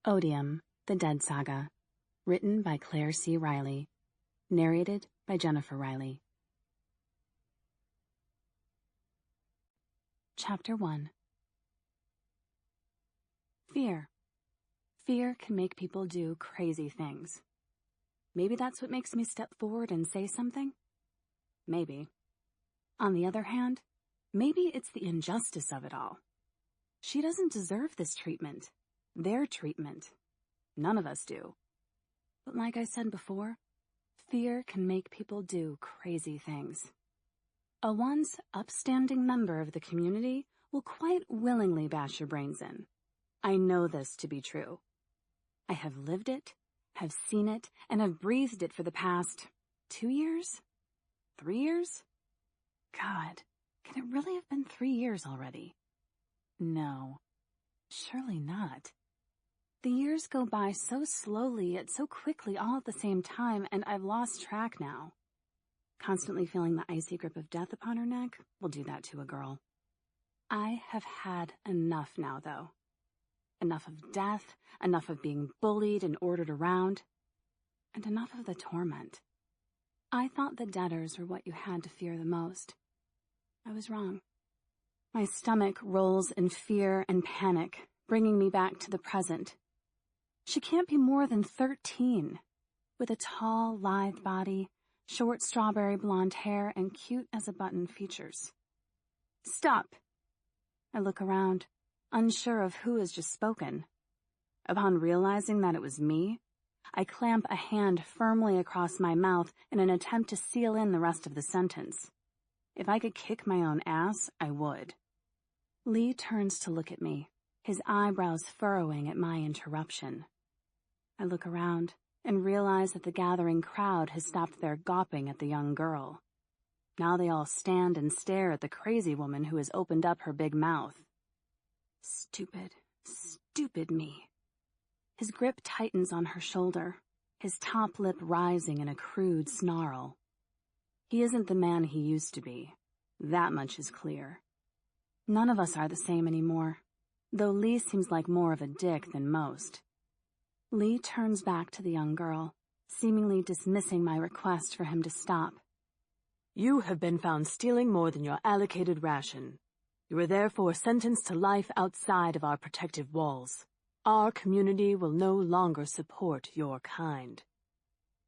Odium, the Dead Saga. Written by Claire C. Riley. Narrated by Jennifer Riley. Chapter 1. Fear. Fear can make people do crazy things. Maybe that's what makes me step forward and say something? Maybe. On the other hand, maybe it's the injustice of it all. She doesn't deserve this treatment. Their treatment. None of us do. But like I said before, fear can make people do crazy things. A once upstanding member of the community will quite willingly bash your brains in. I know this to be true. I have lived it, have seen it, and have breathed it for the past 2 years? 3 years? God, can it really have been 3 years already? No, surely not. The years go by so slowly yet so quickly all at the same time, and I've lost track now. Constantly feeling the icy grip of death upon her neck will do that to a girl. I have had enough now, though. Enough of death, enough of being bullied and ordered around, and enough of the torment. I thought the debtors were what you had to fear the most. I was wrong. My stomach rolls in fear and panic, bringing me back to the present. She can't be more than 13, with a tall, lithe body, short strawberry blonde hair, and cute as a button features. Stop! I look around, unsure of who has just spoken. Upon realizing that it was me, I clamp a hand firmly across my mouth in an attempt to seal in the rest of the sentence. If I could kick my own ass, I would. Lee turns to look at me, his eyebrows furrowing at my interruption. I look around and realize that the gathering crowd has stopped their gawping at the young girl. Now they all stand and stare at the crazy woman who has opened up her big mouth. Stupid, stupid me. His grip tightens on her shoulder, his top lip rising in a crude snarl. He isn't the man he used to be. That much is clear. None of us are the same anymore, though Lee seems like more of a dick than most. Lee turns back to the young girl, seemingly dismissing my request for him to stop. You have been found stealing more than your allocated ration. You are therefore sentenced to life outside of our protective walls. Our community will no longer support your kind.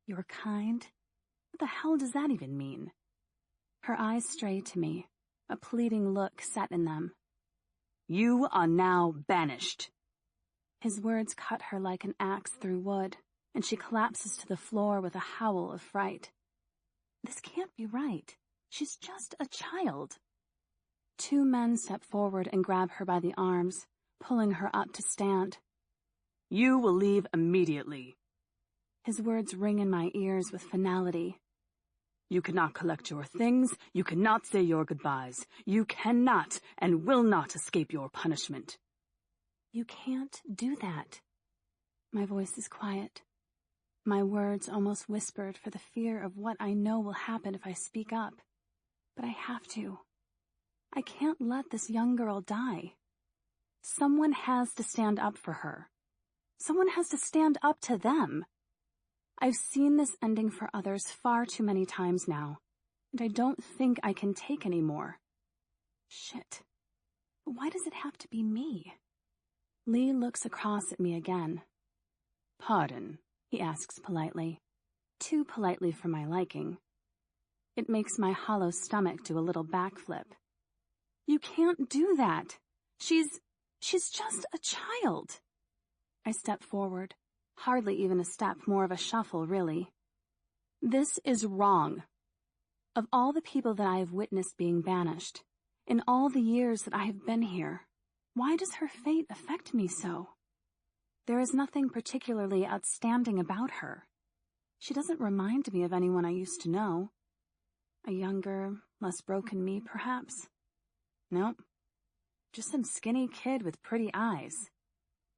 Your kind? What the hell does that even mean? Her eyes stray to me, a pleading look set in them. You are now banished. His words cut her like an axe through wood, and she collapses to the floor with a howl of fright. This can't be right. She's just a child. 2 men step forward and grab her by the arms, pulling her up to stand. You will leave immediately. His words ring in my ears with finality. You cannot collect your things. You cannot say your goodbyes. You cannot and will not escape your punishment. You can't do that. My voice is quiet. My words almost whispered for the fear of what I know will happen if I speak up. But I have to. I can't let this young girl die. Someone has to stand up for her. Someone has to stand up to them. I've seen this ending for others far too many times now, and I don't think I can take any more. Shit. But why does it have to be me? Lee looks across at me again. Pardon, he asks politely. Too politely for my liking. It makes my hollow stomach do a little backflip. You can't do that. She's just a child. I step forward, hardly even a step, more of a shuffle, really. This is wrong. Of all the people that I have witnessed being banished, in all the years that I have been here, why does her fate affect me so? There is nothing particularly outstanding about her. She doesn't remind me of anyone I used to know. A younger, less broken me, perhaps. Nope. Just some skinny kid with pretty eyes.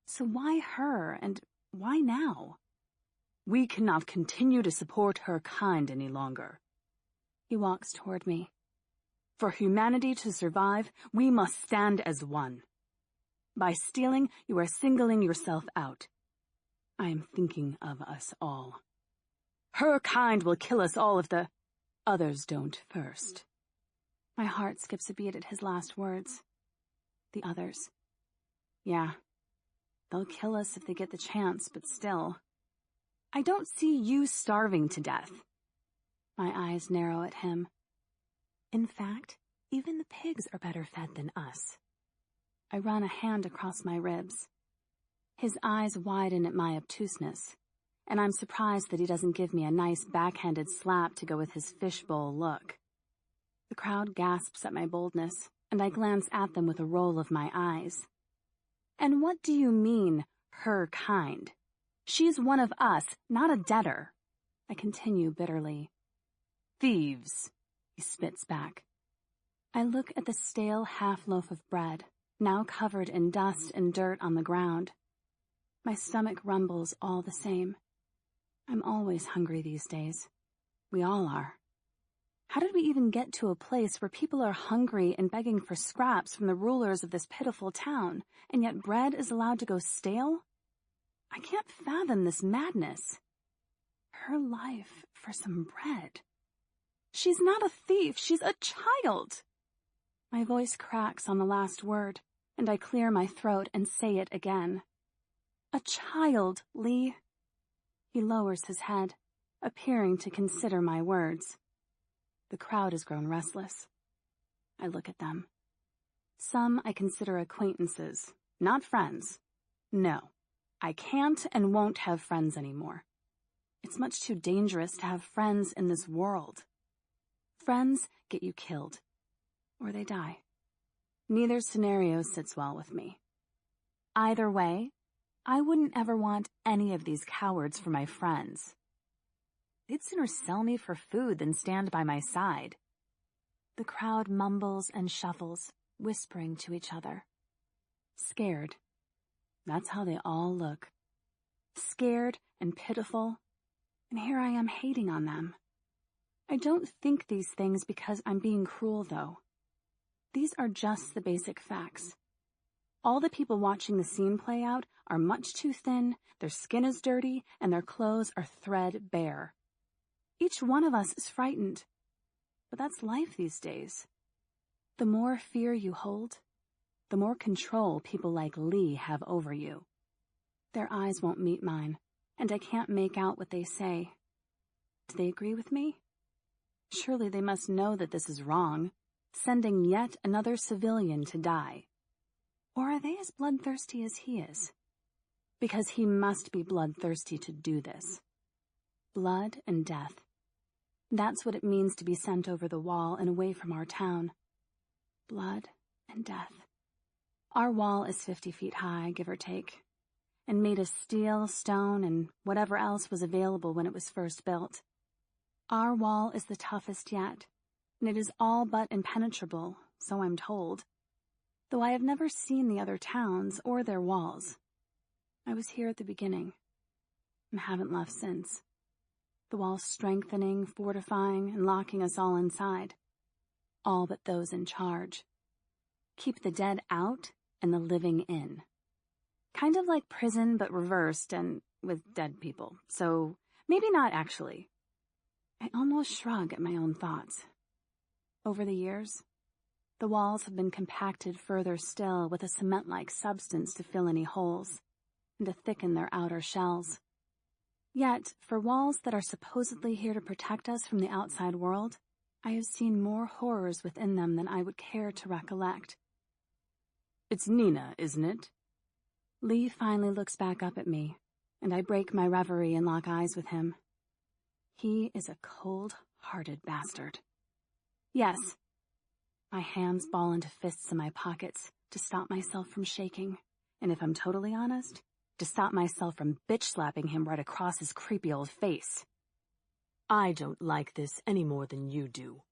So why her, and why now? We cannot continue to support her kind any longer. He walks toward me. For humanity to survive, we must stand as one. By stealing, you are singling yourself out. I am thinking of us all. Her kind will kill us all if the others don't first. My heart skips a beat at his last words. The others. Yeah, they'll kill us if they get the chance, but still. I don't see you starving to death. My eyes narrow at him. In fact, even the pigs are better fed than us. I run a hand across my ribs. His eyes widen at my obtuseness, and I'm surprised that he doesn't give me a nice backhanded slap to go with his fishbowl look. The crowd gasps at my boldness, and I glance at them with a roll of my eyes. And what do you mean, her kind? She's one of us, not a debtor. I continue bitterly. Thieves, he spits back. I look at the stale half-loaf of bread, now covered in dust and dirt on the ground. My stomach rumbles all the same. I'm always hungry these days. We all are. How did we even get to a place where people are hungry and begging for scraps from the rulers of this pitiful town, and yet bread is allowed to go stale? I can't fathom this madness. Her life for some bread. She's not a thief, she's a child. My voice cracks on the last word, and I clear my throat and say it again. A child, Lee. He lowers his head, appearing to consider my words. The crowd has grown restless. I look at them. Some I consider acquaintances, not friends. No, I can't and won't have friends anymore. It's much too dangerous to have friends in this world. Friends get you killed, or they die. Neither scenario sits well with me. Either way, I wouldn't ever want any of these cowards for my friends. They'd sooner sell me for food than stand by my side. The crowd mumbles and shuffles, whispering to each other. Scared. That's how they all look. Scared and pitiful, and here I am hating on them. I don't think these things because I'm being cruel, though. These are just the basic facts. All the people watching the scene play out are much too thin, their skin is dirty, and their clothes are threadbare. Each one of us is frightened. But that's life these days. The more fear you hold, the more control people like Lee have over you. Their eyes won't meet mine, and I can't make out what they say. Do they agree with me? Surely they must know that this is wrong, sending yet another civilian to die. Or are they as bloodthirsty as he is? Because he must be bloodthirsty to do this. Blood and death. That's what it means to be sent over the wall and away from our town. Blood and death. Our wall is 50 feet high, give or take, and made of steel, stone, and whatever else was available when it was first built. Our wall is the toughest yet, and it is all but impenetrable, so I'm told. Though I have never seen the other towns or their walls. I was here at the beginning, and haven't left since. The walls strengthening, fortifying, and locking us all inside. All but those in charge. Keep the dead out and the living in. Kind of like prison, but reversed and with dead people. So maybe not actually. I almost shrug at my own thoughts. Over the years, the walls have been compacted further still with a cement-like substance to fill any holes, and to thicken their outer shells. Yet, for walls that are supposedly here to protect us from the outside world, I have seen more horrors within them than I would care to recollect. It's Nina, isn't it? Lee finally looks back up at me, and I break my reverie and lock eyes with him. He is a cold-hearted bastard. Yes. My hands ball into fists in my pockets to stop myself from shaking, and if I'm totally honest, to stop myself from bitch-slapping him right across his creepy old face. I don't like this any more than you do.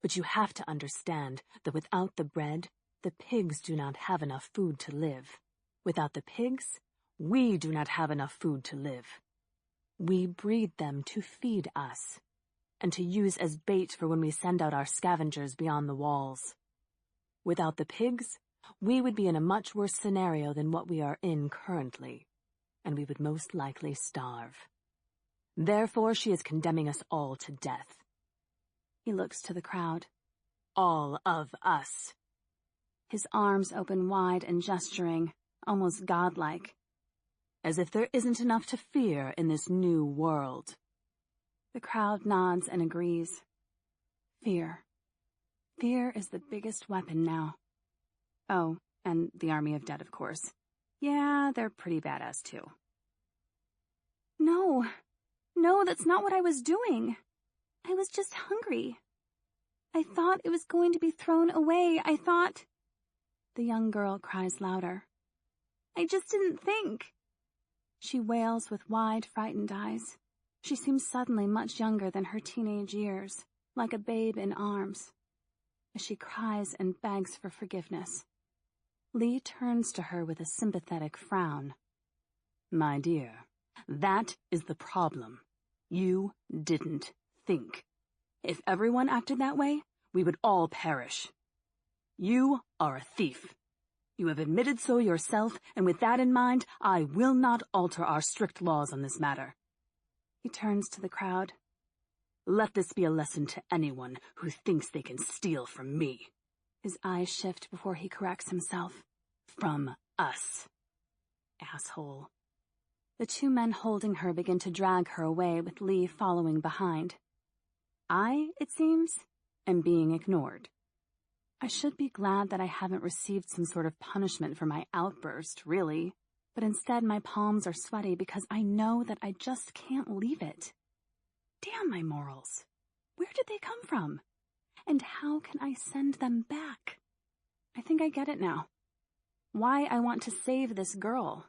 But you have to understand that without the bread, the pigs do not have enough food to live. Without the pigs, we do not have enough food to live. We breed them to feed us, and to use as bait for when we send out our scavengers beyond the walls. Without the pigs, we would be in a much worse scenario than what we are in currently. and we would most likely starve. Therefore, she is condemning us all to death. He looks to the crowd. All of us. His arms open wide and gesturing, almost godlike. As if there isn't enough to fear in this new world. The crowd nods and agrees. Fear. Fear is the biggest weapon now. Oh, and the army of dead, of course. Yeah, they're pretty badass, too. No, that's not what I was doing. I was just hungry. I thought it was going to be thrown away. I thought... The young girl cries louder. I just didn't think. She wails with wide, frightened eyes. She seems suddenly much younger than her teenage years, like a babe in arms. As she cries and begs for forgiveness, Lee turns to her with a sympathetic frown. My dear, that is the problem. You didn't think. If everyone acted that way, we would all perish. You are a thief. You have admitted so yourself, and with that in mind, I will not alter our strict laws on this matter. He turns to the crowd. Let this be a lesson to anyone who thinks they can steal from me. His eyes shift before he corrects himself. From us. Asshole. The two men holding her begin to drag her away, with Lee following behind. I, it seems, am being ignored. I should be glad that I haven't received some sort of punishment for my outburst, really. But instead my palms are sweaty because I know that I just can't leave it. Damn my morals. Where did they come from? And how can I send them back? I think I get it now. Why I want to save this girl.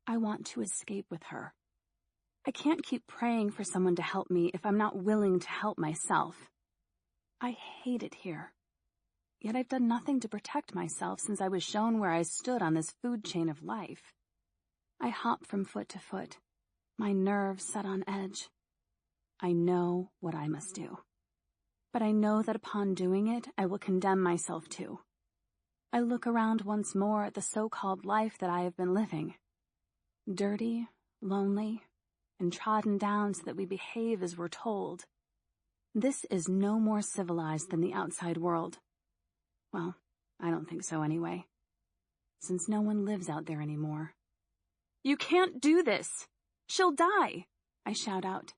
I want to escape with her. I can't keep praying for someone to help me if I'm not willing to help myself. I hate it here. Yet I've done nothing to protect myself since I was shown where I stood on this food chain of life. I hop from foot to foot, my nerves set on edge. I know what I must do. But I know that upon doing it, I will condemn myself too. I look around once more at the so-called life that I have been living. Dirty, lonely, and trodden down so that we behave as we're told. This is no more civilized than the outside world. Well, I don't think so anyway. Since no one lives out there anymore. You can't do this! She'll die! I shout out.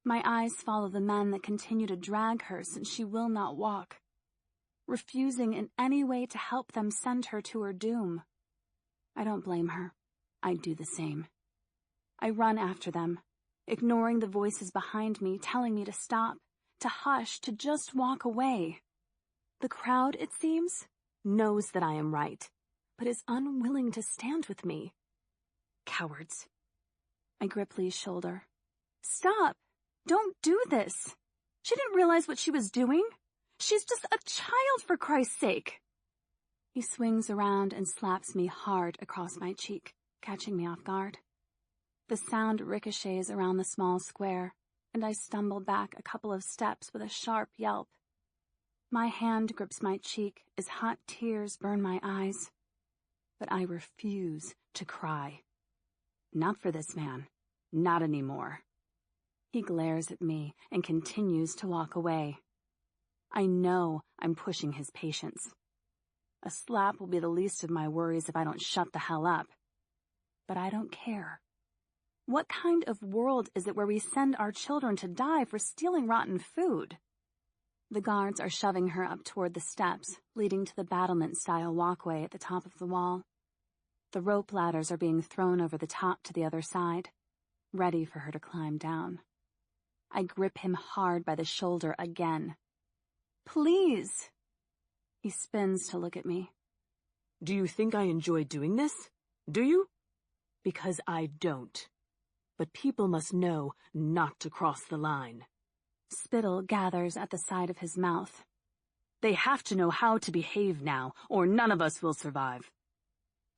My eyes follow the men that continue to drag her since she will not walk, refusing in any way to help them send her to her doom. I don't blame her. I'd do the same. I run after them, ignoring the voices behind me telling me to stop, to hush, to just walk away. The crowd, it seems, knows that I am right, but is unwilling to stand with me. Cowards. I grip Lee's shoulder. Stop! Don't do this! She didn't realize what she was doing. She's just a child, for Christ's sake! He swings around and slaps me hard across my cheek, catching me off guard. The sound ricochets around the small square, and I stumble back a couple of steps with a sharp yelp. My hand grips my cheek as hot tears burn my eyes. But I refuse to cry. Not for this man. Not anymore. He glares at me and continues to walk away. I know I'm pushing his patience. A slap will be the least of my worries if I don't shut the hell up. But I don't care. What kind of world is it where we send our children to die for stealing rotten food? The guards are shoving her up toward the steps, leading to the battlement-style walkway at the top of the wall. The rope ladders are being thrown over the top to the other side, ready for her to climb down. I grip him hard by the shoulder again. Please! He spins to look at me. Do you think I enjoy doing this? Do you? Because I don't. But people must know not to cross the line. Spittle gathers at the side of his mouth. They have to know how to behave now, or none of us will survive.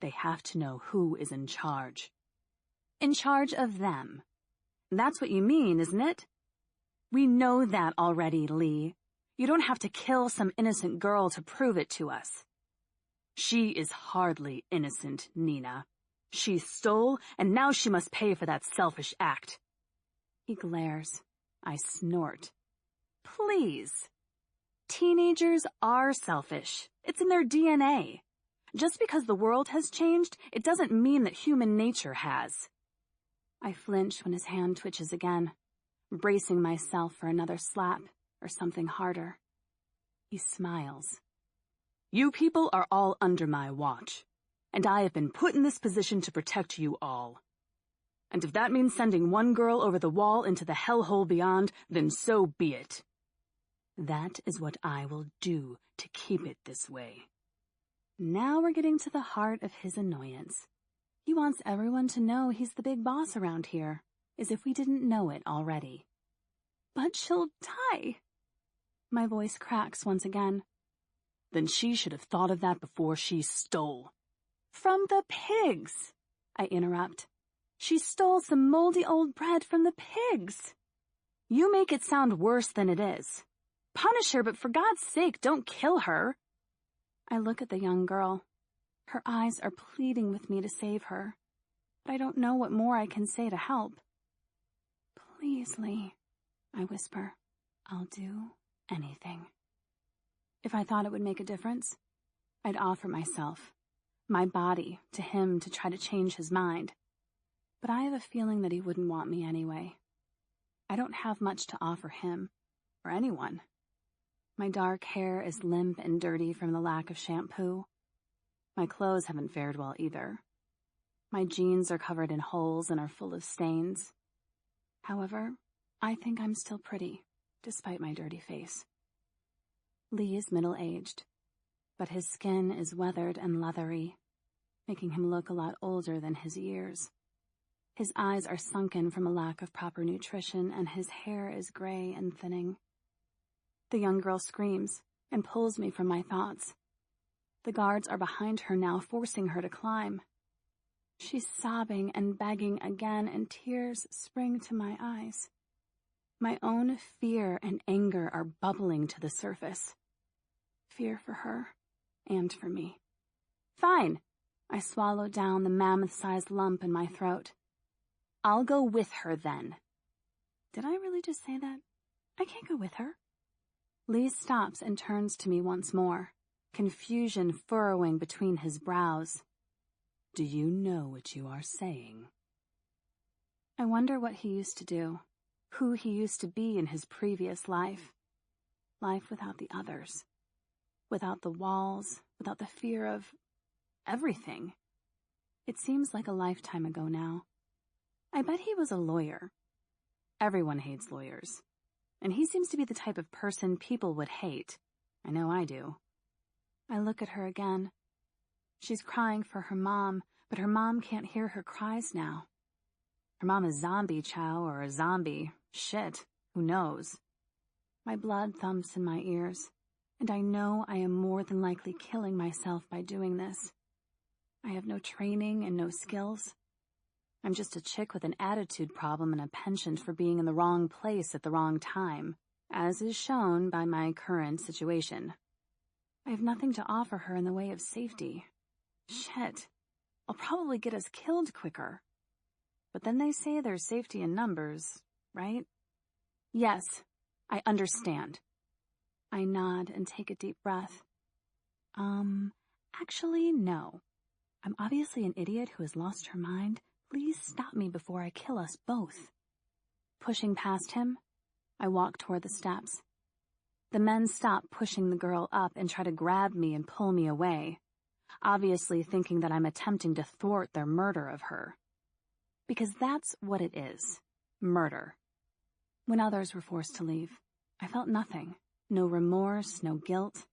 They have to know who is in charge. In charge of them. That's what you mean, isn't it? We know that already, Lee. You don't have to kill some innocent girl to prove it to us. She is hardly innocent, Nina. She stole, and now she must pay for that selfish act. He glares. I snort. Please. Teenagers are selfish. It's in their DNA. Just because the world has changed, it doesn't mean that human nature has. I flinch when his hand twitches again, bracing myself for another slap or something harder. He smiles. You people are all under my watch, and I have been put in this position to protect you all. And if that means sending one girl over the wall into the hellhole beyond, then so be it. That is what I will do to keep it this way. Now we're getting to the heart of his annoyance. He wants everyone to know he's the big boss around here, as if we didn't know it already. But she'll die. My voice cracks once again. Then she should have thought of that before she stole. From the pigs, I interrupt. She stole some moldy old bread from the pigs. You make it sound worse than it is. Punish her, but for God's sake, don't kill her. I look at the young girl. Her eyes are pleading with me to save her, but I don't know what more I can say to help. Please, Lee, I whisper. I'll do anything. If I thought it would make a difference, I'd offer myself, my body, to him to try to change his mind. But I have a feeling that he wouldn't want me anyway. I don't have much to offer him, or anyone. My dark hair is limp and dirty from the lack of shampoo. My clothes haven't fared well either. My jeans are covered in holes and are full of stains. However, I think I'm still pretty, despite my dirty face. Lee is middle-aged, but his skin is weathered and leathery, making him look a lot older than his years. His eyes are sunken from a lack of proper nutrition, and his hair is gray and thinning. The young girl screams and pulls me from my thoughts. The guards are behind her now, forcing her to climb. She's sobbing and begging again, and tears spring to my eyes. My own fear and anger are bubbling to the surface. Fear for her and for me. Fine. I swallow down the mammoth-sized lump in my throat. I'll go with her then. Did I really just say that? I can't go with her. Lee stops and turns to me once more, confusion furrowing between his brows. Do you know what you are saying? I wonder what he used to do, who he used to be in his previous life. Life without the others. Without the walls, without the fear of everything. It seems like a lifetime ago now. I bet he was a lawyer. Everyone hates lawyers. And he seems to be the type of person people would hate. I know I do. I look at her again. She's crying for her mom, but her mom can't hear her cries now. Her mom is zombie chow or a zombie. Shit, who knows? My blood thumps in my ears, and I know I am more than likely killing myself by doing this. I have no training and no skills. I'm just a chick with an attitude problem and a penchant for being in the wrong place at the wrong time, as is shown by my current situation. I have nothing to offer her in the way of safety. Shit, I'll probably get us killed quicker. But then they say there's safety in numbers, right? Yes, I understand. I nod and take a deep breath. Actually, no. I'm obviously an idiot who has lost her mind. Please stop me before I kill us both. Pushing past him, I walk toward the steps. The men stop pushing the girl up and try to grab me and pull me away, obviously thinking that I'm attempting to thwart their murder of her. Because that's what it is, murder. When others were forced to leave, I felt nothing, no remorse, no guilt.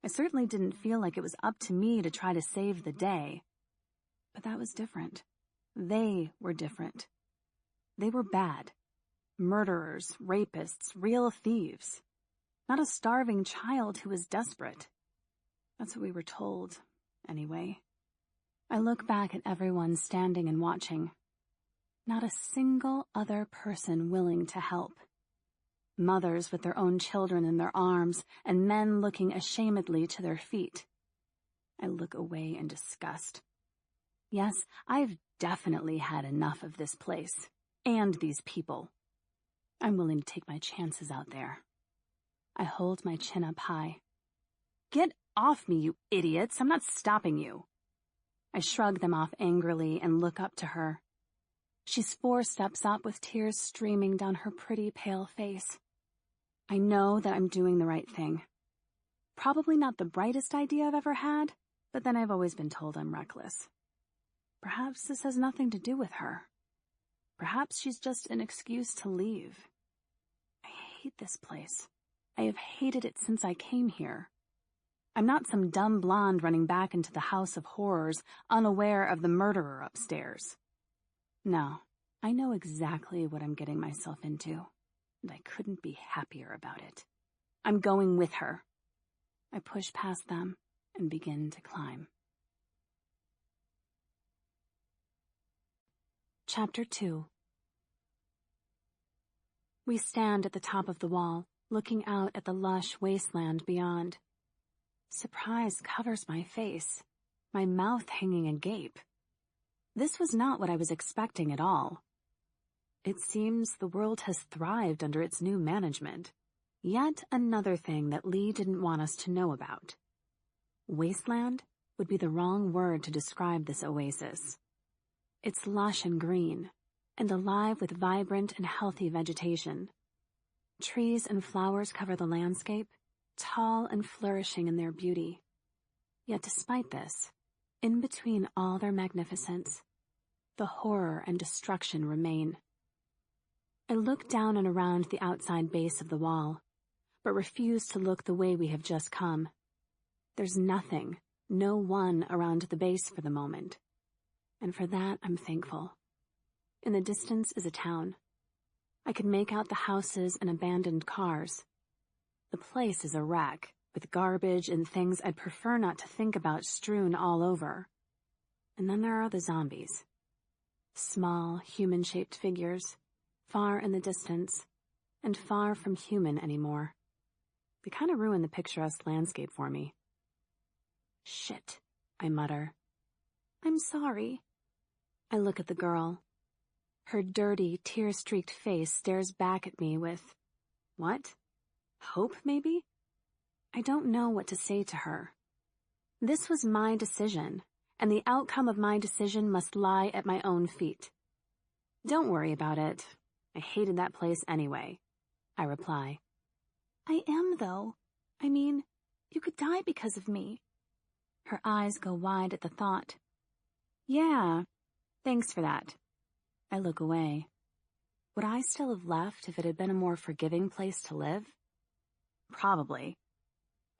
I certainly didn't feel like it was up to me to try to save the day. But that was different. They were different. They were bad. Murderers, rapists, real thieves. Not a starving child who was desperate. That's what we were told, anyway. I look back at everyone standing and watching. Not a single other person willing to help. Mothers with their own children in their arms, and men looking ashamedly to their feet. I look away in disgust. Yes, I've definitely had enough of this place. And these people. I'm willing to take my chances out there. I hold my chin up high. Get off me, you idiots! I'm not stopping you. I shrug them off angrily and look up to her. She's 4 steps up with tears streaming down her pretty pale face. I know that I'm doing the right thing. Probably not the brightest idea I've ever had, but then I've always been told I'm reckless. Perhaps this has nothing to do with her. Perhaps she's just an excuse to leave. I hate this place. I have hated it since I came here. I'm not some dumb blonde running back into the house of horrors, unaware of the murderer upstairs. No, I know exactly what I'm getting myself into, and I couldn't be happier about it. I'm going with her. I push past them and begin to climb. Chapter 2. We stand at the top of the wall, looking out at the lush wasteland beyond. Surprise covers my face, my mouth hanging agape. This was not what I was expecting at all. It seems the world has thrived under its new management. Yet another thing that Lee didn't want us to know about. Wasteland would be the wrong word to describe this oasis. It's lush and green, and alive with vibrant and healthy vegetation. Trees and flowers cover the landscape, tall and flourishing in their beauty. Yet despite this, in between all their magnificence, the horror and destruction remain. I look down and around the outside base of the wall, but refuse to look the way we have just come. There's nothing, no one around the base for the moment. And for that, I'm thankful. In the distance is a town. I can make out the houses and abandoned cars. The place is a wreck, with garbage and things I'd prefer not to think about strewn all over. And then there are the zombies. Small, human-shaped figures, far in the distance, and far from human anymore. They kind of ruin the picturesque landscape for me. Shit, I mutter. I'm sorry. I look at the girl. Her dirty, tear-streaked face stares back at me with, what? Hope, maybe? I don't know what to say to her. This was my decision, and the outcome of my decision must lie at my own feet. Don't worry about it. I hated that place anyway, I reply. I am, though. I mean, you could die because of me. Her eyes go wide at the thought. Yeah, thanks for that. I look away. Would I still have left if it had been a more forgiving place to live? Probably.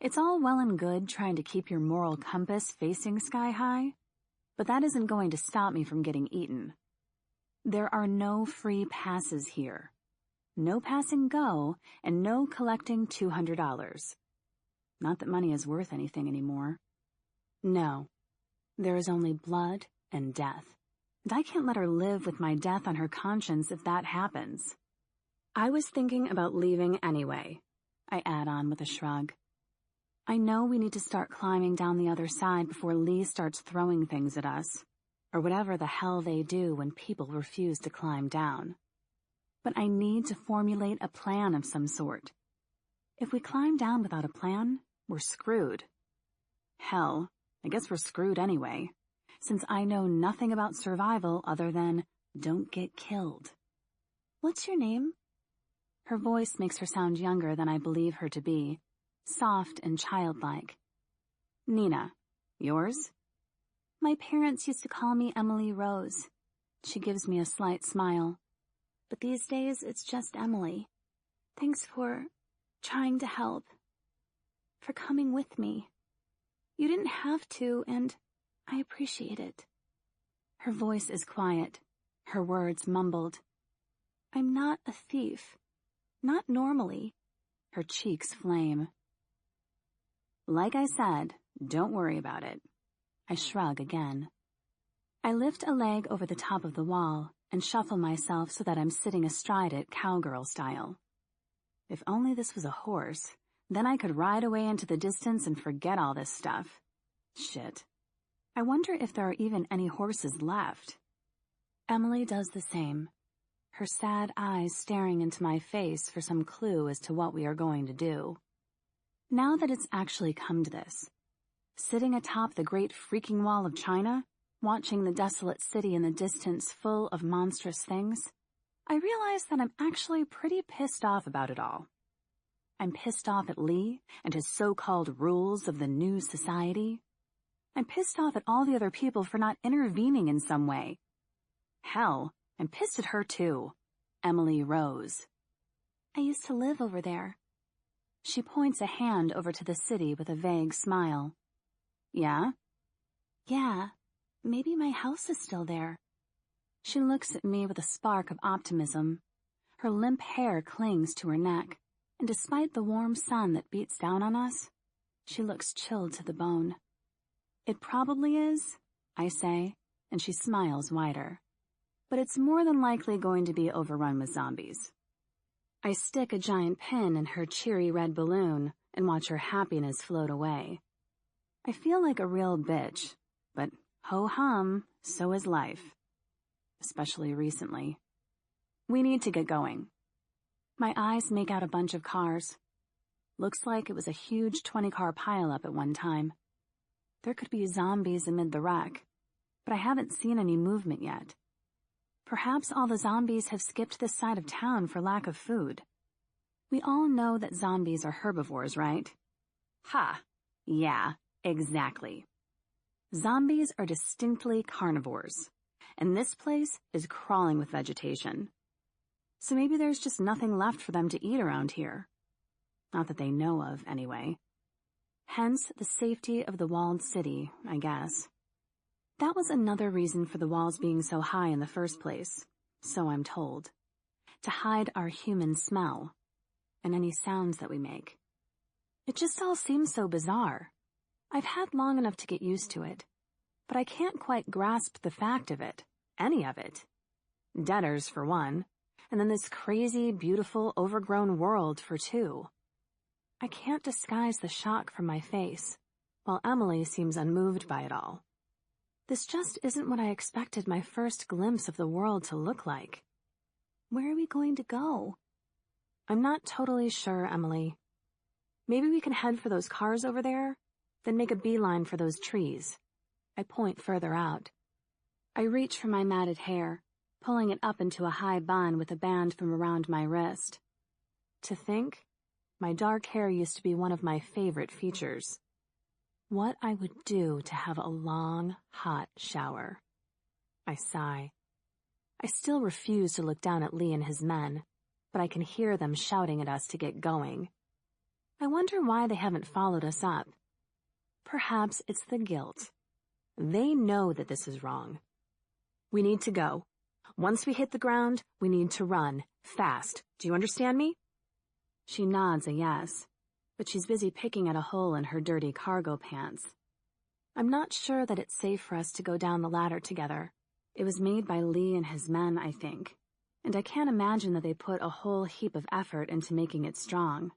It's all well and good trying to keep your moral compass facing sky high, but that isn't going to stop me from getting eaten. There are no free passes here. No pass and go, and no collecting $200. Not that money is worth anything anymore. No. There is only blood and death. And I can't let her live with my death on her conscience if that happens. I was thinking about leaving anyway, I add on with a shrug. I know we need to start climbing down the other side before Lee starts throwing things at us, or whatever the hell they do when people refuse to climb down. But I need to formulate a plan of some sort. If we climb down without a plan, we're screwed. Hell, I guess we're screwed anyway, since I know nothing about survival other than don't get killed. What's your name? Her voice makes her sound younger than I believe her to be, soft and childlike. Nina. Yours? My parents used to call me Emily Rose. She gives me a slight smile. But these days, it's just Emily. Thanks for trying to help. For coming with me. You didn't have to, and I appreciate it. Her voice is quiet, her words mumbled. I'm not a thief. Not normally. Her cheeks flame. Like I said, don't worry about it. I shrug again. I lift a leg over the top of the wall and shuffle myself so that I'm sitting astride it cowgirl style. If only this was a horse, then I could ride away into the distance and forget all this stuff. Shit. I wonder if there are even any horses left. Emily does the same, her sad eyes staring into my face for some clue as to what we are going to do. Now that it's actually come to this, sitting atop the great freaking wall of China, watching the desolate city in the distance full of monstrous things, I realize that I'm actually pretty pissed off about it all. I'm pissed off at Lee and his so-called rules of the new society. I'm pissed off at all the other people for not intervening in some way. Hell, I'm pissed at her too. Emily rose. I used to live over there. She points a hand over to the city with a vague smile. Yeah? Yeah, maybe my house is still there. She looks at me with a spark of optimism. Her limp hair clings to her neck, and despite the warm sun that beats down on us, she looks chilled to the bone. It probably is, I say, and she smiles wider. But it's more than likely going to be overrun with zombies. I stick a giant pin in her cheery red balloon and watch her happiness float away. I feel like a real bitch, but ho-hum, so is life. Especially recently. We need to get going. My eyes make out a bunch of cars. Looks like it was a huge 20-car pileup at one time. There could be zombies amid the wreck, but I haven't seen any movement yet. Perhaps all the zombies have skipped this side of town for lack of food. We all know that zombies are herbivores, right? Ha! Yeah, exactly. Zombies are distinctly carnivores, and this place is crawling with vegetation. So maybe there's just nothing left for them to eat around here. Not that they know of, anyway. Hence the safety of the walled city, I guess. That was another reason for the walls being so high in the first place, so I'm told. To hide our human smell, and any sounds that we make. It just all seems so bizarre. I've had long enough to get used to it, but I can't quite grasp the fact of it, any of it. Deaders, for one, and then this crazy, beautiful, overgrown world for two. I can't disguise the shock from my face, while Emily seems unmoved by it all. This just isn't what I expected my first glimpse of the world to look like. Where are we going to go? I'm not totally sure, Emily. Maybe we can head for those cars over there, then make a beeline for those trees. I point further out. I reach for my matted hair, pulling it up into a high bun with a band from around my wrist. To think, my dark hair used to be one of my favorite features. What I would do to have a long, hot shower. I sigh. I still refuse to look down at Lee and his men, but I can hear them shouting at us to get going. I wonder why they haven't followed us up. Perhaps it's the guilt. They know that this is wrong. We need to go. Once we hit the ground, we need to run, fast. Do you understand me? She nods a yes, but she's busy picking at a hole in her dirty cargo pants. I'm not sure that it's safe for us to go down the ladder together. It was made by Lee and his men, I think, and I can't imagine that they put a whole heap of effort into making it strong.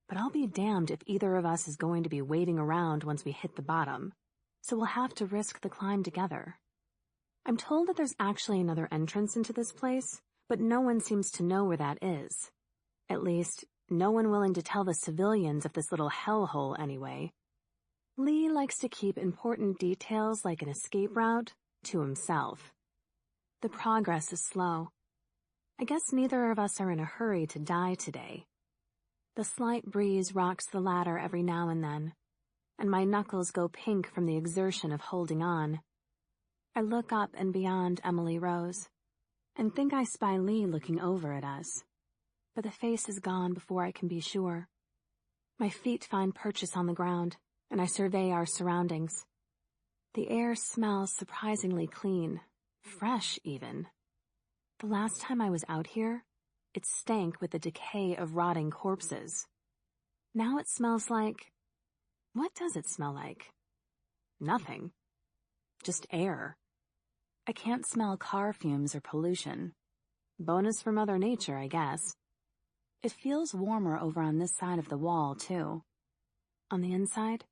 But I'll be damned if either of us is going to be waiting around once we hit the bottom, so we'll have to risk the climb together. I'm told that there's actually another entrance into this place, but no one seems to know where that is. At least, no one willing to tell the civilians of this little hellhole anyway. Lee likes to keep important details like an escape route to himself. The progress is slow. I guess neither of us are in a hurry to die today. The slight breeze rocks the ladder every now and then, and my knuckles go pink from the exertion of holding on. I look up and beyond Emily Rose, and think I spy Lee looking over at us. But the face is gone before I can be sure. My feet find purchase on the ground, and I survey our surroundings. The air smells surprisingly clean, fresh even. The last time I was out here, it stank with the decay of rotting corpses. Now it smells like... What does it smell like? Nothing. Just air. I can't smell car fumes or pollution. Bonus for Mother Nature, I guess. It feels warmer over on this side of the wall, too. On the inside,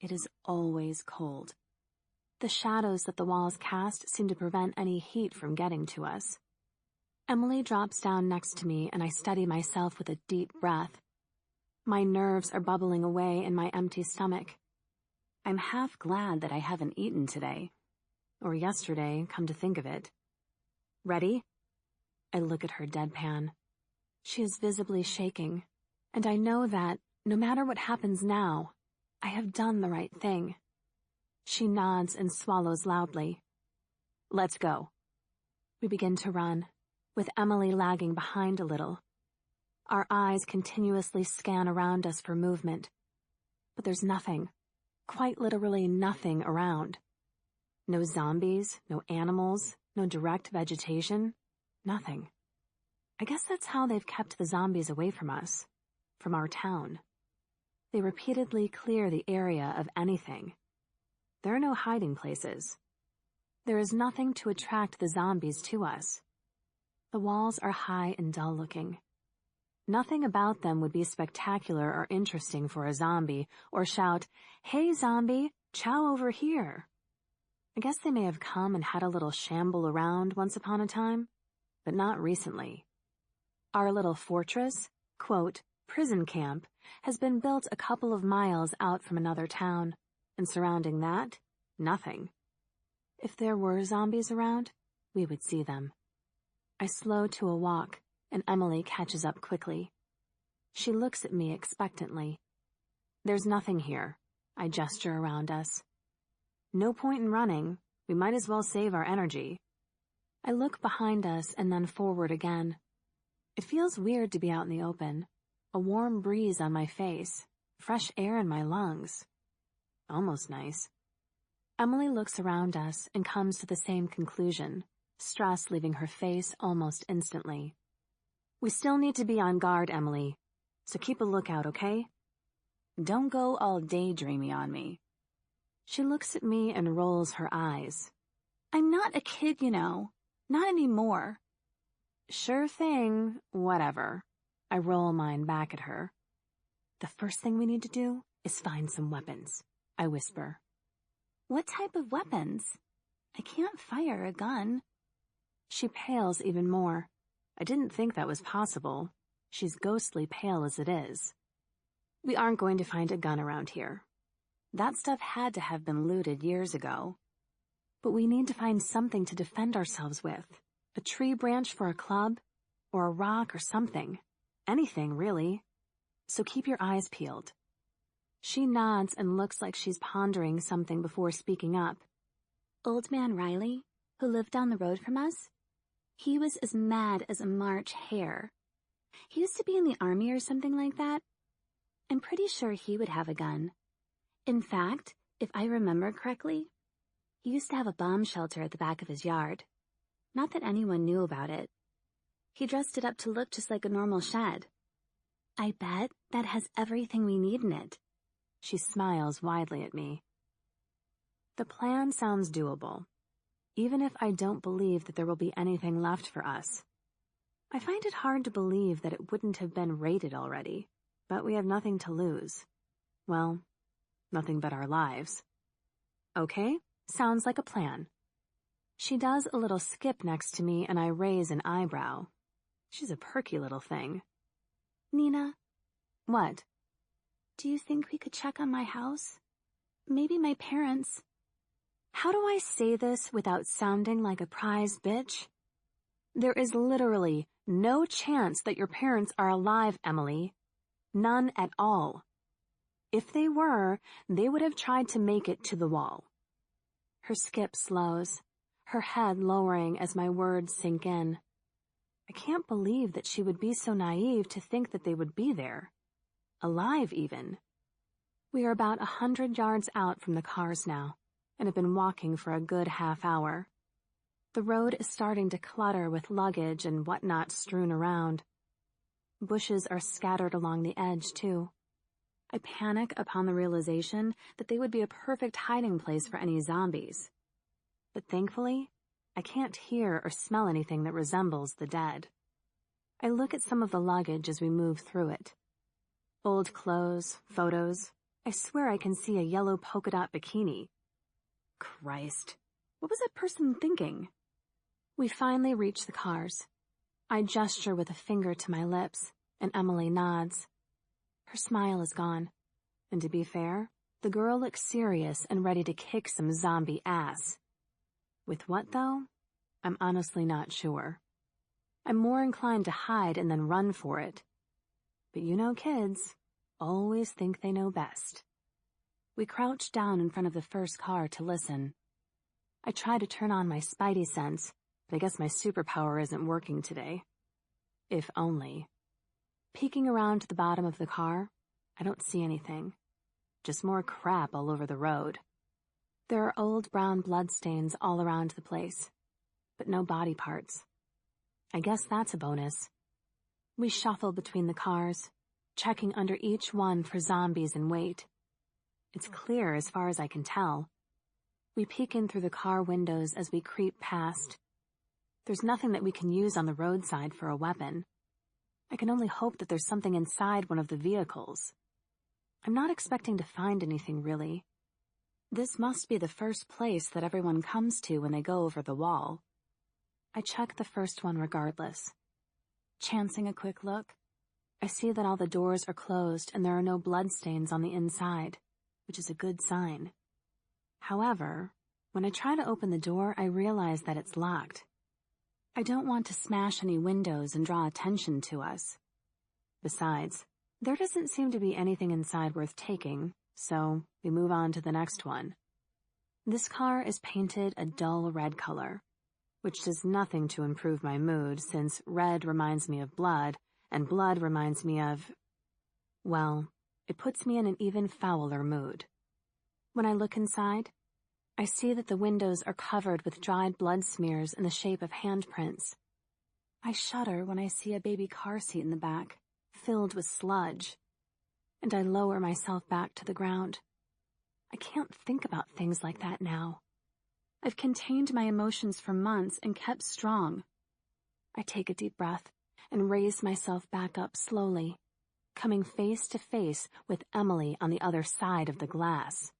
it is always cold. The shadows that the walls cast seem to prevent any heat from getting to us. Emily drops down next to me and I steady myself with a deep breath. My nerves are bubbling away in my empty stomach. I'm half glad that I haven't eaten today. Or yesterday, come to think of it. Ready? I look at her deadpan. She is visibly shaking, and I know that, no matter what happens now, I have done the right thing. She nods and swallows loudly. Let's go. We begin to run, with Emily lagging behind a little. Our eyes continuously scan around us for movement. But there's nothing, quite literally nothing around. No zombies, no animals, no direct vegetation, nothing. I guess that's how they've kept the zombies away from us, from our town. They repeatedly clear the area of anything. There are no hiding places. There is nothing to attract the zombies to us. The walls are high and dull-looking. Nothing about them would be spectacular or interesting for a zombie, or shout, "Hey, zombie, chow over here." I guess they may have come and had a little shamble around once upon a time, but not recently. Our little fortress, quote, prison camp, has been built a couple of miles out from another town, and surrounding that, nothing. If there were zombies around, we would see them. I slow to a walk, and Emily catches up quickly. She looks at me expectantly. There's nothing here. I gesture around us. No point in running. We might as well save our energy. I look behind us and then forward again. It feels weird to be out in the open. A warm breeze on my face, fresh air in my lungs. Almost nice. Emily looks around us and comes to the same conclusion, stress leaving her face almost instantly. We still need to be on guard, Emily, so keep a lookout, okay? Don't go all daydreamy on me. She looks at me and rolls her eyes. I'm not a kid, you know. Not anymore. Sure thing, whatever. I roll mine back at her. The first thing we need to do is find some weapons, I whisper. What type of weapons? I can't fire a gun. She pales even more. I didn't think that was possible. She's ghostly pale as it is. We aren't going to find a gun around here. That stuff had to have been looted years ago. But we need to find something to defend ourselves with. A tree branch for a club, or a rock or something. Anything, really. So keep your eyes peeled. She nods and looks like she's pondering something before speaking up. Old Man Riley, who lived down the road from us, he was as mad as a March hare. He used to be in the army or something like that. I'm pretty sure he would have a gun. In fact, if I remember correctly, he used to have a bomb shelter at the back of his yard. Not that anyone knew about it. He dressed it up to look just like a normal shed. I bet that has everything we need in it. She smiles widely at me. The plan sounds doable, even if I don't believe that there will be anything left for us. I find it hard to believe that it wouldn't have been raided already, but we have nothing to lose. Well, nothing but our lives. Okay, sounds like a plan. She does a little skip next to me and I raise an eyebrow. She's a perky little thing. Nina. What? Do you think we could check on my house? Maybe my parents. How do I say this without sounding like a prize bitch? There is literally no chance that your parents are alive, Emily. None at all. If they were, they would have tried to make it to the wall. Her skip slows, her head lowering as my words sink in. I can't believe that she would be so naive to think that they would be there. Alive, even. We are about 100 yards out from the cars now, and have been walking for a good half hour. The road is starting to clutter with luggage and whatnot strewn around. Bushes are scattered along the edge, too. I panic upon the realization that they would be a perfect hiding place for any zombies. But thankfully, I can't hear or smell anything that resembles the dead. I look at some of the luggage as we move through it. Old clothes, photos. I swear I can see a yellow polka dot bikini. Christ, what was that person thinking? We finally reach the cars. I gesture with a finger to my lips, and Emily nods. Her smile is gone, and to be fair, the girl looks serious and ready to kick some zombie ass. With what, though? I'm honestly not sure. I'm more inclined to hide and then run for it. But you know kids always think they know best. We crouch down in front of the first car to listen. I try to turn on my spidey sense, but I guess my superpower isn't working today. If only. Peeking around to the bottom of the car, I don't see anything. Just more crap all over the road. There are old brown bloodstains all around the place, but no body parts. I guess that's a bonus. We shuffle between the cars, checking under each one for zombies and wait. It's clear as far as I can tell. We peek in through the car windows as we creep past. There's nothing that we can use on the roadside for a weapon. I can only hope that there's something inside one of the vehicles. I'm not expecting to find anything, really. This must be the first place that everyone comes to when they go over the wall. I check the first one regardless. Chancing a quick look, I see that all the doors are closed and there are no bloodstains on the inside, which is a good sign. However, when I try to open the door, I realize that it's locked. I don't want to smash any windows and draw attention to us. Besides, there doesn't seem to be anything inside worth taking, so we move on to the next one. This car is painted a dull red color, which does nothing to improve my mood since red reminds me of blood, and blood reminds me of... well, it puts me in an even fouler mood. When I look inside, I see that the windows are covered with dried blood smears in the shape of handprints. I shudder when I see a baby car seat in the back, filled with sludge, and I lower myself back to the ground. I can't think about things like that now. I've contained my emotions for months and kept strong. I take a deep breath and raise myself back up slowly, coming face to face with Emily on the other side of the glass.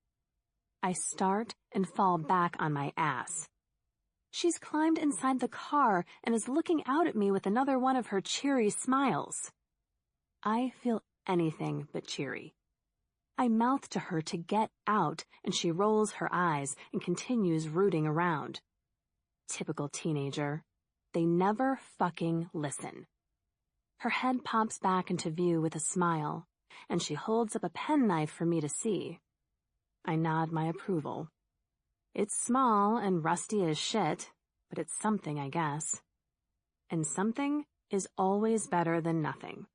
I start and fall back on my ass. She's climbed inside the car and is looking out at me with another one of her cheery smiles. I feel anything but cheery. I mouth to her to get out, and she rolls her eyes and continues rooting around. Typical teenager. They never fucking listen. Her head pops back into view with a smile, and she holds up a penknife for me to see. I nod my approval. It's small and rusty as shit, but it's something, I guess. And something is always better than nothing.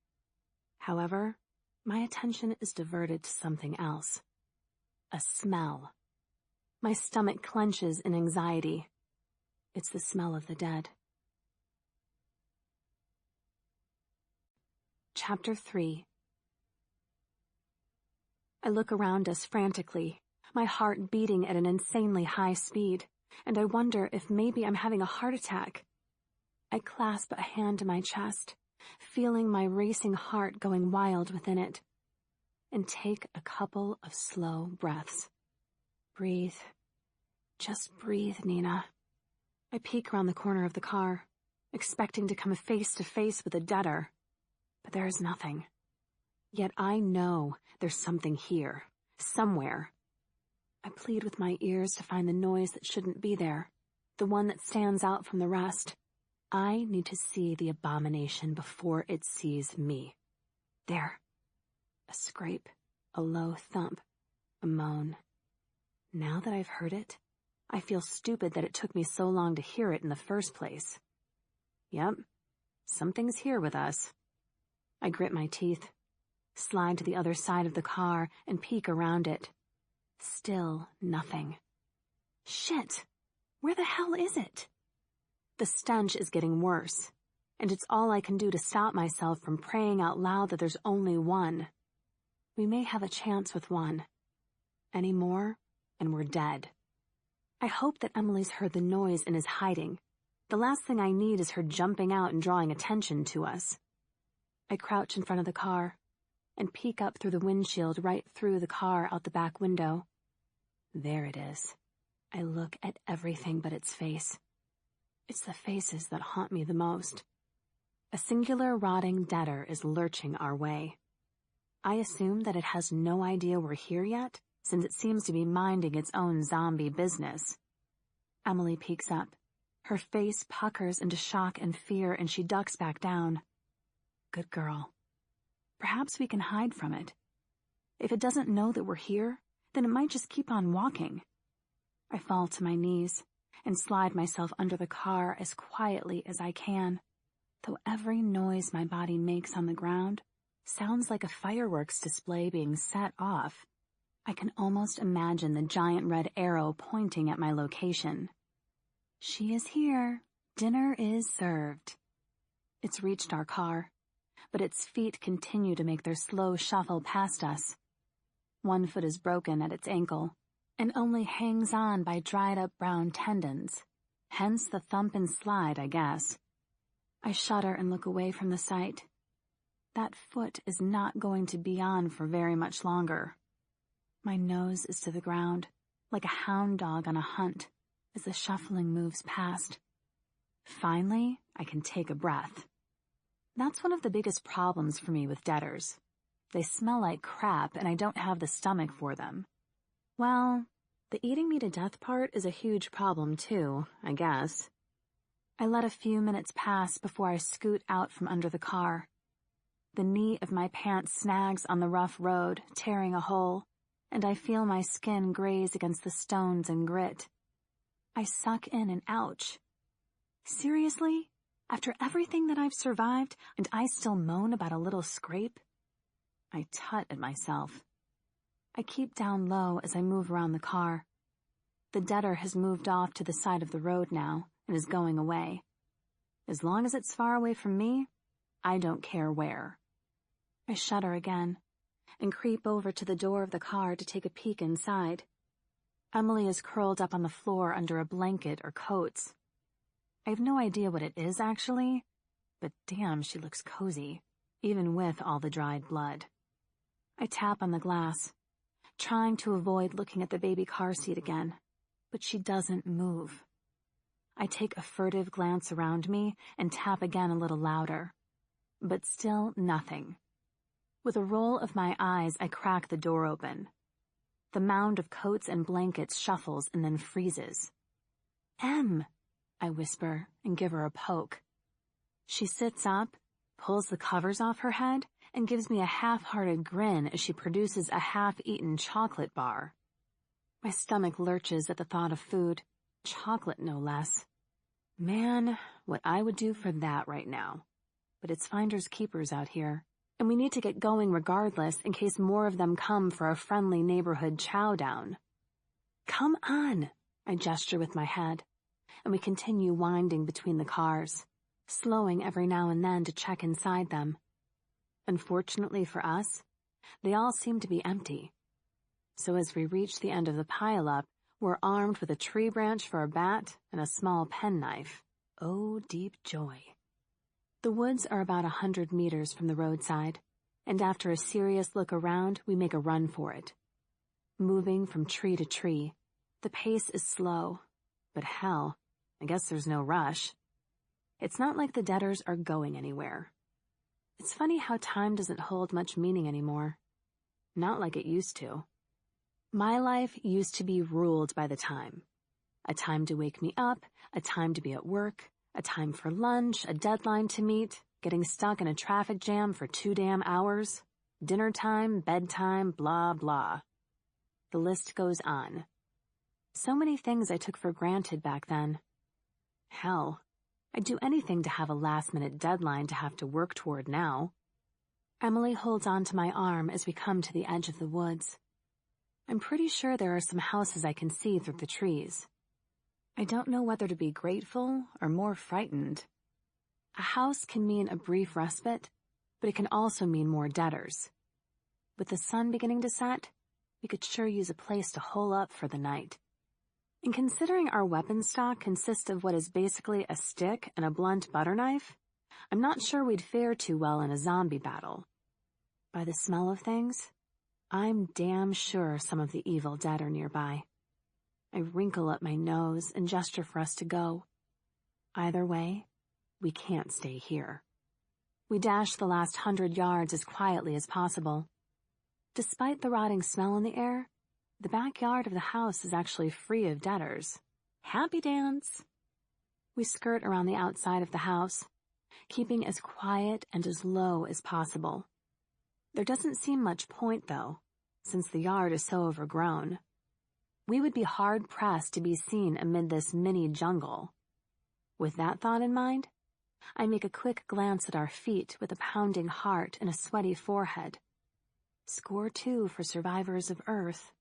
However, my attention is diverted to something else. A smell. My stomach clenches in anxiety. It's the smell of the dead. Chapter 3. I look around us frantically, my heart beating at an insanely high speed, and I wonder if maybe I'm having a heart attack. I clasp a hand to my chest, feeling my racing heart going wild within it, and take a couple of slow breaths. Breathe. Just breathe, Nina. I peek around the corner of the car, expecting to come face to face with a deader, but there is nothing. Yet I know there's something here, somewhere. I plead with my ears to find the noise that shouldn't be there, the one that stands out from the rest. I need to see the abomination before it sees me. There. A scrape, a low thump, a moan. Now that I've heard it, I feel stupid that it took me so long to hear it in the first place. Yep, something's here with us. I grit my teeth, slide to the other side of the car, and peek around it. Still nothing. Shit! Where the hell is it? The stench is getting worse, and it's all I can do to stop myself from praying out loud that there's only one. We may have a chance with one. Any more, and we're dead. I hope that Emily's heard the noise and is hiding. The last thing I need is her jumping out and drawing attention to us. I crouch in front of the car and peek up through the windshield right through the car out the back window. There it is. I look at everything but its face. It's the faces that haunt me the most. A singular rotting deader is lurching our way. I assume that it has no idea we're here yet, since it seems to be minding its own zombie business. Emily peeks up. Her face puckers into shock and fear, and she ducks back down. Good girl. Perhaps we can hide from it. If it doesn't know that we're here, then it might just keep on walking. I fall to my knees and slide myself under the car as quietly as I can, though every noise my body makes on the ground sounds like a fireworks display being set off. I can almost imagine the giant red arrow pointing at my location. She is here. Dinner is served. It's reached our car, but its feet continue to make their slow shuffle past us. One foot is broken at its ankle, and only hangs on by dried-up brown tendons, hence the thump and slide, I guess. I shudder and look away from the sight. That foot is not going to be on for very much longer. My nose is to the ground, like a hound dog on a hunt, as the shuffling moves past. Finally, I can take a breath. That's one of the biggest problems for me with deaders. They smell like crap, and I don't have the stomach for them. Well, the eating me to death part is a huge problem too, I guess. I let a few minutes pass before I scoot out from under the car. The knee of my pants snags on the rough road, tearing a hole, and I feel my skin graze against the stones and grit. I suck in an ouch. Seriously? After everything that I've survived, and I still moan about a little scrape? I tut at myself. I keep down low as I move around the car. The deader has moved off to the side of the road now and is going away. As long as it's far away from me, I don't care where. I shudder again and creep over to the door of the car to take a peek inside. Emily is curled up on the floor under a blanket or coats. I have no idea what it is, actually, but damn, she looks cozy, even with all the dried blood. I tap on the glass, trying to avoid looking at the baby car seat again, but she doesn't move. I take a furtive glance around me and tap again a little louder, but still nothing. With a roll of my eyes, I crack the door open. The mound of coats and blankets shuffles and then freezes. "Em," I whisper and give her a poke. She sits up, pulls the covers off her head, and gives me a half-hearted grin as she produces a half-eaten chocolate bar. My stomach lurches at the thought of food, chocolate no less. Man, what I would do for that right now. But it's finders keepers out here, and we need to get going regardless in case more of them come for a friendly neighborhood chow-down. "Come on," I gesture with my head, and we continue winding between the cars, slowing every now and then to check inside them. Unfortunately for us, they all seem to be empty. So as we reach the end of the pile-up, we're armed with a tree branch for a bat and a small penknife. Oh, deep joy. The woods are about 100 meters from the roadside, and after a serious look around, we make a run for it. Moving from tree to tree, the pace is slow, but hell, I guess there's no rush. It's not like the deaders are going anywhere. It's funny how time doesn't hold much meaning anymore. Not like it used to. My life used to be ruled by the time. A time to wake me up, a time to be at work, a time for lunch, a deadline to meet, getting stuck in a traffic jam for 2 damn hours, dinner time, bedtime, blah, blah. The list goes on. So many things I took for granted back then. Hell, I'd do anything to have a last-minute deadline to have to work toward now. Emily holds on to my arm as we come to the edge of the woods. I'm pretty sure there are some houses I can see through the trees. I don't know whether to be grateful or more frightened. A house can mean a brief respite, but it can also mean more deaders. With the sun beginning to set, we could sure use a place to hole up for the night. And considering our weapon stock consists of what is basically a stick and a blunt butter knife, I'm not sure we'd fare too well in a zombie battle. By the smell of things, I'm damn sure some of the evil dead are nearby. I wrinkle up my nose and gesture for us to go. Either way, we can't stay here. We dash the last 100 yards as quietly as possible. Despite the rotting smell in the air, the backyard of the house is actually free of debtors. Happy dance! We skirt around the outside of the house, keeping as quiet and as low as possible. There doesn't seem much point, though, since the yard is so overgrown. We would be hard-pressed to be seen amid this mini jungle. With that thought in mind, I make a quick glance at our feet with a pounding heart and a sweaty forehead. Score 2 for survivors of Earth.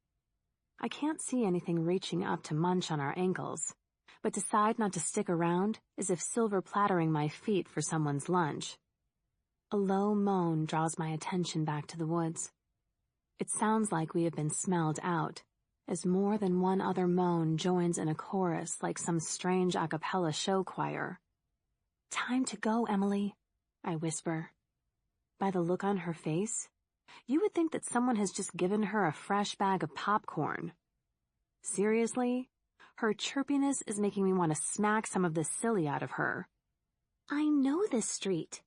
I can't see anything reaching up to munch on our ankles, but decide not to stick around as if silver plattering my feet for someone's lunch. A low moan draws my attention back to the woods. It sounds like we have been smelled out, as more than one other moan joins in a chorus like some strange a cappella show choir. Time to go, Emily, I whisper. By the look on her face, you would think that someone has just given her a fresh bag of popcorn. Seriously, her chirpiness is making me want to smack some of the silly out of her. I know this street.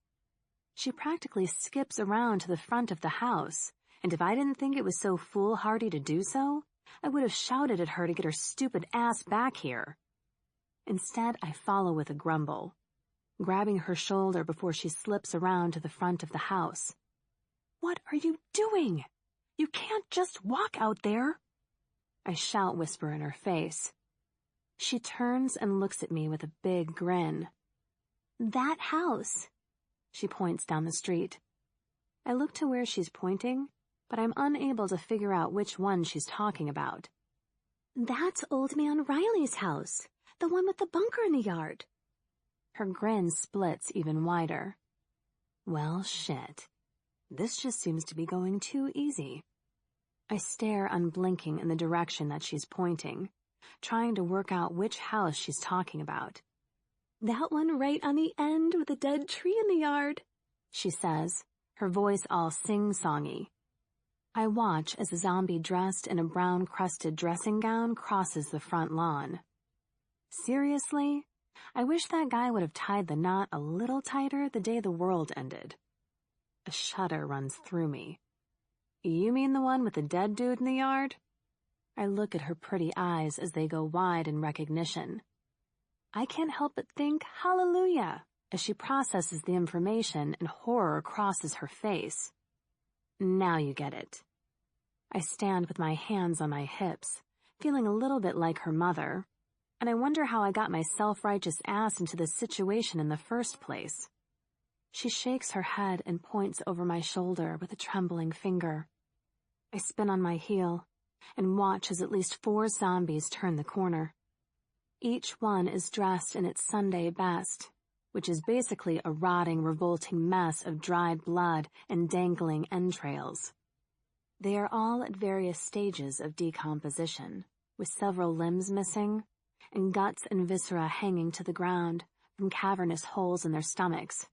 She practically skips around to the front of the house, and if I didn't think it was so foolhardy to do so, I would have shouted at her to get her stupid ass back here. Instead, I follow with a grumble, grabbing her shoulder before she slips around to the front of the house. What are you doing? You can't just walk out there. I shout whisper in her face. She turns and looks at me with a big grin. That house. She points down the street. I look to where she's pointing, but I'm unable to figure out which one she's talking about. That's Old Man Riley's house, the one with the bunker in the yard. Her grin splits even wider. Well, shit. This just seems to be going too easy. I stare unblinking in the direction that she's pointing, trying to work out which house she's talking about. That one right on the end with a dead tree in the yard, she says, her voice all sing-songy. I watch as a zombie dressed in a brown-crusted dressing gown crosses the front lawn. Seriously? I wish that guy would have tied the knot a little tighter the day the world ended. A shudder runs through me. You mean the one with the dead dude in the yard? I look at her pretty eyes as they go wide in recognition. I can't help but think hallelujah as she processes the information and horror crosses her face. Now you get it. I stand with my hands on my hips, feeling a little bit like her mother, and I wonder how I got my self-righteous ass into this situation in the first place. She shakes her head and points over my shoulder with a trembling finger. I spin on my heel and watch as at least 4 zombies turn the corner. Each one is dressed in its Sunday best, which is basically a rotting, revolting mess of dried blood and dangling entrails. They are all at various stages of decomposition, with several limbs missing, and guts and viscera hanging to the ground from cavernous holes in their stomachs,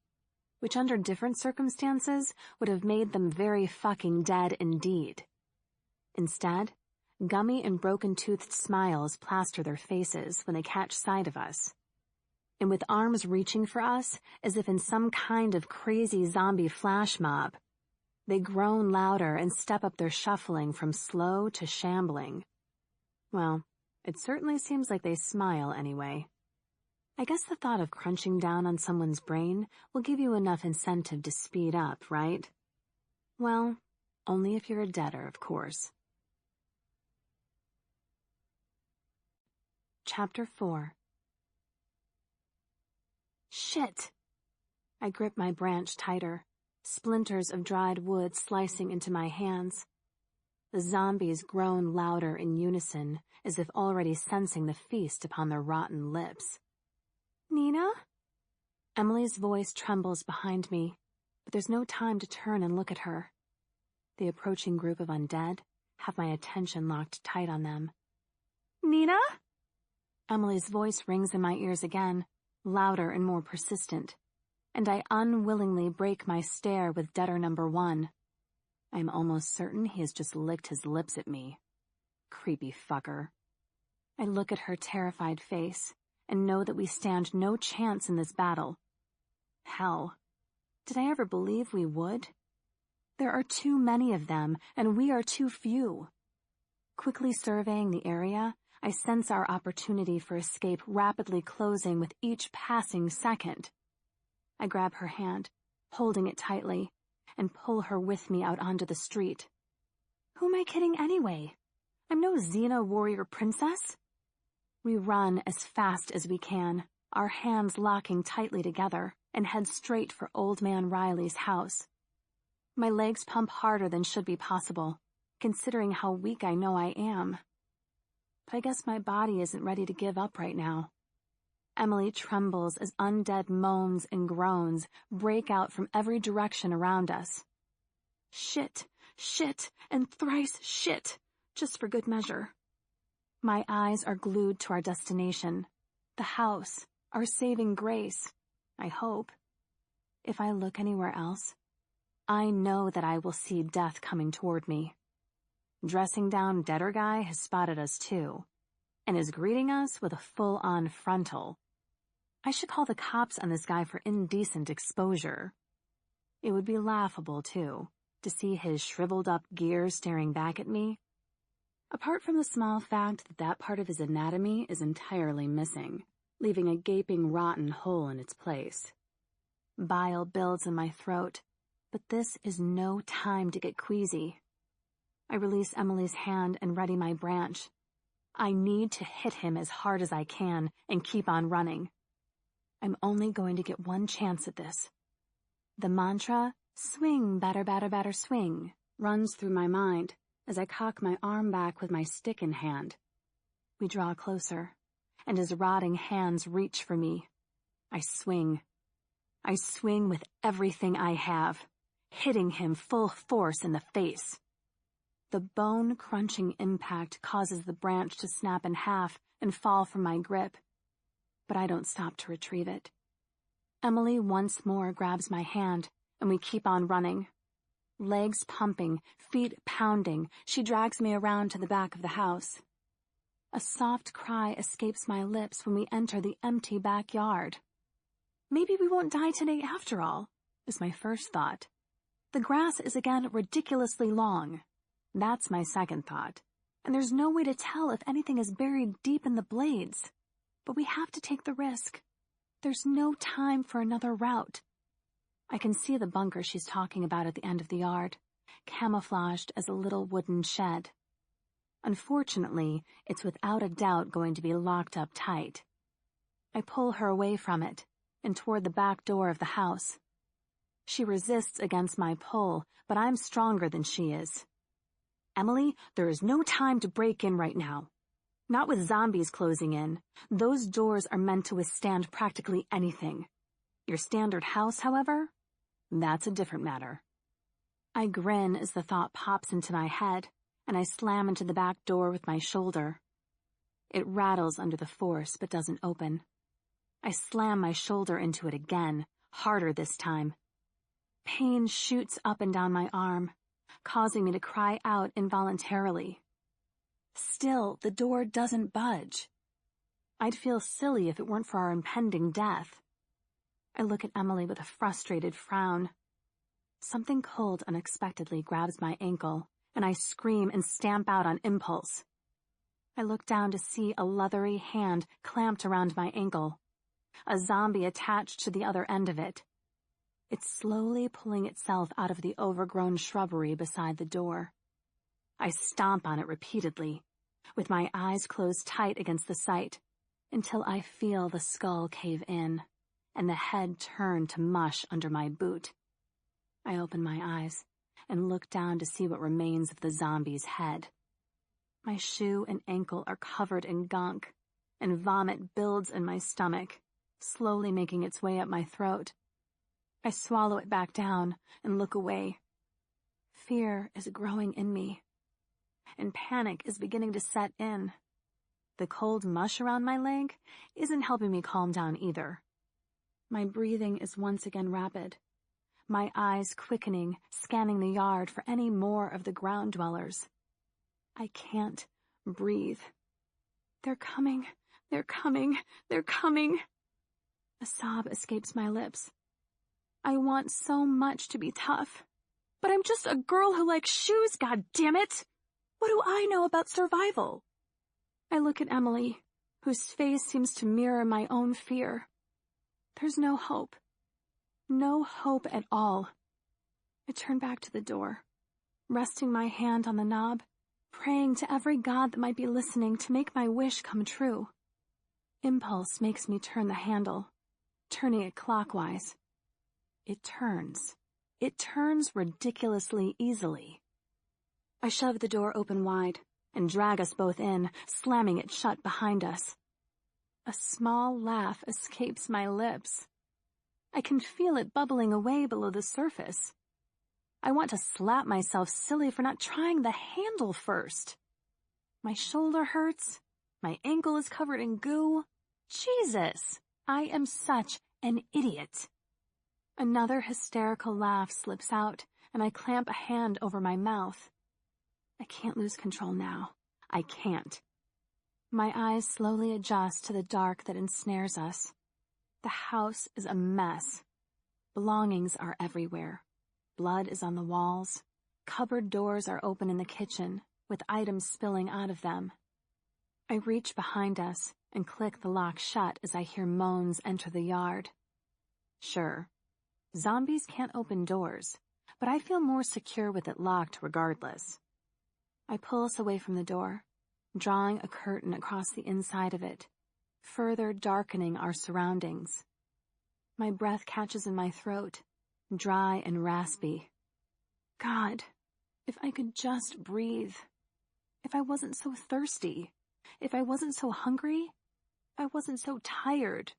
which under different circumstances would have made them very fucking dead indeed. Instead, gummy and broken-toothed smiles plaster their faces when they catch sight of us. And with arms reaching for us as if in some kind of crazy zombie flash mob, they groan louder and step up their shuffling from slow to shambling. Well, it certainly seems like they smile anyway. I guess the thought of crunching down on someone's brain will give you enough incentive to speed up, right? Well, only if you're a debtor, of course. Chapter 4. Shit! I grip my branch tighter, splinters of dried wood slicing into my hands. The zombies groan louder in unison, as if already sensing the feast upon their rotten lips. Nina? Emily's voice trembles behind me, but there's no time to turn and look at her. The approaching group of undead have my attention locked tight on them. Nina? Emily's voice rings in my ears again, louder and more persistent, and I unwillingly break my stare with debtor number 1. I'm almost certain he has just licked his lips at me. Creepy fucker. I look at her terrified face and know that we stand no chance in this battle. Hell, did I ever believe we would? There are too many of them, and we are too few. Quickly surveying the area, I sense our opportunity for escape rapidly closing with each passing second. I grab her hand, holding it tightly, and pull her with me out onto the street. Who am I kidding anyway? I'm no Xena warrior princess. We run as fast as we can, our hands locking tightly together, and head straight for Old Man Riley's house. My legs pump harder than should be possible, considering how weak I know I am. But I guess my body isn't ready to give up right now. Emily trembles as undead moans and groans break out from every direction around us. Shit, shit, and thrice shit, just for good measure. My eyes are glued to our destination, the house, our saving grace, I hope. If I look anywhere else, I know that I will see death coming toward me. Dressing down Deader Guy has spotted us too, and is greeting us with a full-on frontal. I should call the cops on this guy for indecent exposure. It would be laughable, too, to see his shriveled-up gear staring back at me. Apart from the small fact that that part of his anatomy is entirely missing, leaving a gaping rotten hole in its place. Bile builds in my throat, but this is no time to get queasy. I release Emily's hand and ready my branch. I need to hit him as hard as I can and keep on running. I'm only going to get one chance at this. The mantra, swing, batter, batter, batter, swing, runs through my mind as I cock my arm back with my stick in hand. We draw closer, and his rotting hands reach for me. I swing. I swing with everything I have, hitting him full force in the face. The bone-crunching impact causes the branch to snap in half and fall from my grip, but I don't stop to retrieve it. Emily once more grabs my hand, and we keep on running. Legs pumping, feet pounding, she drags me around to the back of the house. A soft cry escapes my lips when we enter the empty backyard. Maybe we won't die today after all, is my first thought. The grass is again ridiculously long. That's my second thought, and there's no way to tell if anything is buried deep in the blades. But we have to take the risk. There's no time for another route. I can see the bunker she's talking about at the end of the yard, camouflaged as a little wooden shed. Unfortunately, it's without a doubt going to be locked up tight. I pull her away from it and toward the back door of the house. She resists against my pull, but I'm stronger than she is. Emily, there is no time to break in right now. Not with zombies closing in. Those doors are meant to withstand practically anything. Your standard house, however, that's a different matter. I grin as the thought pops into my head, and I slam into the back door with my shoulder. It rattles under the force, but doesn't open. I slam my shoulder into it again, harder this time. Pain shoots up and down my arm, causing me to cry out involuntarily. Still, the door doesn't budge. I'd feel silly if it weren't for our impending death. I look at Emily with a frustrated frown. Something cold unexpectedly grabs my ankle, and I scream and stamp out on impulse. I look down to see a leathery hand clamped around my ankle, a zombie attached to the other end of it. It's slowly pulling itself out of the overgrown shrubbery beside the door. I stomp on it repeatedly, with my eyes closed tight against the sight, until I feel the skull cave in, and the head turn to mush under my boot. I open my eyes and look down to see what remains of the zombie's head. My shoe and ankle are covered in gunk, and vomit builds in my stomach, slowly making its way up my throat. I swallow it back down and look away. Fear is growing in me, and panic is beginning to set in. The cold mush around my leg isn't helping me calm down either. My breathing is once again rapid, my eyes quickening, scanning the yard for any more of the ground dwellers. I can't breathe. They're coming. They're coming. They're coming. A sob escapes my lips. I want so much to be tough. But I'm just a girl who likes shoes, goddammit! What do I know about survival? I look at Emily, whose face seems to mirror my own fear. There's no hope. No hope at all. I turn back to the door, resting my hand on the knob, praying to every god that might be listening to make my wish come true. Impulse makes me turn the handle, turning it clockwise. It turns. It turns ridiculously easily. I shove the door open wide and drag us both in, slamming it shut behind us. A small laugh escapes my lips. I can feel it bubbling away below the surface. I want to slap myself silly for not trying the handle first. My shoulder hurts. My ankle is covered in goo. Jesus, I am such an idiot. Another hysterical laugh slips out, and I clamp a hand over my mouth. I can't lose control now. I can't. My eyes slowly adjust to the dark that ensnares us. The house is a mess. Belongings are everywhere. Blood is on the walls. Cupboard doors are open in the kitchen, with items spilling out of them. I reach behind us and click the lock shut as I hear moans enter the yard. Sure, zombies can't open doors, but I feel more secure with it locked regardless. I pull us away from the door, drawing a curtain across the inside of it, further darkening our surroundings. My breath catches in my throat, dry and raspy. God, if I could just breathe. If I wasn't so thirsty. If I wasn't so hungry. If I wasn't so tired.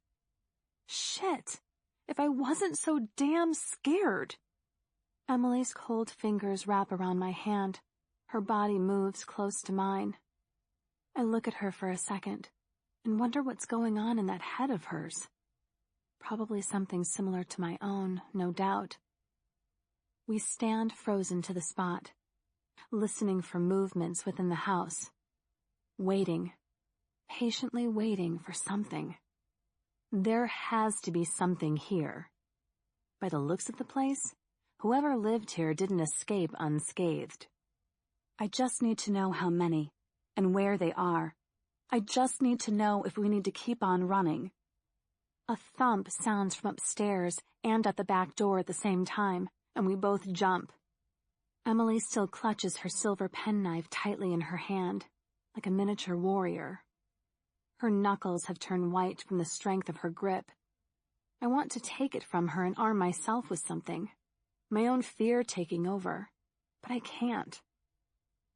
Shit. If I wasn't so damn scared. Emily's cold fingers wrap around my hand. Her body moves close to mine. I look at her for a second and wonder what's going on in that head of hers. Probably something similar to my own, no doubt. We stand frozen to the spot, listening for movements within the house, waiting, patiently waiting for something. There has to be something here. By the looks of the place, whoever lived here didn't escape unscathed. I just need to know how many, and where they are. I just need to know if we need to keep on running. A thump sounds from upstairs and at the back door at the same time, and we both jump. Emily still clutches her silver penknife tightly in her hand, like a miniature warrior. Her knuckles have turned white from the strength of her grip. I want to take it from her and arm myself with something, my own fear taking over, but I can't.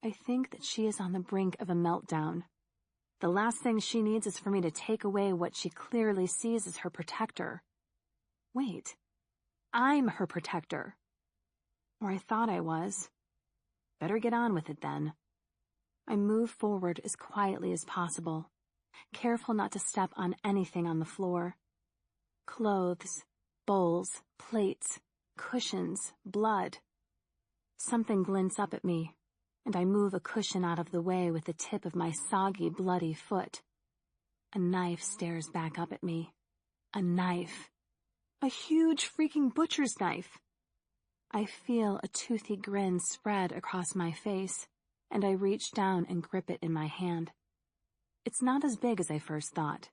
I think that she is on the brink of a meltdown. The last thing she needs is for me to take away what she clearly sees as her protector. Wait, I'm her protector. Or I thought I was. Better get on with it then. I move forward as quietly as possible, careful not to step on anything on the floor. Clothes, bowls, plates, cushions, blood. Something glints up at me, and I move a cushion out of the way with the tip of my soggy, bloody foot. A knife stares back up at me. A knife. A huge freaking butcher's knife. I feel a toothy grin spread across my face, and I reach down and grip it in my hand. It's not as big as I first thought,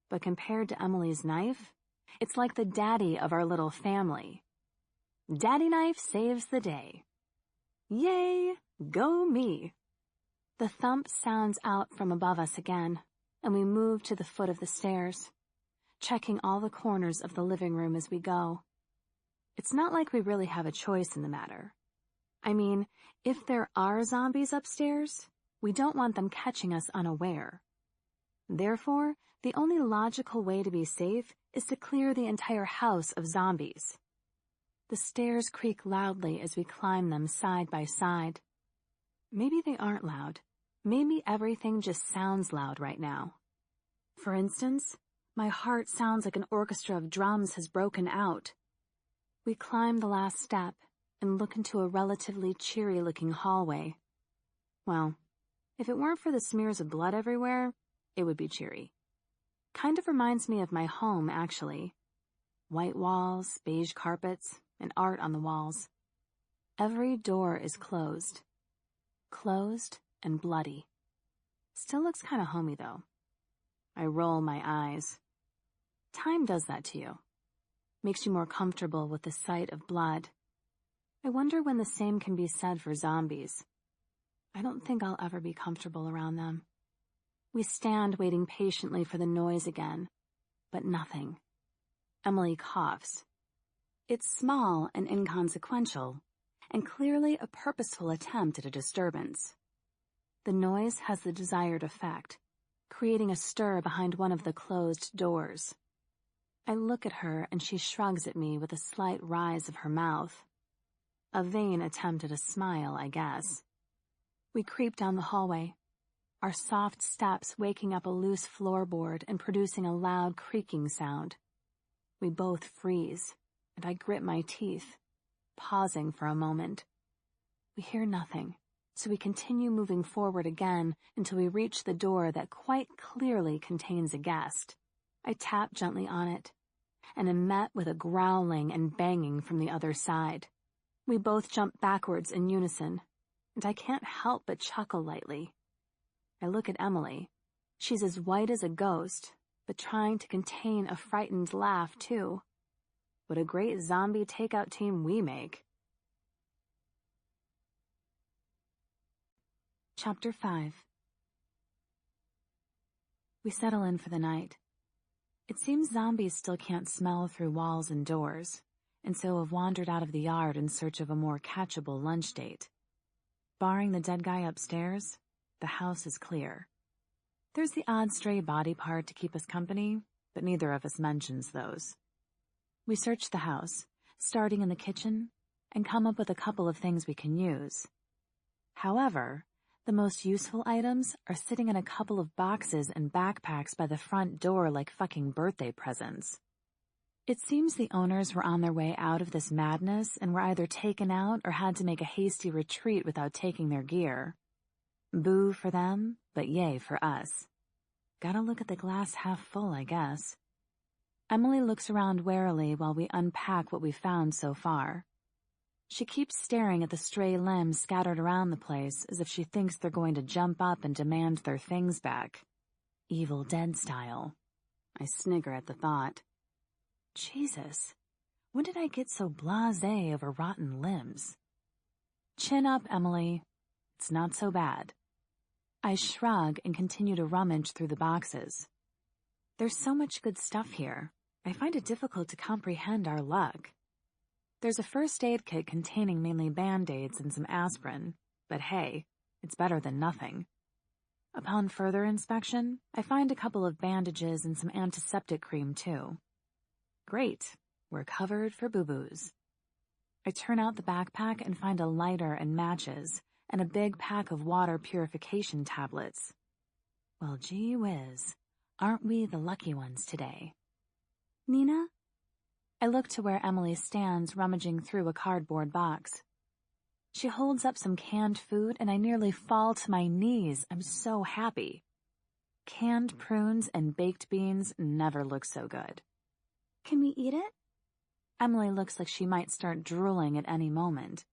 but compared to Emily's knife, it's like the daddy of our little family. Daddy knife saves the day. Yay! Go me! The thump sounds out from above us again, and we move to the foot of the stairs, checking all the corners of the living room as we go. It's not like we really have a choice in the matter. I mean, if there are zombies upstairs, we don't want them catching us unaware. Therefore, the only logical way to be safe is to clear the entire house of zombies. The stairs creak loudly as we climb them side by side. Maybe they aren't loud. Maybe everything just sounds loud right now. For instance, my heart sounds like an orchestra of drums has broken out. We climb the last step and look into a relatively cheery-looking hallway. Well, if it weren't for the smears of blood everywhere, it would be cheery. Kind of reminds me of my home, actually. White walls, beige carpets, and art on the walls. Every door is closed. Closed and bloody. Still looks kind of homey, though. I roll my eyes. Time does that to you. Makes you more comfortable with the sight of blood. I wonder when the same can be said for zombies. I don't think I'll ever be comfortable around them. We stand waiting patiently for the noise again, but nothing. Emily coughs. It's small and inconsequential, and clearly a purposeful attempt at a disturbance. The noise has the desired effect, creating a stir behind one of the closed doors. I look at her and she shrugs at me with a slight rise of her mouth. A vain attempt at a smile, I guess. We creep down the hallway, our soft steps waking up a loose floorboard and producing a loud creaking sound. We both freeze, and I grit my teeth, pausing for a moment. We hear nothing, so we continue moving forward again until we reach the door that quite clearly contains a guest. I tap gently on it, and am met with a growling and banging from the other side. We both jump backwards in unison, and I can't help but chuckle lightly. I look at Emily. She's as white as a ghost, but trying to contain a frightened laugh, too. What a great zombie takeout team we make. Chapter 5. We settle in for the night. It seems zombies still can't smell through walls and doors, and so have wandered out of the yard in search of a more catchable lunch date. Barring the dead guy upstairs, the house is clear. There's the odd stray body part to keep us company, but neither of us mentions those. We search the house, starting in the kitchen, and come up with a couple of things we can use. However, the most useful items are sitting in a couple of boxes and backpacks by the front door like fucking birthday presents. It seems the owners were on their way out of this madness and were either taken out or had to make a hasty retreat without taking their gear. Boo for them, but yay for us. Gotta look at the glass half full, I guess. Emily looks around warily while we unpack what we found so far. She keeps staring at the stray limbs scattered around the place as if she thinks they're going to jump up and demand their things back. Evil Dead style. I snigger at the thought. Jesus, when did I get so blasé over rotten limbs? Chin up, Emily. It's not so bad. I shrug and continue to rummage through the boxes. There's so much good stuff here. I find it difficult to comprehend our luck. There's a first aid kit containing mainly Band-Aids and some aspirin, but hey, it's better than nothing. Upon further inspection, I find a couple of bandages and some antiseptic cream too. Great, we're covered for boo-boos. I turn out the backpack and find a lighter and matches, and a big pack of water purification tablets. Well, gee whiz, aren't we the lucky ones today? Nina? I look to where Emily stands rummaging through a cardboard box. She holds up some canned food and I nearly fall to my knees. I'm so happy. Canned prunes and baked beans never look so good. Can we eat it? Emily looks like she might start drooling at any moment.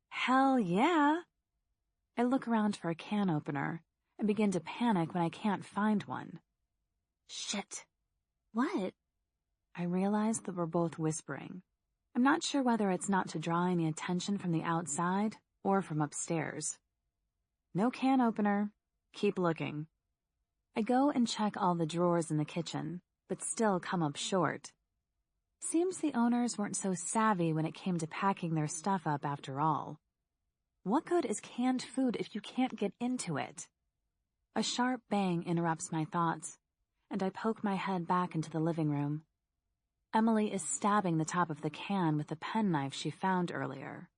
Hell yeah! I look around for a can opener and begin to panic when I can't find one. Shit. What? I realize that we're both whispering. I'm not sure whether it's not to draw any attention from the outside or from upstairs. No can opener. Keep looking. I go and check all the drawers in the kitchen, but still come up short. Seems the owners weren't so savvy when it came to packing their stuff up after all. What good is canned food if you can't get into it? A sharp bang interrupts my thoughts, and I poke my head back into the living room. Emily is stabbing the top of the can with the penknife she found earlier.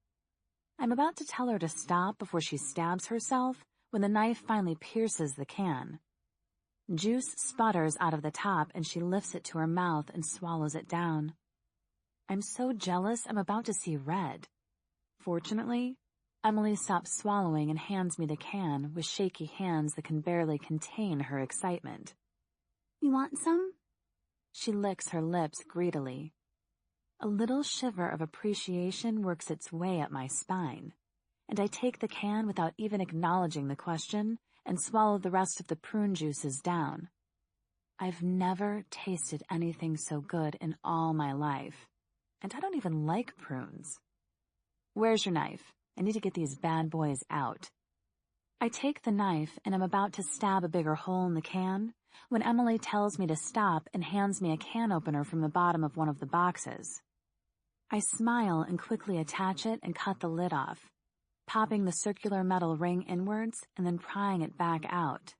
I'm about to tell her to stop before she stabs herself when the knife finally pierces the can. Juice sputters out of the top and she lifts it to her mouth and swallows it down. I'm so jealous I'm about to see red. Fortunately, Emily stops swallowing and hands me the can with shaky hands that can barely contain her excitement. "You want some?" She licks her lips greedily. A little shiver of appreciation works its way up my spine, and I take the can without even acknowledging the question and swallow the rest of the prune juices down. I've never tasted anything so good in all my life, and I don't even like prunes. "Where's your knife? I need to get these bad boys out." I take the knife and am about to stab a bigger hole in the can when Emily tells me to stop and hands me a can opener from the bottom of one of the boxes. I smile and quickly attach it and cut the lid off, popping the circular metal ring inwards and then prying it back out.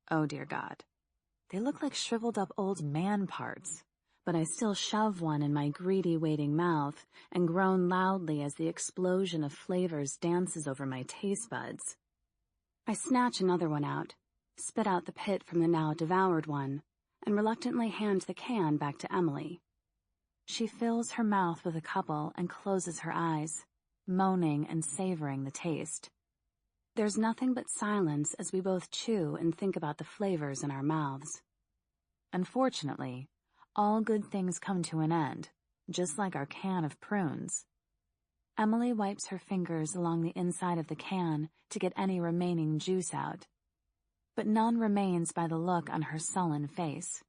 Oh dear God. They look like shriveled up old man parts, but I still shove one in my greedy waiting mouth and groan loudly as the explosion of flavors dances over my taste buds. I snatch another one out, spit out the pit from the now devoured one, and reluctantly hand the can back to Emily. She fills her mouth with a couple and closes her eyes, moaning and savoring the taste. There's nothing but silence as we both chew and think about the flavors in our mouths. Unfortunately, all good things come to an end, just like our can of prunes. Emily wipes her fingers along the inside of the can to get any remaining juice out, but none remains by the look on her sullen face.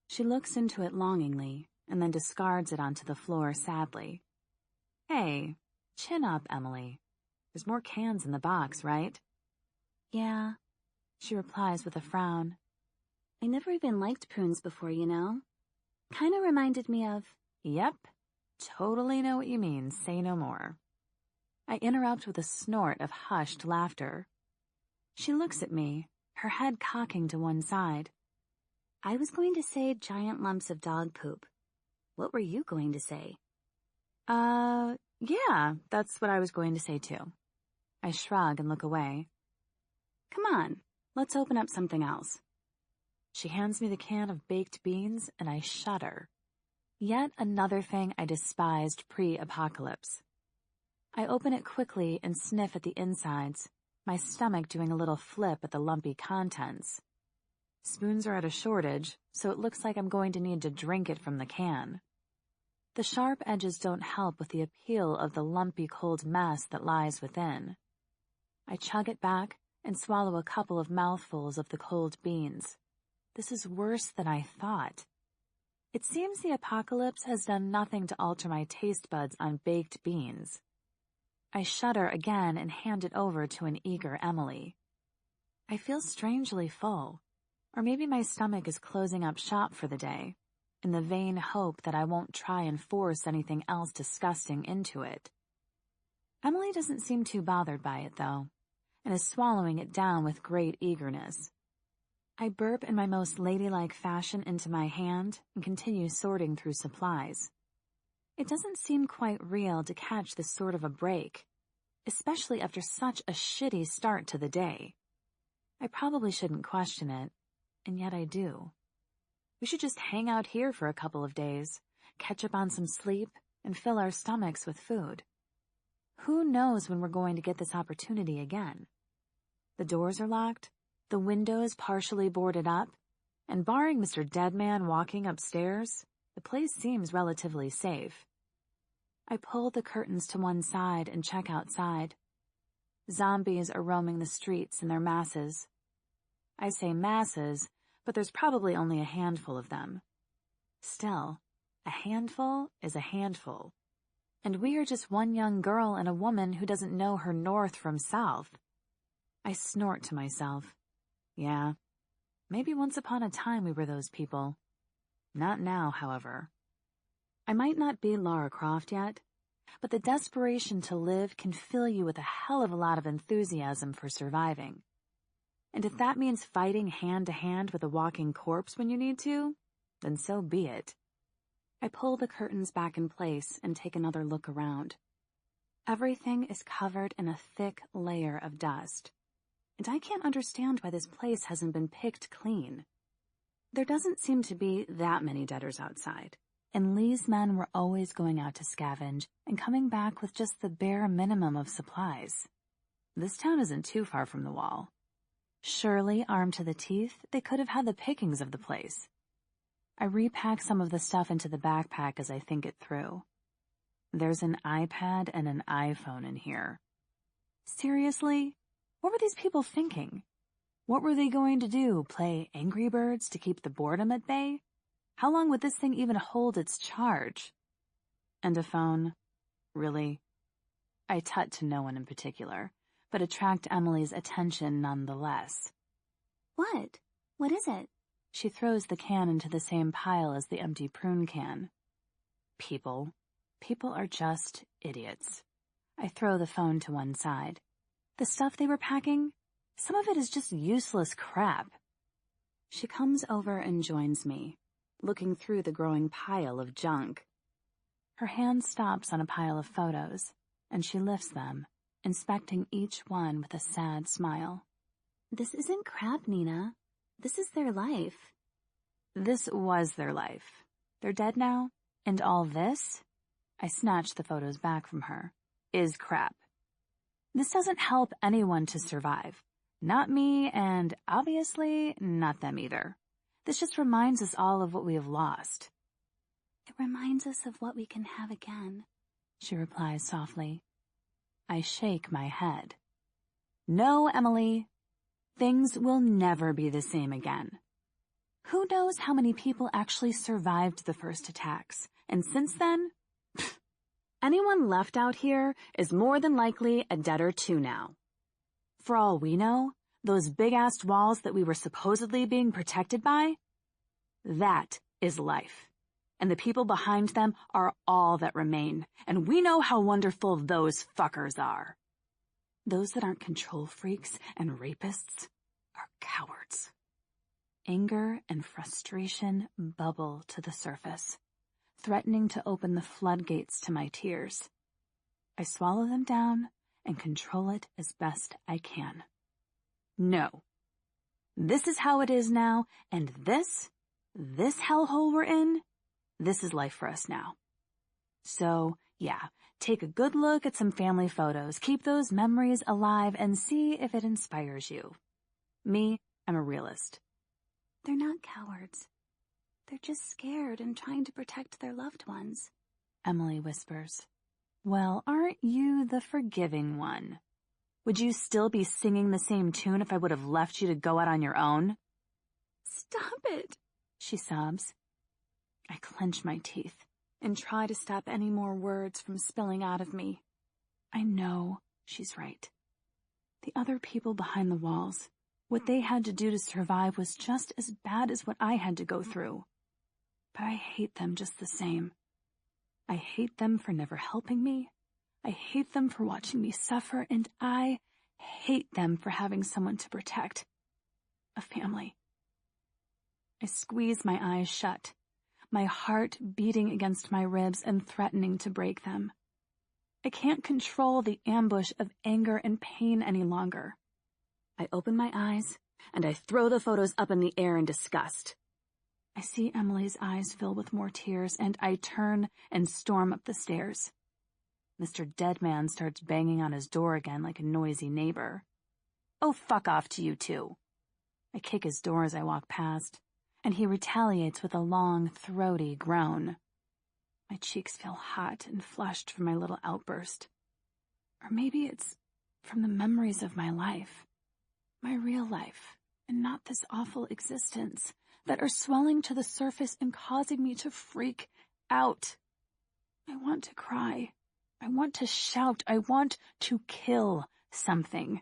She looks into it longingly and then discards it onto the floor sadly. "Hey, chin up, Emily. There's more cans in the box, right?" "Yeah," she replies with a frown. "I never even liked prunes before, you know. Kinda reminded me of—" "Yep, totally know what you mean, say no more." I interrupt with a snort of hushed laughter. She looks at me, her head cocking to one side. "I was going to say giant lumps of dog poop. What were you going to say?" Yeah, that's what I was going to say too." I shrug and look away. "Come on, let's open up something else." She hands me the can of baked beans and I shudder. Yet another thing I despised pre-apocalypse. I open it quickly and sniff at the insides, my stomach doing a little flip at the lumpy contents. Spoons are at a shortage, so it looks like I'm going to need to drink it from the can. The sharp edges don't help with the appeal of the lumpy cold mess that lies within. I chug it back and swallow a couple of mouthfuls of the cold beans. This is worse than I thought. It seems the apocalypse has done nothing to alter my taste buds on baked beans. I shudder again and hand it over to an eager Emily. I feel strangely full, or maybe my stomach is closing up shop for the day, in the vain hope that I won't try and force anything else disgusting into it. Emily doesn't seem too bothered by it, though, and is swallowing it down with great eagerness. I burp in my most ladylike fashion into my hand and continue sorting through supplies. It doesn't seem quite real to catch this sort of a break, especially after such a shitty start to the day. I probably shouldn't question it, and yet I do. We should just hang out here for a couple of days, catch up on some sleep, and fill our stomachs with food. Who knows when we're going to get this opportunity again? The doors are locked, the windows partially boarded up, and barring Mr. Deadman walking upstairs, the place seems relatively safe. I pull the curtains to one side and check outside. Zombies are roaming the streets in their masses. I say masses, but there's probably only a handful of them. Still, a handful is a handful. And we are just one young girl and a woman who doesn't know her north from south. I snort to myself. Yeah, maybe once upon a time we were those people. Not now, however. I might not be Lara Croft yet, but the desperation to live can fill you with a hell of a lot of enthusiasm for surviving. And if that means fighting hand to hand with a walking corpse when you need to, then so be it. I pull the curtains back in place and take another look around. Everything is covered in a thick layer of dust, and I can't understand why this place hasn't been picked clean. There doesn't seem to be that many debtors outside, and Lee's men were always going out to scavenge and coming back with just the bare minimum of supplies. This town isn't too far from the wall. Surely, armed to the teeth, they could have had the pickings of the place. I repack some of the stuff into the backpack as I think it through. There's an iPad and an iPhone in here. Seriously? What were these people thinking? What were they going to do, play Angry Birds to keep the boredom at bay? How long would this thing even hold its charge? And a phone? Really? I tut to no one in particular, but attract Emily's attention nonetheless. What? What is it? She throws the can into the same pile as the empty prune can. People. People are just idiots. I throw the phone to one side. The stuff they were packing? Some of it is just useless crap. She comes over and joins me, looking through the growing pile of junk. Her hand stops on a pile of photos, and she lifts them, inspecting each one with a sad smile. This isn't crap, Nina. This is their life. This was their life. They're dead now, and all this, I snatch the photos back from her, is crap. This doesn't help anyone to survive. Not me, and obviously not them either. This just reminds us all of what we have lost. It reminds us of what we can have again, she replies softly. I shake my head. No, Emily. Things will never be the same again. Who knows how many people actually survived the first attacks, and since then, anyone left out here is more than likely a dead or two now. For all we know, those big-ass walls that we were supposedly being protected by, that is life. And the people behind them are all that remain, and we know how wonderful those fuckers are. Those that aren't control freaks and rapists are cowards. Anger and frustration bubble to the surface, threatening to open the floodgates to my tears. I swallow them down and control it as best I can. No. This is how it is now, and this hellhole we're in, this is life for us now. So, yeah, take a good look at some family photos, keep those memories alive, and see if it inspires you. Me, I'm a realist. They're not cowards. They're just scared and trying to protect their loved ones, Emily whispers. Well, aren't you the forgiving one? Would you still be singing the same tune if I would have left you to go out on your own? Stop it, she sobs. I clench my teeth and try to stop any more words from spilling out of me. I know she's right. The other people behind the walls, what they had to do to survive was just as bad as what I had to go through. But I hate them just the same. I hate them for never helping me. I hate them for watching me suffer, and I hate them for having someone to protect. A family. I squeeze my eyes shut, my heart beating against my ribs and threatening to break them. I can't control the ambush of anger and pain any longer. I open my eyes, and I throw the photos up in the air in disgust. I see Emily's eyes fill with more tears, and I turn and storm up the stairs. Mr. Deadman starts banging on his door again like a noisy neighbor. Oh, fuck off to you too. I kick his door as I walk past, and he retaliates with a long, throaty groan. My cheeks feel hot and flushed from my little outburst. Or maybe it's from the memories of my life, my real life, and not this awful existence, that are swelling to the surface and causing me to freak out. I want to cry. I want to shout. I want to kill something.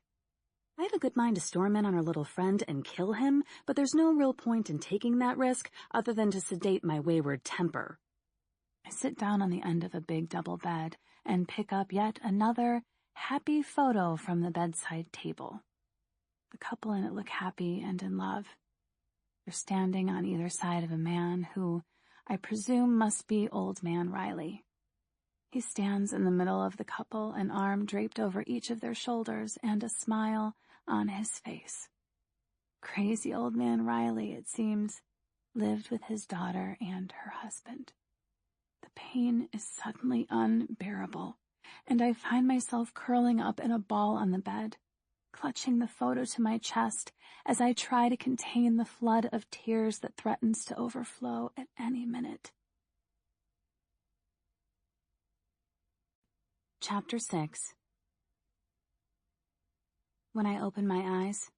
I have a good mind to storm in on our little friend and kill him, but there's no real point in taking that risk other than to sedate my wayward temper. I sit down on the end of a big double bed and pick up yet another happy photo from the bedside table. The couple in it look happy and in love. They're standing on either side of a man who I presume must be Old Man Riley. He stands in the middle of the couple, an arm draped over each of their shoulders and a smile on his face. Crazy Old Man Riley, it seems, lived with his daughter and her husband. pain is suddenly unbearable, and I find myself curling up in a ball on the bed, clutching the photo to my chest as I try to contain the flood of tears that threatens to overflow at any minute. Chapter 6. When I open my eyes,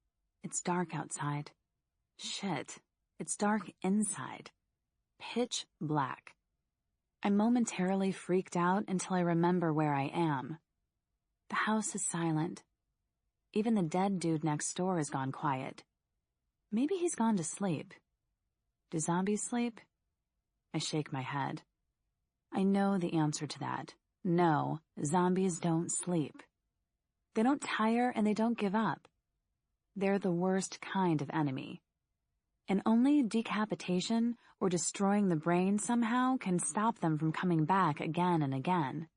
it's dark outside. Shit, it's dark inside. Pitch black. I'm momentarily freaked out until I remember where I am. The house is silent. Even the dead dude next door has gone quiet. Maybe he's gone to sleep. Do zombies sleep? I shake my head. I know the answer to that. No, zombies don't sleep. They don't tire and they don't give up. They're the worst kind of enemy. And only decapitation or destroying the brain somehow can stop them from coming back again and again.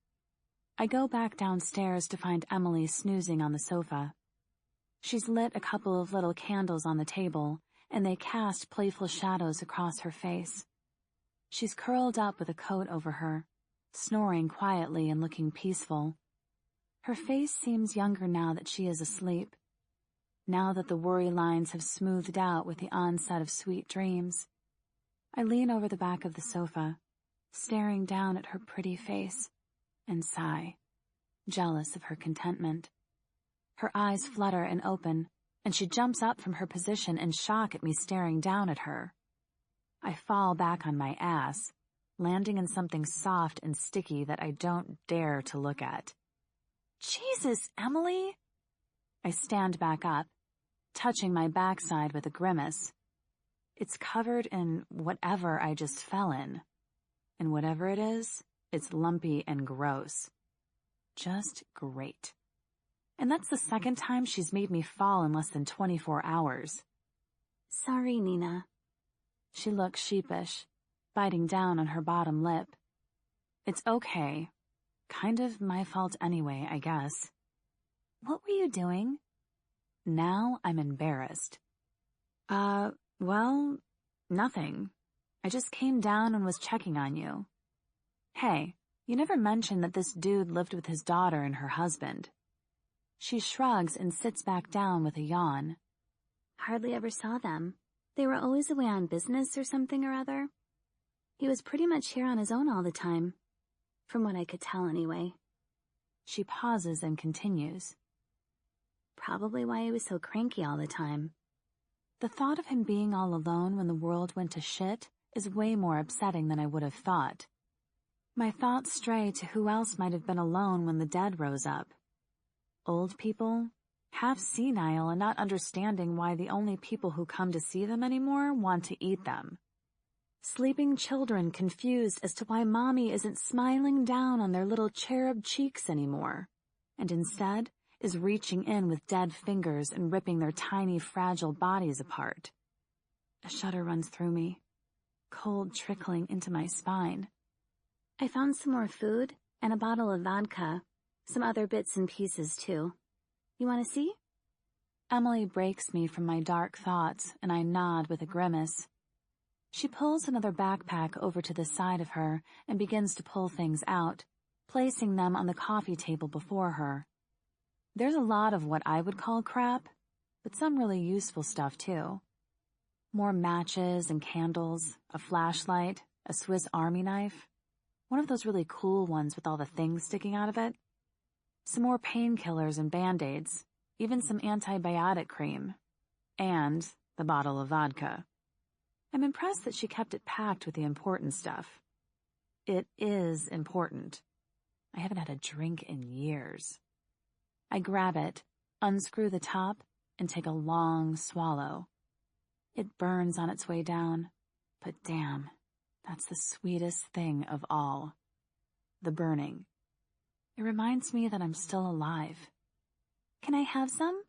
I go back downstairs to find Emily snoozing on the sofa. She's lit a couple of little candles on the table, and they cast playful shadows across her face. She's curled up with a coat over her, snoring quietly and looking peaceful. Her face seems younger now that she is asleep, now that the worry lines have smoothed out with the onset of sweet dreams. I lean over the back of the sofa, staring down at her pretty face, and sigh, jealous of her contentment. Her eyes flutter and open, and she jumps up from her position in shock at me staring down at her. I fall back on my ass, landing in something soft and sticky that I don't dare to look at. Jesus, Emily! I stand back up, touching my backside with a grimace. It's covered in whatever I just fell in. And whatever it is, it's lumpy and gross. Just great. And that's the second time she's made me fall in less than 24 hours. Sorry, Nina. She looks sheepish, biting down on her bottom lip. It's okay. Kind of my fault anyway, I guess. What were you doing? Now I'm embarrassed. Well, nothing. I just came down and was checking on you. Hey, you never mentioned that this dude lived with his daughter and her husband. She shrugs and sits back down with a yawn. Hardly ever saw them. They were always away on business or something or other. He was pretty much here on his own all the time. From what I could tell anyway. She pauses and continues. Probably why he was so cranky all the time. The thought of him being all alone when the world went to shit is way more upsetting than I would have thought. My thoughts stray to who else might have been alone when the dead rose up. Old people, half senile and not understanding why the only people who come to see them anymore want to eat them. Sleeping children confused as to why Mommy isn't smiling down on their little cherub cheeks anymore, and instead is reaching in with dead fingers and ripping their tiny, fragile bodies apart. A shudder runs through me, cold trickling into my spine. I found some more food and a bottle of vodka, some other bits and pieces too. You want to see? Emily breaks me from my dark thoughts, and I nod with a grimace. She pulls another backpack over to the side of her and begins to pull things out, placing them on the coffee table before her. There's a lot of what I would call crap, but some really useful stuff too. More matches and candles, a flashlight, a Swiss Army knife, one of those really cool ones with all the things sticking out of it. Some more painkillers and Band-Aids, even some antibiotic cream, and the bottle of vodka. I'm impressed that she kept it packed with the important stuff. It is important. I haven't had a drink in years. I grab it, unscrew the top, and take a long swallow. It burns on its way down, but damn, that's the sweetest thing of all. The burning. It reminds me that I'm still alive. Can I have some?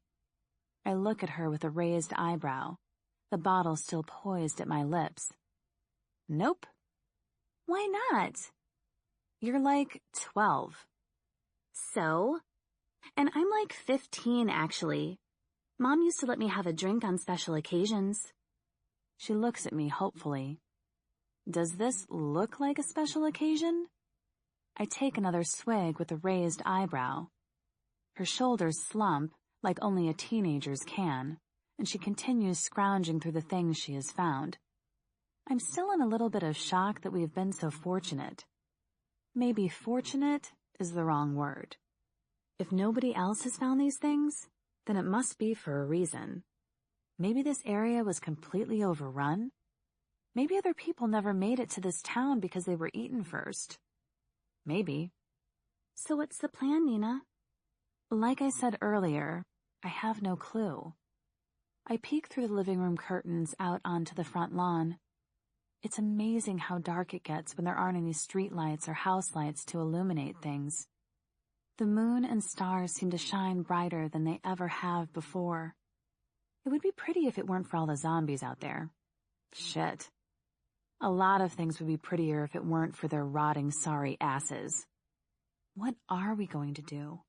I look at her with a raised eyebrow, the bottle still poised at my lips. Nope. Why not? You're like 12. So? And I'm like 15, actually. Mom used to let me have a drink on special occasions. She looks at me hopefully. Does this look like a special occasion? I take another swig with a raised eyebrow. Her shoulders slump like only a teenager's can, and she continues scrounging through the things she has found. I'm still in a little bit of shock that we've been so fortunate. Maybe fortunate is the wrong word. If nobody else has found these things, then it must be for a reason. Maybe this area was completely overrun. Maybe other people never made it to this town because they were eaten first. Maybe. So what's the plan, Nina? Like I said earlier, I have no clue. I peek through the living room curtains out onto the front lawn. It's amazing how dark it gets when there aren't any street lights or house lights to illuminate things. The moon and stars seem to shine brighter than they ever have before. It would be pretty if it weren't for all the zombies out there. Shit. A lot of things would be prettier if it weren't for their rotting, sorry asses. What are we going to do?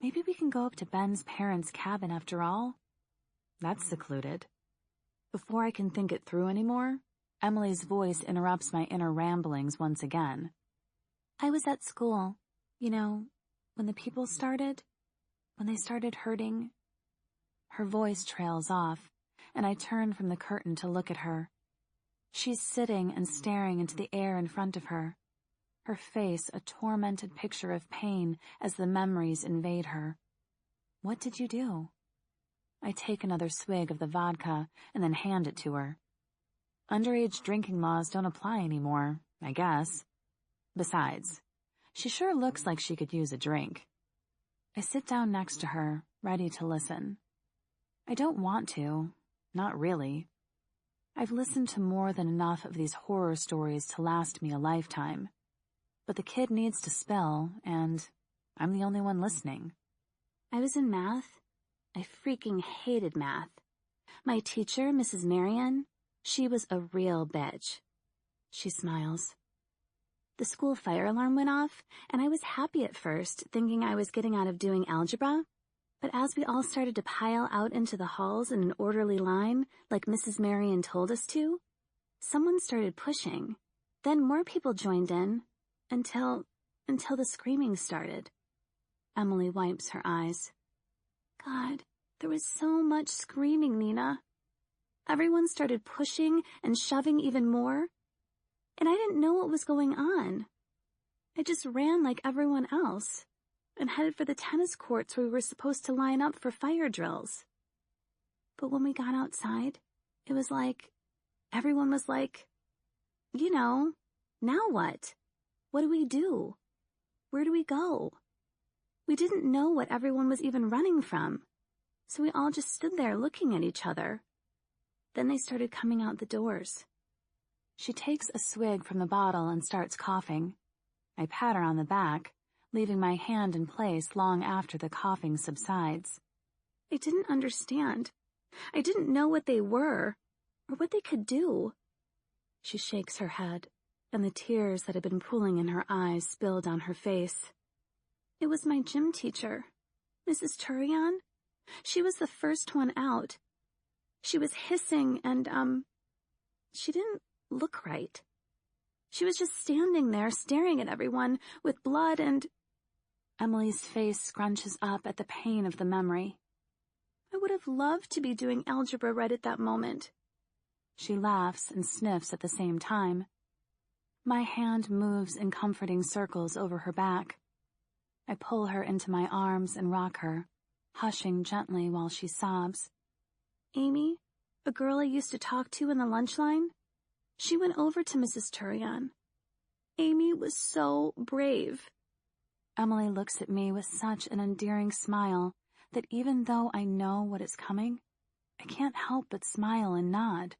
Maybe we can go up to Ben's parents' cabin after all? That's secluded. Before I can think it through anymore, Emily's voice interrupts my inner ramblings once again. I was at school, when the people started, when they started hurting. Her voice trails off, and I turn from the curtain to look at her. She's sitting and staring into the air in front of her, her face a tormented picture of pain as the memories invade her. What did you do? I take another swig of the vodka and then hand it to her. Underage drinking laws don't apply anymore, I guess. Besides, she sure looks like she could use a drink. I sit down next to her, ready to listen. I don't want to, not really. I've listened to more than enough of these horror stories to last me a lifetime. But the kid needs to spill, and I'm the only one listening. I was in math. I freaking hated math. My teacher, Mrs. Marion, she was a real bitch. She smiles. The school fire alarm went off, and I was happy at first, thinking I was getting out of doing algebra. But as we all started to pile out into the halls in an orderly line, like Mrs. Marion told us to, someone started pushing. Then more people joined in, until the screaming started. Emily wipes her eyes. God, there was so much screaming, Nina. Everyone started pushing and shoving even more, and I didn't know what was going on. I just ran like everyone else and headed for the tennis courts where we were supposed to line up for fire drills. But when we got outside, it was like, everyone was like, now what? What do we do? Where do we go? We didn't know what everyone was even running from, so we all just stood there looking at each other. Then they started coming out the doors. She takes a swig from the bottle and starts coughing. I pat her on the back, leaving my hand in place long after the coughing subsides. I didn't understand. I didn't know what they were, or what they could do. She shakes her head, and the tears that had been pooling in her eyes spill down her face. It was my gym teacher, Mrs. Turian. She was the first one out. She was hissing and, she didn't look right. She was just standing there staring at everyone with blood and... Emily's face scrunches up at the pain of the memory. I would have loved to be doing algebra right at that moment. She laughs and sniffs at the same time. My hand moves in comforting circles over her back. I pull her into my arms and rock her, hushing gently while she sobs. Amy, a girl I used to talk to in the lunch line, she went over to Mrs. Turian. Amy was so brave. Emily looks at me with such an endearing smile that even though I know what is coming, I can't help but smile and nod.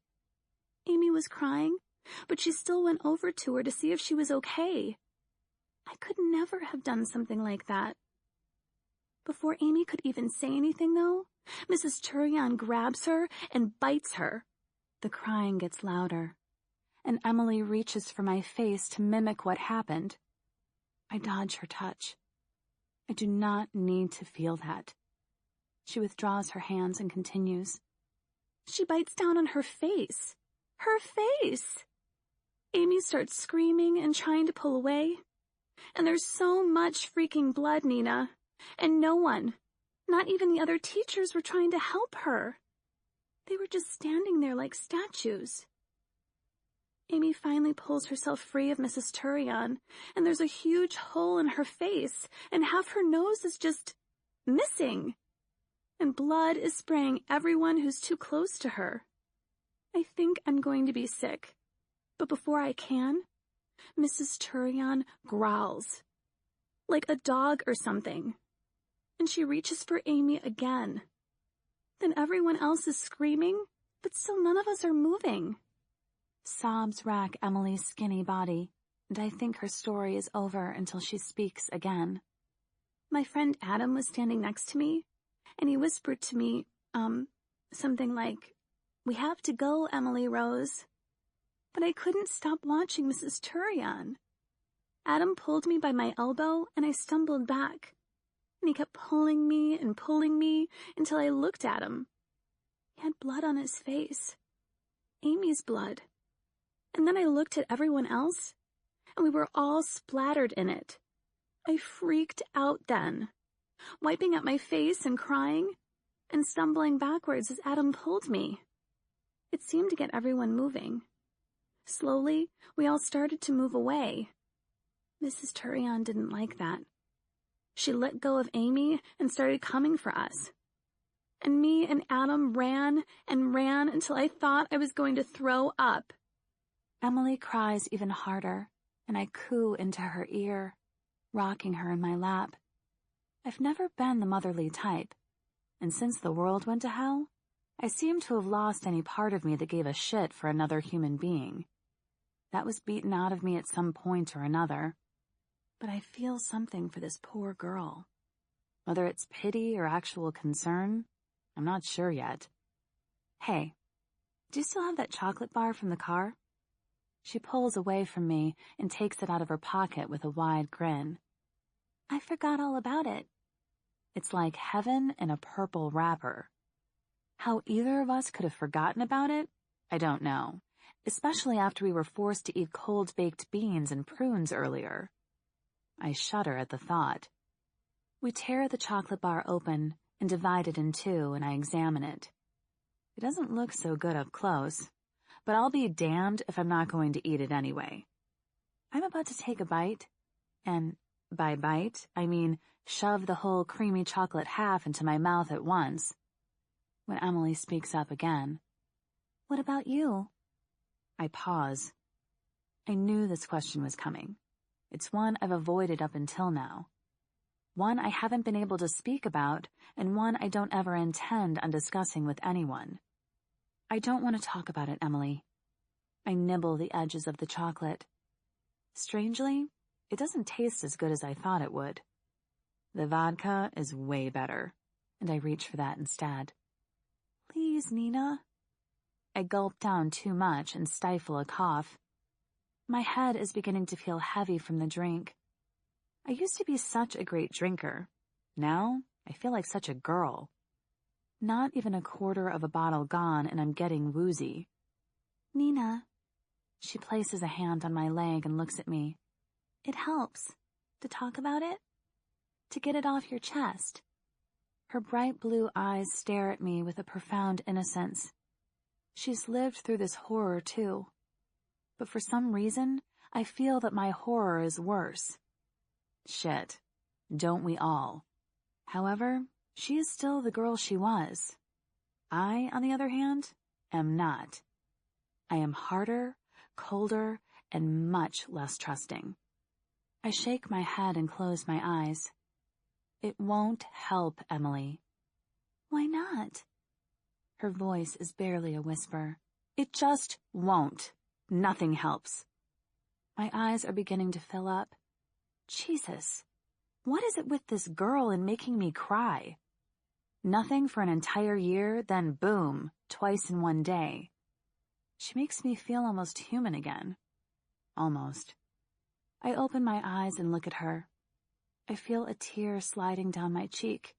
Amy was crying, but she still went over to her to see if she was okay. I could never have done something like that. Before Amy could even say anything, though, Mrs. Turian grabs her and bites her. The crying gets louder, and Emily reaches for my face to mimic what happened. I dodge her touch. I do not need to feel that. She withdraws her hands and continues. She bites down on her face. Her face! Amy starts screaming and trying to pull away. And there's so much freaking blood, Nina. And no one, not even the other teachers, were trying to help her. They were just standing there like statues. Amy finally pulls herself free of Mrs. Turion, and there's a huge hole in her face, and half her nose is just missing. And blood is spraying everyone who's too close to her. I think I'm going to be sick. But before I can, Mrs. Turion growls, like a dog or something, and she reaches for Amy again. Then everyone else is screaming, but still none of us are moving. Sobs rack Emily's skinny body, and I think her story is over until she speaks again. My friend Adam was standing next to me, and he whispered to me, something like, "We have to go, Emily Rose." But I couldn't stop watching Mrs. Turion. Adam pulled me by my elbow, and I stumbled back. And he kept pulling me until I looked at him. He had blood on his face. Amy's blood. And then I looked at everyone else, and we were all splattered in it. I freaked out then, wiping at my face and crying, and stumbling backwards as Adam pulled me. It seemed to get everyone moving. Slowly, we all started to move away. Mrs. Turion didn't like that. She let go of Amy and started coming for us. And me and Adam ran and ran until I thought I was going to throw up. Emily cries even harder, and I coo into her ear, rocking her in my lap. I've never been the motherly type, and since the world went to hell, I seem to have lost any part of me that gave a shit for another human being. That was beaten out of me at some point or another. But I feel something for this poor girl. Whether it's pity or actual concern, I'm not sure yet. Hey, do you still have that chocolate bar from the car? She pulls away from me and takes it out of her pocket with a wide grin. I forgot all about it. It's like heaven in a purple wrapper. How either of us could have forgotten about it, I don't know, especially after we were forced to eat cold-baked beans and prunes earlier. I shudder at the thought. We tear the chocolate bar open and divide it in two, and I examine it. It doesn't look so good up close, but I'll be damned if I'm not going to eat it anyway. I'm about to take a bite, and by bite, I mean shove the whole creamy chocolate half into my mouth at once, when Emily speaks up again. What about you? I pause. I knew this question was coming. It's one I've avoided up until now. One I haven't been able to speak about, and one I don't ever intend on discussing with anyone. I don't want to talk about it, Emily. I nibble the edges of the chocolate. Strangely, it doesn't taste as good as I thought it would. The vodka is way better, and I reach for that instead. Please, Nina. I gulp down too much and stifle a cough. My head is beginning to feel heavy from the drink. I used to be such a great drinker. Now, I feel like such a girl. Not even a quarter of a bottle gone, and I'm getting woozy. Nina. She places a hand on my leg and looks at me. It helps. To talk about it? To get it off your chest. Her bright blue eyes stare at me with a profound innocence. She's lived through this horror, too. But for some reason, I feel that my horror is worse. Shit. Don't we all? However, she is still the girl she was. I, on the other hand, am not. I am harder, colder, and much less trusting. I shake my head and close my eyes. It won't help, Emily. Why not? Her voice is barely a whisper. It just won't. Nothing helps. My eyes are beginning to fill up. Jesus, what is it with this girl and making me cry? Nothing for an entire year, then boom, twice in one day. She makes me feel almost human again. Almost. I open my eyes and look at her. I feel a tear sliding down my cheek.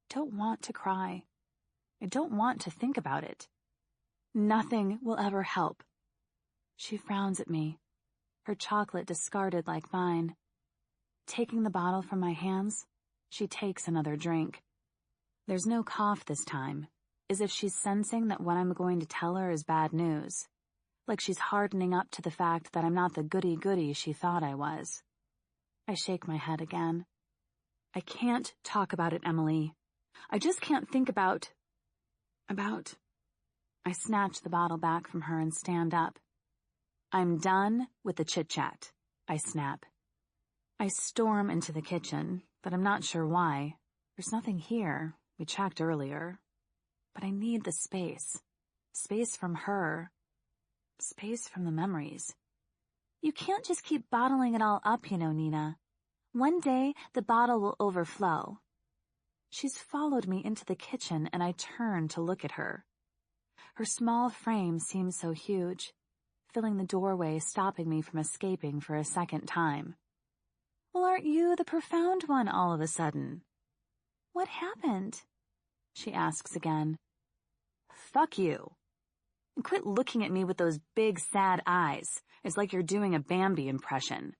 I don't want to cry. I don't want to think about it. Nothing will ever help. She frowns at me, her chocolate discarded like mine. Taking the bottle from my hands, she takes another drink. There's no cough this time, as if she's sensing that what I'm going to tell her is bad news, like she's hardening up to the fact that I'm not the goody-goody she thought I was. I shake my head again. I can't talk about it, Emily. I just can't think about... I snatch the bottle back from her and stand up. I'm done with the chit-chat, I snap. I storm into the kitchen, but I'm not sure why. There's nothing here. We checked earlier. But I need the space. Space from her. Space from the memories. You can't just keep bottling it all up, you know, Nina. One day, the bottle will overflow. She's followed me into the kitchen, and I turn to look at her. Her small frame seems so huge, filling the doorway, stopping me from escaping for a second time. Well, aren't you the profound one all of a sudden? What happened? She asks again. Fuck you. And quit looking at me with those big, sad eyes. It's like you're doing a Bambi impression.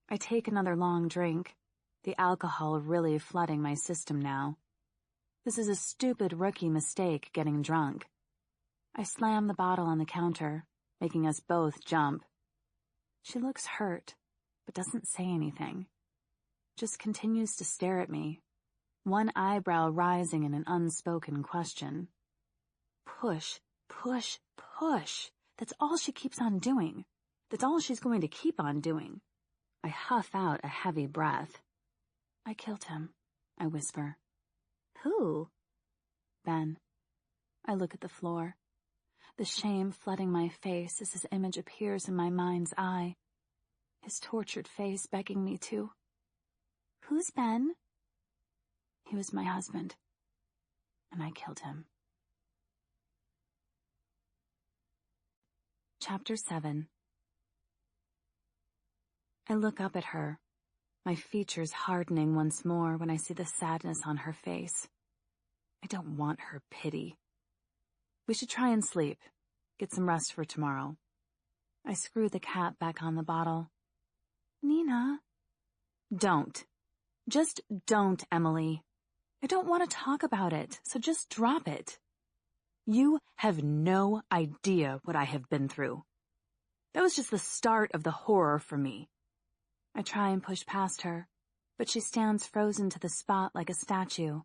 I take another long drink, the alcohol really flooding my system now. This is a stupid rookie mistake, getting drunk. I slam the bottle on the counter, making us both jump. She looks hurt, but doesn't say anything. Just continues to stare at me, one eyebrow rising in an unspoken question. Push, push, push. That's all she keeps on doing. That's all she's going to keep on doing. I huff out a heavy breath. I killed him, I whisper. Who? Ben. I look at the floor, the shame flooding my face as his image appears in my mind's eye, his tortured face begging me to. Who's Ben? He was my husband, and I killed him. Chapter 7. I look up at her, my features hardening once more when I see the sadness on her face. I don't want her pity. We should try and sleep, get some rest for tomorrow. I screw the cap back on the bottle. Nina. Don't. Just don't, Emily. I don't want to talk about it, so just drop it. You have no idea what I have been through. That was just the start of the horror for me. I try and push past her, but she stands frozen to the spot like a statue.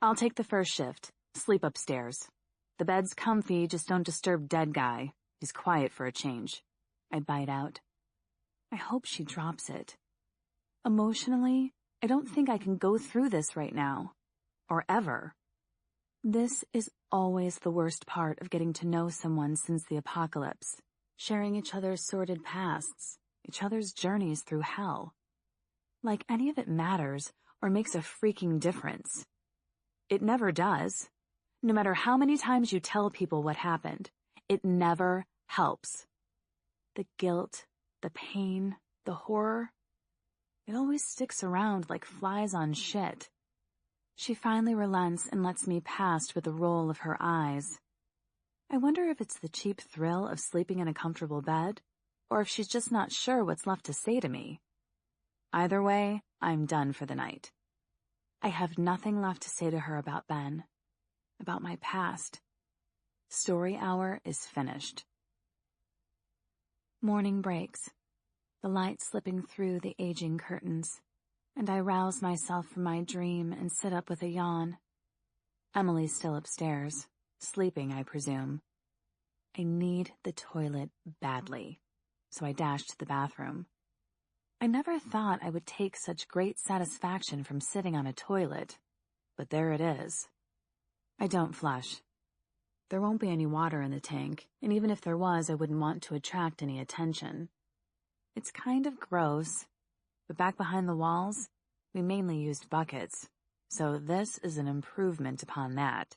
I'll take the first shift. Sleep upstairs. The bed's comfy, just don't disturb dead guy. He's quiet for a change. I bite out. I hope she drops it. Emotionally, I don't think I can go through this right now. Or ever. This is always the worst part of getting to know someone since the apocalypse. Sharing each other's sordid pasts, each other's journeys through hell. Like any of it matters or makes a freaking difference. It never does. No matter how many times you tell people what happened, it never helps. The guilt, the pain, the horror, it always sticks around like flies on shit. She finally relents and lets me pass with a roll of her eyes. I wonder if it's the cheap thrill of sleeping in a comfortable bed, or if she's just not sure what's left to say to me. Either way, I'm done for the night. I have nothing left to say to her about Ben, about my past. Story hour is finished. Morning breaks, the light slipping through the aging curtains, and I rouse myself from my dream and sit up with a yawn. Emily's still upstairs, sleeping, I presume. I need the toilet badly, so I dash to the bathroom. I never thought I would take such great satisfaction from sitting on a toilet, but there it is. I don't flush. There won't be any water in the tank, and even if there was, I wouldn't want to attract any attention. It's kind of gross, but back behind the walls, we mainly used buckets, so this is an improvement upon that.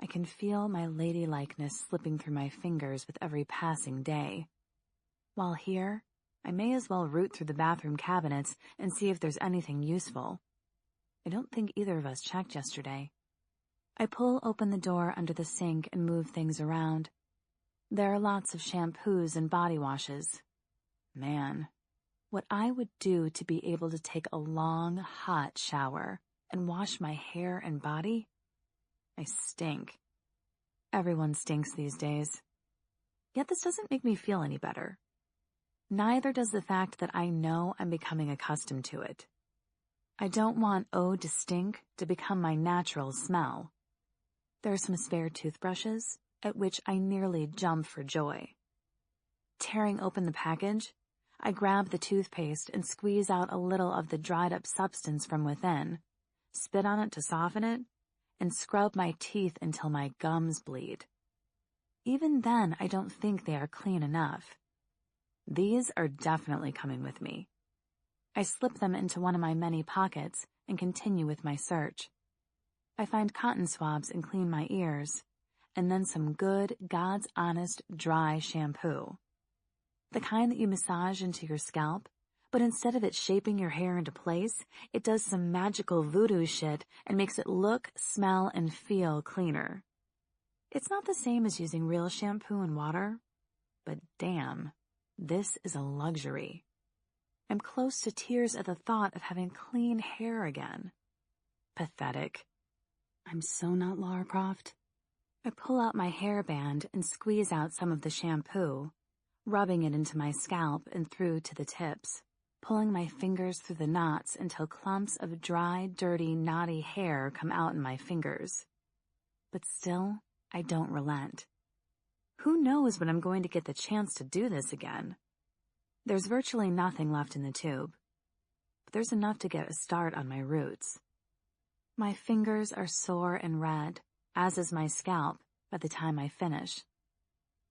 I can feel my ladylikeness slipping through my fingers with every passing day. While here, I may as well root through the bathroom cabinets and see if there's anything useful. I don't think either of us checked yesterday. I pull open the door under the sink and move things around. There are lots of shampoos and body washes. Man, what I would do to be able to take a long, hot shower and wash my hair and body? I stink. Everyone stinks these days. Yet this doesn't make me feel any better. Neither does the fact that I know I'm becoming accustomed to it. I don't want Ode to stink to become my natural smell. There are some spare toothbrushes, at which I nearly jump for joy. Tearing open the package, I grab the toothpaste and squeeze out a little of the dried-up substance from within, spit on it to soften it, and scrub my teeth until my gums bleed. Even then, I don't think they are clean enough. These are definitely coming with me. I slip them into one of my many pockets and continue with my search. I find cotton swabs and clean my ears, and then some good, God's honest, dry shampoo. The kind that you massage into your scalp, but instead of it shaping your hair into place, it does some magical voodoo shit and makes it look, smell, and feel cleaner. It's not the same as using real shampoo and water, but damn, this is a luxury. I'm close to tears at the thought of having clean hair again. Pathetic. I'm so not Lara Croft. I pull out my hairband and squeeze out some of the shampoo, rubbing it into my scalp and through to the tips, pulling my fingers through the knots until clumps of dry, dirty, knotty hair come out in my fingers. But still, I don't relent. Who knows when I'm going to get the chance to do this again? There's virtually nothing left in the tube, but there's enough to get a start on my roots. My fingers are sore and red, as is my scalp by the time I finish.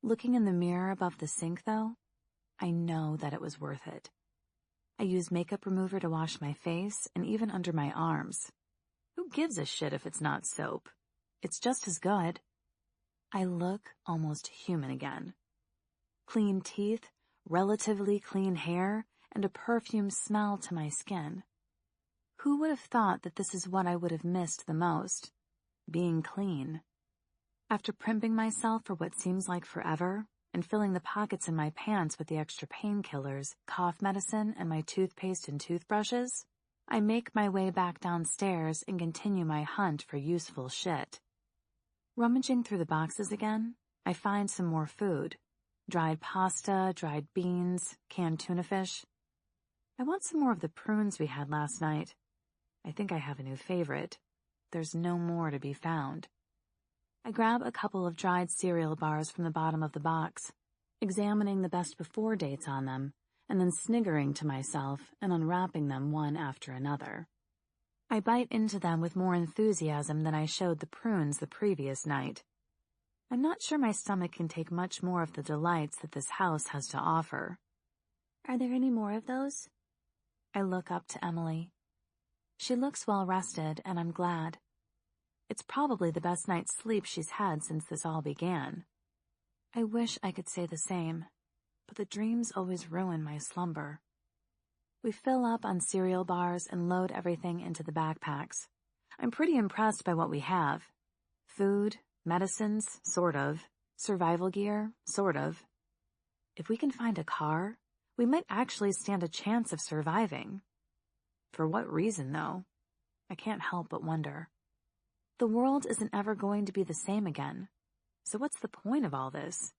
Looking in the mirror above the sink, though, I know that it was worth it. I use makeup remover to wash my face and even under my arms. Who gives a shit if it's not soap? It's just as good. I look almost human again. Clean teeth, relatively clean hair, and a perfume smell to my skin. Who would have thought that this is what I would have missed the most? Being clean. After primping myself for what seems like forever, and filling the pockets in my pants with the extra painkillers, cough medicine, and my toothpaste and toothbrushes, I make my way back downstairs and continue my hunt for useful shit. Rummaging through the boxes again, I find some more food. Dried pasta, dried beans, canned tuna fish. I want some more of the prunes we had last night. I think I have a new favorite. There's no more to be found. I grab a couple of dried cereal bars from the bottom of the box, examining the best before dates on them, and then sniggering to myself and unwrapping them one after another. I bite into them with more enthusiasm than I showed the prunes the previous night. I'm not sure my stomach can take much more of the delights that this house has to offer. Are there any more of those? I look up to Emily. She looks well rested, and I'm glad. It's probably the best night's sleep she's had since this all began. I wish I could say the same, but the dreams always ruin my slumber. We fill up on cereal bars and load everything into the backpacks. I'm pretty impressed by what we have. Food, medicines, sort of. Survival gear, sort of. If we can find a car, we might actually stand a chance of surviving. For what reason, though? I can't help but wonder. The world isn't ever going to be the same again. So what's the point of all this?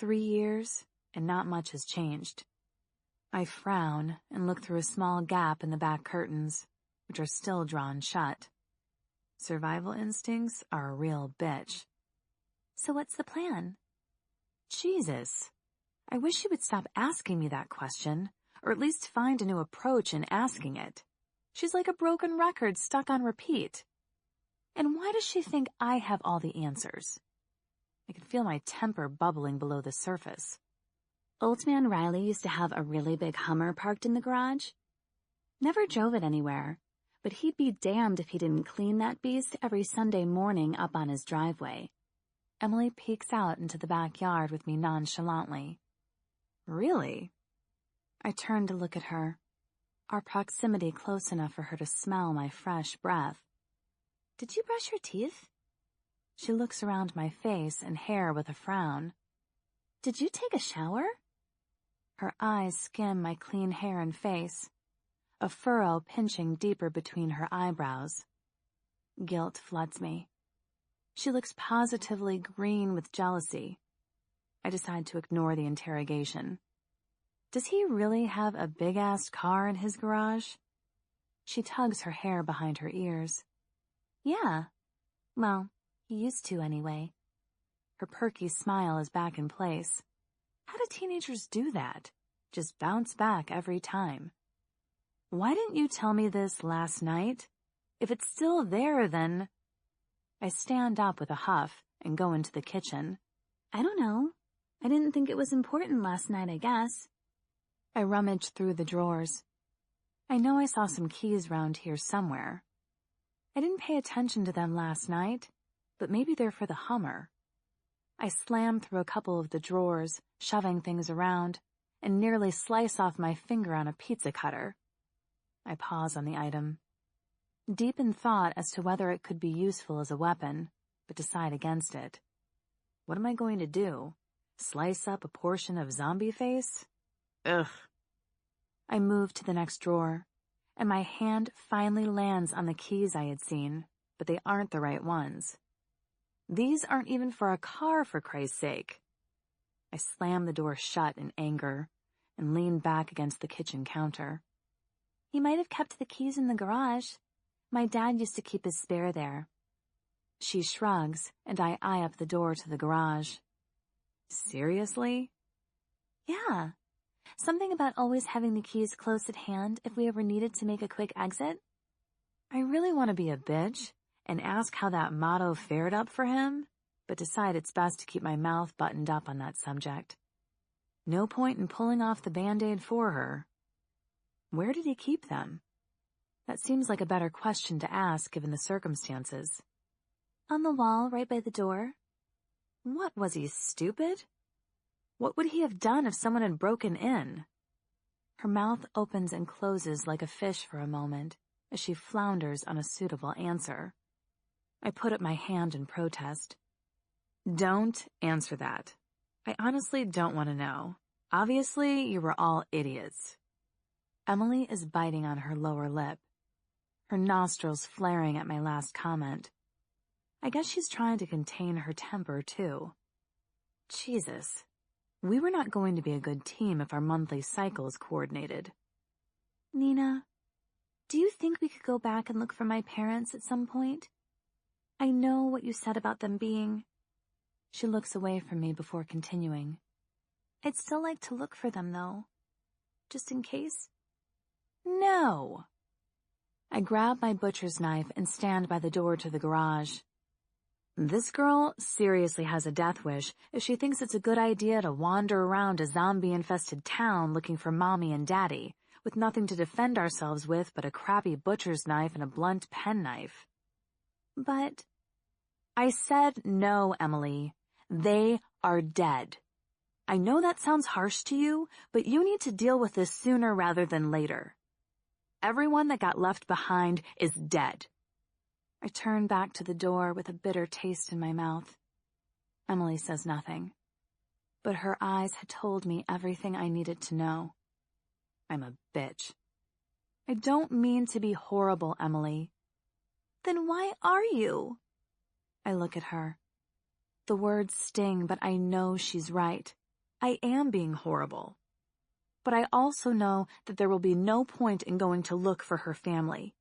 3 years, and not much has changed. I frown and look through a small gap in the back curtains, which are still drawn shut. Survival instincts are a real bitch. So what's the plan? Jesus. I wish you would stop asking me that question, or at least find a new approach in asking it. She's like a broken record stuck on repeat. And why does she think I have all the answers? I can feel my temper bubbling below the surface. Old Man Riley used to have a really big Hummer parked in the garage. Never drove it anywhere, but he'd be damned if he didn't clean that beast every Sunday morning up on his driveway. Emily peeks out into the backyard with me nonchalantly. Really? I turn to look at her, our proximity close enough for her to smell my fresh breath. Did you brush your teeth? She looks around my face and hair with a frown. Did you take a shower? Her eyes skim my clean hair and face, a furrow pinching deeper between her eyebrows. Guilt floods me. She looks positively green with jealousy. I decide to ignore the interrogation. Does he really have a big-ass car in his garage? She tugs her hair behind her ears. Yeah. Well, he used to anyway. Her perky smile is back in place. How do teenagers do that? Just bounce back every time. Why didn't you tell me this last night? If it's still there, then... I stand up with a huff and go into the kitchen. I don't know. I didn't think it was important last night, I guess. I rummage through the drawers. I know I saw some keys round here somewhere. I didn't pay attention to them last night, but maybe they're for the Hummer. I slam through a couple of the drawers, shoving things around, and nearly slice off my finger on a pizza cutter. I pause on the item, deep in thought as to whether it could be useful as a weapon, but decide against it. What am I going to do? Slice up a portion of zombie face? Ugh. I move to the next drawer, and my hand finally lands on the keys I had seen, but they aren't the right ones. These aren't even for a car, for Christ's sake. I slam the door shut in anger and lean back against the kitchen counter. He might have kept the keys in the garage. My dad used to keep his spare there. She shrugs, and I eye up the door to the garage. Seriously? Yeah. Something about always having the keys close at hand if we ever needed to make a quick exit. I really want to be a bitch and ask how that motto fared up for him, but decide it's best to keep my mouth buttoned up on that subject. No point in pulling off the Band-Aid for her. Where did he keep them? That seems like a better question to ask given the circumstances. On the wall right by the door. What, was he stupid? What would he have done if someone had broken in? Her mouth opens and closes like a fish for a moment as she flounders on a suitable answer. I put up my hand in protest. Don't answer that. I honestly don't want to know. Obviously, you were all idiots. Emily is biting on her lower lip, her nostrils flaring at my last comment. I guess she's trying to contain her temper, too. Jesus. We were not going to be a good team if our monthly cycles coordinated. Nina, do you think we could go back and look for my parents at some point? I know what you said about them being... She looks away from me before continuing. I'd still like to look for them, though. Just in case. No! I grab my butcher's knife and stand by the door to the garage. This girl seriously has a death wish if she thinks it's a good idea to wander around a zombie-infested town looking for Mommy and Daddy, with nothing to defend ourselves with but a crappy butcher's knife and a blunt penknife. But... I said no, Emily. They are dead. I know that sounds harsh to you, but you need to deal with this sooner rather than later. Everyone that got left behind is dead. I turn back to the door with a bitter taste in my mouth. Emily says nothing, but her eyes had told me everything I needed to know. I'm a bitch. I don't mean to be horrible, Emily. Then why are you? I look at her. The words sting, but I know she's right. I am being horrible. But I also know that there will be no point in going to look for her family.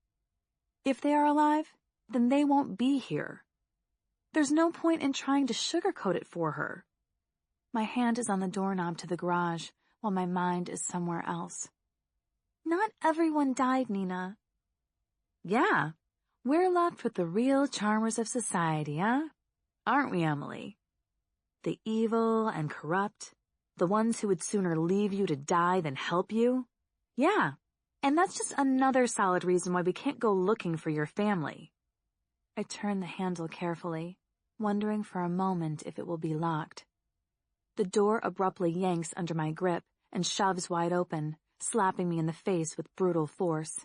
If they are alive, then they won't be here. There's no point in trying to sugarcoat it for her. My hand is on the doorknob to the garage, while my mind is somewhere else. Not everyone died, Nina. Yeah, we're left with the real charmers of society, huh? Aren't we, Emily? The evil and corrupt, the ones who would sooner leave you to die than help you? Yeah, and that's just another solid reason why we can't go looking for your family. I turn the handle carefully, wondering for a moment if it will be locked. The door abruptly yanks under my grip and shoves wide open, slapping me in the face with brutal force.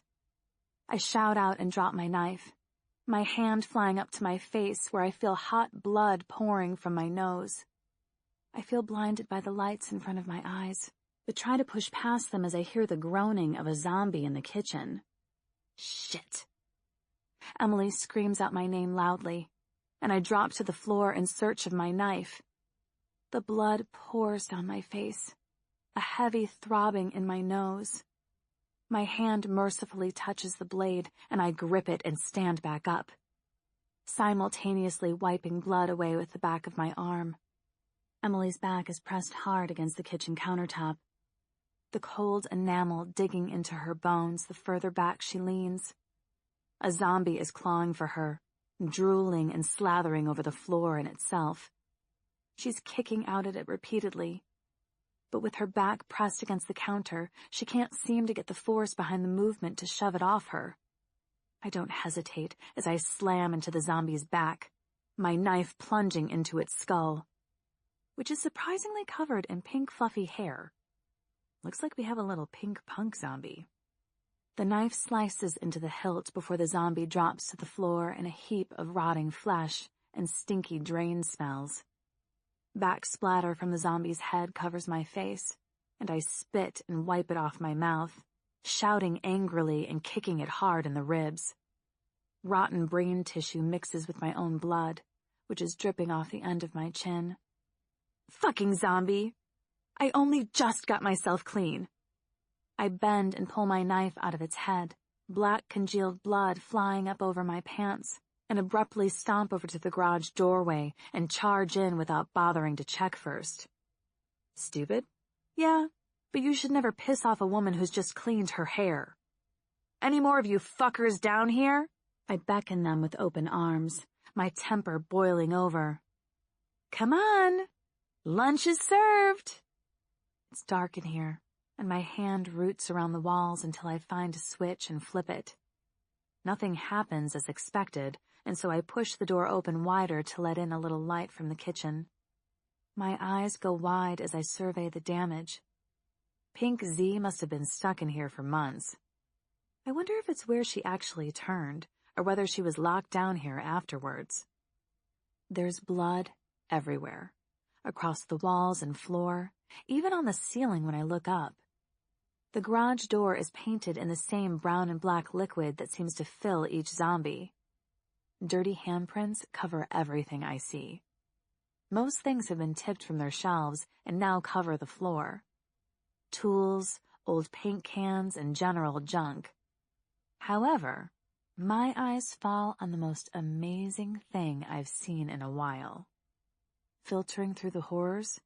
I shout out and drop my knife, my hand flying up to my face where I feel hot blood pouring from my nose. I feel blinded by the lights in front of my eyes, but try to push past them as I hear the groaning of a zombie in the kitchen. Shit. Emily screams out my name loudly, and I drop to the floor in search of my knife. The blood pours down my face, a heavy throbbing in my nose. My hand mercifully touches the blade, and I grip it and stand back up, simultaneously wiping blood away with the back of my arm. Emily's back is pressed hard against the kitchen countertop, the cold enamel digging into her bones the further back she leans. A zombie is clawing for her, drooling and slathering over the floor in itself. She's kicking out at it repeatedly, but with her back pressed against the counter, she can't seem to get the force behind the movement to shove it off her. I don't hesitate as I slam into the zombie's back, my knife plunging into its skull, which is surprisingly covered in pink fluffy hair. Looks like we have a little pink punk zombie. The knife slices into the hilt before the zombie drops to the floor in a heap of rotting flesh and stinky drain smells. Back splatter from the zombie's head covers my face, and I spit and wipe it off my mouth, shouting angrily and kicking it hard in the ribs. Rotten brain tissue mixes with my own blood, which is dripping off the end of my chin. Fucking zombie! I only just got myself clean. I bend and pull my knife out of its head, black congealed blood flying up over my pants, and abruptly stomp over to the garage doorway and charge in without bothering to check first. Stupid? Yeah, but you should never piss off a woman who's just cleaned her hair. Any more of you fuckers down here? I beckon them with open arms, my temper boiling over. Come on! Lunch is served! It's dark in here, and my hand roots around the walls until I find a switch and flip it. Nothing happens as expected, and so I push the door open wider to let in a little light from the kitchen. My eyes go wide as I survey the damage. Pink Z must have been stuck in here for months. I wonder if it's where she actually turned, or whether she was locked down here afterwards. There's blood everywhere, across the walls and floor, even on the ceiling when I look up. The garage door is painted in the same brown and black liquid that seems to fill each zombie. Dirty handprints cover everything I see. Most things have been tipped from their shelves and now cover the floor. Tools, old paint cans, and general junk. However, my eyes fall on the most amazing thing I've seen in a while. Filtering through the horrors,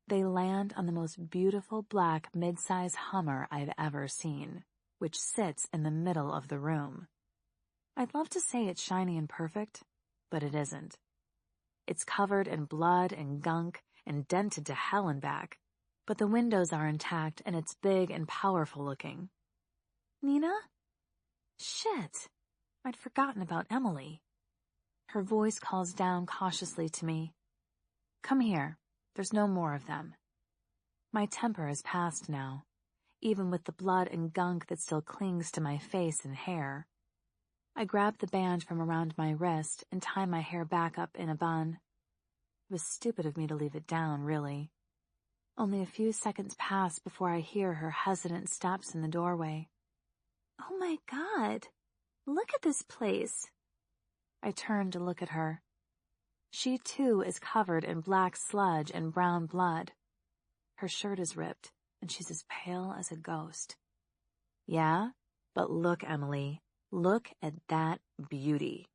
they land on the most beautiful black mid-size Hummer I've ever seen, which sits in the middle of the room. I'd love to say it's shiny and perfect, but it isn't. It's covered in blood and gunk and dented to hell and back, but the windows are intact and it's big and powerful looking. Nina? Shit, I'd forgotten about Emily. Her voice calls down cautiously to me. Come here, there's no more of them. My temper is past now, even with the blood and gunk that still clings to my face and hair. I grab the band from around my wrist and tie my hair back up in a bun. It was stupid of me to leave it down, really. Only a few seconds pass before I hear her hesitant steps in the doorway. Oh my God, look at this place. I turn to look at her. She too is covered in black sludge and brown blood. Her shirt is ripped, and she's as pale as a ghost. Yeah, but look, Emily. Look at that beauty.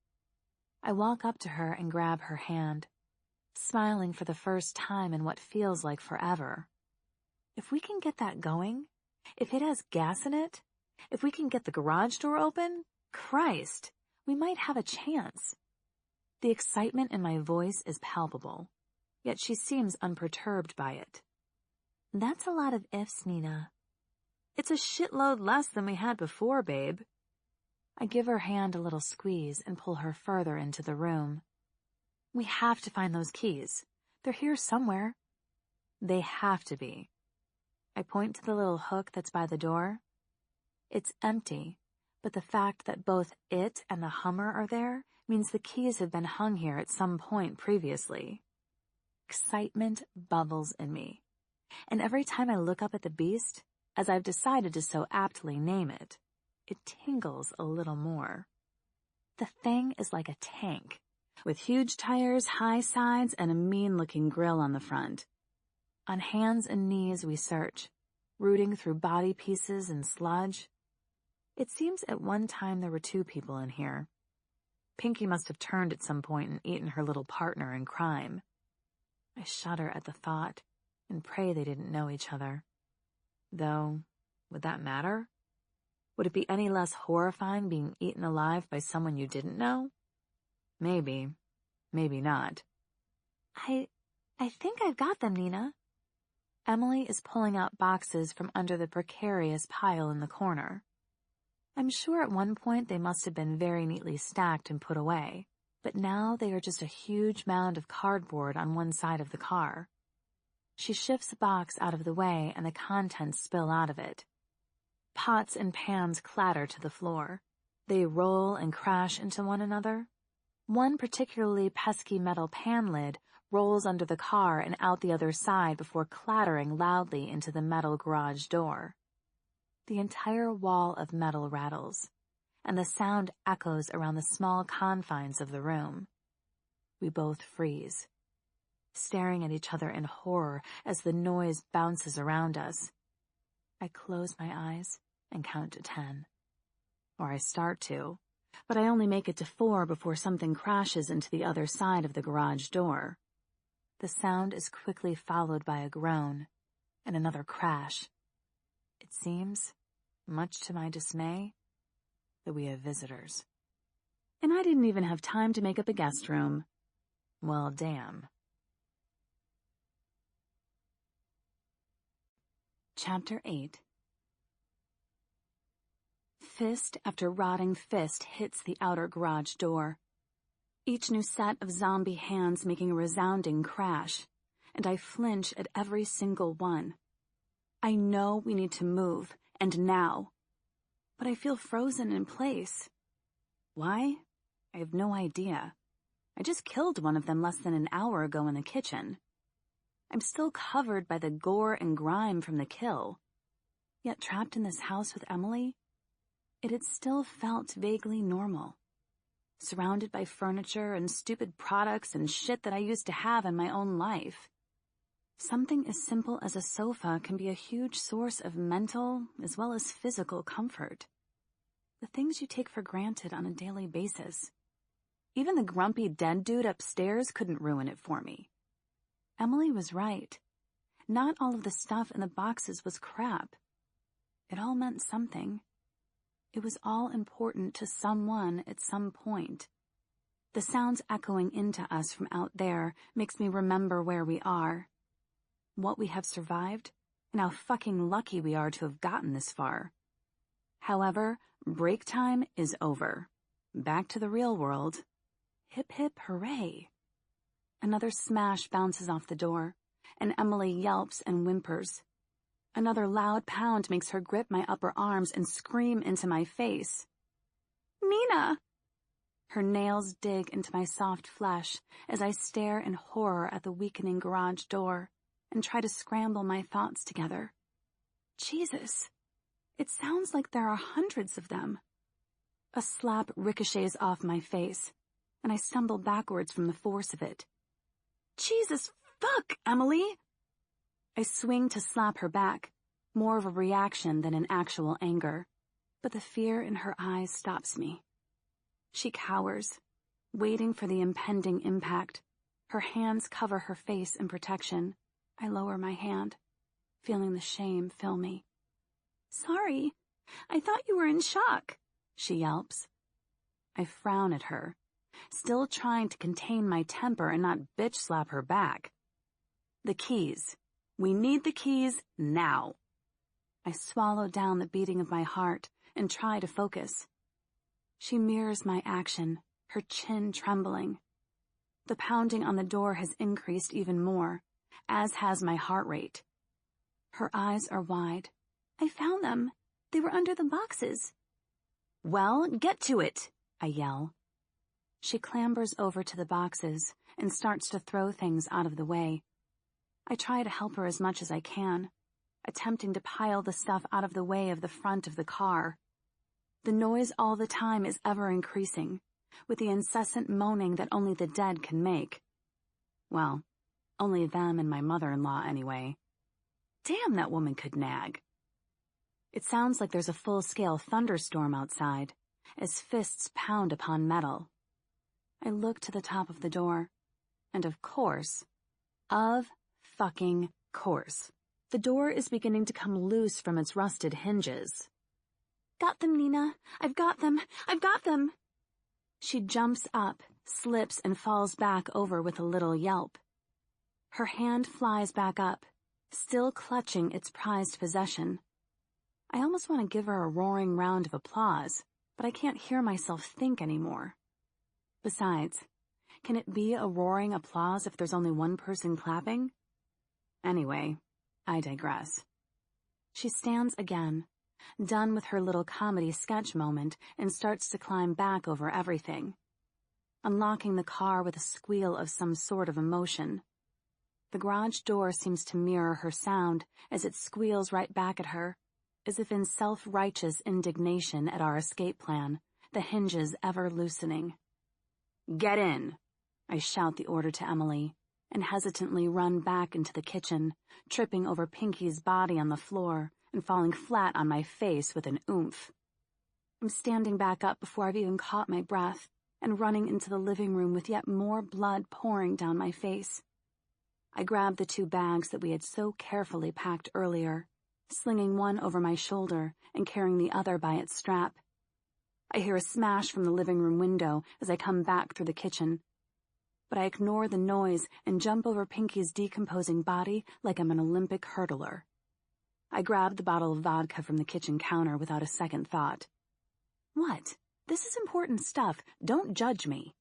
I walk up to her and grab her hand, smiling for the first time in what feels like forever. If we can get that going, if it has gas in it, if we can get the garage door open, Christ, we might have a chance. The excitement in my voice is palpable, yet she seems unperturbed by it. That's a lot of ifs, Nina. It's a shitload less than we had before, babe. I give her hand a little squeeze and pull her further into the room. We have to find those keys. They're here somewhere. They have to be. I point to the little hook that's by the door. It's empty, but the fact that both it and the Hummer are there means the keys have been hung here at some point previously. Excitement bubbles in me, and every time I look up at the beast, as I've decided to so aptly name it, it tingles a little more. The thing is like a tank, with huge tires, high sides, and a mean-looking grill on the front. On hands and knees we search, rooting through body pieces and sludge. It seems at one time there were 2 people in here. Pinky must have turned at some point and eaten her little partner in crime. I shudder at the thought and pray they didn't know each other. Though, would that matter? Would it be any less horrifying being eaten alive by someone you didn't know? Maybe. Maybe not. I think I've got them, Nina. Emily is pulling out boxes from under the precarious pile in the corner. I'm sure at one point they must have been very neatly stacked and put away, but now they are just a huge mound of cardboard on one side of the car. She shifts a box out of the way and the contents spill out of it. Pots and pans clatter to the floor. They roll and crash into one another. One particularly pesky metal pan lid rolls under the car and out the other side before clattering loudly into the metal garage door. The entire wall of metal rattles, and the sound echoes around the small confines of the room. We both freeze, staring at each other in horror as the noise bounces around us. I close my eyes and count to 10. Or I start to, but I only make it to 4 before something crashes into the other side of the garage door. The sound is quickly followed by a groan and another crash. It seems, much to my dismay, that we have visitors. And I didn't even have time to make up a guest room. Well, damn. Chapter 8. Fist after rotting fist hits the outer garage door. Each new set of zombie hands making a resounding crash, and I flinch at every single one. I know we need to move, and now. But I feel frozen in place. Why? I have no idea. I just killed one of them less than an hour ago in the kitchen. I'm still covered by the gore and grime from the kill. Yet trapped in this house with Emily, it had still felt vaguely normal. Surrounded by furniture and stupid products and shit that I used to have in my own life. Something as simple as a sofa can be a huge source of mental as well as physical comfort. The things you take for granted on a daily basis. Even the grumpy dead dude upstairs couldn't ruin it for me. Emily was right. Not all of the stuff in the boxes was crap. It all meant something. It was all important to someone at some point. The sounds echoing into us from out there makes me remember where we are, what we have survived, and how fucking lucky we are to have gotten this far. However, break time is over. Back to the real world. Hip hip hooray. Another smash bounces off the door, and Emily yelps and whimpers. Another loud pound makes her grip my upper arms and scream into my face. Nina! Her nails dig into my soft flesh as I stare in horror at the weakening garage door and try to scramble my thoughts together. Jesus, it sounds like there are hundreds of them. A slap ricochets off my face, and I stumble backwards from the force of it. Jesus fuck, Emily! I swing to slap her back, more of a reaction than an actual anger, but the fear in her eyes stops me. She cowers, waiting for the impending impact. Her hands cover her face in protection. I lower my hand, feeling the shame fill me. Sorry, I thought you were in shock, she yelps. I frown at her, still trying to contain my temper and not bitch slap her back. The keys. We need the keys now. I swallow down the beating of my heart and try to focus. She mirrors my action, her chin trembling. The pounding on the door has increased even more, as has my heart rate. Her eyes are wide. I found them. They were under the boxes. Well, get to it, I yell. She clambers over to the boxes and starts to throw things out of the way. I try to help her as much as I can, attempting to pile the stuff out of the way of the front of the car. The noise all the time is ever increasing, with the incessant moaning that only the dead can make. Well, only them and my mother-in-law anyway. Damn, that woman could nag. It sounds like there's a full-scale thunderstorm outside, as fists pound upon metal. I look to the top of the door, and of fucking course, the door is beginning to come loose from its rusted hinges. Got them, Nina. I've got them. I've got them. She jumps up, slips, and falls back over with a little yelp. Her hand flies back up, still clutching its prized possession. I almost want to give her a roaring round of applause, but I can't hear myself think anymore. Besides, can it be a roaring applause if there's only one person clapping? Anyway, I digress. She stands again, done with her little comedy sketch moment, and starts to climb back over everything, unlocking the car with a squeal of some sort of emotion. The garage door seems to mirror her sound as it squeals right back at her, as if in self-righteous indignation at our escape plan, the hinges ever loosening. Get in! I shout the order to Emily, and hesitantly run back into the kitchen, tripping over Pinky's body on the floor and falling flat on my face with an oomph. I'm standing back up before I've even caught my breath and running into the living room with yet more blood pouring down my face. I grab the 2 bags that we had so carefully packed earlier, slinging one over my shoulder and carrying the other by its strap. I hear a smash from the living room window as I come back through the kitchen, but I ignore the noise and jump over Pinky's decomposing body like I'm an Olympic hurdler. I grab the bottle of vodka from the kitchen counter without a second thought. What? This is important stuff. Don't judge me.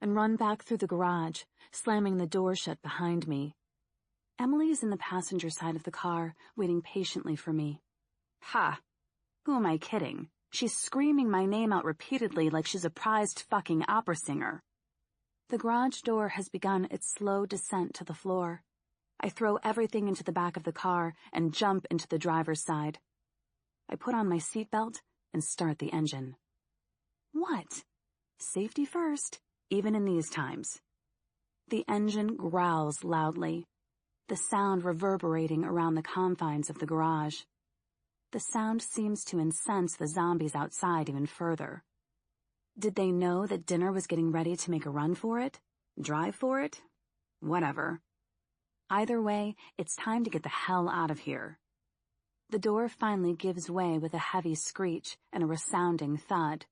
And run back through the garage, slamming the door shut behind me. Emily is in the passenger side of the car, waiting patiently for me. Ha! Who am I kidding? She's screaming my name out repeatedly like she's a prized fucking opera singer. The garage door has begun its slow descent to the floor. I throw everything into the back of the car and jump into the driver's side. I put on my seatbelt and start the engine. What? Safety first, even in these times. The engine growls loudly, the sound reverberating around the confines of the garage. The sound seems to incense the zombies outside even further. Did they know that dinner was getting ready to make a run for it? Drive for it? Whatever. Either way, it's time to get the hell out of here. The door finally gives way with a heavy screech and a resounding thud.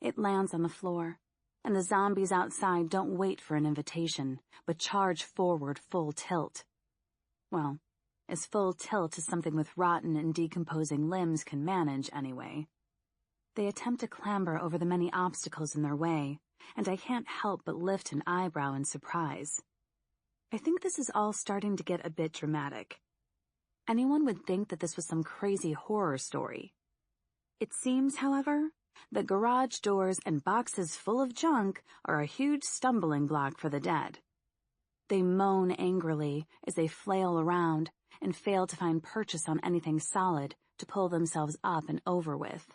It lands on the floor, and the zombies outside don't wait for an invitation, but charge forward full tilt. Well, as full tilt as something with rotten and decomposing limbs can manage, anyway. They attempt to clamber over the many obstacles in their way, and I can't help but lift an eyebrow in surprise. I think this is all starting to get a bit dramatic. Anyone would think that this was some crazy horror story. It seems, however, that garage doors and boxes full of junk are a huge stumbling block for the dead. They moan angrily as they flail around and fail to find purchase on anything solid to pull themselves up and over with.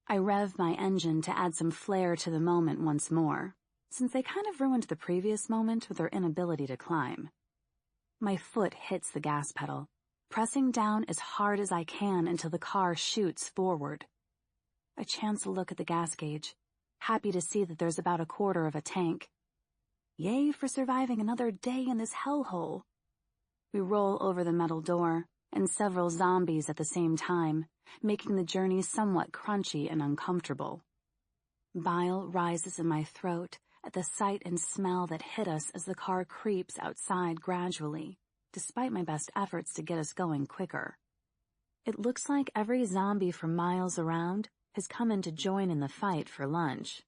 I rev my engine to add some flair to the moment once more, since they kind of ruined the previous moment with their inability to climb. My foot hits the gas pedal, pressing down as hard as I can until the car shoots forward. I chance a look at the gas gauge, happy to see that there's about 1/4 of a tank. Yay for surviving another day in this hellhole. We roll over the metal door, and several zombies at the same time, making the journey somewhat crunchy and uncomfortable. Bile rises in my throat at the sight and smell that hit us as the car creeps outside gradually, despite my best efforts to get us going quicker. It looks like every zombie for miles around has come in to join in the fight for lunch.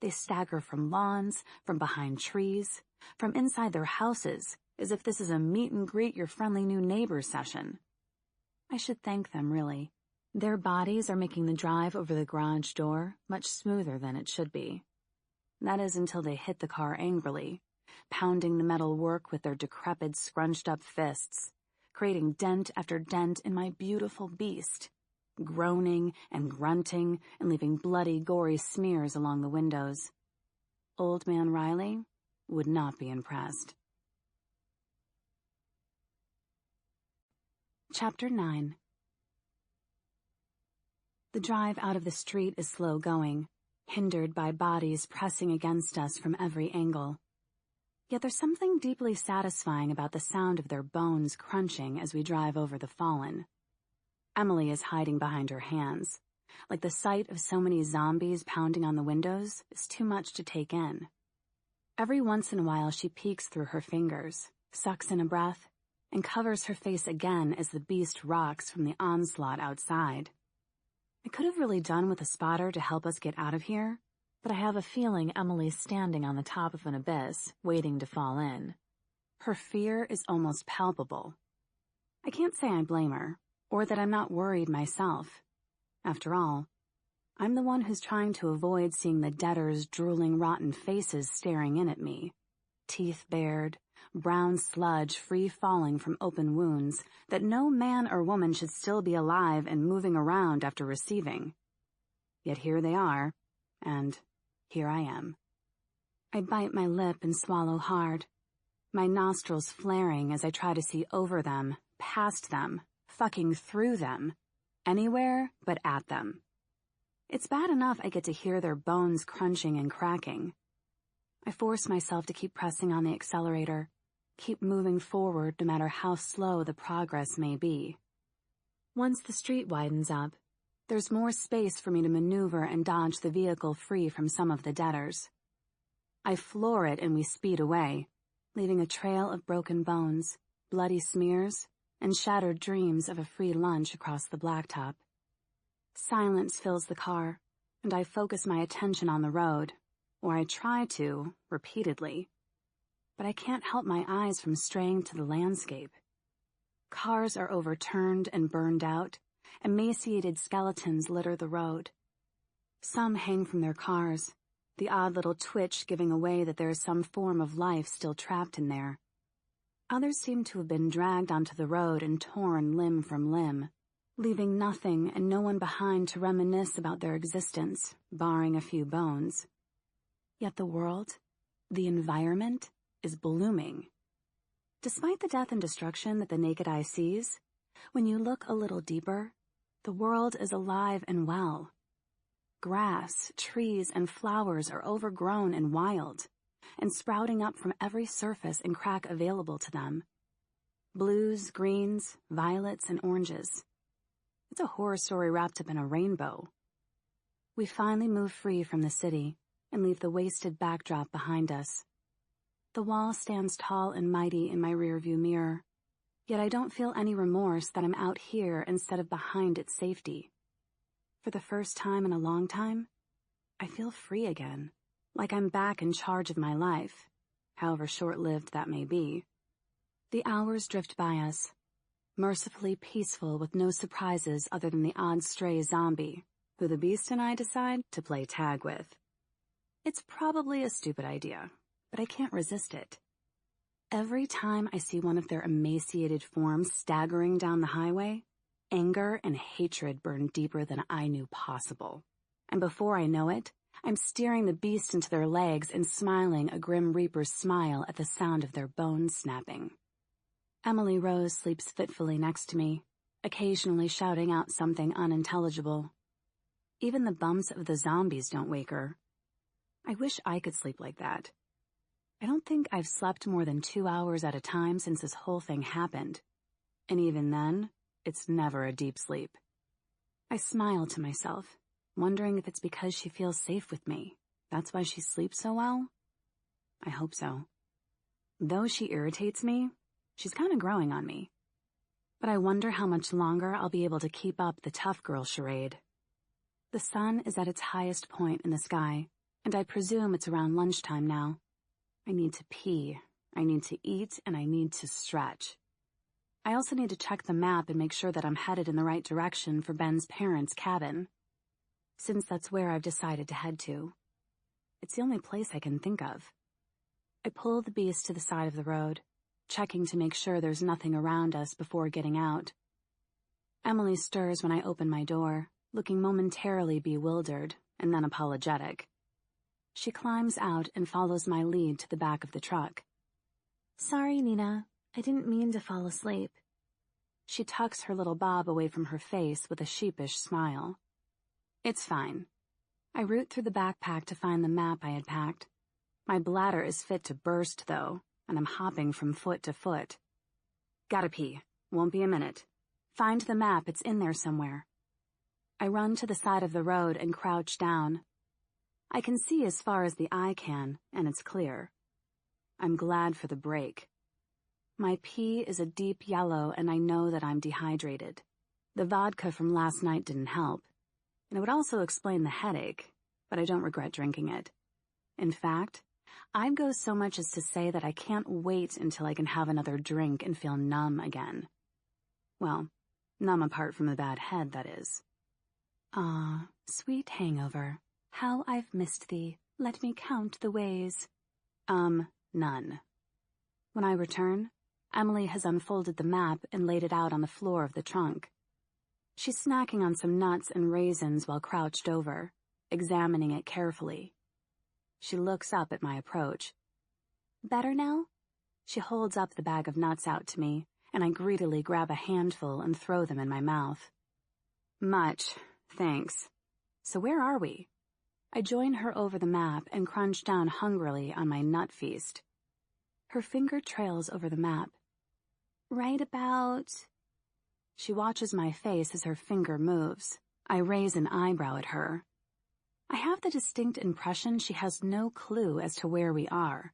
They stagger from lawns, from behind trees, from inside their houses, as if this is a meet-and-greet-your-friendly new neighbor session. I should thank them, really. Their bodies are making the drive over the garage door much smoother than it should be. That is until they hit the car angrily, pounding the metal work with their decrepit, scrunched-up fists, creating dent after dent in my beautiful beast, groaning and grunting and leaving bloody, gory smears along the windows. Old Man Riley would not be impressed. Chapter 9. The drive out of the street is slow going, hindered by bodies pressing against us from every angle. Yet there's something deeply satisfying about the sound of their bones crunching as we drive over the fallen. Emily is hiding behind her hands. Like the sight of so many zombies pounding on the windows is too much to take in. Every once in a while she peeks through her fingers, sucks in a breath, and covers her face again as the beast rocks from the onslaught outside. I could have really done with a spotter to help us get out of here, but I have a feeling Emily's standing on the top of an abyss, waiting to fall in. Her fear is almost palpable. I can't say I blame her, or that I'm not worried myself. After all, I'm the one who's trying to avoid seeing the debtors' drooling, rotten faces staring in at me, teeth bared, brown sludge free-falling from open wounds that no man or woman should still be alive and moving around after receiving. Yet here they are, and here I am. I bite my lip and swallow hard, my nostrils flaring as I try to see over them, past them, fucking through them, anywhere but at them. It's bad enough I get to hear their bones crunching and cracking. I force myself to keep pressing on the accelerator, keep moving forward no matter how slow the progress may be. Once the street widens up, there's more space for me to maneuver and dodge the vehicle free from some of the debtors. I floor it and we speed away, leaving a trail of broken bones, bloody smears, and shattered dreams of a free lunch across the blacktop. Silence fills the car, and I focus my attention on the road, or I try to, repeatedly. But I can't help my eyes from straying to the landscape. Cars are overturned and burned out, emaciated skeletons litter the road. Some hang from their cars, the odd little twitch giving away that there is some form of life still trapped in there. Others seem to have been dragged onto the road and torn limb from limb, leaving nothing and no one behind to reminisce about their existence, barring a few bones. Yet the world, the environment, is blooming. Despite the death and destruction that the naked eye sees, when you look a little deeper, the world is alive and well. Grass, trees, and flowers are overgrown and wild, and sprouting up from every surface and crack available to them. Blues, greens, violets, and oranges. It's a horror story wrapped up in a rainbow. We finally move free from the city and leave the wasted backdrop behind us. The wall stands tall and mighty in my rearview mirror, yet I don't feel any remorse that I'm out here instead of behind its safety. For the first time in a long time, I feel free again, like I'm back in charge of my life, however short-lived that may be. The hours drift by us, mercifully peaceful with no surprises other than the odd stray zombie, who the beast and I decide to play tag with. It's probably a stupid idea, but I can't resist it. Every time I see one of their emaciated forms staggering down the highway, anger and hatred burn deeper than I knew possible. And before I know it, I'm steering the beast into their legs and smiling a Grim Reaper's smile at the sound of their bones snapping. Emily Rose sleeps fitfully next to me, occasionally shouting out something unintelligible. Even the bumps of the zombies don't wake her. I wish I could sleep like that. I don't think I've slept more than 2 hours at a time since this whole thing happened. And even then, it's never a deep sleep. I smile to myself, wondering if it's because she feels safe with me. That's why she sleeps so well? I hope so. Though she irritates me, she's kind of growing on me. But I wonder how much longer I'll be able to keep up the tough girl charade. The sun is at its highest point in the sky, and I presume it's around lunchtime now. I need to pee, I need to eat, and I need to stretch. I also need to check the map and make sure that I'm headed in the right direction for Ben's parents' cabin, since that's where I've decided to head to. It's the only place I can think of. I pull the beast to the side of the road, checking to make sure there's nothing around us before getting out. Emily stirs when I open my door, looking momentarily bewildered and then apologetic. She climbs out and follows my lead to the back of the truck. Sorry, Nina. I didn't mean to fall asleep. She tucks her little bob away from her face with a sheepish smile. It's fine. I root through the backpack to find the map I had packed. My bladder is fit to burst, though, and I'm hopping from foot to foot. Gotta pee. Won't be a minute. Find the map, it's in there somewhere. I run to the side of the road and crouch down. I can see as far as the eye can, and it's clear. I'm glad for the break. My pee is a deep yellow, and I know that I'm dehydrated. The vodka from last night didn't help, and it would also explain the headache, but I don't regret drinking it. In fact, I'd go so much as to say that I can't wait until I can have another drink and feel numb again. Well, numb apart from the bad head, that is. Ah, sweet hangover, how I've missed thee. Let me count the ways. None. When I return, Emily has unfolded the map and laid it out on the floor of the trunk. She's snacking on some nuts and raisins while crouched over, examining it carefully. She looks up at my approach. Better now? She holds up the bag of nuts out to me, and I greedily grab a handful and throw them in my mouth. Much, thanks. So where are we? I join her over the map and crunch down hungrily on my nut feast. Her finger trails over the map. Right about... She watches my face as her finger moves. I raise an eyebrow at her. I have the distinct impression she has no clue as to where we are.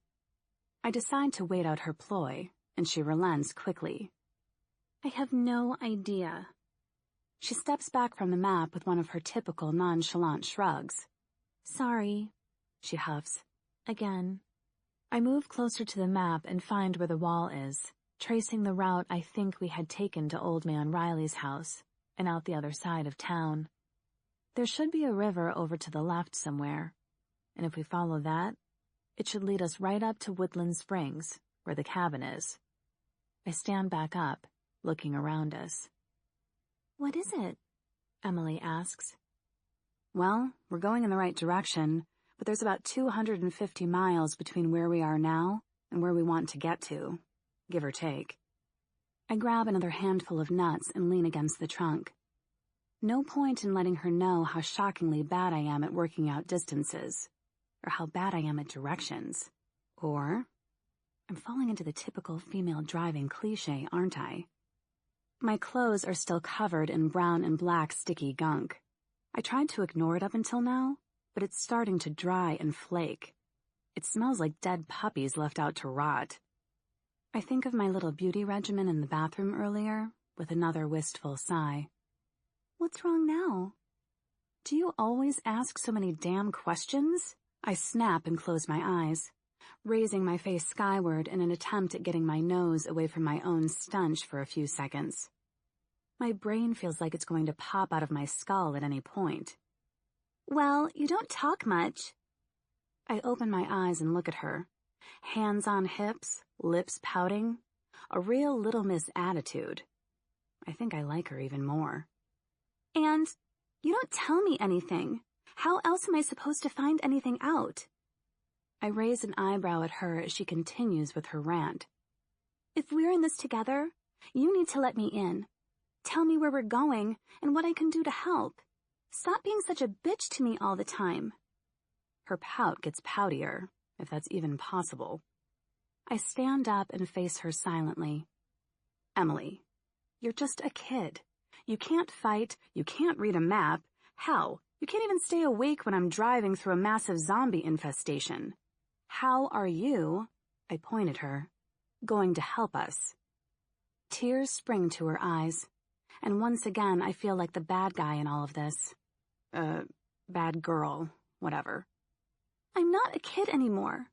I decide to wait out her ploy, and she relents quickly. I have no idea. She steps back from the map with one of her typical nonchalant shrugs. Sorry, she huffs. Again. I move closer to the map and find where the wall is, tracing the route I think we had taken to Old Man Riley's house, and out the other side of town. There should be a river over to the left somewhere, and if we follow that, it should lead us right up to Woodland Springs, where the cabin is. I stand back up, looking around us. What is it? Emily asks. Well, we're going in the right direction, but there's about 250 miles between where we are now and where we want to get to, give or take. I grab another handful of nuts and lean against the trunk. No point in letting her know how shockingly bad I am at working out distances, or how bad I am at directions. Or, I'm falling into the typical female driving cliché, aren't I? My clothes are still covered in brown and black sticky gunk. I tried to ignore it up until now, but it's starting to dry and flake. It smells like dead puppies left out to rot. I think of my little beauty regimen in the bathroom earlier, with another wistful sigh. What's wrong now? Do you always ask so many damn questions? I snap and close my eyes, raising my face skyward in an attempt at getting my nose away from my own stench for a few seconds. My brain feels like it's going to pop out of my skull at any point. Well, you don't talk much. I open my eyes and look at her. Hands on hips, lips pouting. A real Little Miss attitude. I think I like her even more. And you don't tell me anything. How else am I supposed to find anything out? I raise an eyebrow at her as she continues with her rant. If we're in this together, you need to let me in. Tell me where we're going and what I can do to help. Stop being such a bitch to me all the time. Her pout gets poutier, if that's even possible. I stand up and face her silently. Emily, you're just a kid. You can't fight, you can't read a map. Hell, you can't even stay awake when I'm driving through a massive zombie infestation. How are you, I point at her, going to help us? Tears spring to her eyes, and once again I feel like the bad guy in all of this. Bad girl, whatever. I'm not a kid anymore.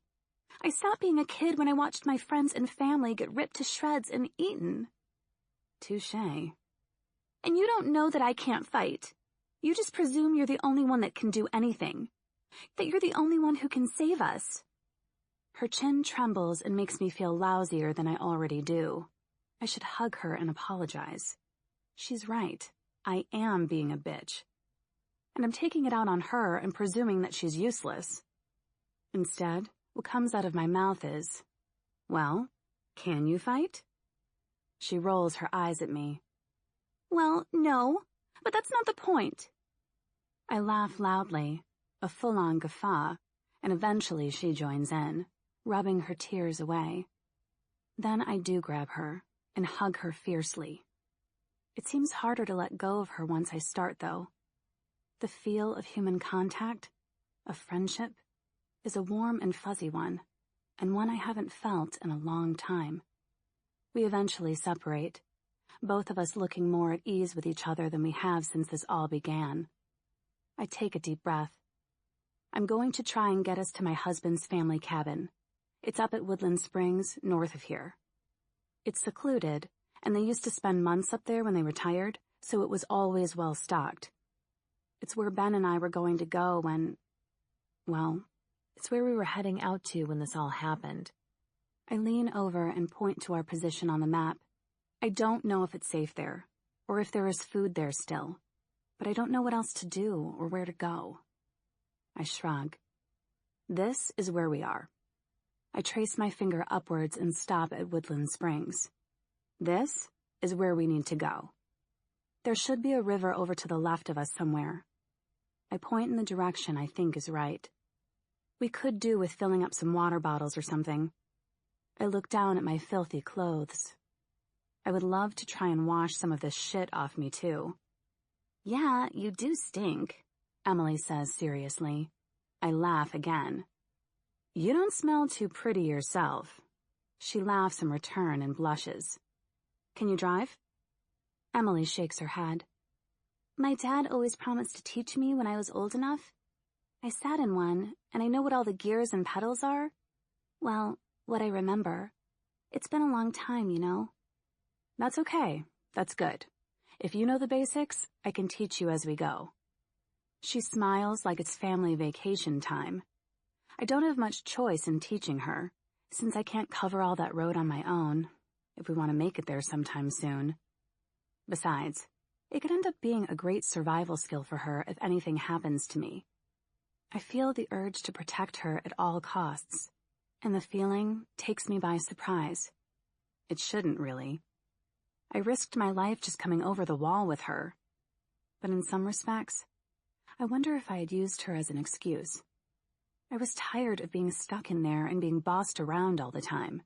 I stopped being a kid when I watched my friends and family get ripped to shreds and eaten. Touché. And you don't know that I can't fight. You just presume you're the only one that can do anything. that you're the only one who can save us. Her chin trembles and makes me feel lousier than I already do. I should hug her and apologize. She's right. I am being a bitch. And I'm taking it out on her and presuming that she's useless. Instead, what comes out of my mouth is, "Well, can you fight?" She rolls her eyes at me. "Well, no, but that's not the point." I laugh loudly, a full-on guffaw, and eventually she joins in, rubbing her tears away. Then I do grab her and hug her fiercely. It seems harder to let go of her once I start, though. The feel of human contact, of friendship, is a warm and fuzzy one, and one I haven't felt in a long time. We eventually separate, both of us looking more at ease with each other than we have since this all began. I take a deep breath. I'm going to try and get us to my husband's family cabin. It's up at Woodland Springs, north of here. It's secluded, and they used to spend months up there when they retired, so it was always well stocked. It's where Ben and I were going to go when, well, it's where we were heading out to when this all happened. I lean over and point to our position on the map. I don't know if it's safe there, or if there is food there still, but I don't know what else to do or where to go. I shrug. This is where we are. I trace my finger upwards and stop at Woodland Springs. This is where we need to go. There should be a river over to the left of us somewhere. I point in the direction I think is right. We could do with filling up some water bottles or something. I look down at my filthy clothes. I would love to try and wash some of this shit off me, too. "Yeah, you do stink," Emily says seriously. I laugh again. "You don't smell too pretty yourself." She laughs in return and blushes. "Can you drive?" Emily shakes her head. "My dad always promised to teach me when I was old enough. I sat in one, and I know what all the gears and pedals are. Well, what I remember. It's been a long time, you know." "That's okay. That's good. If you know the basics, I can teach you as we go." She smiles like it's family vacation time. I don't have much choice in teaching her, since I can't cover all that road on my own, if we want to make it there sometime soon. Besides, it could end up being a great survival skill for her if anything happens to me. I feel the urge to protect her at all costs, and the feeling takes me by surprise. It shouldn't, really. I risked my life just coming over the wall with her. But in some respects, I wonder if I had used her as an excuse. I was tired of being stuck in there and being bossed around all the time.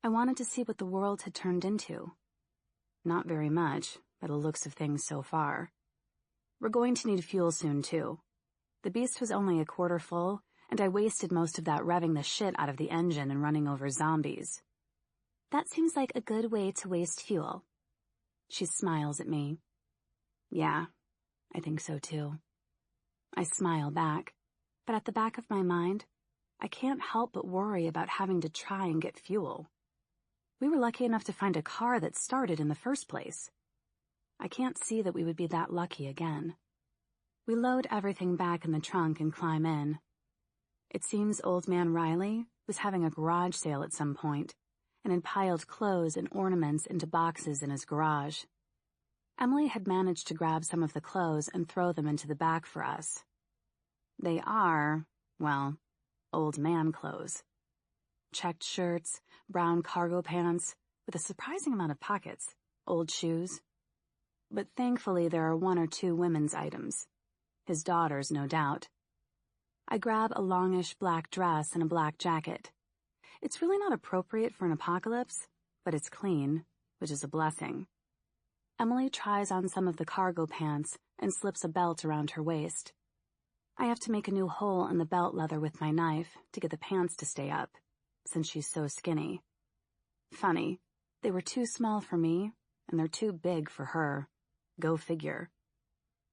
I wanted to see what the world had turned into. Not very much, by the looks of things so far. We're going to need fuel soon, too. The beast was only a quarter full, and I wasted most of that revving the shit out of the engine and running over zombies. That seems like a good way to waste fuel. She smiles at me. Yeah, I think so, too. I smile back, but at the back of my mind, I can't help but worry about having to try and get fuel. We were lucky enough to find a car that started in the first place. I can't see that we would be that lucky again. We load everything back in the trunk and climb in. It seems old man Riley was having a garage sale at some point, and had piled clothes and ornaments into boxes in his garage. Emily had managed to grab some of the clothes and throw them into the back for us. They are, well, old man clothes. Checked shirts, brown cargo pants, with a surprising amount of pockets, old shoes. But thankfully there are one or two women's items. His daughters, no doubt. I grab a longish black dress and a black jacket. It's really not appropriate for an apocalypse, but it's clean, which is a blessing. Emily tries on some of the cargo pants and slips a belt around her waist. I have to make a new hole in the belt leather with my knife to get the pants to stay up, since she's so skinny. Funny, they were too small for me, and they're too big for her. Go figure.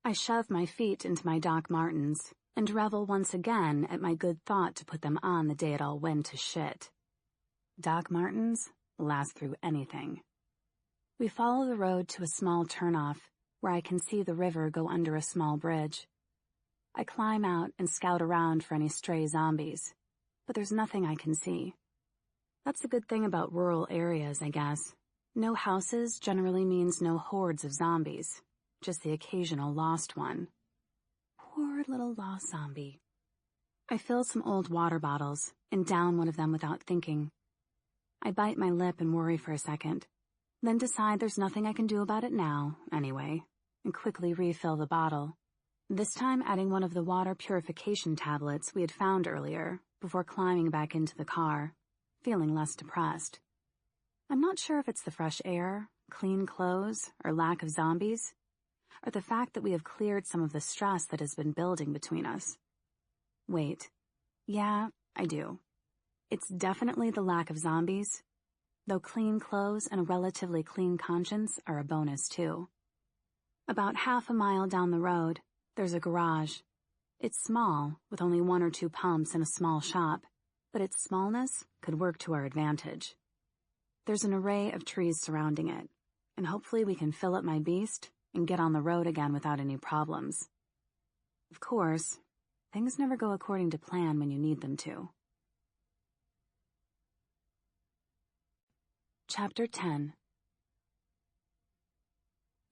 I shove my feet into my Doc Martens and revel once again at my good thought to put them on the day it all went to shit. Doc Martens last through anything. We follow the road to a small turnoff where I can see the river go under a small bridge. I climb out and scout around for any stray zombies, but there's nothing I can see. That's a good thing about rural areas, I guess. No houses generally means no hordes of zombies, just the occasional lost one. Poor little lost zombie. I fill some old water bottles and down one of them without thinking. I bite my lip and worry for a second, then decide there's nothing I can do about it now, anyway, and quickly refill the bottle. This time adding one of the water purification tablets we had found earlier before climbing back into the car, feeling less depressed. I'm not sure if it's the fresh air, clean clothes, or lack of zombies, or the fact that we have cleared some of the stress that has been building between us. Wait. Yeah, I do. It's definitely the lack of zombies, though clean clothes and a relatively clean conscience are a bonus too. About half a mile down the road, there's a garage. It's small, with only 1 or 2 pumps and a small shop, but its smallness could work to our advantage. There's an array of trees surrounding it, and hopefully we can fill up my beast and get on the road again without any problems. Of course, things never go according to plan when you need them to. Chapter 10.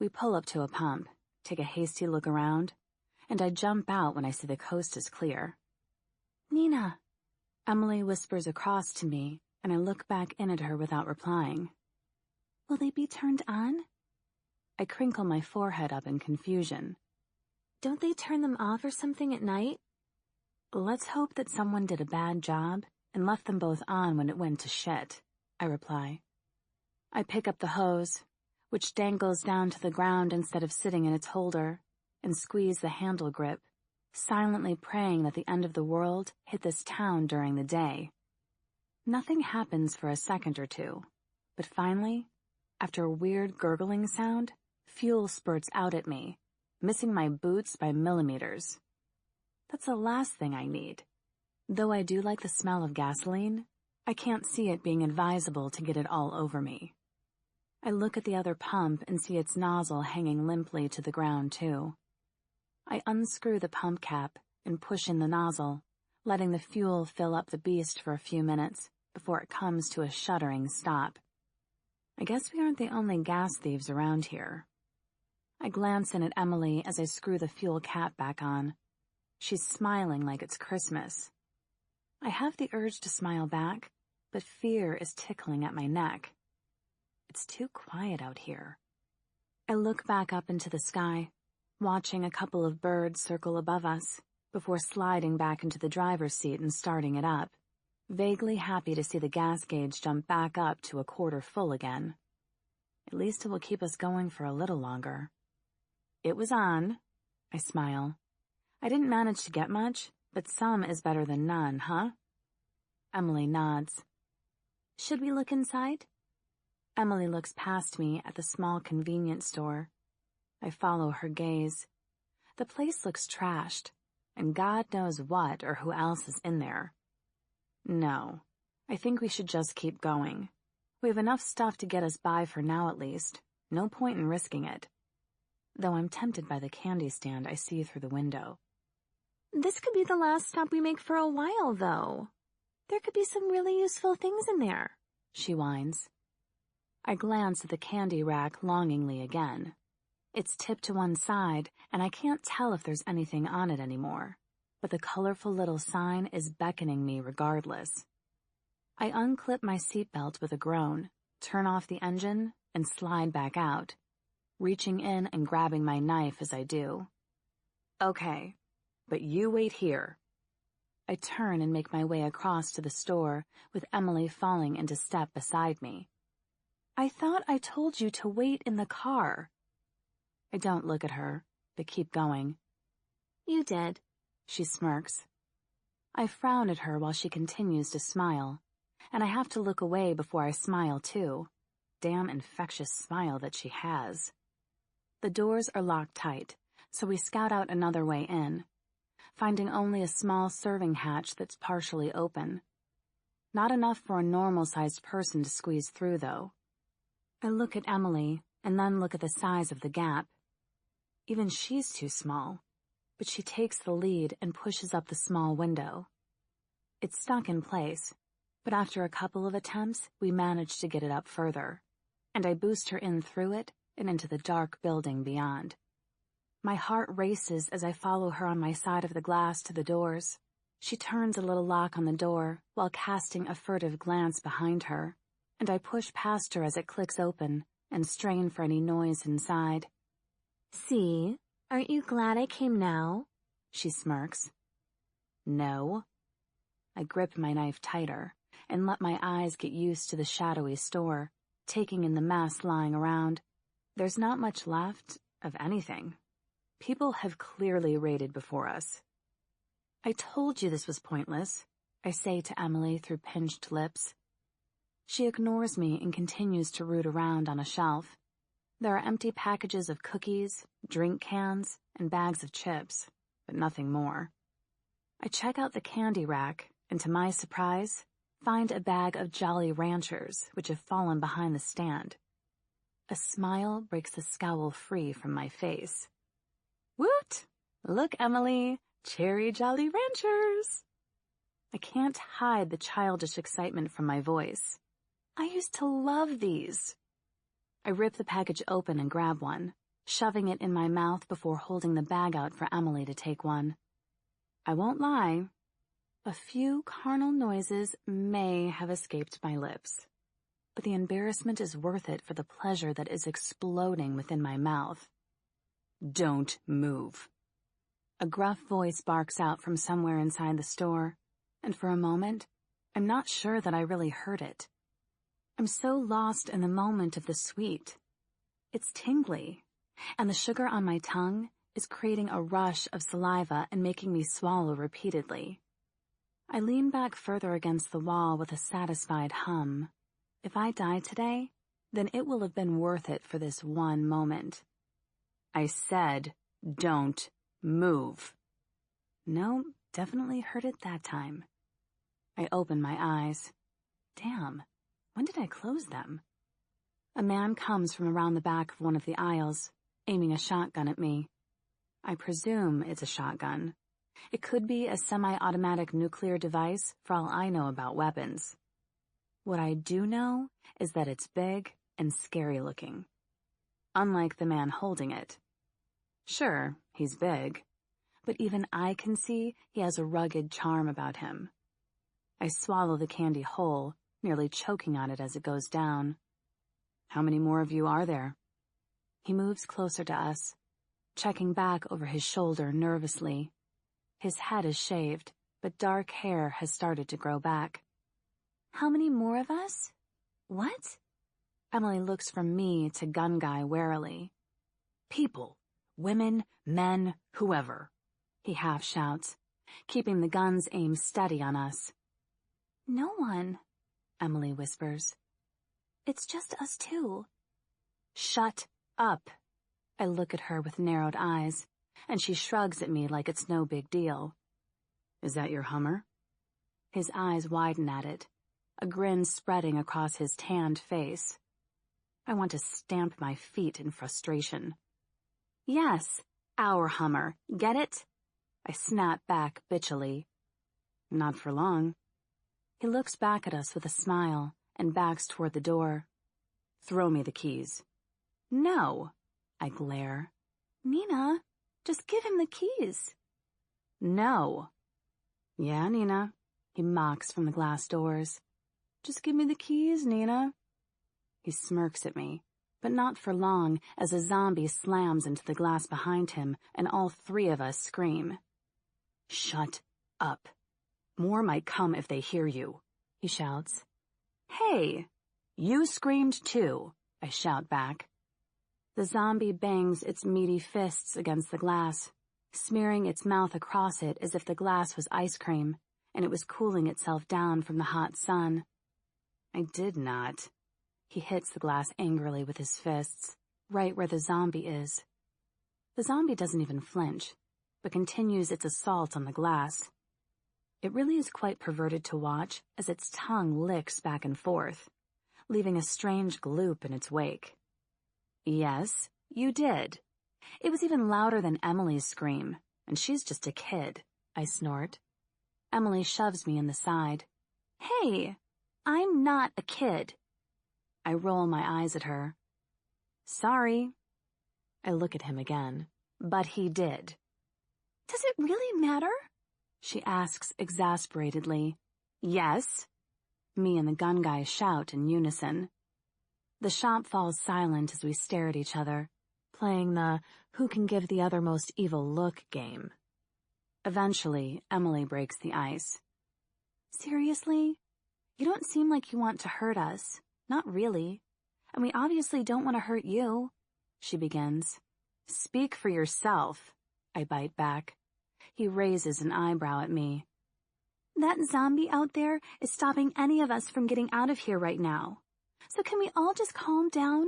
We pull up to a pump, take a hasty look around, and I jump out when I see the coast is clear. "Nina," Emily whispers across to me, and I look back in at her without replying. "Will they be turned on?" I crinkle my forehead up in confusion. "Don't they turn them off or something at night?" "Let's hope that someone did a bad job and left them both on when it went to shit," I reply. I pick up the hose, which dangles down to the ground instead of sitting in its holder, and squeeze the handle grip, silently praying that the end of the world hit this town during the day. Nothing happens for a second or two, but finally, after a weird gurgling sound, fuel spurts out at me, missing my boots by millimeters. That's the last thing I need. Though I do like the smell of gasoline, I can't see it being advisable to get it all over me. I look at the other pump and see its nozzle hanging limply to the ground, too. I unscrew the pump cap and push in the nozzle, letting the fuel fill up the beast for a few minutes before it comes to a shuddering stop. I guess we aren't the only gas thieves around here. I glance in at Emily as I screw the fuel cap back on. She's smiling like it's Christmas. I have the urge to smile back, but fear is tickling at my neck. It's too quiet out here. I look back up into the sky, watching a couple of birds circle above us, before sliding back into the driver's seat and starting it up, vaguely happy to see the gas gauge jump back up to a quarter full again. At least it will keep us going for a little longer. "It was on," I smile. "I didn't manage to get much, but some is better than none, huh?" Emily nods. "Should we look inside?" Emily looks past me at the small convenience store. I follow her gaze. The place looks trashed, and God knows what or who else is in there. No, I think we should just keep going. We have enough stuff to get us by for now at least. No point in risking it. Though I'm tempted by the candy stand I see through the window. "This could be the last stop we make for a while, though. There could be some really useful things in there," she whines. I glance at the candy rack longingly again. It's tipped to one side, and I can't tell if there's anything on it anymore, but the colorful little sign is beckoning me regardless. I unclip my seatbelt with a groan, turn off the engine, and slide back out, reaching in and grabbing my knife as I do. "Okay, but you wait here." I turn and make my way across to the store, with Emily falling into step beside me. "I thought I told you to wait in the car." I don't look at her, but keep going. "You did," she smirks. I frown at her while she continues to smile, and I have to look away before I smile too. Damn infectious smile that she has. The doors are locked tight, so we scout out another way in, finding only a small serving hatch that's partially open. Not enough for a normal-sized person to squeeze through, though. I look at Emily, and then look at the size of the gap. Even she's too small. but she takes the lead and pushes up the small window. It's stuck in place, but after a couple of attempts, we manage to get it up further, and I boost her in through it and into the dark building beyond. My heart races as I follow her on my side of the glass to the doors. She turns a little lock on the door while casting a furtive glance behind her, and I push past her as it clicks open and strain for any noise inside. "See, aren't you glad I came now?" She smirks. No. I grip my knife tighter and let my eyes get used to the shadowy store, taking in the mess lying around. There's not much left of anything. People have clearly raided before us. I told you this was pointless, I say to Emily through pinched lips. She ignores me and continues to root around on a shelf. There are empty packages of cookies, drink cans, and bags of chips, but nothing more. I check out the candy rack and, to my surprise, find a bag of Jolly Ranchers which have fallen behind the stand. A smile breaks the scowl free from my face. Woot! Look, Emily, cherry Jolly Ranchers! I can't hide the childish excitement from my voice. I used to love these. I rip the package open and grab one, shoving it in my mouth before holding the bag out for Emily to take one. I won't lie. A few carnal noises may have escaped my lips, but the embarrassment is worth it for the pleasure that is exploding within my mouth. Don't move. A gruff voice barks out from somewhere inside the store, and for a moment, I'm not sure that I really heard it. I'm so lost in the moment of the sweet. It's tingly, and the sugar on my tongue is creating a rush of saliva and making me swallow repeatedly. I lean back further against the wall with a satisfied hum. If I die today, then it will have been worth it for this one moment. I said, don't move. No, definitely heard it that time. I open my eyes. Damn, when did I close them? A man comes from around the back of one of the aisles, aiming a shotgun at me. I presume it's a shotgun. It could be a semi-automatic nuclear device for all I know about weapons. What I do know is that it's big and scary looking. Unlike the man holding it. Sure, he's big, but even I can see he has a rugged charm about him. I swallow the candy whole, nearly choking on it as it goes down. How many more of you are there? He moves closer to us, checking back over his shoulder nervously. His head is shaved, but dark hair has started to grow back. "How many more of us? What?" Emily looks from me to Gun Guy warily. People, women, men, whoever, he half shouts, keeping the gun's aim steady on us. "No one," Emily whispers. "It's just us two." Shut up. I look at her with narrowed eyes, and she shrugs at me like it's no big deal. Is that your Hummer? His eyes widen at it, a grin spreading across his tanned face. I want to stamp my feet in frustration. Yes, our Hummer. Get it? I snap back bitchily. Not for long. He looks back at us with a smile and backs toward the door. Throw me the keys. No, I glare. "Nina, just give him the keys." No. Yeah, Nina, he mocks from the glass doors. Just give me the keys, Nina. He smirks at me, but not for long as a zombie slams into the glass behind him and all three of us scream. Shut up. More might come if they hear you, he shouts. Hey, you screamed too, I shout back. The zombie bangs its meaty fists against the glass, smearing its mouth across it as if the glass was ice cream, and it was cooling itself down from the hot sun. I did not. He hits the glass angrily with his fists, right where the zombie is. The zombie doesn't even flinch, but continues its assault on the glass. It really is quite perverted to watch as its tongue licks back and forth, leaving a strange gloop in its wake. Yes, you did. It was even louder than Emily's scream, and she's just a kid, I snort. Emily shoves me in the side. Hey, I'm not a kid. I roll my eyes at her. Sorry. I look at him again, but he did. Does it really matter? She asks exasperatedly. Yes. Me and the gun guy shout in unison. The shop falls silent as we stare at each other, playing the who can give the other most evil look game. Eventually, Emily breaks the ice. Seriously? You don't seem like you want to hurt us. Not really. And we obviously don't want to hurt you, she begins. Speak for yourself, I bite back. He raises an eyebrow at me. That zombie out there is stopping any of us from getting out of here right now. So can we all just calm down?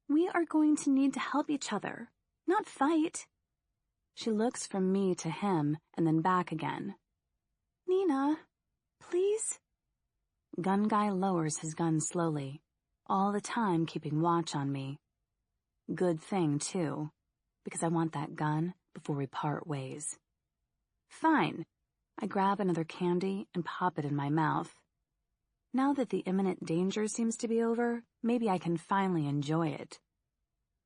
We are going to need to help each other, not fight. She looks from me to him and then back again. Nina, please? Gun guy lowers his gun slowly, all the time keeping watch on me. Good thing, too, because I want that gun before we part ways. Fine. I grab another candy and pop it in my mouth. Now that the imminent danger seems to be over, maybe I can finally enjoy it.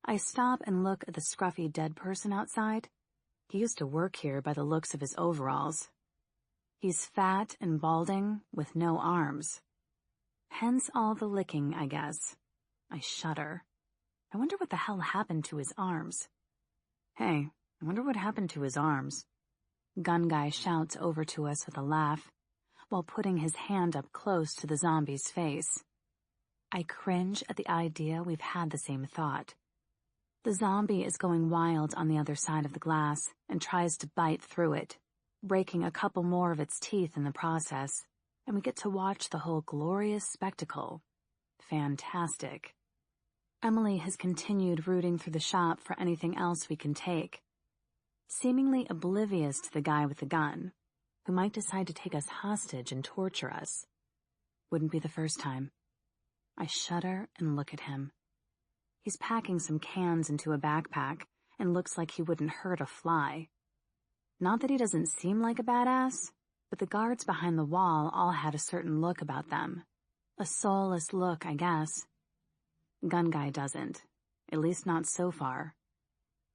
I stop and look at the scruffy dead person outside. He used to work here by the looks of his overalls. He's fat and balding with no arms. Hence all the licking, I guess. I shudder. I wonder what the hell happened to his arms. Hey, I wonder what happened to his arms. Gun guy shouts over to us with a laugh, while putting his hand up close to the zombie's face. I cringe at the idea we've had the same thought. The zombie is going wild on the other side of the glass and tries to bite through it, breaking a couple more of its teeth in the process, and we get to watch the whole glorious spectacle. Fantastic. Emily has continued rooting through the shop for anything else we can take, seemingly oblivious to the guy with the gun, who might decide to take us hostage and torture us. Wouldn't be the first time. I shudder and look at him. He's packing some cans into a backpack and looks like he wouldn't hurt a fly. Not that he doesn't seem like a badass, but the guards behind the wall all had a certain look about them. A soulless look, I guess. Gun guy doesn't, at least not so far.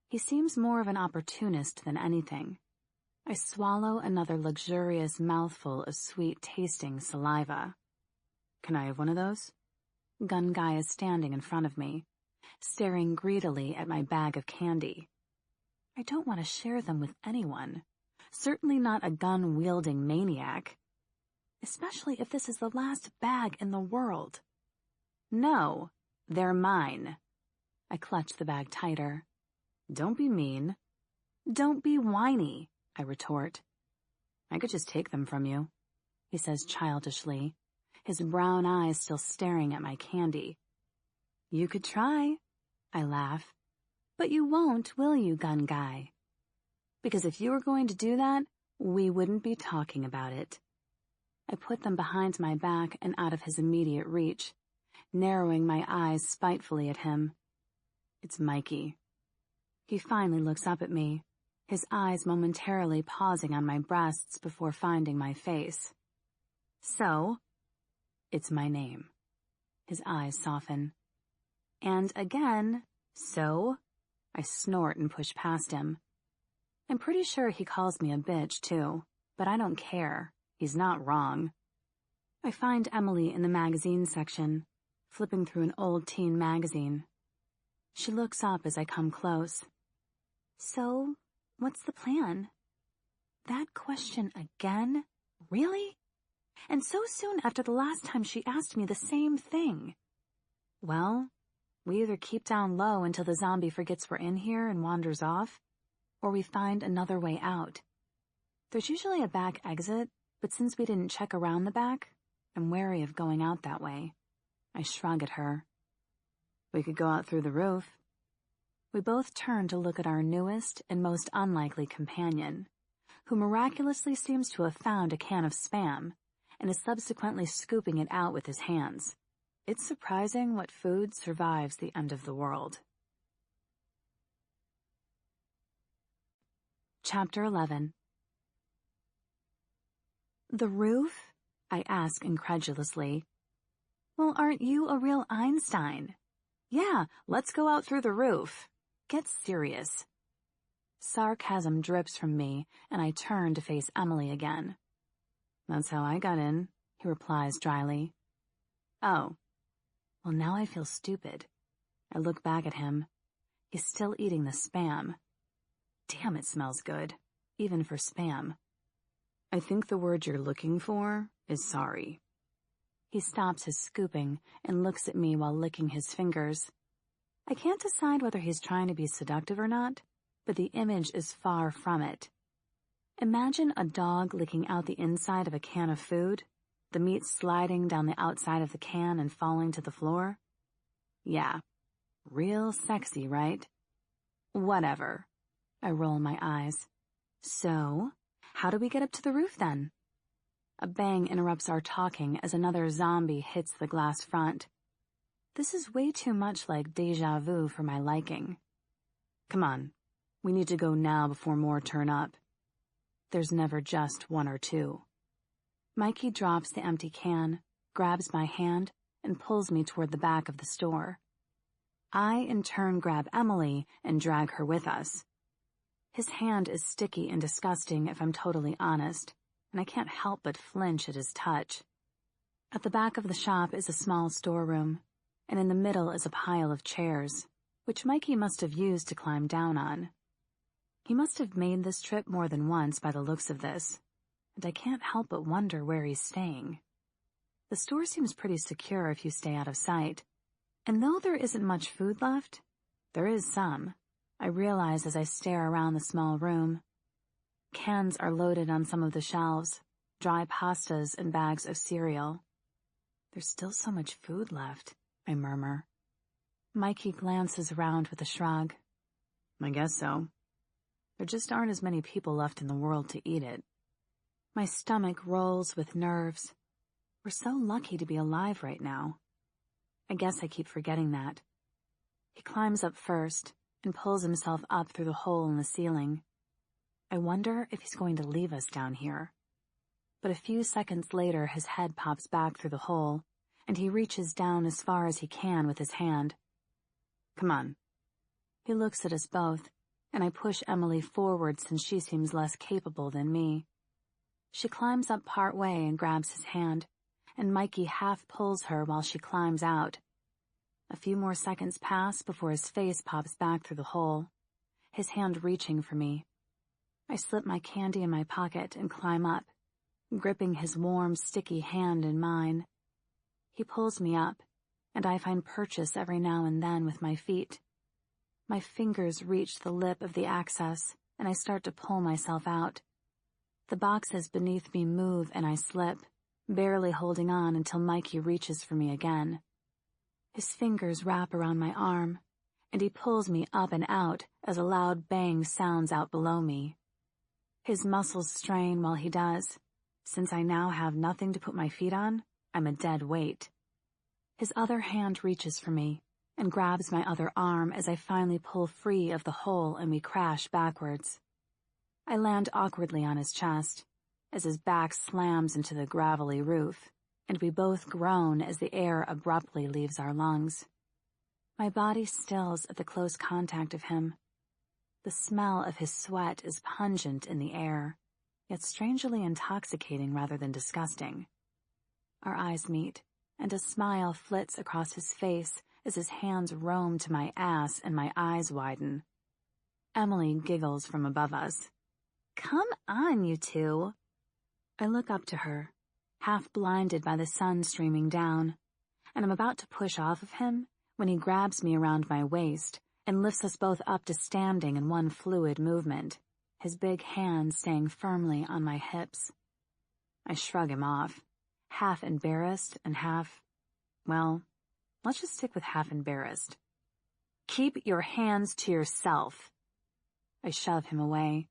He seems more of an opportunist than anything. I swallow another luxurious mouthful of sweet-tasting saliva. Can I have one of those? Gun guy is standing in front of me, staring greedily at my bag of candy. I don't want to share them with anyone, certainly not a gun-wielding maniac, especially if this is the last bag in the world. No, they're mine. I clutch the bag tighter. Don't be mean. Don't be whiny, I retort. I could just take them from you, he says childishly, his brown eyes still staring at my candy. You could try, I laugh. But you won't, will you, gun guy? Because if you were going to do that, we wouldn't be talking about it. I put them behind my back and out of his immediate reach, narrowing my eyes spitefully at him. It's Mikey. He finally looks up at me, his eyes momentarily pausing on my breasts before finding my face. So, it's my name. His eyes soften. And again, so, I snort and push past him. I'm pretty sure he calls me a bitch, too, but I don't care. He's not wrong. I find Emily in the magazine section, flipping through an old teen magazine. She looks up as I come close. So, what's the plan? That question again? Really? And so soon after the last time she asked me the same thing. Well, we either keep down low until the zombie forgets we're in here and wanders off, or we find another way out. There's usually a back exit, but since we didn't check around the back, I'm wary of going out that way. I shrug at her. We could go out through the roof. We both turn to look at our newest and most unlikely companion, who miraculously seems to have found a can of Spam and is subsequently scooping it out with his hands. It's surprising what food survives the end of the world. Chapter 11. The roof? I ask incredulously. Well, aren't you a real Einstein? Yeah, let's go out through the roof. Get serious. Sarcasm drips from me, and I turn to face Emily again. That's how I got in, he replies dryly. Oh. Well, now I feel stupid. I look back at him. He's still eating the Spam. Damn, it smells good, even for Spam. I think the word you're looking for is sorry. He stops his scooping and looks at me while licking his fingers. I can't decide whether he's trying to be seductive or not, but the image is far from it. Imagine a dog licking out the inside of a can of food, the meat sliding down the outside of the can and falling to the floor. Yeah, real sexy, right? Whatever. I roll my eyes. So, how do we get up to the roof then? A bang interrupts our talking as another zombie hits the glass front. This is way too much like déjà vu for my liking. Come on, we need to go now before more turn up. There's never just one or two. Mikey drops the empty can, grabs my hand, and pulls me toward the back of the store. I, in turn, grab Emily and drag her with us. His hand is sticky and disgusting if I'm totally honest, and I can't help but flinch at his touch. At the back of the shop is a small storeroom, and in the middle is a pile of chairs, which Mikey must have used to climb down on. He must have made this trip more than once by the looks of this, and I can't help but wonder where he's staying. The store seems pretty secure if you stay out of sight, and though there isn't much food left, there is some, I realize as I stare around the small room. Cans are loaded on some of the shelves, dry pastas and bags of cereal. There's still so much food left, I murmur. Mikey glances around with a shrug. I guess so. There just aren't as many people left in the world to eat it. My stomach rolls with nerves. We're so lucky to be alive right now. I guess I keep forgetting that. He climbs up first and pulls himself up through the hole in the ceiling. I wonder if he's going to leave us down here. But a few seconds later his head pops back through the hole, and he reaches down as far as he can with his hand. Come on. He looks at us both, and I push Emily forward since she seems less capable than me. She climbs up part way and grabs his hand, and Mikey half pulls her while she climbs out. A few more seconds pass before his face pops back through the hole, his hand reaching for me. I slip my candy in my pocket and climb up, gripping his warm, sticky hand in mine. He pulls me up, and I find purchase every now and then with my feet. My fingers reach the lip of the access, and I start to pull myself out. The boxes beneath me move and I slip, barely holding on until Mikey reaches for me again. His fingers wrap around my arm, and he pulls me up and out as a loud bang sounds out below me. His muscles strain while he does. Since I now have nothing to put my feet on, I'm a dead weight. His other hand reaches for me and grabs my other arm as I finally pull free of the hole and we crash backwards. I land awkwardly on his chest as his back slams into the gravelly roof, and we both groan as the air abruptly leaves our lungs. My body stills at the close contact of him. The smell of his sweat is pungent in the air, yet strangely intoxicating rather than disgusting. Our eyes meet, and a smile flits across his face as his hands roam to my ass and my eyes widen. Emily giggles from above us. Come on, you two. I look up to her, half blinded by the sun streaming down, and I'm about to push off of him when he grabs me around my waist and lifts us both up to standing in one fluid movement, his big hand staying firmly on my hips. I shrug him off, half embarrassed and well, let's just stick with half embarrassed. Keep your hands to yourself. I shove him away,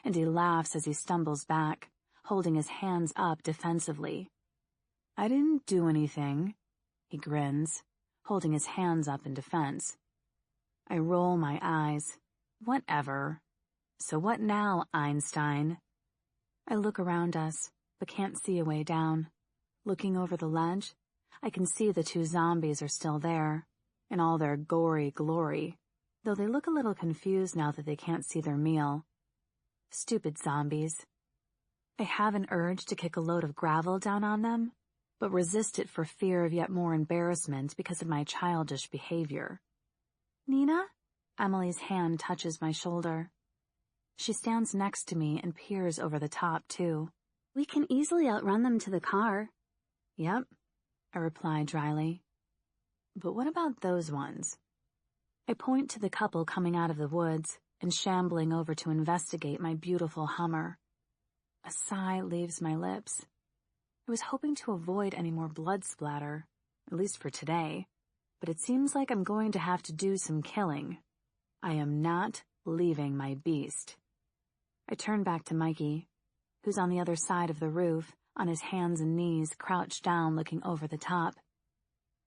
and he laughs as he stumbles back, holding his hands up defensively. I didn't do anything, he grins, holding his hands up in defense. I roll my eyes. Whatever. So what now, Einstein? I look around us, but can't see a way down. Looking over the ledge, I can see the 2 zombies are still there, in all their gory glory, though they look a little confused now that they can't see their meal. Stupid zombies. I have an urge to kick a load of gravel down on them, but resist it for fear of yet more embarrassment because of my childish behavior. Nina? Emily's hand touches my shoulder. She stands next to me and peers over the top, too. We can easily outrun them to the car. Yep, I reply dryly. But what about those ones? I point to the couple coming out of the woods and shambling over to investigate my beautiful Hummer. A sigh leaves my lips. I was hoping to avoid any more blood splatter, at least for today, but it seems like I'm going to have to do some killing. I am not leaving my beast. I turn back to Mikey, who's on the other side of the roof, on his hands and knees, crouched down looking over the top.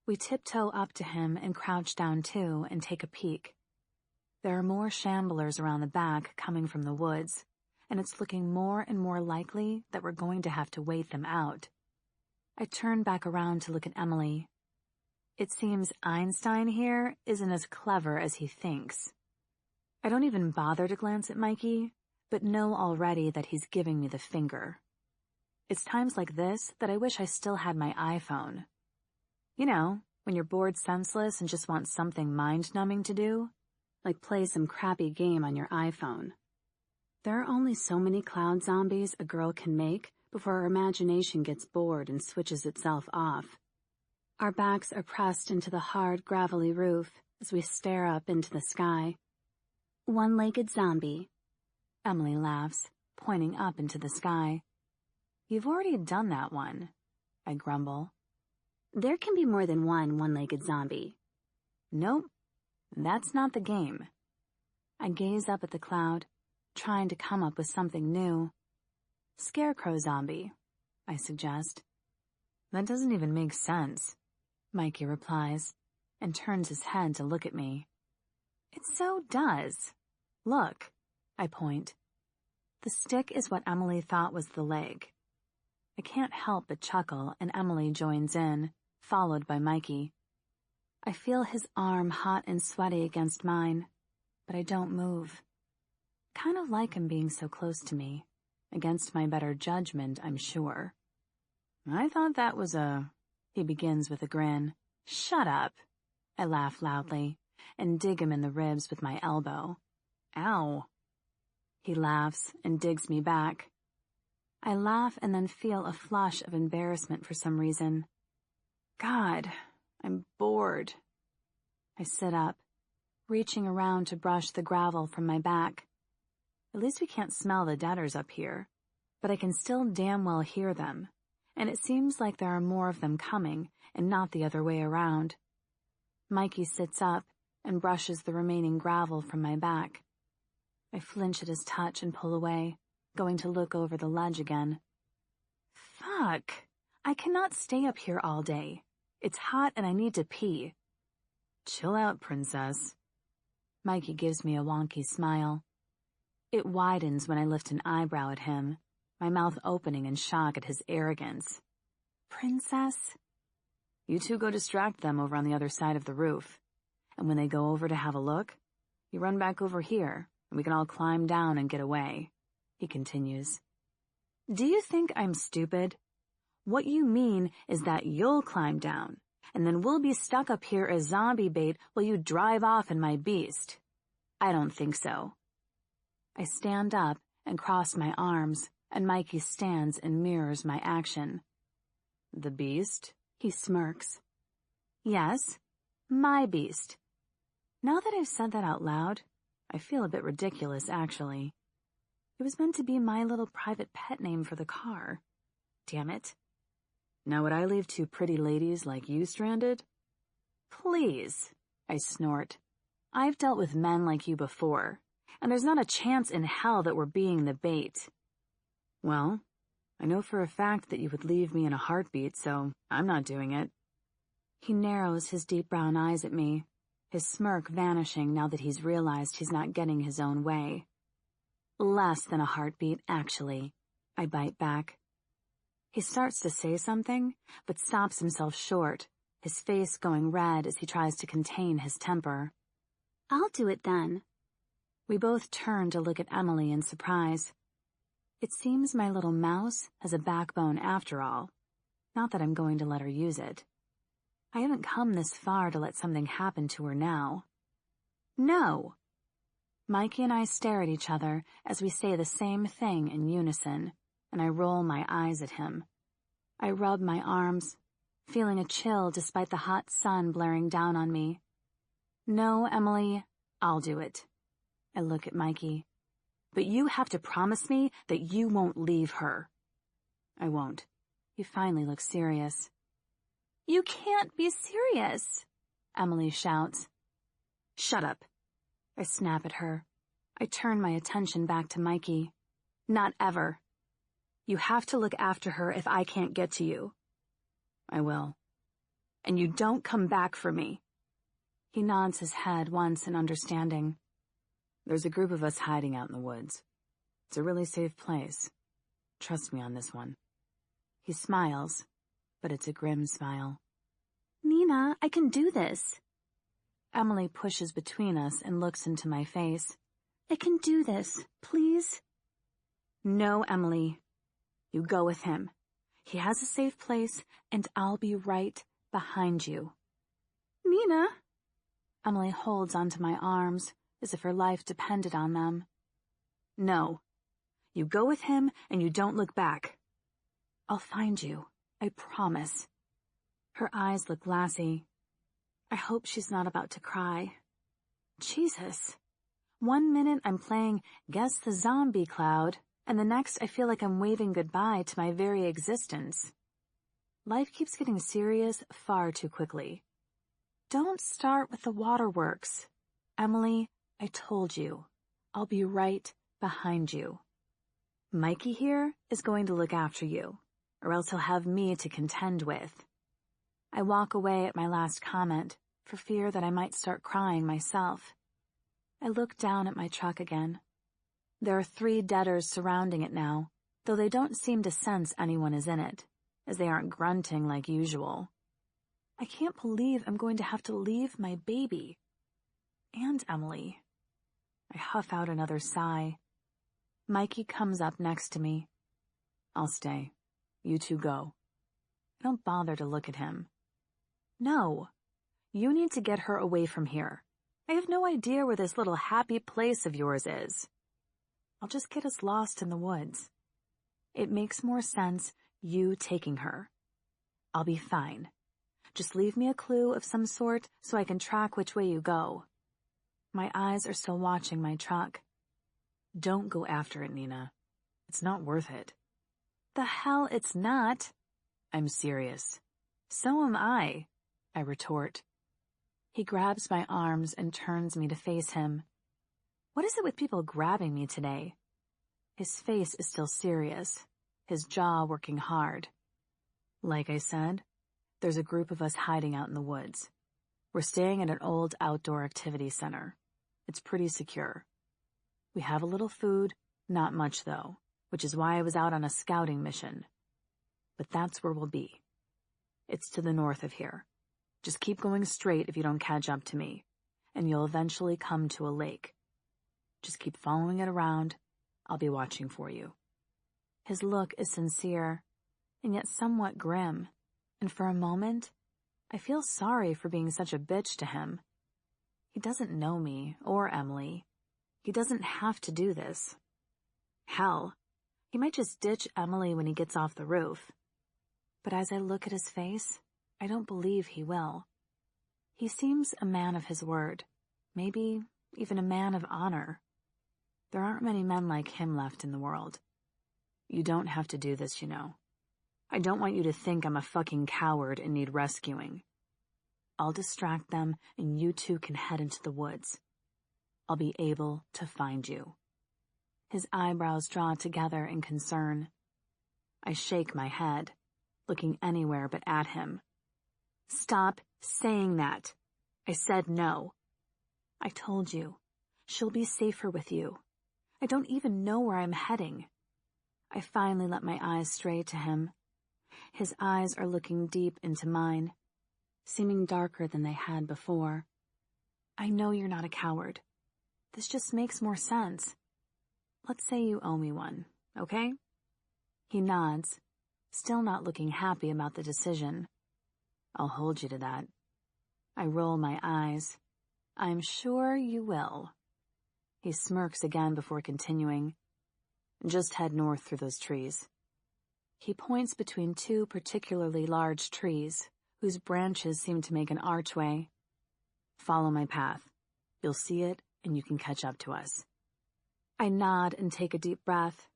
We tiptoe up to him and crouch down too and take a peek. There are more shamblers around the back coming from the woods, and it's looking more and more likely that we're going to have to wait them out. I turn back around to look at Emily. It seems Einstein here isn't as clever as he thinks. I don't even bother to glance at Mikey, but know already that he's giving me the finger. It's times like this that I wish I still had my iPhone. You know, when you're bored senseless and just want something mind-numbing to do, like play some crappy game on your iPhone. There are only so many cloud zombies a girl can make before her imagination gets bored and switches itself off. Our backs are pressed into the hard, gravelly roof as we stare up into the sky. One-legged zombie. Emily laughs, pointing up into the sky. You've already done that one, I grumble. There can be more than one-legged zombie. Nope, that's not the game. I gaze up at the cloud, trying to come up with something new. Scarecrow zombie, I suggest. That doesn't even make sense, Mikey replies, and turns his head to look at me. It so does. Look, I point. The stick is what Emily thought was the leg. I can't help but chuckle, and Emily joins in, followed by Mikey. I feel his arm hot and sweaty against mine, but I don't move. Kind of like him being so close to me, against my better judgment, I'm sure. I thought that was he begins with a grin. Shut up, I laugh loudly, and dig him in the ribs with my elbow. Ow. He laughs and digs me back. I laugh and then feel a flush of embarrassment for some reason. God, I'm bored. I sit up, reaching around to brush the gravel from my back. At least we can't smell the deaders up here, but I can still damn well hear them, and it seems like there are more of them coming and not the other way around. Mikey sits up and brushes the remaining gravel from my back. I flinch at his touch and pull away, going to look over the ledge again. Fuck! I cannot stay up here all day. It's hot and I need to pee. Chill out, princess. Mikey gives me a wonky smile. It widens when I lift an eyebrow at him, my mouth opening in shock at his arrogance. Princess? You two go distract them over on the other side of the roof, and when they go over to have a look, you run back over here, and we can all climb down and get away, he continues. Do you think I'm stupid? What you mean is that you'll climb down, and then we'll be stuck up here as zombie bait while you drive off in my beast. I don't think so. I stand up and cross my arms, and Mikey stands and mirrors my action. The beast? He smirks. Yes, my beast. Now that I've said that out loud, I feel a bit ridiculous, actually. It was meant to be my little private pet name for the car. Damn it. Now would I leave two pretty ladies like you stranded? Please, I snort. I've dealt with men like you before, and there's not a chance in hell that we're being the bait. Well, I know for a fact that you would leave me in a heartbeat, so I'm not doing it. He narrows his deep brown eyes at me, his smirk vanishing now that he's realized he's not getting his own way. Less than a heartbeat, actually, I bite back. He starts to say something, but stops himself short, his face going red as he tries to contain his temper. I'll do it then. We both turn to look at Emily in surprise. It seems my little mouse has a backbone after all. Not that I'm going to let her use it. I haven't come this far to let something happen to her now. No! Mikey and I stare at each other as we say the same thing in unison, and I roll my eyes at him. I rub my arms, feeling a chill despite the hot sun blaring down on me. No, Emily, I'll do it. I look at Mikey. But you have to promise me that you won't leave her. I won't. He finally looks serious. You can't be serious, Emily shouts. Shut up. I snap at her. I turn my attention back to Mikey. Not ever. You have to look after her if I can't get to you. I will. And you don't come back for me. He nods his head once in understanding. There's a group of us hiding out in the woods. It's a really safe place. Trust me on this one. He smiles, but it's a grim smile. Nina, I can do this. Emily pushes between us and looks into my face. I can do this, please? No, Emily. You go with him. He has a safe place, and I'll be right behind you. Nina. Emily holds onto my arms, as if her life depended on them. No. You go with him, and you don't look back. I'll find you. I promise. Her eyes look glassy. I hope she's not about to cry. Jesus. 1 minute I'm playing Guess the Zombie Cloud, and the next I feel like I'm waving goodbye to my very existence. Life keeps getting serious far too quickly. Don't start with the waterworks. Emily, I told you. I'll be right behind you. Mikey here is going to look after you, or else he'll have me to contend with. I walk away at my last comment, for fear that I might start crying myself. I look down at my truck again. There are 3 debtors surrounding it now, though they don't seem to sense anyone is in it, as they aren't grunting like usual. I can't believe I'm going to have to leave my baby. And Emily. I huff out another sigh. Mikey comes up next to me. I'll stay. You two go. I don't bother to look at him. No. You need to get her away from here. I have no idea where this little happy place of yours is. I'll just get us lost in the woods. It makes more sense you taking her. I'll be fine. Just leave me a clue of some sort so I can track which way you go. My eyes are still watching my truck. Don't go after it, Nina. It's not worth it. The hell it's not. I'm serious. So am I retort. He grabs my arms and turns me to face him. What is it with people grabbing me today? His face is still serious, his jaw working hard. Like I said, there's a group of us hiding out in the woods. We're staying at an old outdoor activity center. It's pretty secure. We have a little food, not much though, which is why I was out on a scouting mission. But that's where we'll be. It's to the north of here. Just keep going straight if you don't catch up to me, and you'll eventually come to a lake. Just keep following it around. I'll be watching for you. His look is sincere, and yet somewhat grim, and for a moment, I feel sorry for being such a bitch to him. He doesn't know me, or Emily. He doesn't have to do this. Hell, he might just ditch Emily when he gets off the roof. But as I look at his face, I don't believe he will. He seems a man of his word, maybe even a man of honor. There aren't many men like him left in the world. You don't have to do this, you know. I don't want you to think I'm a fucking coward and need rescuing. I'll distract them and you two can head into the woods. I'll be able to find you. His eyebrows draw together in concern. I shake my head, looking anywhere but at him. Stop saying that. I said no. I told you. She'll be safer with you. I don't even know where I'm heading. I finally let my eyes stray to him. His eyes are looking deep into mine, seeming darker than they had before. I know you're not a coward. This just makes more sense. Let's say you owe me one, okay? He nods, still not looking happy about the decision. I'll hold you to that. I roll my eyes. I'm sure you will. He smirks again before continuing. Just head north through those trees. He points between two particularly large trees, whose branches seem to make an archway. Follow my path. You'll see it, and you can catch up to us. I nod and take a deep breath.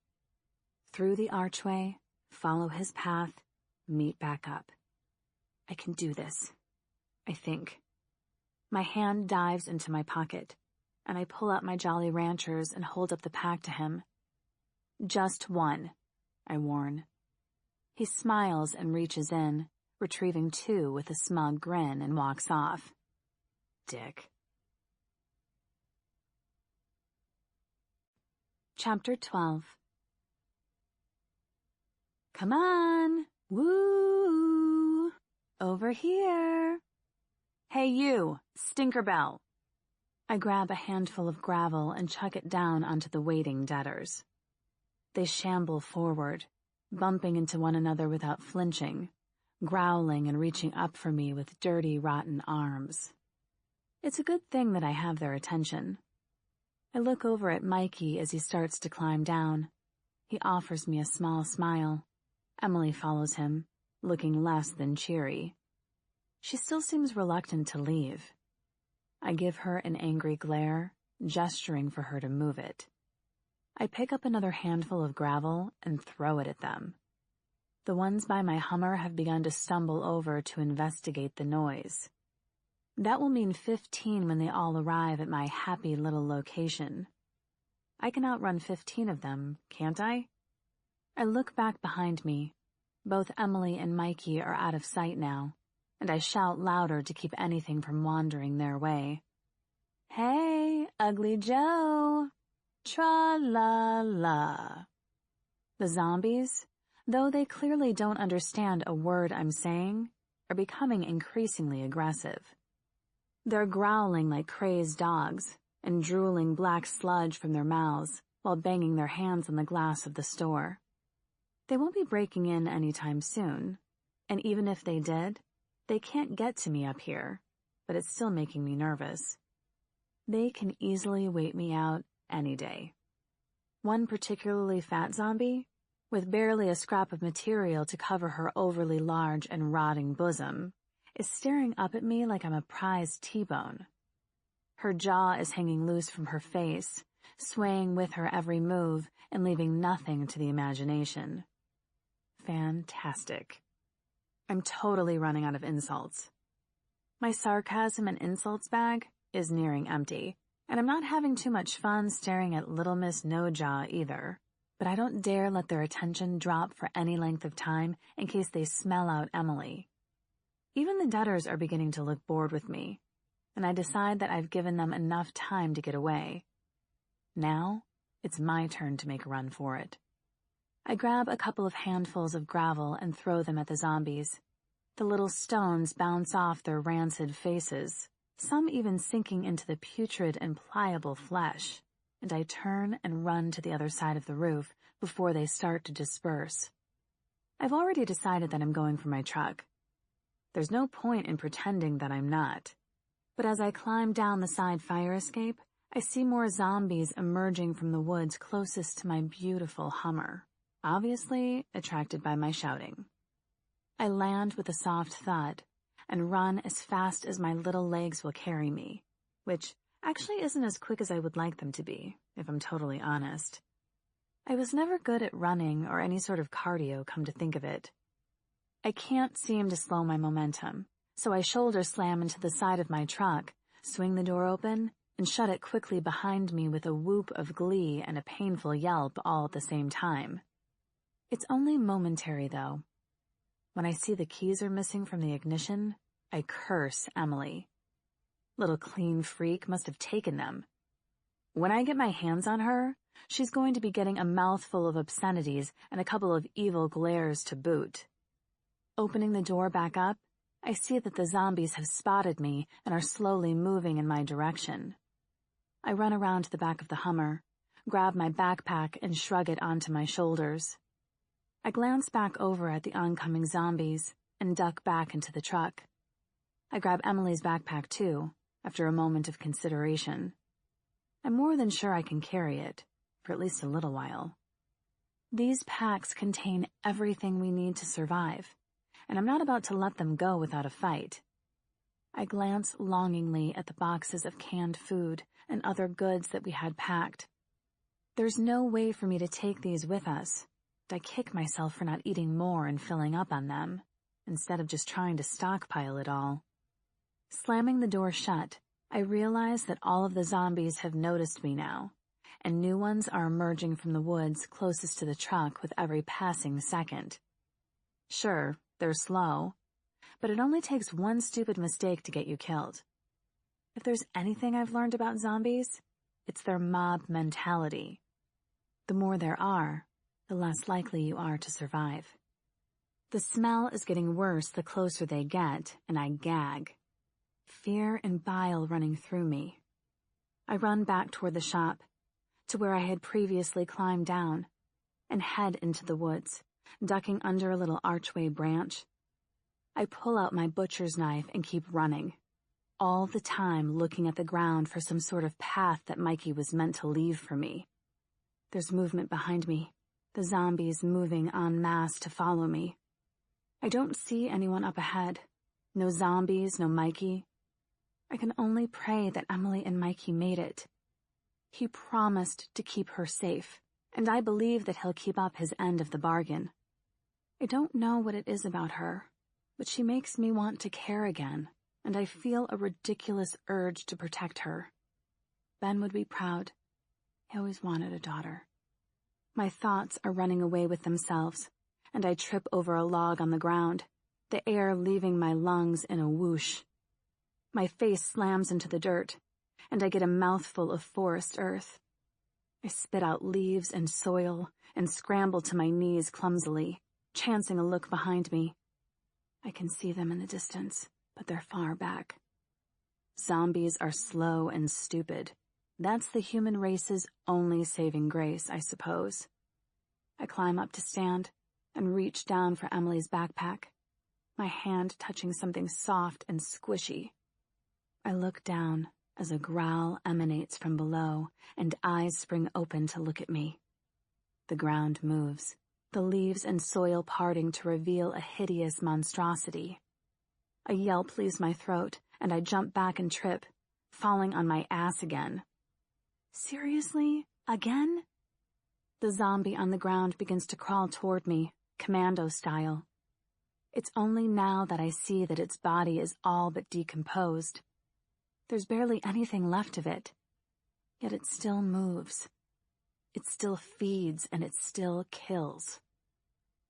Through the archway, follow his path, meet back up. I can do this, I think. My hand dives into my pocket, and I pull out my Jolly Ranchers and hold up the pack to him. Just one, I warn. He smiles and reaches in, retrieving two with a smug grin, and walks off. Dick. Chapter 12. Come on! Woo! Over here! Hey you, Stinkerbell! I grab a handful of gravel and chuck it down onto the waiting debtors. They shamble forward, bumping into one another without flinching, growling and reaching up for me with dirty, rotten arms. It's a good thing that I have their attention. I look over at Mikey as he starts to climb down. He offers me a small smile. Emily follows him, looking less than cheery. She still seems reluctant to leave. I give her an angry glare, gesturing for her to move it. I pick up another handful of gravel and throw it at them. The ones by my Hummer have begun to stumble over to investigate the noise. That will mean 15 when they all arrive at my happy little location. I can outrun 15 of them, can't I? I look back behind me. Both Emily and Mikey are out of sight now, and I shout louder to keep anything from wandering their way. Hey, Ugly Joe! Tra-la-la. The zombies, though they clearly don't understand a word I'm saying, are becoming increasingly aggressive. They're growling like crazed dogs and drooling black sludge from their mouths while banging their hands on the glass of the store. They won't be breaking in anytime soon, and even if they did, they can't get to me up here, but it's still making me nervous. They can easily wait me out any day. One particularly fat zombie, with barely a scrap of material to cover her overly large and rotting bosom, is staring up at me like I'm a prized T-bone. Her jaw is hanging loose from her face, swaying with her every move and leaving nothing to the imagination. Fantastic. I'm totally running out of insults. My sarcasm and insults bag is nearing empty, and I'm not having too much fun staring at Little Miss No-Jaw either, but I don't dare let their attention drop for any length of time in case they smell out Emily. Even the debtors are beginning to look bored with me, and I decide that I've given them enough time to get away. Now, it's my turn to make a run for it. I grab a couple of handfuls of gravel and throw them at the zombies. The little stones bounce off their rancid faces, some even sinking into the putrid and pliable flesh, and I turn and run to the other side of the roof before they start to disperse. I've already decided that I'm going for my truck. There's no point in pretending that I'm not. But as I climb down the side fire escape, I see more zombies emerging from the woods closest to my beautiful Hummer, obviously attracted by my shouting. I land with a soft thud and run as fast as my little legs will carry me, which actually isn't as quick as I would like them to be, if I'm totally honest. I was never good at running or any sort of cardio, come to think of it. I can't seem to slow my momentum, so I shoulder slam into the side of my truck, swing the door open, and shut it quickly behind me with a whoop of glee and a painful yelp all at the same time. It's only momentary, though. When I see the keys are missing from the ignition, I curse Emily. Little clean freak must have taken them. When I get my hands on her, She's going to be getting a mouthful of obscenities and a couple of evil glares to boot. Opening the door back up, I see that the zombies have spotted me and are slowly moving in my direction. I run around to the back of the Hummer, grab my backpack and shrug it onto my shoulders. I glance back over at the oncoming zombies and duck back into the truck. I grab Emily's backpack too, after a moment of consideration. I'm more than sure I can carry it, for at least a little while. These packs contain everything we need to survive, and I'm not about to let them go without a fight. I glance longingly at the boxes of canned food and other goods that we had packed. There's no way for me to take these with us, but I kick myself for not eating more and filling up on them, instead of just trying to stockpile it all. Slamming the door shut, I realize that all of the zombies have noticed me now, and new ones are emerging from the woods closest to the truck with every passing second. Sure, they're slow, but it only takes one stupid mistake to get you killed. If there's anything I've learned about zombies, it's their mob mentality. The more there are, the less likely you are to survive. The smell is getting worse the closer they get, and I gag. Fear and bile running through me. I run back toward the shop, to where I had previously climbed down, and head into the woods, ducking under a little archway branch. I pull out my butcher's knife and keep running, all the time looking at the ground for some sort of path that Mikey was meant to leave for me. There's movement behind me, the zombies moving en masse to follow me. I don't see anyone up ahead. No zombies, no Mikey. I can only pray that Emily and Mikey made it. He promised to keep her safe, and I believe that he'll keep up his end of the bargain. I don't know what it is about her, but she makes me want to care again, and I feel a ridiculous urge to protect her. Ben would be proud. He always wanted a daughter. My thoughts are running away with themselves, and I trip over a log on the ground, the air leaving my lungs in a whoosh. My face slams into the dirt, and I get a mouthful of forest earth. I spit out leaves and soil and scramble to my knees clumsily, chancing a look behind me. I can see them in the distance, but they're far back. Zombies are slow and stupid. That's the human race's only saving grace, I suppose. I climb up to stand and reach down for Emily's backpack, my hand touching something soft and squishy. I look down as a growl emanates from below and eyes spring open to look at me. The ground moves, the leaves and soil parting to reveal a hideous monstrosity. A yelp leaves my throat, and I jump back and trip, falling on my ass again. Seriously? Again? The zombie on the ground begins to crawl toward me, commando style. It's only now that I see that its body is all but decomposed. There's barely anything left of it. Yet it still moves. It still feeds and it still kills.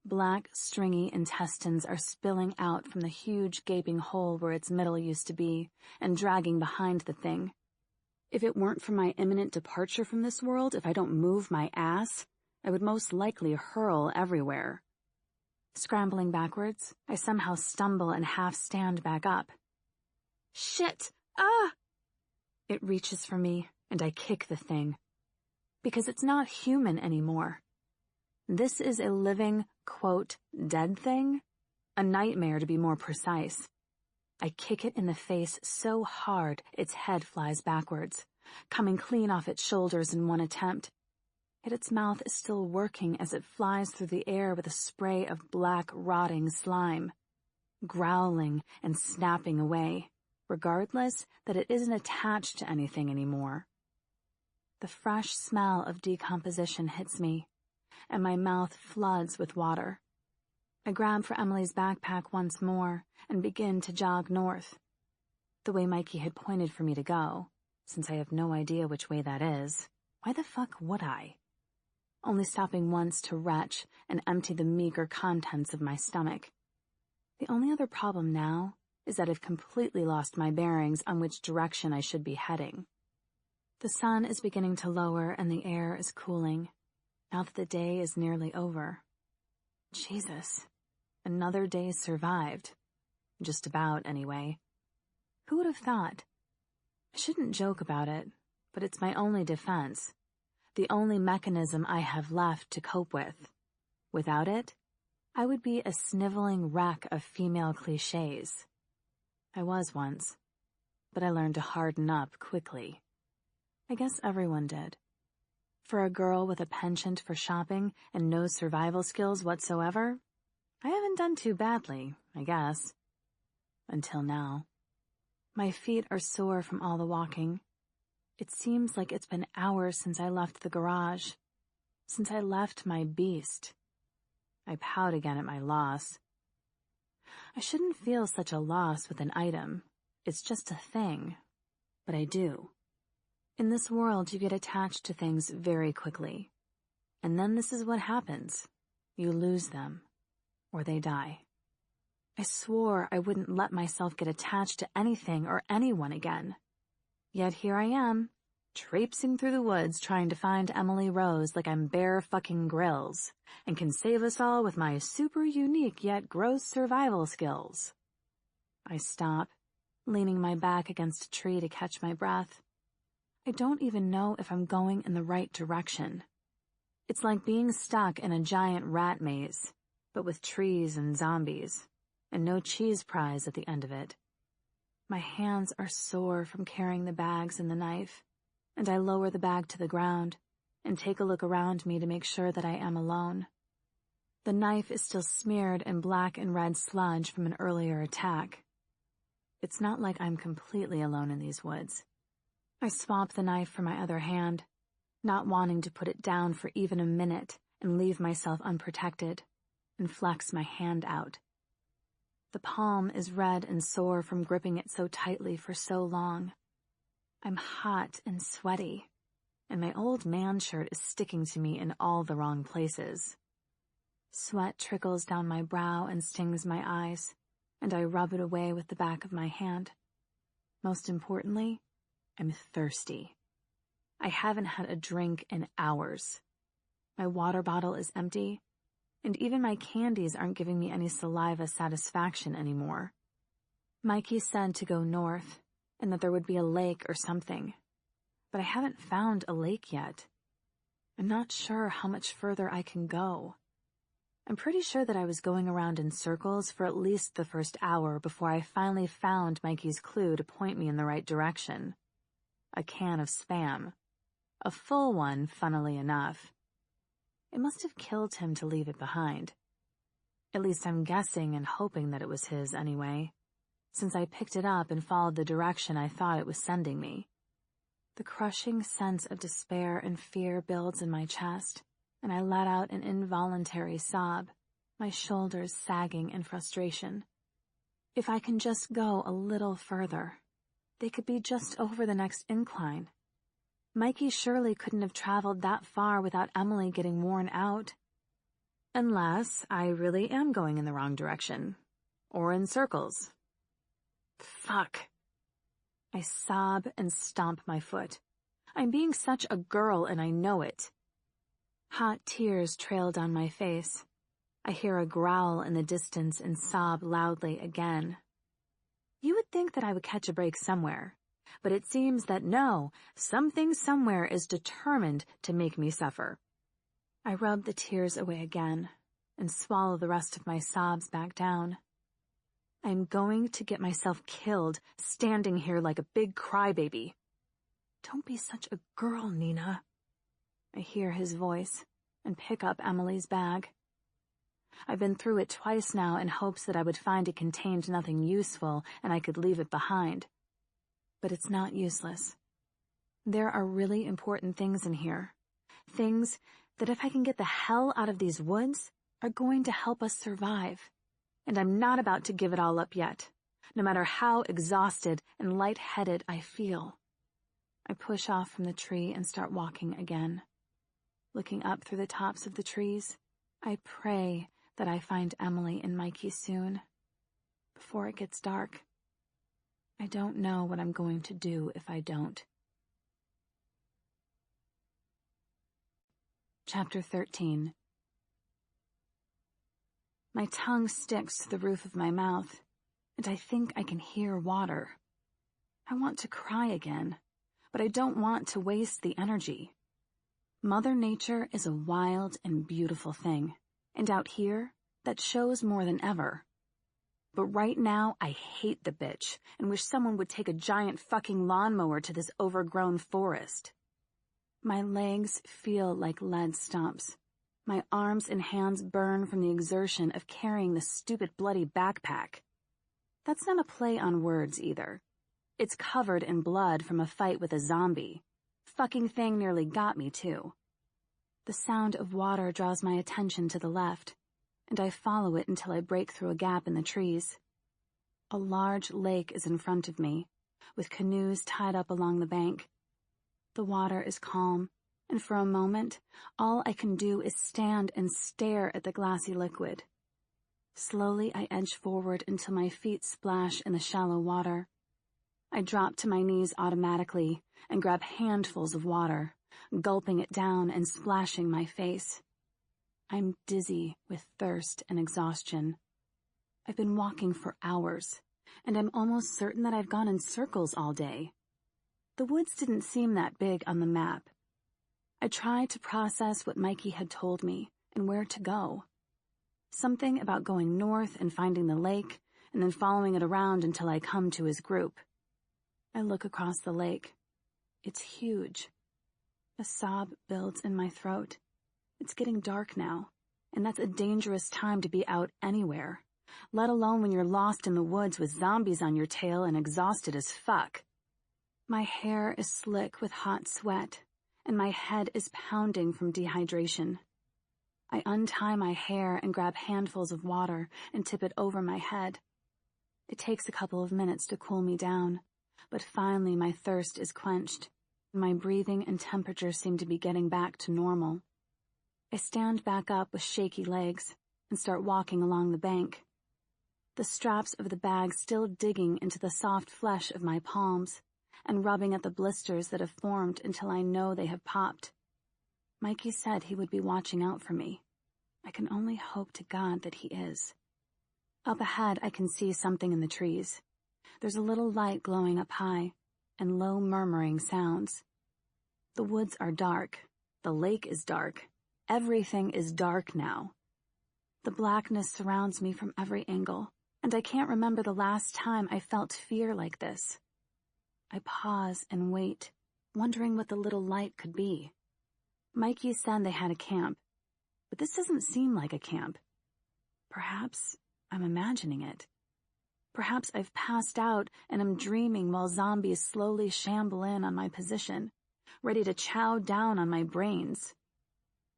Black, stringy intestines are spilling out from the huge gaping hole where its middle used to be and dragging behind the thing. If it weren't for my imminent departure from this world, if I don't move my ass, I would most likely hurl everywhere. Scrambling backwards, I somehow stumble and half stand back up. Shit! Ah! It reaches for me, and I kick the thing. Because it's not human anymore. This is a living, quote, dead thing? A nightmare, to be more precise. I kick it in the face so hard its head flies backwards, coming clean off its shoulders in one attempt. Yet its mouth is still working as it flies through the air with a spray of black, rotting slime, growling and snapping away, regardless that it isn't attached to anything anymore. The fresh smell of decomposition hits me, and my mouth floods with water. I grab for Emily's backpack once more and begin to jog north, the way Mikey had pointed for me to go. Since I have no idea which way that is, why the fuck would I? Only stopping once to retch and empty the meager contents of my stomach. The only other problem now is that I've completely lost my bearings on which direction I should be heading. The sun is beginning to lower and the air is cooling, now that the day is nearly over. Jesus, another day survived. Just about, anyway. Who would have thought? I shouldn't joke about it, but it's my only defense. The only mechanism I have left to cope with. Without it, I would be a sniveling wreck of female cliches. I was once, but I learned to harden up quickly. I guess everyone did. For a girl with a penchant for shopping and no survival skills whatsoever, I haven't done too badly, I guess. Until now. My feet are sore from all the walking. It seems like it's been hours since I left the garage. Since I left my beast. I pout again at my loss. I shouldn't feel such a loss with an item. It's just a thing. But I do. In this world, you get attached to things very quickly. And then this is what happens. You lose them. Or they die. I swore I wouldn't let myself get attached to anything or anyone again. Yet here I am, traipsing through the woods trying to find Emily Rose like I'm Bear fucking Grylls, and can save us all with my super unique yet gross survival skills. I stop, leaning my back against a tree to catch my breath. I don't even know if I'm going in the right direction. It's like being stuck in a giant rat maze, but with trees and zombies, and no cheese prize at the end of it. My hands are sore from carrying the bags and the knife, and I lower the bag to the ground and take a look around me to make sure that I am alone. The knife is still smeared in black and red sludge from an earlier attack. It's not like I'm completely alone in these woods. I swap the knife for my other hand, not wanting to put it down for even a minute and leave myself unprotected, and flex my hand out. The palm is red and sore from gripping it so tightly for so long. I'm hot and sweaty, and my old man shirt is sticking to me in all the wrong places. Sweat trickles down my brow and stings my eyes, and I rub it away with the back of my hand. Most importantly, I'm thirsty. I haven't had a drink in hours. My water bottle is empty, and even my candies aren't giving me any saliva satisfaction anymore. Mikey said to go north, and that there would be a lake or something, but I haven't found a lake yet. I'm not sure how much further I can go. I'm pretty sure that I was going around in circles for at least the first hour before I finally found Mikey's clue to point me in the right direction. A can of Spam. A full one, funnily enough. It must have killed him to leave it behind. At least I'm guessing and hoping that it was his anyway, since I picked it up and followed the direction I thought it was sending me. The crushing sense of despair and fear builds in my chest, and I let out an involuntary sob, my shoulders sagging in frustration. If I can just go a little further, they could be just over the next incline. Mikey surely couldn't have traveled that far without Emily getting worn out. Unless I really am going in the wrong direction. Or in circles. Fuck. I sob and stomp my foot. I'm being such a girl and I know it. Hot tears trail down my face. I hear a growl in the distance and sob loudly again. You would think that I would catch a break somewhere. But it seems that no, something somewhere is determined to make me suffer. I rub the tears away again and swallow the rest of my sobs back down. I'm going to get myself killed standing here like a big crybaby. Don't be such a girl, Nina. I hear his voice and pick up Emily's bag. I've been through it twice now in hopes that I would find it contained nothing useful and I could leave it behind. But it's not useless. There are really important things in here. Things that if I can get the hell out of these woods, are going to help us survive. And I'm not about to give it all up yet, no matter how exhausted and lightheaded I feel. I push off from the tree and start walking again. Looking up through the tops of the trees, I pray that I find Emily and Mikey soon, before it gets dark. I don't know what I'm going to do if I don't. Chapter 13. My tongue sticks to the roof of my mouth, and I think I can hear water. I want to cry again, but I don't want to waste the energy. Mother Nature is a wild and beautiful thing, and out here, that shows more than ever. But right now, I hate the bitch and wish someone would take a giant fucking lawnmower to this overgrown forest. My legs feel like lead stumps. My arms and hands burn from the exertion of carrying this stupid bloody backpack. That's not a play on words either. It's covered in blood from a fight with a zombie. Fucking thing nearly got me too. The sound of water draws my attention to the left, and I follow it until I break through a gap in the trees. A large lake is in front of me, with canoes tied up along the bank. The water is calm, and for a moment, all I can do is stand and stare at the glassy liquid. Slowly I edge forward until my feet splash in the shallow water. I drop to my knees automatically and grab handfuls of water, gulping it down and splashing my face. I'm dizzy with thirst and exhaustion. I've been walking for hours, and I'm almost certain that I've gone in circles all day. The woods didn't seem that big on the map. I tried to process what Mikey had told me and where to go. Something about going north and finding the lake, and then following it around until I come to his group. I look across the lake. It's huge. A sob builds in my throat. It's getting dark now, and that's a dangerous time to be out anywhere, let alone when you're lost in the woods with zombies on your tail and exhausted as fuck. My hair is slick with hot sweat, and my head is pounding from dehydration. I untie my hair and grab handfuls of water and tip it over my head. It takes a couple of minutes to cool me down, but finally my thirst is quenched, and my breathing and temperature seem to be getting back to normal. I stand back up with shaky legs and start walking along the bank. The straps of the bag still digging into the soft flesh of my palms and rubbing at the blisters that have formed until I know they have popped. Mikey said he would be watching out for me. I can only hope to God that he is. Up ahead, I can see something in the trees. There's a little light glowing up high, and low murmuring sounds. The woods are dark. The lake is dark. Everything is dark now. The blackness surrounds me from every angle, and I can't remember the last time I felt fear like this. I pause and wait, wondering what the little light could be. Mikey said they had a camp, but this doesn't seem like a camp. Perhaps I'm imagining it. Perhaps I've passed out and am dreaming while zombies slowly shamble in on my position, ready to chow down on my brains.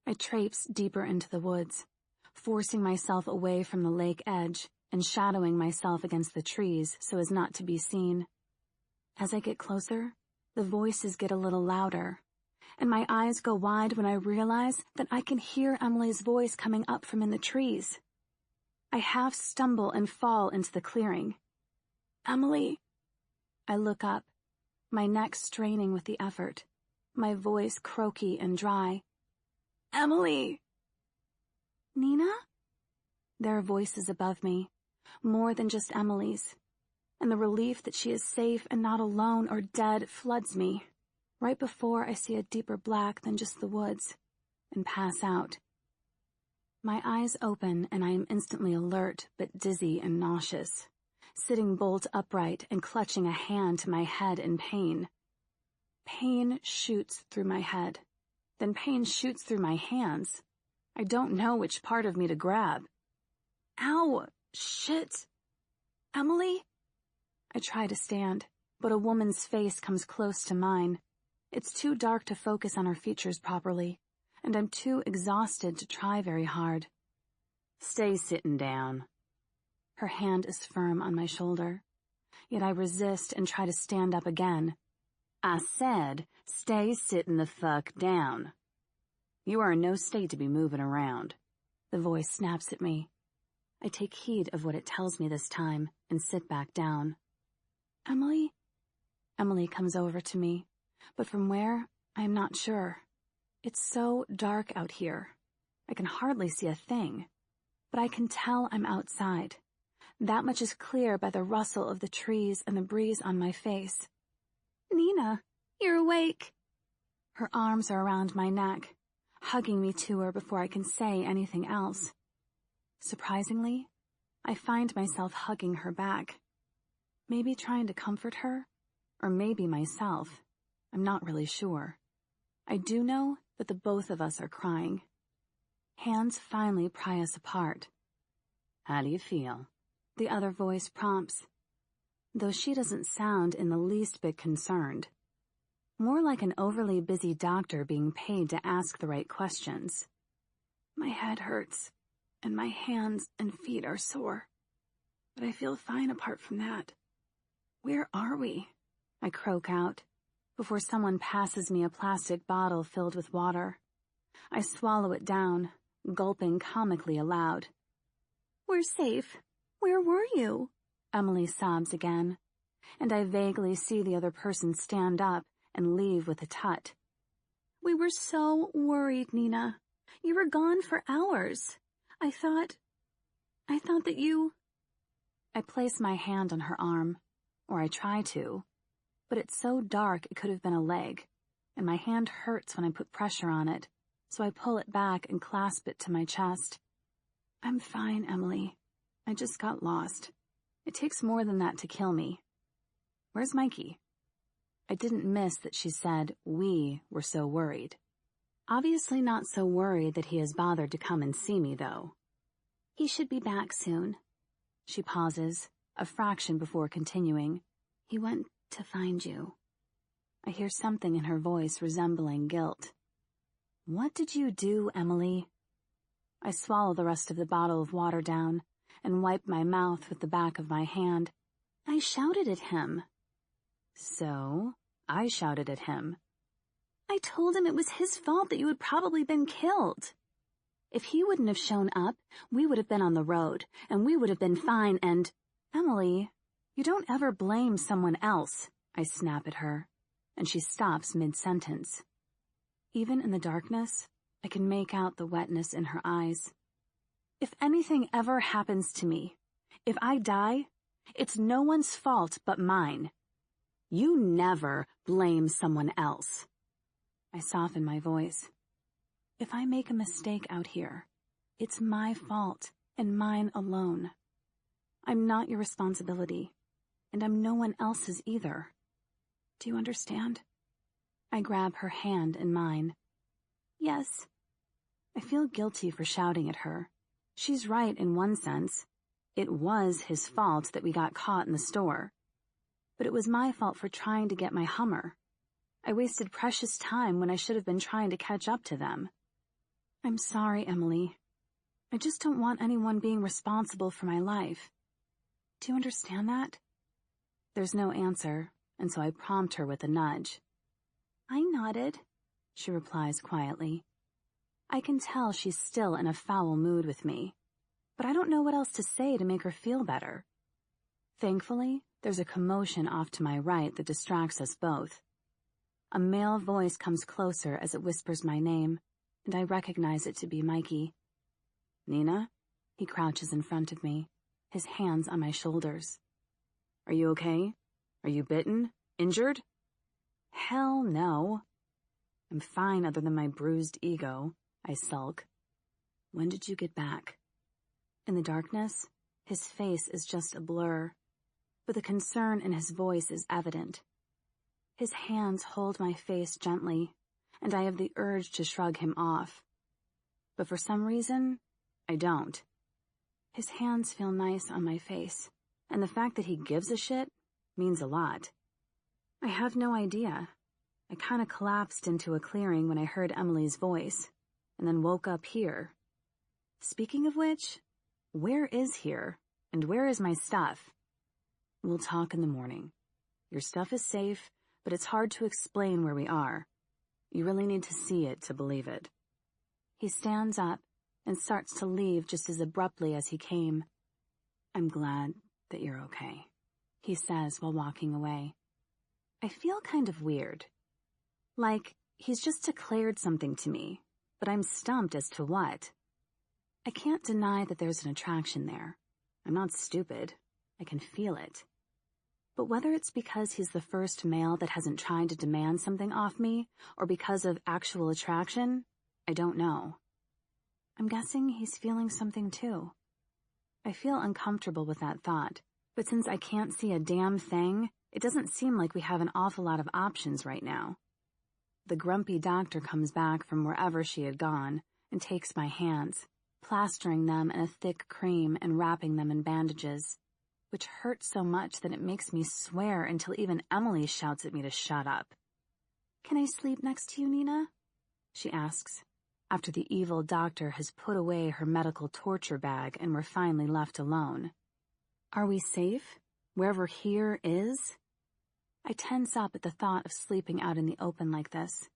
I traipse deeper into the woods, forcing myself away from the lake edge and shadowing myself against the trees so as not to be seen. As I get closer, the voices get a little louder, and my eyes go wide when I realize that I can hear Emily's voice coming up from in the trees. I half stumble and fall into the clearing. Emily! I look up, my neck straining with the effort, my voice croaky and dry. Emily! Nina? There are voices above me, more than just Emily's, and the relief that she is safe and not alone or dead floods me, right before I see a deeper black than just the woods, and pass out. My eyes open and I am instantly alert but dizzy and nauseous, sitting bolt upright and clutching a hand to my head in pain. Pain shoots through my head. Then pain shoots through my hands. I don't know which part of me to grab. Ow! Shit! Emily? I try to stand, but a woman's face comes close to mine. It's too dark to focus on her features properly, and I'm too exhausted to try very hard. Stay sitting down. Her hand is firm on my shoulder, yet I resist and try to stand up again. I said, stay sitting the fuck down. You are in no state to be moving around. The voice snaps at me. I take heed of what it tells me this time and sit back down. Emily? Emily comes over to me, but from where, I am not sure. It's so dark out here. I can hardly see a thing, but I can tell I'm outside. That much is clear by the rustle of the trees and the breeze on my face. Nina, you're awake. Her arms are around my neck, hugging me to her before I can say anything else. Surprisingly, I find myself hugging her back. Maybe trying to comfort her, or maybe myself. I'm not really sure. I do know that the both of us are crying. Hands finally pry us apart. How do you feel? The other voice prompts, though she doesn't sound in the least bit concerned. More like an overly busy doctor being paid to ask the right questions. My head hurts, and my hands and feet are sore. But I feel fine apart from that. Where are we? I croak out, before someone passes me a plastic bottle filled with water. I swallow it down, gulping comically aloud. We're safe. Where were you? Emily sobs again, and I vaguely see the other person stand up and leave with a tut. We were so worried, Nina. You were gone for hours. I thought that you... I place my hand on her arm, or I try to, but it's so dark it could have been a leg, and my hand hurts when I put pressure on it, so I pull it back and clasp it to my chest. I'm fine, Emily. I just got lost. It takes more than that to kill me. Where's Mikey? I didn't miss that she said we were so worried. Obviously not so worried that he has bothered to come and see me, though. He should be back soon. She pauses, a fraction before continuing. He went to find you. I hear something in her voice resembling guilt. What did you do, Emily? I swallow the rest of the bottle of water down and wipe my mouth with the back of my hand. I shouted at him. So, I shouted at him. I told him it was his fault that you had probably been killed. If he wouldn't have shown up, we would have been on the road, and we would have been fine, and... Emily, you don't ever blame someone else, I snap at her, and she stops mid-sentence. Even in the darkness, I can make out the wetness in her eyes. If anything ever happens to me, if I die, it's no one's fault but mine. You never blame someone else. I soften my voice. If I make a mistake out here, it's my fault and mine alone. I'm not your responsibility, and I'm no one else's either. Do you understand? I grab her hand in mine. Yes. I feel guilty for shouting at her. She's right in one sense. It was his fault that we got caught in the store. But it was my fault for trying to get my Hummer. I wasted precious time when I should have been trying to catch up to them. I'm sorry, Emily. I just don't want anyone being responsible for my life. Do you understand that? There's no answer, and so I prompt her with a nudge. I nodded, she replies quietly. I can tell she's still in a foul mood with me, but I don't know what else to say to make her feel better. Thankfully, there's a commotion off to my right that distracts us both. A male voice comes closer as it whispers my name, and I recognize it to be Mikey. Nina? He crouches in front of me, his hands on my shoulders. Are you okay? Are you bitten? Injured? Hell no. I'm fine other than my bruised ego, I sulk. When did you get back? In the darkness, his face is just a blur, but the concern in his voice is evident. His hands hold my face gently, and I have the urge to shrug him off. But for some reason, I don't. His hands feel nice on my face, and the fact that he gives a shit means a lot. I have no idea. I kinda collapsed into a clearing when I heard Emily's voice, and then woke up here. Speaking of which, where is here, and where is my stuff? We'll talk in the morning. Your stuff is safe, but it's hard to explain where we are. You really need to see it to believe it. He stands up and starts to leave just as abruptly as he came. I'm glad that you're okay, he says while walking away. I feel kind of weird. Like, He's just declared something to me, but I'm stumped as to what. I can't deny that there's an attraction there. I'm not stupid. I can feel it. But whether it's because he's the first male that hasn't tried to demand something off me, or because of actual attraction, I don't know. I'm guessing he's feeling something too. I feel uncomfortable with that thought, but since I can't see a damn thing, it doesn't seem like we have an awful lot of options right now. The grumpy doctor comes back from wherever she had gone and takes my hands, plastering them in a thick cream and wrapping them in bandages, which hurts so much that it makes me swear until even Emily shouts at me to shut up. "Can I sleep next to you, Nina?" she asks, after the evil doctor has put away her medical torture bag and we're finally left alone. Are we safe, wherever here is? I tense up at the thought of sleeping out in the open like this.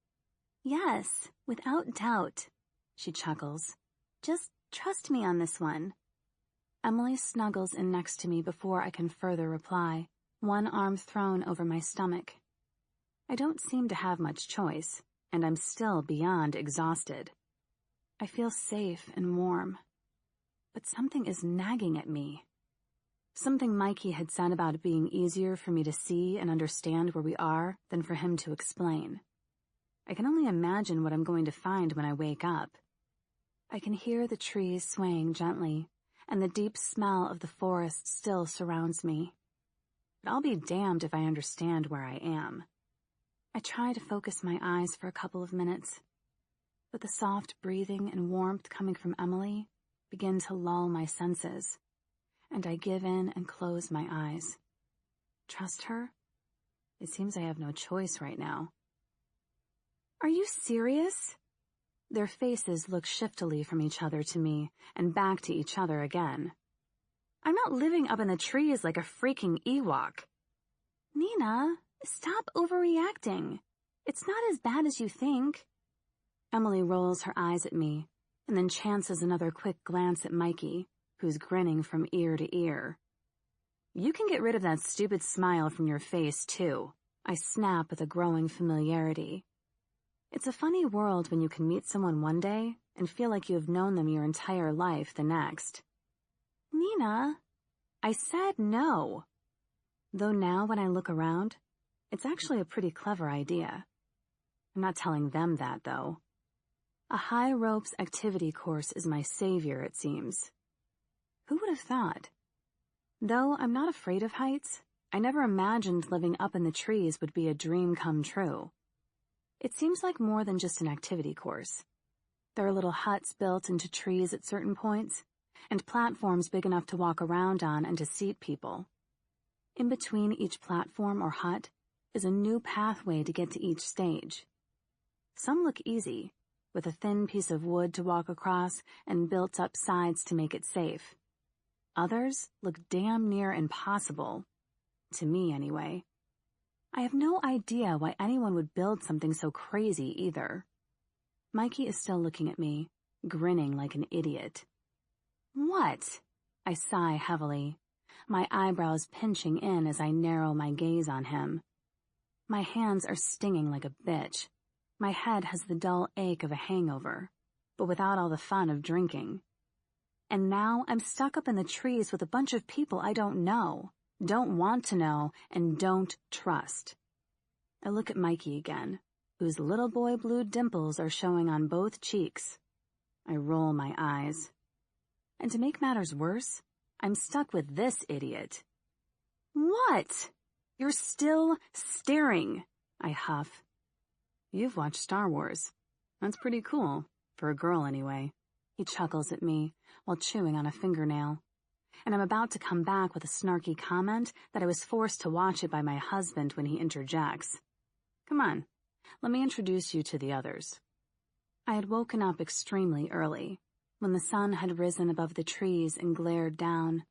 "Yes, without doubt," she chuckles. "Just trust me on this one." Emily snuggles in next to me before I can further reply, one arm thrown over my stomach. I don't seem to have much choice, and I'm still beyond exhausted. I feel safe and warm, but something is nagging at me. Something Mikey had said about it being easier for me to see and understand where we are than for him to explain. I can only imagine what I'm going to find when I wake up. I can hear the trees swaying gently, and the deep smell of the forest still surrounds me. But I'll be damned if I understand where I am. I try to focus my eyes for a couple of minutes, but the soft breathing and warmth coming from Emily begin to lull my senses, and I give in and close my eyes. Trust her? It seems I have no choice right now. "Are you serious?" Their faces look shiftily from each other to me and back to each other again. "I'm not living up in the trees like a freaking Ewok." "Nina, stop overreacting. It's not as bad as you think." Emily rolls her eyes at me and then chances another quick glance at Mikey, who's grinning from ear to ear. "You can get rid of that stupid smile from your face, too," I snap with a growing familiarity. It's a funny world when you can meet someone one day and feel like you have known them your entire life the next. "Nina." I said no. Though now when I look around, it's actually a pretty clever idea. I'm not telling them that, though. A high ropes activity course is my savior, it seems. Who would have thought? Though I'm not afraid of heights, I never imagined living up in the trees would be a dream come true. It seems like more than just an activity course. There are little huts built into trees at certain points, and platforms big enough to walk around on and to seat people. In between each platform or hut is a new pathway to get to each stage. Some look easy, with a thin piece of wood to walk across and built-up sides to make it safe. Others look damn near impossible. To me, anyway. I have no idea why anyone would build something so crazy, either. Mikey is still looking at me, grinning like an idiot. "What?" I sigh heavily, my eyebrows pinching in as I narrow my gaze on him. My hands are stinging like a bitch. My head has the dull ache of a hangover, but without all the fun of drinking. And now I'm stuck up in the trees with a bunch of people I don't know, don't want to know, and don't trust. I look at Mikey again, whose little boy blue dimples are showing on both cheeks. I roll my eyes. And to make matters worse, I'm stuck with this idiot. "What?" "You're still staring," I huff. "You've watched Star Wars. That's pretty cool, for a girl anyway." He chuckles at me while chewing on a fingernail. And I'm about to come back with a snarky comment that I was forced to watch it by my husband when he interjects. "Come on, let me introduce you to the others." I had woken up extremely early, when the sun had risen above the trees and glared down.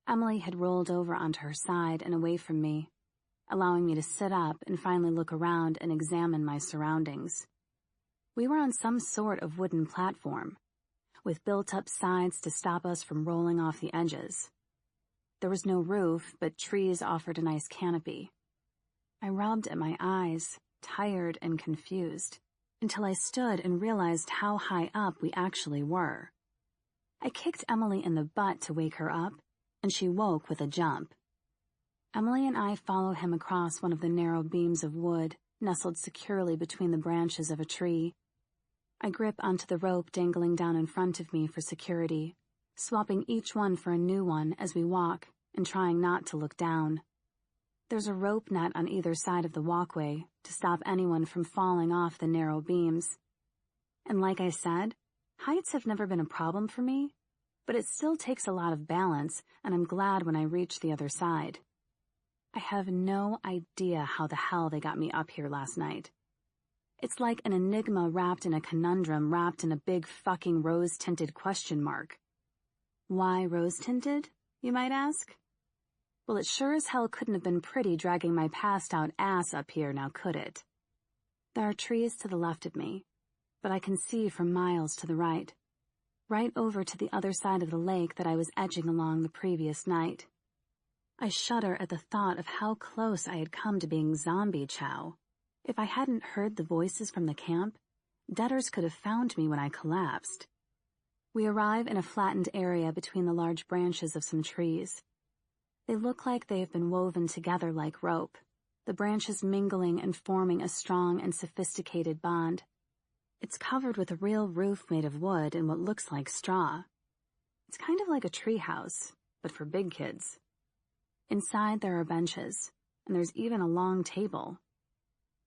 Emily had rolled over onto her side and away from me, allowing me to sit up and finally look around and examine my surroundings. We were on some sort of wooden platform, with built-up sides to stop us from rolling off the edges. There was no roof, but trees offered a nice canopy. I rubbed at my eyes, tired and confused, until I stood and realized how high up we actually were. I kicked Emily in the butt to wake her up, and she woke with a jump. Emily and I follow him across one of the narrow beams of wood, nestled securely between the branches of a tree. I grip onto the rope dangling down in front of me for security, swapping each one for a new one as we walk and trying not to look down. There's a rope net on either side of the walkway to stop anyone from falling off the narrow beams. And like I said, heights have never been a problem for me, but it still takes a lot of balance, and I'm glad when I reach the other side. I have no idea how the hell they got me up here last night. It's like an enigma wrapped in a conundrum wrapped in a big fucking rose-tinted question mark. Why rose-tinted, you might ask? Well, it sure as hell couldn't have been pretty dragging my passed-out ass up here, now could it? There are trees to the left of me, but I can see for miles to the right over to the other side of the lake that I was edging along the previous night. I shudder at the thought of how close I had come to being zombie chow. If I hadn't heard the voices from the camp, Deaders could have found me when I collapsed. We arrive in a flattened area between the large branches of some trees. They look like they have been woven together like rope, the branches mingling and forming a strong and sophisticated bond. It's covered with a real roof made of wood and what looks like straw. It's kind of like a treehouse, but for big kids. Inside there are benches, and there's even a long table.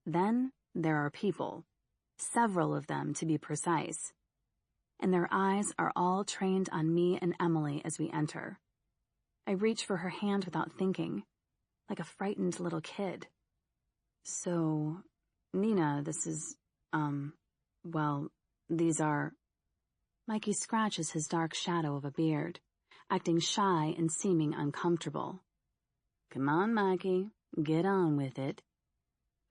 Then there are people, several of them to be precise, and their eyes are all trained on me and Emily as we enter. I reach for her hand without thinking, like a frightened little kid. So, Nina, this is, well, these are... Mikey scratches his dark shadow of a beard, acting shy and seeming uncomfortable. Come on, Mikey, get on with it.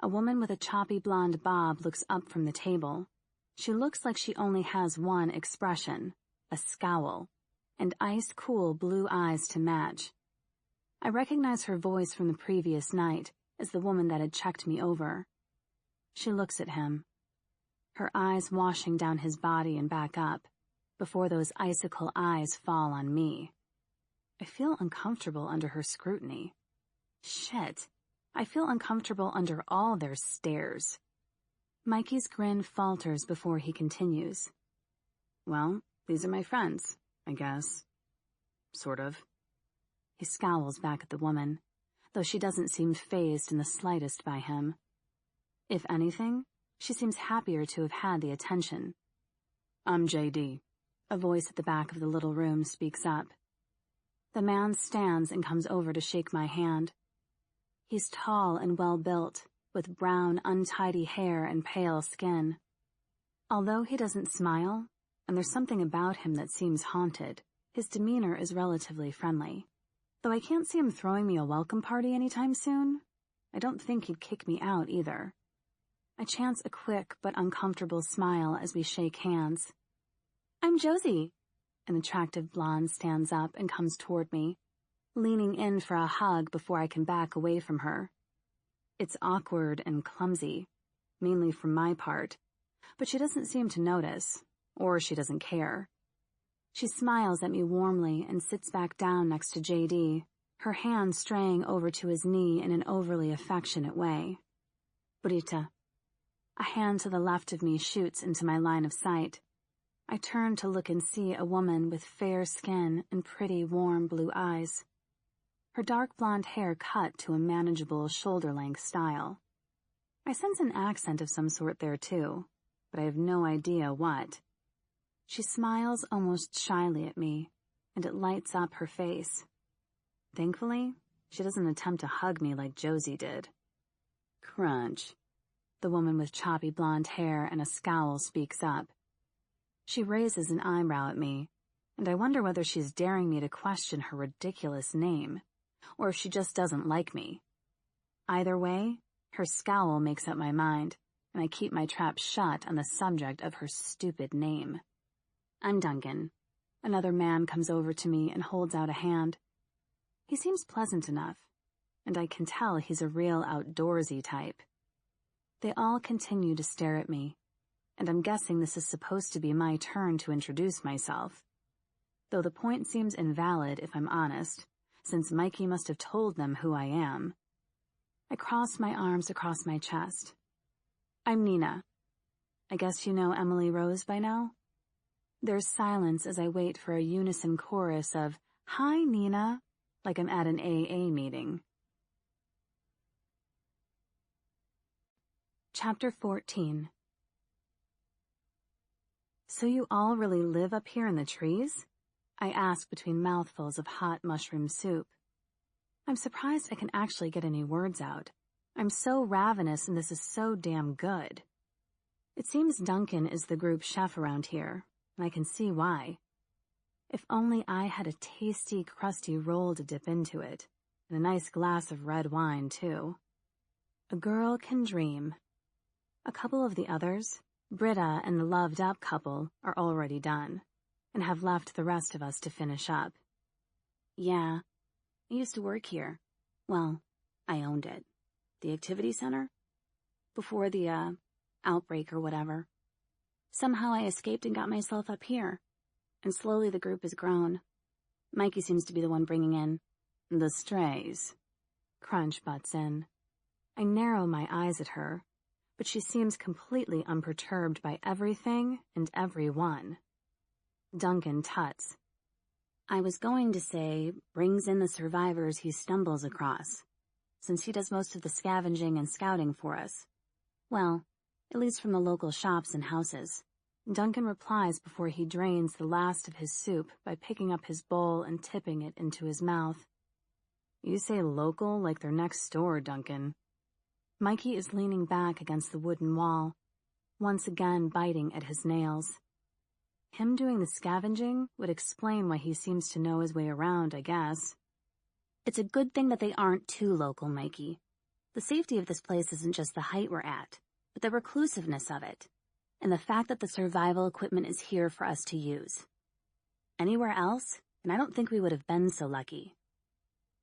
A woman with a choppy blonde bob looks up from the table. She looks like she only has one expression, a scowl, and ice-cool blue eyes to match. I recognize her voice from the previous night as the woman that had checked me over. She looks at him, her eyes washing down his body and back up, before those icicle eyes fall on me. I feel uncomfortable under her scrutiny. Shit, I feel uncomfortable under all their stares. Mikey's grin falters before he continues. Well, these are my friends, I guess. Sort of. He scowls back at the woman, though she doesn't seem fazed in the slightest by him. If anything, she seems happier to have had the attention. I'm JD. A voice at the back of the little room speaks up. The man stands and comes over to shake my hand. He's tall and well-built, with brown, untidy hair and pale skin. Although he doesn't smile, and there's something about him that seems haunted, his demeanor is relatively friendly. Though I can't see him throwing me a welcome party anytime soon, I don't think he'd kick me out either. I chance a quick but uncomfortable smile as we shake hands. I'm Josie. An attractive blonde stands up and comes toward me, leaning in for a hug before I can back away from her. It's awkward and clumsy, mainly from my part, but she doesn't seem to notice, or she doesn't care. She smiles at me warmly and sits back down next to JD, her hand straying over to his knee in an overly affectionate way. Brita. A hand to the left of me shoots into my line of sight. I turn to look and see a woman with fair skin and pretty warm blue eyes. Her dark blonde hair cut to a manageable shoulder-length style. I sense an accent of some sort there too, but I have no idea what. She smiles almost shyly at me, and it lights up her face. Thankfully, she doesn't attempt to hug me like Josie did. Crunch. The woman with choppy blonde hair and a scowl speaks up. She raises an eyebrow at me, and I wonder whether she's daring me to question her ridiculous name, or if she just doesn't like me. Either way, her scowl makes up my mind, and I keep my trap shut on the subject of her stupid name. I'm Duncan. Another man comes over to me and holds out a hand. He seems pleasant enough, and I can tell he's a real outdoorsy type. They all continue to stare at me, and I'm guessing this is supposed to be my turn to introduce myself. Though the point seems invalid if I'm honest, since Mikey must have told them who I am. I cross my arms across my chest. I'm Nina. I guess you know Emily Rose by now? There's silence as I wait for a unison chorus of, "Hi, Nina," like I'm at an AA meeting. Chapter 14. So you all really live up here in the trees? I ask between mouthfuls of hot mushroom soup. I'm surprised I can actually get any words out. I'm so ravenous and this is so damn good. It seems Duncan is the group chef around here, and I can see why. If only I had a tasty, crusty roll to dip into it, and a nice glass of red wine, too. A girl can dream. A couple of the others, Britta and the loved-up couple, are already done, and have left the rest of us to finish up. Yeah, I used to work here. Well, I owned it. The activity center? Before the, outbreak or whatever. Somehow I escaped and got myself up here, and slowly the group has grown. Mikey seems to be the one bringing in the strays. Crunch butts in. I narrow my eyes at her, but she seems completely unperturbed by everything and everyone. Duncan tuts. I was going to say, brings in the survivors he stumbles across, since he does most of the scavenging and scouting for us. Well, at least from the local shops and houses. Duncan replies before he drains the last of his soup by picking up his bowl and tipping it into his mouth. You say local like they're next door, Duncan. Mikey is leaning back against the wooden wall, once again biting at his nails. Him doing the scavenging would explain why he seems to know his way around, I guess. It's a good thing that they aren't too local, Mikey. The safety of this place isn't just the height we're at, but the reclusiveness of it, and the fact that the survival equipment is here for us to use. Anywhere else, and I don't think we would have been so lucky.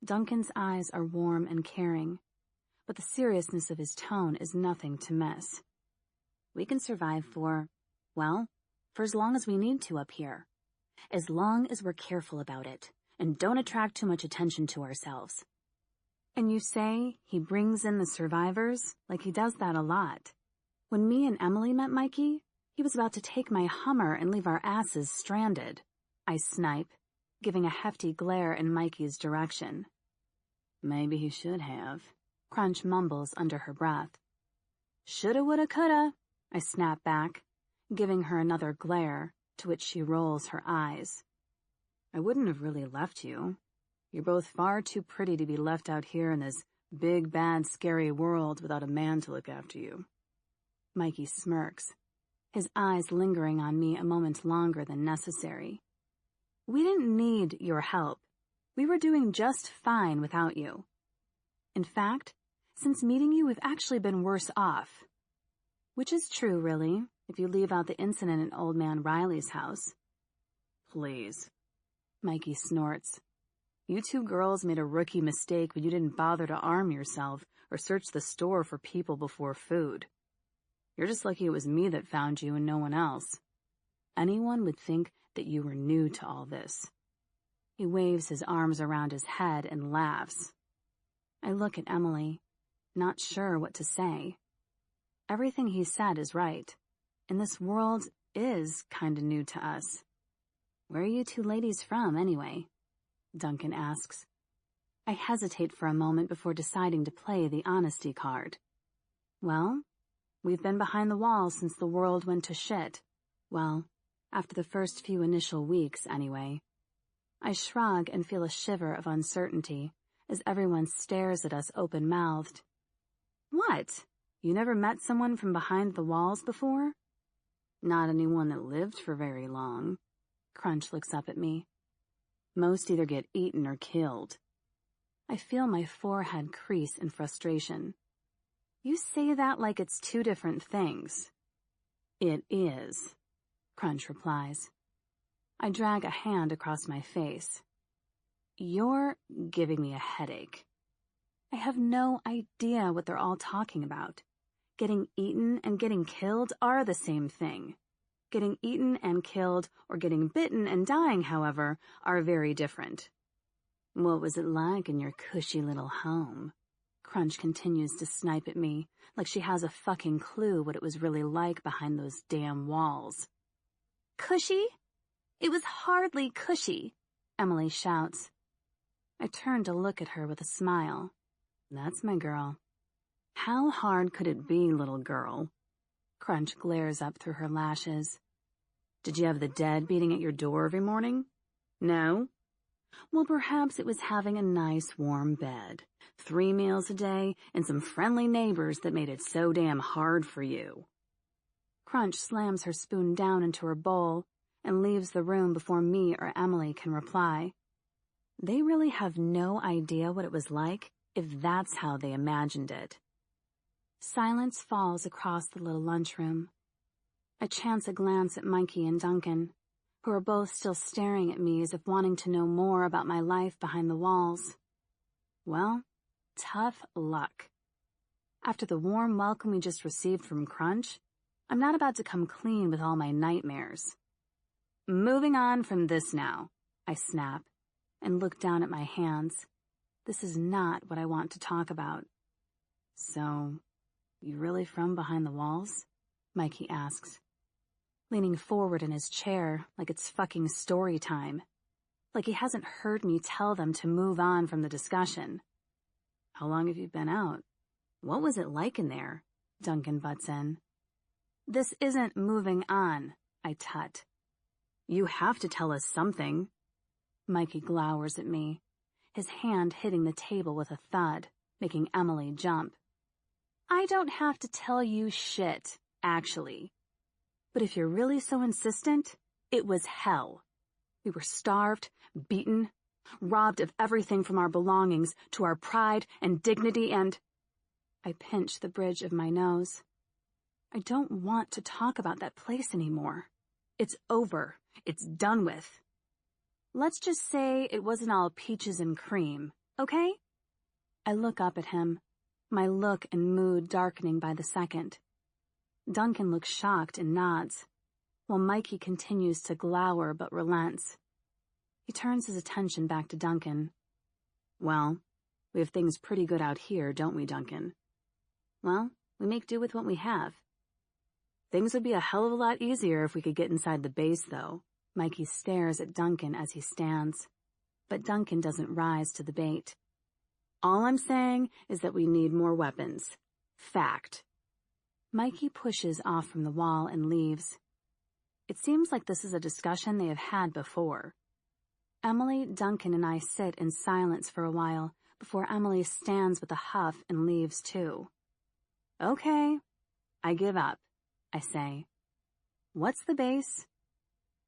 Duncan's eyes are warm and caring, but the seriousness of his tone is nothing to miss. We can survive for as long as we need to up here. As long as we're careful about it, and don't attract too much attention to ourselves. And you say he brings in the survivors like he does that a lot. When me and Emily met Mikey, he was about to take my Hummer and leave our asses stranded. I snipe, giving a hefty glare in Mikey's direction. Maybe he should have. Crunch mumbles under her breath. Shoulda, woulda, coulda, I snap back, giving her another glare, to which she rolls her eyes. I wouldn't have really left you. You're both far too pretty to be left out here in this big, bad, scary world without a man to look after you. Mikey smirks, his eyes lingering on me a moment longer than necessary. We didn't need your help. We were doing just fine without you. In fact, since meeting you, we've actually been worse off. Which is true, really, if you leave out the incident in Old Man Riley's house. Please. Mikey snorts. You two girls made a rookie mistake when you didn't bother to arm yourself or search the store for people before food. You're just lucky it was me that found you and no one else. Anyone would think that you were new to all this. He waves his arms around his head and laughs. I look at Emily, not sure what to say. Everything he said is right, and this world is kinda new to us. Where are you two ladies from, anyway? Duncan asks. I hesitate for a moment before deciding to play the honesty card. Well, we've been behind the walls since the world went to shit. Well, after the first few initial weeks, anyway. I shrug and feel a shiver of uncertainty as everyone stares at us open-mouthed. What? You never met someone from behind the walls before? Not anyone that lived for very long. Crunch looks up at me. Most either get eaten or killed. I feel my forehead crease in frustration. You say that like it's two different things. It is, Crunch replies. I drag a hand across my face. You're giving me a headache. I have no idea what they're all talking about. Getting eaten and getting killed are the same thing. Getting eaten and killed or getting bitten and dying, however, are very different. What was it like in your cushy little home? Crunch continues to snipe at me, like she has a fucking clue what it was really like behind those damn walls. Cushy? It was hardly cushy, Emily shouts. I turn to look at her with a smile. That's my girl. How hard could it be, little girl? Crunch glares up through her lashes. Did you have the dead beating at your door every morning? No? Well, perhaps it was having a nice warm bed, 3 meals a day, and some friendly neighbors that made it so damn hard for you. Crunch slams her spoon down into her bowl and leaves the room before me or Emily can reply. They really have no idea what it was like if that's how they imagined it. Silence falls across the little lunchroom. I chance a glance at Mikey and Duncan, who are both still staring at me as if wanting to know more about my life behind the walls. Well, tough luck. After the warm welcome we just received from Crunch, I'm not about to come clean with all my nightmares. Moving on from this now, I snap, and look down at my hands. This is not what I want to talk about. So, you really from behind the walls? Mikey asks, leaning forward in his chair like it's fucking story time, like he hasn't heard me tell them to move on from the discussion. How long have you been out? What was it like in there? Duncan butts in. This isn't moving on, I tut. You have to tell us something. Mikey glowers at me, his hand hitting the table with a thud, making Emily jump. I don't have to tell you shit, actually. But if you're really so insistent, it was hell. We were starved, beaten, robbed of everything from our belongings to our pride and dignity and... I pinch the bridge of my nose. I don't want to talk about that place anymore. It's over. It's done with. Let's just say it wasn't all peaches and cream, okay? I look up at him, my look and mood darkening by the second. Duncan looks shocked and nods, while Mikey continues to glower but relents. He turns his attention back to Duncan. Well, we have things pretty good out here, don't we, Duncan? Well, we make do with what we have. Things would be a hell of a lot easier if we could get inside the base, though. Mikey stares at Duncan as he stands, but Duncan doesn't rise to the bait. All I'm saying is that we need more weapons. Fact. Mikey pushes off from the wall and leaves. It seems like this is a discussion they have had before. Emily, Duncan, and I sit in silence for a while before Emily stands with a huff and leaves too. Okay, I give up, I say. What's the base?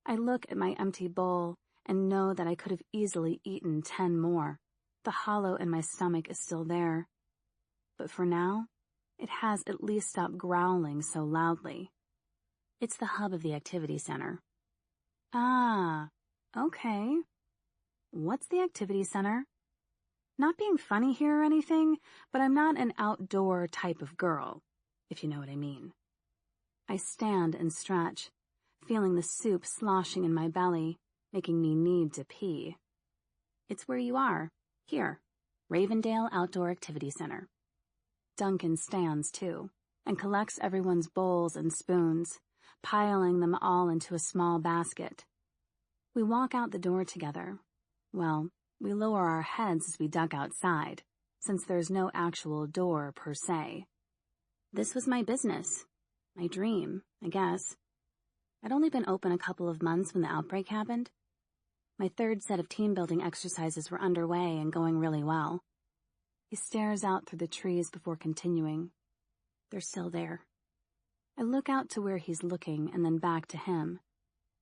I look at my empty bowl and know that I could have easily eaten 10 more. The hollow in my stomach is still there. But for now, it has at least stopped growling so loudly. It's the hub of the activity center. Ah, okay. What's the activity center? Not being funny here or anything, but I'm not an outdoor type of girl, if you know what I mean. I stand and stretch, feeling the soup sloshing in my belly, making me need to pee. It's where you are, here, Ravendale Outdoor Activity Center. Duncan stands, too, and collects everyone's bowls and spoons, piling them all into a small basket. We walk out the door together. Well, we lower our heads as we duck outside, since there's no actual door per se. This was my business, my dream, I guess. I'd only been open a couple of months when the outbreak happened. My 3rd set of team-building exercises were underway and going really well. He stares out through the trees before continuing. They're still there. I look out to where he's looking and then back to him.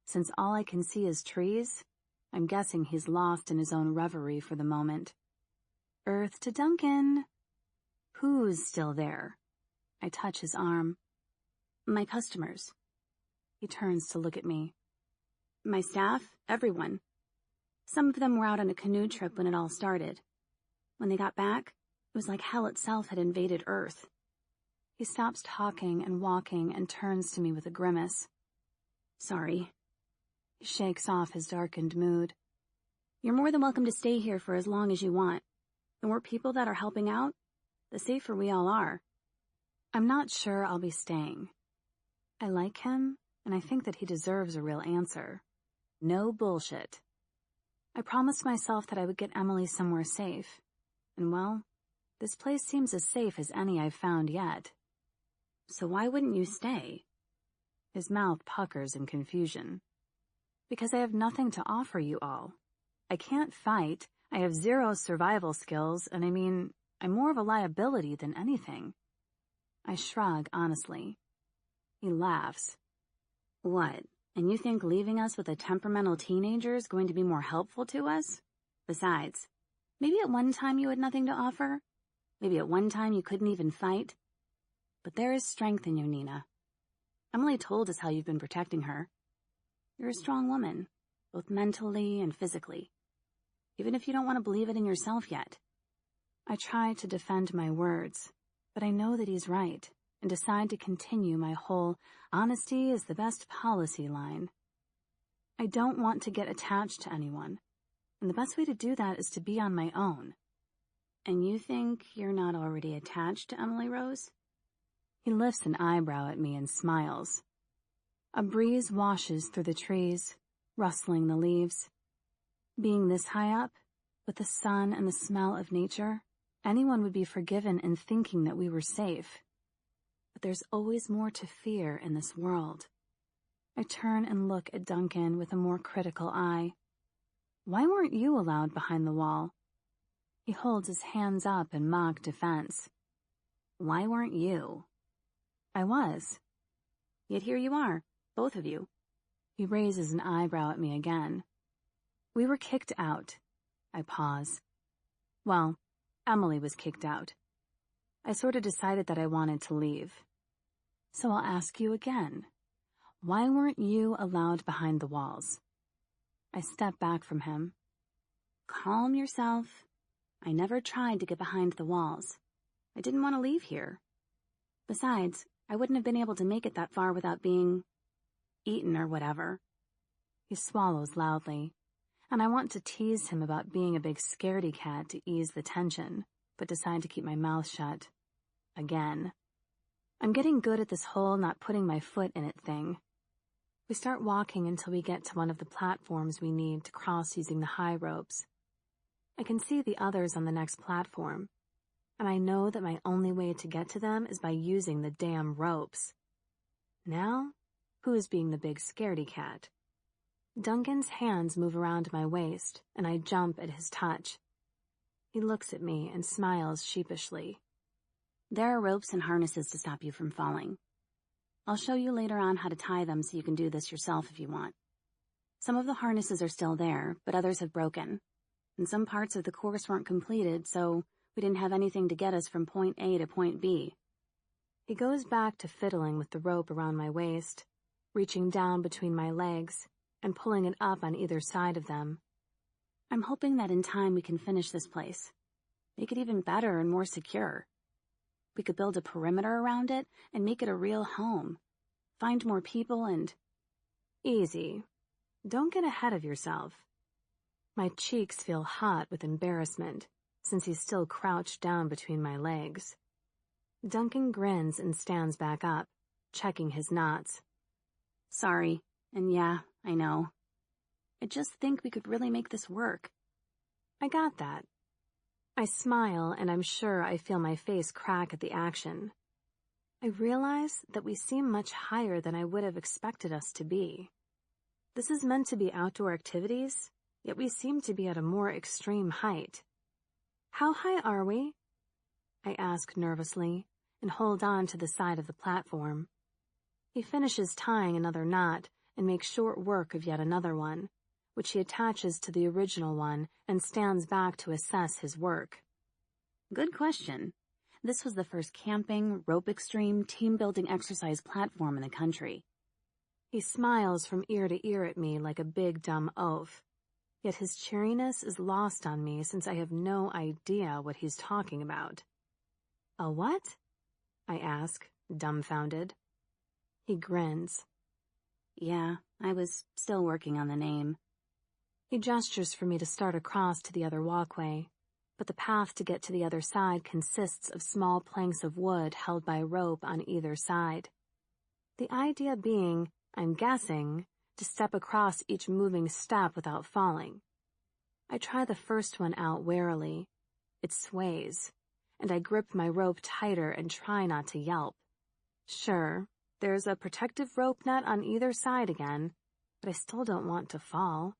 Since all I can see is trees, I'm guessing he's lost in his own reverie for the moment. Earth to Duncan. Who's still there? I touch his arm. My customers. He turns to look at me. My staff, everyone. Some of them were out on a canoe trip when it all started. When they got back, it was like hell itself had invaded Earth. He stops talking and walking and turns to me with a grimace. Sorry. He shakes off his darkened mood. You're more than welcome to stay here for as long as you want. The more people that are helping out, the safer we all are. I'm not sure I'll be staying. I like him, and I think that he deserves a real answer. No bullshit. I promised myself that I would get Emily somewhere safe. And well, this place seems as safe as any I've found yet. So why wouldn't you stay? His mouth puckers in confusion. Because I have nothing to offer you all. I can't fight, I have 0 survival skills, and I'm more of a liability than anything. I shrug honestly. He laughs. What, and you think leaving us with a temperamental teenager is going to be more helpful to us? Besides, maybe at one time you had nothing to offer. Maybe at one time you couldn't even fight. But there is strength in you, Nina. Emily told us how you've been protecting her. You're a strong woman, both mentally and physically. Even if you don't want to believe it in yourself yet. I try to defend my words, but I know that he's right, and decide to continue my whole honesty is the best policy line. I don't want to get attached to anyone, and the best way to do that is to be on my own. And you think you're not already attached to Emily Rose? He lifts an eyebrow at me and smiles. A breeze washes through the trees, rustling the leaves. Being this high up, with the sun and the smell of nature, anyone would be forgiven in thinking that we were safe. But there's always more to fear in this world. I turn and look at Duncan with a more critical eye. Why weren't you allowed behind the wall? He holds his hands up in mock defense. Why weren't you? I was. Yet here you are, both of you. He raises an eyebrow at me again. We were kicked out. I pause. Well, Emily was kicked out. I sort of decided that I wanted to leave. So I'll ask you again. Why weren't you allowed behind the walls? I step back from him. Calm yourself. I never tried to get behind the walls. I didn't want to leave here. Besides, I wouldn't have been able to make it that far without being eaten or whatever. He swallows loudly, and I want to tease him about being a big scaredy cat to ease the tension, but decide to keep my mouth shut. Again. I'm getting good at this whole not putting my foot in it thing. We start walking until we get to one of the platforms we need to cross using the high ropes. I can see the others on the next platform, and I know that my only way to get to them is by using the damn ropes. Now, who is being the big scaredy cat? Duncan's hands move around my waist, and I jump at his touch. He looks at me and smiles sheepishly. There are ropes and harnesses to stop you from falling. I'll show you later on how to tie them so you can do this yourself if you want. Some of the harnesses are still there, but others have broken. And some parts of the course weren't completed, so we didn't have anything to get us from point A to point B. He goes back to fiddling with the rope around my waist, reaching down between my legs and pulling it up on either side of them. I'm hoping that in time we can finish this place. Make it even better and more secure. We could build a perimeter around it and make it a real home. Find more people and... Easy. Don't get ahead of yourself. My cheeks feel hot with embarrassment, since he's still crouched down between my legs. Duncan grins and stands back up, checking his knots. Sorry, and yeah, I know. I just think we could really make this work. I got that. I smile, and I'm sure I feel my face crack at the action. I realize that we seem much higher than I would have expected us to be. This is meant to be outdoor activities, yet we seem to be at a more extreme height. How high are we? I ask nervously, and hold on to the side of the platform. He finishes tying another knot and makes short work of yet another one, which he attaches to the original one and stands back to assess his work. Good question. This was the first camping, rope extreme, team-building exercise platform in the country. He smiles from ear to ear at me like a big dumb oaf, yet his cheeriness is lost on me since I have no idea what he's talking about. A what? I ask, dumbfounded. He grins. Yeah, I was still working on the name. He gestures for me to start across to the other walkway, but the path to get to the other side consists of small planks of wood held by rope on either side. The idea being, I'm guessing, to step across each moving step without falling. I try the first one out warily. It sways, and I grip my rope tighter and try not to yelp. Sure, there's a protective rope net on either side again, but I still don't want to fall.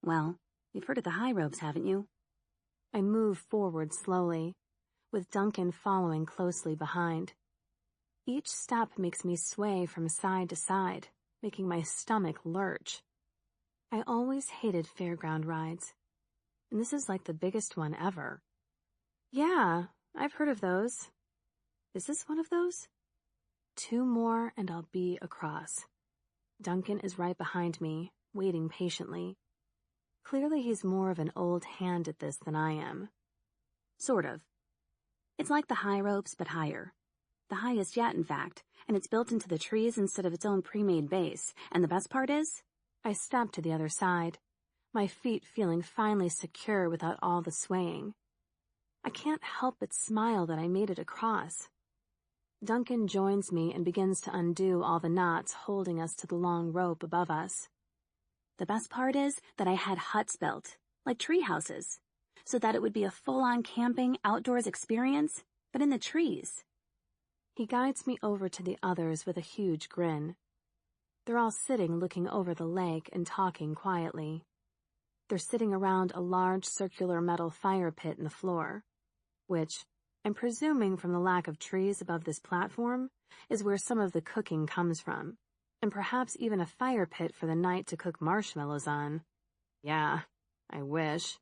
Well, you've heard of the high ropes, haven't you? I move forward slowly, with Duncan following closely behind. Each step makes me sway from side to side, making my stomach lurch. I always hated fairground rides, and this is like the biggest one ever. Yeah, I've heard of those. Is this one of those? 2 more and I'll be across. Duncan is right behind me, waiting patiently. Clearly he's more of an old hand at this than I am. Sort of. It's like the high ropes, but higher. The highest yet, in fact, and it's built into the trees instead of its own pre-made base. And the best part is, I step to the other side, my feet feeling finally secure without all the swaying. I can't help but smile that I made it across. Duncan joins me and begins to undo all the knots holding us to the long rope above us. The best part is that I had huts built, like tree houses, so that it would be a full-on camping, outdoors experience, but in the trees. He guides me over to the others with a huge grin. They're all sitting looking over the lake and talking quietly. They're sitting around a large circular metal fire pit in the floor, which, I'm presuming from the lack of trees above this platform, is where some of the cooking comes from, and perhaps even a fire pit for the night to cook marshmallows on. Yeah, I wish.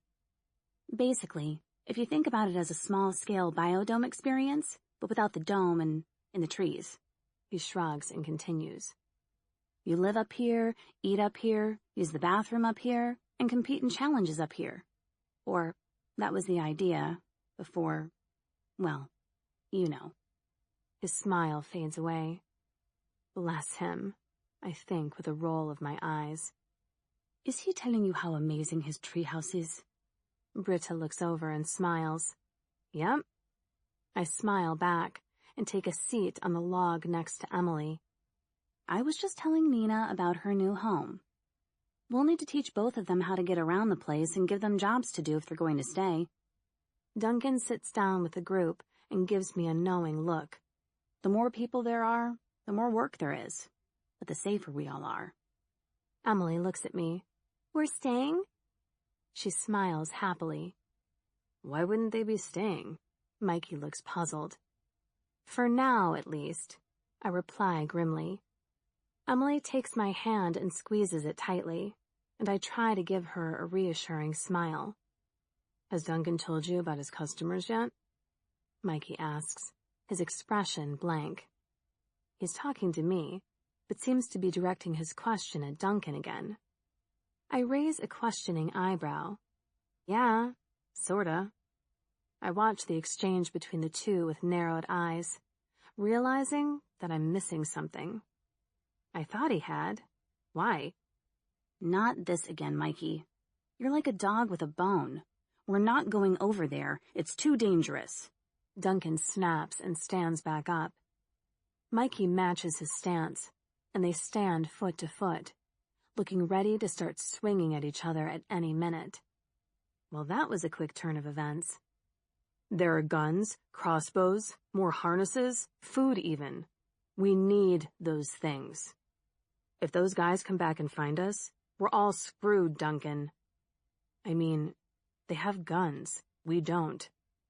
Basically, if you think about it as a small-scale biodome experience, but without the dome and in the trees. He shrugs and continues. You live up here, eat up here, use the bathroom up here, and compete in challenges up here. Or, that was the idea, before, well, you know. His smile fades away. Bless him, I think with a roll of my eyes. Is he telling you how amazing his treehouse is? Britta looks over and smiles. Yep. I smile back and take a seat on the log next to Emily. I was just telling Nina about her new home. We'll need to teach both of them how to get around the place and give them jobs to do if they're going to stay. Duncan sits down with the group and gives me a knowing look. The more people there are, the more work there is, but the safer we all are. Emily looks at me. We're staying? She smiles happily. Why wouldn't they be staying? Mikey looks puzzled. For now, at least, I reply grimly. Emily takes my hand and squeezes it tightly, and I try to give her a reassuring smile. Has Duncan told you about his customers yet? Mikey asks, his expression blank. He's talking to me, but seems to be directing his question at Duncan again. I raise a questioning eyebrow. Yeah, sorta. I watch the exchange between the two with narrowed eyes, realizing that I'm missing something. I thought he had. Why? Not this again, Mikey. You're like a dog with a bone. We're not going over there. It's too dangerous. Duncan snaps and stands back up. Mikey matches his stance, and they stand foot to foot, looking ready to start swinging at each other at any minute. Well, that was a quick turn of events. There are guns, crossbows, more harnesses, food even. We need those things. If those guys come back and find us, we're all screwed, Duncan. I mean, they have guns. We don't.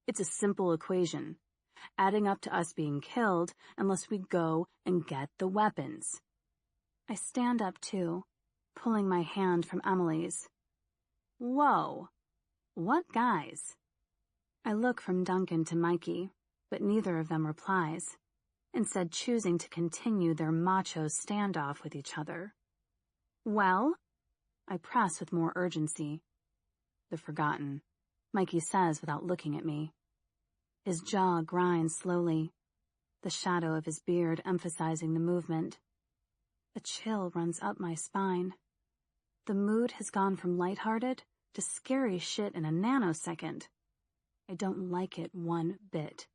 It's a simple equation, adding up to us being killed unless we go and get the weapons. I stand up too, pulling my hand from Emily's. Whoa! What guys? I look from Duncan to Mikey, but neither of them replies, instead choosing to continue their macho standoff with each other. Well? I press with more urgency. The Forgotten, Mikey says without looking at me. His jaw grinds slowly. the shadow of his beard emphasizing the movement. A chill runs up my spine. The mood has gone from lighthearted to scary shit in a nanosecond. I don't like it one bit.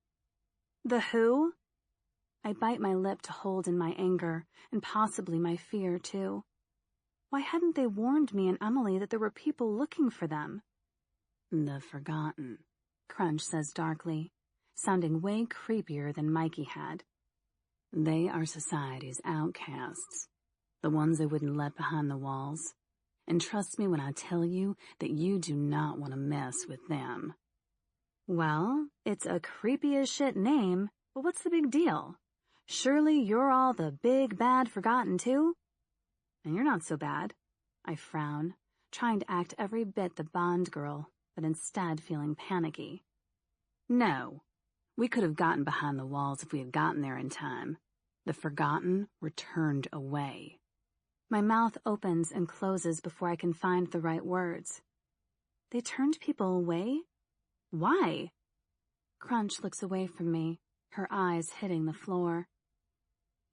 The who? I bite my lip to hold in my anger, and possibly my fear, too. Why hadn't they warned me and Emily that there were people looking for them? The Forgotten, Crunch says darkly, sounding way creepier than Mikey had. They are society's outcasts, the ones they wouldn't let behind the walls. And trust me when I tell you that you do not want to mess with them. Well, it's a creepy as shit name, but what's the big deal? Surely you're all the big, bad Forgotten, too? And you're not so bad. I frown, trying to act every bit the Bond girl, but instead feeling panicky. No, we could have gotten behind the walls if we had gotten there in time. The Forgotten were turned away. My mouth opens and closes before I can find the right words. They turned people away? Why? Crunch looks away from me, her eyes hitting the floor.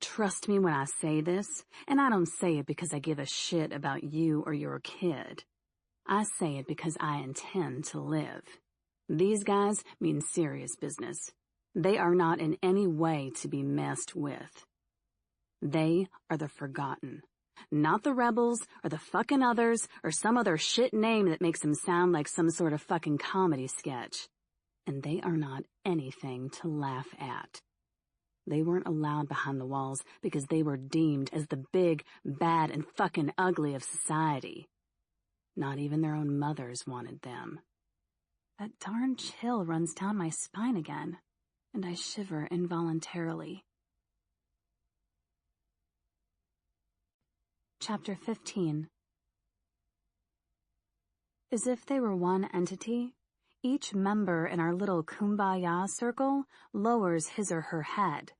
Trust me when I say this, and I don't say it because I give a shit about you or your kid. I say it because I intend to live. These guys mean serious business. They are not in any way to be messed with. They are the Forgotten. Not the rebels, or the fucking others, or some other shit name that makes them sound like some sort of fucking comedy sketch. And they are not anything to laugh at. They weren't allowed behind the walls because they were deemed as the big, bad, and fucking ugly of society. Not even their own mothers wanted them. That darn chill runs down my spine again, and I shiver involuntarily. Chapter 15. As if they were one entity, each member in our little kumbaya circle lowers his or her head,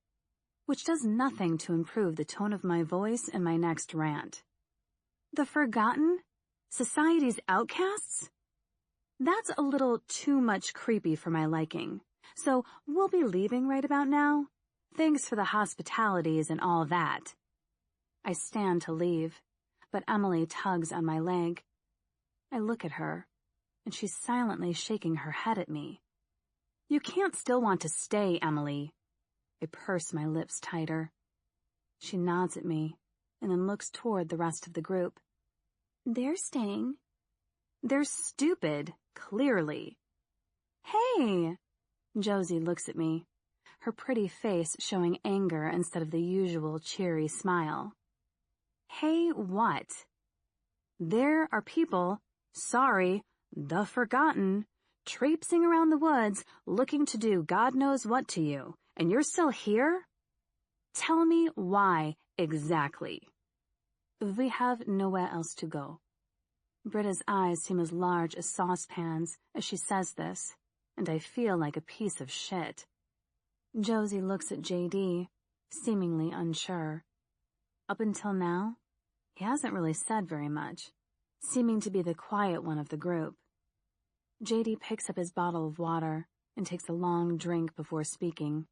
which does nothing to improve the tone of my voice in my next rant. The Forgotten? Society's outcasts? That's a little too much creepy for my liking, so we'll be leaving right about now. Thanks for the hospitalities and all that. I stand to leave, but Emily tugs on my leg. I look at her, and she's silently shaking her head at me. You can't still want to stay, Emily. I purse my lips tighter. She nods at me, and then looks toward the rest of the group. They're staying. They're stupid, clearly. Hey! Josie looks at me, her pretty face showing anger instead of the usual cheery smile. Hey, what? There are people, the Forgotten, traipsing around the woods looking to do God knows what to you, and you're still here? Tell me why exactly. We have nowhere else to go. Britta's eyes seem as large as saucepans as she says this, and I feel like a piece of shit. Josie looks at JD, seemingly unsure. Up until now, he hasn't really said very much, seeming to be the quiet one of the group. JD picks up his bottle of water and takes a long drink before speaking.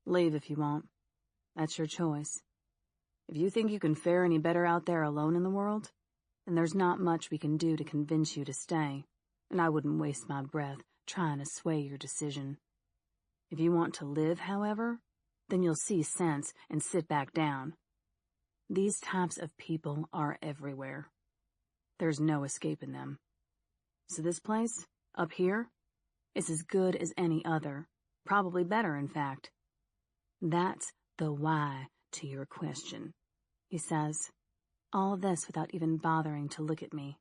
Leave if you want. That's your choice. If you think you can fare any better out there alone in the world, then there's not much we can do to convince you to stay, and I wouldn't waste my breath trying to sway your decision. If you want to live, however, then you'll see sense and sit back down. These types of people are everywhere. There's no escaping them. So this place, up here, is as good as any other, probably better, in fact. That's the why to your question, he says, all this without even bothering to look at me.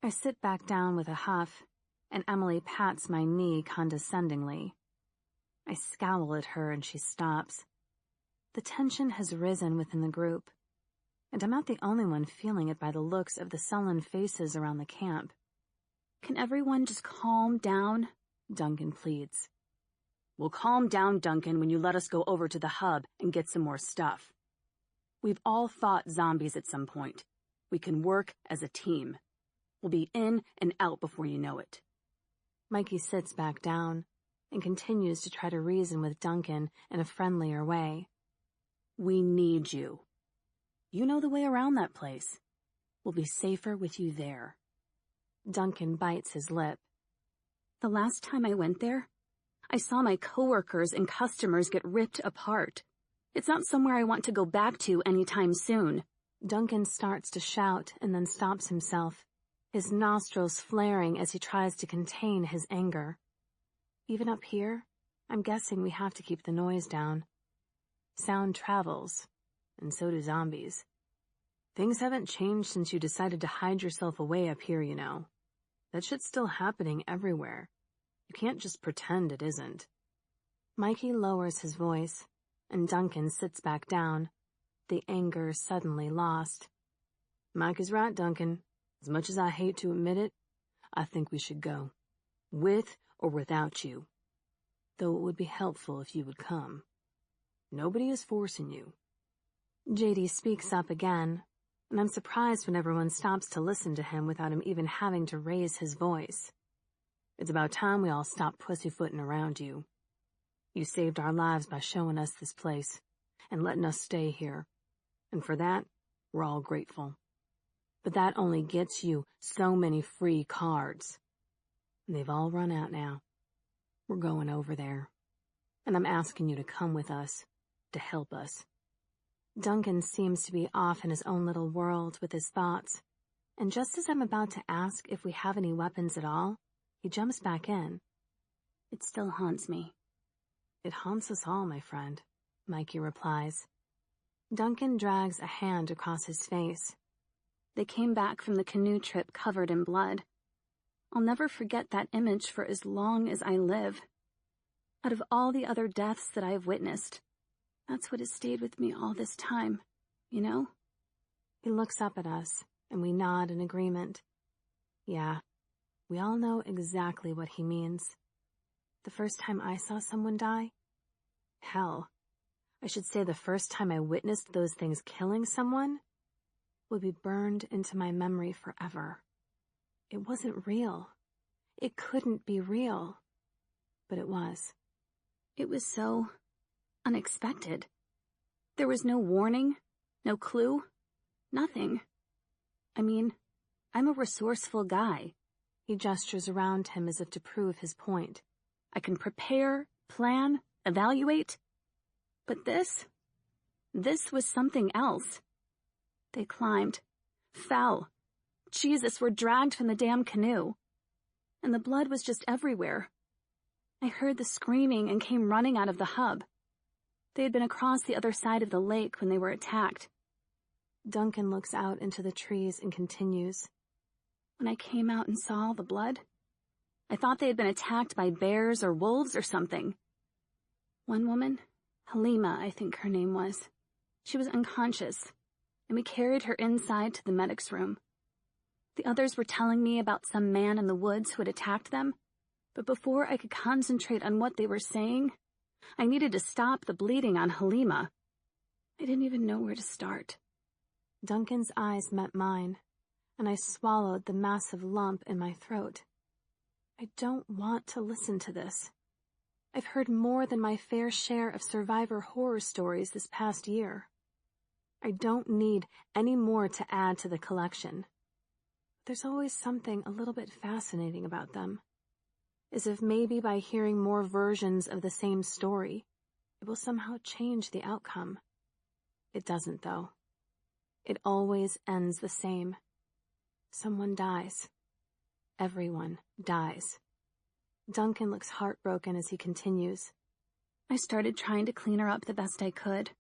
I sit back down with a huff, and Emily pats my knee condescendingly. I scowl at her and she stops. The tension has risen within the group, and I'm not the only one feeling it by the looks of the sullen faces around the camp. Can everyone just calm down? Duncan pleads. We'll calm down, Duncan, when you let us go over to the hub and get some more stuff. We've all fought zombies at some point. We can work as a team. We'll be in and out before you know it. Mikey sits back down, and continues to try to reason with Duncan in a friendlier way. We need you. You know the way around that place. We'll be safer with you there. Duncan bites his lip. The last time I went there, I saw my coworkers and customers get ripped apart. It's not somewhere I want to go back to anytime soon. Duncan starts to shout and then stops himself, his nostrils flaring as he tries to contain his anger. Even up here, I'm guessing we have to keep the noise down. Sound travels, and so do zombies. Things haven't changed since you decided to hide yourself away up here, you know. That shit's still happening everywhere. You can't just pretend it isn't. Mikey lowers his voice, and Duncan sits back down, the anger suddenly lost. Mike is right, Duncan. As much as I hate to admit it, I think we should go. With or without you. Though it would be helpful if you would come. Nobody is forcing you. JD speaks up again, and I'm surprised when everyone stops to listen to him without him even having to raise his voice. It's about time we all stop pussyfooting around you. You saved our lives by showing us this place and letting us stay here. And for that, we're all grateful. But that only gets you so many free cards. And they've all run out now. We're going over there. And I'm asking you to come with us, to help us. Duncan seems to be off in his own little world with his thoughts, and just as I'm about to ask if we have any weapons at all, he jumps back in. It still haunts me. It haunts us all, my friend, Mikey replies. Duncan drags a hand across his face. They came back from the canoe trip covered in blood. I'll never forget that image for as long as I live. Out of all the other deaths that I've witnessed, that's what has stayed with me all this time, you know? He looks up at us, and we nod in agreement. Yeah, we all know exactly what he means. The first time I saw someone die? Hell, I should say the first time I witnessed those things killing someone would be burned into my memory forever. It wasn't real. It couldn't be real. But it was. It was so unexpected. There was no warning, no clue, nothing. I mean, I'm a resourceful guy. He gestures around him as if to prove his point. I can prepare, plan, evaluate. But this was something else. They climbed, fell. Jesus, were dragged from the damn canoe. And the blood was just everywhere. I heard the screaming and came running out of the hub. They had been across the other side of the lake when they were attacked. Duncan looks out into the trees and continues. When I came out and saw all the blood, I thought they had been attacked by bears or wolves or something. One woman, Halima, I think her name was, she was unconscious, and we carried her inside to the medic's room. The others were telling me about some man in the woods who had attacked them, but before I could concentrate on what they were saying, I needed to stop the bleeding on Halima. I didn't even know where to start. Duncan's eyes met mine, and I swallowed the massive lump in my throat. I don't want to listen to this. I've heard more than my fair share of survivor horror stories this past year. I don't need any more to add to the collection. There's always something a little bit fascinating about them. As if maybe by hearing more versions of the same story, it will somehow change the outcome. It doesn't, though. It always ends the same. Someone dies. Everyone dies. Duncan looks heartbroken as he continues. I started trying to clean her up the best I could,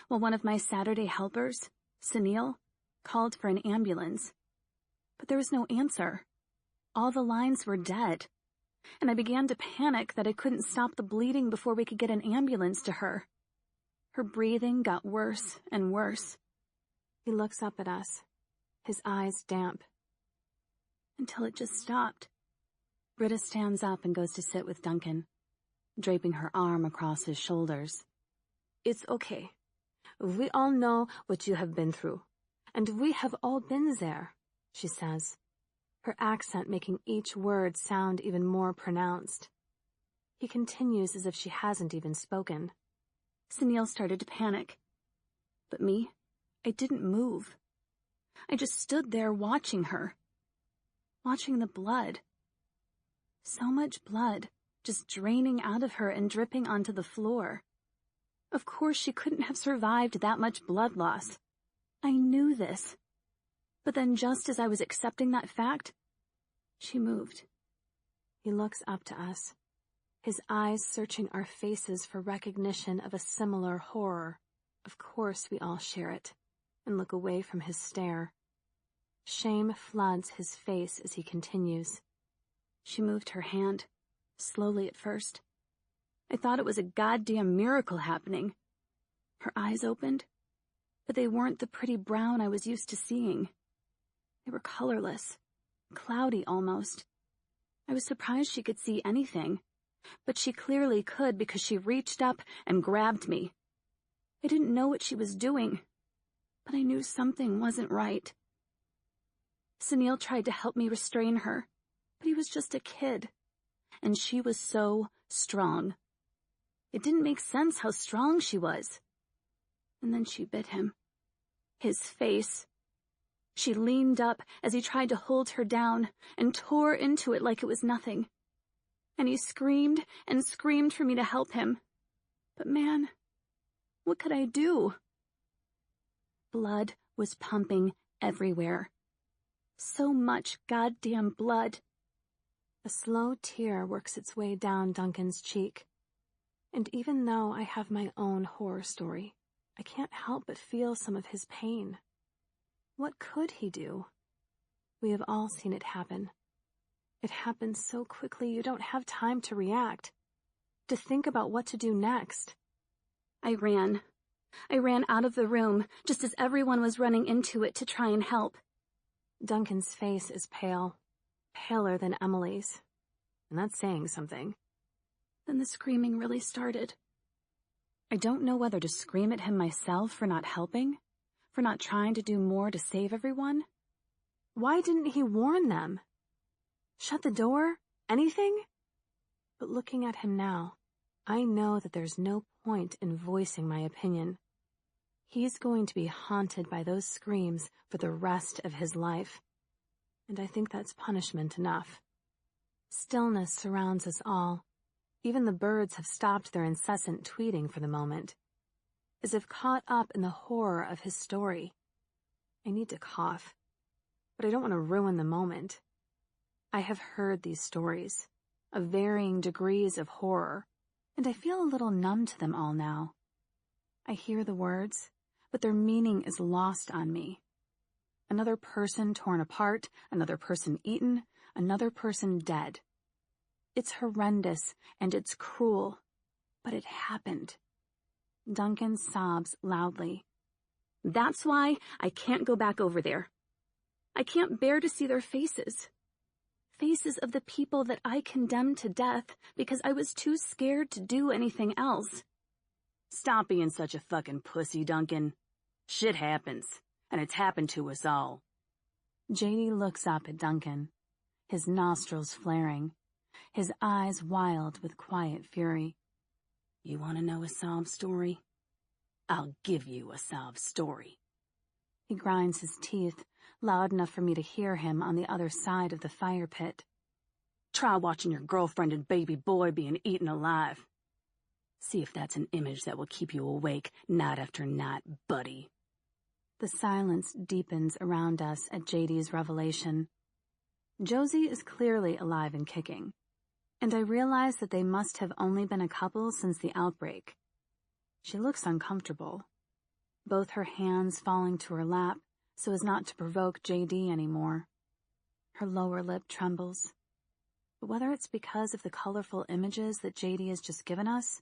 while one of my Saturday helpers, Sunil, called for an ambulance. But there was no answer. All the lines were dead, and I began to panic that I couldn't stop the bleeding before we could get an ambulance to her. Her breathing got worse and worse. He looks up at us, his eyes damp. Until it just stopped. Britta stands up and goes to sit with Duncan, draping her arm across his shoulders. It's okay. We all know what you have been through, and we have all been there, she says, her accent making each word sound even more pronounced. He continues as if she hasn't even spoken. Sunil started to panic. But me, I didn't move. I just stood there watching her. Watching the blood. So much blood, just draining out of her and dripping onto the floor. Of course she couldn't have survived that much blood loss. I knew this. But then just as I was accepting that fact, she moved. He looks up to us, his eyes searching our faces for recognition of a similar horror. Of course we all share it, and look away from his stare. Shame floods his face as he continues. She moved her hand, slowly at first. I thought it was a goddamn miracle happening. Her eyes opened, but they weren't the pretty brown I was used to seeing. They were colorless, cloudy almost. I was surprised she could see anything, but she clearly could because she reached up and grabbed me. I didn't know what she was doing, but I knew something wasn't right. Sunil tried to help me restrain her, but he was just a kid, and she was so strong. It didn't make sense how strong she was. And then she bit him. His face. She leaned up as he tried to hold her down and tore into it like it was nothing. And he screamed and screamed for me to help him. But man, what could I do? Blood was pumping everywhere. So much goddamn blood. A slow tear works its way down Duncan's cheek. And even though I have my own horror story, I can't help but feel some of his pain. What could he do? We have all seen it happen. It happens so quickly you don't have time to react, to think about what to do next. I ran out of the room just as everyone was running into it to try and help. Duncan's face is pale, paler than Emily's, and that's saying something. Then the screaming really started. I don't know whether to scream at him myself for not helping, for not trying to do more to save everyone. Why didn't he warn them? Shut the door? Anything? But looking at him now, I know that there's no point in voicing my opinion. He's going to be haunted by those screams for the rest of his life. And I think that's punishment enough. Stillness surrounds us all. Even the birds have stopped their incessant tweeting for the moment, as if caught up in the horror of his story. I need to cough, but I don't want to ruin the moment. I have heard these stories, of varying degrees of horror, and I feel a little numb to them all now. I hear the words, but their meaning is lost on me. Another person torn apart, another person eaten, another person dead. It's horrendous and it's cruel, but it happened. Duncan sobs loudly. That's why I can't go back over there. I can't bear to see their faces. Faces of the people that I condemned to death because I was too scared to do anything else. Stop being such a fucking pussy, Duncan. Shit happens, and it's happened to us all. JD looks up at Duncan, his nostrils flaring, his eyes wild with quiet fury. You want to know a sob story? I'll give you a sob story. He grinds his teeth, loud enough for me to hear him on the other side of the fire pit. Try watching your girlfriend and baby boy being eaten alive. See if that's an image that will keep you awake night after night, buddy. The silence deepens around us at JD's revelation. Josie is clearly alive and kicking, and I realize that they must have only been a couple since the outbreak. She looks uncomfortable, both her hands falling to her lap so as not to provoke JD anymore. Her lower lip trembles. But whether it's because of the colorful images that JD has just given us,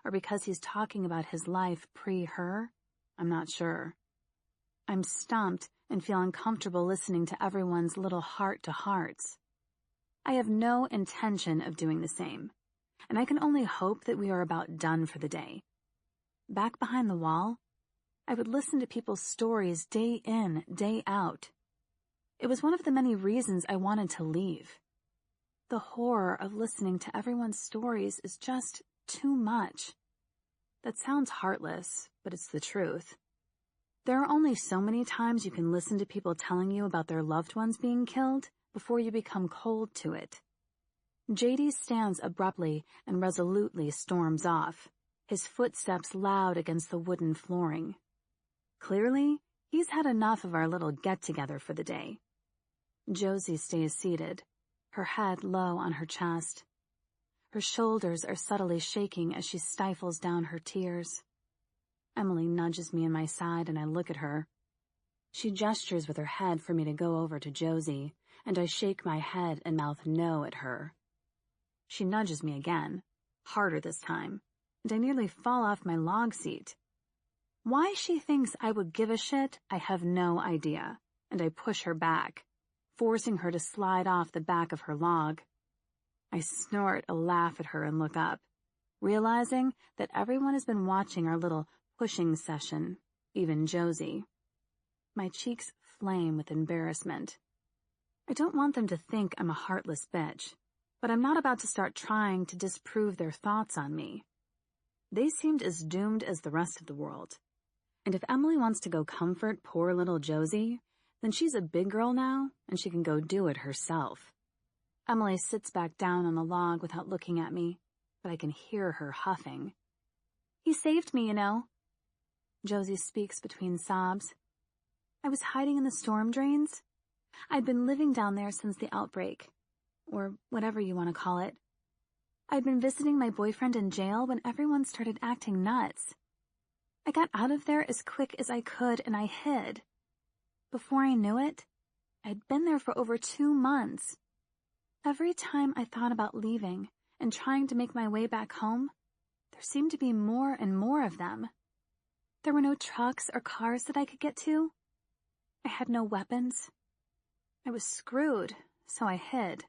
or because he's talking about his life pre-her, I'm not sure. I'm stumped and feel uncomfortable listening to everyone's little heart-to-hearts. I have no intention of doing the same, and I can only hope that we are about done for the day. Back behind the wall, I would listen to people's stories day in, day out. It was one of the many reasons I wanted to leave. The horror of listening to everyone's stories is just too much. That sounds heartless, but it's the truth. There are only so many times you can listen to people telling you about their loved ones being killed before you become cold to it. JD stands abruptly and resolutely storms off, his footsteps loud against the wooden flooring. Clearly, he's had enough of our little get-together for the day. Josie stays seated, her head low on her chest. Her shoulders are subtly shaking as she stifles down her tears. Emily nudges me in my side and I look at her. She gestures with her head for me to go over to Josie, and I shake my head and mouth no at her. She nudges me again, harder this time, and I nearly fall off my log seat. Why she thinks I would give a shit, I have no idea, and I push her back, forcing her to slide off the back of her log. I snort a laugh at her and look up, realizing that everyone has been watching our little pushing session, even Josie. My cheeks flame with embarrassment. I don't want them to think I'm a heartless bitch, but I'm not about to start trying to disprove their thoughts on me. They seemed as doomed as the rest of the world. And if Emily wants to go comfort poor little Josie, then she's a big girl now, and she can go do it herself. Emily sits back down on the log without looking at me, but I can hear her huffing. He saved me, you know. Josie speaks between sobs. I was hiding in the storm drains. I'd been living down there since the outbreak, or whatever you want to call it. I'd been visiting my boyfriend in jail when everyone started acting nuts. I got out of there as quick as I could and I hid. Before I knew it, I'd been there for over 2 months. Every time I thought about leaving and trying to make my way back home, there seemed to be more and more of them. There were no trucks or cars that I could get to. I had no weapons. I was screwed, so I hid.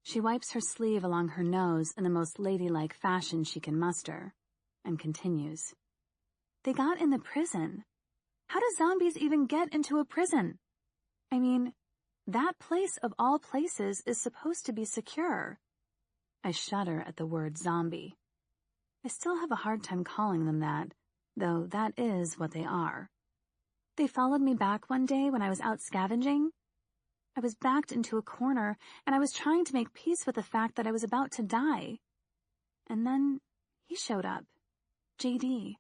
She wipes her sleeve along her nose in the most ladylike fashion she can muster, and continues. They got in the prison. How do zombies even get into a prison? I mean, that place of all places is supposed to be secure. I shudder at the word zombie. I still have a hard time calling them that, though that is what they are. They followed me back one day when I was out scavenging. I was backed into a corner, and I was trying to make peace with the fact that I was about to die. And then he showed up. JD.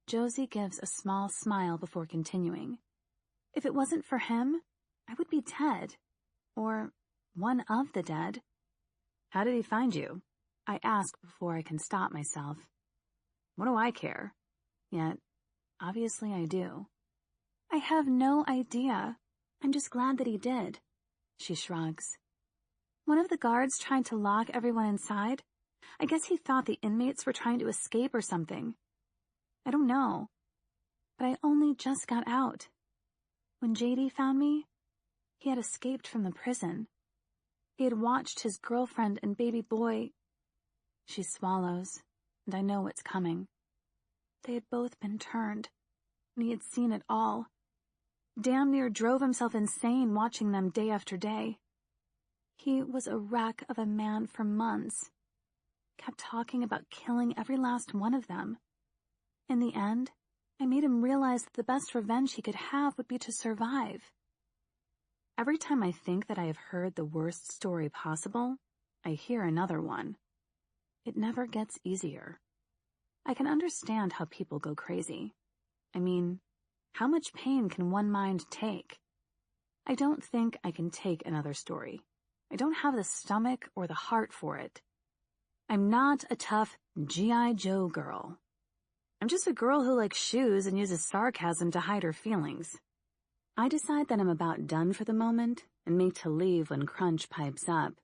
Josie gives a small smile before continuing. If it wasn't for him, I would be dead. Or one of the dead. How did he find you? I ask before I can stop myself. What do I care? Yet, obviously I do. I have no idea. I'm just glad that he did. She shrugs. One of the guards tried to lock everyone inside. I guess he thought the inmates were trying to escape or something. I don't know. But I only just got out. When JD found me, he had escaped from the prison. He had watched his girlfriend and baby boy. She swallows, and I know what's coming. They had both been turned, and he had seen it all. Damn near drove himself insane watching them day after day. He was a wreck of a man for months. Kept talking about killing every last one of them. In the end, I made him realize that the best revenge he could have would be to survive. Every time I think that I have heard the worst story possible, I hear another one. It never gets easier. I can understand how people go crazy. I mean, how much pain can one mind take? I don't think I can take another story. I don't have the stomach or the heart for it. I'm not a tough G.I. Joe girl. I'm just a girl who likes shoes and uses sarcasm to hide her feelings. I decide that I'm about done for the moment and make to leave when Crunch pipes up.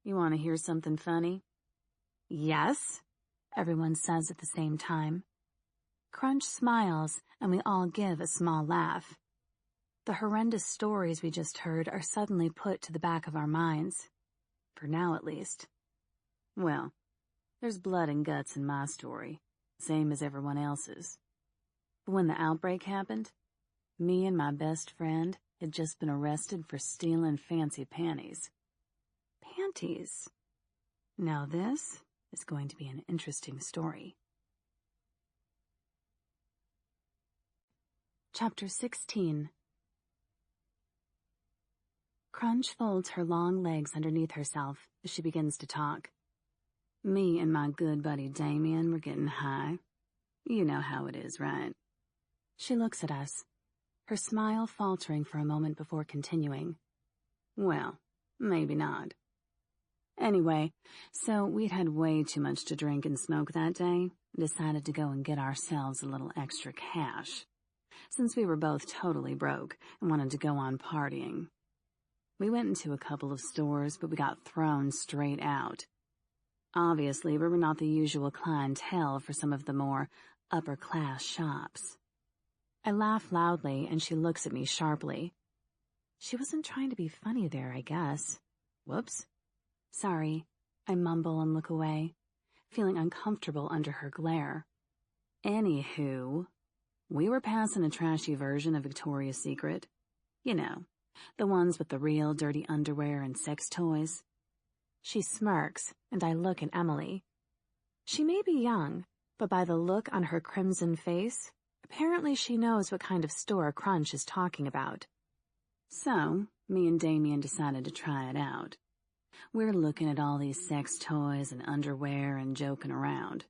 You want to hear something funny? Yes, everyone says at the same time. Crunch smiles and we all give a small laugh. The horrendous stories we just heard are suddenly put to the back of our minds. For now, at least. Well, there's blood and guts in my story, same as everyone else's. But when the outbreak happened, me and my best friend had just been arrested for stealing fancy panties. panties. Now this is going to be an interesting story. Chapter 16. Crunch folds her long legs underneath herself as she begins to talk. Me and my good buddy Damien were getting high. You know how it is, right? She looks at us, her smile faltering for a moment before continuing. Well, maybe not. Anyway, so we'd had way too much to drink and smoke that day and decided to go and get ourselves a little extra cash, since we were both totally broke and wanted to go on partying. We went into a couple of stores, but we got thrown straight out. Obviously, we were not the usual clientele for some of the more upper-class shops. I laugh loudly, and she looks at me sharply. She wasn't trying to be funny there, I guess. Whoops. Sorry, I mumble and look away, feeling uncomfortable under her glare. Anywho, we were passing a trashy version of Victoria's Secret. You know, the ones with the real dirty underwear and sex toys. She smirks, and I look at Emily. She may be young, but by the look on her crimson face, apparently she knows what kind of store Crunch is talking about. So, me and Damien decided to try it out. We're looking at all these sex toys and underwear and joking around.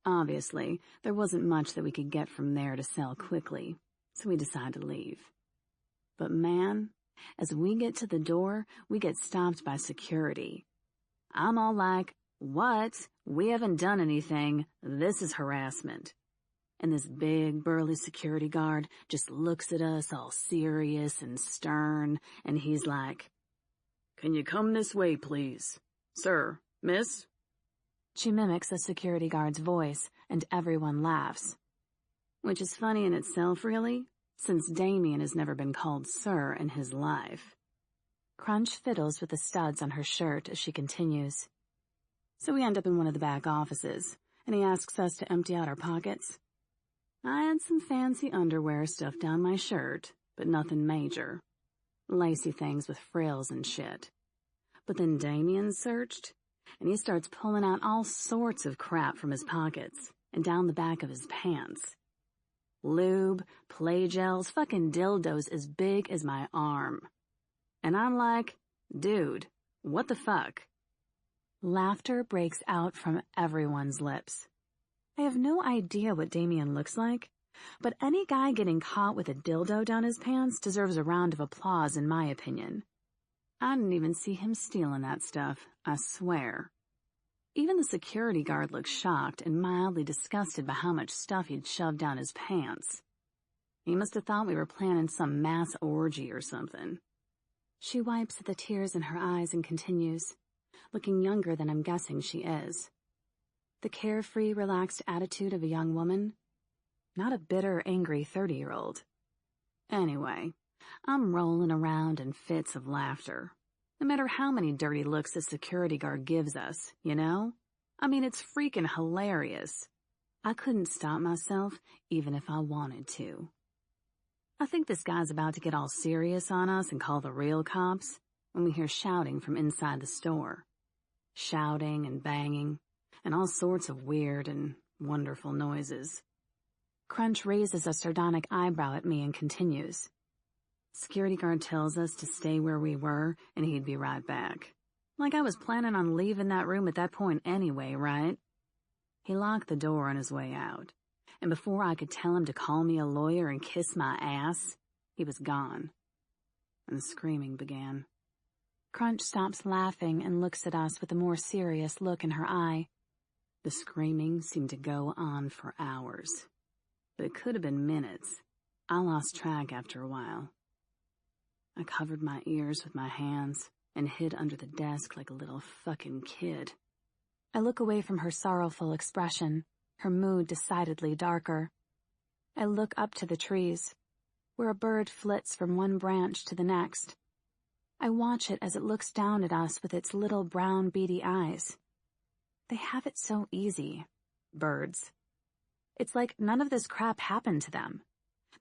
Obviously, there wasn't much that we could get from there to sell quickly, so we decided to leave. But man, as we get to the door, we get stopped by security. I'm all like, "What? We haven't done anything. This is harassment." And this big, burly security guard just looks at us all serious and stern, and he's like, "Can you come this way, please? Sir, miss?" She mimics the security guard's voice, and everyone laughs. Which is funny in itself, really, since Damien has never been called sir in his life. Crunch fiddles with the studs on her shirt as she continues. So we end up in one of the back offices, and he asks us to empty out our pockets. I had some fancy underwear stuffed down my shirt, but nothing major. Lacy things with frills and shit. But then Damien searched, and he starts pulling out all sorts of crap from his pockets and down the back of his pants. Lube, play gels, fucking dildos as big as my arm. And I'm like, dude, what the fuck? Laughter breaks out from everyone's lips. I have no idea what Damien looks like, but any guy getting caught with a dildo down his pants deserves a round of applause in my opinion. I didn't even see him stealing that stuff, I swear. Even the security guard looked shocked and mildly disgusted by how much stuff he'd shoved down his pants. He must have thought we were planning some mass orgy or something. She wipes the tears in her eyes and continues, looking younger than I'm guessing she is. The carefree, relaxed attitude of a young woman, not a bitter, angry 30-year-old. Anyway, I'm rolling around in fits of laughter. No matter how many dirty looks the security guard gives us, you know? I mean, it's freaking hilarious. I couldn't stop myself, even if I wanted to. I think this guy's about to get all serious on us and call the real cops when we hear shouting from inside the store. Shouting and banging, and all sorts of weird and wonderful noises. Crunch raises a sardonic eyebrow at me and continues. Security guard tells us to stay where we were, and he'd be right back. Like I was planning on leaving that room at that point anyway, right? He locked the door on his way out, and before I could tell him to call me a lawyer and kiss my ass, he was gone. And the screaming began. Crunch stops laughing and looks at us with a more serious look in her eye. The screaming seemed to go on for hours, but it could have been minutes. I lost track after a while. I covered my ears with my hands and hid under the desk like a little fucking kid. I look away from her sorrowful expression, her mood decidedly darker. I look up to the trees, where a bird flits from one branch to the next. I watch it as it looks down at us with its little brown beady eyes. They have it so easy, birds. It's like none of this crap happened to them.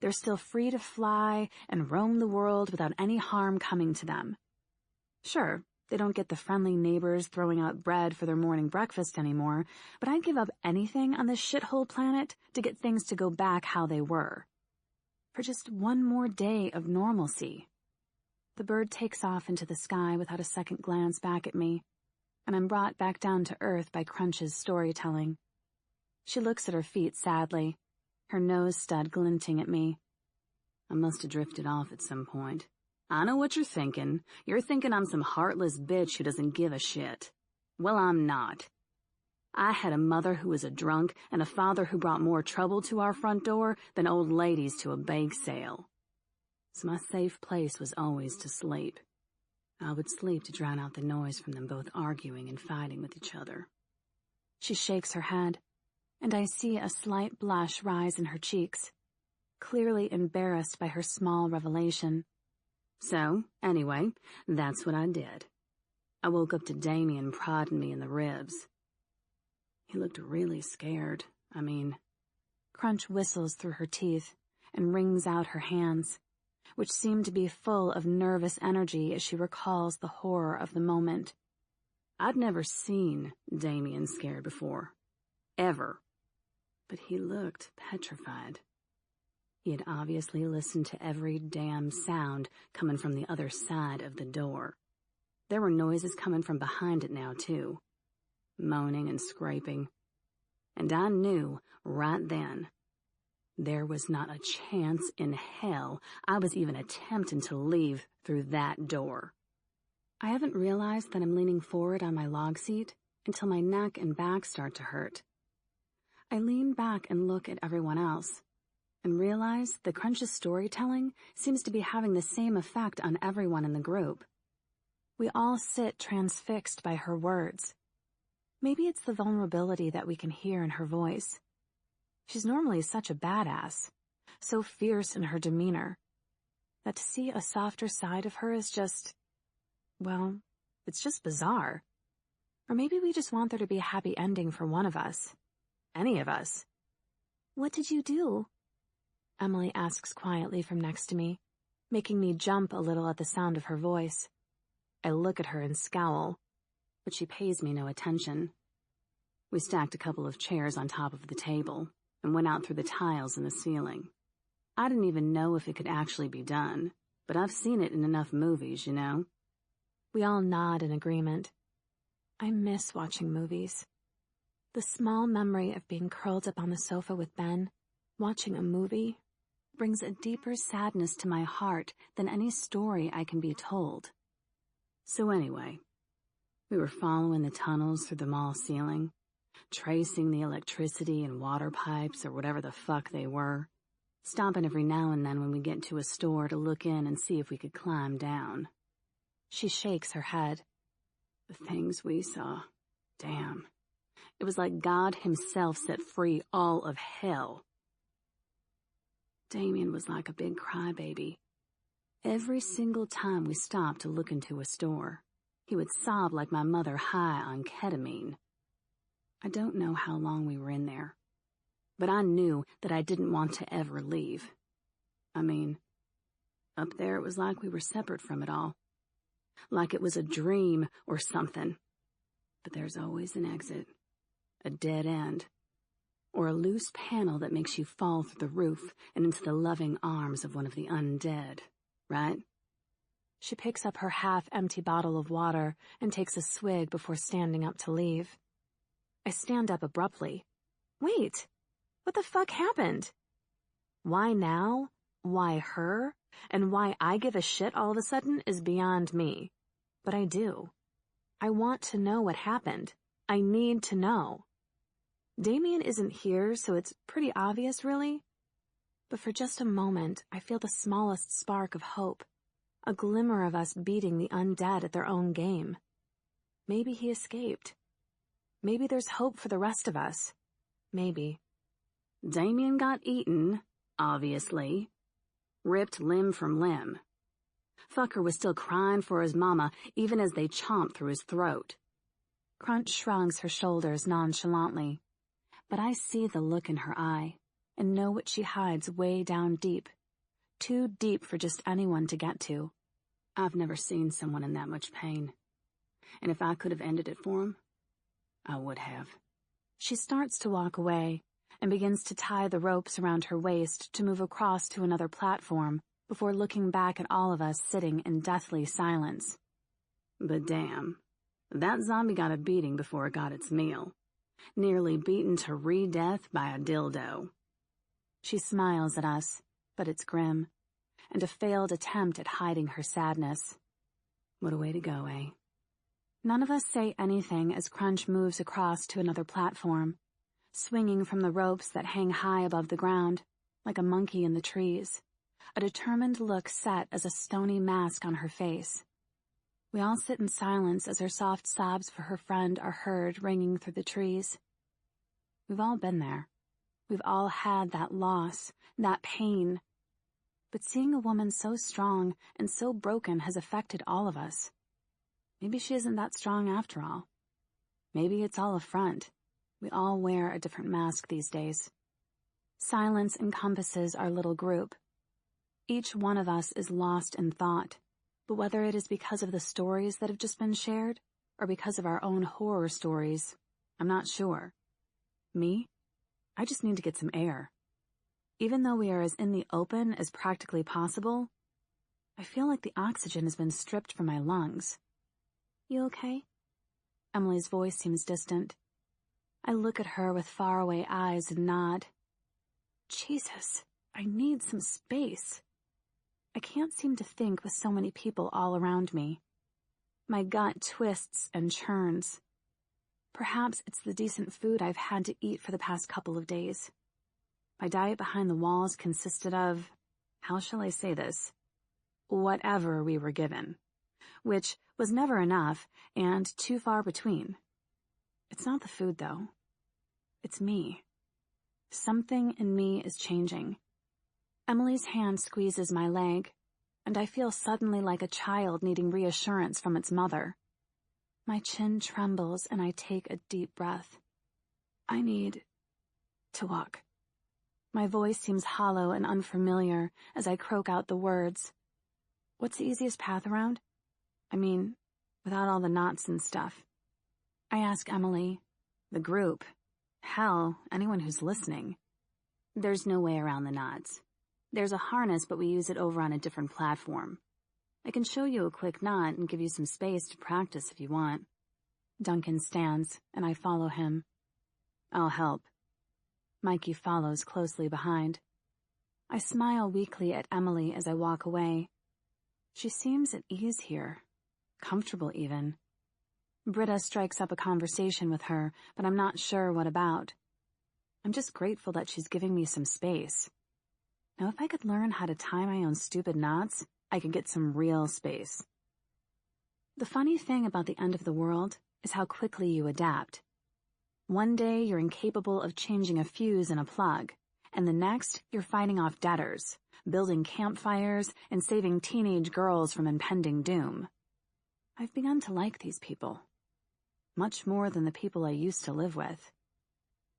They're still free to fly and roam the world without any harm coming to them. Sure, They don't get the friendly neighbors throwing out bread for their morning breakfast anymore, but I'd give up anything on this shithole planet to get things to go back how they were. For just one more day of normalcy. The bird takes off into the sky without a second glance back at me, and I'm brought back down to earth by Crunch's storytelling. She looks at her feet sadly, her nose stud glinting at me. I must have drifted off at some point. I know what you're thinking. You're thinking I'm some heartless bitch who doesn't give a shit. Well, I'm not. I had a mother who was a drunk and a father who brought more trouble to our front door than old ladies to a bake sale. So my safe place was always to sleep. I would sleep to drown out the noise from them both arguing and fighting with each other. She shakes her head, and I see a slight blush rise in her cheeks, clearly embarrassed by her small revelation. So, anyway, that's what I did. I woke up to Damien prodding me in the ribs. He looked really scared. Crunch whistles through her teeth and wrings out her hands, which seem to be full of nervous energy as she recalls the horror of the moment. I'd never seen Damien scared before. Ever. But he looked petrified. He had obviously listened to every damn sound coming from the other side of the door. There were noises coming from behind it now, too. Moaning and scraping. And I knew, right then, there was not a chance in hell I was even attempting to leave through that door. I haven't realized that I'm leaning forward on my log seat until my neck and back start to hurt. I lean back and look at everyone else, and realize that Crunch's storytelling seems to be having the same effect on everyone in the group. We all sit transfixed by her words. Maybe it's the vulnerability that we can hear in her voice. She's normally such a badass, so fierce in her demeanor, that to see a softer side of her is just, well, it's just bizarre. Or maybe we just want there to be a happy ending for one of us. Any of us. What did you do? Emily asks quietly from next to me, making me jump a little at the sound of her voice. I look at her and scowl, but she pays me no attention. We stacked a couple of chairs on top of the table and went out through the tiles in the ceiling. I didn't even know if it could actually be done, but I've seen it in enough movies, you know. We all nod in agreement. I miss watching movies. The small memory of being curled up on the sofa with Ben, watching a movie, brings a deeper sadness to my heart than any story I can be told. So anyway, we were following the tunnels through the mall ceiling, tracing the electricity and water pipes or whatever the fuck they were, stopping every now and then when we get to a store to look in and see if we could climb down. She shakes her head. The things we saw, damn. It was like God himself set free all of hell. Damien was like a big crybaby. Every single time we stopped to look into a store, he would sob like my mother high on ketamine. I don't know how long we were in there, but I knew that I didn't want to ever leave. Up there it was like we were separate from it all. Like it was a dream or something. But there's always an exit. A dead end, or a loose panel that makes you fall through the roof and into the loving arms of one of the undead, right? She picks up her half-empty bottle of water and takes a swig before standing up to leave. I stand up abruptly. Wait, what the fuck happened? Why now? Why her? And why I give a shit all of a sudden is beyond me. But I do. I want to know what happened. I need to know. Damien isn't here, so it's pretty obvious, really. But for just a moment, I feel the smallest spark of hope, a glimmer of us beating the undead at their own game. Maybe he escaped. Maybe there's hope for the rest of us. Maybe. Damien got eaten, obviously. Ripped limb from limb. Fucker was still crying for his mama, even as they chomped through his throat. Crunch shrugs her shoulders nonchalantly. But I see the look in her eye, and know what she hides way down deep. Too deep for just anyone to get to. I've never seen someone in that much pain. and if I could have ended it for him, I would have. She starts to walk away and begins to tie the ropes around her waist to move across to another platform before looking back at all of us sitting in deathly silence. But damn, that zombie got a beating before it got its meal. Nearly beaten to re-death by a dildo. She smiles at us, but it's grim, and a failed attempt at hiding her sadness. What a way to go, eh? None of us say anything as Crunch moves across to another platform, swinging from the ropes that hang high above the ground, like a monkey in the trees, a determined look set as a stony mask on her face. We all sit in silence as her soft sobs for her friend are heard ringing through the trees. We've all been there. We've all had that loss, that pain. But seeing a woman so strong and so broken has affected all of us. Maybe she isn't that strong after all. Maybe it's all a front. We all wear a different mask these days. Silence encompasses our little group. Each one of us is lost in thought, but whether it is because of the stories that have just been shared, or because of our own horror stories, I'm not sure. Me? I just need to get some air. Even though we are as in the open as practically possible, I feel like the oxygen has been stripped from my lungs. You okay? Emily's voice seems distant. I look at her with faraway eyes and nod. Jesus, I need some space. I can't seem to think with so many people all around me. My gut twists and churns. Perhaps it's the decent food I've had to eat for the past couple of days. My diet behind the walls consisted of, how shall I say this? Whatever we were given, which was never enough and too far between. It's not the food, though. It's me. Something in me is changing. Emily's hand squeezes my leg, and I feel suddenly like a child needing reassurance from its mother. My chin trembles and I take a deep breath. I need to walk. My voice seems hollow and unfamiliar as I croak out the words. What's the easiest path around? I mean, without all the knots and stuff. I ask Emily, the group, hell, anyone who's listening. There's no way around the knots. There's a harness, but we use it over on a different platform. I can show you a quick knot and give you some space to practice if you want. Duncan stands, and I follow him. I'll help. Mikey follows closely behind. I smile weakly at Emily as I walk away. She seems at ease here, comfortable even. Britta strikes up a conversation with her, but I'm not sure what about. I'm just grateful that she's giving me some space. Now, if I could learn how to tie my own stupid knots, I could get some real space. The funny thing about the end of the world is how quickly you adapt. One day you're incapable of changing a fuse in a plug, and the next you're fighting off debtors, building campfires, and saving teenage girls from impending doom. I've begun to like these people. Much more than the people I used to live with.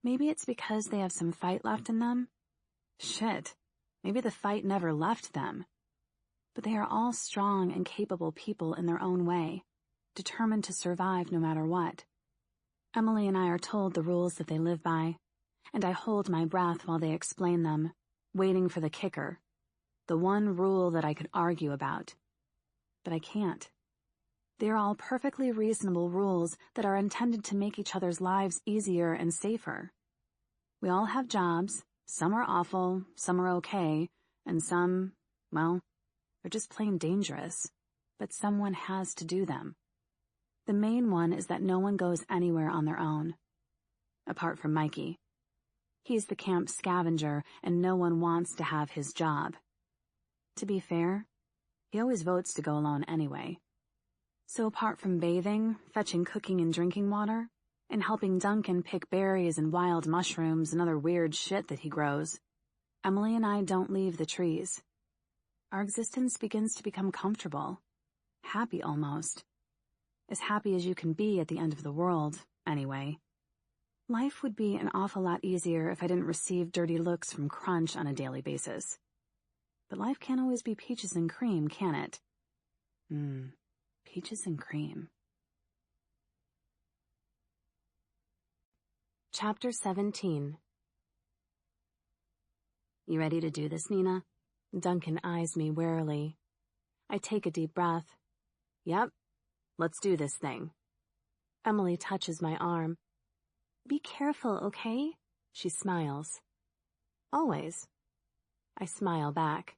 Maybe it's because they have some fight left in them? Shit, maybe the fight never left them. But they are all strong and capable people in their own way, determined to survive no matter what. Emily and I are told the rules that they live by, and I hold my breath while they explain them, waiting for the kicker, the one rule that I could argue about. But I can't. They are all perfectly reasonable rules that are intended to make each other's lives easier and safer. We all have jobs, some are awful, some are okay, and some, well, they're just plain dangerous, but someone has to do them. The main one is that no one goes anywhere on their own. Apart from Mikey. He's the camp scavenger, and no one wants to have his job. To be fair, he always votes to go alone anyway. So apart from bathing, fetching cooking and drinking water, and helping Duncan pick berries and wild mushrooms and other weird shit that he grows, Emily and I don't leave the trees. Our existence begins to become comfortable. Happy almost. As happy as you can be at the end of the world, anyway. Life would be an awful lot easier if I didn't receive dirty looks from Crunch on a daily basis. But life can't always be peaches and cream, can it? Peaches and cream. Chapter 17. You ready to do this, Nina? Duncan eyes me warily. I take a deep breath. Yep, let's do this thing. Emily touches my arm. Be careful, okay? She smiles. Always. I smile back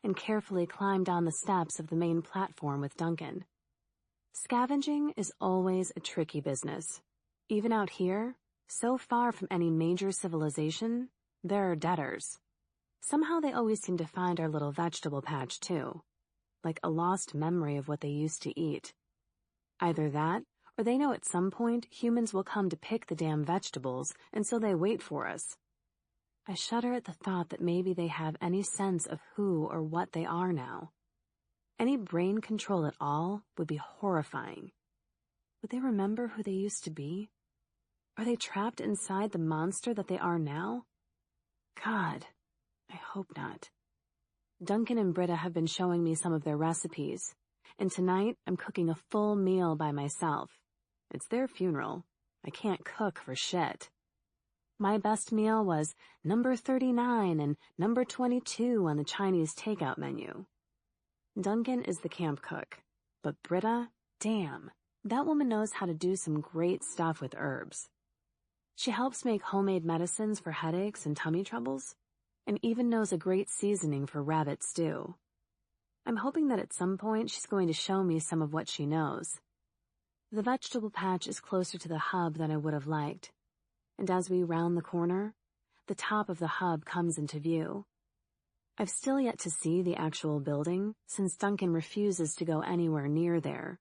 and carefully climb down the steps of the main platform with Duncan. Scavenging is always a tricky business. Even out here, so far from any major civilization, there are debtors. Somehow they always seem to find our little vegetable patch, too. Like a lost memory of what they used to eat. Either that, or they know at some point humans will come to pick the damn vegetables, and so they wait for us. I shudder at the thought that maybe they have any sense of who or what they are now. Any brain control at all would be horrifying. Would they remember who they used to be? Are they trapped inside the monster that they are now? God, I hope not. Duncan and Britta have been showing me some of their recipes, and tonight I'm cooking a full meal by myself. It's their funeral. I can't cook for shit. My best meal was number 39 and number 22 on the Chinese takeout menu. Duncan is the camp cook, but Britta, damn, that woman knows how to do some great stuff with herbs. She helps make homemade medicines for headaches and tummy troubles, and even knows a great seasoning for rabbit stew. I'm hoping that at some point she's going to show me some of what she knows. The vegetable patch is closer to the hub than I would have liked, and as we round the corner, the top of the hub comes into view. I've still yet to see the actual building, since Duncan refuses to go anywhere near there.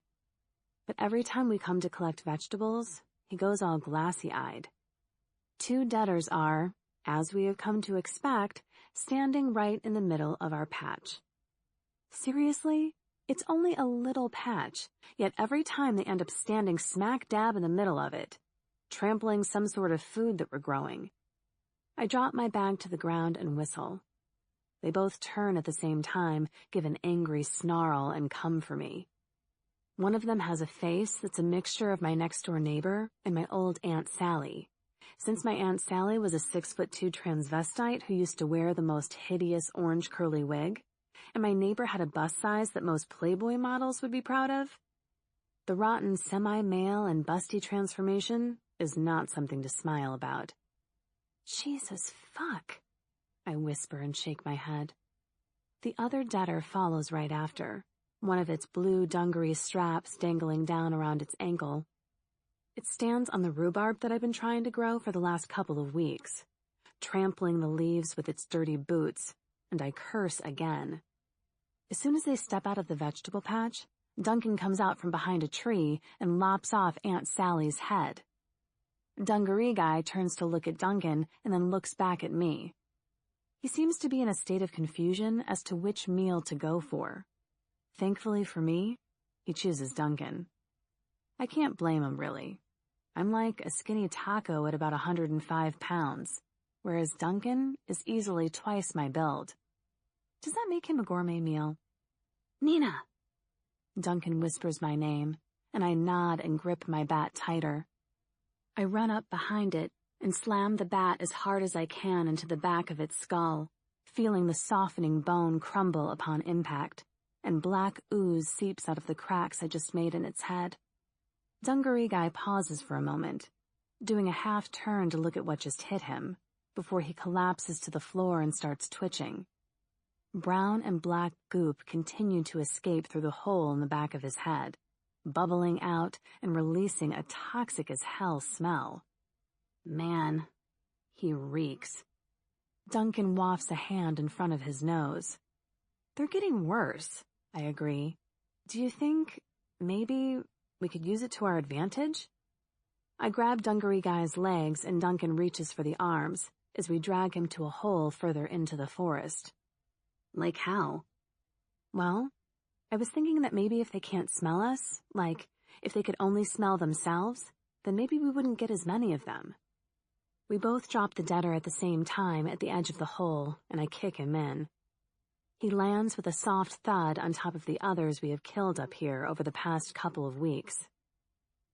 But every time we come to collect vegetables, he goes all glassy-eyed. 2 debtors are, as we have come to expect, standing right in the middle of our patch. Seriously? It's only a little patch, yet every time they end up standing smack dab in the middle of it, trampling some sort of food that we're growing. I drop my bag to the ground and whistle. They both turn at the same time, give an angry snarl, and come for me. One of them has a face that's a mixture of my next-door neighbor and my old Aunt Sally, since my Aunt Sally was a 6'2" transvestite who used to wear the most hideous orange curly wig, and my neighbor had a bust size that most Playboy models would be proud of. The rotten semi-male and busty transformation is not something to smile about. Jesus fuck, I whisper and shake my head. The other debtor follows right after, one of its blue dungaree straps dangling down around its ankle. It stands on the rhubarb that I've been trying to grow for the last couple of weeks, trampling the leaves with its dirty boots, and I curse again. As soon as they step out of the vegetable patch, Duncan comes out from behind a tree and lops off Aunt Sally's head. Dungaree guy turns to look at Duncan and then looks back at me. He seems to be in a state of confusion as to which meal to go for. Thankfully for me, he chooses Duncan. I can't blame him, really. I'm like a skinny taco at about 105 pounds, whereas Duncan is easily twice my build. Does that make him a gourmet meal? Nina! Duncan whispers my name, and I nod and grip my bat tighter. I run up behind it and slam the bat as hard as I can into the back of its skull, feeling the softening bone crumble upon impact, and black ooze seeps out of the cracks I just made in its head. Dungaree guy pauses for a moment, doing a half turn to look at what just hit him, before he collapses to the floor and starts twitching. Brown and black goop continue to escape through the hole in the back of his head, bubbling out and releasing a toxic as hell smell. Man, he reeks. Duncan wafts a hand in front of his nose. They're getting worse, I agree. Do you think, maybe, we could use it to our advantage? I grab Dungaree guy's legs and Duncan reaches for the arms as we drag him to a hole further into the forest. Like how? Well, I was thinking that maybe if they can't smell us, like, if they could only smell themselves, then maybe we wouldn't get as many of them. We both drop the debtor at the same time at the edge of the hole, and I kick him in. He lands with a soft thud on top of the others we have killed up here over the past couple of weeks.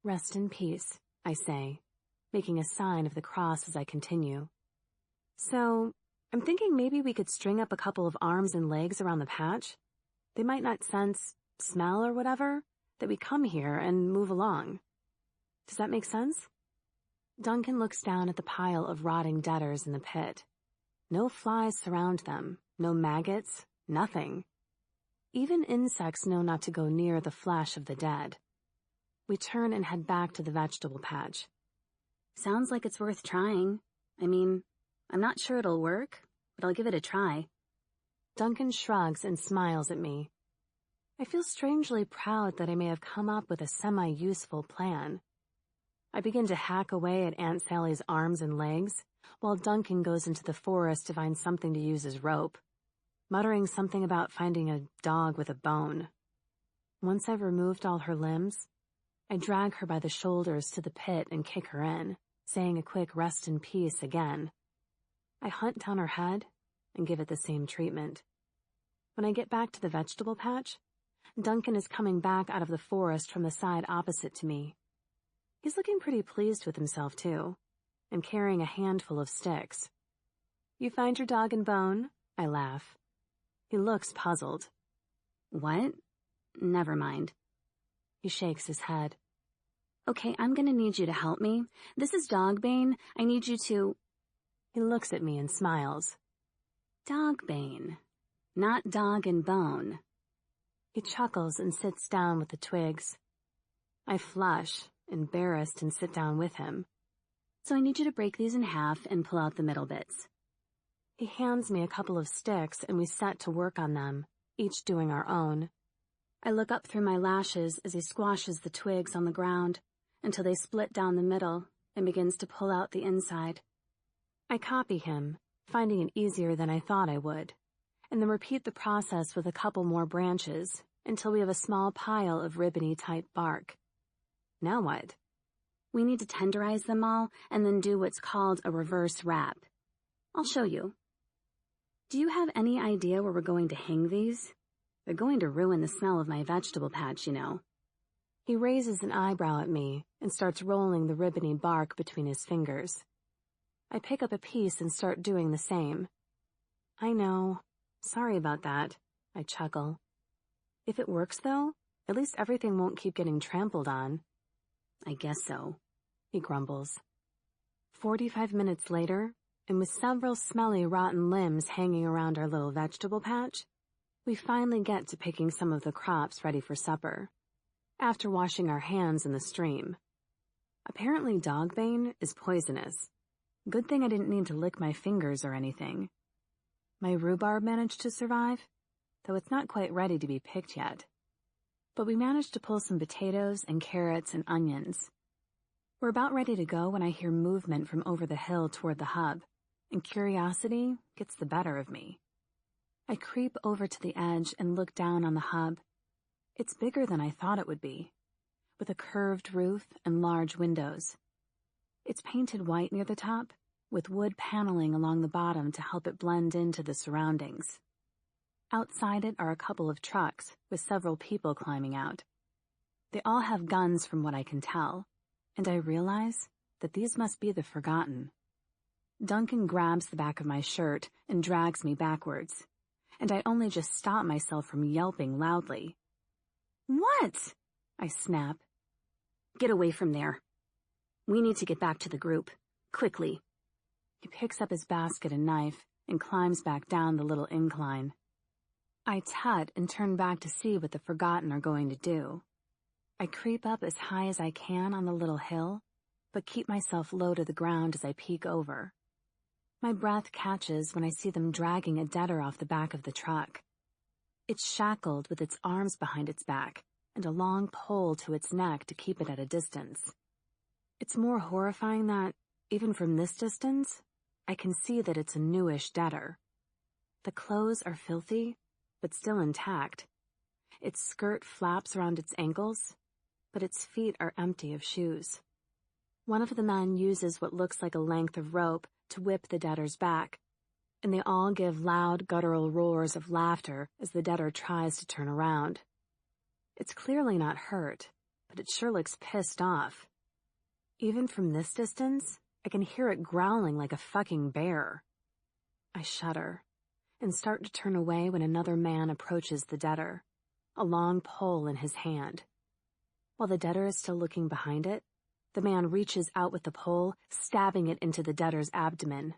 Rest in peace, I say, making a sign of the cross as I continue. So, I'm thinking maybe we could string up a couple of arms and legs around the patch. They might not sense, smell or whatever, that we come here and move along. Does that make sense? Duncan looks down at the pile of rotting deaders in the pit. No flies surround them, no maggots, nothing. Even insects know not to go near the flesh of the dead. We turn and head back to the vegetable patch. Sounds like it's worth trying. I mean, I'm not sure it'll work, but I'll give it a try. Duncan shrugs and smiles at me. I feel strangely proud that I may have come up with a semi-useful plan. I begin to hack away at Aunt Sally's arms and legs, while Duncan goes into the forest to find something to use as rope, muttering something about finding a dog with a bone. Once I've removed all her limbs, I drag her by the shoulders to the pit and kick her in, saying a quick rest in peace again. I hunt down her head and give it the same treatment. When I get back to the vegetable patch, Duncan is coming back out of the forest from the side opposite to me. He's looking pretty pleased with himself, too, and carrying a handful of sticks. "You find your dog and bone?" I laugh. He looks puzzled. What? Never mind. He shakes his head. Okay, I'm gonna need you to help me. This is Dogbane. I need you to... He looks at me and smiles. Dogbane, not dog and bone. He chuckles and sits down with the twigs. I flush, embarrassed, and sit down with him. So I need you to break these in half and pull out the middle bits. He hands me a couple of sticks and we set to work on them, each doing our own. I look up through my lashes as he squashes the twigs on the ground until they split down the middle and begins to pull out the inside. I copy him, finding it easier than I thought I would, and then repeat the process with a couple more branches until we have a small pile of ribbony-type bark. Now what? We need to tenderize them all and then do what's called a reverse wrap. I'll show you. Do you have any idea where we're going to hang these? They're going to ruin the smell of my vegetable patch, you know. He raises an eyebrow at me and starts rolling the ribbony bark between his fingers. I pick up a piece and start doing the same. I know. Sorry about that, I chuckle. If it works, though, at least everything won't keep getting trampled on. I guess so, he grumbles. 45 minutes later, and with several smelly, rotten limbs hanging around our little vegetable patch, we finally get to picking some of the crops ready for supper, after washing our hands in the stream. Apparently dogbane is poisonous. Good thing I didn't need to lick my fingers or anything. My rhubarb managed to survive, though it's not quite ready to be picked yet. But we managed to pull some potatoes and carrots and onions. We're about ready to go when I hear movement from over the hill toward the hub, and curiosity gets the better of me. I creep over to the edge and look down on the hub. It's bigger than I thought it would be, with a curved roof and large windows. It's painted white near the top, with wood paneling along the bottom to help it blend into the surroundings. Outside it are a couple of trucks with several people climbing out. They all have guns from what I can tell, and I realize that these must be the Forgotten. Duncan grabs the back of my shirt and drags me backwards, and I only just stop myself from yelping loudly. "What?" I snap. "Get away from there. We need to get back to the group. Quickly." He picks up his basket and knife and climbs back down the little incline. I tut and turn back to see what the Forgotten are going to do. I creep up as high as I can on the little hill, but keep myself low to the ground as I peek over. My breath catches when I see them dragging a deader off the back of the truck. It's shackled with its arms behind its back and a long pole to its neck to keep it at a distance. It's more horrifying that, even from this distance, I can see that it's a newish deader. The clothes are filthy, but still intact. Its skirt flaps around its ankles, but its feet are empty of shoes. One of the men uses what looks like a length of rope to whip the deader's back, and they all give loud guttural roars of laughter as the deader tries to turn around. It's clearly not hurt, but it sure looks pissed off. Even from this distance, I can hear it growling like a fucking bear. I shudder and start to turn away when another man approaches the debtor, a long pole in his hand. While the debtor is still looking behind it, the man reaches out with the pole, stabbing it into the debtor's abdomen.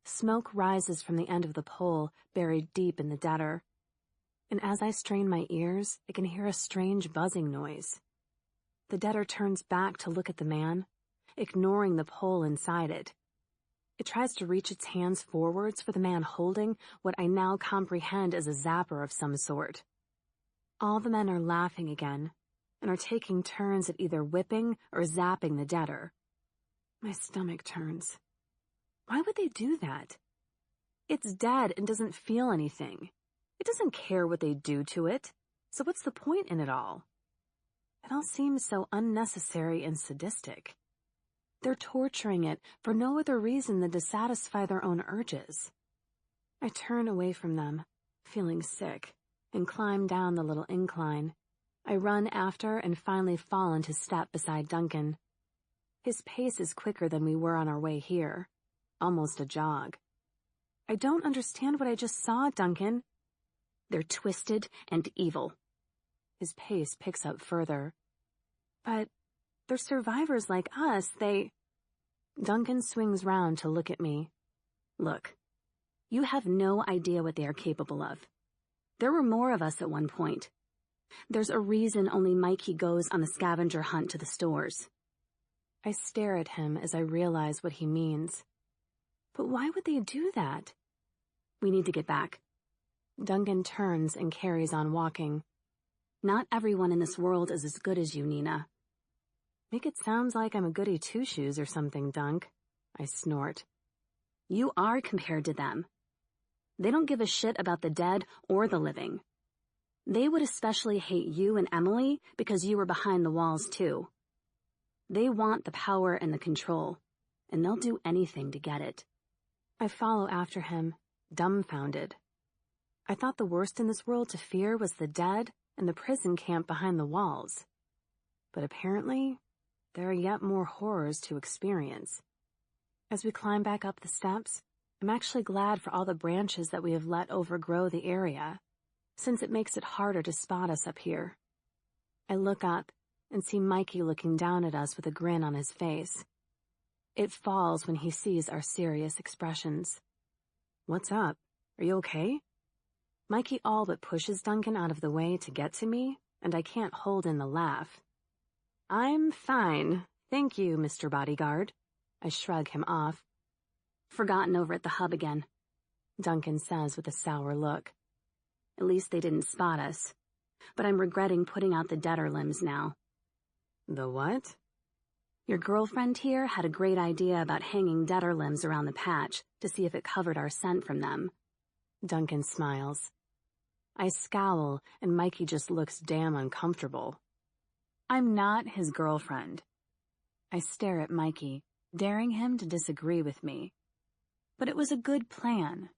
Smoke rises from the end of the pole, buried deep in the debtor. And as I strain my ears, I can hear a strange buzzing noise. The debtor turns back to look at the man, ignoring the pole inside it. It tries to reach its hands forwards for the man holding what I now comprehend as a zapper of some sort. All the men are laughing again, and are taking turns at either whipping or zapping the debtor. My stomach turns. Why would they do that? It's dead and doesn't feel anything. It doesn't care what they do to it, so what's the point in it all? It all seems so unnecessary and sadistic. They're torturing it for no other reason than to satisfy their own urges. I turn away from them, feeling sick, and climb down the little incline. I run after and finally fall into step beside Duncan. His pace is quicker than we were on our way here, almost a jog. I don't understand what I just saw, Duncan. They're twisted and evil. His pace picks up further. But they're survivors like us, Duncan swings round to look at me. Look, you have no idea what they are capable of. There were more of us at one point. There's a reason only Mikey goes on a scavenger hunt to the stores. I stare at him as I realize what he means. But why would they do that? We need to get back. Duncan turns and carries on walking. Not everyone in this world is as good as you, Nina. Make it sound like I'm a goody two-shoes or something, Dunk. I snort. You are compared to them. They don't give a shit about the dead or the living. They would especially hate you and Emily because you were behind the walls too. They want the power and the control, and they'll do anything to get it. I follow after him, dumbfounded. I thought the worst in this world to fear was the dead and the prison camp behind the walls. But apparently, there are yet more horrors to experience. As we climb back up the steps, I'm actually glad for all the branches that we have let overgrow the area, since it makes it harder to spot us up here. I look up and see Mikey looking down at us with a grin on his face. It falls when he sees our serious expressions. What's up? Are you okay? Mikey all but pushes Duncan out of the way to get to me, and I can't hold in the laugh. I'm fine, thank you, Mr. Bodyguard. I shrug him off. Forgotten over at the hub again, Duncan says with a sour look. At least they didn't spot us, but I'm regretting putting out the debtor limbs now. The what? Your girlfriend here had a great idea about hanging debtor limbs around the patch to see if it covered our scent from them. Duncan smiles. I scowl, and Mikey just looks damn uncomfortable. I'm not his girlfriend. I stare at Mikey, daring him to disagree with me. But it was a good plan.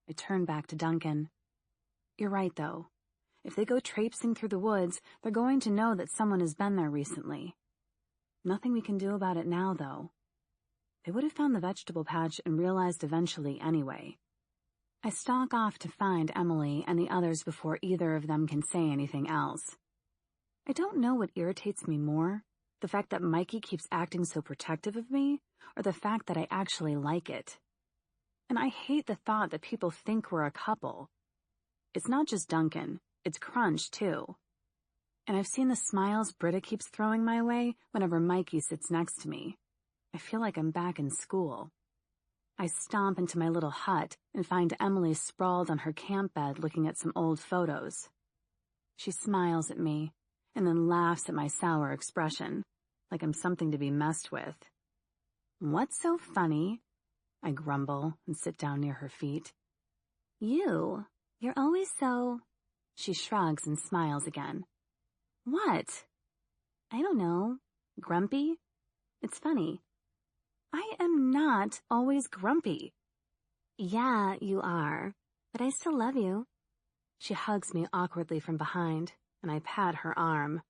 I turn back to Duncan. You're right, though. If they go traipsing through the woods, they're going to know that someone has been there recently. Nothing we can do about it now, though. They would have found the vegetable patch and realized eventually anyway. I stalk off to find Emily and the others before either of them can say anything else. I don't know what irritates me more, the fact that Mikey keeps acting so protective of me, or the fact that I actually like it. And I hate the thought that people think we're a couple. It's not just Duncan, it's Crunch, too. And I've seen the smiles Britta keeps throwing my way whenever Mikey sits next to me. I feel like I'm back in school. I stomp into my little hut and find Emily sprawled on her camp bed looking at some old photos. She smiles at me, and then laughs at my sour expression, like I'm something to be messed with. What's so funny? I grumble and sit down near her feet. You're always so... She shrugs and smiles again. What? I don't know. Grumpy? It's funny. I am not always grumpy. Yeah, you are, but I still love you. She hugs me awkwardly from behind, and I pat her arm.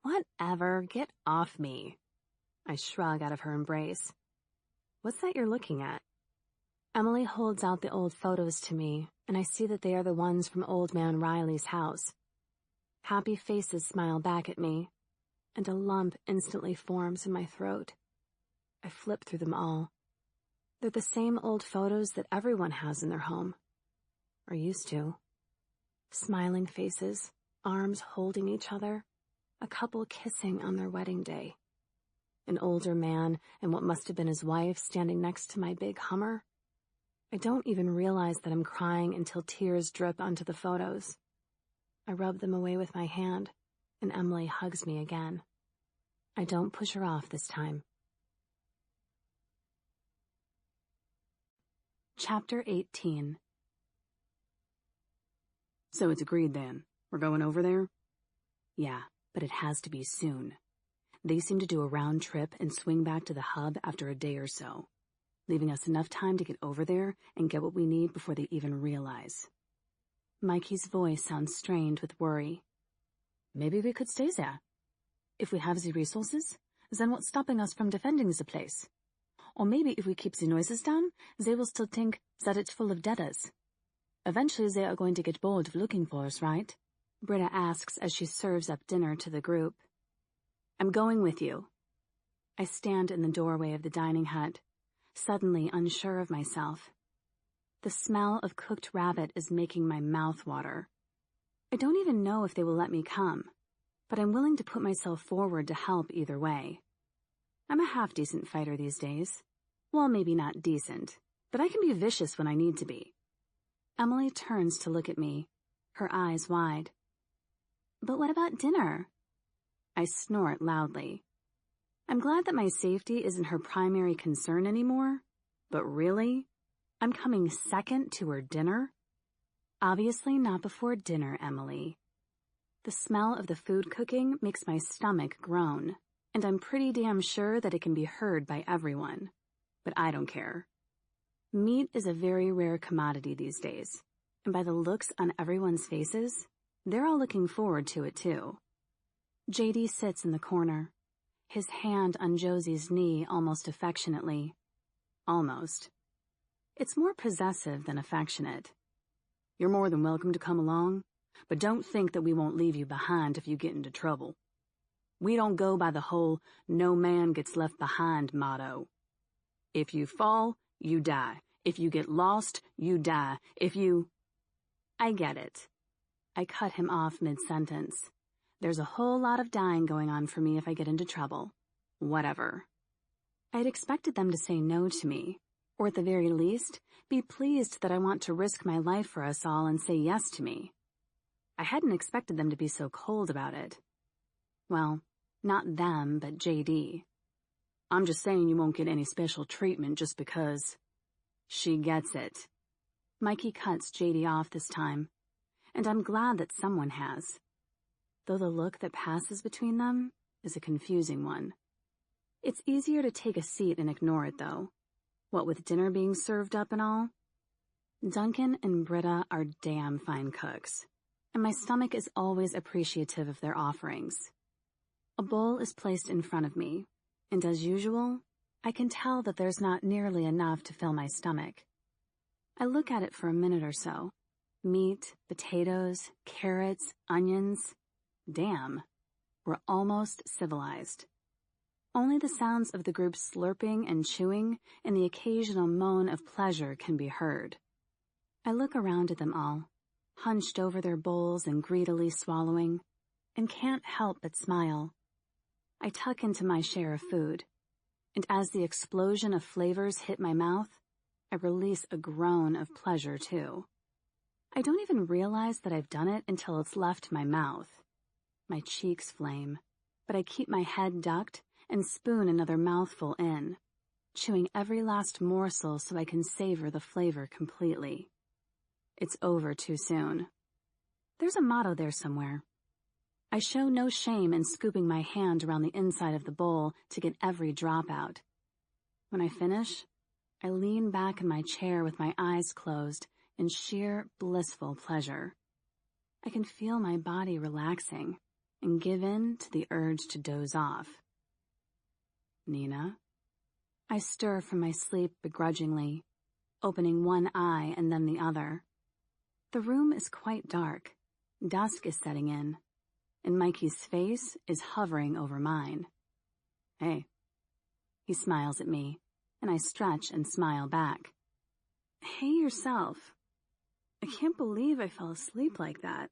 Whatever, get off me. I shrug out of her embrace. What's that you're looking at? Emily holds out the old photos to me, and I see that they are the ones from Old Man Riley's house. Happy faces smile back at me, and a lump instantly forms in my throat. I flip through them all. They're the same old photos that everyone has in their home. Or used to. Smiling faces, arms holding each other, a couple kissing on their wedding day. An older man and what must have been his wife standing next to my big Hummer. I don't even realize that I'm crying until tears drip onto the photos. I rub them away with my hand, and Emily hugs me again. I don't push her off this time. Chapter 18. So it's agreed then. We're going over there? Yeah, but it has to be soon. They seem to do a round trip and swing back to the hub after a day or so, leaving us enough time to get over there and get what we need before they even realize. Mikey's voice sounds strained with worry. Maybe we could stay there. If we have the resources, then what's stopping us from defending the place? Or maybe if we keep the noises down, they will still think that it's full of deaders. Eventually they are going to get bored of looking for us, right? Britta asks as she serves up dinner to the group. I'm going with you. I stand in the doorway of the dining hut, suddenly unsure of myself. The smell of cooked rabbit is making my mouth water. I don't even know if they will let me come, but I'm willing to put myself forward to help either way. I'm a half-decent fighter these days. Well, maybe not decent, but I can be vicious when I need to be. Emily turns to look at me, her eyes wide. But what about dinner? I snort loudly. I'm glad that my safety isn't her primary concern anymore, but really? I'm coming second to her dinner? Obviously not before dinner, Emily. The smell of the food cooking makes my stomach groan, and I'm pretty damn sure that it can be heard by everyone. But I don't care. Meat is a very rare commodity these days, and by the looks on everyone's faces, they're all looking forward to it too. JD sits in the corner, his hand on Josie's knee almost affectionately. Almost. It's more possessive than affectionate. You're more than welcome to come along, but don't think that we won't leave you behind if you get into trouble. We don't go by the whole no man gets left behind motto. If you fall, you die. If you get lost, you die. If you... I get it. I cut him off mid-sentence. There's a whole lot of dying going on for me if I get into trouble. Whatever. I'd expected them to say no to me, or at the very least, be pleased that I want to risk my life for us all and say yes to me. I hadn't expected them to be so cold about it. Well, not them, but JD. I'm just saying you won't get any special treatment just because... She gets it. Mikey cuts JD off this time, and I'm glad that someone has. Though the look that passes between them is a confusing one. It's easier to take a seat and ignore it, though. What with dinner being served up and all. Duncan and Britta are damn fine cooks, and my stomach is always appreciative of their offerings. A bowl is placed in front of me, and as usual, I can tell that there's not nearly enough to fill my stomach. I look at it for a minute or so. Meat, potatoes, carrots, onions. Damn, we're almost civilized. Only the sounds of the group slurping and chewing and the occasional moan of pleasure can be heard. I look around at them all, hunched over their bowls and greedily swallowing, and can't help but smile. I tuck into my share of food, and as the explosion of flavors hit my mouth, I release a groan of pleasure too. I don't even realize that I've done it until it's left my mouth. My cheeks flame, but I keep my head ducked and spoon another mouthful in, chewing every last morsel so I can savor the flavor completely. It's over too soon. There's a motto there somewhere. I show no shame in scooping my hand around the inside of the bowl to get every drop out. When I finish, I lean back in my chair with my eyes closed in sheer blissful pleasure. I can feel my body relaxing and give in to the urge to doze off. Nina? I stir from my sleep begrudgingly, opening one eye and then the other. The room is quite dark. Dusk is setting in, and Mikey's face is hovering over mine. Hey. He smiles at me, and I stretch and smile back. Hey yourself. I can't believe I fell asleep like that.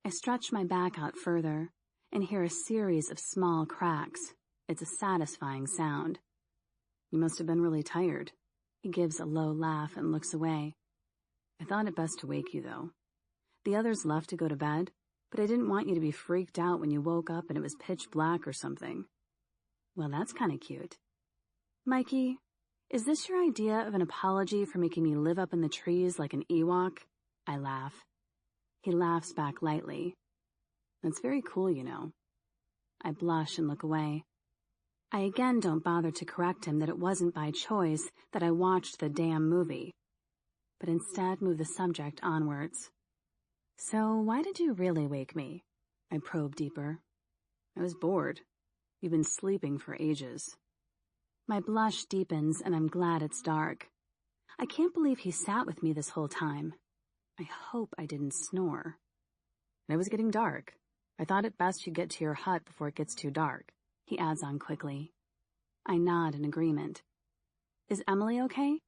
I stretch my back out further and hear a series of small cracks. It's a satisfying sound. You must have been really tired. He gives a low laugh and looks away. I thought it best to wake you, though. The others left to go to bed, but I didn't want you to be freaked out when you woke up and it was pitch black or something. Well, that's kind of cute. Mikey, is this your idea of an apology for making me live up in the trees like an Ewok? I laugh. He laughs back lightly. That's very cool, you know. I blush and look away. I again don't bother to correct him that it wasn't by choice that I watched the damn movie, but instead move the subject onwards. So why did you really wake me? I probe deeper. I was bored. You've been sleeping for ages. My blush deepens and I'm glad it's dark. I can't believe he sat with me this whole time. I hope I didn't snore. It was getting dark. I thought it best you get to your hut before it gets too dark, he adds on quickly. I nod in agreement. Is Emily okay?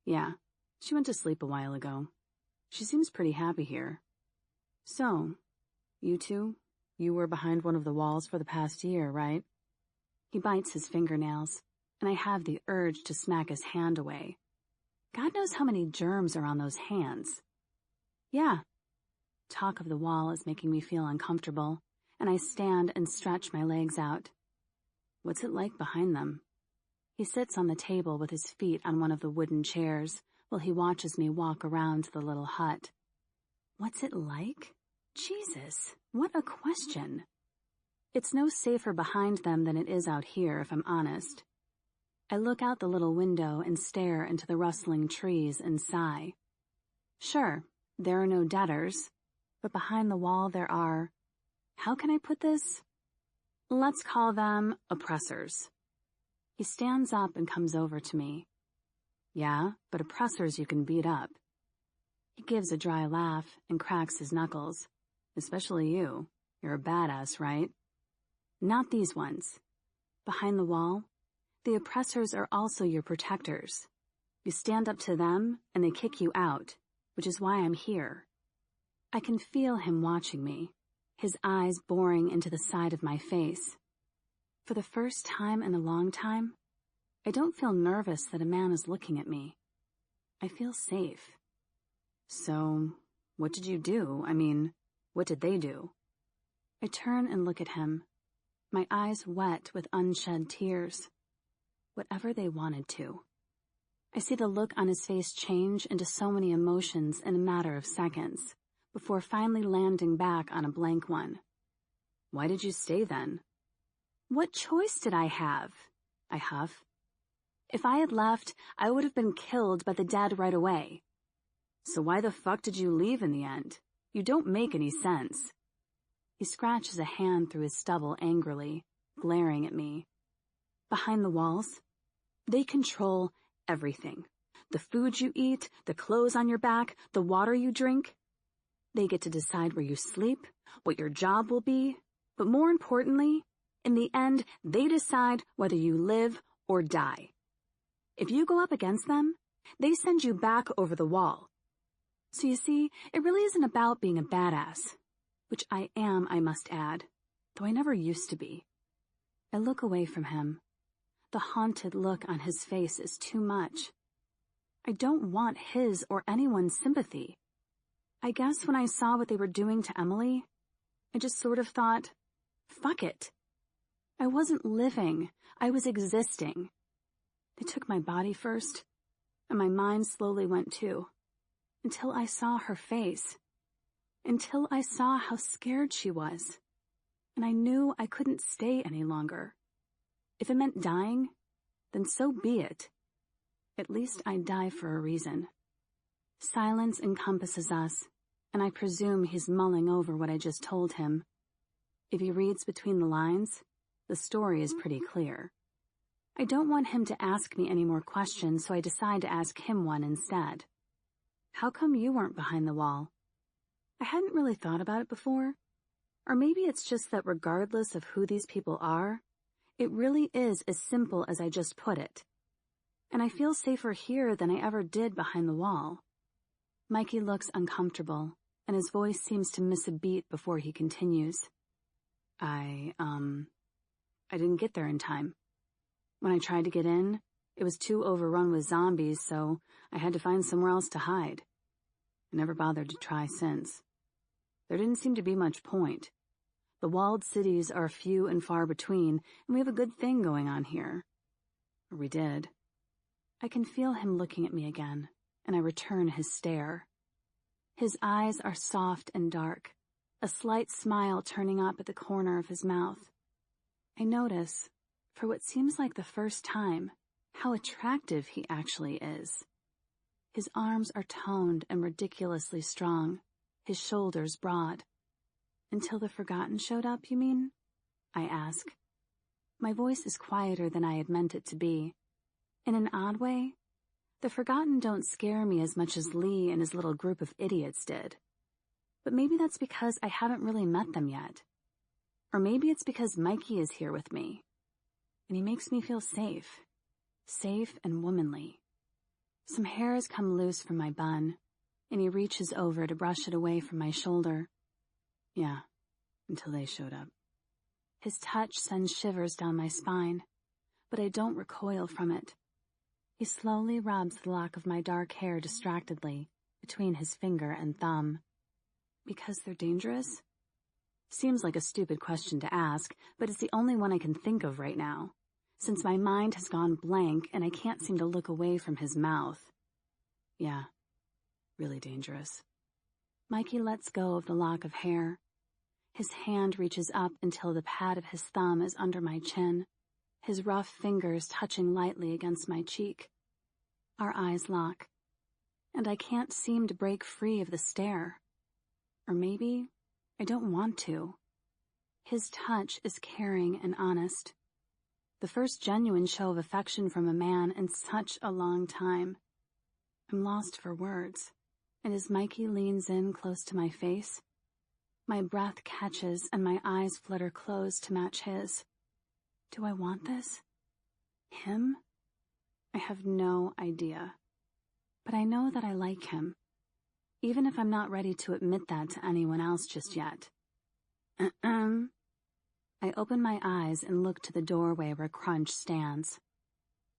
Yeah, she went to sleep a while ago. She seems pretty happy here. So, you two, you were behind one of the walls for the past year, right? He bites his fingernails, and I have the urge to smack his hand away. God knows how many germs are on those hands. Yeah. Talk of the wall is making me feel uncomfortable, and I stand and stretch my legs out. What's it like behind them? He sits on the table with his feet on one of the wooden chairs while he watches me walk around the little hut. What's it like? Jesus, what a question. It's no safer behind them than it is out here, if I'm honest. I look out the little window and stare into the rustling trees and sigh. Sure, there are no debtors, but behind the wall there are, how can I put this? Let's call them oppressors. He stands up and comes over to me. Yeah, but oppressors you can beat up. He gives a dry laugh and cracks his knuckles. Especially you. You're a badass, right? Not these ones. Behind the wall, the oppressors are also your protectors. You stand up to them and they kick you out, which is why I'm here. I can feel him watching me, his eyes boring into the side of my face. For the first time in a long time, I don't feel nervous that a man is looking at me. I feel safe. So, what did you do? I mean, what did they do? I turn and look at him, my eyes wet with unshed tears. Whatever they wanted to. I see the look on his face change into so many emotions in a matter of seconds, before finally landing back on a blank one. Why did you stay then? What choice did I have? I huff. If I had left, I would have been killed by the dead right away. So why the fuck did you leave in the end? You don't make any sense. He scratches a hand through his stubble angrily, glaring at me. Behind the walls, they control everything. The food you eat, the clothes on your back, the water you drink. They get to decide where you sleep, what your job will be, but more importantly, in the end, they decide whether you live or die. If you go up against them, they send you back over the wall. So you see, it really isn't about being a badass, which I am, I must add, though I never used to be. I look away from him. The haunted look on his face is too much. I don't want his or anyone's sympathy. I guess when I saw what they were doing to Emily, I just sort of thought, fuck it. I wasn't living, I was existing. They took my body first, and my mind slowly went too, until I saw her face, until I saw how scared she was, and I knew I couldn't stay any longer. If it meant dying, then so be it. At least I'd die for a reason. Silence encompasses us, and I presume he's mulling over what I just told him. If he reads between the lines, the story is pretty clear. I don't want him to ask me any more questions, so I decide to ask him one instead. How come you weren't behind the wall? I hadn't really thought about it before. Or maybe it's just that regardless of who these people are, it really is as simple as I just put it. And I feel safer here than I ever did behind the wall. Mikey looks uncomfortable, and his voice seems to miss a beat before he continues. I didn't get there in time. When I tried to get in, it was too overrun with zombies, so I had to find somewhere else to hide. I never bothered to try since. There didn't seem to be much point. The walled cities are few and far between, and we have a good thing going on here. Or we did. I can feel him looking at me again, and I return his stare. His eyes are soft and dark, a slight smile turning up at the corner of his mouth. I notice, for what seems like the first time, how attractive he actually is. His arms are toned and ridiculously strong, his shoulders broad. Until the Forgotten showed up, you mean? I ask. My voice is quieter than I had meant it to be. In an odd way, the Forgotten don't scare me as much as Lee and his little group of idiots did. But maybe that's because I haven't really met them yet. Or maybe it's because Mikey is here with me. And he makes me feel safe. Safe and womanly. Some hairs come loose from my bun, and he reaches over to brush it away from my shoulder. Yeah, until they showed up. His touch sends shivers down my spine, but I don't recoil from it. He slowly rubs the lock of my dark hair distractedly between his finger and thumb. Because they're dangerous? Seems like a stupid question to ask, but it's the only one I can think of right now, since my mind has gone blank and I can't seem to look away from his mouth. Yeah, really dangerous. Mikey lets go of the lock of hair. His hand reaches up until the pad of his thumb is under my chin, his rough fingers touching lightly against my cheek. Our eyes lock, and I can't seem to break free of the stare. Or maybe I don't want to. His touch is caring and honest. The first genuine show of affection from a man in such a long time. I'm lost for words, and as Mikey leans in close to my face, my breath catches and my eyes flutter closed to match his. Do I want this? Him? I have no idea. But I know that I like him, even if I'm not ready to admit that to anyone else just yet. I open my eyes and look to the doorway where Crunch stands.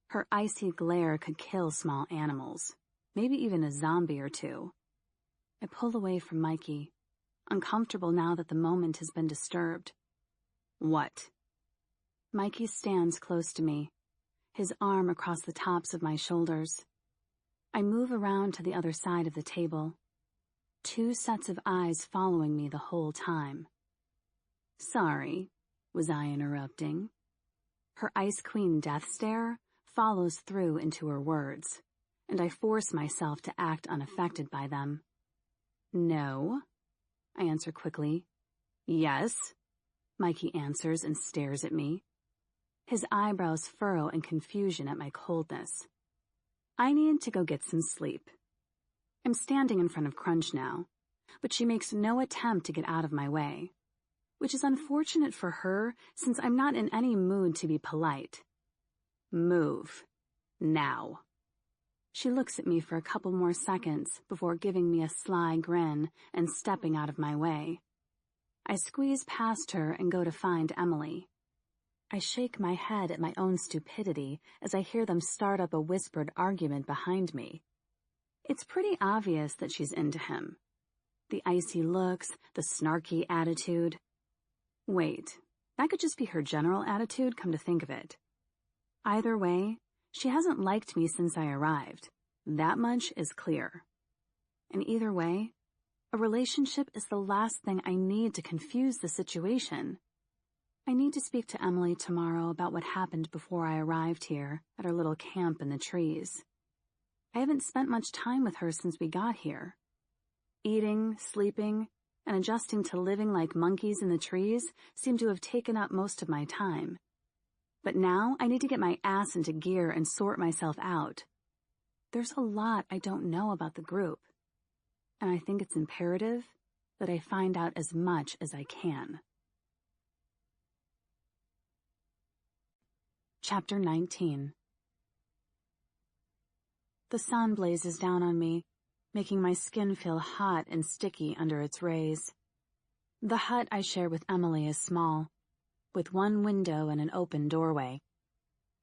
Her icy glare could kill small animals, maybe even a zombie or two. I pull away from Mikey, uncomfortable now that the moment has been disturbed. What? Mikey stands close to me, his arm across the tops of my shoulders. I move around to the other side of the table, 2 sets of eyes following me the whole time. Sorry, was I interrupting? Her Ice Queen death stare follows through into her words, and I force myself to act unaffected by them. No, I answer quickly. Yes, Mikey answers and stares at me. His eyebrows furrow in confusion at my coldness. I need to go get some sleep. I'm standing in front of Crunch now, but she makes no attempt to get out of my way, which is unfortunate for her since I'm not in any mood to be polite. Move. Now. She looks at me for a couple more seconds before giving me a sly grin and stepping out of my way. I squeeze past her and go to find Emily. I shake my head at my own stupidity as I hear them start up a whispered argument behind me. It's pretty obvious that she's into him. The icy looks, the snarky attitude. Wait, that could just be her general attitude, come to think of it. Either way, she hasn't liked me since I arrived. That much is clear. And either way, a relationship is the last thing I need to confuse the situation. I need to speak to Emily tomorrow about what happened before I arrived here at our little camp in the trees. I haven't spent much time with her since we got here. Eating, sleeping, and adjusting to living like monkeys in the trees seem to have taken up most of my time. But now I need to get my ass into gear and sort myself out. There's a lot I don't know about the group, and I think it's imperative that I find out as much as I can. Chapter 19. The sun blazes down on me, making my skin feel hot and sticky under its rays. The hut I share with Emily is small, with one window and an open doorway.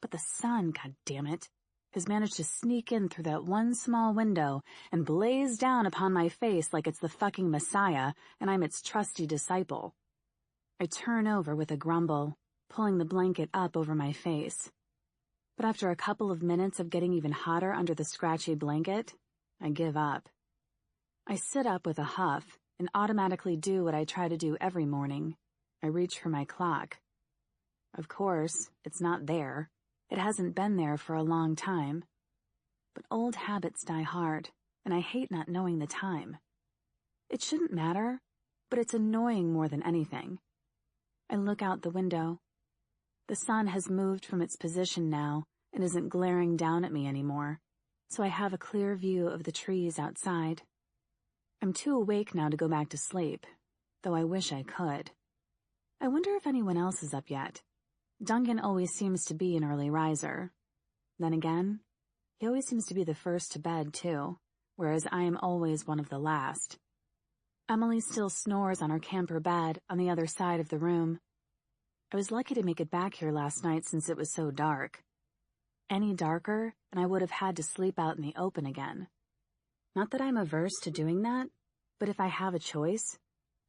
But the sun, goddammit, has managed to sneak in through that one small window and blaze down upon my face like it's the fucking Messiah and I'm its trusty disciple. I turn over with a grumble, pulling the blanket up over my face. But after a couple of minutes of getting even hotter under the scratchy blanket, I give up. I sit up with a huff and automatically do what I try to do every morning. I reach for my clock. Of course, it's not there. It hasn't been there for a long time. But old habits die hard, and I hate not knowing the time. It shouldn't matter, but it's annoying more than anything. I look out the window. The sun has moved from its position now and isn't glaring down at me anymore, so I have a clear view of the trees outside. I'm too awake now to go back to sleep, though I wish I could. I wonder if anyone else is up yet. Duncan always seems to be an early riser. Then again, he always seems to be the first to bed, too, whereas I am always one of the last. Emily still snores on her camper bed on the other side of the room. I was lucky to make it back here last night since it was so dark. Any darker, and I would have had to sleep out in the open again. Not that I'm averse to doing that, but if I have a choice,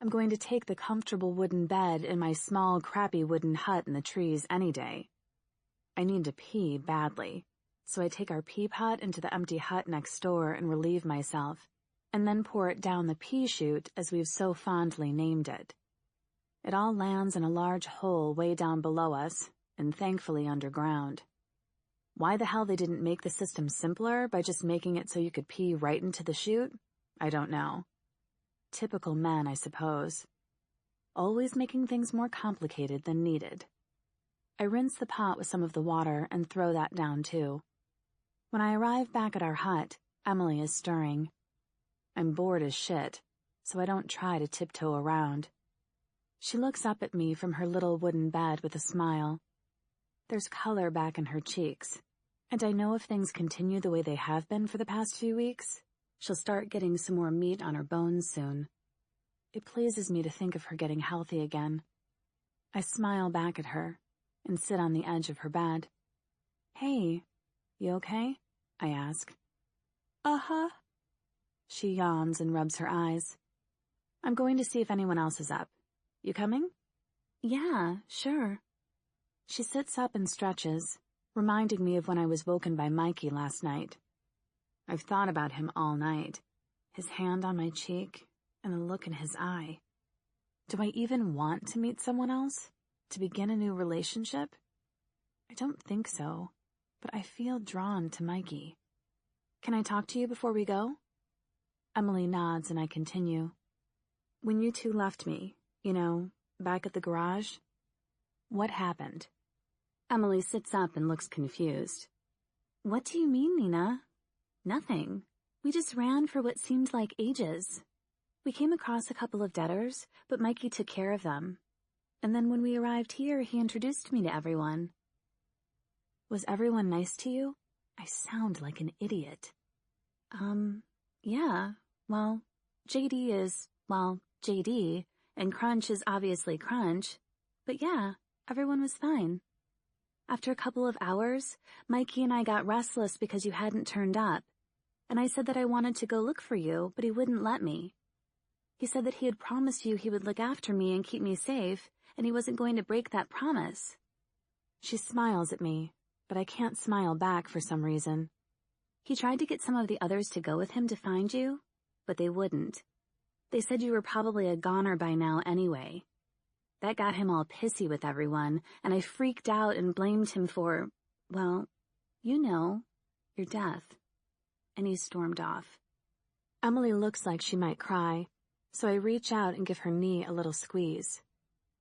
I'm going to take the comfortable wooden bed in my small, crappy wooden hut in the trees any day. I need to pee badly, so I take our pee pot into the empty hut next door and relieve myself, and then pour it down the pea chute as we've so fondly named it. It all lands in a large hole way down below us, and thankfully underground. Why the hell they didn't make the system simpler by just making it so you could pee right into the chute? I don't know. Typical men, I suppose. Always making things more complicated than needed. I rinse the pot with some of the water and throw that down too. When I arrive back at our hut, Emily is stirring. I'm bored as shit, so I don't try to tiptoe around. She looks up at me from her little wooden bed with a smile. There's color back in her cheeks, and I know if things continue the way they have been for the past few weeks, she'll start getting some more meat on her bones soon. It pleases me to think of her getting healthy again. I smile back at her and sit on the edge of her bed. "Hey, you okay?" I ask. "Uh-huh." She yawns and rubs her eyes. "I'm going to see if anyone else is up. You coming?" "Yeah, sure." She sits up and stretches, reminding me of when I was woken by Mikey last night. I've thought about him all night, his hand on my cheek and the look in his eye. Do I even want to meet someone else? To begin a new relationship? I don't think so, but I feel drawn to Mikey. "Can I talk to you before we go?" Emily nods and I continue. "When you two left me, back at the garage, what happened?" Emily sits up and looks confused. "What do you mean, Nina?" "Nothing. We just ran for what seemed like ages. We came across a couple of debtors, but Mikey took care of them. And then when we arrived here, he introduced me to everyone." "Was everyone nice to you? I sound like an idiot." Yeah. Well, JD is, JD, and Crunch is obviously Crunch. But yeah, everyone was fine. After a couple of hours, Mikey and I got restless because you hadn't turned up, and I said that I wanted to go look for you, but he wouldn't let me. He said that he had promised you he would look after me and keep me safe, and he wasn't going to break that promise. She smiles at me, but I can't smile back for some reason. He tried to get some of the others to go with him to find you, but they wouldn't. They said you were probably a goner by now anyway. That got him all pissy with everyone, and I freaked out and blamed him for, your death. And he stormed off. Emily looks like she might cry, so I reach out and give her knee a little squeeze.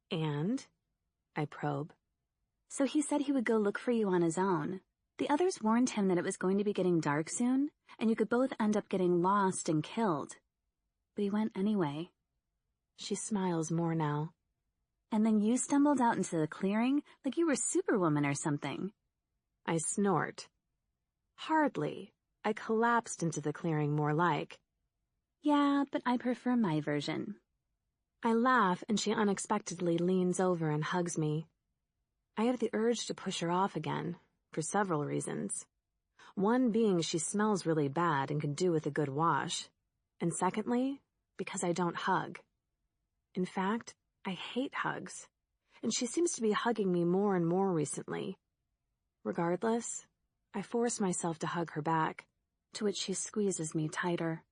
"And?" I probe. So he said he would go look for you on his own. The others warned him that it was going to be getting dark soon, and you could both end up getting lost and killed. But he went anyway. She smiles more now. And then you stumbled out into the clearing like you were Superwoman or something. I snort. Hardly. I collapsed into the clearing more like. Yeah, but I prefer my version. I laugh and she unexpectedly leans over and hugs me. I have the urge to push her off again, for several reasons. One being she smells really bad and could do with a good wash. And secondly, because I don't hug. In fact, I hate hugs, and she seems to be hugging me more and more recently. Regardless, I force myself to hug her back, to which she squeezes me tighter.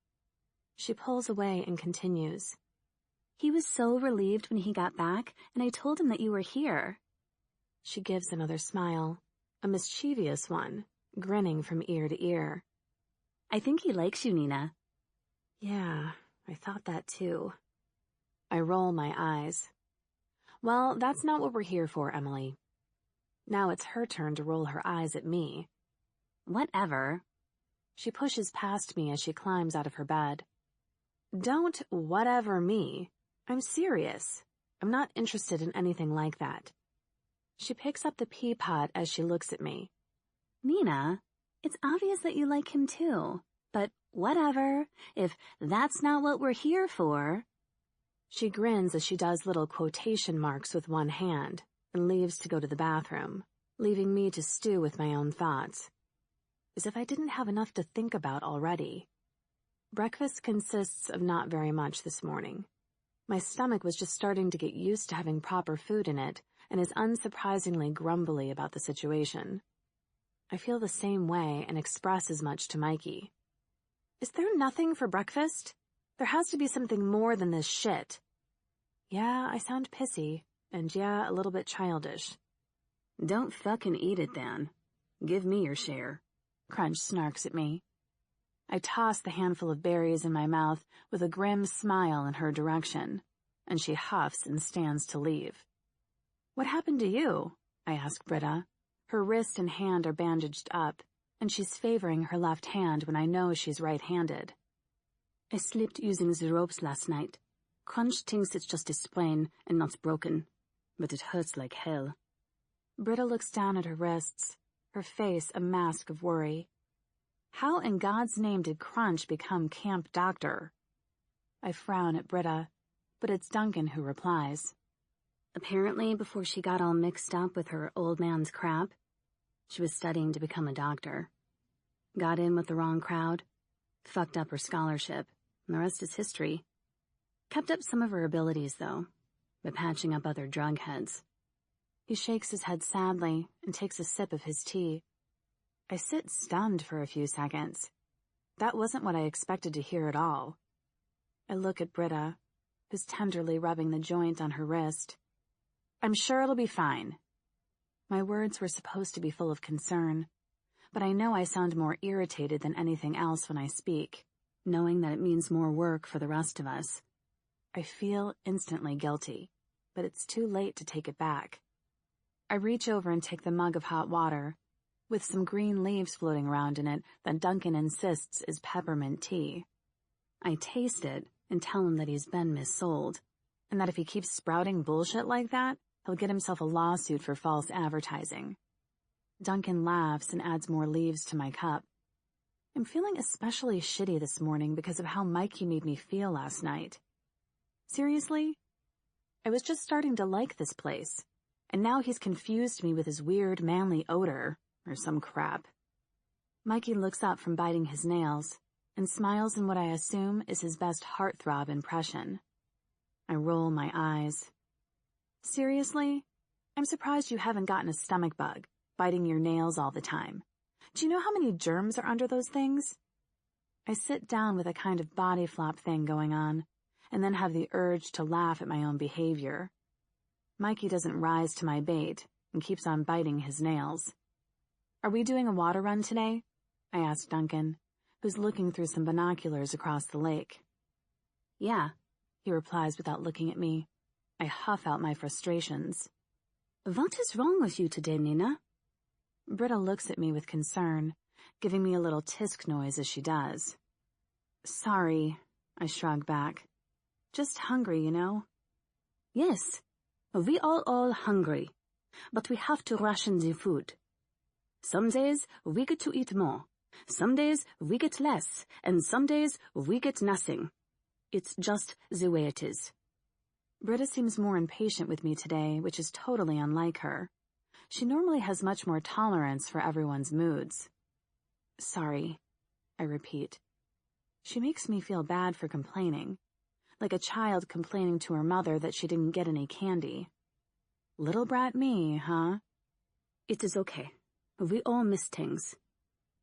She pulls away and continues. He was so relieved when he got back, and I told him that you were here. She gives another smile, a mischievous one, grinning from ear to ear. I think he likes you, Nina. Yeah, I thought that too. I roll my eyes. Well, that's not what we're here for, Emily. Now it's her turn to roll her eyes at me. Whatever. She pushes past me as she climbs out of her bed. Don't whatever me. I'm serious. I'm not interested in anything like that. She picks up the pea pot as she looks at me. Nina, it's obvious that you like him too. But whatever, if that's not what we're here for. She grins as she does little quotation marks with one hand and leaves to go to the bathroom, leaving me to stew with my own thoughts. As if I didn't have enough to think about already. Breakfast consists of not very much this morning. My stomach was just starting to get used to having proper food in it and is unsurprisingly grumbly about the situation. I feel the same way and express as much to Mikey. Is there nothing for breakfast? There has to be something more than this shit. Yeah, I sound pissy, and yeah, a little bit childish. Don't fucking eat it then. Give me your share. Crunch snarks at me. I toss the handful of berries in my mouth with a grim smile in her direction, and she huffs and stands to leave. What happened to you? I ask Britta. Her wrist and hand are bandaged up, and she's favoring her left hand when I know she's right-handed. I slipped using the ropes last night. Crunch thinks it's just a sprain and not broken, but it hurts like hell. Britta looks down at her wrists, her face a mask of worry. How in God's name did Crunch become camp doctor? I frown at Britta, but it's Duncan who replies. Apparently, before she got all mixed up with her old man's crap, she was studying to become a doctor. Got in with the wrong crowd, fucked up her scholarship, and the rest is history. Kept up some of her abilities, though, by patching up other drug heads. He shakes his head sadly and takes a sip of his tea. I sit stunned for a few seconds. That wasn't what I expected to hear at all. I look at Britta, who's tenderly rubbing the joint on her wrist. I'm sure it'll be fine. My words were supposed to be full of concern, but I know I sound more irritated than anything else when I speak, knowing that it means more work for the rest of us. I feel instantly guilty, but it's too late to take it back. I reach over and take the mug of hot water, with some green leaves floating around in it that Duncan insists is peppermint tea. I taste it and tell him that he's been missold, and that if he keeps sprouting bullshit like that, he'll get himself a lawsuit for false advertising. Duncan laughs and adds more leaves to my cup. I'm feeling especially shitty this morning because of how Mikey made me feel last night. Seriously? I was just starting to like this place, and now he's confused me with his weird manly odor, or some crap. Mikey looks up from biting his nails, and smiles in what I assume is his best heartthrob impression. I roll my eyes. Seriously? I'm surprised you haven't gotten a stomach bug, biting your nails all the time. Do you know how many germs are under those things? I sit down with a kind of body flop thing going on, and then have the urge to laugh at my own behavior. Mikey doesn't rise to my bait and keeps on biting his nails. Are we doing a water run today? I ask Duncan, who's looking through some binoculars across the lake. Yeah, he replies without looking at me. I huff out my frustrations. What is wrong with you today, Nina? Britta looks at me with concern, giving me a little tisk noise as she does. Sorry, I shrug back. Just hungry, you know? Yes, we are all hungry, but we have to ration the food. Some days we get to eat more, some days we get less, and some days we get nothing. It's just the way it is. Britta seems more impatient with me today, which is totally unlike her. She normally has much more tolerance for everyone's moods. Sorry, I repeat. She makes me feel bad for complaining, like a child complaining to her mother that she didn't get any candy. Little brat me, huh? It is okay. We all miss things.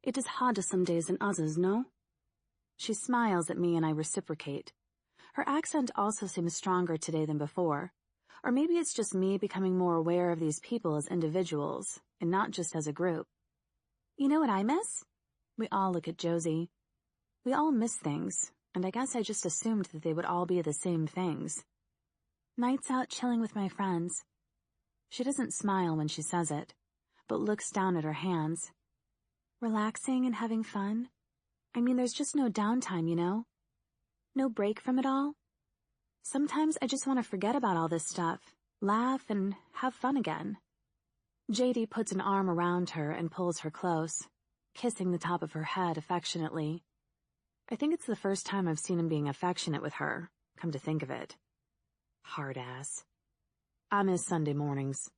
It is harder some days than others, no? She smiles at me and I reciprocate. Her accent also seems stronger today than before. Or maybe it's just me becoming more aware of these people as individuals, and not just as a group. You know what I miss? We all look at Josie. We all miss things, and I guess I just assumed that they would all be the same things. Nights out chilling with my friends. She doesn't smile when she says it, but looks down at her hands. Relaxing and having fun? I mean, there's just no downtime, you know? No break from it all? Sometimes I just want to forget about all this stuff, laugh, and have fun again. JD puts an arm around her and pulls her close, kissing the top of her head affectionately. I think it's the first time I've seen him being affectionate with her, come to think of it. Hard ass. I miss Sunday mornings.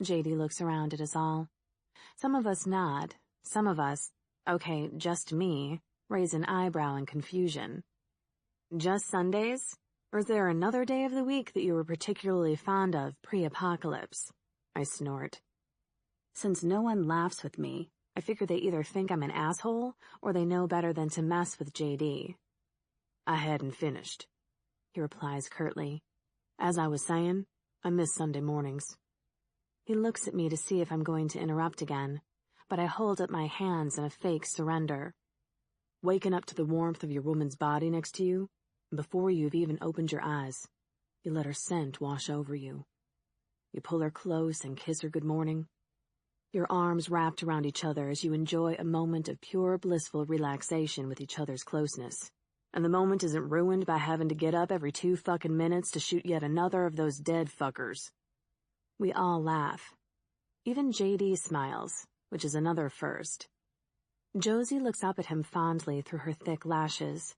JD looks around at us all. Some of us nod, some of us, okay, just me, raise an eyebrow in confusion. Just Sundays? Or is there another day of the week that you were particularly fond of pre-apocalypse? I snort. Since no one laughs with me, I figure they either think I'm an asshole or they know better than to mess with JD. I hadn't finished, he replies curtly. As I was saying, I miss Sunday mornings. He looks at me to see if I'm going to interrupt again, but I hold up my hands in a fake surrender. Waking up to the warmth of your woman's body next to you, before you've even opened your eyes, you let her scent wash over you. You pull her close and kiss her good morning. Your arms wrapped around each other as you enjoy a moment of pure blissful relaxation with each other's closeness. And the moment isn't ruined by having to get up every 2 fucking minutes to shoot yet another of those dead fuckers. We all laugh. Even JD smiles, which is another first. Josie looks up at him fondly through her thick lashes.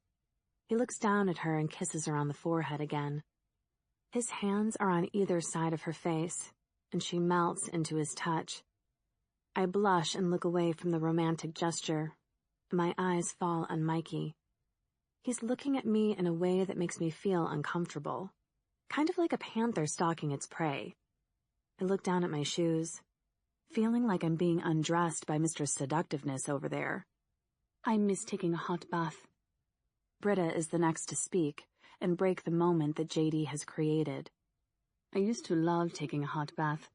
He looks down at her and kisses her on the forehead again. His hands are on either side of her face, and she melts into his touch. I blush and look away from the romantic gesture. My eyes fall on Mikey. He's looking at me in a way that makes me feel uncomfortable, kind of like a panther stalking its prey. I look down at my shoes, feeling like I'm being undressed by Mr. Seductiveness over there. I miss taking a hot bath. Britta is the next to speak and break the moment that JD has created. I used to love taking a hot bath,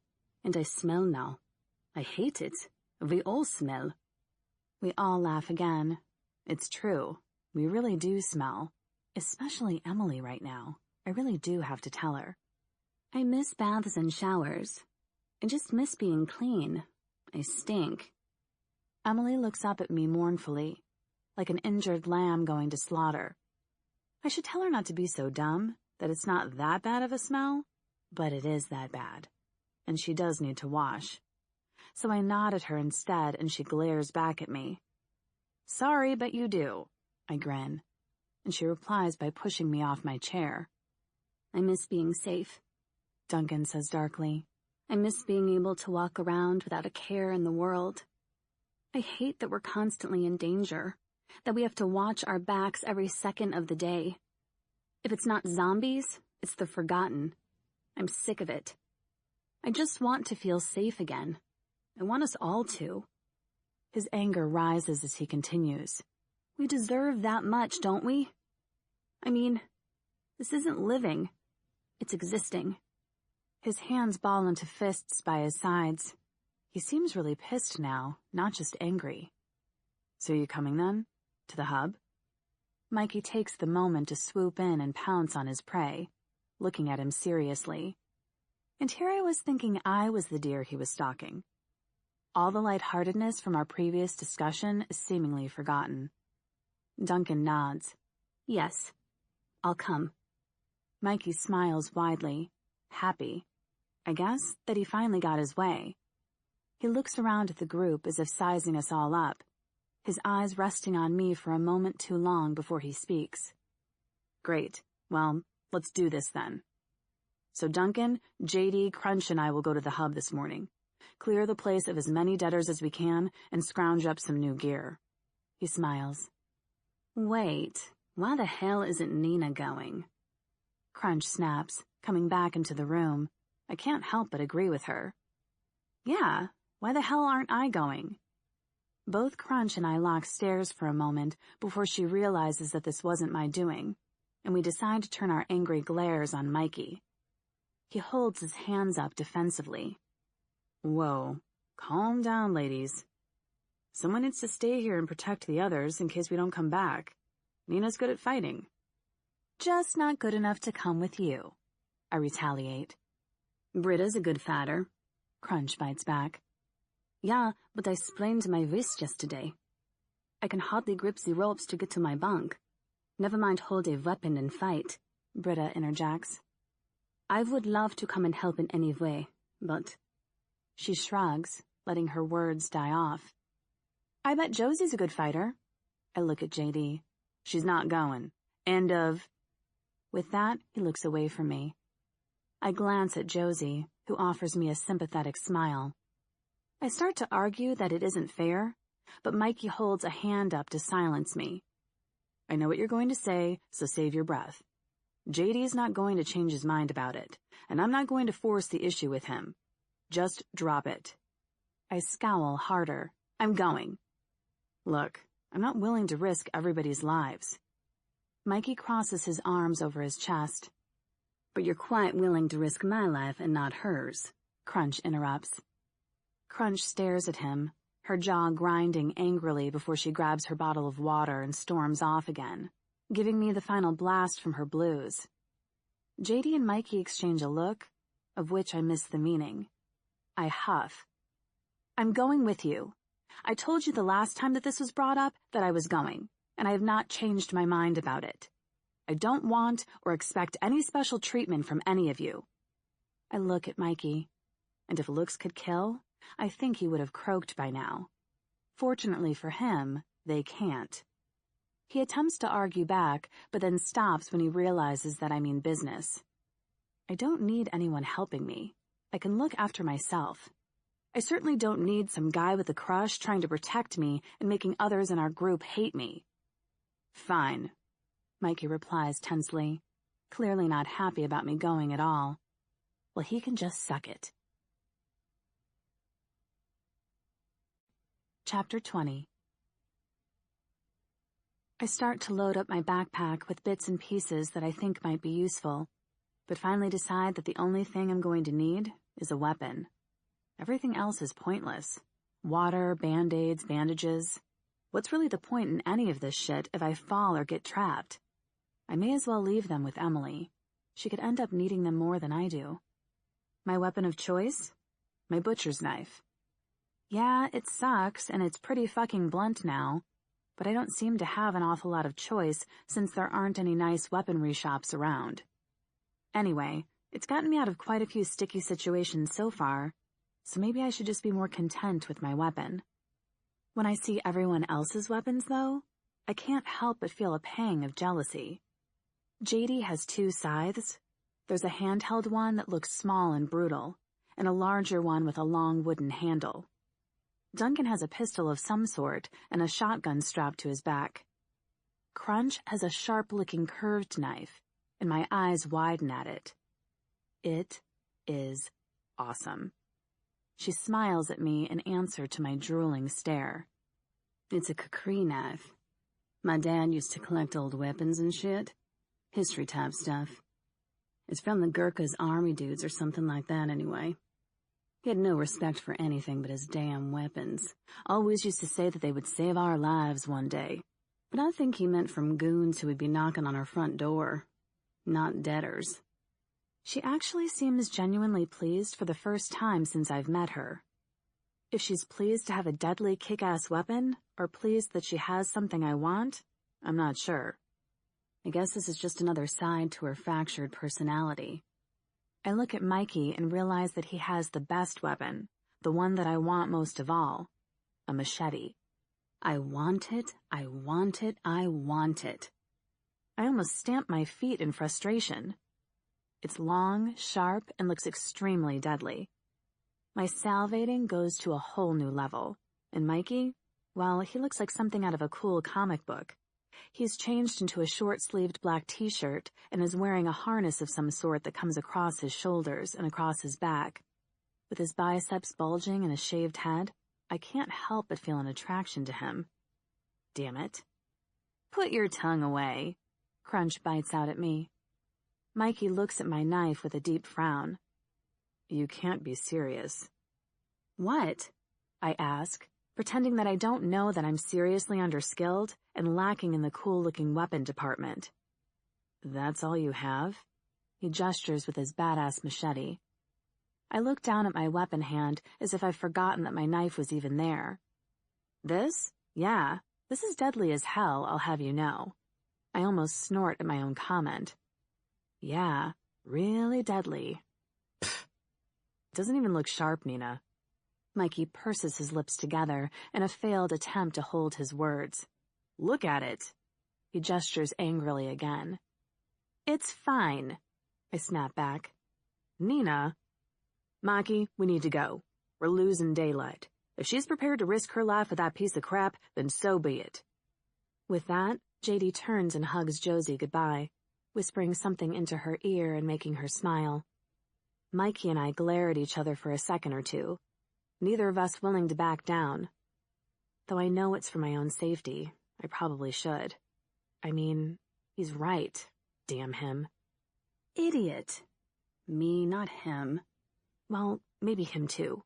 and I smell now. I hate it. We all smell. We all laugh again. It's true. We really do smell. Especially Emily right now. I really do have to tell her. I miss baths and showers. I just miss being clean. I stink. Emily looks up at me mournfully, like an injured lamb going to slaughter. I should tell her not to be so dumb, that it's not that bad of a smell, but it is that bad. And she does need to wash. So I nod at her instead, and she glares back at me. Sorry, but you do, I grin. And she replies by pushing me off my chair. I miss being safe, Duncan says darkly. I miss being able to walk around without a care in the world. I hate that we're constantly in danger, that we have to watch our backs every second of the day. If it's not zombies, it's the forgotten. I'm sick of it. I just want to feel safe again. I want us all to. His anger rises as he continues. We deserve that much, don't we? I mean, this isn't living. It's existing. His hands ball into fists by his sides. He seems really pissed now, not just angry. So you coming then? To the hub? Mikey takes the moment to swoop in and pounce on his prey, looking at him seriously. And here I was thinking I was the deer he was stalking. All the lightheartedness from our previous discussion is seemingly forgotten. Duncan nods. Yes, I'll come. Mikey smiles widely, happy. I guess that he finally got his way. He looks around at the group as if sizing us all up, his eyes resting on me for a moment too long before he speaks. Great. Well, let's do this then. So Duncan, JD, Crunch, and I will go to the hub this morning, clear the place of as many debtors as we can, and scrounge up some new gear. He smiles. Wait, why the hell isn't Nina going? Crunch snaps, coming back into the room. I can't help but agree with her. Yeah, why the hell aren't I going? Both Crunch and I lock stares for a moment before she realizes that this wasn't my doing, and we decide to turn our angry glares on Mikey. He holds his hands up defensively. Whoa, calm down, ladies. Someone needs to stay here and protect the others in case we don't come back. Nina's good at fighting. Just not good enough to come with you, I retaliate. Britta's a good fighter, Crunch bites back. Yeah, but I sprained my wrist yesterday. I can hardly grip the ropes to get to my bunk. Never mind hold a weapon and fight, Britta interjects. I would love to come and help in any way, but... She shrugs, letting her words die off. I bet Josie's a good fighter. I look at JD. She's not going. End of... With that, he looks away from me. I glance at Josie, who offers me a sympathetic smile. I start to argue that it isn't fair, but Mikey holds a hand up to silence me. I know what you're going to say, so save your breath. JD's not going to change his mind about it, and I'm not going to force the issue with him. Just drop it. I scowl harder. I'm going. Look, I'm not willing to risk everybody's lives. Mikey crosses his arms over his chest. But you're quite willing to risk my life and not hers, Crunch interrupts. Crunch stares at him, her jaw grinding angrily before she grabs her bottle of water and storms off again, giving me the final blast from her blues. JD and Mikey exchange a look, of which I miss the meaning. I huff. I'm going with you. I told you the last time that this was brought up that I was going, and I have not changed my mind about it. I don't want or expect any special treatment from any of you. I look at Mikey, and if looks could kill, I think he would have croaked by now. Fortunately for him, they can't. He attempts to argue back, but then stops when he realizes that I mean business. I don't need anyone helping me. I can look after myself. I certainly don't need some guy with a crush trying to protect me and making others in our group hate me. Fine, Mikey replies tensely, clearly not happy about me going at all. Well, he can just suck it. Chapter 20. I start to load up my backpack with bits and pieces that I think might be useful, but finally decide that the only thing I'm going to need is a weapon. Everything else is pointless. Water, band-aids, bandages. What's really the point in any of this shit if I fall or get trapped? I may as well leave them with Emily. She could end up needing them more than I do. My weapon of choice? My butcher's knife. Yeah, it sucks, and it's pretty fucking blunt now, but I don't seem to have an awful lot of choice since there aren't any nice weaponry shops around. Anyway, it's gotten me out of quite a few sticky situations so far, so maybe I should just be more content with my weapon. When I see everyone else's weapons, though, I can't help but feel a pang of jealousy. JD has 2 scythes. There's a handheld one that looks small and brutal, and a larger one with a long wooden handle. Duncan has a pistol of some sort and a shotgun strapped to his back. Crunch has a sharp-looking curved knife, and my eyes widen at it. It is awesome. She smiles at me in answer to my drooling stare. It's a kukri knife. My dad used to collect old weapons and shit. History-type stuff. It's from the Gurkha's army dudes or something like that anyway. He had no respect for anything but his damn weapons. Always used to say that they would save our lives one day. But I think he meant from goons who would be knocking on our front door. Not debtors. She actually seems genuinely pleased for the first time since I've met her. If she's pleased to have a deadly kick-ass weapon, or pleased that she has something I want, I'm not sure. I guess this is just another side to her fractured personality. I look at Mikey and realize that he has the best weapon, the one that I want most of all, a machete. I want it, I want it, I want it. I almost stamp my feet in frustration. It's long, sharp, and looks extremely deadly. My salivating goes to a whole new level, and Mikey, well, he looks like something out of a cool comic book. He's changed into a short-sleeved black t-shirt and is wearing a harness of some sort that comes across his shoulders and across his back. With his biceps bulging and a shaved head, I can't help but feel an attraction to him. Damn it. Put your tongue away. Crunch bites out at me. Mikey looks at my knife with a deep frown. You can't be serious. What? I ask, pretending that I don't know that I'm seriously underskilled and lacking in the cool-looking weapon department. That's all you have? He gestures with his badass machete. I look down at my weapon hand as if I've forgotten that my knife was even there. This? Yeah, this is deadly as hell, I'll have you know. I almost snort at my own comment. Yeah, really deadly. Pfft. Doesn't even look sharp, Nina. Mikey purses his lips together in a failed attempt to hold his words. Look at it. He gestures angrily again. It's fine, I snap back. Nina. Mikey, we need to go. We're losing daylight. If she's prepared to risk her life with that piece of crap, then so be it. With that, JD turns and hugs Josie goodbye, whispering something into her ear and making her smile. Mikey and I glare at each other for a second or two, neither of us willing to back down. Though I know it's for my own safety, I probably should. I mean, he's right, damn him. Idiot. Me, not him. Well, maybe him too.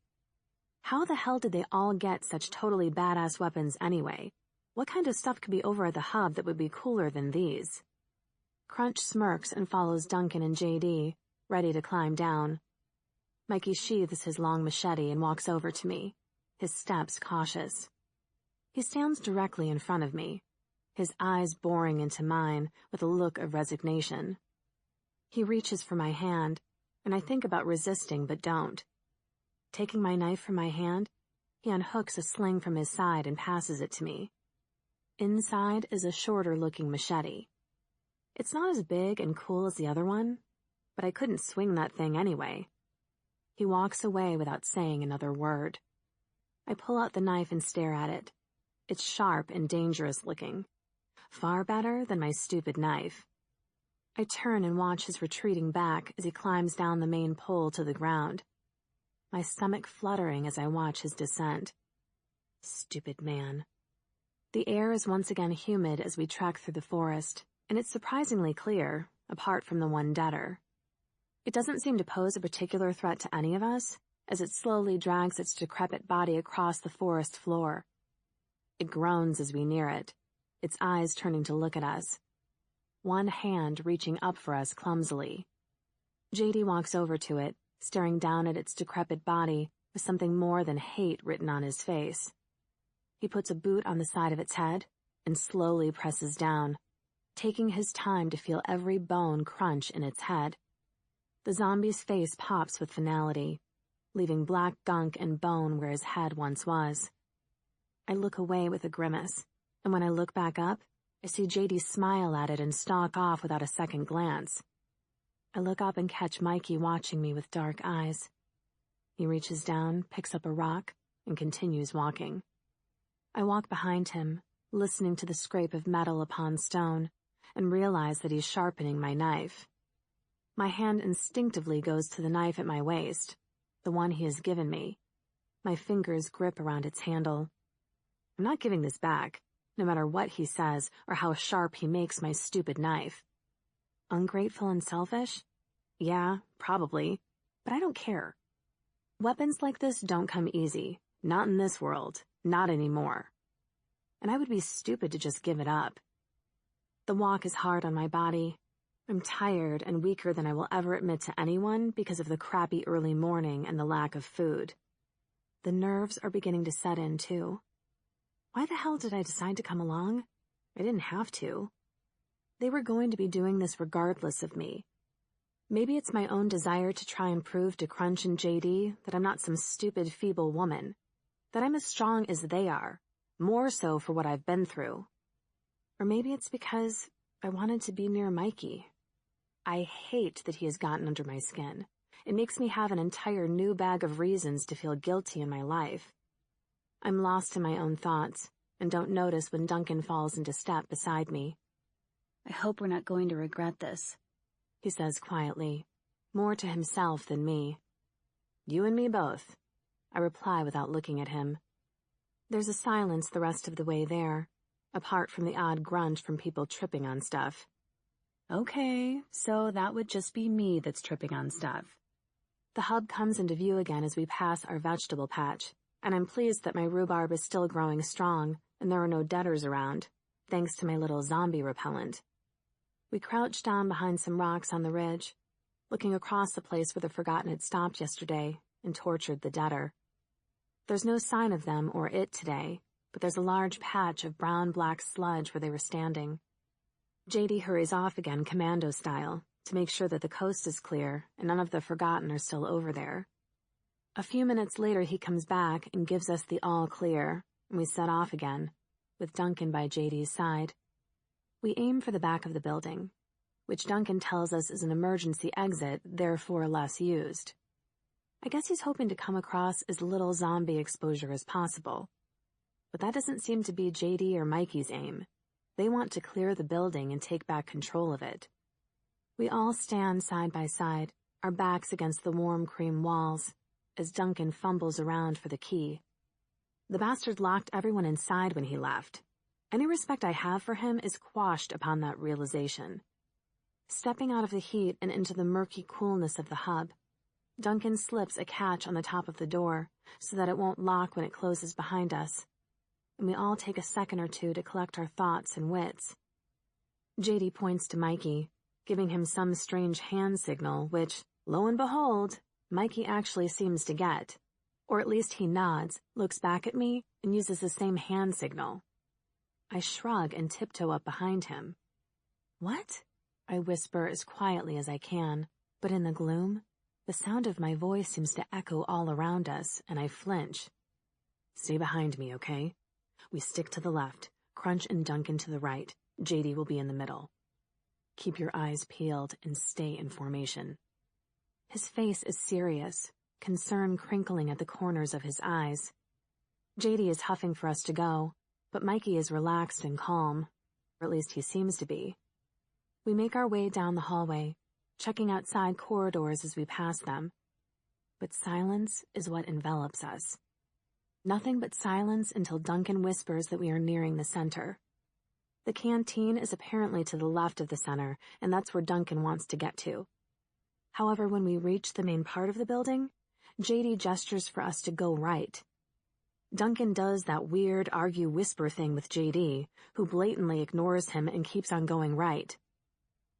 How the hell did they all get such totally badass weapons anyway? What kind of stuff could be over at the hub that would be cooler than these? Crunch smirks and follows Duncan and JD, ready to climb down. Mikey sheathes his long machete and walks over to me, his steps cautious. He stands directly in front of me, his eyes boring into mine with a look of resignation. He reaches for my hand, and I think about resisting but don't. Taking my knife from my hand, he unhooks a sling from his side and passes it to me. Inside is a shorter-looking machete. It's not as big and cool as the other one, but I couldn't swing that thing anyway. He walks away without saying another word. I pull out the knife and stare at it. It's sharp and dangerous-looking. Far better than my stupid knife. I turn and watch his retreating back as he climbs down the main pole to the ground. My stomach fluttering as I watch his descent. Stupid man. The air is once again humid as we trek through the forest, and it's surprisingly clear, apart from the one deader. It doesn't seem to pose a particular threat to any of us, as it slowly drags its decrepit body across the forest floor. It groans as we near it, its eyes turning to look at us. One hand reaching up for us clumsily. JD walks over to it, staring down at its decrepit body with something more than hate written on his face. He puts a boot on the side of its head and slowly presses down, taking his time to feel every bone crunch in its head. The zombie's face pops with finality, leaving black gunk and bone where his head once was. I look away with a grimace, and when I look back up, I see JD smile at it and stalk off without a second glance. I look up and catch Mikey watching me with dark eyes. He reaches down, picks up a rock, and continues walking. I walk behind him, listening to the scrape of metal upon stone, and realize that he's sharpening my knife. My hand instinctively goes to the knife at my waist, the one he has given me. My fingers grip around its handle. I'm not giving this back, no matter what he says or how sharp he makes my stupid knife. Ungrateful and selfish? Yeah, probably, but I don't care. Weapons like this don't come easy, not in this world, not anymore. And I would be stupid to just give it up. The walk is hard on my body. I'm tired and weaker than I will ever admit to anyone because of the crappy early morning and the lack of food. The nerves are beginning to set in, too. Why the hell did I decide to come along? I didn't have to. They were going to be doing this regardless of me. Maybe it's my own desire to try and prove to Crunch and JD that I'm not some stupid, feeble woman, that I'm as strong as they are, more so for what I've been through. Or maybe it's because I wanted to be near Mikey. I hate that he has gotten under my skin. It makes me have an entire new bag of reasons to feel guilty in my life. I'm lost in my own thoughts and don't notice when Duncan falls into step beside me. I hope we're not going to regret this, he says quietly, more to himself than me. You and me both, I reply without looking at him. There's a silence the rest of the way there, apart from the odd grunt from people tripping on stuff. Okay, so that would just be me that's tripping on stuff. The hub comes into view again as we pass our vegetable patch, and I'm pleased that my rhubarb is still growing strong and there are no deaders around, thanks to my little zombie repellent. We crouch down behind some rocks on the ridge, looking across the place where the Forgotten had stopped yesterday and tortured the deader. There's no sign of them or it today, but there's a large patch of brown-black sludge where they were standing. JD hurries off again commando style to make sure that the coast is clear and none of the Forgotten are still over there. A few minutes later he comes back and gives us the all clear, and we set off again, with Duncan by JD's side. We aim for the back of the building, which Duncan tells us is an emergency exit, therefore less used. I guess he's hoping to come across as little zombie exposure as possible. But that doesn't seem to be JD or Mikey's aim. They want to clear the building and take back control of it. We all stand side by side, our backs against the warm cream walls, as Duncan fumbles around for the key. The bastard locked everyone inside when he left. Any respect I have for him is quashed upon that realization. Stepping out of the heat and into the murky coolness of the hub, Duncan slips a catch on the top of the door so that it won't lock when it closes behind us, and we all take a second or two to collect our thoughts and wits. JD points to Mikey, giving him some strange hand signal, which, lo and behold, Mikey actually seems to get. Or at least he nods, looks back at me, and uses the same hand signal. I shrug and tiptoe up behind him. What? I whisper as quietly as I can, but in the gloom, the sound of my voice seems to echo all around us, and I flinch. Stay behind me, okay? We stick to the left, Crunch and Duncan to the right, JD will be in the middle. Keep your eyes peeled and stay in formation. His face is serious, concern crinkling at the corners of his eyes. JD is huffing for us to go, but Mikey is relaxed and calm, or at least he seems to be. We make our way down the hallway, checking out side corridors as we pass them. But silence is what envelops us. Nothing but silence until Duncan whispers that we are nearing the center. The canteen is apparently to the left of the center, and that's where Duncan wants to get to. However, when we reach the main part of the building, JD gestures for us to go right. Duncan does that weird argue-whisper thing with JD, who blatantly ignores him and keeps on going right.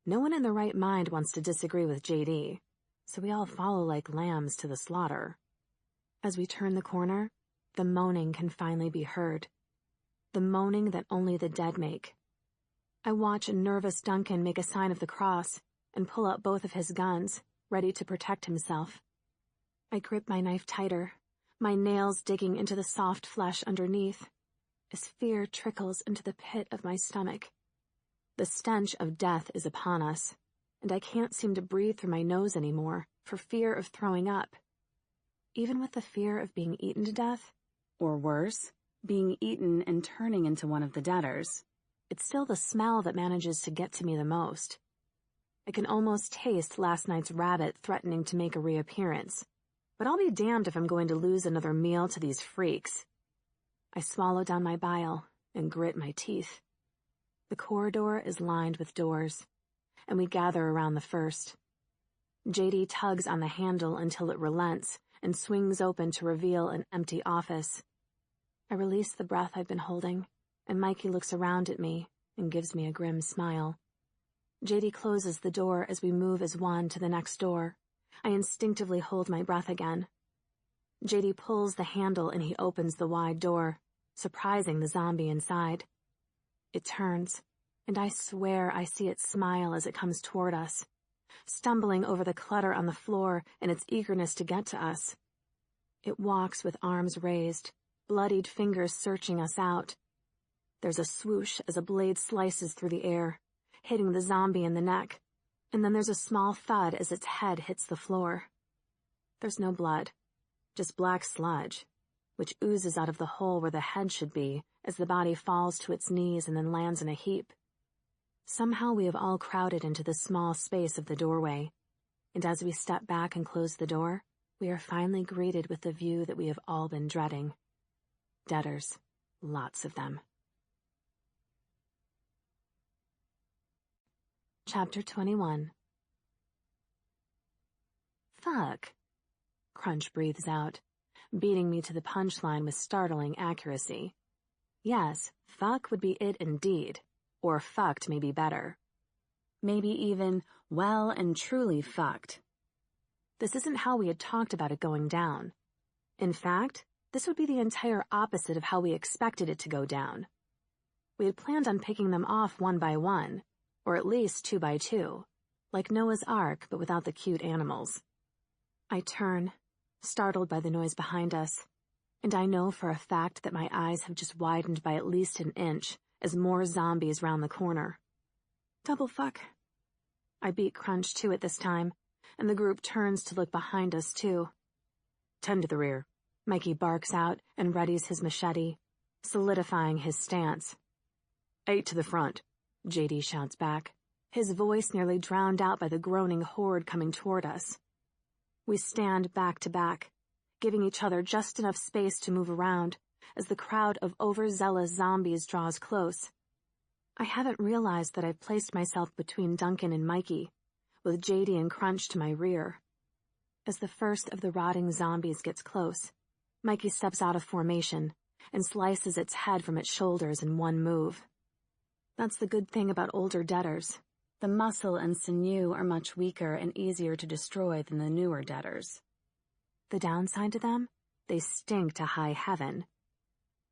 No one in their right mind wants to disagree with JD, so we all follow like lambs to the slaughter. As we turn the corner, the moaning can finally be heard. The moaning that only the dead make. I watch a nervous Duncan make a sign of the cross and pull out both of his guns, ready to protect himself. I grip my knife tighter, my nails digging into the soft flesh underneath, as fear trickles into the pit of my stomach. The stench of death is upon us, and I can't seem to breathe through my nose anymore, for fear of throwing up. Even with the fear of being eaten to death, or worse, being eaten and turning into one of the deaders, it's still the smell that manages to get to me the most. I can almost taste last night's rabbit threatening to make a reappearance, but I'll be damned if I'm going to lose another meal to these freaks. I swallow down my bile and grit my teeth. The corridor is lined with doors, and we gather around the first. JD tugs on the handle until it relents and swings open to reveal an empty office. I release the breath I've been holding, and Mikey looks around at me and gives me a grim smile. JD closes the door as we move as one to the next door. I instinctively hold my breath again. JD pulls the handle and he opens the wide door, surprising the zombie inside. It turns, and I swear I see it smile as it comes toward us, stumbling over the clutter on the floor in its eagerness to get to us. It walks with arms raised, bloodied fingers searching us out. There's a swoosh as a blade slices through the air, hitting the zombie in the neck, and then there's a small thud as its head hits the floor. There's no blood, just black sludge, which oozes out of the hole where the head should be as the body falls to its knees and then lands in a heap. Somehow we have all crowded into the small space of the doorway, and as we step back and close the door, we are finally greeted with the view that we have all been dreading. Deaders, lots of them. Chapter 21. Fuck, Crunch breathes out, beating me to the punchline with startling accuracy. Yes, fuck would be it indeed, or fucked may be better. Maybe even well and truly fucked. This isn't how we had talked about it going down. In fact, this would be the entire opposite of how we expected it to go down. We had planned on picking them off one by one, or at least 2 by 2, like Noah's Ark but without the cute animals. I turn, startled by the noise behind us, and I know for a fact that my eyes have just widened by at least an inch as more zombies round the corner. Double fuck. I beat Crunch to it this time, and the group turns to look behind us too. 10 to the rear. Mikey barks out and readies his machete, solidifying his stance. 8 to the front, JD shouts back, his voice nearly drowned out by the groaning horde coming toward us. We stand back to back, giving each other just enough space to move around as the crowd of overzealous zombies draws close. I haven't realized that I've placed myself between Duncan and Mikey, with JD and Crunch to my rear. As the first of the rotting zombies gets close, Mikey steps out of formation and slices its head from its shoulders in one move. That's the good thing about older deaders. The muscle and sinew are much weaker and easier to destroy than the newer deaders. The downside to them? They stink to high heaven.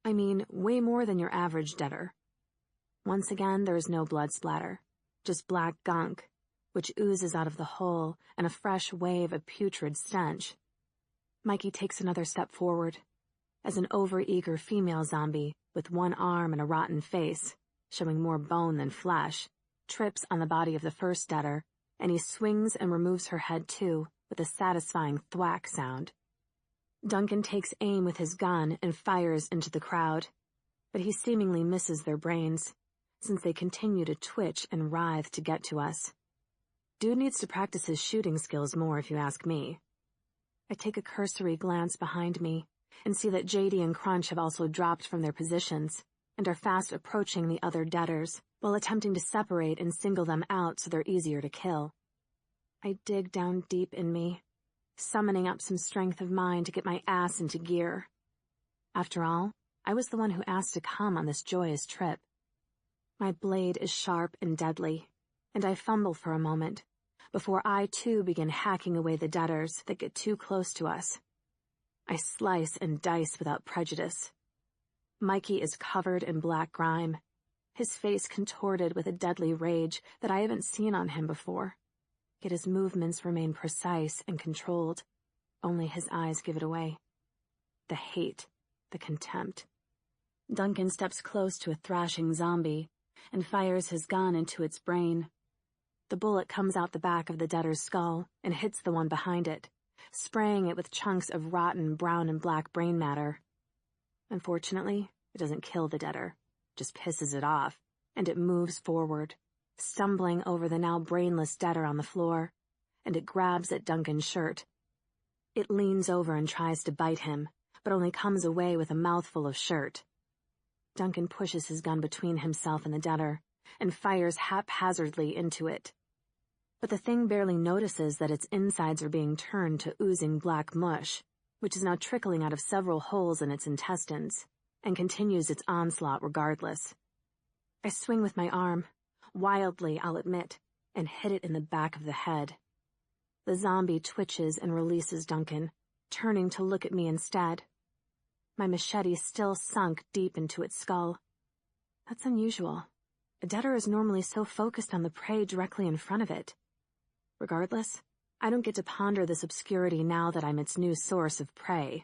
I mean, way more than your average deader. Once again, there is no blood splatter, just black gunk, which oozes out of the hole and a fresh wave of putrid stench. Mikey takes another step forward, as an overeager female zombie with one arm and a rotten face, showing more bone than flesh, trips on the body of the first deader, and he swings and removes her head too, with a satisfying thwack sound. Duncan takes aim with his gun and fires into the crowd, but he seemingly misses their brains, since they continue to twitch and writhe to get to us. Dude needs to practice his shooting skills more, if you ask me. I take a cursory glance behind me and see that JD and Crunch have also dropped from their positions and are fast approaching the other deaders while attempting to separate and single them out so they're easier to kill. I dig down deep in me, summoning up some strength of mind to get my ass into gear. After all, I was the one who asked to come on this joyous trip. My blade is sharp and deadly, and I fumble for a moment before I too begin hacking away the deaders that get too close to us. I slice and dice without prejudice. Mikey is covered in black grime, his face contorted with a deadly rage that I haven't seen on him before. Yet his movements remain precise and controlled. Only his eyes give it away. The hate, the contempt. Duncan steps close to a thrashing zombie and fires his gun into its brain. The bullet comes out the back of the deader's skull and hits the one behind it, spraying it with chunks of rotten brown and black brain matter. Unfortunately, it doesn't kill the deader, just pisses it off, and it moves forward, stumbling over the now brainless deader on the floor, and it grabs at Duncan's shirt. It leans over and tries to bite him, but only comes away with a mouthful of shirt. Duncan pushes his gun between himself and the deader, and fires haphazardly into it. But the thing barely notices that its insides are being turned to oozing black mush, which is now trickling out of several holes in its intestines, and continues its onslaught regardless. I swing with my arm, wildly, I'll admit, and hit it in the back of the head. The zombie twitches and releases Duncan, turning to look at me instead. My machete still sunk deep into its skull. That's unusual. A deader is normally so focused on the prey directly in front of it. Regardless, I don't get to ponder this obscurity now that I'm its new source of prey.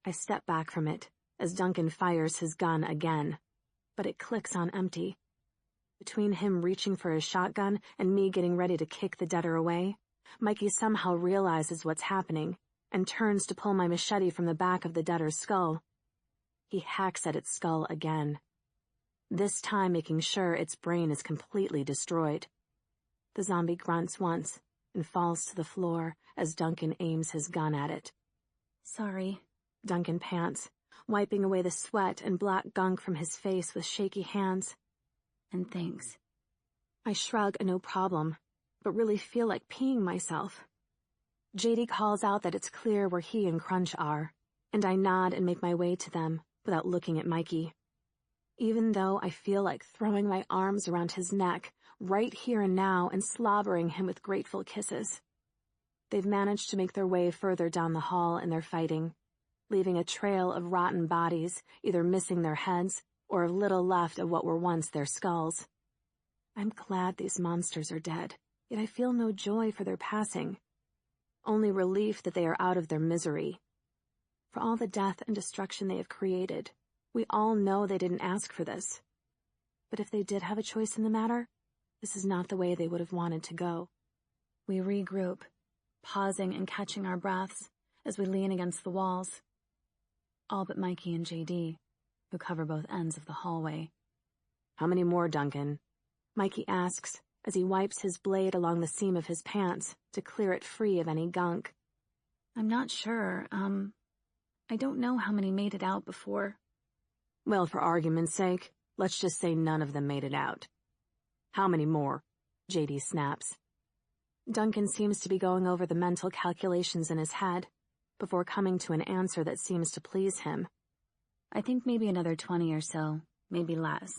I step back from it as Duncan fires his gun again, but it clicks on empty. Between him reaching for his shotgun and me getting ready to kick the deader away, Mikey somehow realizes what's happening and turns to pull my machete from the back of the deader's skull. He hacks at its skull again, this time making sure its brain is completely destroyed. The zombie grunts once and falls to the floor as Duncan aims his gun at it. Sorry, Duncan pants, wiping away the sweat and black gunk from his face with shaky hands. And thanks. I shrug a no problem, but really feel like peeing myself. JD calls out that it's clear where he and Crunch are, and I nod and make my way to them without looking at Mikey. Even though I feel like throwing my arms around his neck right here and now and slobbering him with grateful kisses. They've managed to make their way further down the hall in their fighting, leaving a trail of rotten bodies, either missing their heads or of little left of what were once their skulls. I'm glad these monsters are dead, yet I feel no joy for their passing. Only relief that they are out of their misery. For all the death and destruction they have created, we all know they didn't ask for this. But if they did have a choice in the matter, this is not the way they would have wanted to go. We regroup, pausing and catching our breaths as we lean against the walls. All but Mikey and JD, who cover both ends of the hallway. How many more, Duncan? Mikey asks as he wipes his blade along the seam of his pants to clear it free of any gunk. I'm not sure, I don't know how many made it out before. Well, for argument's sake, let's just say none of them made it out. How many more? JD snaps. Duncan seems to be going over the mental calculations in his head before coming to an answer that seems to please him. I think maybe another 20 or so, maybe less.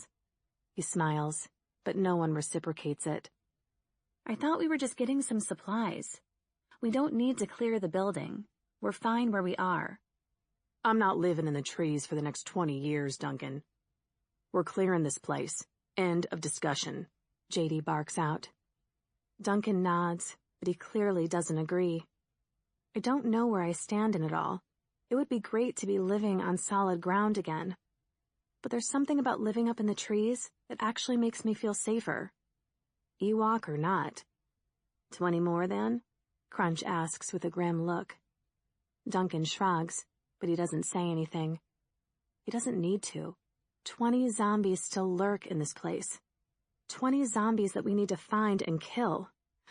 He smiles, but no one reciprocates it. I thought we were just getting some supplies. We don't need to clear the building. We're fine where we are. I'm not living in the trees for the next 20 years, Duncan. We're clearing this place. End of discussion. JD barks out. Duncan nods, but he clearly doesn't agree. I don't know where I stand in it all. It would be great to be living on solid ground again. But there's something about living up in the trees that actually makes me feel safer. Ewok or not. 20 more, then? Crunch asks with a grim look. Duncan shrugs, but he doesn't say anything. He doesn't need to. 20 zombies still lurk in this place. 20 zombies that we need to find and kill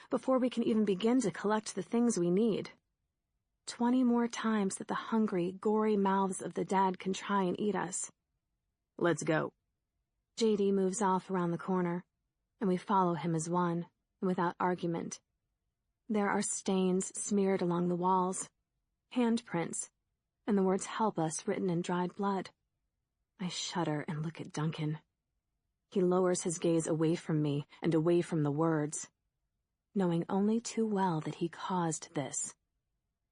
before we can even begin to collect the things we need. 20 more times that the hungry, gory mouths of the dead can try and eat us. Let's go. JD moves off around the corner, and we follow him as one, and without argument. There are stains smeared along the walls, handprints, and the words "help us" written in dried blood. I shudder and look at Duncan. He lowers his gaze away from me and away from the words, knowing only too well that he caused this.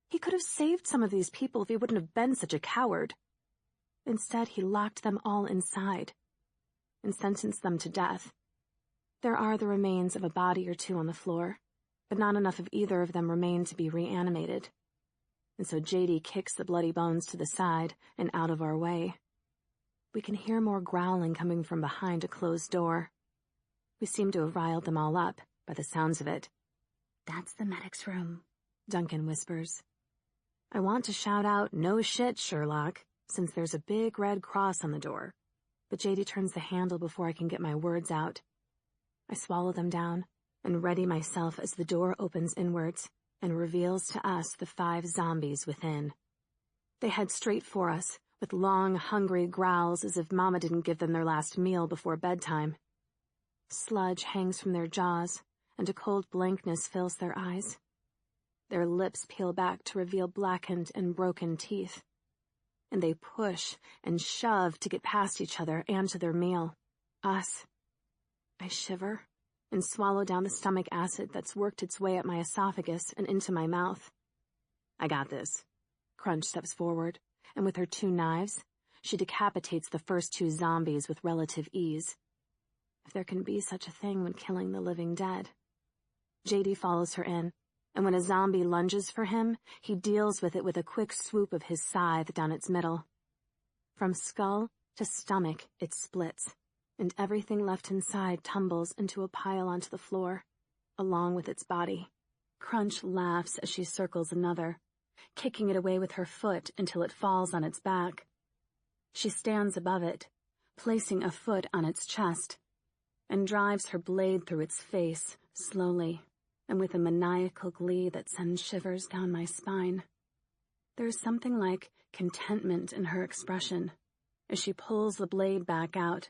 He could have saved some of these people if he wouldn't have been such a coward. Instead, he locked them all inside and sentenced them to death. There are the remains of a body or two on the floor, but not enough of either of them remain to be reanimated. And so JD kicks the bloody bones to the side and out of our way. We can hear more growling coming from behind a closed door. We seem to have riled them all up, by the sounds of it. That's the medic's room, Duncan whispers. I want to shout out, "No shit, Sherlock," since there's a big red cross on the door, but JD turns the handle before I can get my words out. I swallow them down and ready myself as the door opens inwards and reveals to us the 5 zombies within. They head straight for us, with long, hungry growls as if Mama didn't give them their last meal before bedtime. Sludge hangs from their jaws, and a cold blankness fills their eyes. Their lips peel back to reveal blackened and broken teeth. And they push and shove to get past each other and to their meal. Us. I shiver, and swallow down the stomach acid that's worked its way up my esophagus and into my mouth. I got this. Crunch steps forward, and with her 2 knives, she decapitates the first 2 zombies with relative ease. If there can be such a thing when killing the living dead. JD follows her in, and when a zombie lunges for him, he deals with it with a quick swoop of his scythe down its middle. From skull to stomach, it splits, and everything left inside tumbles into a pile onto the floor, along with its body. Crunch laughs as she circles another, kicking it away with her foot until it falls on its back. She stands above it, placing a foot on its chest, and drives her blade through its face, slowly, and with a maniacal glee that sends shivers down my spine. There's something like contentment in her expression as she pulls the blade back out,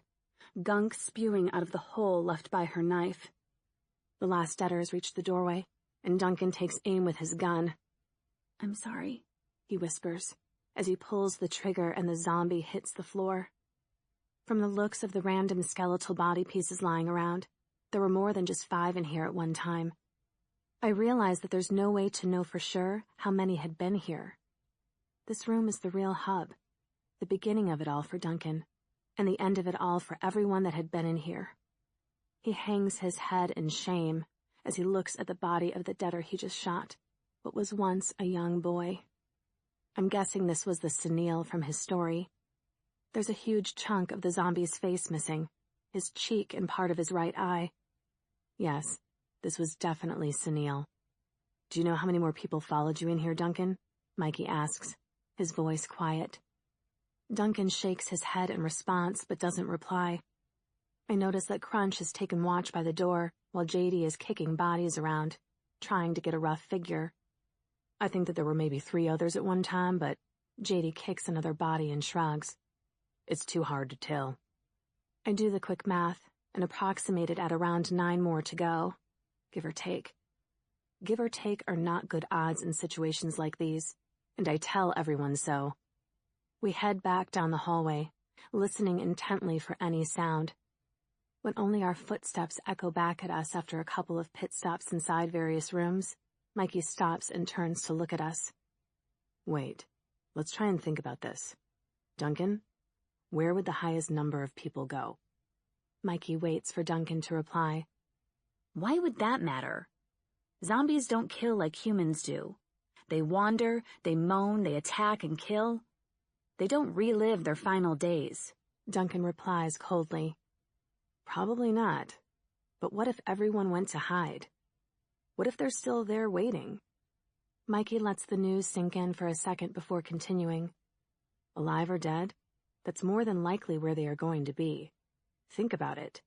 gunk spewing out of the hole left by her knife. The last debtors reach the doorway, and Duncan takes aim with his gun. "I'm sorry," he whispers, as he pulls the trigger and the zombie hits the floor. From the looks of the random skeletal body pieces lying around, there were more than just 5 in here at one time. I realize that there's no way to know for sure how many had been here. This room is the real hub, the beginning of it all for Duncan, and the end of it all for everyone that had been in here. He hangs his head in shame as he looks at the body of the debtor he just shot, what was once a young boy. I'm guessing this was the cynical from his story. There's a huge chunk of the zombie's face missing, his cheek and part of his right eye. Yes, this was definitely cynical. Do you know how many more people followed you in here, Duncan? Mikey asks, his voice quiet. Duncan shakes his head in response but doesn't reply. I notice that Crunch has taken watch by the door while JD is kicking bodies around, trying to get a rough figure. I think that there were maybe 3 others at one time, but JD kicks another body and shrugs. It's too hard to tell. I do the quick math and approximate it at around 9 more to go, give or take. Give or take are not good odds in situations like these, and I tell everyone so. We head back down the hallway, listening intently for any sound. When only our footsteps echo back at us after a couple of pit stops inside various rooms, Mikey stops and turns to look at us. Wait, let's try and think about this. Duncan, where would the highest number of people go? Mikey waits for Duncan to reply. Why would that matter? Zombies don't kill like humans do. They wander, they moan, they attack and kill. They don't relive their final days. Duncan replies coldly. Probably not. But what if everyone went to hide? What if they're still there waiting? Mikey lets the news sink in for a second before continuing. Alive or dead? That's more than likely where they are going to be. Think about it.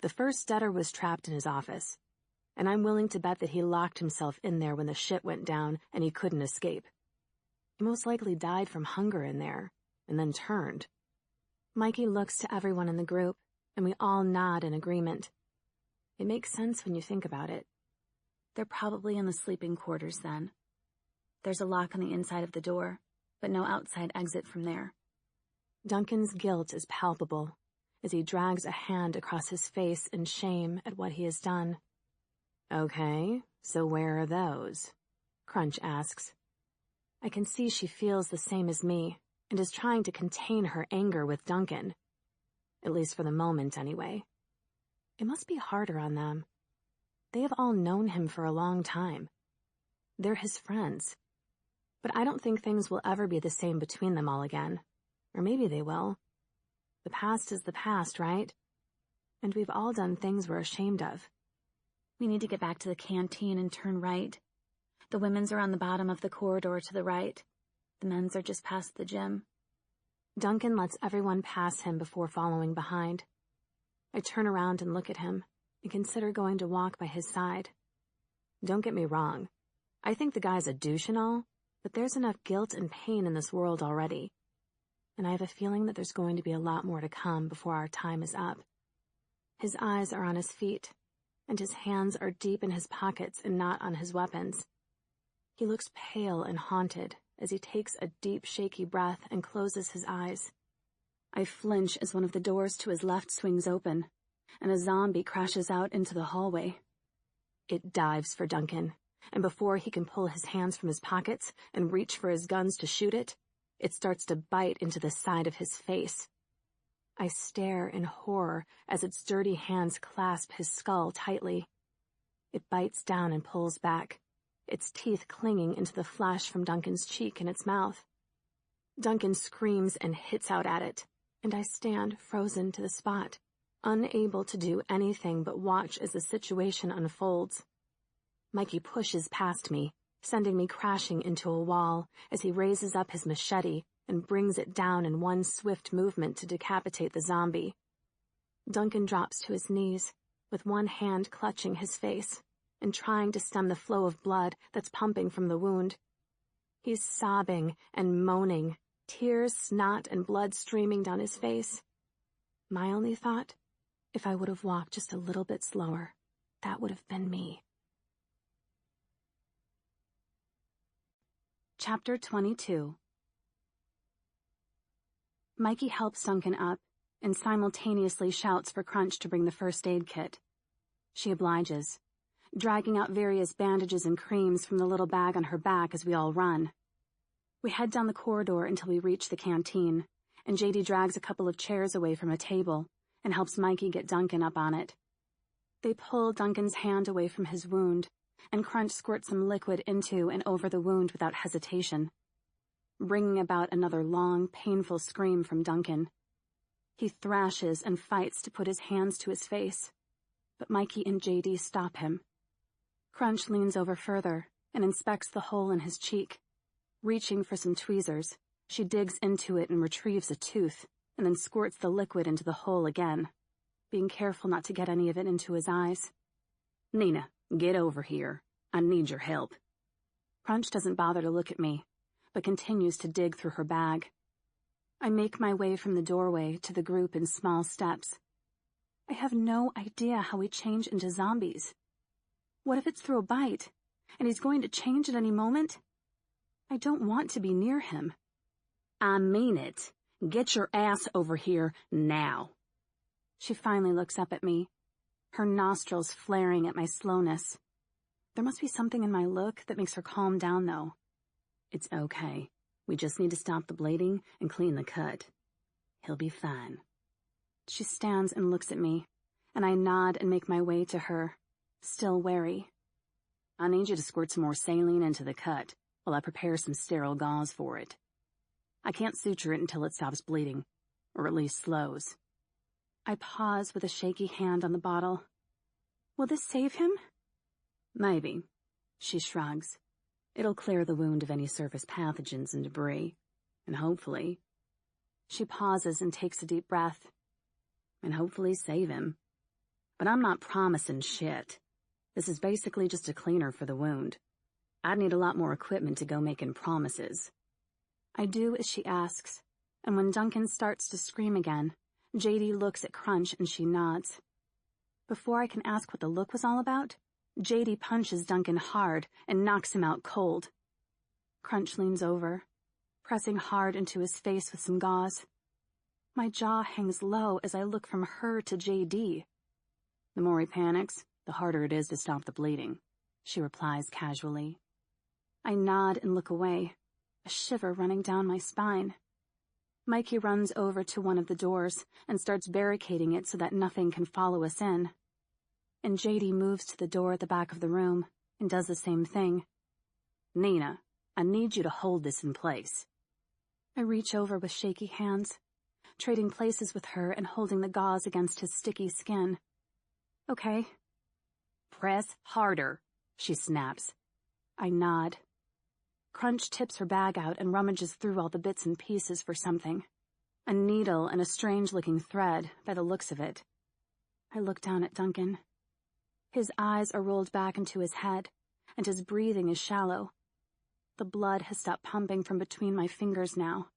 The first debtor was trapped in his office, and I'm willing to bet that he locked himself in there when the shit went down and he couldn't escape. He most likely died from hunger in there, and then turned. Mikey looks to everyone in the group, and we all nod in agreement. It makes sense when you think about it. They're probably in the sleeping quarters then. There's a lock on the inside of the door, but no outside exit from there. Duncan's guilt is palpable as he drags a hand across his face in shame at what he has done. Okay, so where are those? Crunch asks. I can see she feels the same as me and is trying to contain her anger with Duncan. At least for the moment, anyway. It must be harder on them. They have all known him for a long time. They're his friends. But I don't think things will ever be the same between them all again. Or maybe they will. The past is the past, right? And we've all done things we're ashamed of. We need to get back to the canteen and turn right. The women's are on the bottom of the corridor to the right. The men's are just past the gym. Duncan lets everyone pass him before following behind. I turn around and look at him and consider going to walk by his side. Don't get me wrong. I think the guy's a douche and all, but there's enough guilt and pain in this world already. And I have a feeling that there's going to be a lot more to come before our time is up. His eyes are on his feet, and his hands are deep in his pockets and not on his weapons. He looks pale and haunted as he takes a deep, shaky breath and closes his eyes. I flinch as one of the doors to his left swings open, and a zombie crashes out into the hallway. It dives for Duncan, and before he can pull his hands from his pockets and reach for his guns to shoot it, it starts to bite into the side of his face. I stare in horror as its dirty hands clasp his skull tightly. It bites down and pulls back, its teeth clinging into the flesh from Duncan's cheek and its mouth. Duncan screams and hits out at it, and I stand frozen to the spot, unable to do anything but watch as the situation unfolds. Mikey pushes past me, sending me crashing into a wall as he raises up his machete and brings it down in one swift movement to decapitate the zombie. Duncan drops to his knees, with one hand clutching his face and trying to stem the flow of blood that's pumping from the wound. He's sobbing and moaning, tears, snot, and blood streaming down his face. My only thought, if I would have walked just a little bit slower, that would have been me. Chapter 22. Mikey helps Duncan up and simultaneously shouts for Crunch to bring the first aid kit. She obliges, dragging out various bandages and creams from the little bag on her back as we all run. We head down the corridor until we reach the canteen, and JD drags a couple of chairs away from a table and helps Mikey get Duncan up on it. They pull Duncan's hand away from his wound, and Crunch squirts some liquid into and over the wound without hesitation, bringing about another long, painful scream from Duncan. He thrashes and fights to put his hands to his face, but Mikey and JD stop him. Crunch leans over further and inspects the hole in his cheek. Reaching for some tweezers, she digs into it and retrieves a tooth, and then squirts the liquid into the hole again, being careful not to get any of it into his eyes. Nina, get over here. I need your help. Crunch doesn't bother to look at me, but continues to dig through her bag. I make my way from the doorway to the group in small steps. I have no idea how we change into zombies. What if it's through a bite, and he's going to change at any moment? I don't want to be near him. I mean it. Get your ass over here now. She finally looks up at me, her nostrils flaring at my slowness. There must be something in my look that makes her calm down, though. It's okay. We just need to stop the bleeding and clean the cut. He'll be fine. She stands and looks at me, and I nod and make my way to her, still wary. I need you to squirt some more saline into the cut while I prepare some sterile gauze for it. I can't suture it until it stops bleeding, or at least slows. I pause with a shaky hand on the bottle. Will this save him? Maybe. She shrugs. It'll clear the wound of any surface pathogens and debris, and hopefully... She pauses and takes a deep breath. And hopefully save him. But I'm not promising shit. This is basically just a cleaner for the wound. I'd need a lot more equipment to go making promises. I do as she asks, and when Duncan starts to scream again, JD looks at Crunch and she nods. Before I can ask what the look was all about, JD punches Duncan hard and knocks him out cold. Crunch leans over, pressing hard into his face with some gauze. My jaw hangs low as I look from her to JD. The more he panics, the harder it is to stop the bleeding, she replies casually. I nod and look away, a shiver running down my spine. Mikey runs over to one of the doors and starts barricading it so that nothing can follow us in. And JD moves to the door at the back of the room and does the same thing. Nina, I need you to hold this in place. I reach over with shaky hands, trading places with her and holding the gauze against his sticky skin. Okay. Press harder, she snaps. I nod. Crunch tips her bag out and rummages through all the bits and pieces for something. A needle and a strange-looking thread, by the looks of it. I look down at Duncan. His eyes are rolled back into his head, and his breathing is shallow. The blood has stopped pumping from between my fingers now,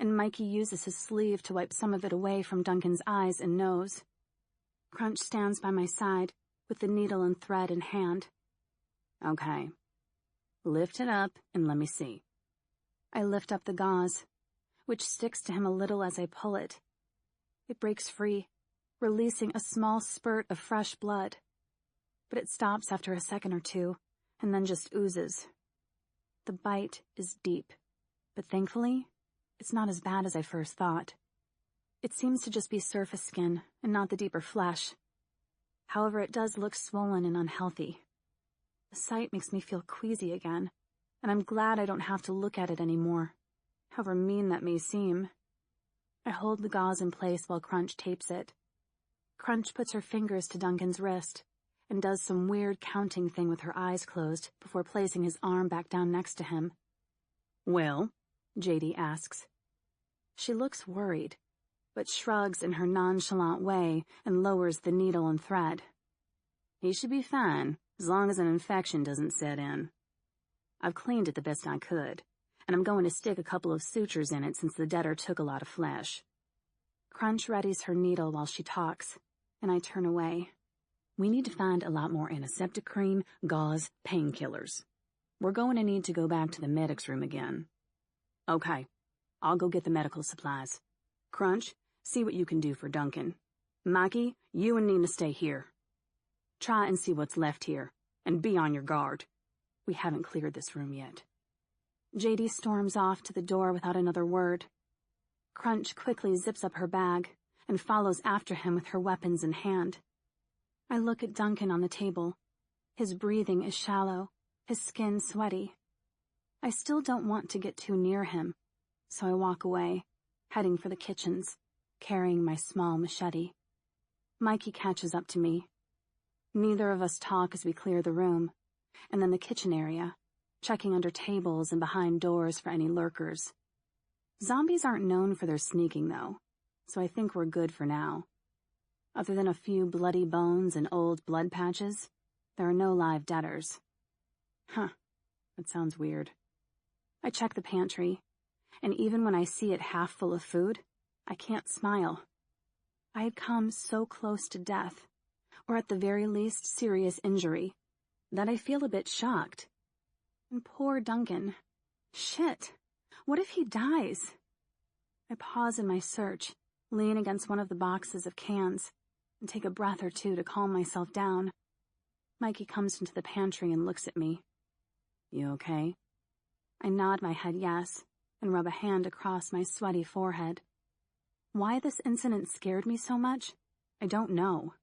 and Mikey uses his sleeve to wipe some of it away from Duncan's eyes and nose. Crunch stands by my side, with the needle and thread in hand. Okay. Lift it up and let me see. I lift up the gauze, which sticks to him a little as I pull it. It breaks free, releasing a small spurt of fresh blood. But it stops after a second or two, and then just oozes. The bite is deep, but thankfully, it's not as bad as I first thought. It seems to just be surface skin, and not the deeper flesh. However, it does look swollen and unhealthy. The sight makes me feel queasy again, and I'm glad I don't have to look at it anymore, however mean that may seem. I hold the gauze in place while Crunch tapes it. Crunch puts her fingers to Duncan's wrist, and does some weird counting thing with her eyes closed before placing his arm back down next to him. "Well?" JD asks. She looks worried, but shrugs in her nonchalant way and lowers the needle and thread. "He should be fine, as long as an infection doesn't set in. I've cleaned it the best I could, and I'm going to stick a couple of sutures in it since the deader took a lot of flesh." Crunch readies her needle while she talks, and I turn away. "We need to find a lot more antiseptic cream, gauze, painkillers. We're going to need to go back to the medic's room again." "Okay, I'll go get the medical supplies. Crunch, see what you can do for Duncan. Mikey, you and Nina stay here. Try and see what's left here, and be on your guard. We haven't cleared this room yet." JD storms off to the door without another word. Crunch quickly zips up her bag and follows after him with her weapons in hand. I look at Duncan on the table. His breathing is shallow, his skin sweaty. I still don't want to get too near him, so I walk away, heading for the kitchens, carrying my small machete. Mikey catches up to me. Neither of us talk as we clear the room, and then the kitchen area, checking under tables and behind doors for any lurkers. Zombies aren't known for their sneaking, though, so I think we're good for now. Other than a few bloody bones and old blood patches, there are no live deaders. That sounds weird. I check the pantry, and even when I see it half full of food, I can't smile. I had come so close to death, or at the very least serious injury, that I feel a bit shocked. And poor Duncan. Shit, what if he dies? I pause in my search, lean against one of the boxes of cans, and take a breath or two to calm myself down. Mikey comes into the pantry and looks at me. "You okay?" I nod my head yes, and rub a hand across my sweaty forehead. Why this incident scared me so much, I don't know.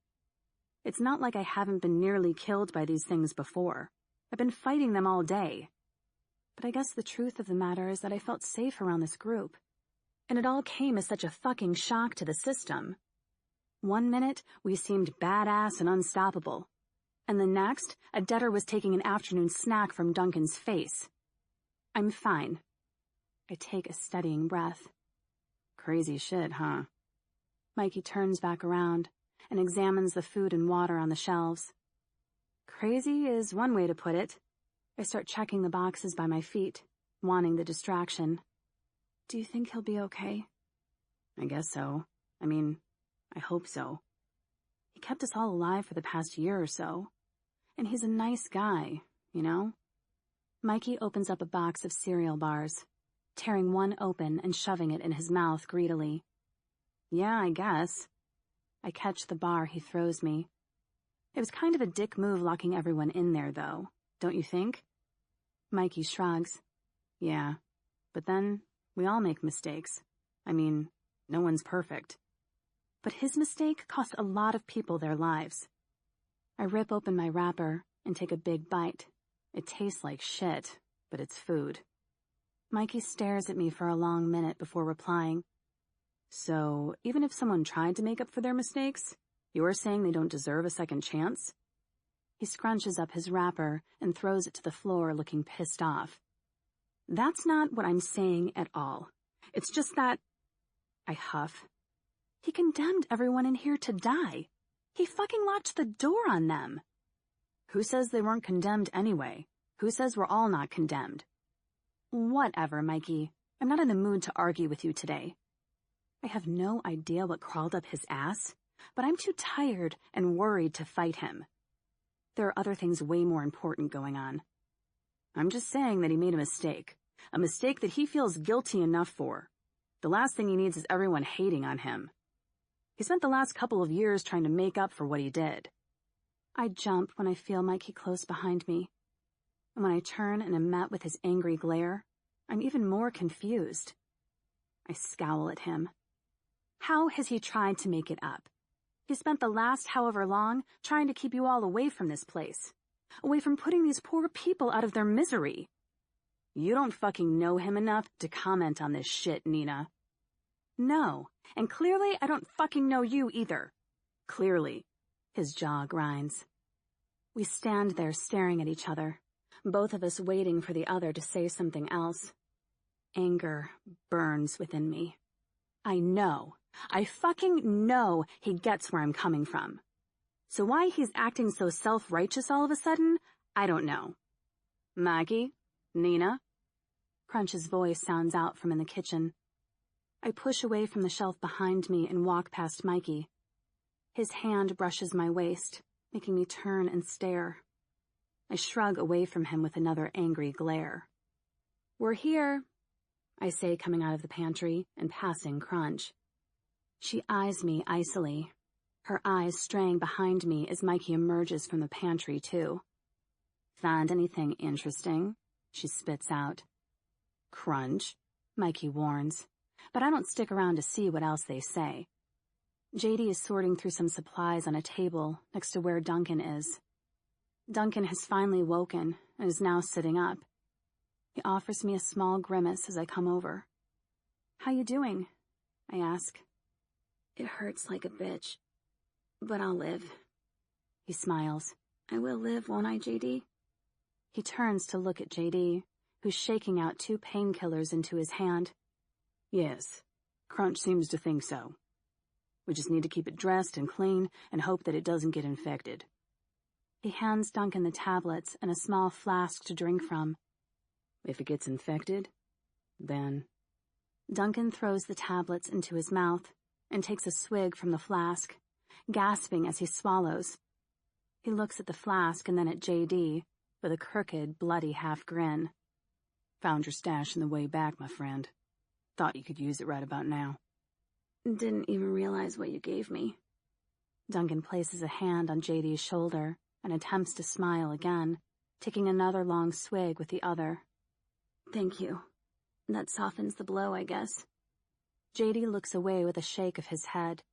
It's not like I haven't been nearly killed by these things before. I've been fighting them all day. But I guess the truth of the matter is that I felt safe around this group. And it all came as such a fucking shock to the system. One minute, we seemed badass and unstoppable. And the next, a deader was taking an afternoon snack from Duncan's face. I'm fine. I take a steadying breath. "Crazy shit, huh?" Mikey turns back around and examines the food and water on the shelves. Crazy is one way to put it. I start checking the boxes by my feet, wanting the distraction. Do you think he'll be okay? "I guess so. I hope so. He kept us all alive for the past year or so. And he's a nice guy, you know? Mikey opens up a box of cereal bars, tearing one open and shoving it in his mouth greedily. "Yeah, I guess." I catch the bar he throws me. It was kind of a dick move locking everyone in there, though, don't you think? Mikey shrugs. "Yeah, but then we all make mistakes. No one's perfect." But his mistake cost a lot of people their lives. I rip open my wrapper and take a big bite. It tastes like shit, but it's food. Mikey stares at me for a long minute before replying. "So, even if someone tried to make up for their mistakes, you're saying they don't deserve a second chance?" He scrunches up his wrapper and throws it to the floor, looking pissed off. "That's not what I'm saying at all. It's just that..." I huff. "He condemned everyone in here to die. He fucking locked the door on them." "Who says they weren't condemned anyway? Who says we're all not condemned?" "Whatever, Mikey. I'm not in the mood to argue with you today. I have no idea what crawled up his ass, but I'm too tired and worried to fight him. There are other things way more important going on." "I'm just saying that he made a mistake that he feels guilty enough for. The last thing he needs is everyone hating on him. He spent the last couple of years trying to make up for what he did. I jump when I feel Mikey close behind me. And when I turn and am met with his angry glare, I'm even more confused. I scowl at him. How has he tried to make it up? He spent the last however long trying to keep you all away from this place. Away from putting these poor people out of their misery. You don't fucking know him enough to comment on this shit, Nina. No, and clearly I don't fucking know you either. Clearly. His jaw grinds. We stand there staring at each other, both of us waiting for the other to say something else. Anger burns within me. I fucking know he gets where I'm coming from. So why he's acting so self-righteous all of a sudden, I don't know. Maggie? Nina? Crunch's voice sounds out from in the kitchen. I push away from the shelf behind me and walk past Mikey. His hand brushes my waist, making me turn and stare. I shrug away from him with another angry glare. "We're here," I say, coming out of the pantry and passing Crunch. She eyes me icily, her eyes straying behind me as Mikey emerges from the pantry, too. "Find anything interesting?" she spits out. "Crunch," Mikey warns, but I don't stick around to see what else they say. JD is sorting through some supplies on a table next to where Duncan is. Duncan has finally woken and is now sitting up. He offers me a small grimace as I come over. "How you doing?" I ask. "It hurts like a bitch, but I'll live." He smiles. "I will live, won't I, JD?" He turns to look at JD, who's shaking out 2 painkillers into his hand. "Yes, Crunch seems to think so. We just need to keep it dressed and clean and hope that it doesn't get infected." He hands Duncan the tablets and a small flask to drink from. "If it gets infected, then..." Duncan throws the tablets into his mouth and takes a swig from the flask, gasping as he swallows. He looks at the flask and then at JD with a crooked, bloody half-grin. "Found your stash on the way back, my friend. Thought you could use it right about now." "Didn't even realize what you gave me." Duncan places a hand on JD's shoulder and attempts to smile again, taking another long swig with the other. "Thank you. That softens the blow, I guess." JD looks away with a shake of his head.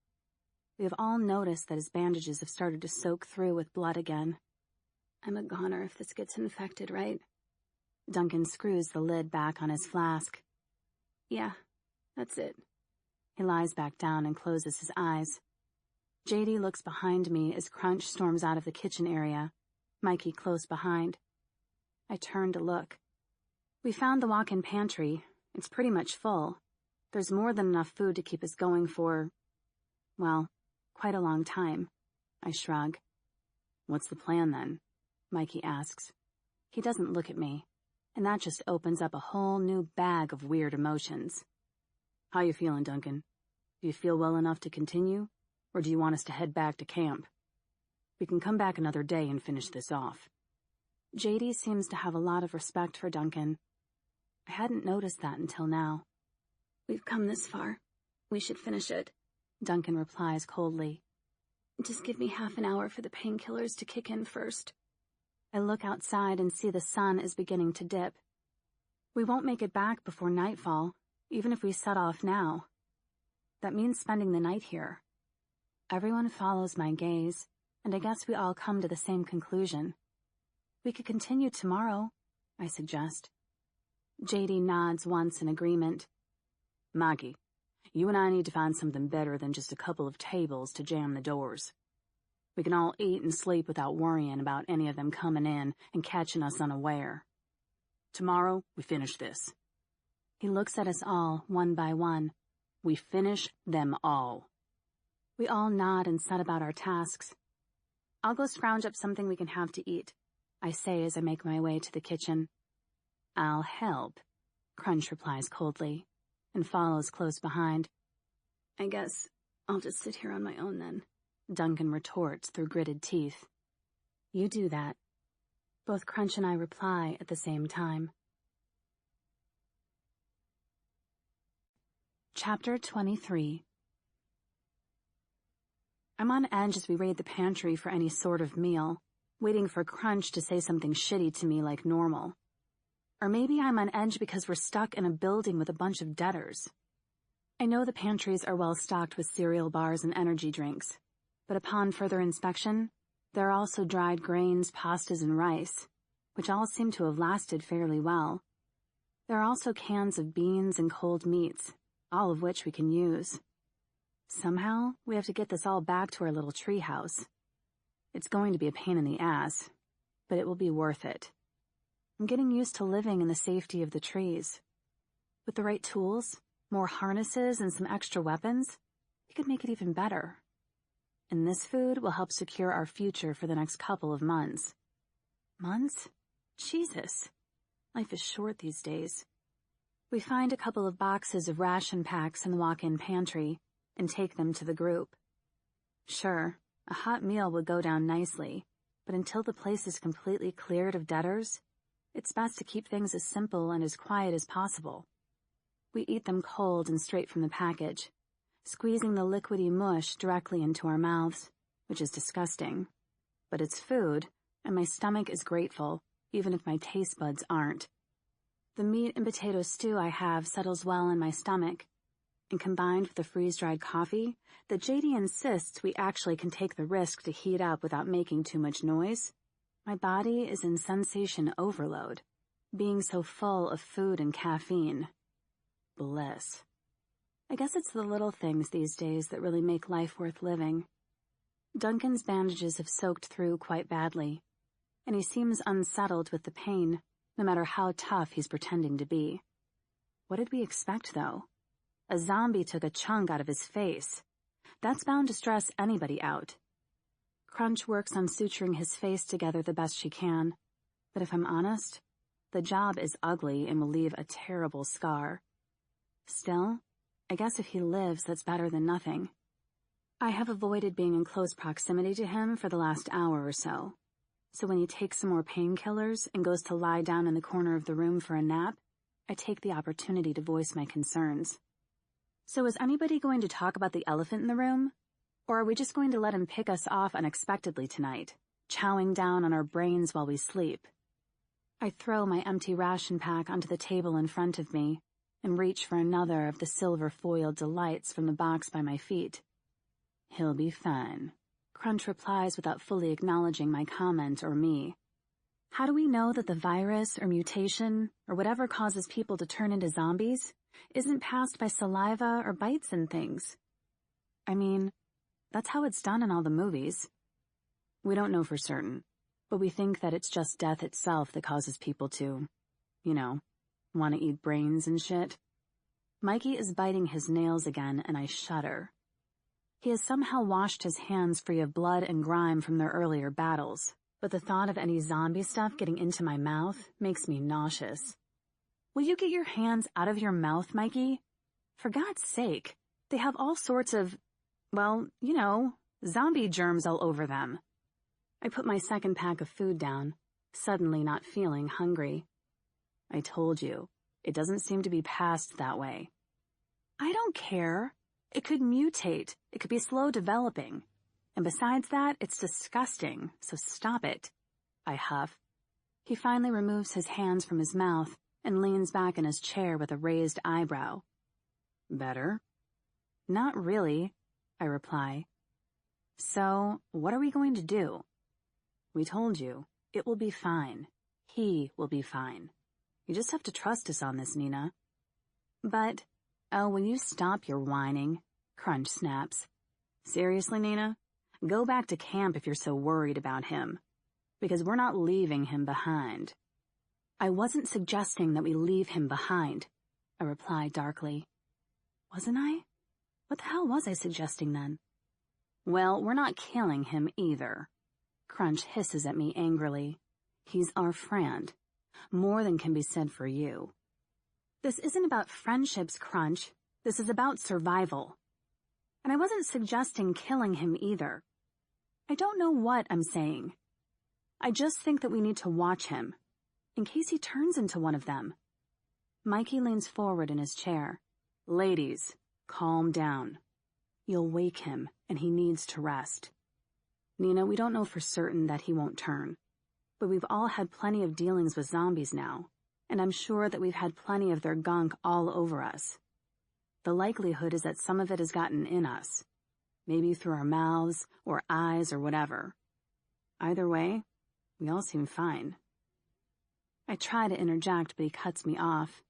We have all noticed that his bandages have started to soak through with blood again. "I'm a goner if this gets infected, right?" Duncan screws the lid back on his flask. "Yeah, that's it." He lies back down and closes his eyes. JD looks behind me as Crunch storms out of the kitchen area, Mikey close behind. I turn to look. We found the walk-in pantry. It's pretty much full. There's more than enough food to keep us going for, well, quite a long time. I shrug. "What's the plan, then?" Mikey asks. He doesn't look at me, and that just opens up a whole new bag of weird emotions. "How you feeling, Duncan? Do you feel well enough to continue, or do you want us to head back to camp? We can come back another day and finish this off." JD seems to have a lot of respect for Duncan. I hadn't noticed that until now. "We've come this far. We should finish it," Duncan replies coldly. "Just give me half an hour for the painkillers to kick in first." I look outside and see the sun is beginning to dip. We won't make it back before nightfall, even if we set off now. That means spending the night here. Everyone follows my gaze, and I guess we all come to the same conclusion. We could continue tomorrow, I suggest. JD nods once in agreement. "Maggie, you and I need to find something better than just a couple of tables to jam the doors. We can all eat and sleep without worrying about any of them coming in and catching us unaware. Tomorrow, we finish this." He looks at us all, one by one. "We finish them all." We all nod and set about our tasks. "I'll go scrounge up something we can have to eat," I say as I make my way to the kitchen. "I'll help," Crunch replies coldly, and follows close behind. "I guess I'll just sit here on my own then," Duncan retorts through gritted teeth. "You do that." Both Crunch and I reply at the same time. Chapter 23. I'm on edge as we raid the pantry for any sort of meal, waiting for Crunch to say something shitty to me like normal. Or maybe I'm on edge because we're stuck in a building with a bunch of debtors. I know the pantries are well stocked with cereal bars and energy drinks, but upon further inspection, there are also dried grains, pastas, and rice, which all seem to have lasted fairly well. There are also cans of beans and cold meats, all of which we can use. Somehow, we have to get this all back to our little tree house. It's going to be a pain in the ass, but it will be worth it. I'm getting used to living in the safety of the trees. With the right tools, more harnesses, and some extra weapons, we could make it even better. And this food will help secure our future for the next couple of months. Months? Jesus. Life is short these days. We find a couple of boxes of ration packs in the walk-in pantry and take them to the group. Sure, a hot meal would go down nicely, but until the place is completely cleared of debtors, it's best to keep things as simple and as quiet as possible. We eat them cold and straight from the package, squeezing the liquidy mush directly into our mouths, which is disgusting. But it's food, and my stomach is grateful, even if my taste buds aren't. The meat and potato stew I have settles well in my stomach, and combined with the freeze-dried coffee, that JD insists we actually can take the risk to heat up without making too much noise, my body is in sensation overload, being so full of food and caffeine. Bliss. I guess it's the little things these days that really make life worth living. Duncan's bandages have soaked through quite badly, and he seems unsettled with the pain, no matter how tough he's pretending to be. What did we expect, though? A zombie took a chunk out of his face. That's bound to stress anybody out. Crunch works on suturing his face together the best she can, but if I'm honest, the job is ugly and will leave a terrible scar. Still, I guess if he lives, that's better than nothing. I have avoided being in close proximity to him for the last hour or so when he takes some more painkillers and goes to lie down in the corner of the room for a nap, I take the opportunity to voice my concerns. So is anybody going to talk about the elephant in the room? Or are we just going to let him pick us off unexpectedly tonight, chowing down on our brains while we sleep? I throw my empty ration pack onto the table in front of me and reach for another of the silver-foiled delights from the box by my feet. He'll be fine, Crunch replies without fully acknowledging my comment or me. How do we know that the virus or mutation or whatever causes people to turn into zombies isn't passed by saliva or bites and things? I mean, that's how it's done in all the movies. We don't know for certain, but we think that it's just death itself that causes people to, want to eat brains and shit. Mikey is biting his nails again, and I shudder. He has somehow washed his hands free of blood and grime from their earlier battles, but the thought of any zombie stuff getting into my mouth makes me nauseous. Will you get your hands out of your mouth, Mikey? For God's sake, they have all sorts of, zombie germs all over them. I put my second pack of food down, suddenly not feeling hungry. I told you, it doesn't seem to be passed that way. I don't care. It could mutate. It could be slow developing. And besides that, it's disgusting, so stop it. I huff. He finally removes his hands from his mouth and leans back in his chair with a raised eyebrow. Better? Not really, I reply. So, what are we going to do? We told you, it will be fine. He will be fine. You just have to trust us on this, Nina. But, will you stop your whining? Crunch snaps. Seriously, Nina? Go back to camp if you're so worried about him. Because we're not leaving him behind. I wasn't suggesting that we leave him behind, I replied darkly. Wasn't I? What the hell was I suggesting then? Well, we're not killing him either. Crunch hisses at me angrily. He's our friend. More than can be said for you. This isn't about friendships, Crunch. This is about survival. And I wasn't suggesting killing him either. I don't know what I'm saying. I just think that we need to watch him, in case he turns into one of them. Mikey leans forward in his chair. Ladies, calm down. You'll wake him, and he needs to rest. Nina, we don't know for certain that he won't turn, but we've all had plenty of dealings with zombies now, and I'm sure that we've had plenty of their gunk all over us. The likelihood is that some of it has gotten in us, maybe through our mouths or eyes or whatever. Either way, we all seem fine. I try to interject, but he cuts me off.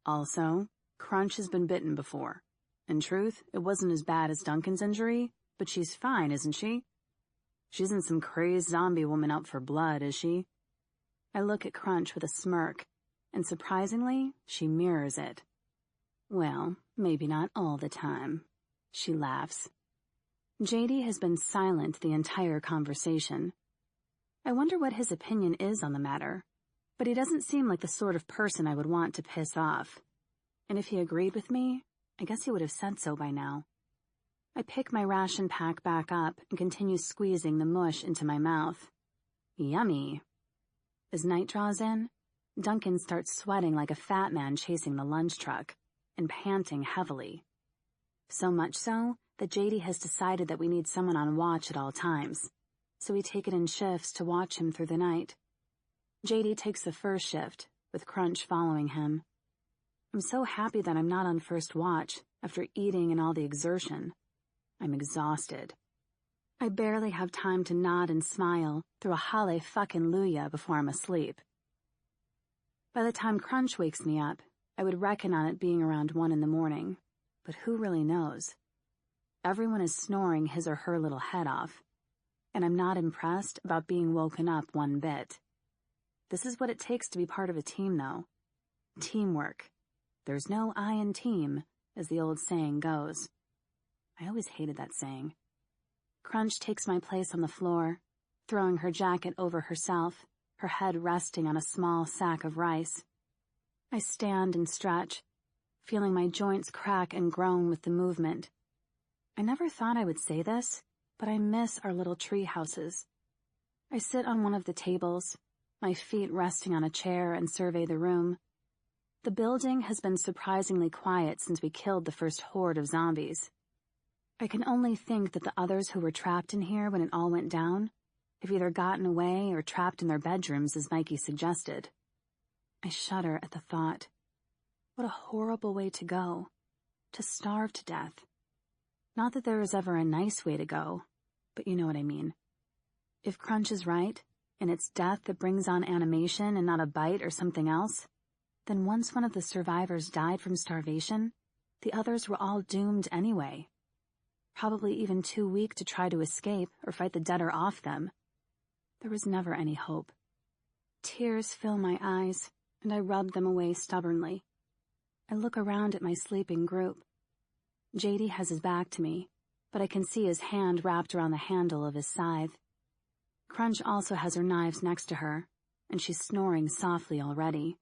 Also, Crunch has been bitten before. In truth, it wasn't as bad as Duncan's injury, but she's fine, isn't she? She isn't some crazed zombie woman out for blood, is she? I look at Crunch with a smirk, and surprisingly, she mirrors it. Well, maybe not all the time. She laughs. JD has been silent the entire conversation. I wonder what his opinion is on the matter, but he doesn't seem like the sort of person I would want to piss off. And if he agreed with me, I guess he would have said so by now. I pick my ration pack back up and continue squeezing the mush into my mouth. Yummy. As night draws in, Duncan starts sweating like a fat man chasing the lunch truck, and panting heavily. So much so that JD has decided that we need someone on watch at all times, so we take it in shifts to watch him through the night. JD takes the first shift, with Crunch following him. I'm so happy that I'm not on first watch after eating and all the exertion. I'm exhausted. I barely have time to nod and smile through a hallelujah before I'm asleep. By the time Crunch wakes me up, I would reckon on it being around 1 in the morning, but who really knows? Everyone is snoring his or her little head off, and I'm not impressed about being woken up one bit. This is what it takes to be part of a team, though. Teamwork. There's no I in team, as the old saying goes. I always hated that saying. Crunch takes my place on the floor, throwing her jacket over herself, her head resting on a small sack of rice. I stand and stretch, feeling my joints crack and groan with the movement. I never thought I would say this, but I miss our little tree houses. I sit on one of the tables, my feet resting on a chair, and survey the room. The building has been surprisingly quiet since we killed the first horde of zombies. I can only think that the others who were trapped in here when it all went down have either gotten away or trapped in their bedrooms, as Mikey suggested. I shudder at the thought. What a horrible way to go. To starve to death. Not that there is ever a nice way to go, but you know what I mean. If Crunch is right, and it's death that brings on animation and not a bite or something else, then once one of the survivors died from starvation, the others were all doomed anyway. Probably even too weak to try to escape or fight the deader off them. There was never any hope. Tears fill my eyes, and I rub them away stubbornly. I look around at my sleeping group. JD has his back to me, but I can see his hand wrapped around the handle of his scythe. Crunch also has her knives next to her, and she's snoring softly already.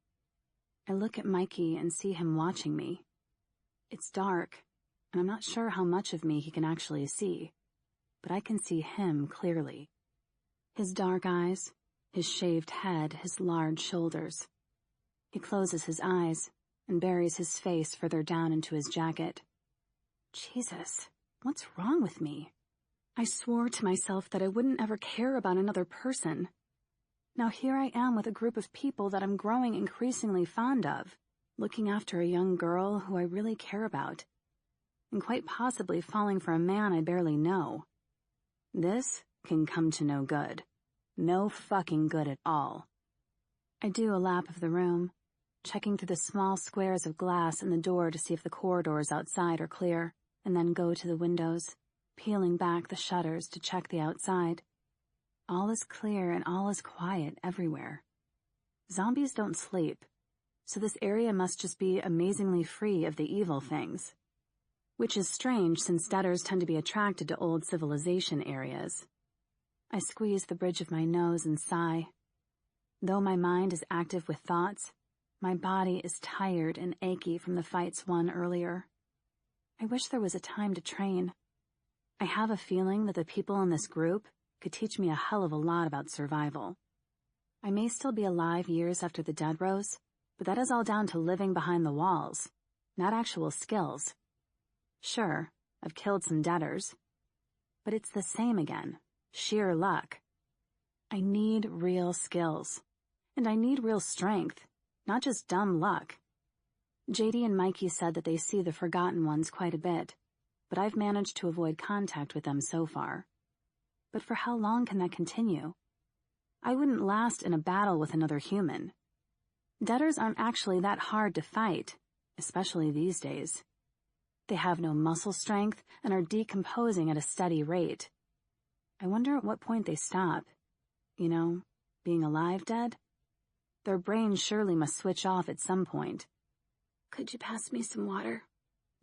I look at Mikey and see him watching me. It's dark, and I'm not sure how much of me he can actually see, but I can see him clearly. His dark eyes, his shaved head, his large shoulders. He closes his eyes and buries his face further down into his jacket. Jesus, what's wrong with me? I swore to myself that I wouldn't ever care about another person. Now here I am with a group of people that I'm growing increasingly fond of, looking after a young girl who I really care about, and quite possibly falling for a man I barely know. This can come to no good. No fucking good at all. I do a lap of the room, checking through the small squares of glass in the door to see if the corridors outside are clear, and then go to the windows, peeling back the shutters to check the outside. All is clear and all is quiet everywhere. Zombies don't sleep, so this area must just be amazingly free of the evil things. Which is strange since deaders tend to be attracted to old civilization areas. I squeeze the bridge of my nose and sigh. Though my mind is active with thoughts, my body is tired and achy from the fights won earlier. I wish there was a time to train. I have a feeling that the people in this group could teach me a hell of a lot about survival. I may still be alive years after the dead rose, but that is all down to living behind the walls, not actual skills. Sure, I've killed some deaders. But it's the same again. Sheer luck. I need real skills. And I need real strength, not just dumb luck. JD and Mikey said that they see the Forgotten Ones quite a bit, but I've managed to avoid contact with them so far. But for how long can that continue? I wouldn't last in a battle with another human. Deaders aren't actually that hard to fight, especially these days. They have no muscle strength and are decomposing at a steady rate. I wonder at what point they stop. You know, being alive dead? Their brains surely must switch off at some point. Could you pass me some water?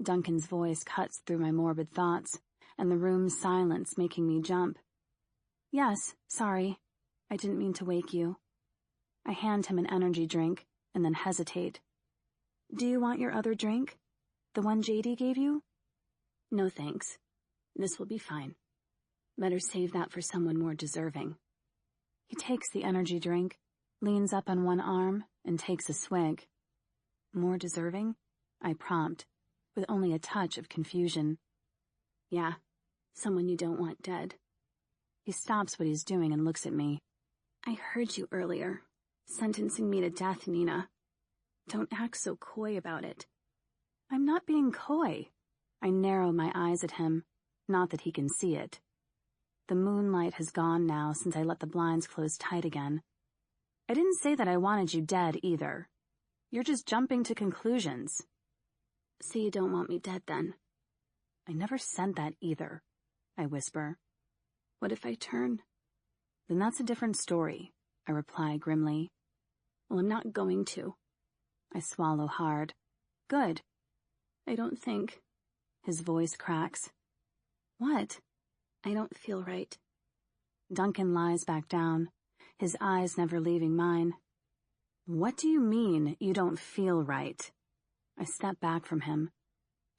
Duncan's voice cuts through my morbid thoughts, and the room's silence making me jump. Yes, sorry. I didn't mean to wake you. I hand him an energy drink, and then hesitate. Do you want your other drink? The one JD gave you? No thanks. This will be fine. Better save that for someone more deserving. He takes the energy drink, leans up on one arm, and takes a swig. More deserving? I prompt, with only a touch of confusion. Yeah, someone you don't want dead. He stops what he's doing and looks at me. I heard you earlier, sentencing me to death, Nina. Don't act so coy about it. I'm not being coy. I narrow my eyes at him, not that he can see it. The moonlight has gone now since I let the blinds close tight again. I didn't say that I wanted you dead either. You're just jumping to conclusions. So you don't want me dead then? I never said that either, I whisper. What if I turn? Then that's a different story, I reply grimly. Well, I'm not going to. I swallow hard. Good. I don't think. His voice cracks. What? I don't feel right. Duncan lies back down, his eyes never leaving mine. What do you mean, you don't feel right? I step back from him.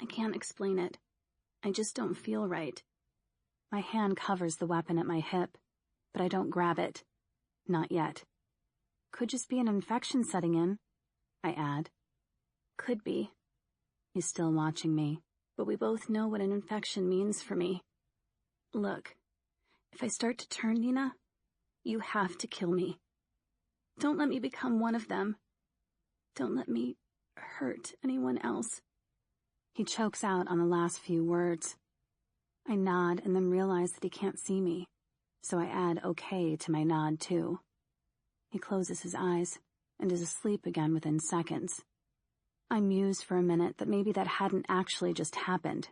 I can't explain it. I just don't feel right. My hand covers the weapon at my hip, but I don't grab it. Not yet. Could just be an infection setting in, I add. Could be. He's still watching me. But we both know what an infection means for me. Look, if I start to turn, Nina, you have to kill me. Don't let me become one of them. Don't let me hurt anyone else. He chokes out on the last few words. I nod and then realize that he can't see me, so I add okay to my nod too. He closes his eyes and is asleep again within seconds. I muse for a minute that maybe that hadn't actually just happened.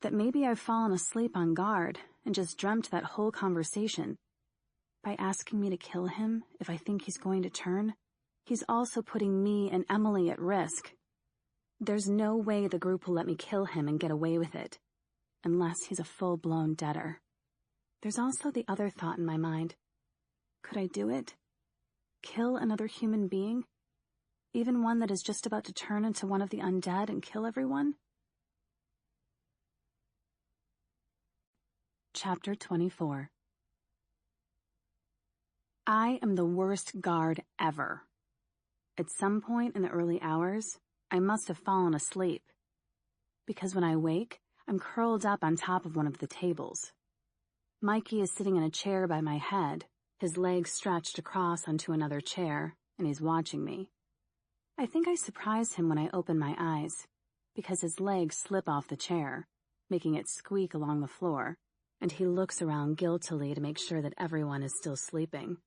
That maybe I've fallen asleep on guard and just dreamt that whole conversation. By asking me to kill him if I think he's going to turn, he's also putting me and Emily at risk. There's no way the group will let me kill him and get away with it, unless he's a full-blown deader. There's also the other thought in my mind. Could I do it? Kill another human being? Even one that is just about to turn into one of the undead and kill everyone? Chapter 24. I am the worst guard ever. At some point in the early hours, I must have fallen asleep. Because when I wake, I'm curled up on top of one of the tables. Mikey is sitting in a chair by my head, his legs stretched across onto another chair, and he's watching me. I think I surprise him when I open my eyes, because his legs slip off the chair, making it squeak along the floor, and he looks around guiltily to make sure that everyone is still sleeping.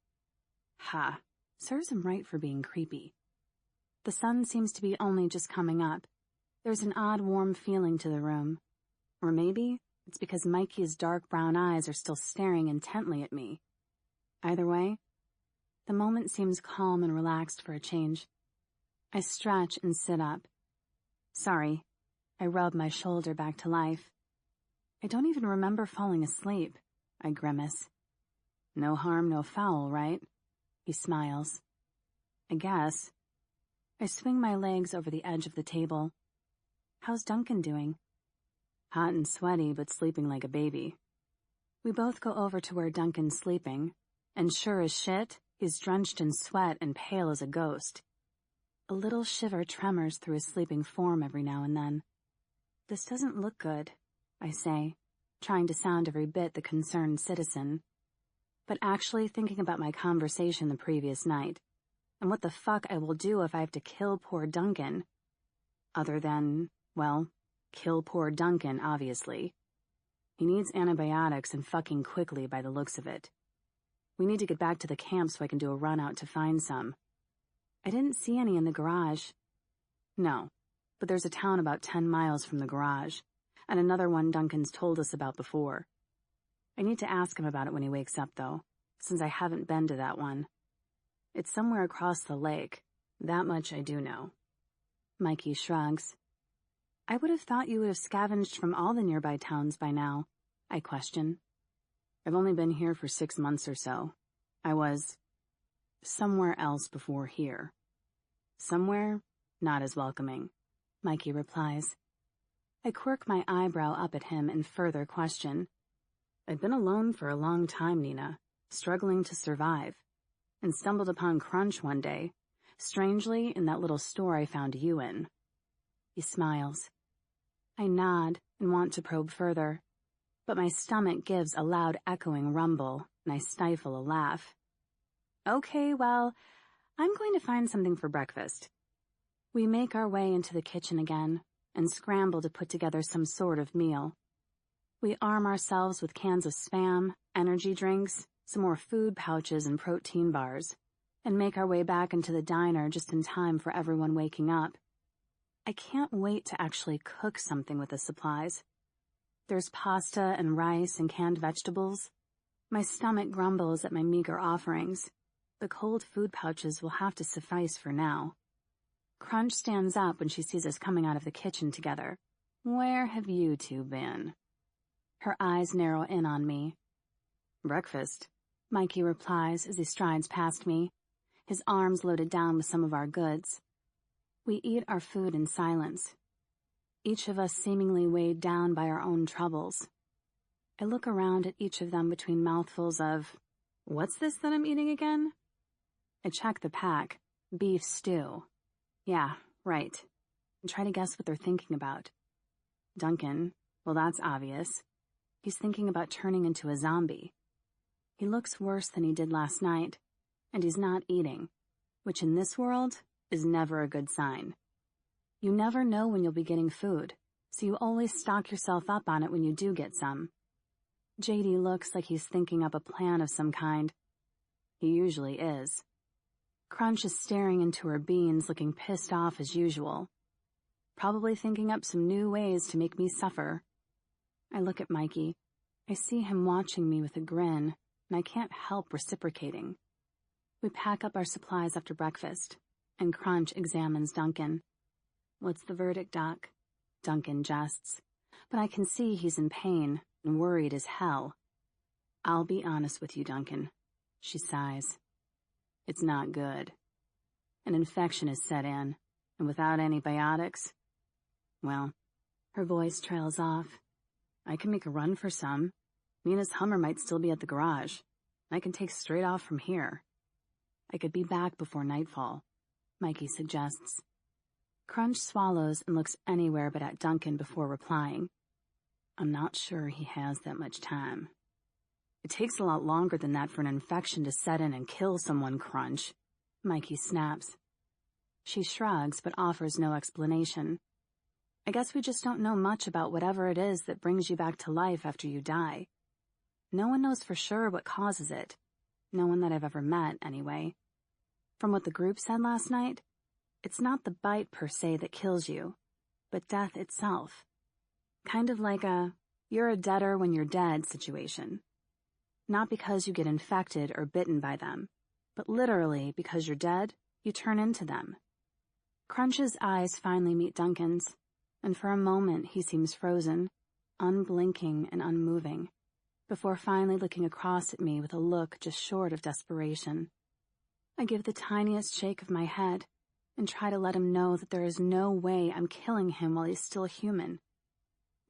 Ha, serves him right for being creepy. The sun seems to be only just coming up. There's an odd warm feeling to the room. Or maybe it's because Mikey's dark brown eyes are still staring intently at me. Either way, the moment seems calm and relaxed for a change. I stretch and sit up. Sorry, I rub my shoulder back to life. I don't even remember falling asleep, I grimace. No harm, no foul, right? He smiles. I guess. I swing my legs over the edge of the table. How's Duncan doing? Hot and sweaty, but sleeping like a baby. We both go over to where Duncan's sleeping, and sure as shit, he's drenched in sweat and pale as a ghost. A little shiver tremors through his sleeping form every now and then. This doesn't look good, I say, trying to sound every bit the concerned citizen, but actually thinking about my conversation the previous night, and what the fuck I will do if I have to kill poor Duncan. Other than, well, kill poor Duncan, obviously. He needs antibiotics and fucking quickly by the looks of it. We need to get back to the camp so I can do a run out to find some. I didn't see any in the garage. No, but there's a town about 10 miles from the garage, and another one Duncan's told us about before. I need to ask him about it when he wakes up, though, since I haven't been to that one. It's somewhere across the lake. That much I do know. Mikey shrugs. I would have thought you would have scavenged from all the nearby towns by now, I question. I've only been here for 6 months or so. I was somewhere else before here. Somewhere not as welcoming, Mikey replies. I quirk my eyebrow up at him in further question. I'd been alone for a long time, Nina, struggling to survive, and stumbled upon Crunch one day, strangely in that little store I found you in. He smiles. I nod and want to probe further, but my stomach gives a loud echoing rumble, and I stifle a laugh. Okay, well, I'm going to find something for breakfast. We make our way into the kitchen again, and scramble to put together some sort of meal. We arm ourselves with cans of Spam, energy drinks, some more food pouches and protein bars, and make our way back into the diner just in time for everyone waking up. I can't wait to actually cook something with the supplies. There's pasta and rice and canned vegetables. My stomach grumbles at my meager offerings. The cold food pouches will have to suffice for now. Crunch stands up when she sees us coming out of the kitchen together. Where have you two been? Her eyes narrow in on me. Breakfast, Mikey replies as he strides past me, his arms loaded down with some of our goods. We eat our food in silence, each of us seemingly weighed down by our own troubles. I look around at each of them between mouthfuls of, what's this that I'm eating again? I check the pack. Beef stew. Yeah, right. And try to guess what they're thinking about. Duncan, well, that's obvious. He's thinking about turning into a zombie. He looks worse than he did last night, and he's not eating, which in this world is never a good sign. You never know when you'll be getting food, so you always stock yourself up on it when you do get some. JD looks like he's thinking up a plan of some kind. He usually is. Crunch is staring into her beans, looking pissed off as usual. Probably thinking up some new ways to make me suffer. I look at Mikey. I see him watching me with a grin, and I can't help reciprocating. We pack up our supplies after breakfast, and Crunch examines Duncan. What's the verdict, Doc? Duncan jests, but I can see he's in pain and worried as hell. I'll be honest with you, Duncan, she sighs. It's not good. An infection is set in, and without antibiotics, well, her voice trails off. I can make a run for some. Nina's Hummer might still be at the garage. I can take straight off from here. I could be back before nightfall, Mikey suggests. Crunch swallows and looks anywhere but at Duncan before replying. I'm not sure he has that much time. It takes a lot longer than that for an infection to set in and kill someone, Crunch, Mikey snaps. She shrugs but offers no explanation. I guess we just don't know much about whatever it is that brings you back to life after you die. No one knows for sure what causes it. No one that I've ever met, anyway. From what the group said last night, it's not the bite per se that kills you, but death itself. Kind of like a you're a deader when you're dead situation. Not because you get infected or bitten by them, but literally because you're dead, you turn into them. Crunch's eyes finally meet Duncan's, and for a moment he seems frozen, unblinking and unmoving, before finally looking across at me with a look just short of desperation. I give the tiniest shake of my head and try to let him know that there is no way I'm killing him while he's still human.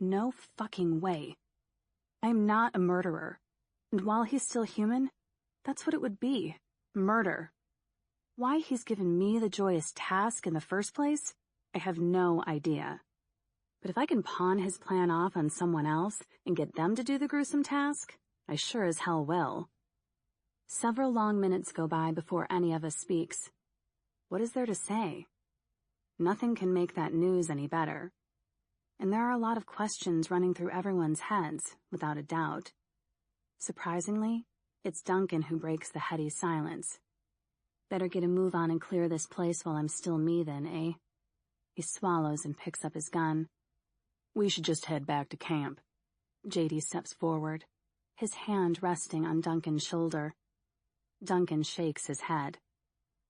No fucking way. I'm not a murderer, and while he's still human, that's what it would be, murder. Why he's given me the joyous task in the first place, I have no idea. But if I can pawn his plan off on someone else and get them to do the gruesome task, I sure as hell will. Several long minutes go by before any of us speaks. What is there to say? Nothing can make that news any better. And there are a lot of questions running through everyone's heads, without a doubt. Surprisingly, it's Duncan who breaks the heady silence. Better get a move on and clear this place while I'm still me then, eh? He swallows and picks up his gun. We should just head back to camp. JD steps forward, his hand resting on Duncan's shoulder. Duncan shakes his head.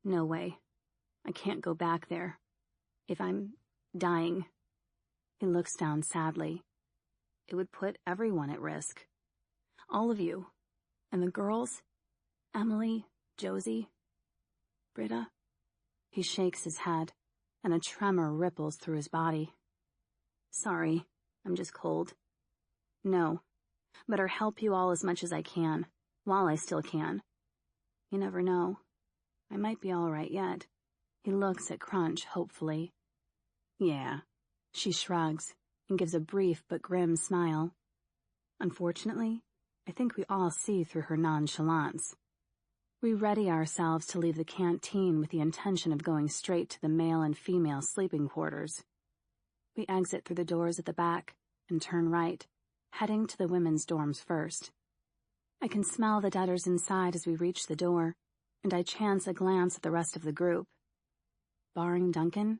No way. I can't go back there. If I'm dying. He looks down sadly. It would put everyone at risk. All of you. And the girls. Emily, Josie, Britta. He shakes his head, and a tremor ripples through his body. Sorry, I'm just cold. No, better help you all as much as I can, while I still can. You never know. I might be all right yet. He looks at Crunch hopefully. Yeah. She shrugs and gives a brief but grim smile. Unfortunately, I think we all see through her nonchalance. We ready ourselves to leave the canteen with the intention of going straight to the male and female sleeping quarters. We exit through the doors at the back and turn right, heading to the women's dorms first. I can smell the debtors inside as we reach the door, and I chance a glance at the rest of the group. Barring Duncan,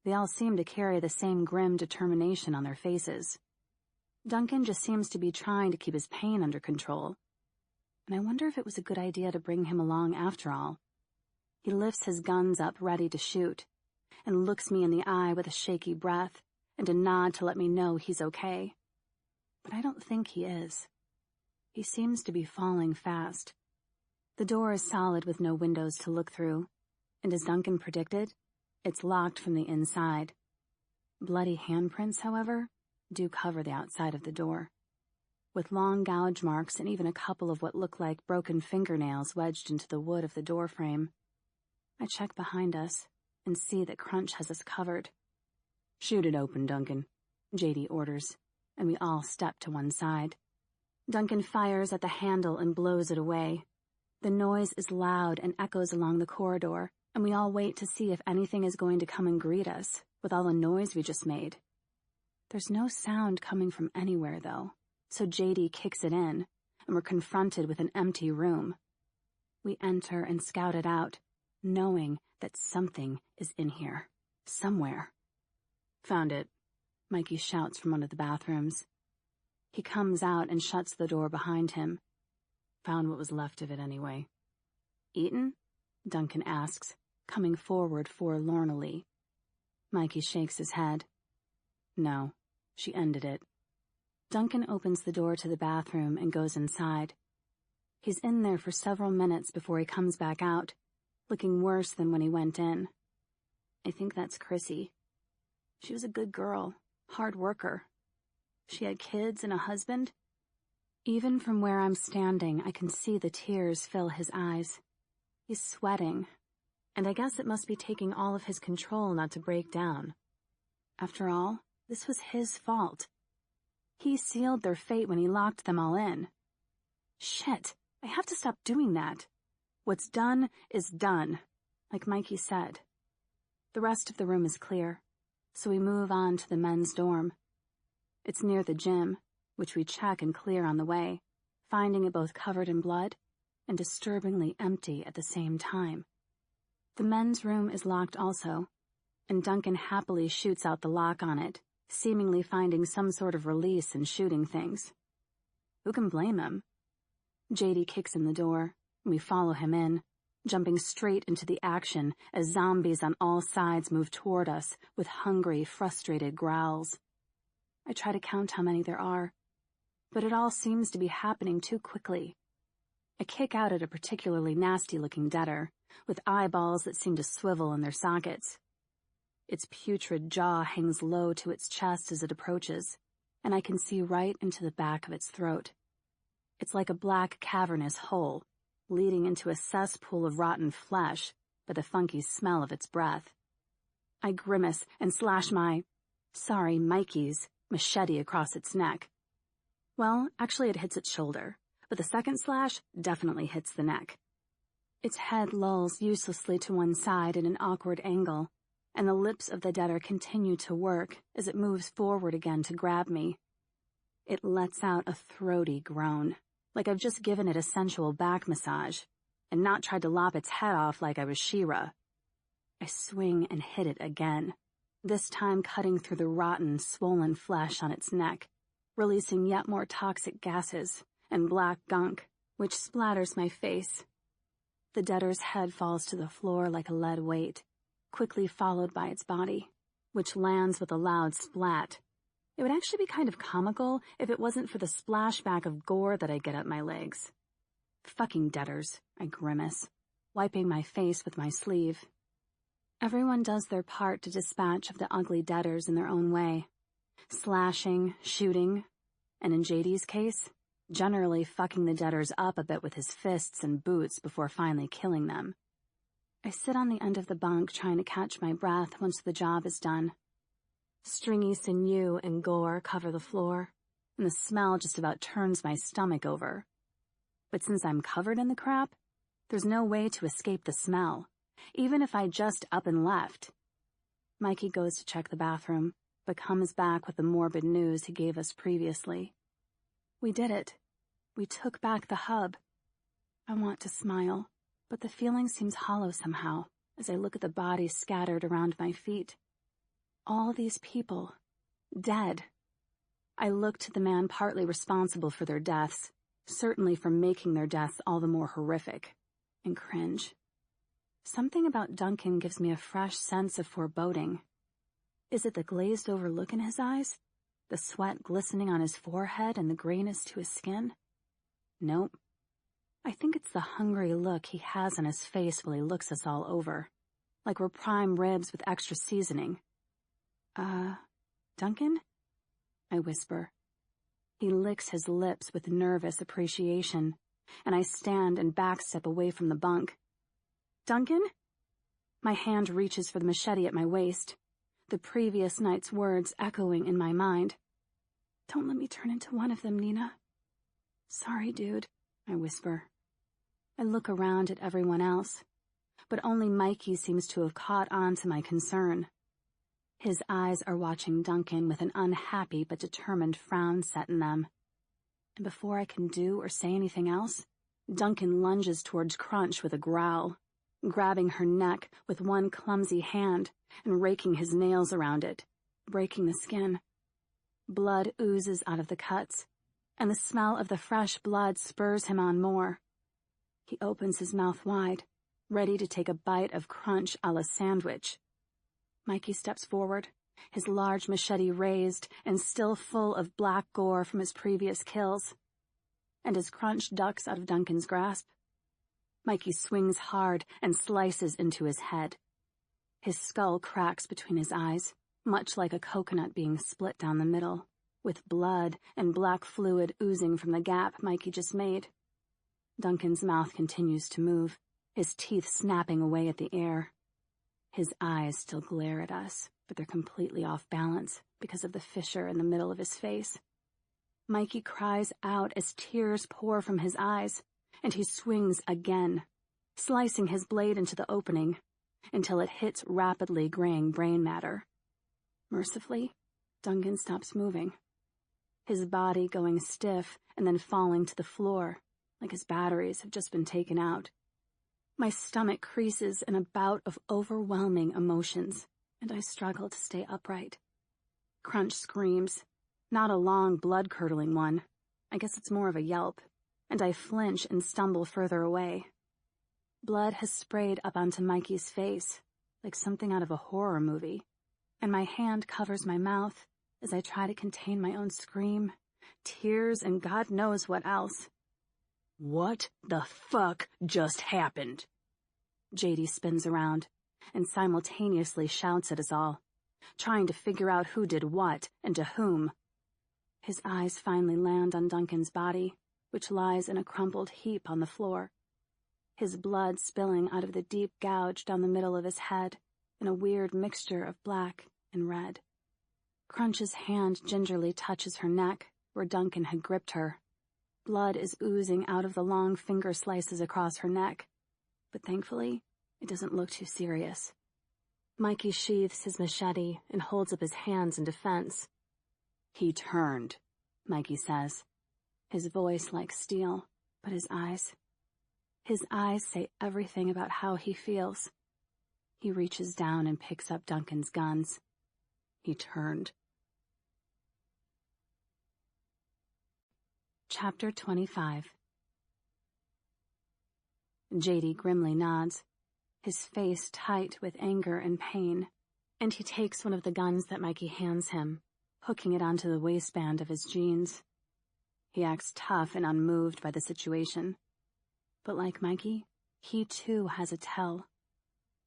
they all seem to carry the same grim determination on their faces. Duncan just seems to be trying to keep his pain under control, and I wonder if it was a good idea to bring him along after all. He lifts his guns up ready to shoot, and looks me in the eye with a shaky breath and a nod to let me know he's okay. But I don't think he is. He seems to be falling fast. The door is solid with no windows to look through, and as Duncan predicted, it's locked from the inside. Bloody handprints, however, do cover the outside of the door, with long gouge marks and even a couple of what look like broken fingernails wedged into the wood of the door frame. I check behind us and see that Crunch has us covered. Shoot it open, Duncan, JD orders, and we all step to one side. Duncan fires at the handle and blows it away. The noise is loud and echoes along the corridor, and we all wait to see if anything is going to come and greet us with all the noise we just made. There's no sound coming from anywhere, though, so JD kicks it in, and we're confronted with an empty room. We enter and scout it out, knowing that something is in here, somewhere. Found it, Mikey shouts from one of the bathrooms. He comes out and shuts the door behind him. Found what was left of it anyway. Eaten? Duncan asks, coming forward forlornly. Mikey shakes his head. No, she ended it. Duncan opens the door to the bathroom and goes inside. He's in there for several minutes before he comes back out, looking worse than when he went in. I think that's Chrissy. She was a good girl, hard worker. She had kids and a husband. Even from where I'm standing, I can see the tears fill his eyes. He's sweating, and I guess it must be taking all of his control not to break down. After all, this was his fault. He sealed their fate when he locked them all in. Shit, I have to stop doing that. What's done is done, like Mikey said. The rest of the room is clear, so we move on to the men's dorm. It's near the gym, which we check and clear on the way, finding it both covered in blood and disturbingly empty at the same time. The men's room is locked also, and Duncan happily shoots out the lock on it, seemingly finding some sort of release in shooting things. Who can blame him? JD kicks in the door, and we follow him in, jumping straight into the action as zombies on all sides move toward us with hungry, frustrated growls. I try to count how many there are, but it all seems to be happening too quickly. I kick out at a particularly nasty-looking debtor, with eyeballs that seem to swivel in their sockets. Its putrid jaw hangs low to its chest as it approaches, and I can see right into the back of its throat. It's like a black cavernous hole, leading into a cesspool of rotten flesh by the funky smell of its breath. I grimace and slash my Sorry, Mikey's machete across its neck. Well, actually it hits its shoulder, but the second slash definitely hits the neck. Its head lolls uselessly to one side at an awkward angle, and the lips of the debtor continue to work as it moves forward again to grab me. It lets out a throaty groan, like I've just given it a sensual back massage, and not tried to lop its head off like I was She-Ra. I swing and hit it again, this time cutting through the rotten, swollen flesh on its neck, releasing yet more toxic gases and black gunk, which splatters my face. The debtor's head falls to the floor like a lead weight, quickly followed by its body, which lands with a loud splat. It would actually be kind of comical if it wasn't for the splashback of gore that I get up my legs. Fucking debtors, I grimace, wiping my face with my sleeve. Everyone does their part to dispatch of the ugly debtors in their own way. Slashing, shooting, and in JD's case, generally fucking the debtors up a bit with his fists and boots before finally killing them. I sit on the end of the bunk trying to catch my breath once the job is done. Stringy sinew and gore cover the floor, and the smell just about turns my stomach over. But since I'm covered in the crap, there's no way to escape the smell, even if I just up and left. Mikey goes to check the bathroom, but comes back with the morbid news he gave us previously. We did it. We took back the hub. I want to smile, but the feeling seems hollow somehow as I look at the bodies scattered around my feet. All these people, dead. I look to the man partly responsible for their deaths, certainly for making their deaths all the more horrific, and cringe. Something about Duncan gives me a fresh sense of foreboding. Is it the glazed-over look in his eyes? The sweat glistening on his forehead and the grayness to his skin? Nope. I think it's the hungry look he has on his face while he looks us all over, like we're prime ribs with extra seasoning. Duncan? I whisper. He licks his lips with nervous appreciation, and I stand and backstep away from the bunk. Duncan? My hand reaches for the machete at my waist, the previous night's words echoing in my mind. Don't let me turn into one of them, Nina. Sorry, dude, I whisper. I look around at everyone else, but only Mikey seems to have caught on to my concern. His eyes are watching Duncan with an unhappy but determined frown set in them. And before I can do or say anything else, Duncan lunges towards Crunch with a growl, grabbing her neck with one clumsy hand and raking his nails around it, breaking the skin. Blood oozes out of the cuts, and the smell of the fresh blood spurs him on more. He opens his mouth wide, ready to take a bite of Crunch a la sandwich. Mikey steps forward, his large machete raised and still full of black gore from his previous kills. And as Crunch ducks out of Duncan's grasp, Mikey swings hard and slices into his head. His skull cracks between his eyes, much like a coconut being split down the middle, with blood and black fluid oozing from the gap Mikey just made. Duncan's mouth continues to move, his teeth snapping away at the air. His eyes still glare at us, but they're completely off balance because of the fissure in the middle of his face. Mikey cries out as tears pour from his eyes, and he swings again, slicing his blade into the opening until it hits rapidly graying brain matter. Mercifully, Duncan stops moving, his body going stiff and then falling to the floor, like his batteries have just been taken out. My stomach creases in a bout of overwhelming emotions, and I struggle to stay upright. Crunch screams, not a long, blood-curdling one. I guess it's more of a yelp, and I flinch and stumble further away. Blood has sprayed up onto Mikey's face, like something out of a horror movie, and my hand covers my mouth as I try to contain my own scream, tears, and God knows what else. What the fuck just happened? JD spins around and simultaneously shouts at us all, trying to figure out who did what and to whom. His eyes finally land on Duncan's body, which lies in a crumpled heap on the floor, his blood spilling out of the deep gouge down the middle of his head in a weird mixture of black and red. Crunch's hand gingerly touches her neck, where Duncan had gripped her. Blood is oozing out of the long finger slices across her neck, but thankfully, it doesn't look too serious. Mikey sheaths his machete and holds up his hands in defense. "He turned," Mikey says. His voice like steel, but his eyes say everything about how he feels. He reaches down and picks up Duncan's guns. "He turned." Chapter 25. JD grimly nods, his face tight with anger and pain, and he takes one of the guns that Mikey hands him, hooking it onto the waistband of his jeans. He acts tough and unmoved by the situation. But like Mikey, he too has a tell.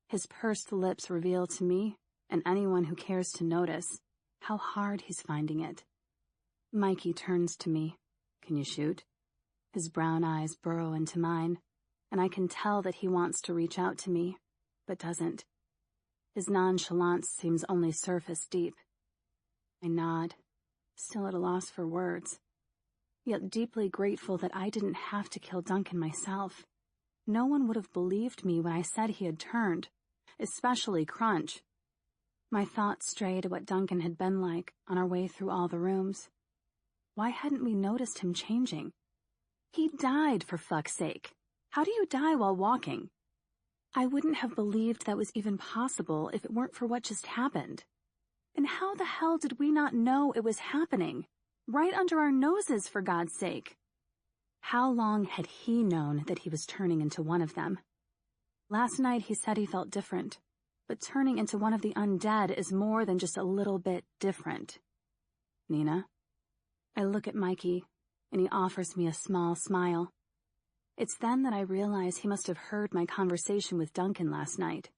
His pursed lips reveal to me, and anyone who cares to notice, how hard he's finding it. Mikey turns to me. "Can you shoot?" His brown eyes burrow into mine, and I can tell that he wants to reach out to me, but doesn't. His nonchalance seems only surface deep. I nod, still at a loss for words, yet deeply grateful that I didn't have to kill Duncan myself. No one would have believed me when I said he had turned, especially Crunch. My thoughts stray to what Duncan had been like on our way through all the rooms. Why hadn't we noticed him changing? He died, for fuck's sake. How do you die while walking? I wouldn't have believed that was even possible if it weren't for what just happened. And how the hell did we not know it was happening? Right under our noses, for God's sake. How long had he known that he was turning into one of them? Last night he said he felt different, but turning into one of the undead is more than just a little bit different. "Nina?" I look at Mikey, and he offers me a small smile. It's then that I realize he must have heard my conversation with Duncan last night.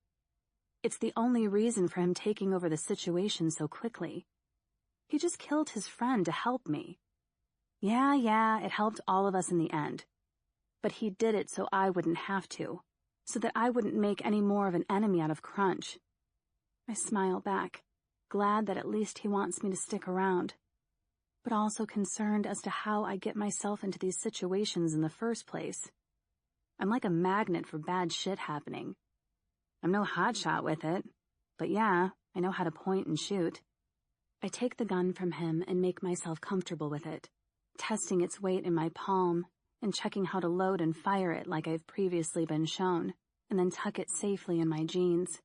It's the only reason for him taking over the situation so quickly. He just killed his friend to help me. Yeah, it helped all of us in the end. But he did it so I wouldn't have to, so that I wouldn't make any more of an enemy out of Crunch. I smile back, glad that at least he wants me to stick around, but also concerned as to how I get myself into these situations in the first place. I'm like a magnet for bad shit happening. I'm no hotshot with it, but yeah, I know how to point and shoot. I take the gun from him and make myself comfortable with it, testing its weight in my palm and checking how to load and fire it like I've previously been shown, and then tuck it safely in my jeans.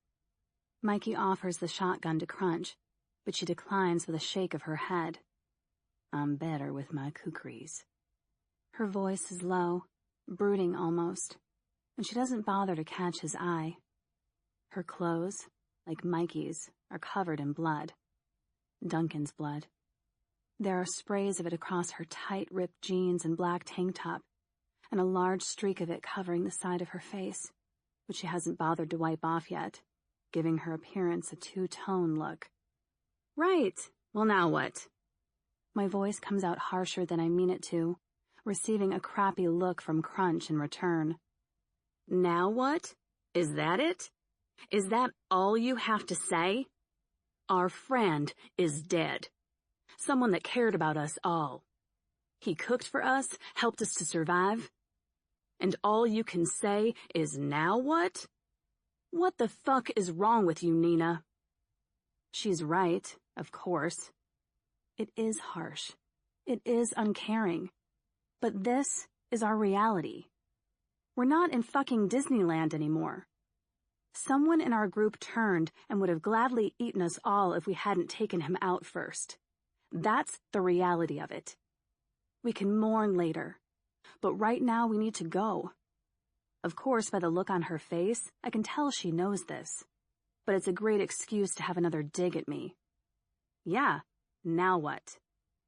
Mikey offers the shotgun to Crunch, but she declines with a shake of her head. "I'm better with my kukris." Her voice is low, brooding almost, and she doesn't bother to catch his eye. Her clothes, like Mikey's, are covered in blood. Duncan's blood. There are sprays of it across her tight-ripped jeans and black tank top, and a large streak of it covering the side of her face, which she hasn't bothered to wipe off yet, giving her appearance a two-tone look. "Right. Well, now what?" My voice comes out harsher than I mean it to, receiving a crappy look from Crunch in return. "Now what? Is that it? Is that all you have to say? Our friend is dead. Someone that cared about us all. He cooked for us, helped us to survive. And all you can say is now what? What the fuck is wrong with you, Nina?" She's right, of course. It is harsh. It is uncaring. But this is our reality. We're not in fucking Disneyland anymore. Someone in our group turned and would have gladly eaten us all if we hadn't taken him out first. That's the reality of it. We can mourn later, but right now we need to go. Of course, by the look on her face, I can tell she knows this, but it's a great excuse to have another dig at me. Yeah, now what?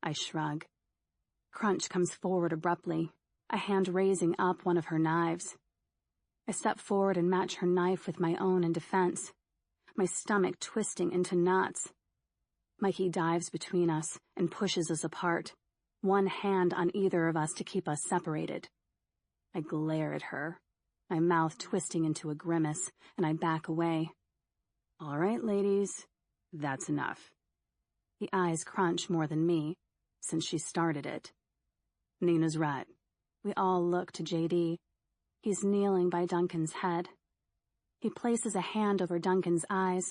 I shrug. Crunch comes forward abruptly, a hand raising up one of her knives. I step forward and match her knife with my own in defense, my stomach twisting into knots. Mikey dives between us and pushes us apart, one hand on either of us to keep us separated. I glare at her, my mouth twisting into a grimace, and I back away. "All right, ladies, that's enough." He eyes Crunch more than me, since she started it. Nina's right. We all look to JD. He's kneeling by Duncan's head. He places a hand over Duncan's eyes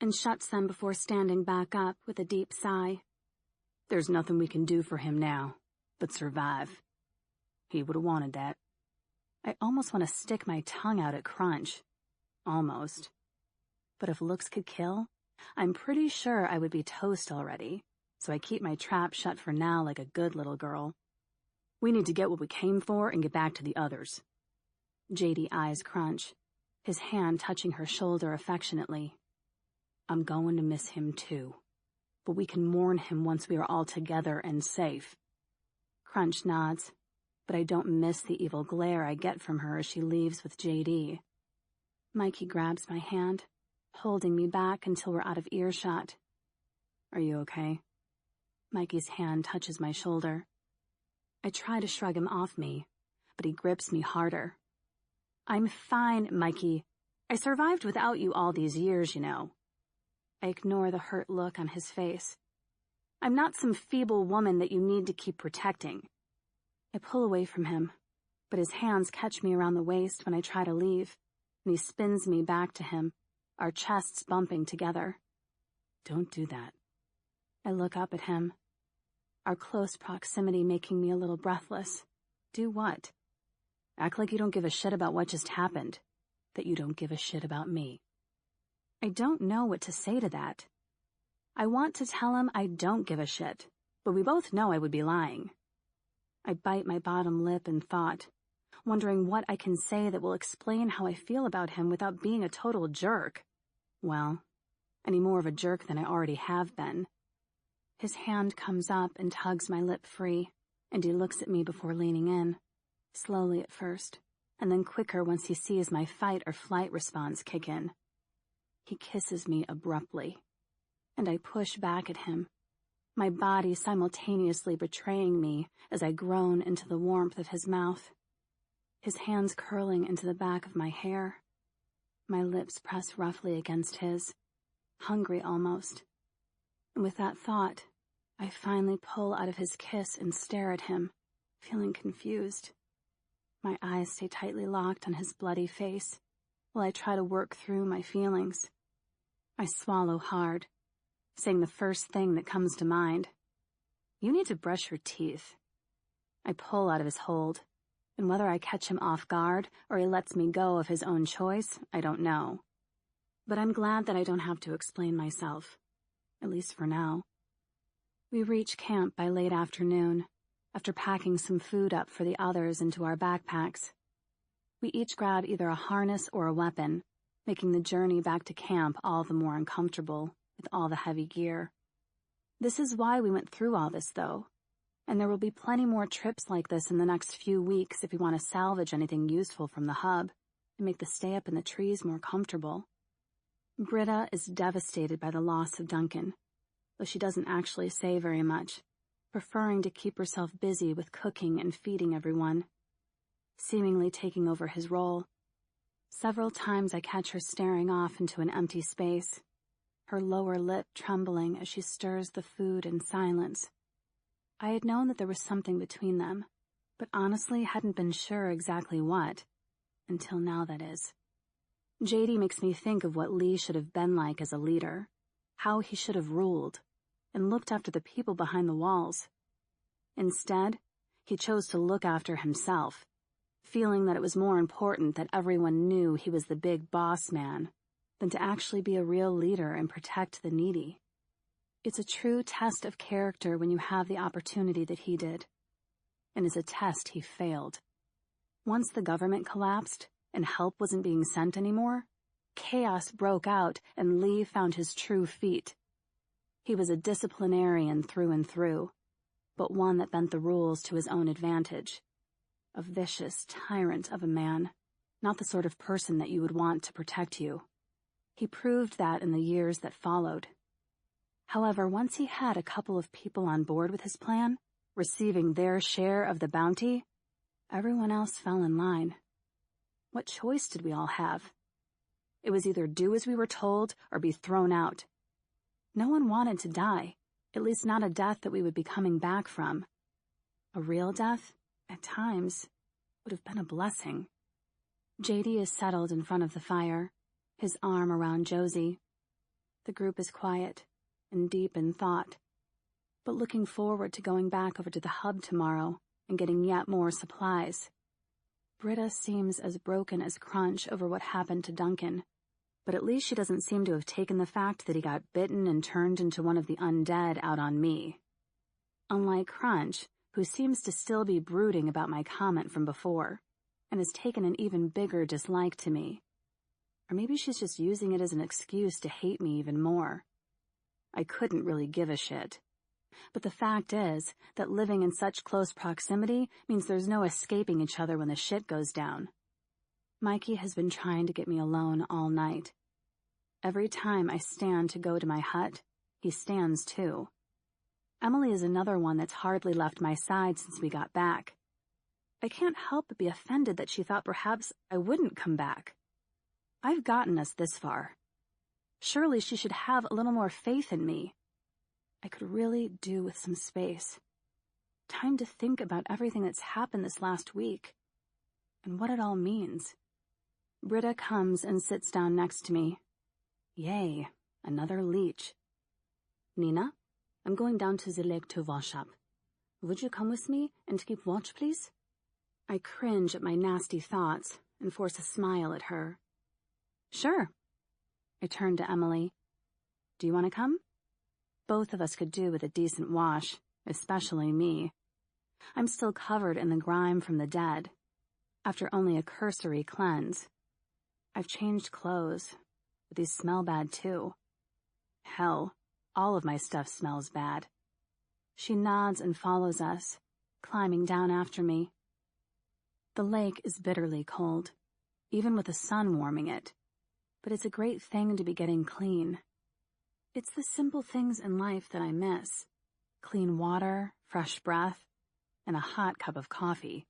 and shuts them before standing back up with a deep sigh. There's nothing we can do for him now, but survive. He would have wanted that. I almost want to stick my tongue out at Crunch. Almost. But if looks could kill, I'm pretty sure I would be toast already, so I keep my trap shut for now like a good little girl. We need to get what we came for and get back to the others. JD eyes Crunch, his hand touching her shoulder affectionately. I'm going to miss him too, but we can mourn him once we are all together and safe. Crunch nods, but I don't miss the evil glare I get from her as she leaves with JD. Mikey grabs my hand, holding me back until we're out of earshot. Are you okay? Mikey's hand touches my shoulder. I try to shrug him off me, but he grips me harder. I'm fine, Mikey. I survived without you all these years, you know. I ignore the hurt look on his face. I'm not some feeble woman that you need to keep protecting. I pull away from him, but his hands catch me around the waist when I try to leave, and he spins me back to him, our chests bumping together. Don't do that. I look up at him, our close proximity making me a little breathless. Do what? Act like you don't give a shit about what just happened, that you don't give a shit about me. I don't know what to say to that. I want to tell him I don't give a shit, but we both know I would be lying. I bite my bottom lip in thought, wondering what I can say that will explain how I feel about him without being a total jerk. Well, any more of a jerk than I already have been. His hand comes up and tugs my lip free, and he looks at me before leaning in, slowly at first, and then quicker once he sees my fight or flight response kick in. He kisses me abruptly, and I push back at him, my body simultaneously betraying me as I groan into the warmth of his mouth, his hands curling into the back of my hair. My lips press roughly against his, hungry almost. And with that thought, I finally pull out of his kiss and stare at him, feeling confused. My eyes stay tightly locked on his bloody face, while I try to work through my feelings. I swallow hard, saying the first thing that comes to mind. You need to brush your teeth. I pull out of his hold, and whether I catch him off guard or he lets me go of his own choice, I don't know. But I'm glad that I don't have to explain myself, at least for now. We reach camp by late afternoon, after packing some food up for the others into our backpacks. We each grab either a harness or a weapon, making the journey back to camp all the more uncomfortable with all the heavy gear. This is why we went through all this, though, and there will be plenty more trips like this in the next few weeks if we want to salvage anything useful from the hub and make the stay up in the trees more comfortable. Britta is devastated by the loss of Duncan, though she doesn't actually say very much, preferring to keep herself busy with cooking and feeding everyone, seemingly taking over his role. Several times I catch her staring off into an empty space, her lower lip trembling as she stirs the food in silence. I had known that there was something between them, but honestly hadn't been sure exactly what, until now, that is. JD makes me think of what Lee should have been like as a leader, how he should have ruled, and looked after the people behind the walls. Instead, he chose to look after himself, feeling that it was more important that everyone knew he was the big boss man than to actually be a real leader and protect the needy. It's a true test of character when you have the opportunity that he did, and it's a test he failed. Once the government collapsed and help wasn't being sent anymore, chaos broke out and Lee found his true feet. He was a disciplinarian through and through, but one that bent the rules to his own advantage. A vicious tyrant of a man, not the sort of person that you would want to protect you. He proved that in the years that followed. However, once he had a couple of people on board with his plan, receiving their share of the bounty, everyone else fell in line. What choice did we all have? It was either do as we were told or be thrown out. No one wanted to die, At least not a death that we would be coming back from. A real death, at times, would have been a blessing. JD is settled in front of the fire, his arm around Josie. The group is quiet and deep in thought, but looking forward to going back over to the hub tomorrow and getting yet more supplies. Britta seems as broken as Crunch over what happened to Duncan, but at least she doesn't seem to have taken the fact that he got bitten and turned into one of the undead out on me. Unlike Crunch, who seems to still be brooding about my comment from before, and has taken an even bigger dislike to me. Or maybe she's just using it as an excuse to hate me even more. I couldn't really give a shit. But the fact is that living in such close proximity means there's no escaping each other when the shit goes down. Mikey has been trying to get me alone all night. Every time I stand to go to my hut, he stands too. Emily is another one that's hardly left my side since we got back. I can't help but be offended that she thought perhaps I wouldn't come back. I've gotten us this far. Surely she should have a little more faith in me. I could really do with some space. Time to think about everything that's happened this last week, and what it all means. Britta comes and sits down next to me. Yay, another leech. Nina, I'm going down to the lake to wash up. Would you come with me and keep watch, please? I cringe at my nasty thoughts and force a smile at her. Sure. I turn to Emily. Do you want to come? Both of us could do with a decent wash, especially me. I'm still covered in the grime from the dead, after only a cursory cleanse. I've changed clothes, but these smell bad too. Hell, all of my stuff smells bad. She nods and follows us, climbing down after me. The lake is bitterly cold, even with the sun warming it, but it's a great thing to be getting clean. It's the simple things in life that I miss. Clean water, fresh breath, and a hot cup of coffee.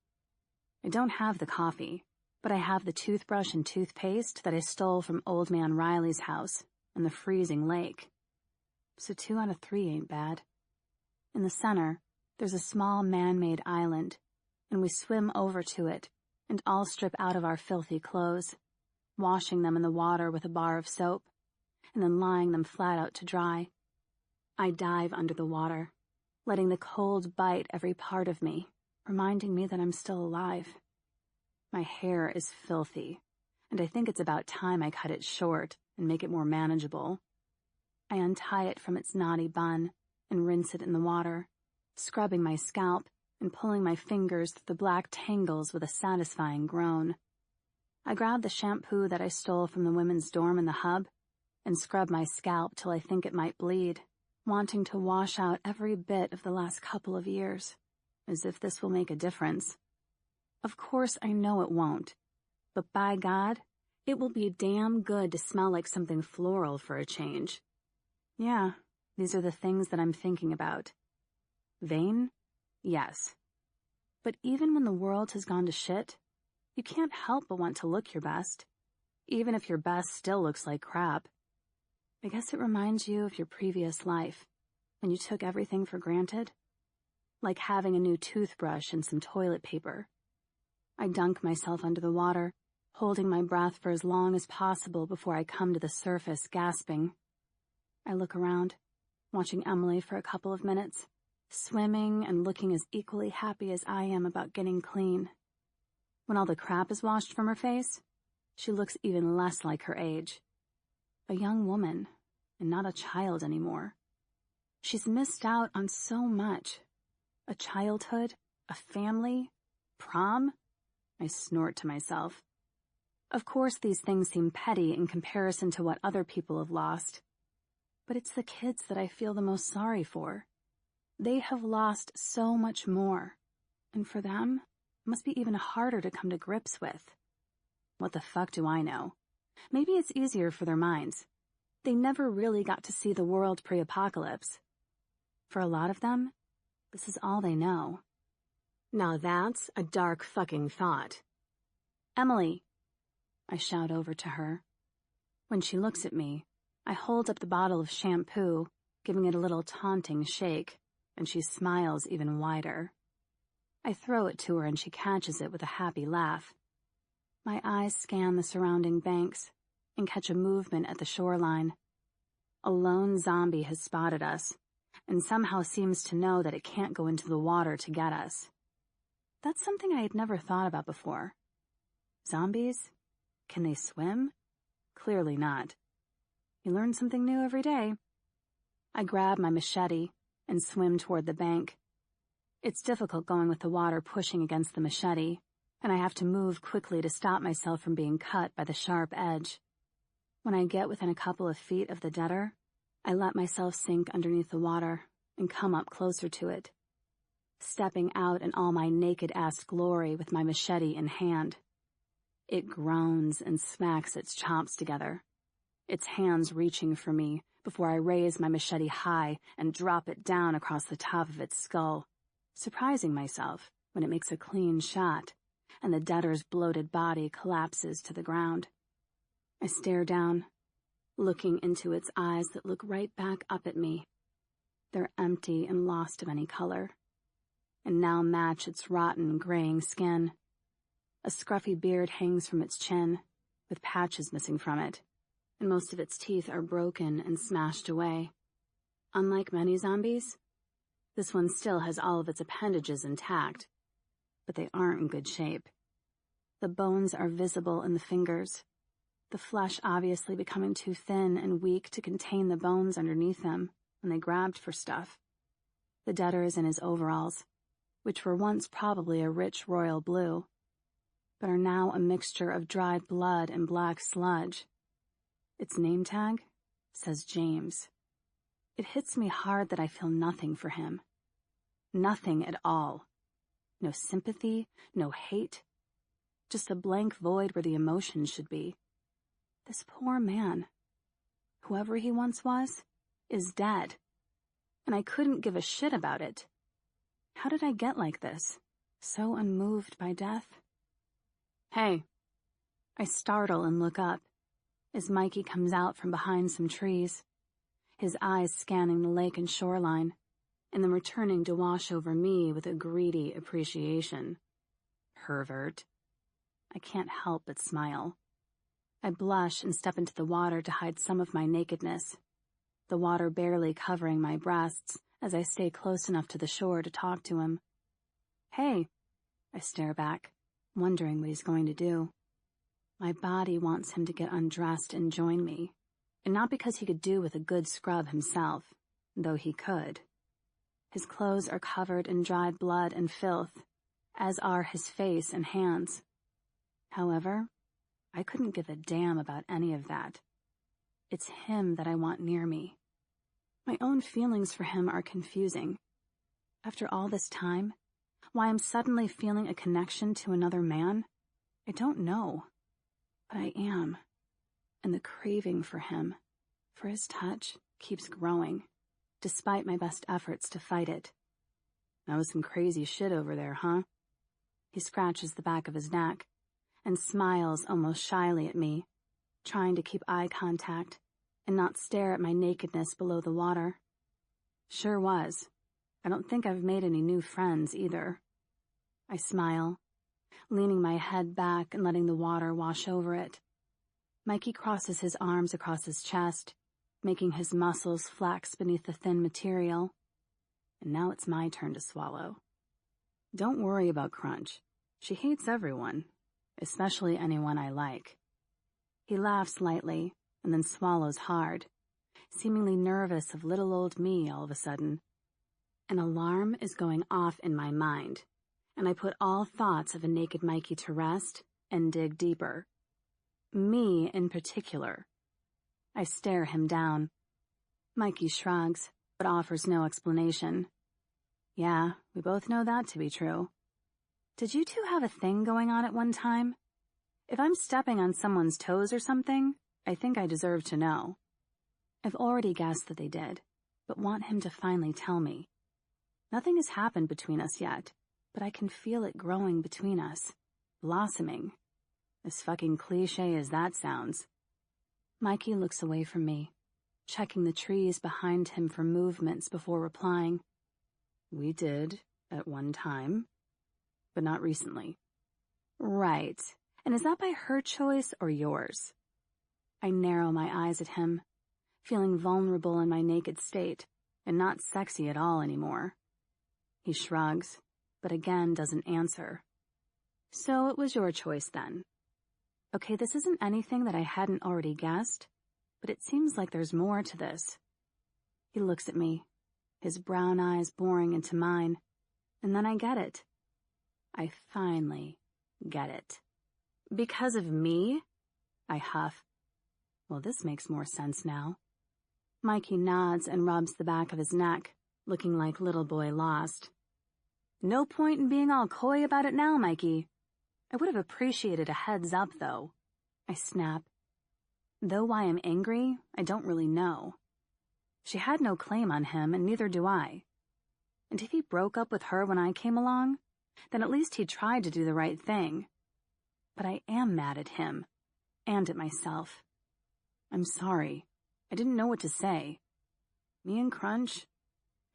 I don't have the coffee, but I have the toothbrush and toothpaste that I stole from Old Man Riley's house and the freezing lake. So 2 out of 3 ain't bad. In the center, there's a small man-made island, and we swim over to it and all strip out of our filthy clothes, washing them in the water with a bar of soap, and then lying them flat out to dry. I dive under the water, letting the cold bite every part of me, reminding me that I'm still alive. My hair is filthy, and I think it's about time I cut it short and make it more manageable. I untie it from its knotty bun and rinse it in the water, scrubbing my scalp and pulling my fingers through the black tangles with a satisfying groan. I grab the shampoo that I stole from the women's dorm in the hub and scrub my scalp till I think it might bleed, wanting to wash out every bit of the last couple of years, as if this will make a difference. Of course I know it won't, but by God, it will be damn good to smell like something floral for a change. Yeah, these are the things that I'm thinking about. Vain? Yes. But even when the world has gone to shit, you can't help but want to look your best, even if your best still looks like crap. I guess it reminds you of your previous life, when you took everything for granted. Like having a new toothbrush and some toilet paper. I dunk myself under the water, holding my breath for as long as possible before I come to the surface, gasping. I look around, watching Emily for a couple of minutes, swimming and looking as equally happy as I am about getting clean. When all the crap is washed from her face, she looks even less like her age. A young woman, and not a child anymore. She's missed out on so much. A childhood, a family, prom? I snort to myself. Of course these things seem petty in comparison to what other people have lost. But it's the kids that I feel the most sorry for. They have lost so much more, and for them, it must be even harder to come to grips with. What the fuck do I know? Maybe it's easier for their minds. They never really got to see the world pre-apocalypse. For a lot of them, this is all they know. Now that's a dark fucking thought. Emily, I shout over to her. When she looks at me, I hold up the bottle of shampoo giving it a little taunting shake, and she smiles even wider. I throw it to her and she catches it with a happy laugh. My eyes scan the surrounding banks and catch a movement at the shoreline. A lone zombie has spotted us, and somehow seems to know that it can't go into the water to get us. That's something I had never thought about before. Zombies? Can they swim? Clearly not. You learn something new every day. I grab my machete and swim toward the bank. It's difficult going with the water pushing against the machete, and I have to move quickly to stop myself from being cut by the sharp edge. When I get within a couple of feet of the deader, I let myself sink underneath the water and come up closer to it, stepping out in all my naked-ass glory with my machete in hand. It groans and smacks its chops together, its hands reaching for me before I raise my machete high and drop it down across the top of its skull, surprising myself when it makes a clean shot and the deader's bloated body collapses to the ground. I stare down, looking into its eyes that look right back up at me. They're empty and lost of any color, and now match its rotten, graying skin. A scruffy beard hangs from its chin, with patches missing from it, and most of its teeth are broken and smashed away. Unlike many zombies, this one still has all of its appendages intact, but they aren't in good shape. The bones are visible in the fingers, the flesh obviously becoming too thin and weak to contain the bones underneath them when they grabbed for stuff. The deader is in his overalls, which were once probably a rich royal blue, but are now a mixture of dried blood and black sludge. Its name tag says James. It hits me hard that I feel nothing for him. Nothing at all. No sympathy, no hate. Just a blank void where the emotions should be. This poor man, whoever he once was, is dead. And I couldn't give a shit about it. How did I get like this? So unmoved by death? Hey. I startle and look up as Mikey comes out from behind some trees, his eyes scanning the lake and shoreline, and then returning to wash over me with a greedy appreciation. Pervert. I can't help but smile. I blush and step into the water to hide some of my nakedness, the water barely covering my breasts as I stay close enough to the shore to talk to him. Hey, I stare back, wondering what he's going to do. My body wants him to get undressed and join me, and not because he could do with a good scrub himself, though he could. His clothes are covered in dried blood and filth, as are his face and hands. However, I couldn't give a damn about any of that. It's him that I want near me. My own feelings for him are confusing. After all this time, why I'm suddenly feeling a connection to another man, I don't know. But I am. And the craving for him, for his touch, keeps growing, despite my best efforts to fight it. That was some crazy shit over there, huh? He scratches the back of his neck and smiles almost shyly at me, trying to keep eye contact and not stare at my nakedness below the water. Sure was. I don't think I've made any new friends either. I smile, leaning my head back and letting the water wash over it. Mikey crosses his arms across his chest, making his muscles flax beneath the thin material. And now it's my turn to swallow. Don't worry about Crunch. She hates everyone, especially anyone I like. He laughs lightly and then swallows hard, seemingly nervous of little old me all of a sudden. An alarm is going off in my mind, and I put all thoughts of a naked Mikey to rest and dig deeper. Me in particular. I stare him down. Mikey shrugs, but offers no explanation. Yeah, we both know that to be true. Did you two have a thing going on at one time? If I'm stepping on someone's toes or something, I think I deserve to know. I've already guessed that they did, but want him to finally tell me. Nothing has happened between us yet, but I can feel it growing between us, blossoming. As fucking cliche as that sounds. Mikey looks away from me, checking the trees behind him for movements before replying. We did, at one time, but not recently. Right. And is that by her choice or yours? I narrow my eyes at him, feeling vulnerable in my naked state, and not sexy at all anymore. He shrugs, but again doesn't answer. So it was your choice then. Okay, this isn't anything that I hadn't already guessed, but it seems like there's more to this. He looks at me, his brown eyes boring into mine, and then I get it. I finally get it. Because of me? I huff. Well, this makes more sense now. Mikey nods and rubs the back of his neck, looking like little boy lost. No point in being all coy about it now, Mikey. I would have appreciated a heads up, though. I snap. Though why I'm angry, I don't really know. She had no claim on him, and neither do I. And if he broke up with her when I came along, then at least he tried to do the right thing. But I am mad at him, and at myself. I'm sorry. I didn't know what to say. Me and Crunch,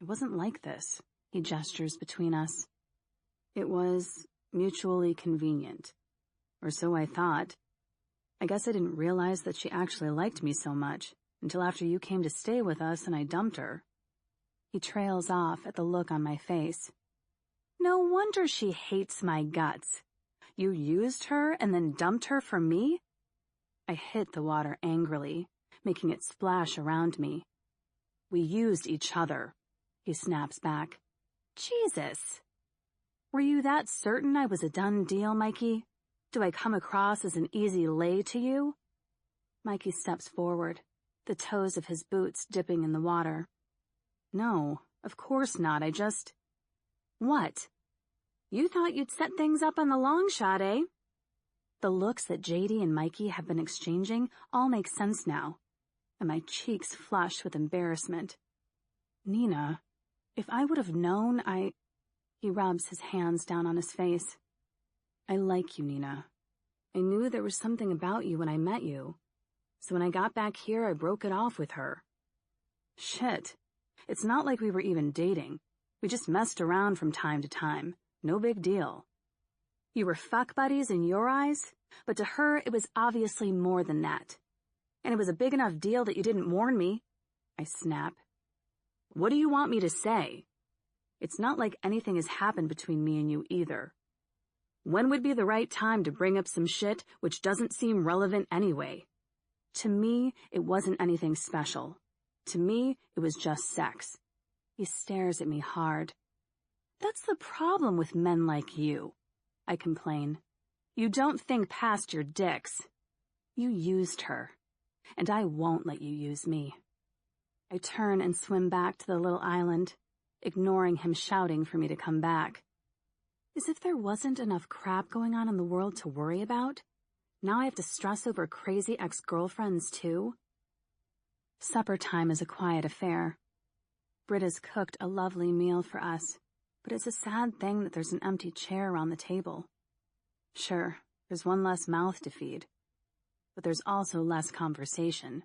it wasn't like this. He gestures between us. It was mutually convenient. Or so I thought. I guess I didn't realize that she actually liked me so much until after you came to stay with us and I dumped her. He trails off at the look on my face. No wonder she hates my guts. You used her and then dumped her for me? I hit the water angrily, making it splash around me. We used each other, he snaps back. Jesus! Were you that certain I was a done deal, Mikey? Do I come across as an easy lay to you? Mikey steps forward, the toes of his boots dipping in the water. No, of course not, I just... What? You thought you'd set things up on the long shot, eh? The looks that JD and Mikey have been exchanging all make sense now, and my cheeks flush with embarrassment. Nina, if I would have known, He rubs his hands down on his face. I like you, Nina. I knew there was something about you when I met you, so when I got back here, I broke it off with her. Shit. It's not like we were even dating. We just messed around from time to time. No big deal. You were fuck buddies in your eyes, but to her it was obviously more than that. And it was a big enough deal that you didn't warn me. I snap. What do you want me to say? It's not like anything has happened between me and you either. When would be the right time to bring up some shit which doesn't seem relevant anyway? To me, it wasn't anything special. To me, it was just sex. He stares at me hard. That's the problem with men like you, I complain. You don't think past your dicks. You used her, and I won't let you use me. I turn and swim back to the little island, ignoring him shouting for me to come back. As if there wasn't enough crap going on in the world to worry about. Now I have to stress over crazy ex-girlfriends too. Supper time is a quiet affair. Britta's cooked a lovely meal for us, but it's a sad thing that there's an empty chair around the table. Sure, there's one less mouth to feed, but there's also less conversation.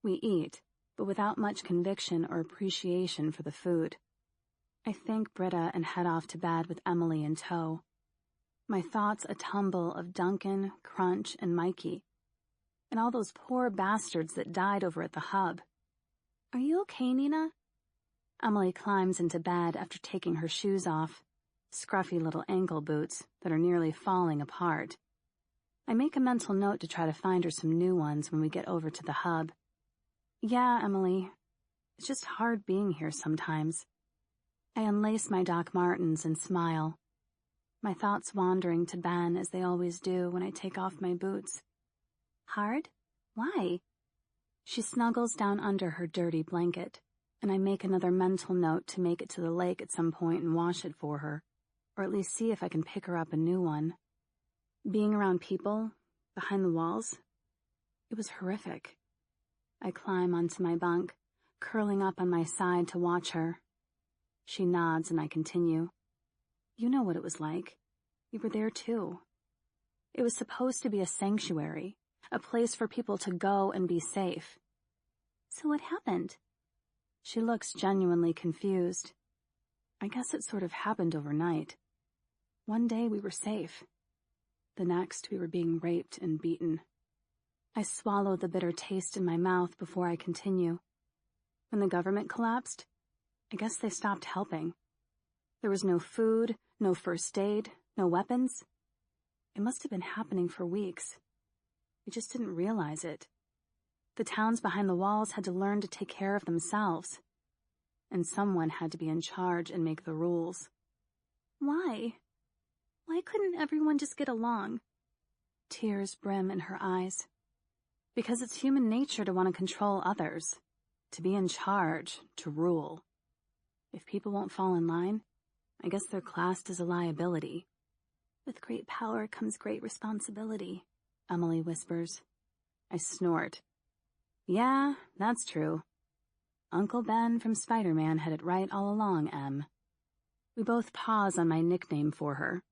We eat, but without much conviction or appreciation for the food. I thank Britta and head off to bed with Emily in tow. My thoughts a tumble of Duncan, Crunch, and Mikey, and all those poor bastards that died over at the hub. Are you okay, Nina? Emily climbs into bed after taking her shoes off, scruffy little ankle boots that are nearly falling apart. I make a mental note to try to find her some new ones when we get over to the hub. Yeah, Emily. It's just hard being here sometimes. I unlace my Doc Martens and smile, my thoughts wandering to Ben as they always do when I take off my boots. Hard? Why? She snuggles down under her dirty blanket, and I make another mental note to make it to the lake at some point and wash it for her, or at least see if I can pick her up a new one. Being around people, behind the walls, it was horrific. I climb onto my bunk, curling up on my side to watch her. She nods and I continue. You know what it was like. You were there too. It was supposed to be a sanctuary, a place for people to go and be safe. So what happened? She looks genuinely confused. I guess it sort of happened overnight. One day we were safe. The next we were being raped and beaten. I swallow the bitter taste in my mouth before I continue. When the government collapsed, I guess they stopped helping. There was no food, no first aid, no weapons. It must have been happening for weeks. We just didn't realize it. The towns behind the walls had to learn to take care of themselves. And someone had to be in charge and make the rules. Why? Why couldn't everyone just get along? Tears brim in her eyes. Because it's human nature to want to control others, to be in charge, to rule. If people won't fall in line, I guess they're classed as a liability. With great power comes great responsibility, Emily whispers. I snort. Yeah, that's true. Uncle Ben from Spider-Man had it right all along, Em. We both pause on my nickname for her.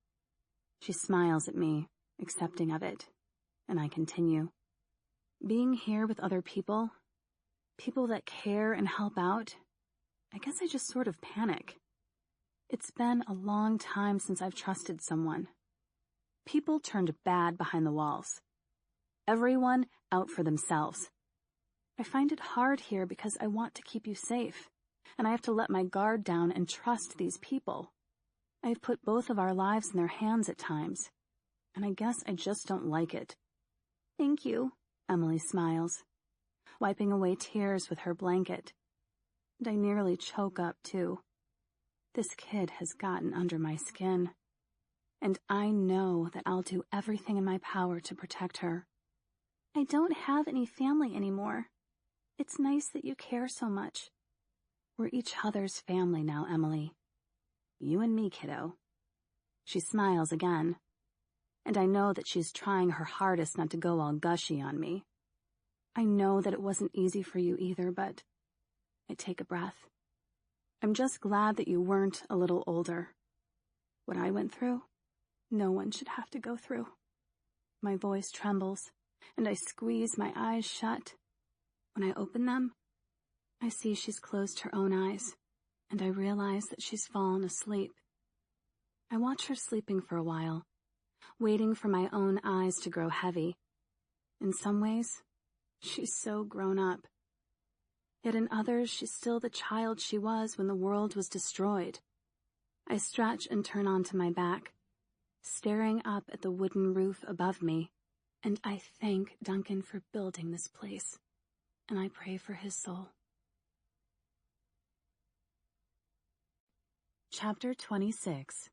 She smiles at me, accepting of it, and I continue. Being here with other people that care and help out, I guess I just sort of panic. It's been a long time since I've trusted someone. People turned bad behind the walls. Everyone out for themselves. I find it hard here because I want to keep you safe, and I have to let my guard down and trust these people. I've put both of our lives in their hands at times, and I guess I just don't like it. Thank you, Emily smiles, wiping away tears with her blanket. And I nearly choke up, too. This kid has gotten under my skin, and I know that I'll do everything in my power to protect her. I don't have any family anymore. It's nice that you care so much. We're each other's family now, Emily. You and me, kiddo. She smiles again, and I know that she's trying her hardest not to go all gushy on me. I know that it wasn't easy for you either, but I take a breath. I'm just glad that you weren't a little older. What I went through, no one should have to go through. My voice trembles, and I squeeze my eyes shut. When I open them, I see she's closed her own eyes, and I realize that she's fallen asleep. I watch her sleeping for a while, waiting for my own eyes to grow heavy. In some ways, she's so grown up. Yet in others, she's still the child she was when the world was destroyed. I stretch and turn onto my back, staring up at the wooden roof above me, and I thank Duncan for building this place, and I pray for his soul. Chapter 26.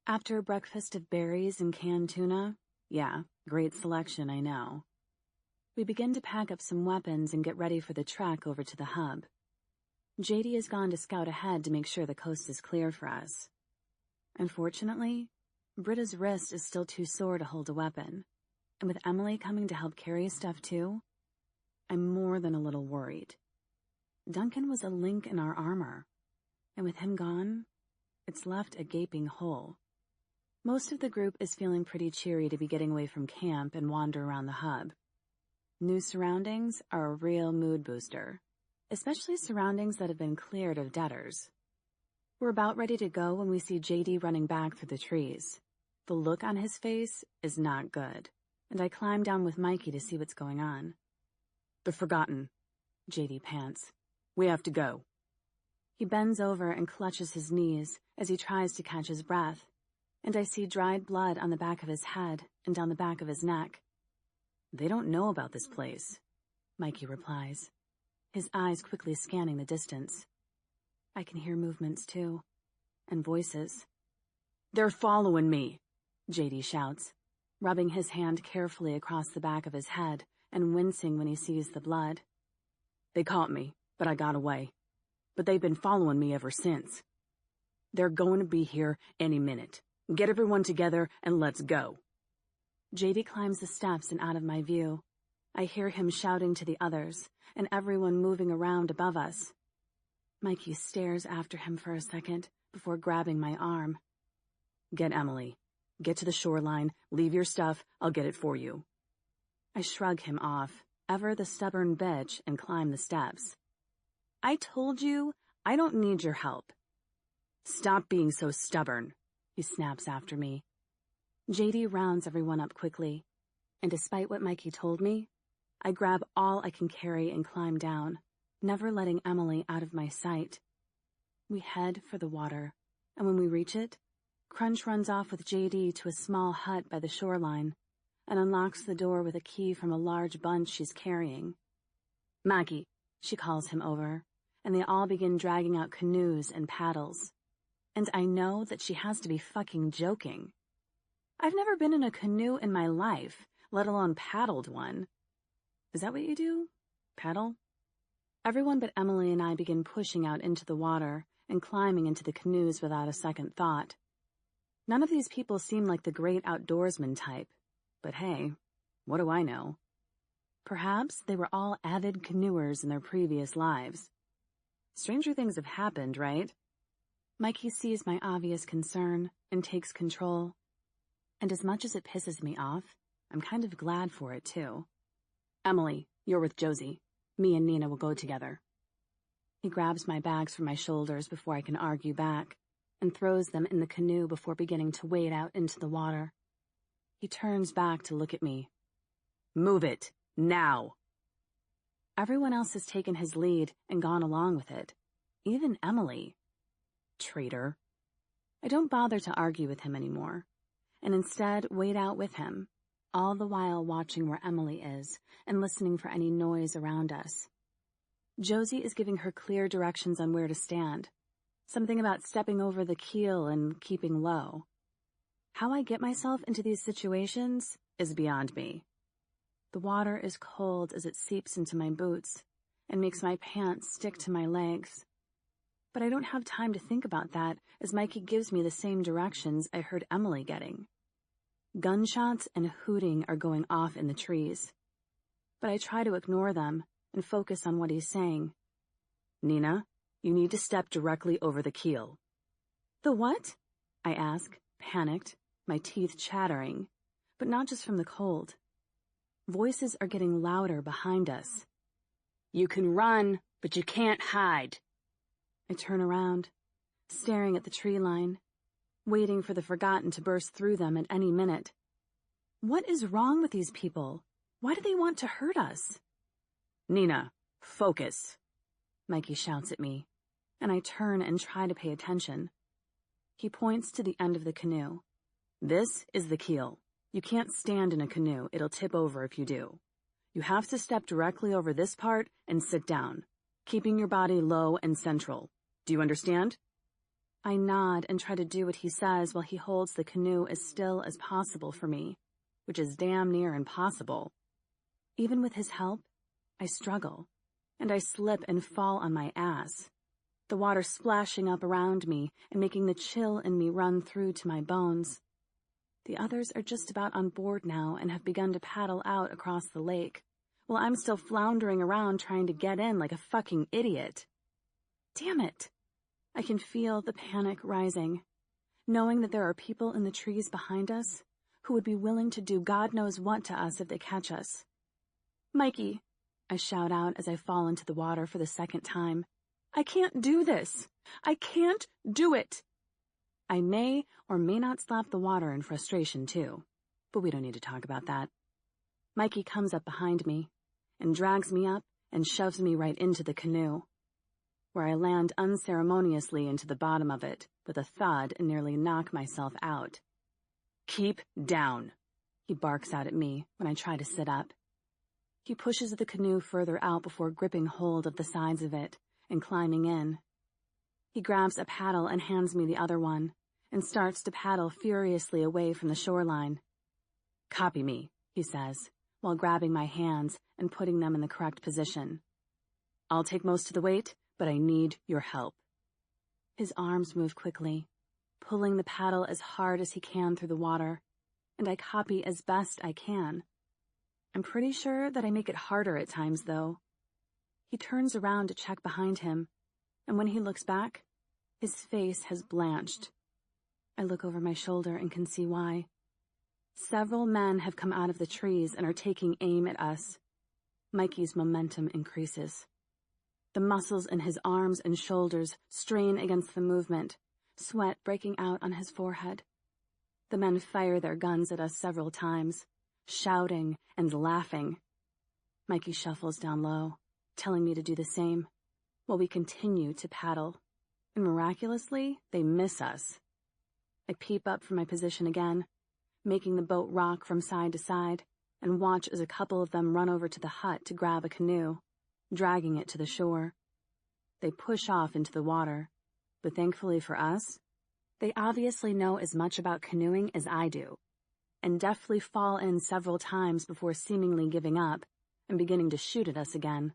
After a breakfast of berries and canned tuna, yeah, great selection, I know, we begin to pack up some weapons and get ready for the trek over to the hub. JD has gone to scout ahead to make sure the coast is clear for us. Unfortunately, Britta's wrist is still too sore to hold a weapon, and with Emily coming to help carry stuff too, I'm more than a little worried. Duncan was a link in our armor, and with him gone, it's left a gaping hole. Most of the group is feeling pretty cheery to be getting away from camp and wander around the hub. New surroundings are a real mood booster, especially surroundings that have been cleared of debtors. We're about ready to go when we see JD running back through the trees. The look on his face is not good, and I climb down with Mikey to see what's going on. "The Forgotten," JD pants. "We have to go." He bends over and clutches his knees as he tries to catch his breath, and I see dried blood on the back of his head and down the back of his neck. "They don't know about this place," Mikey replies, his eyes quickly scanning the distance. I can hear movements too, and voices. "They're following me," JD shouts, rubbing his hand carefully across the back of his head and wincing when he sees the blood. "They caught me, but I got away. But they've been following me ever since. They're going to be here any minute. Get everyone together and let's go." JD climbs the steps and out of my view. I hear him shouting to the others, and everyone moving around above us. Mikey stares after him for a second before grabbing my arm. "Get Emily. Get to the shoreline, leave your stuff, I'll get it for you." I shrug him off, ever the stubborn bitch and climb the steps. I told you, I don't need your help. Stop being so stubborn, he snaps after me. JD rounds everyone up quickly, and despite what Mikey told me, I grab all I can carry and climb down, never letting Emily out of my sight. We head for the water, and when we reach it, Crunch runs off with JD to a small hut by the shoreline and unlocks the door with a key from a large bunch she's carrying. Maggie, she calls him over, and they all begin dragging out canoes and paddles. And I know that she has to be fucking joking. I've never been in a canoe in my life, let alone paddled one. Is that what you do? Paddle? Everyone but Emily and I begin pushing out into the water and climbing into the canoes without a second thought. None of these people seem like the great outdoorsman type, but hey, what do I know? Perhaps they were all avid canoers in their previous lives. Stranger things have happened, right? Mikey sees my obvious concern and takes control. And as much as it pisses me off, I'm kind of glad for it too. Emily, you're with Josie. Me and Nina will go together. He grabs my bags from my shoulders before I can argue back, and throws them in the canoe before beginning to wade out into the water. He turns back to look at me. Move it, now! Everyone else has taken his lead and gone along with it. Even Emily. Traitor. I don't bother to argue with him anymore, and instead wade out with him, all the while watching where Emily is and listening for any noise around us. Josie is giving her clear directions on where to stand, something about stepping over the keel and keeping low. How I get myself into these situations is beyond me. The water is cold as it seeps into my boots and makes my pants stick to my legs. But I don't have time to think about that as Mikey gives me the same directions I heard Emily getting. Gunshots and hooting are going off in the trees. But I try to ignore them and focus on what he's saying. Nina, you need to step directly over the keel. The what? I ask, panicked, my teeth chattering, but not just from the cold. Voices are getting louder behind us. You can run, but you can't hide. I turn around, staring at the tree line, waiting for the forgotten to burst through them at any minute. What is wrong with these people? Why do they want to hurt us? Nina, focus, Mikey shouts at me, and I turn and try to pay attention. He points to the end of the canoe. This is the keel. You can't stand in a canoe. It'll tip over if you do. You have to step directly over this part and sit down, keeping your body low and central. Do you understand? I nod and try to do what he says while he holds the canoe as still as possible for me, which is damn near impossible. Even with his help, I struggle, and I slip and fall on my ass, the water splashing up around me and making the chill in me run through to my bones. The others are just about on board now and have begun to paddle out across the lake, while I'm still floundering around trying to get in like a fucking idiot. Damn it! I can feel the panic rising, knowing that there are people in the trees behind us who would be willing to do God knows what to us if they catch us. Mikey, I shout out as I fall into the water for the second time. I can't do this. I can't do it. I may or may not slap the water in frustration too, but we don't need to talk about that. Mikey comes up behind me and drags me up and shoves me right into the canoe, where I land unceremoniously into the bottom of it with a thud and nearly knock myself out. Keep down, he barks out at me when I try to sit up. He pushes the canoe further out before gripping hold of the sides of it and climbing in. He grabs a paddle and hands me the other one and starts to paddle furiously away from the shoreline. Copy me, he says, while grabbing my hands and putting them in the correct position. I'll take most of the weight, but I need your help. His arms move quickly, pulling the paddle as hard as he can through the water, and I copy as best I can. I'm pretty sure that I make it harder at times, though. He turns around to check behind him, and when he looks back, his face has blanched. I look over my shoulder and can see why. Several men have come out of the trees and are taking aim at us. Mikey's momentum increases. The muscles in his arms and shoulders strain against the movement, sweat breaking out on his forehead. The men fire their guns at us several times, shouting and laughing. Mikey shuffles down low, telling me to do the same, while we continue to paddle, and miraculously, they miss us. I peep up from my position again, making the boat rock from side to side, and watch as a couple of them run over to the hut to grab a canoe, dragging it to the shore. They push off into the water, but thankfully for us, they obviously know as much about canoeing as I do, and deftly fall in several times before seemingly giving up and beginning to shoot at us again.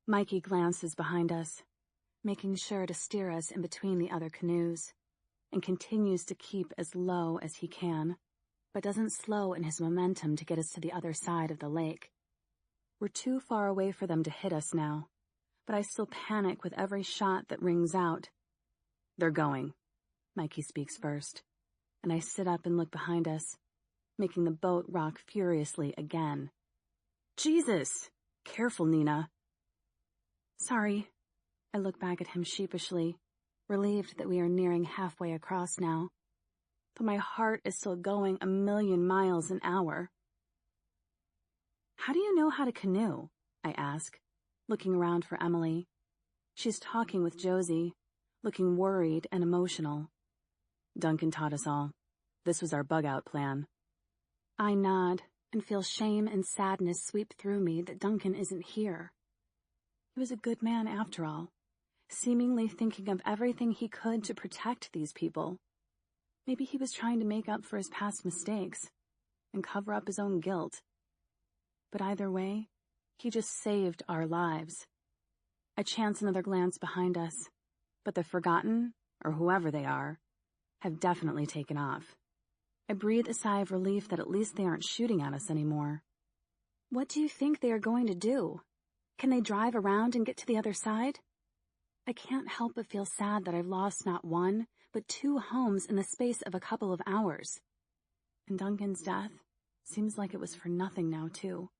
Mikey glances behind us, making sure to steer us in between the other canoes, and continues to keep as low as he can, but doesn't slow in his momentum to get us to the other side of the lake. We're too far away for them to hit us now, but I still panic with every shot that rings out. They're going. Mikey speaks first, and I sit up and look behind us, making the boat rock furiously again. Jesus! Careful, Nina. Sorry. I look back at him sheepishly, relieved that we are nearing halfway across now, but my heart is still going 1,000,000 miles an hour. How do you know how to canoe? I ask, looking around for Emily. She's talking with Josie, looking worried and emotional. Duncan taught us all. This was our bug-out plan. I nod and feel shame and sadness sweep through me that Duncan isn't here. He was a good man after all, seemingly thinking of everything he could to protect these people. Maybe he was trying to make up for his past mistakes and cover up his own guilt. But either way, he just saved our lives. I chance another glance behind us, but the Forgotten, or whoever they are, have definitely taken off. I breathe a sigh of relief that at least they aren't shooting at us anymore. What do you think they are going to do? Can they drive around and get to the other side? I can't help but feel sad that I've lost not one, but 2 homes in the space of a couple of hours. And Duncan's death seems like it was for nothing now, too.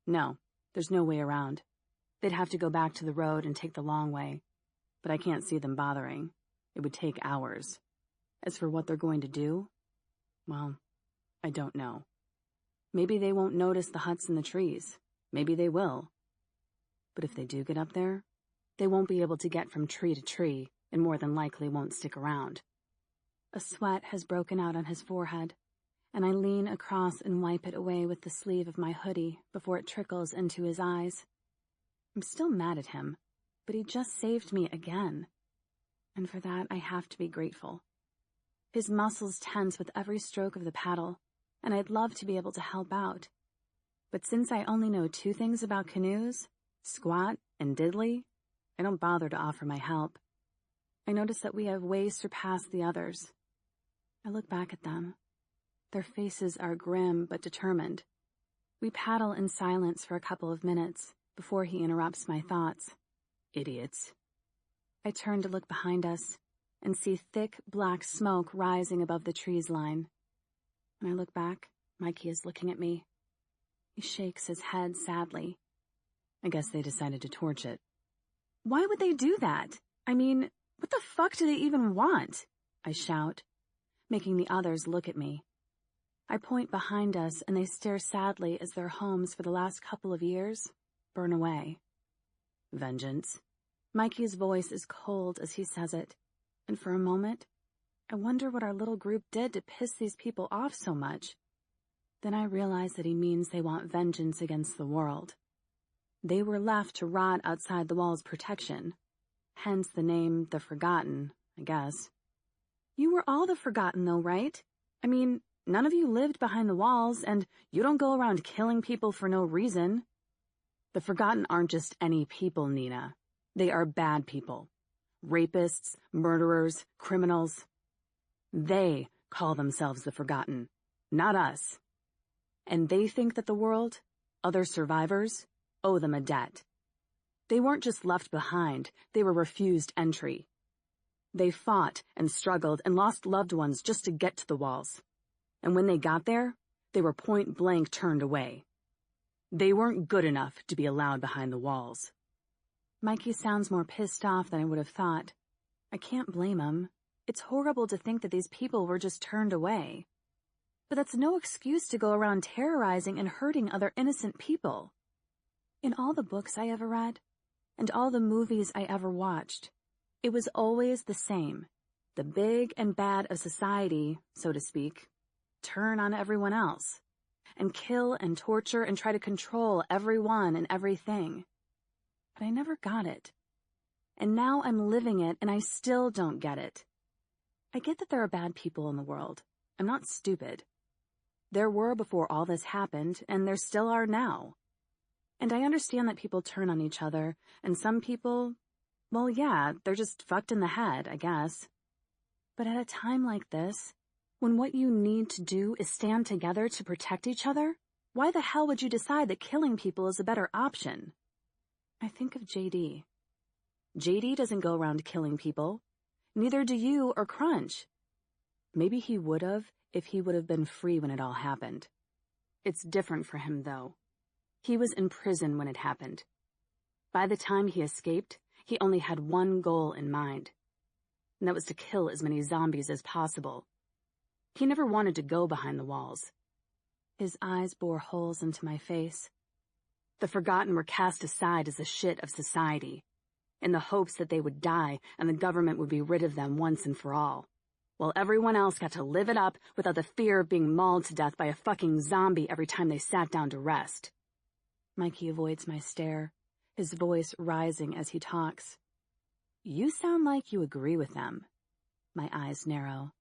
No, there's no way around. They'd have to go back to the road and take the long way. But I can't see them bothering. It would take hours. As for what they're going to do, well, I don't know. Maybe they won't notice the huts in the trees. Maybe they will. But if they do get up there, they won't be able to get from tree to tree, and more than likely won't stick around. A sweat has broken out on his forehead, and I lean across and wipe it away with the sleeve of my hoodie before it trickles into his eyes. I'm still mad at him, but he just saved me again. And for that, I have to be grateful. His muscles tense with every stroke of the paddle, and I'd love to be able to help out. But since I only know 2 things about canoes, squat and diddly, I don't bother to offer my help. I notice that we have way surpassed the others. I look back at them. Their faces are grim but determined. We paddle in silence for a couple of minutes before he interrupts my thoughts. Idiots. I turn to look behind us and see thick black smoke rising above the trees line. When I look back, Mikey is looking at me. He shakes his head sadly. I guess they decided to torch it. Why would they do that? I mean, what the fuck do they even want? I shout, making the others look at me. I point behind us and they stare sadly as their homes for the last couple of years burn away. Vengeance. Mikey's voice is cold as he says it, and for a moment, I wonder what our little group did to piss these people off so much. Then I realize that he means they want vengeance against the world. They were left to rot outside the wall's protection, hence the name The Forgotten, I guess. You were all the Forgotten though, right? I mean, none of you lived behind the walls, and you don't go around killing people for no reason. The Forgotten aren't just any people, Nina. They are bad people. Rapists, murderers, criminals. They call themselves the Forgotten, not us. And they think that the world, other survivors, owe them a debt. They weren't just left behind, they were refused entry. They fought and struggled and lost loved ones just to get to the walls. And when they got there, they were point-blank turned away. They weren't good enough to be allowed behind the walls. Mikey sounds more pissed off than I would have thought. I can't blame him. It's horrible to think that these people were just turned away. But that's no excuse to go around terrorizing and hurting other innocent people. In all the books I ever read, and all the movies I ever watched, it was always the same. The big and bad of society, so to speak, turn on everyone else, and kill and torture and try to control everyone and everything. But I never got it. And now I'm living it, and I still don't get it. I get that there are bad people in the world. I'm not stupid. There were before all this happened, and there still are now. And I understand that people turn on each other, and some people, well, yeah, they're just fucked in the head, I guess. But at a time like this, when what you need to do is stand together to protect each other, why the hell would you decide that killing people is a better option? I think of JD. JD doesn't go around killing people. Neither do you or Crunch. Maybe he would have if he would have been free when it all happened. It's different for him, though. He was in prison when it happened. By the time he escaped, he only had one goal in mind, and that was to kill as many zombies as possible. He never wanted to go behind the walls. His eyes bore holes into my face. The Forgotten were cast aside as the shit of society, in the hopes that they would die and the government would be rid of them once and for all, while everyone else got to live it up without the fear of being mauled to death by a fucking zombie every time they sat down to rest. Mikey avoids my stare, his voice rising as he talks. You sound like you agree with them. My eyes narrow.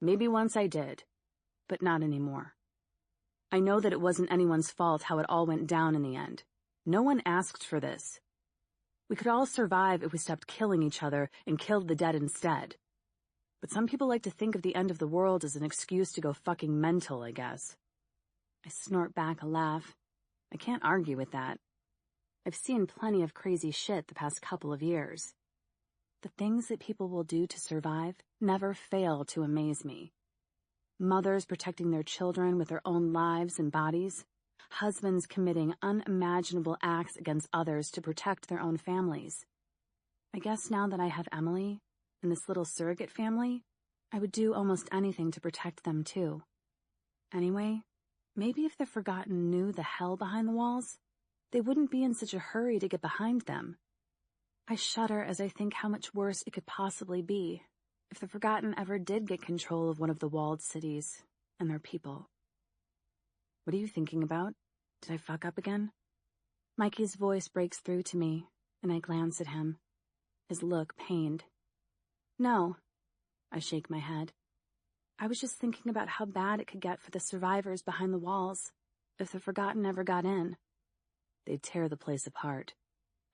Maybe once I did, but not anymore. I know that it wasn't anyone's fault how it all went down in the end. No one asked for this. We could all survive if we stopped killing each other and killed the dead instead. But some people like to think of the end of the world as an excuse to go fucking mental, I guess. I snort back a laugh. I can't argue with that. I've seen plenty of crazy shit the past couple of years. The things that people will do to survive never fail to amaze me. Mothers protecting their children with their own lives and bodies. Husbands committing unimaginable acts against others to protect their own families. I guess now that I have Emily and this little surrogate family, I would do almost anything to protect them too. Anyway, maybe if the Forgotten knew the hell behind the walls, they wouldn't be in such a hurry to get behind them. I shudder as I think how much worse it could possibly be if the Forgotten ever did get control of one of the walled cities and their people. What are you thinking about? Did I fuck up again? Mikey's voice breaks through to me, and I glance at him, his look pained. No, I shake my head. I was just thinking about how bad it could get for the survivors behind the walls if the Forgotten ever got in. They'd tear the place apart.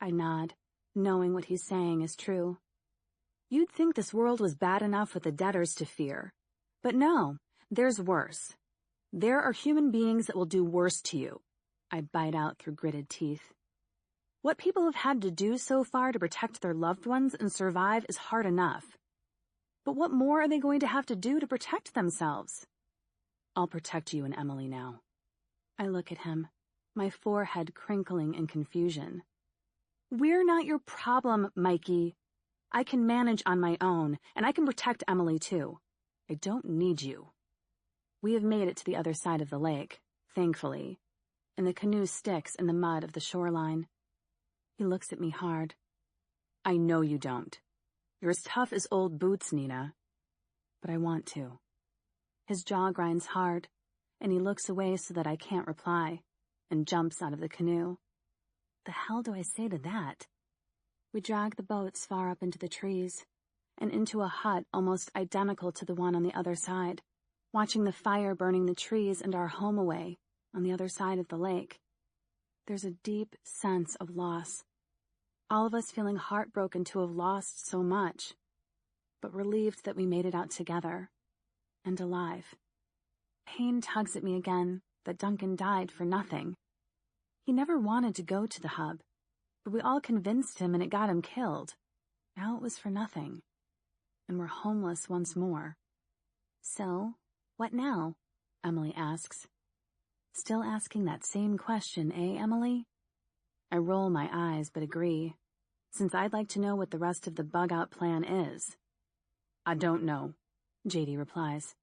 I nod, knowing what he's saying is true. You'd think this world was bad enough with the debtors to fear. But no, there's worse. There are human beings that will do worse to you. I bite out through gritted teeth. What people have had to do so far to protect their loved ones and survive is hard enough. But what more are they going to have to do to protect themselves? I'll protect you and Emily now. I look at him, my forehead crinkling in confusion. We're not your problem, Mikey. I can manage on my own, and I can protect Emily too. I don't need you. We have made it to the other side of the lake, thankfully, and the canoe sticks in the mud of the shoreline. He looks at me hard. I know you don't. You're as tough as old boots, Nina. But I want to. His jaw grinds hard, and he looks away so that I can't reply, and jumps out of the canoe. The hell do I say to that? We drag the boats far up into the trees, and into a hut almost identical to the one on the other side, watching the fire burning the trees and our home away on the other side of the lake. There's a deep sense of loss. All of us feeling heartbroken to have lost so much, but relieved that we made it out together, and alive. Pain tugs at me again that Duncan died for nothing. He never wanted to go to the hub, but we all convinced him and it got him killed. Now it was for nothing, and we're homeless once more. So, what now? Emily asks. Still still asking that same question, Emily? I roll my eyes but agree, since I'd like to know what the rest of the bug-out plan is. I don't know, JD replies.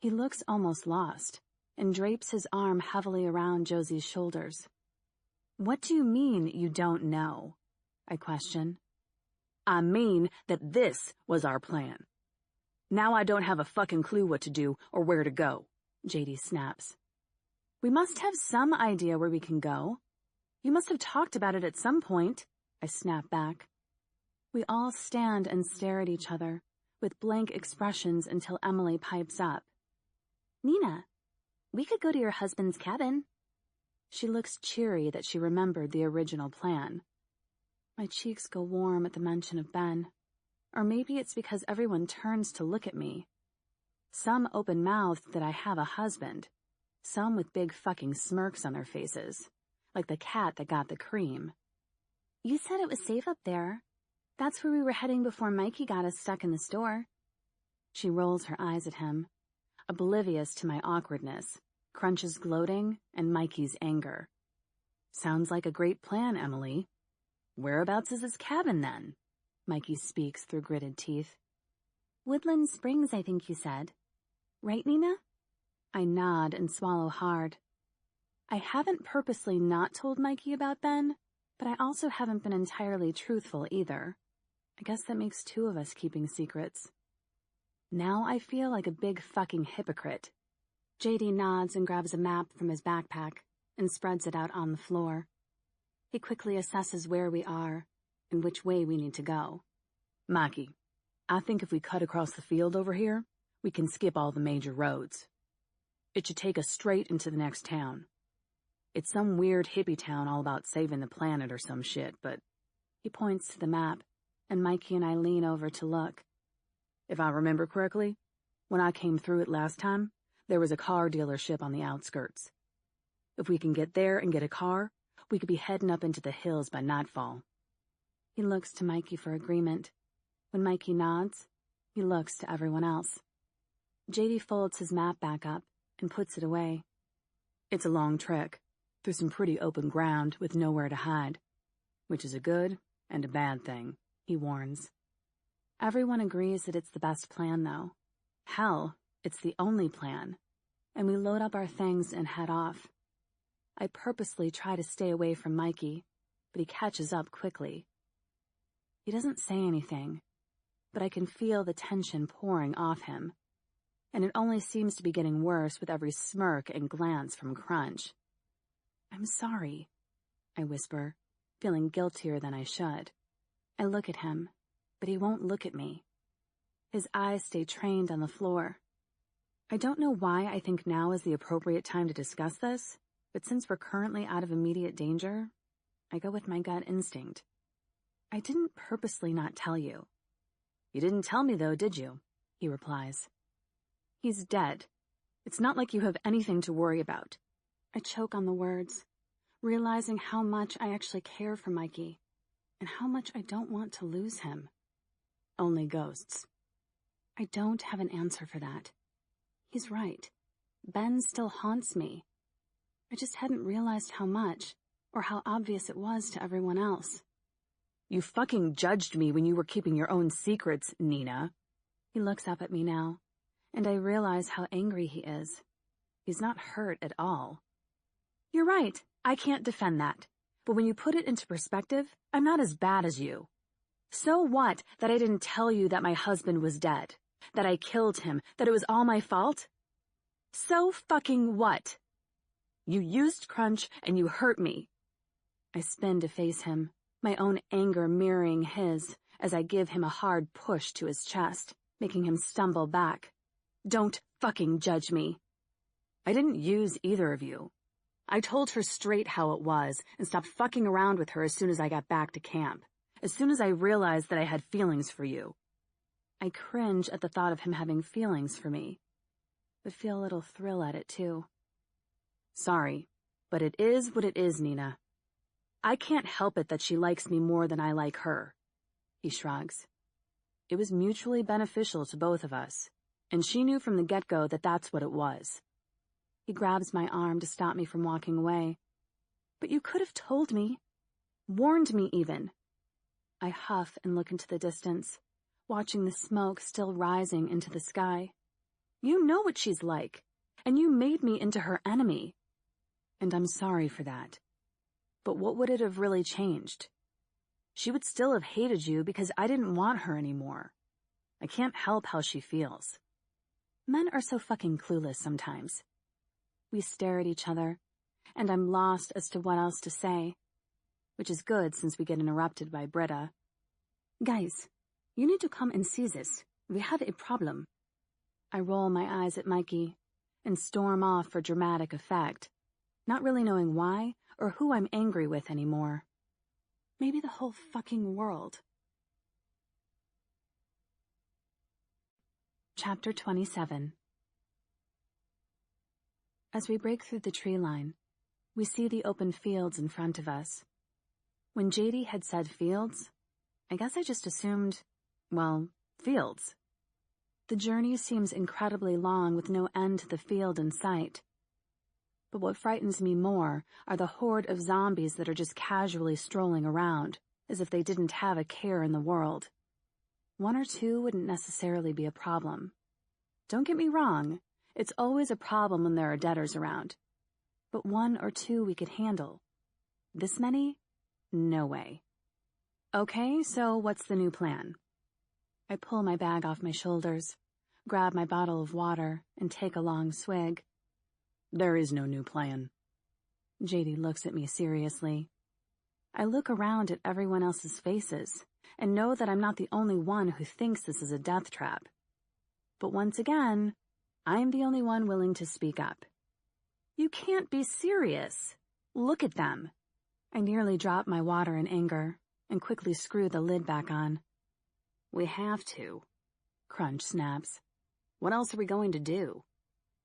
He looks almost lost and drapes his arm heavily around Josie's shoulders. What do you mean you don't know? I question. I mean that this was our plan. Now I don't have a fucking clue what to do or where to go, JD snaps. We must have some idea where we can go. You must have talked about it at some point, I snap back. We all stand and stare at each other, with blank expressions until Emily pipes up. Nina, we could go to your husband's cabin. She looks cheery that she remembered the original plan. My cheeks go warm at the mention of Ben. Or maybe it's because everyone turns to look at me. Some open-mouthed that I have a husband. Some with big fucking smirks on their faces. Like the cat that got the cream. You said it was safe up there. That's where we were heading before Mikey got us stuck in the store. She rolls her eyes at him, oblivious to my awkwardness, Crunch's gloating, and Mikey's anger. Sounds like a great plan, Emily. Whereabouts is his cabin, then? Mikey speaks through gritted teeth. Woodland Springs, I think you said. Right, Nina? I nod and swallow hard. I haven't purposely not told Mikey about Ben, but I also haven't been entirely truthful either. I guess that makes two of us keeping secrets. Now I feel like a big fucking hypocrite. JD nods and grabs a map from his backpack and spreads it out on the floor. He quickly assesses where we are and which way we need to go. Mikey, I think if we cut across the field over here, we can skip all the major roads. It should take us straight into the next town. It's some weird hippie town all about saving the planet or some shit, but he points to the map, and Mikey and I lean over to look. If I remember correctly, when I came through it last time, there was a car dealership on the outskirts. If we can get there and get a car, we could be heading up into the hills by nightfall. He looks to Mikey for agreement. When Mikey nods, he looks to everyone else. JD folds his map back up and puts it away. It's a long trek, through some pretty open ground with nowhere to hide, which is a good and a bad thing, he warns. Everyone agrees that it's the best plan, though. Hell, it's the only plan, and we load up our things and head off. I purposely try to stay away from Mikey, but he catches up quickly. He doesn't say anything, but I can feel the tension pouring off him, and it only seems to be getting worse with every smirk and glance from Crunch. I'm sorry, I whisper, feeling guiltier than I should. I look at him, but he won't look at me. His eyes stay trained on the floor. I don't know why I think now is the appropriate time to discuss this, but since we're currently out of immediate danger, I go with my gut instinct. I didn't purposely not tell you. You didn't tell me, though, did you? He replies. He's dead. It's not like you have anything to worry about. I choke on the words, realizing how much I actually care for Mikey, and how much I don't want to lose him. Only ghosts. I don't have an answer for that. He's right. Ben still haunts me. I just hadn't realized how much, or how obvious it was to everyone else. You fucking judged me when you were keeping your own secrets, Nina. He looks up at me now, and I realize how angry he is. He's not hurt at all. You're right, I can't defend that. But when you put it into perspective, I'm not as bad as you. So what that I didn't tell you that my husband was dead? That I killed him? That it was all my fault? So fucking what? You used Crunch and you hurt me. I spin to face him, my own anger mirroring his as I give him a hard push to his chest, making him stumble back. Don't fucking judge me. I didn't use either of you. I told her straight how it was and stopped fucking around with her as soon as I got back to camp, as soon as I realized that I had feelings for you. I cringe at the thought of him having feelings for me, but feel a little thrill at it too. Sorry, but it is what it is, Nina. I can't help it that she likes me more than I like her. He shrugs. It was mutually beneficial to both of us, and she knew from the get-go that that's what it was. He grabs my arm to stop me from walking away. But you could have told me. Warned me, even. I huff and look into the distance, watching the smoke still rising into the sky. You know what she's like, and you made me into her enemy. And I'm sorry for that. But what would it have really changed? She would still have hated you because I didn't want her anymore. I can't help how she feels. Men are so fucking clueless sometimes. We stare at each other, and I'm lost as to what else to say, which is good since we get interrupted by Britta. Guys, you need to come and see this. We have a problem. I roll my eyes at Mikey and storm off for dramatic effect, not really knowing why or who I'm angry with anymore. Maybe the whole fucking world. Chapter 27. As we break through the tree line, we see the open fields in front of us. When JD had said fields, I guess I just assumed, well, fields. The journey seems incredibly long with no end to the field in sight. But what frightens me more are the horde of zombies that are just casually strolling around, as if they didn't have a care in the world. One or two wouldn't necessarily be a problem. Don't get me wrong, it's always a problem when there are deaders around. But one or two we could handle. This many? No way. Okay, so what's the new plan? I pull my bag off my shoulders, grab my bottle of water, and take a long swig. There is no new plan. JD looks at me seriously. I look around at everyone else's faces and know that I'm not the only one who thinks this is a death trap. But once again, I am the only one willing to speak up. You can't be serious. Look at them. I nearly drop my water in anger and quickly screw the lid back on. We have to. Crunch snaps. What else are we going to do?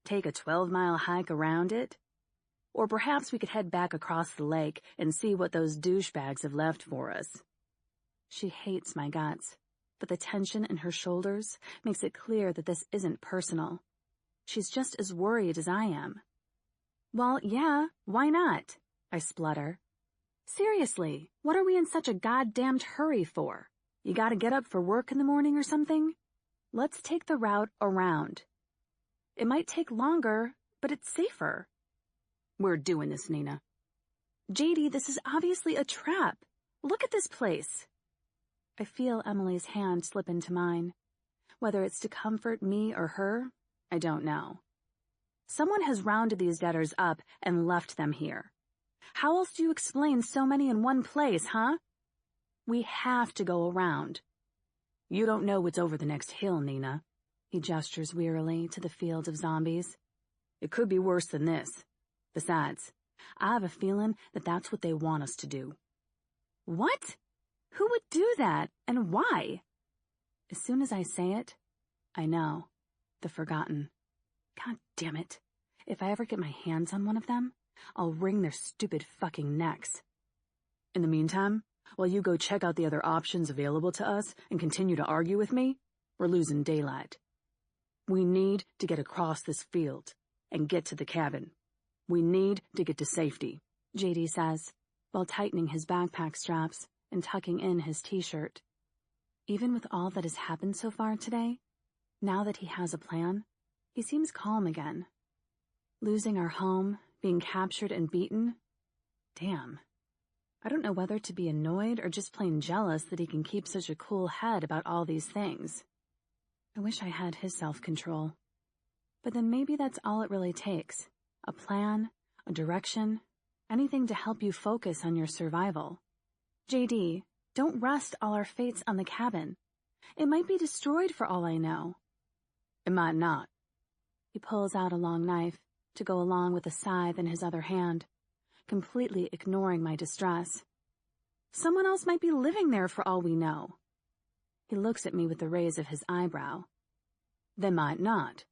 Take a 12-mile hike around it? Or perhaps we could head back across the lake and see what those douchebags have left for us. She hates my guts, but the tension in her shoulders makes it clear that this isn't personal. She's just as worried as I am. Well, yeah, why not? I splutter. Seriously, what are we in such a goddamned hurry for? You gotta get up for work in the morning or something? Let's take the route around. It might take longer, but it's safer. We're doing this, Nina. JD, this is obviously a trap. Look at this place. I feel Emily's hand slip into mine. Whether it's to comfort me or her, I don't know. Someone has rounded these debtors up and left them here. How else do you explain so many in one place, huh? We have to go around. You don't know what's over the next hill, Nina. He gestures wearily to the field of zombies. It could be worse than this. Besides, I have a feeling that that's what they want us to do. What? Who would do that, and why? As soon as I say it, I know. The Forgotten. God damn it. If I ever get my hands on one of them, I'll wring their stupid fucking necks. In the meantime, while you go check out the other options available to us and continue to argue with me, we're losing daylight. We need to get across this field and get to the cabin. We need to get to safety, JD says, while tightening his backpack straps and tucking in his t-shirt. Even with all that has happened so far today, now that he has a plan, he seems calm again. Losing our home, being captured and beaten? Damn. I don't know whether to be annoyed or just plain jealous that he can keep such a cool head about all these things. I wish I had his self-control. But then maybe that's all it really takes. A plan, a direction, anything to help you focus on your survival. JD, don't rest all our fates on the cabin. It might be destroyed for all I know. It might not. He pulls out a long knife to go along with a scythe in his other hand, completely ignoring my distress. Someone else might be living there for all we know. He looks at me with the raise of his eyebrow. They might not.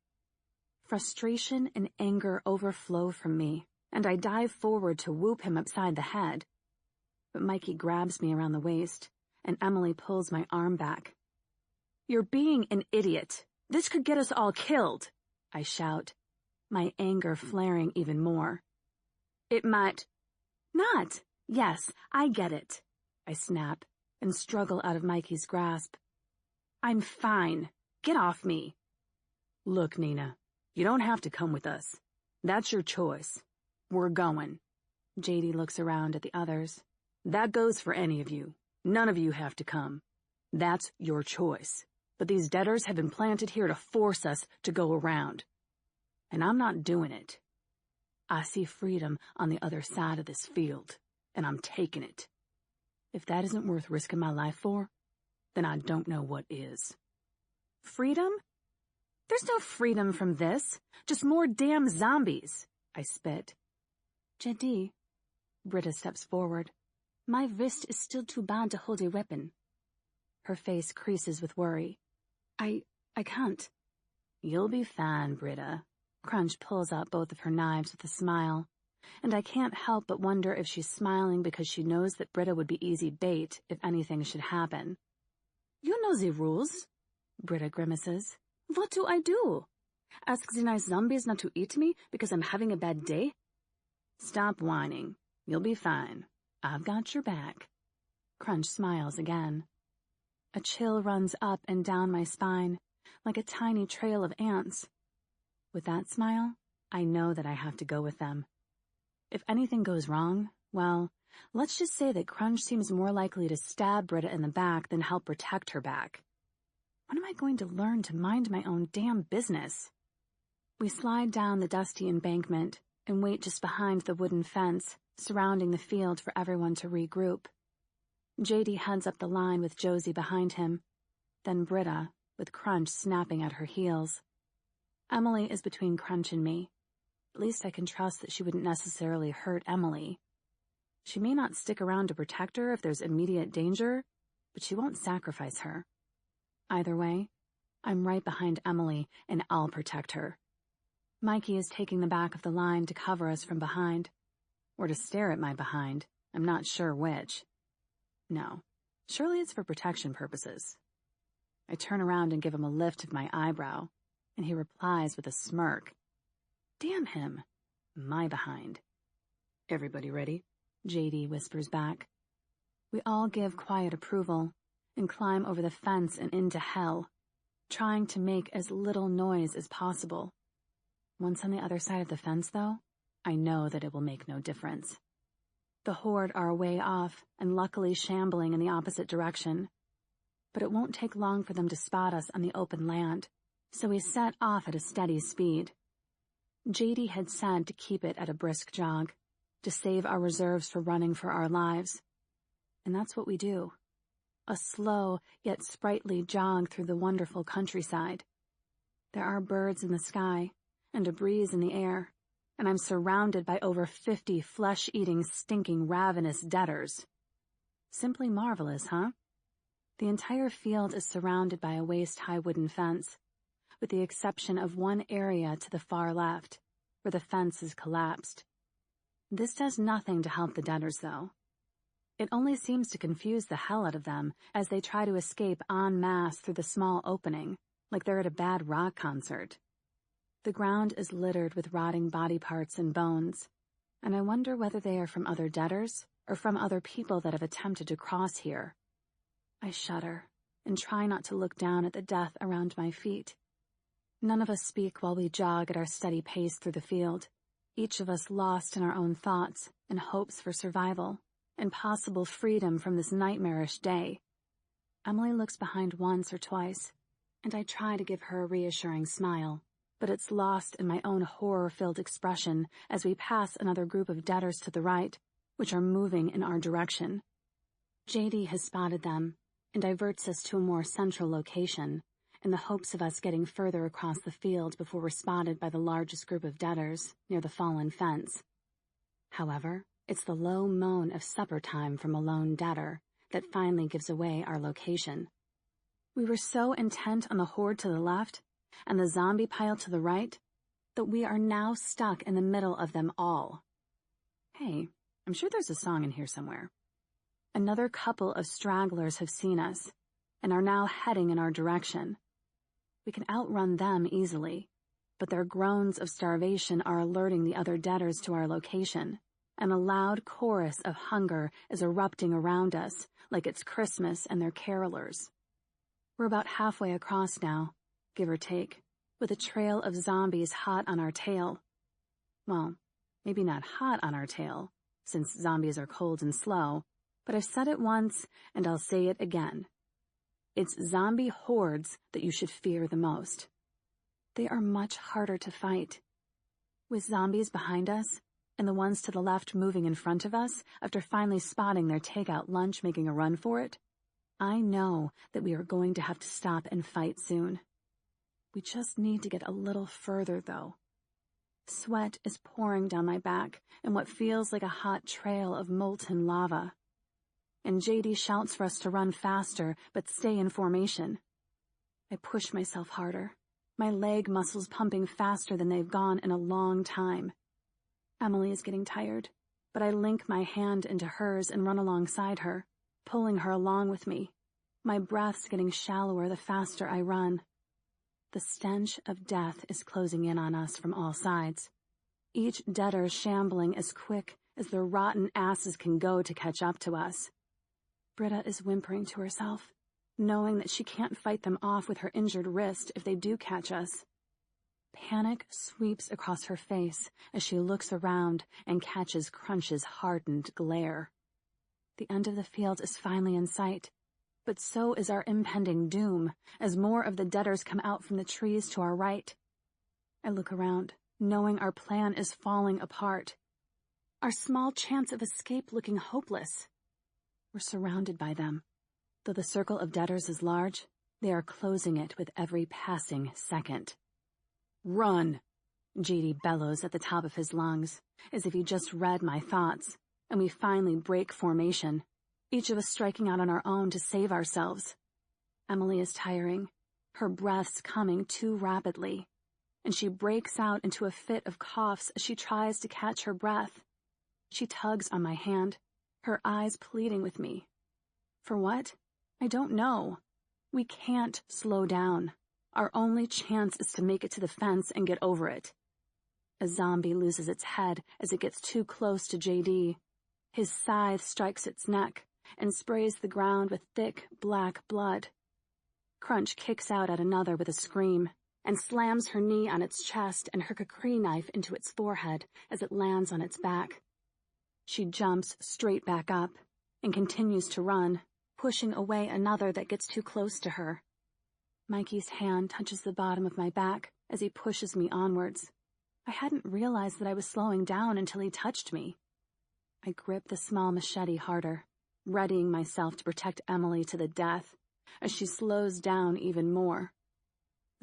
Frustration and anger overflow from me, and I dive forward to whoop him upside the head. But Mikey grabs me around the waist, and Emily pulls my arm back. You're being an idiot. This could get us all killed, I shout. my anger flaring even more. It might not. Yes, I get it, I snap and struggle out of Mikey's grasp. I'm fine. Get off me. Look, Nina, you don't have to come with us. That's your choice. We're going. JD looks around at the others. That goes for any of you. None of you have to come. That's your choice. But these debtors have been planted here to force us to go around. And I'm not doing it. I see freedom on the other side of this field, and I'm taking it. If that isn't worth risking my life for, then I don't know what is. Freedom? There's no freedom from this. Just more damn zombies, I spit. JD, Britta steps forward. My wrist is still too bad to hold a weapon. Her face creases with worry. I can't. You'll be fine, Britta. Crunch pulls out both of her knives with a smile, and I can't help but wonder if she's smiling because she knows that Britta would be easy bait if anything should happen. You know the rules, Britta grimaces. What do I do? Ask the nice zombies not to eat me because I'm having a bad day? Stop whining. You'll be fine. I've got your back. Crunch smiles again. A chill runs up and down my spine, like a tiny trail of ants. With that smile, I know that I have to go with them. If anything goes wrong, well, let's just say that Crunch seems more likely to stab Britta in the back than help protect her back. When am I going to learn to mind my own damn business? We slide down the dusty embankment and wait just behind the wooden fence surrounding the field for everyone to regroup. JD heads up the line with Josie behind him, then Britta, with Crunch snapping at her heels. Emily is between Crunch and me. At least I can trust that she wouldn't necessarily hurt Emily. She may not stick around to protect her if there's immediate danger, but she won't sacrifice her. Either way, I'm right behind Emily, and I'll protect her. Mikey is taking the back of the line to cover us from behind. Or to stare at my behind. I'm not sure which. No, surely it's for protection purposes. I turn around and give him a lift of my eyebrow, and he replies with a smirk. Damn him. My behind. Everybody ready? JD whispers back. We all give quiet approval and climb over the fence and into hell, trying to make as little noise as possible. Once on the other side of the fence, though, I know that it will make no difference. The horde are way off and luckily shambling in the opposite direction. But it won't take long for them to spot us on the open land, so we set off at a steady speed. JD had said to keep it at a brisk jog, to save our reserves for running for our lives. And that's what we do. A slow yet sprightly jog through the wonderful countryside. There are birds in the sky and a breeze in the air, and I'm surrounded by over 50 flesh-eating, stinking, ravenous debtors. Simply marvelous, huh? The entire field is surrounded by a waist-high wooden fence, with the exception of one area to the far left, where the fence is collapsed. This does nothing to help the debtors, though. It only seems to confuse the hell out of them as they try to escape en masse through the small opening, like they're at a bad rock concert. The ground is littered with rotting body parts and bones, and I wonder whether they are from other debtors or from other people that have attempted to cross here. I shudder and try not to look down at the death around my feet. None of us speak while we jog at our steady pace through the field, each of us lost in our own thoughts and hopes for survival and possible freedom from this nightmarish day. Emily looks behind once or twice, and I try to give her a reassuring smile, but it's lost in my own horror-filled expression as we pass another group of debtors to the right, which are moving in our direction. JD has spotted them and diverts us to a more central location, in the hopes of us getting further across the field before we're spotted by the largest group of debtors near the fallen fence. However, it's the low moan of supper time from a lone debtor that finally gives away our location. We were so intent on the horde to the left and the zombie pile to the right that we are now stuck in the middle of them all. Hey, I'm sure there's a song in here somewhere. Another couple of stragglers have seen us and are now heading in our direction. We can outrun them easily, but their groans of starvation are alerting the other debtors to our location, and a loud chorus of hunger is erupting around us like it's Christmas and they're carolers. We're about halfway across now, give or take, with a trail of zombies hot on our tail. Well, maybe not hot on our tail, since zombies are cold and slow, but I've said it once and I'll say it again. It's zombie hordes that you should fear the most. They are much harder to fight. With zombies behind us, and the ones to the left moving in front of us after finally spotting their takeout lunch making a run for it, I know that we are going to have to stop and fight soon. We just need to get a little further, though. Sweat is pouring down my back in what feels like a hot trail of molten lava. And JD shouts for us to run faster, but stay in formation. I push myself harder, my leg muscles pumping faster than they've gone in a long time. Emily is getting tired, but I link my hand into hers and run alongside her, pulling her along with me. My breath's getting shallower the faster I run. The stench of death is closing in on us from all sides, each debtor shambling as quick as their rotten asses can go to catch up to us. Britta is whimpering to herself, knowing that she can't fight them off with her injured wrist if they do catch us. Panic sweeps across her face as she looks around and catches Crunch's hardened glare. The end of the field is finally in sight, but so is our impending doom as more of the debtors come out from the trees to our right. I look around, knowing our plan is falling apart, our small chance of escape looking hopeless. We're surrounded by them. Though the circle of debtors is large, they are closing it with every passing second. "Run!" JD bellows at the top of his lungs, as if he just read my thoughts, and we finally break formation, each of us striking out on our own to save ourselves. Emily is tiring, her breaths coming too rapidly, and she breaks out into a fit of coughs as she tries to catch her breath. She tugs on my hand, her eyes pleading with me. For what? I don't know. We can't slow down. Our only chance is to make it to the fence and get over it. A zombie loses its head as it gets too close to JD. His scythe strikes its neck and sprays the ground with thick, black blood. Crunch kicks out at another with a scream and slams her knee on its chest and her kukri knife into its forehead as it lands on its back. She jumps straight back up and continues to run, pushing away another that gets too close to her. Mikey's hand touches the bottom of my back as he pushes me onwards. I hadn't realized that I was slowing down until he touched me. I grip the small machete harder, readying myself to protect Emily to the death as she slows down even more.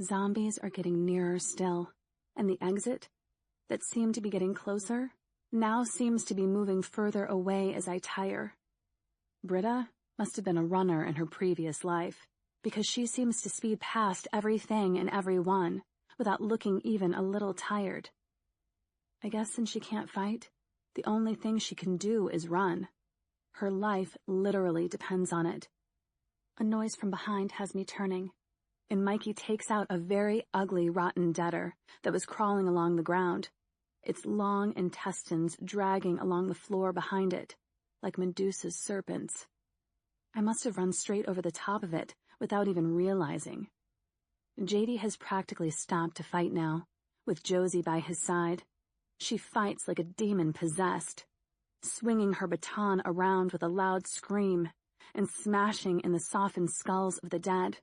Zombies are getting nearer still, and the exit, that seemed to be getting closer, now seems to be moving further away as I tire. Britta must have been a runner in her previous life, because she seems to speed past everything and everyone without looking even a little tired. I guess since she can't fight, the only thing she can do is run. Her life literally depends on it. A noise from behind has me turning, and Mikey takes out a very ugly rotten debtor that was crawling along the ground, its long intestines dragging along the floor behind it, like Medusa's serpents. I must have run straight over the top of it without even realizing. JD has practically stopped to fight now, with Josie by his side. She fights like a demon possessed, swinging her baton around with a loud scream and smashing in the softened skulls of the dead,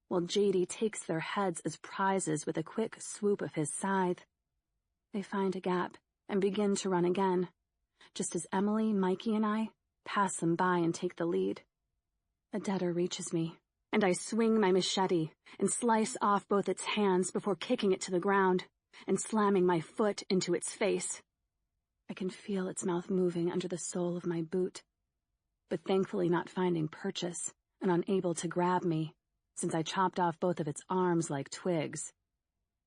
while JD takes their heads as prizes with a quick swoop of his scythe. They find a gap and begin to run again, just as Emily, Mikey, and I pass them by and take the lead. A debtor reaches me, and I swing my machete and slice off both its hands before kicking it to the ground and slamming my foot into its face. I can feel its mouth moving under the sole of my boot, but thankfully not finding purchase and unable to grab me, since I chopped off both of its arms like twigs.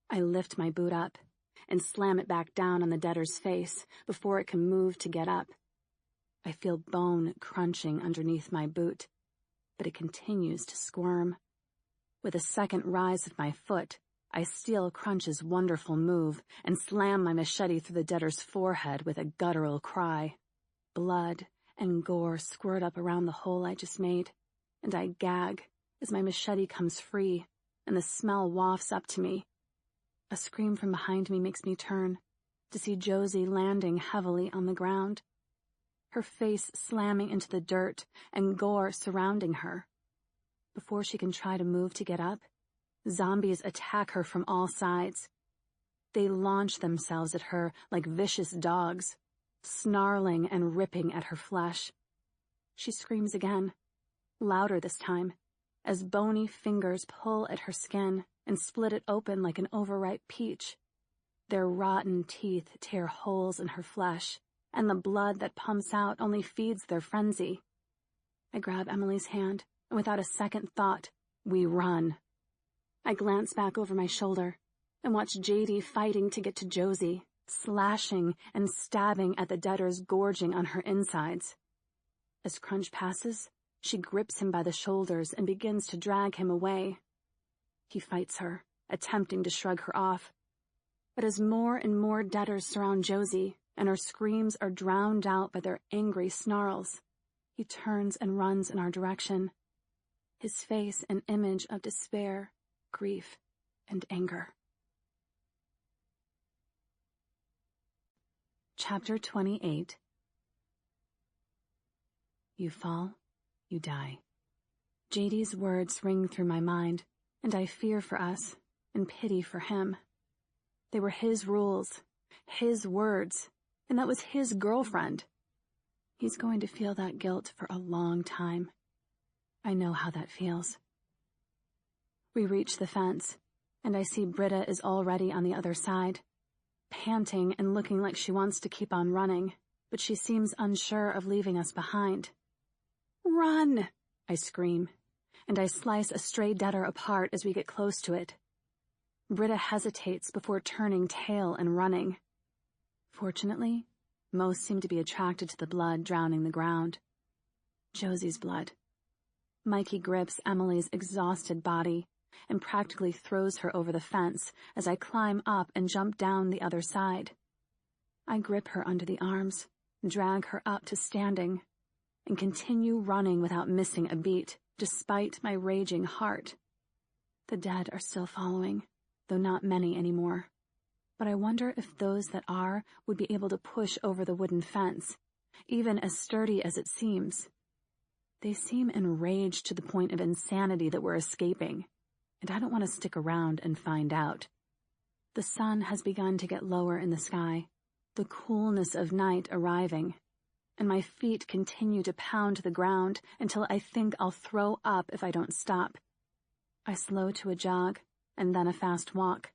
I lift my boot up and slam it back down on the debtor's face before it can move to get up. I feel bone crunching underneath my boot, but it continues to squirm. With a second rise of my foot, I steal Crunch's wonderful move and slam my machete through the debtor's forehead with a guttural cry. Blood and gore squirt up around the hole I just made, and I gag as my machete comes free and the smell wafts up to me. A scream from behind me makes me turn to see Josie landing heavily on the ground, her face slamming into the dirt and gore surrounding her. Before she can try to move to get up, zombies attack her from all sides. They launch themselves at her like vicious dogs, snarling and ripping at her flesh. She screams again, louder this time, as bony fingers pull at her skin and split it open like an overripe peach. Their rotten teeth tear holes in her flesh, and the blood that pumps out only feeds their frenzy. I grab Emily's hand, and without a second thought, we run. I glance back over my shoulder and watch JD fighting to get to Josie, slashing and stabbing at the debtors gorging on her insides. As Crunch passes, she grips him by the shoulders and begins to drag him away. He fights her, attempting to shrug her off. But as more and more debtors surround Josie, and her screams are drowned out by their angry snarls, he turns and runs in our direction, his face an image of despair, grief, and anger. Chapter 28. You fall, you die. JD's words ring through my mind, and I fear for us, and pity for him. They were his rules, his words, and that was his girlfriend. He's going to feel that guilt for a long time. I know how that feels. We reach the fence, and I see Britta is already on the other side, panting and looking like she wants to keep on running, but she seems unsure of leaving us behind. "Run!" I scream, and I slice a stray debtor apart as we get close to it. Britta hesitates before turning tail and running. Fortunately, most seem to be attracted to the blood drowning the ground. Josie's blood. Mikey grips Emily's exhausted body and practically throws her over the fence as I climb up and jump down the other side. I grip her under the arms, drag her up to standing, and continue running without missing a beat, despite my raging heart. The dead are still following, though not many anymore. But I wonder if those that are would be able to push over the wooden fence, even as sturdy as it seems. They seem enraged to the point of insanity that we're escaping, and I don't want to stick around and find out. The sun has begun to get lower in the sky, the coolness of night arriving, and my feet continue to pound the ground until I think I'll throw up if I don't stop. I slow to a jog, and then a fast walk.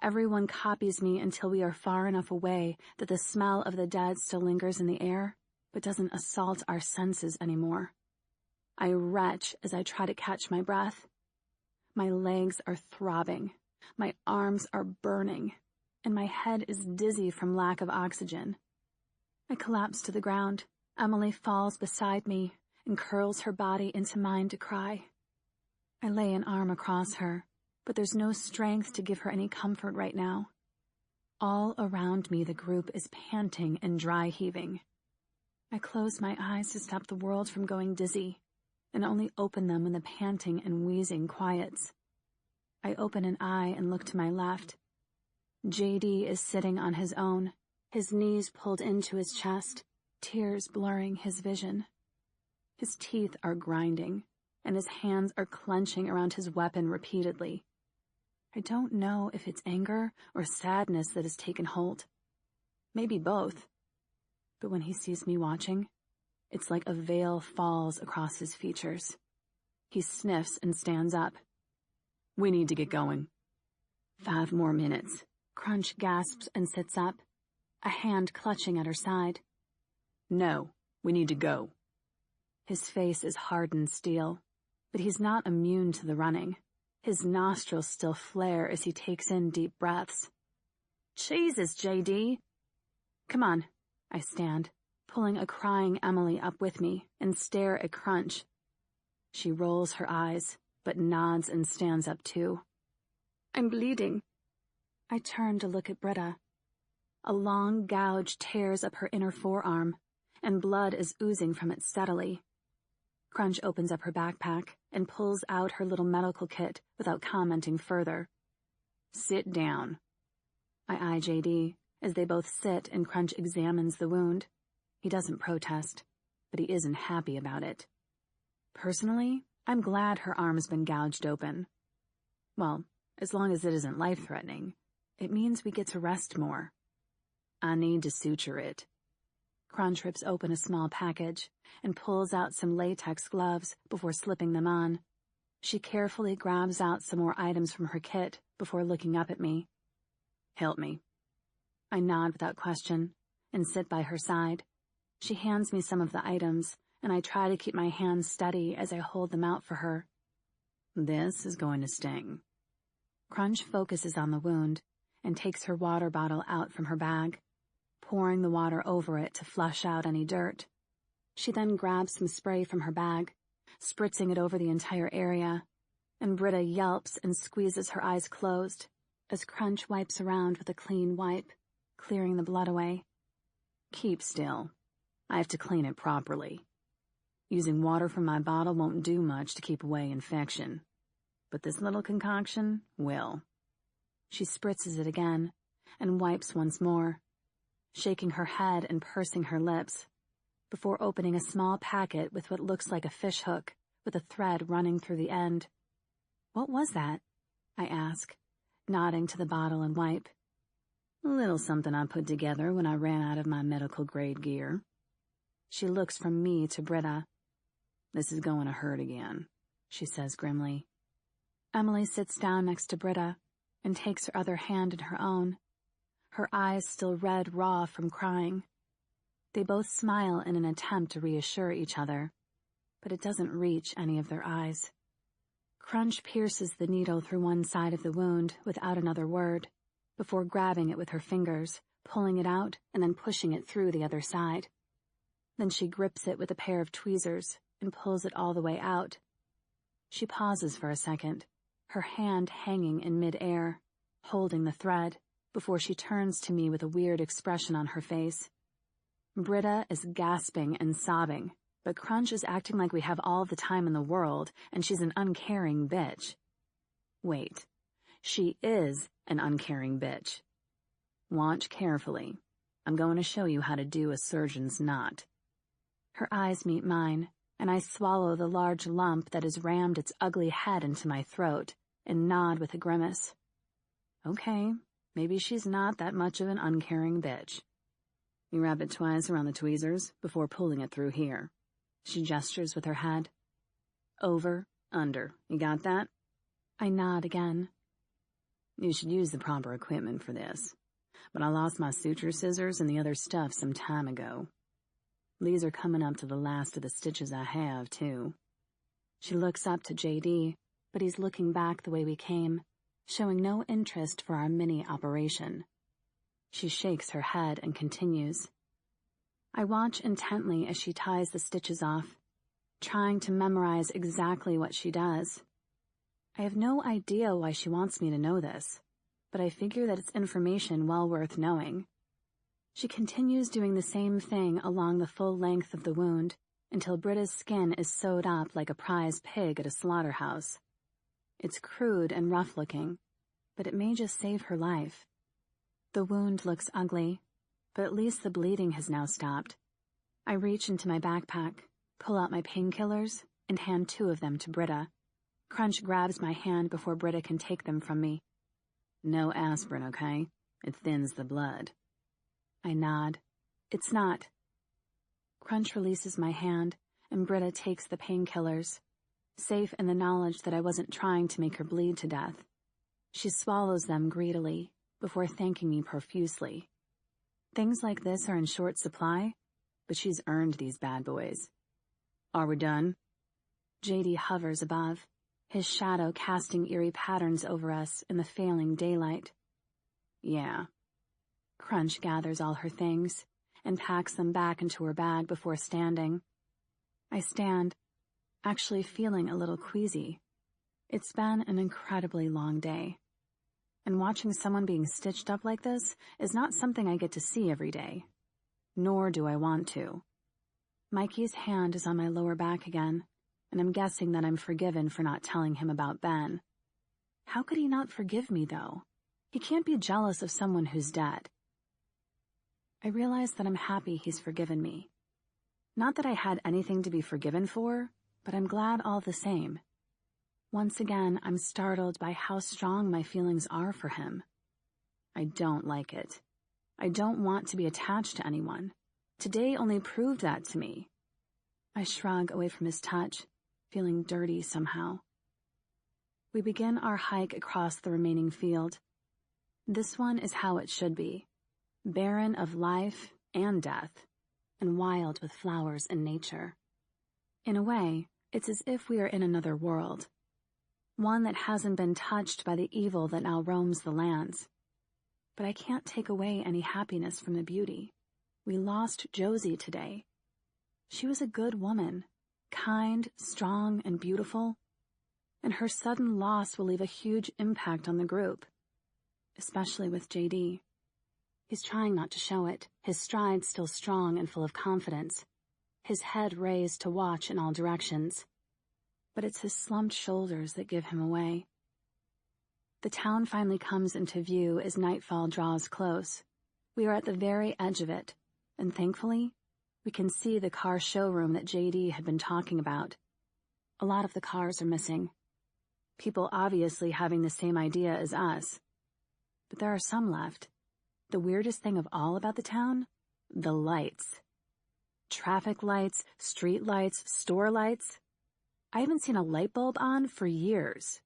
Everyone copies me until we are far enough away that the smell of the dead still lingers in the air, but doesn't assault our senses anymore. I retch as I try to catch my breath. My legs are throbbing, my arms are burning, and my head is dizzy from lack of oxygen. I collapse to the ground. Emily falls beside me and curls her body into mine to cry. I lay an arm across her, but there's no strength to give her any comfort right now. All around me the group is panting and dry heaving. I close my eyes to stop the world from going dizzy, and only open them when the panting and wheezing quiets. I open an eye and look to my left. JD is sitting on his own, his knees pulled into his chest, tears blurring his vision. His teeth are grinding, and his hands are clenching around his weapon repeatedly. I don't know if it's anger or sadness that has taken hold. Maybe both. But when he sees me watching, it's like a veil falls across his features. He sniffs and stands up. "We need to get going." 5 more minutes. Crunch gasps and sits up, a hand clutching at her side. "No, we need to go." His face is hardened steel, but he's not immune to the running. His nostrils still flare as he takes in deep breaths. "Jesus, JD!" "Come on," I stand, pulling a crying Emily up with me, and stare at Crunch. She rolls her eyes, but nods and stands up too. I'm bleeding. I turn to look at Britta. A long gouge tears up her inner forearm, and blood is oozing from it steadily. Crunch opens up her backpack and pulls out her little medical kit without commenting further. Sit down. I eye JD as they both sit and Crunch examines the wound. He doesn't protest, but he isn't happy about it. Personally, I'm glad her arm's been gouged open. Well, as long as it isn't life-threatening, it means we get to rest more. I need to suture it. Crunch rips open a small package and pulls out some latex gloves before slipping them on. She carefully grabs out some more items from her kit before looking up at me. Help me. I nod without question and sit by her side. She hands me some of the items, and I try to keep my hands steady as I hold them out for her. This is going to sting. Crunch focuses on the wound and takes her water bottle out from her bag, pouring the water over it to flush out any dirt. She then grabs some spray from her bag, spritzing it over the entire area, and Britta yelps and squeezes her eyes closed as Crunch wipes around with a clean wipe, clearing the blood away. Keep still. I have to clean it properly. Using water from my bottle won't do much to keep away infection, but this little concoction will. She spritzes it again and wipes once more, shaking her head and pursing her lips, before opening a small packet with what looks like a fish hook with a thread running through the end. What was that? I ask, nodding to the bottle and wipe. A little something I put together when I ran out of my medical-grade gear. She looks from me to Britta. This is going to hurt again, she says grimly. Emily sits down next to Britta and takes her other hand in her own, her eyes still red raw from crying. They both smile in an attempt to reassure each other, but it doesn't reach any of their eyes. Crunch pierces the needle through one side of the wound without another word, before grabbing it with her fingers, pulling it out, and then pushing it through the other side. Then she grips it with a pair of tweezers and pulls it all the way out. She pauses for a second, her hand hanging in mid-air, holding the thread, before she turns to me with a weird expression on her face. Britta is gasping and sobbing, but Crunch is acting like we have all the time in the world and she's an uncaring bitch. Wait, she is an uncaring bitch. Watch carefully. I'm going to show you how to do a surgeon's knot. Her eyes meet mine, and I swallow the large lump that has rammed its ugly head into my throat and nod with a grimace. Okay, maybe she's not that much of an uncaring bitch. You wrap it twice around the tweezers before pulling it through here. She gestures with her head. Over, under. You got that? I nod again. You should use the proper equipment for this, but I lost my suture scissors and the other stuff some time ago. These are coming up to the last of the stitches I have, too. She looks up to JD, but he's looking back the way we came, showing no interest for our mini-operation. She shakes her head and continues. I watch intently as she ties the stitches off, trying to memorize exactly what she does. I have no idea why she wants me to know this, but I figure that it's information well worth knowing. She continues doing the same thing along the full length of the wound until Britta's skin is sewed up like a prize pig at a slaughterhouse. It's crude and rough-looking, but it may just save her life. The wound looks ugly, but at least the bleeding has now stopped. I reach into my backpack, pull out my painkillers, and hand 2 of them to Britta. Crunch grabs my hand before Britta can take them from me. No aspirin, okay? It thins the blood. I nod. It's not. Crunch releases my hand, and Britta takes the painkillers, safe in the knowledge that I wasn't trying to make her bleed to death. She swallows them greedily, before thanking me profusely. Things like this are in short supply, but she's earned these bad boys. Are we done? JD hovers above, his shadow casting eerie patterns over us in the failing daylight. Yeah. Crunch gathers all her things and packs them back into her bag before standing. I stand, actually feeling a little queasy. It's been an incredibly long day. and watching someone being stitched up like this is not something I get to see every day. Nor do I want to. Mikey's hand is on my lower back again, and I'm guessing that I'm forgiven for not telling him about Ben. How could he not forgive me, though? He can't be jealous of someone who's dead. I realize that I'm happy he's forgiven me. Not that I had anything to be forgiven for, but I'm glad all the same. Once again, I'm startled by how strong my feelings are for him. I don't like it. I don't want to be attached to anyone. Today only proved that to me. I shrug away from his touch, feeling dirty somehow. We begin our hike across the remaining field. This one is how it should be, barren of life and death, and wild with flowers and nature. In a way, it's as if we are in another world, one that hasn't been touched by the evil that now roams the lands. But I can't take away any happiness from the beauty. We lost Josie today. She was a good woman, kind, strong, and beautiful, and her sudden loss will leave a huge impact on the group, especially with JD. He's trying not to show it, his stride still strong and full of confidence, his head raised to watch in all directions. But it's his slumped shoulders that give him away. The town finally comes into view as nightfall draws close. We are at the very edge of it, and thankfully, we can see the car showroom that JD had been talking about. A lot of the cars are missing. People obviously having the same idea as us. But there are some left. The weirdest thing of all about the town? The lights. Traffic lights, street lights, store lights. I haven't seen a light bulb on for years.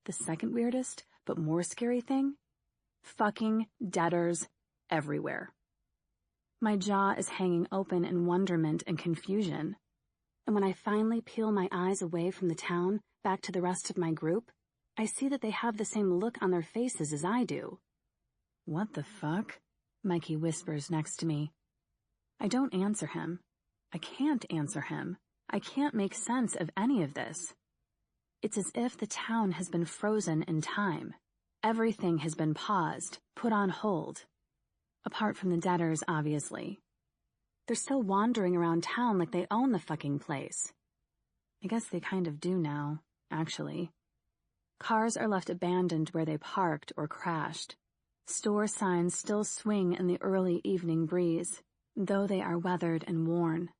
The second weirdest, but more scary thing? Fucking deaders everywhere. My jaw is hanging open in wonderment and confusion. And when I finally peel my eyes away from the town, back to the rest of my group, I see that they have the same look on their faces as I do. "What the fuck?" Mikey whispers next to me. I don't answer him. I can't answer him. I can't make sense of any of this. It's as if the town has been frozen in time. Everything has been paused, put on hold. Apart from the debtors, obviously. They're still wandering around town like they own the fucking place. I guess they kind of do now, actually. Cars are left abandoned where they parked or crashed. Store signs still swing in the early evening breeze, though they are weathered and worn.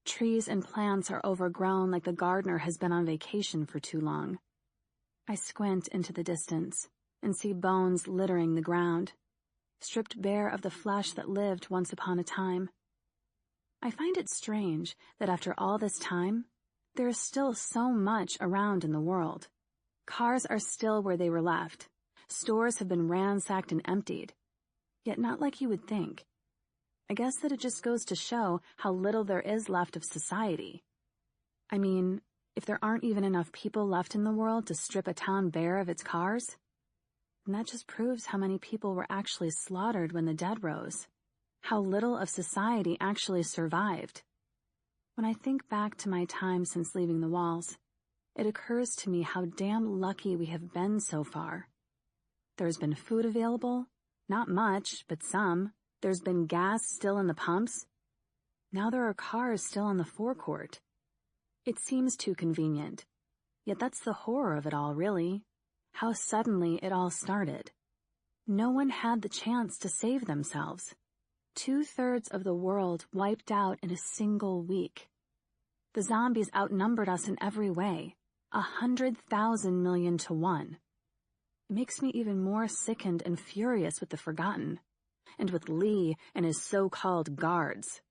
Trees and plants are overgrown like the gardener has been on vacation for too long. I squint into the distance and see bones littering the ground, stripped bare of the flesh that lived once upon a time. I find it strange that after all this time, there is still so much around in the world. Cars are still where they were left. Stores have been ransacked and emptied, yet not like you would think. I guess that it just goes to show how little there is left of society. I mean, if there aren't even enough people left in the world to strip a town bare of its cars, then that just proves how many people were actually slaughtered when the dead rose, how little of society actually survived. When I think back to my time since leaving the walls, it occurs to me how damn lucky we have been so far. There's been food available, not much, but some. There's been gas still in the pumps. Now there are cars still on the forecourt. It seems too convenient. Yet that's the horror of it all, really. How suddenly it all started. No one had the chance to save themselves. 2/3 of the world wiped out in a single week. The zombies outnumbered us in every way, 100,000 million to 1. It makes me even more sickened and furious with the Forgotten, and with Lee and his so-called guards.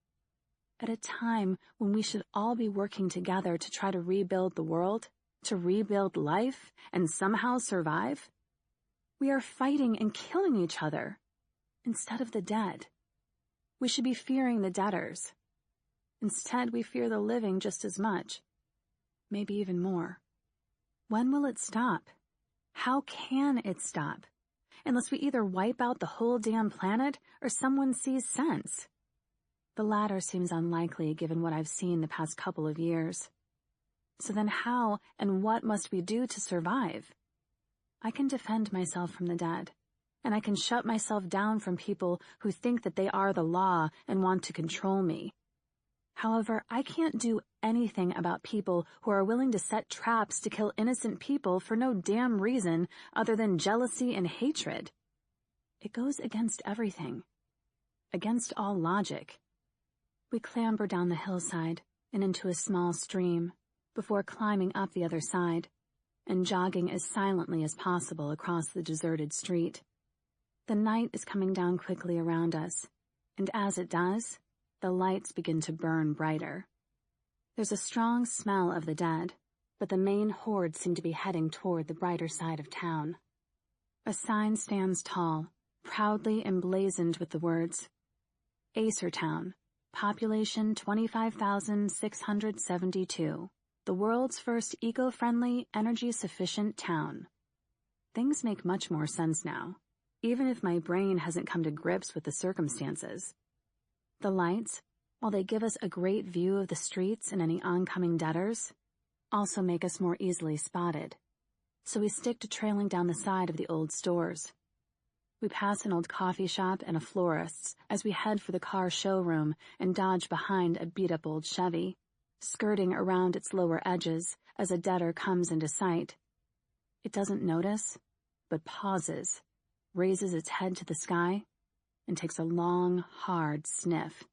At a time when we should all be working together to try to rebuild the world, to rebuild life, and somehow survive, we are fighting and killing each other, instead of the dead. We should be fearing the debtors. Instead, we fear the living just as much, maybe even more. When will it stop? How can it stop? Unless we either wipe out the whole damn planet or someone sees sense. The latter seems unlikely given what I've seen the past couple of years. So then how and what must we do to survive? I can defend myself from the dead, and I can shut myself down from people who think that they are the law and want to control me. However, I can't do anything about people who are willing to set traps to kill innocent people for no damn reason other than jealousy and hatred. It goes against everything. Against all logic. We clamber down the hillside and into a small stream before climbing up the other side and jogging as silently as possible across the deserted street. The night is coming down quickly around us, and as it does, the lights begin to burn brighter. There's a strong smell of the dead, but the main horde seem to be heading toward the brighter side of town. A sign stands tall, proudly emblazoned with the words, Acertown, population 25,672, the world's first eco-friendly, energy-sufficient town. Things make much more sense now, even if my brain hasn't come to grips with the circumstances. The lights, while they give us a great view of the streets and any oncoming debtors, also make us more easily spotted, so we stick to trailing down the side of the old stores. We pass an old coffee shop and a florist's as we head for the car showroom and dodge behind a beat-up old Chevy, skirting around its lower edges as a debtor comes into sight. It doesn't notice, but pauses, raises its head to the sky, and takes a long, hard sniff,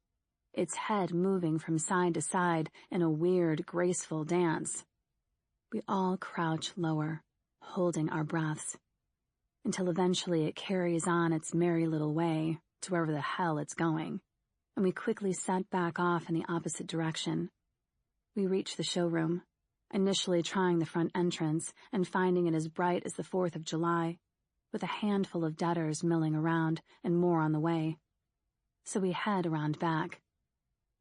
its head moving from side to side in a weird, graceful dance. We all crouch lower, holding our breaths, until eventually it carries on its merry little way to wherever the hell it's going, and we quickly set back off in the opposite direction. We reach the showroom, initially trying the front entrance and finding it as bright as the 4th of July, with a handful of debtors milling around and more on the way. So we head around back.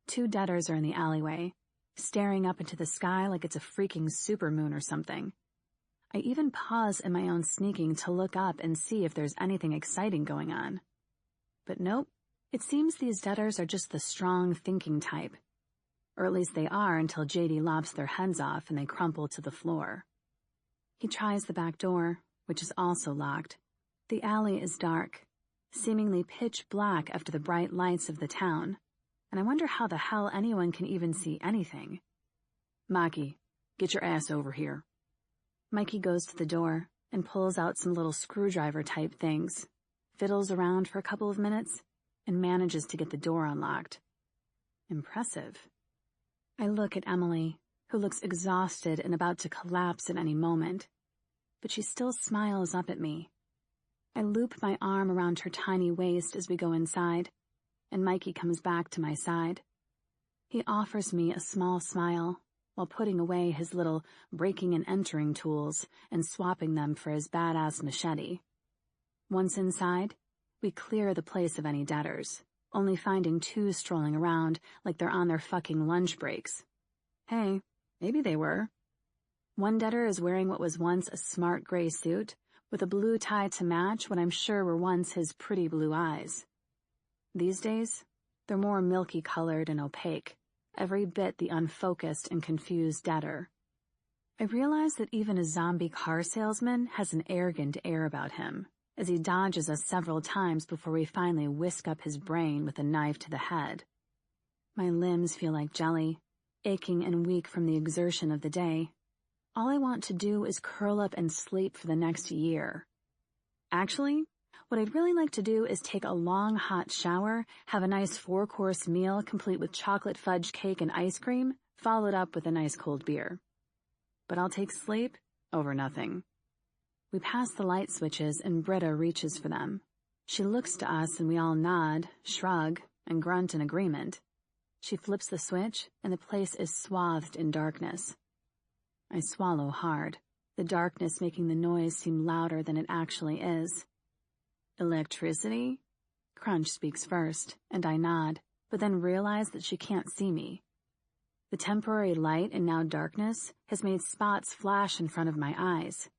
2 debtors are in the alleyway, staring up into the sky like it's a freaking supermoon or something. I even pause in my own sneaking to look up and see if there's anything exciting going on. But nope, it seems these debtors are just the strong thinking type. Or at least they are until JD lops their heads off and they crumple to the floor. He tries the back door, which is also locked. The alley is dark, seemingly pitch black after the bright lights of the town, and I wonder how the hell anyone can even see anything. Mikey, get your ass over here. Mikey goes to the door and pulls out some little screwdriver-type things, fiddles around for a couple of minutes, and manages to get the door unlocked. Impressive. I look at Emily, who looks exhausted and about to collapse at any moment, but she still smiles up at me. I loop my arm around her tiny waist as we go inside, and Mikey comes back to my side. He offers me a small smile, while putting away his little breaking and entering tools and swapping them for his badass machete. Once inside, we clear the place of any debtors, only finding 2 strolling around like they're on their fucking lunch breaks. Hey, maybe they were. One debtor is wearing what was once a smart gray suit, with a blue tie to match what I'm sure were once his pretty blue eyes. These days, they're more milky-colored and opaque, every bit the unfocused and confused debtor. I realize that even a zombie car salesman has an arrogant air about him, as he dodges us several times before we finally whisk up his brain with a knife to the head. My limbs feel like jelly, aching and weak from the exertion of the day. All I want to do is curl up and sleep for the next year. Actually, what I'd really like to do is take a long hot shower, have a nice 4-course meal complete with chocolate fudge cake and ice cream, followed up with a nice cold beer. But I'll take sleep over nothing. We pass the light switches and Britta reaches for them. She looks to us and we all nod, shrug, and grunt in agreement. She flips the switch and the place is swathed in darkness. I swallow hard, the darkness making the noise seem louder than it actually is. Electricity? Crunch speaks first, and I nod, but then realize that she can't see me. The temporary light and now darkness has made spots flash in front of my eyes.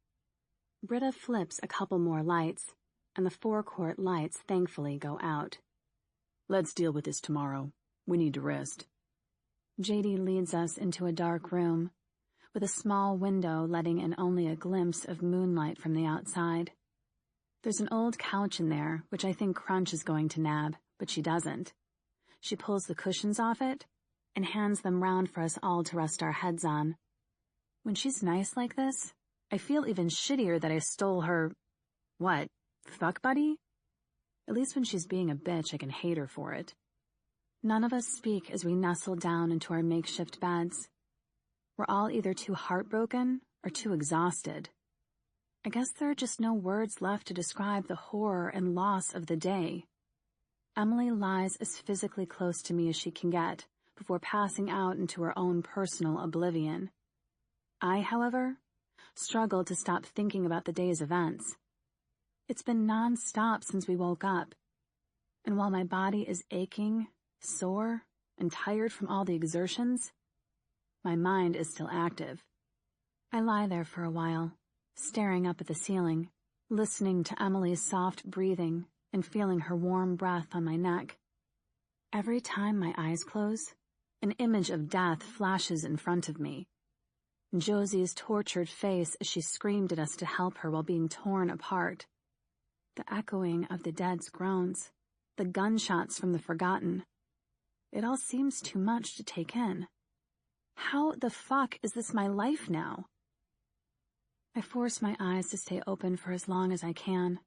Britta flips a couple more lights, and the forecourt lights thankfully go out. Let's deal with this tomorrow. We need to rest. JD leads us into a dark room. with a small window letting in only a glimpse of moonlight from the outside. There's an old couch in there, which I think Crunch is going to nab, but she doesn't. She pulls the cushions off it and hands them round for us all to rest our heads on. When she's nice like this, I feel even shittier that I stole her... what? Fuck buddy? At least when she's being a bitch, I can hate her for it. None of us speak as we nestle down into our makeshift beds. We're all either too heartbroken or too exhausted. I guess there are just no words left to describe the horror and loss of the day. Emily lies as physically close to me as she can get before passing out into her own personal oblivion. I, however, struggle to stop thinking about the day's events. It's been non-stop since we woke up, and while my body is aching, sore, and tired from all the exertions, my mind is still active. I lie there for a while, staring up at the ceiling, listening to Emily's soft breathing and feeling her warm breath on my neck. Every time my eyes close, an image of death flashes in front of me. Josie's tortured face as she screamed at us to help her while being torn apart. The echoing of the dead's groans, the gunshots from the forgotten. It all seems too much to take in. How the fuck is this my life now? I force my eyes to stay open for as long as I can,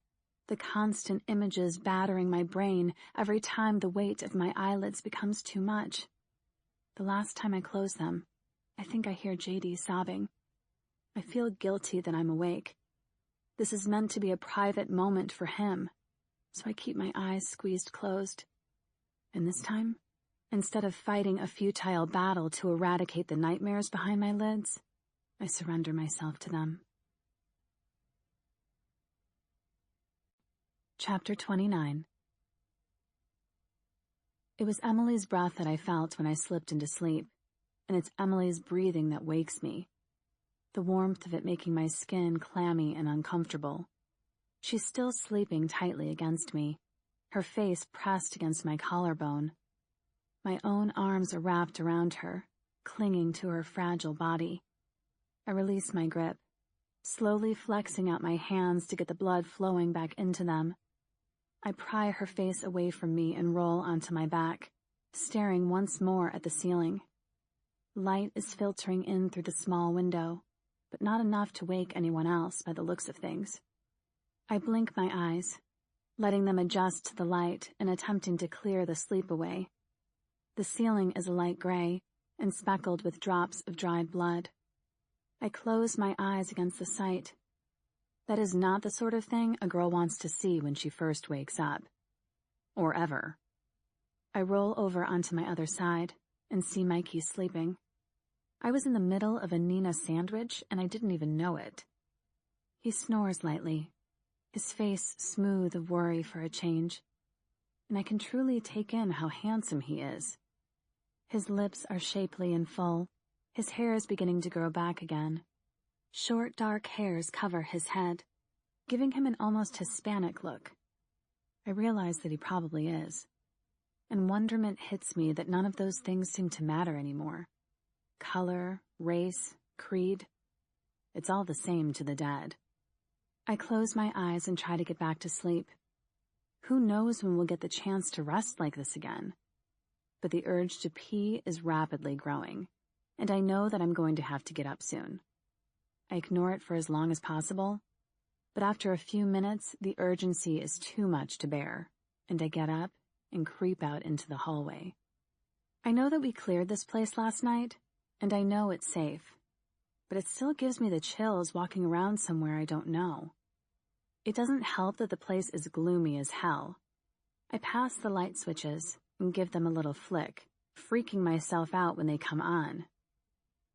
the constant images battering my brain every time the weight of my eyelids becomes too much. The last time I close them, I think I hear JD sobbing. I feel guilty that I'm awake. This is meant to be a private moment for him, so I keep my eyes squeezed closed. And this time, instead of fighting a futile battle to eradicate the nightmares behind my lids, I surrender myself to them. Chapter 29. It was Emily's breath that I felt when I slipped into sleep, and it's Emily's breathing that wakes me, the warmth of it making my skin clammy and uncomfortable. She's still sleeping tightly against me, her face pressed against my collarbone. My own arms are wrapped around her, clinging to her fragile body. I release my grip, slowly flexing out my hands to get the blood flowing back into them. I pry her face away from me and roll onto my back, staring once more at the ceiling. Light is filtering in through the small window, but not enough to wake anyone else by the looks of things. I blink my eyes, letting them adjust to the light and attempting to clear the sleep away. The ceiling is a light gray and speckled with drops of dried blood. I close my eyes against the sight. That is not the sort of thing a girl wants to see when she first wakes up. Or ever. I roll over onto my other side and see Mikey sleeping. I was in the middle of a Nina sandwich and I didn't even know it. He snores lightly, his face smooth of worry for a change, and I can truly take in how handsome he is. His lips are shapely and full, his hair is beginning to grow back again. Short, dark hairs cover his head, giving him an almost Hispanic look. I realize that he probably is, and wonderment hits me that none of those things seem to matter anymore. Color, race, creed, it's all the same to the dead. I close my eyes and try to get back to sleep. Who knows when we'll get the chance to rest like this again? But the urge to pee is rapidly growing, and I know that I'm going to have to get up soon. I ignore it for as long as possible, but after a few minutes, the urgency is too much to bear, and I get up and creep out into the hallway. I know that we cleared this place last night, and I know it's safe, but it still gives me the chills walking around somewhere I don't know. It doesn't help that the place is gloomy as hell. I pass the light switches and give them a little flick, freaking myself out when they come on.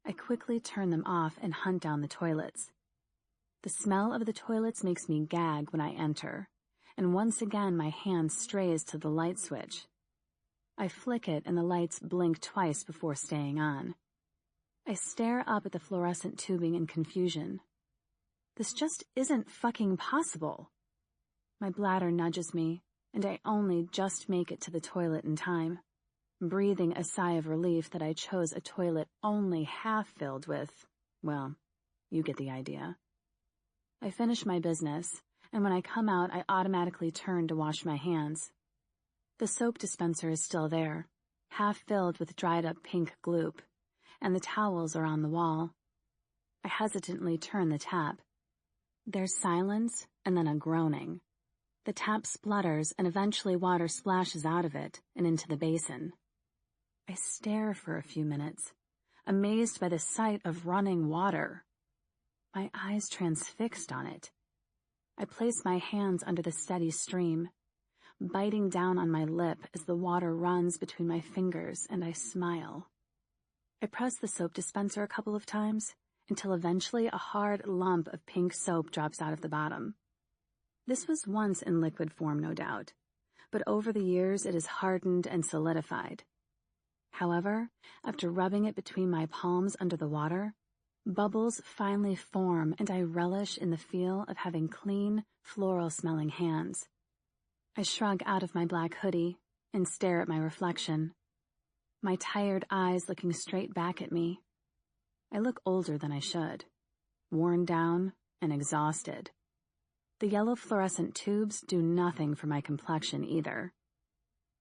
I quickly turn them off and hunt down the toilets. The smell of the toilets makes me gag when I enter, and once again my hand strays to the light switch. I flick it and the lights blink twice before staying on. I stare up at the fluorescent tubing in confusion. This just isn't fucking possible. My bladder nudges me, and I only just make it to the toilet in time, breathing a sigh of relief that I chose a toilet only half filled with Well, you get the idea. I finish my business, and when I come out, I automatically turn to wash my hands. The soap dispenser is still there, half filled with dried-up pink gloop, and the towels are on the wall. I hesitantly turn the tap. There's silence, and then a groaning. The tap splutters, and eventually water splashes out of it and into the basin. I stare for a few minutes, amazed by the sight of running water. My eyes transfixed on it. I place my hands under the steady stream, biting down on my lip as the water runs between my fingers, and I smile. I press the soap dispenser a couple of times, until eventually a hard lump of pink soap drops out of the bottom. This was once in liquid form, no doubt, but over the years it has hardened and solidified. However, after rubbing it between my palms under the water, bubbles finally form, and I relish in the feel of having clean, floral-smelling hands. I shrug out of my black hoodie and stare at my reflection, my tired eyes looking straight back at me. I look older than I should, worn down and exhausted. The yellow fluorescent tubes do nothing for my complexion either.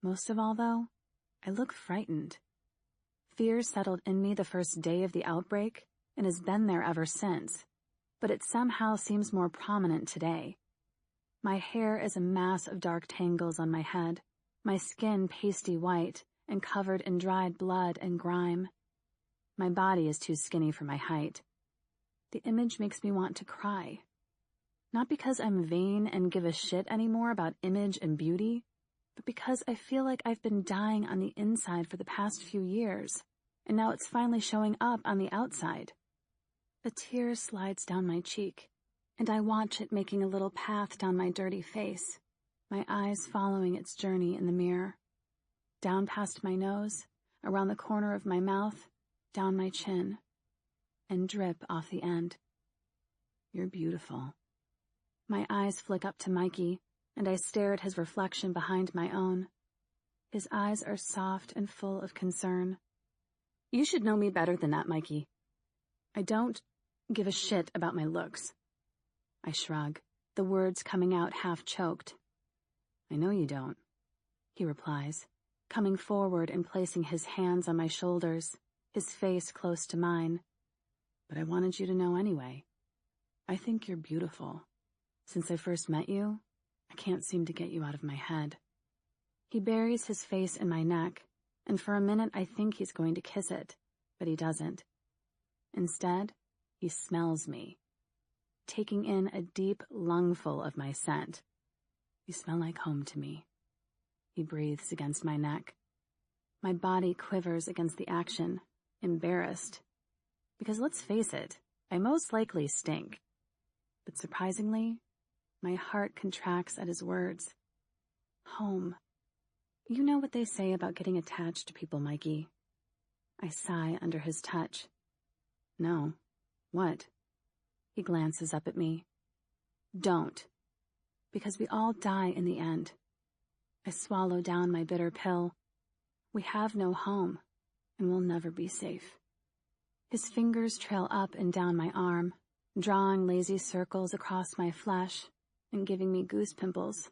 Most of all, though, I look frightened. Fear settled in me the first day of the outbreak and has been there ever since, but it somehow seems more prominent today. My hair is a mass of dark tangles on my head, my skin pasty white and covered in dried blood and grime. My body is too skinny for my height. The image makes me want to cry. Not because I'm vain and give a shit anymore about image and beauty, but because I feel like I've been dying on the inside for the past few years, and now it's finally showing up on the outside. A tear slides down my cheek, and I watch it making a little path down my dirty face, my eyes following its journey in the mirror. Down past my nose, around the corner of my mouth, down my chin, and drip off the end. You're beautiful. My eyes flick up to Mikey, and I stare at his reflection behind my own. His eyes are soft and full of concern. You should know me better than that, Mikey. I don't give a shit about my looks. I shrug, the words coming out half-choked. I know you don't, he replies, coming forward and placing his hands on my shoulders, his face close to mine. But I wanted you to know anyway. I think you're beautiful. Since I first met you, I can't seem to get you out of my head. He buries his face in my neck, and for a minute I think he's going to kiss it, but he doesn't. Instead, he smells me, taking in a deep lungful of my scent. You smell like home to me. He breathes against my neck. My body quivers against the action, embarrassed. Because let's face it, I most likely stink. But surprisingly, my heart contracts at his words. Home. You know what they say about getting attached to people, Mikey. I sigh under his touch. No. What? He glances up at me. Don't. Because we all die in the end. I swallow down my bitter pill. We have no home, and we'll never be safe. His fingers trail up and down my arm, drawing lazy circles across my flesh and giving me goose pimples.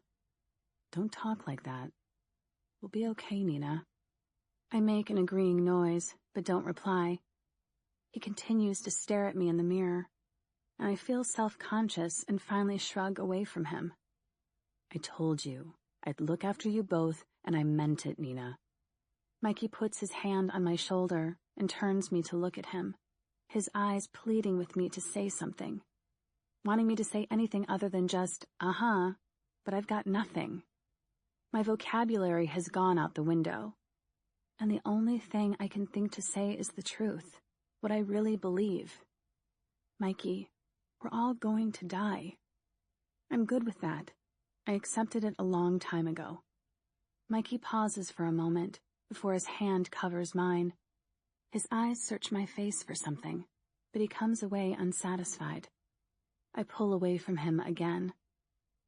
Don't talk like that. We'll be okay, Nina. I make an agreeing noise, but don't reply. He continues to stare at me in the mirror, and I feel self-conscious and finally shrug away from him. I told you I'd look after you both, and I meant it, Nina. Mikey puts his hand on my shoulder and turns me to look at him, his eyes pleading with me to say something, wanting me to say anything other than just, but I've got nothing. My vocabulary has gone out the window, and the only thing I can think to say is the truth, what I really believe. Mikey, we're all going to die. I'm good with that. I accepted it a long time ago. Mikey pauses for a moment before his hand covers mine. His eyes search my face for something, but he comes away unsatisfied. I pull away from him again.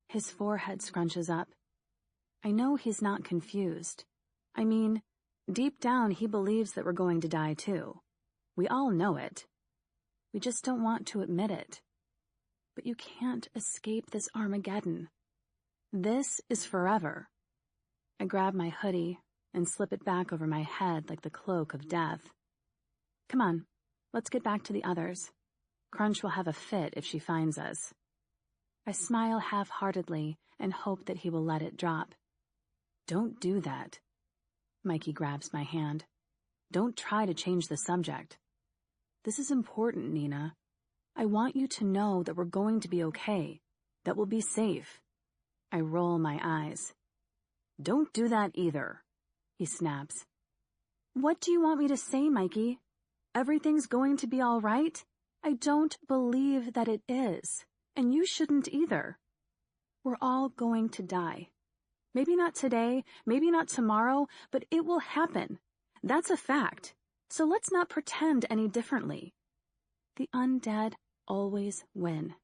His forehead scrunches up. I know he's not confused. I mean, deep down he believes that we're going to die too. We all know it. We just don't want to admit it. But you can't escape this Armageddon. This is forever. I grab my hoodie and slip it back over my head like the cloak of death. Come on, let's get back to the others. Crunch will have a fit if she finds us. I smile half-heartedly and hope that he will let it drop. Don't do that. Mikey grabs my hand. Don't try to change the subject. This is important, Nina. I want you to know that we're going to be okay, that we'll be safe. I roll my eyes. Don't do that either, he snaps. What do you want me to say, Mikey? Everything's going to be all right? I don't believe that it is, and you shouldn't either. We're all going to die. Maybe not today, maybe not tomorrow, but it will happen. That's a fact. So let's not pretend any differently. The undead always win.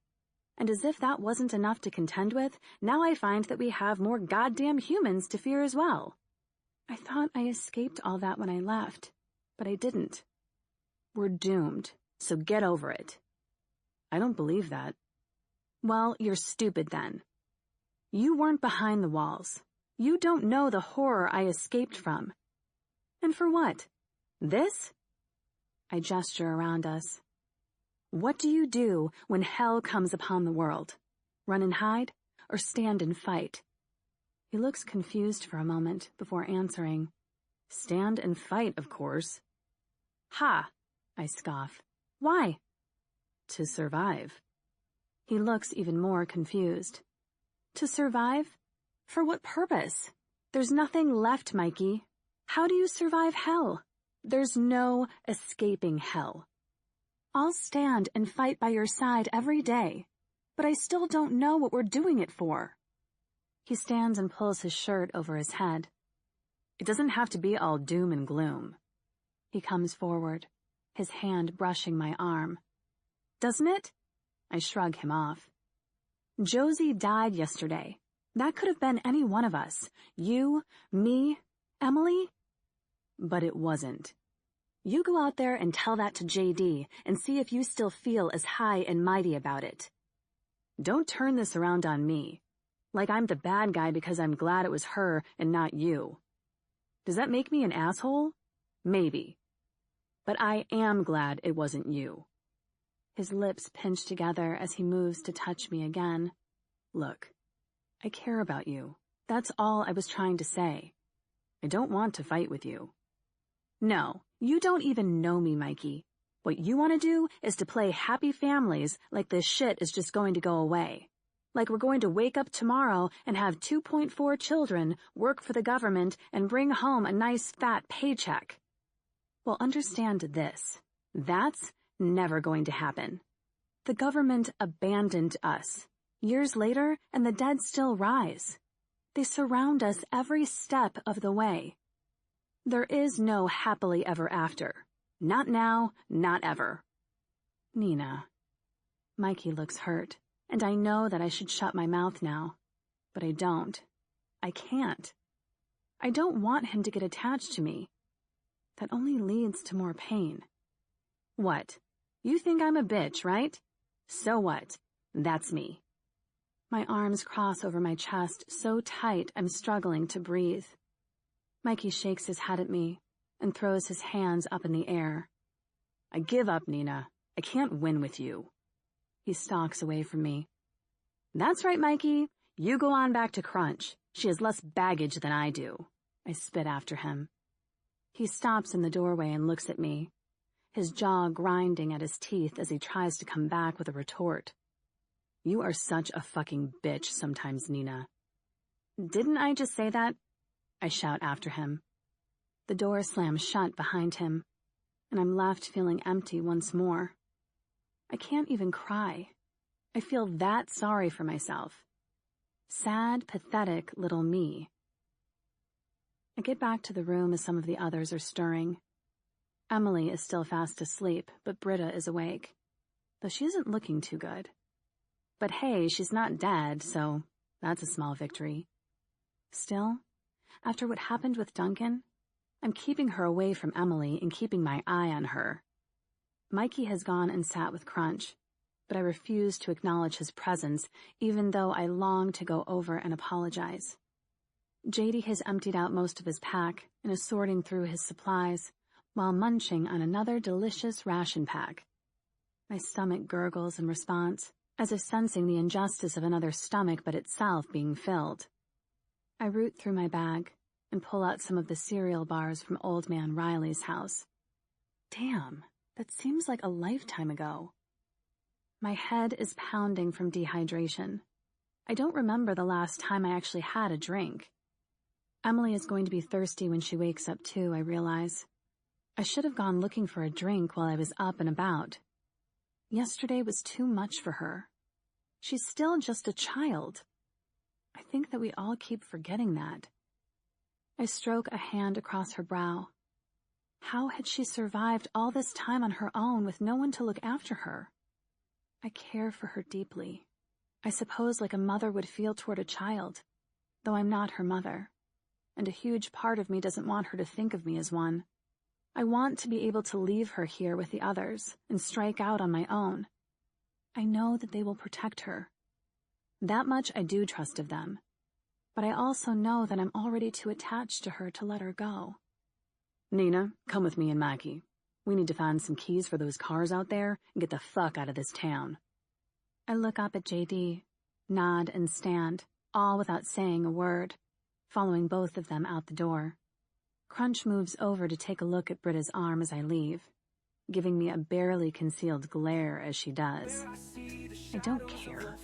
And as if that wasn't enough to contend with, now I find that we have more goddamn humans to fear as well. I thought I escaped all that when I left, but I didn't. We're doomed, so get over it. I don't believe that. Well, you're stupid then. You weren't behind the walls. You don't know the horror I escaped from. And for what? This? I gesture around us. What do you do when hell comes upon the world? Run and hide, or stand and fight? He looks confused for a moment before answering. Stand and fight, of course. Ha! I scoff. Why? To survive. He looks even more confused. To survive? For what purpose? There's nothing left, Mikey. How do you survive hell? There's no escaping hell. I'll stand and fight by your side every day, but I still don't know what we're doing it for. He stands and pulls his shirt over his head. It doesn't have to be all doom and gloom. He comes forward, his hand brushing my arm. Doesn't it? I shrug him off. Josie died yesterday. That could have been any one of us. You, me, Emily. But it wasn't. You go out there and tell that to JD and see if you still feel as high and mighty about it. Don't turn this around on me, like I'm the bad guy because I'm glad it was her and not you. Does that make me an asshole? Maybe. But I am glad it wasn't you. His lips pinch together as he moves to touch me again. Look, I care about you. That's all I was trying to say. I don't want to fight with you. No, you don't even know me, Mikey. What you want to do is to play happy families like this shit is just going to go away. Like we're going to wake up tomorrow and have 2.4 children, work for the government, and bring home a nice fat paycheck. Well, understand this. That's never going to happen. The government abandoned us. Years later, and the dead still rise. They surround us every step of the way. There is no happily ever after. Not now, not ever. Nina. Mikey looks hurt, and I know that I should shut my mouth now. But I don't. I can't. I don't want him to get attached to me. That only leads to more pain. What? You think I'm a bitch, right? So what? That's me. My arms cross over my chest so tight I'm struggling to breathe. Mikey shakes his head at me and throws his hands up in the air. I give up, Nina. I can't win with you. He stalks away from me. That's right, Mikey. You go on back to Crunch. She has less baggage than I do. I spit after him. He stops in the doorway and looks at me, his jaw grinding at his teeth as he tries to come back with a retort. You are such a fucking bitch sometimes, Nina. Didn't I just say that? I shout after him. The door slams shut behind him, and I'm left feeling empty once more. I can't even cry. I feel that sorry for myself. Sad, pathetic little me. I get back to the room as some of the others are stirring. Emily is still fast asleep, but Britta is awake, though she isn't looking too good. But hey, she's not dead, so that's a small victory. Still, after what happened with Duncan, I'm keeping her away from Emily and keeping my eye on her. Mikey has gone and sat with Crunch, but I refuse to acknowledge his presence, even though I long to go over and apologize. JD has emptied out most of his pack and is sorting through his supplies, while munching on another delicious ration pack. My stomach gurgles in response, as if sensing the injustice of another stomach but itself being filled. I root through my bag and pull out some of the cereal bars from Old Man Riley's house. Damn, that seems like a lifetime ago. My head is pounding from dehydration. I don't remember the last time I actually had a drink. Emily is going to be thirsty when she wakes up too, I realize. I should have gone looking for a drink while I was up and about. Yesterday was too much for her. She's still just a child. I think that we all keep forgetting that. I stroke a hand across her brow. How had she survived all this time on her own with no one to look after her? I care for her deeply. I suppose like a mother would feel toward a child, though I'm not her mother, and a huge part of me doesn't want her to think of me as one. I want to be able to leave her here with the others and strike out on my own. I know that they will protect her. That much I do trust of them, but I also know that I'm already too attached to her to let her go. Nina, come with me and Mikey. We need to find some keys for those cars out there and get the fuck out of this town. I look up at JD, nod and stand, all without saying a word, following both of them out the door. Crunch moves over to take a look at Britta's arm as I leave, giving me a barely concealed glare as she does. I don't care.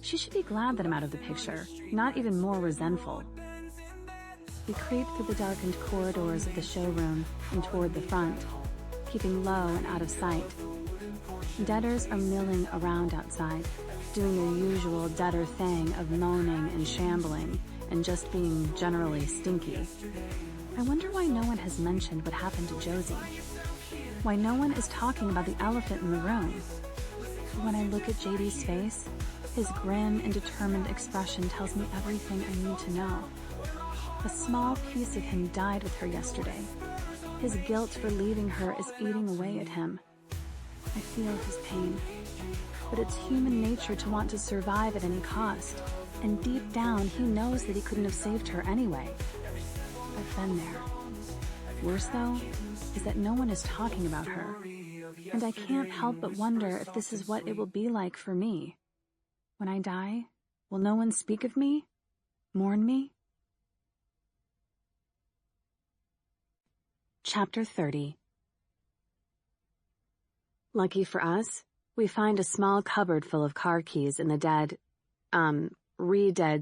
She should be glad that I'm out of the picture, not even more resentful. We creep through the darkened corridors of the showroom and toward the front, keeping low and out of sight. Debtors are milling around outside, doing their usual debtor thing of moaning and shambling and just being generally stinky. I wonder why no one has mentioned what happened to Josie. Why no one is talking about the elephant in the room. When I look at JD's face, his grim and determined expression tells me everything I need to know. A small piece of him died with her yesterday. His guilt for leaving her is eating away at him. I feel his pain. But it's human nature to want to survive at any cost, and deep down he knows that he couldn't have saved her anyway. I've been there. Worse, though, is that no one is talking about her, and I can't help but wonder if this is what it will be like for me. When I die, will no one speak of me? Mourn me? Chapter 30. Lucky for us, we find a small cupboard full of car keys in the Dead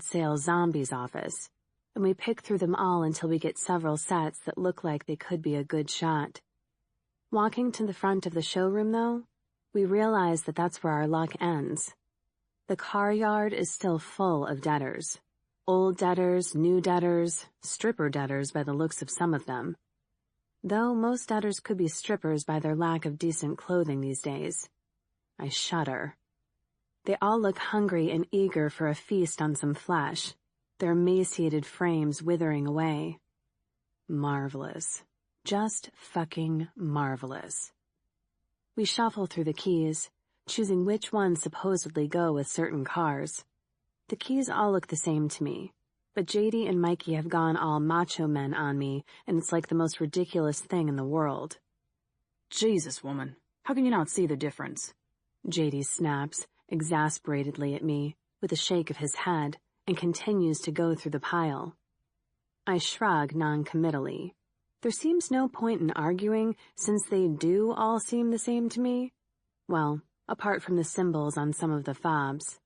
Sale Zombies office, and we pick through them all until we get several sets that look like they could be a good shot. Walking to the front of the showroom, though, we realize that that's where our luck ends. The car yard is still full of debtors. Old debtors, new debtors, stripper debtors by the looks of some of them. Though most debtors could be strippers by their lack of decent clothing these days. I shudder. They all look hungry and eager for a feast on some flesh, their emaciated frames withering away. Marvelous. Just fucking marvelous. We shuffle through the keys, choosing which ones supposedly go with certain cars. The keys all look the same to me, but JD and Mikey have gone all macho men on me, and it's like the most ridiculous thing in the world. Jesus, woman, how can you not see the difference? JD snaps, exasperatedly at me, with a shake of his head, and continues to go through the pile. I shrug non-committally. There seems no point in arguing, since they do all seem the same to me. Well, apart from the symbols on some of the fobs.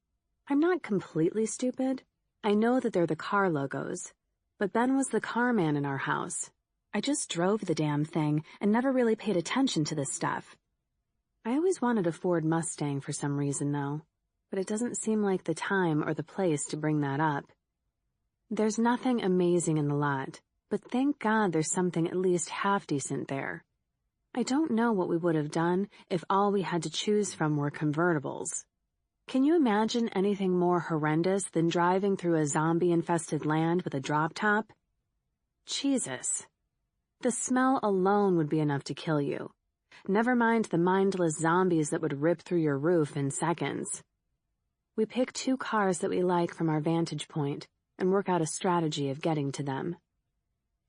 I'm not completely stupid. I know that they're the car logos, but Ben was the car man in our house. I just drove the damn thing and never really paid attention to this stuff. I always wanted a Ford Mustang for some reason, though, but it doesn't seem like the time or the place to bring that up. There's nothing amazing in the lot, but thank God there's something at least half-decent there. I don't know what we would have done if all we had to choose from were convertibles. Can you imagine anything more horrendous than driving through a zombie-infested land with a drop-top? Jesus. The smell alone would be enough to kill you. never mind the mindless zombies that would rip through your roof in seconds. We pick 2 cars that we like from our vantage point and work out a strategy of getting to them.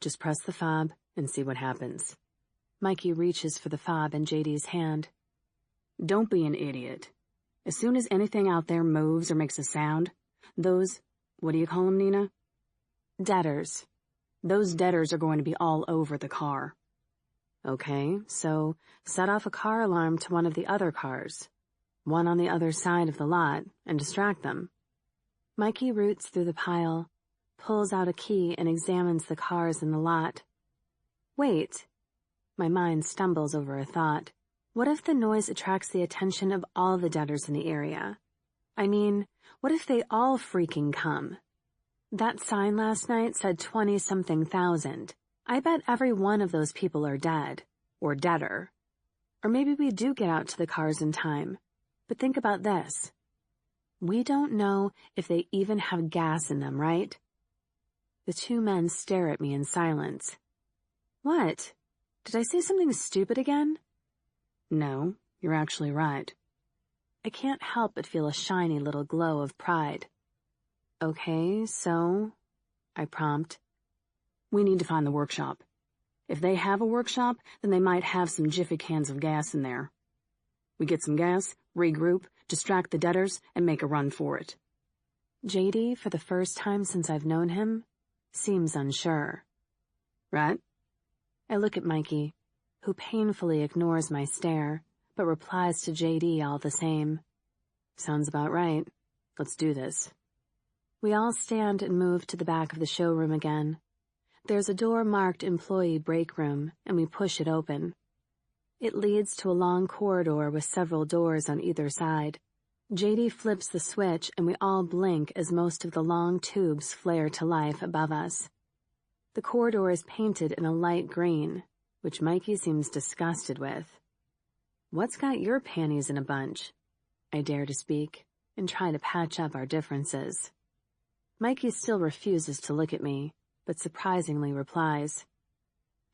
Just press the fob and see what happens. Mikey reaches for the fob in JD's hand. Don't be an idiot. As soon as anything out there moves or makes a sound, those, what do you call them, Nina? Deaders. Those deaders are going to be all over the car. Okay, so set off a car alarm to one of the other cars, one on the other side of the lot, and distract them. Mikey roots through the pile, pulls out a key and examines the cars in the lot. Wait. My mind stumbles over a thought. What if the noise attracts the attention of all the deaders in the area? I mean, what if they all freaking come? That sign last night said 20-something thousand. I bet every one of those people are dead, or deader. Or maybe we do get out to the cars in time. But think about this. We don't know if they even have gas in them, right? The 2 men stare at me in silence. What? Did I say something stupid again? No, you're actually right. I can't help but feel a shiny little glow of pride. Okay, so, I prompt. We need to find the workshop. If they have a workshop, then they might have some jiffy cans of gas in there. We get some gas, regroup, distract the deaders, and make a run for it. JD, for the first time since I've known him, seems unsure. Right? I look at Mikey, who painfully ignores my stare, but replies to JD all the same. Sounds about right. Let's do this. We all stand and move to the back of the showroom again. There's a door marked Employee Break Room, and we push it open. It leads to a long corridor with several doors on either side. JD flips the switch, and we all blink as most of the long tubes flare to life above us. The corridor is painted in a light green, which Mikey seems disgusted with. What's got your panties in a bunch? I dare to speak, and try to patch up our differences. Mikey still refuses to look at me, but surprisingly replies,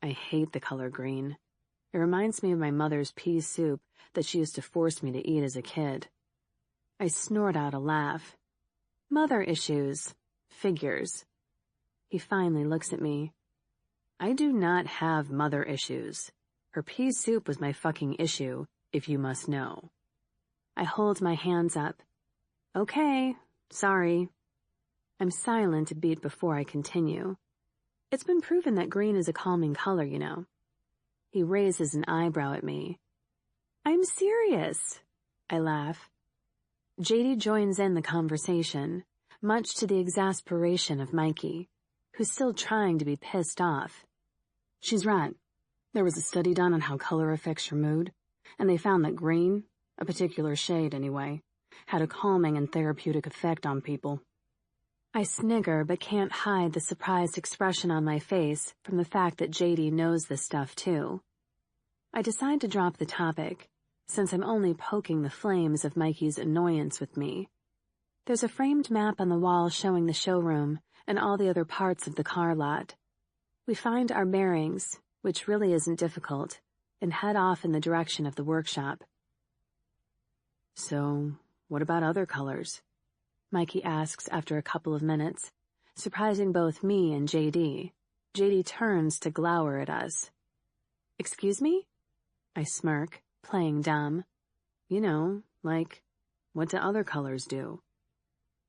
I hate the color green. It reminds me of my mother's pea soup that she used to force me to eat as a kid. I snort out a laugh. Mother issues. Figures. He finally looks at me. I do not have mother issues. Her pea soup was my fucking issue, if you must know. I hold my hands up. Okay, sorry. I'm silent a beat before I continue. It's been proven that green is a calming color, you know. He raises an eyebrow at me. I'm serious. I laugh. JD joins in the conversation, much to the exasperation of Mikey, who's still trying to be pissed off. She's right. There was a study done on how color affects your mood, and they found that green, a particular shade anyway, had a calming and therapeutic effect on people. I snigger but can't hide the surprised expression on my face from the fact that JD knows this stuff too. I decide to drop the topic, since I'm only poking the flames of Mikey's annoyance with me. There's a framed map on the wall showing the showroom and all the other parts of the car lot. We find our bearings, which really isn't difficult, and head off in the direction of the workshop. So, what about other colors? Mikey asks after a couple of minutes, surprising both me and JD. JD turns to glower at us. Excuse me? I smirk, playing dumb. You know, like, what do other colors do?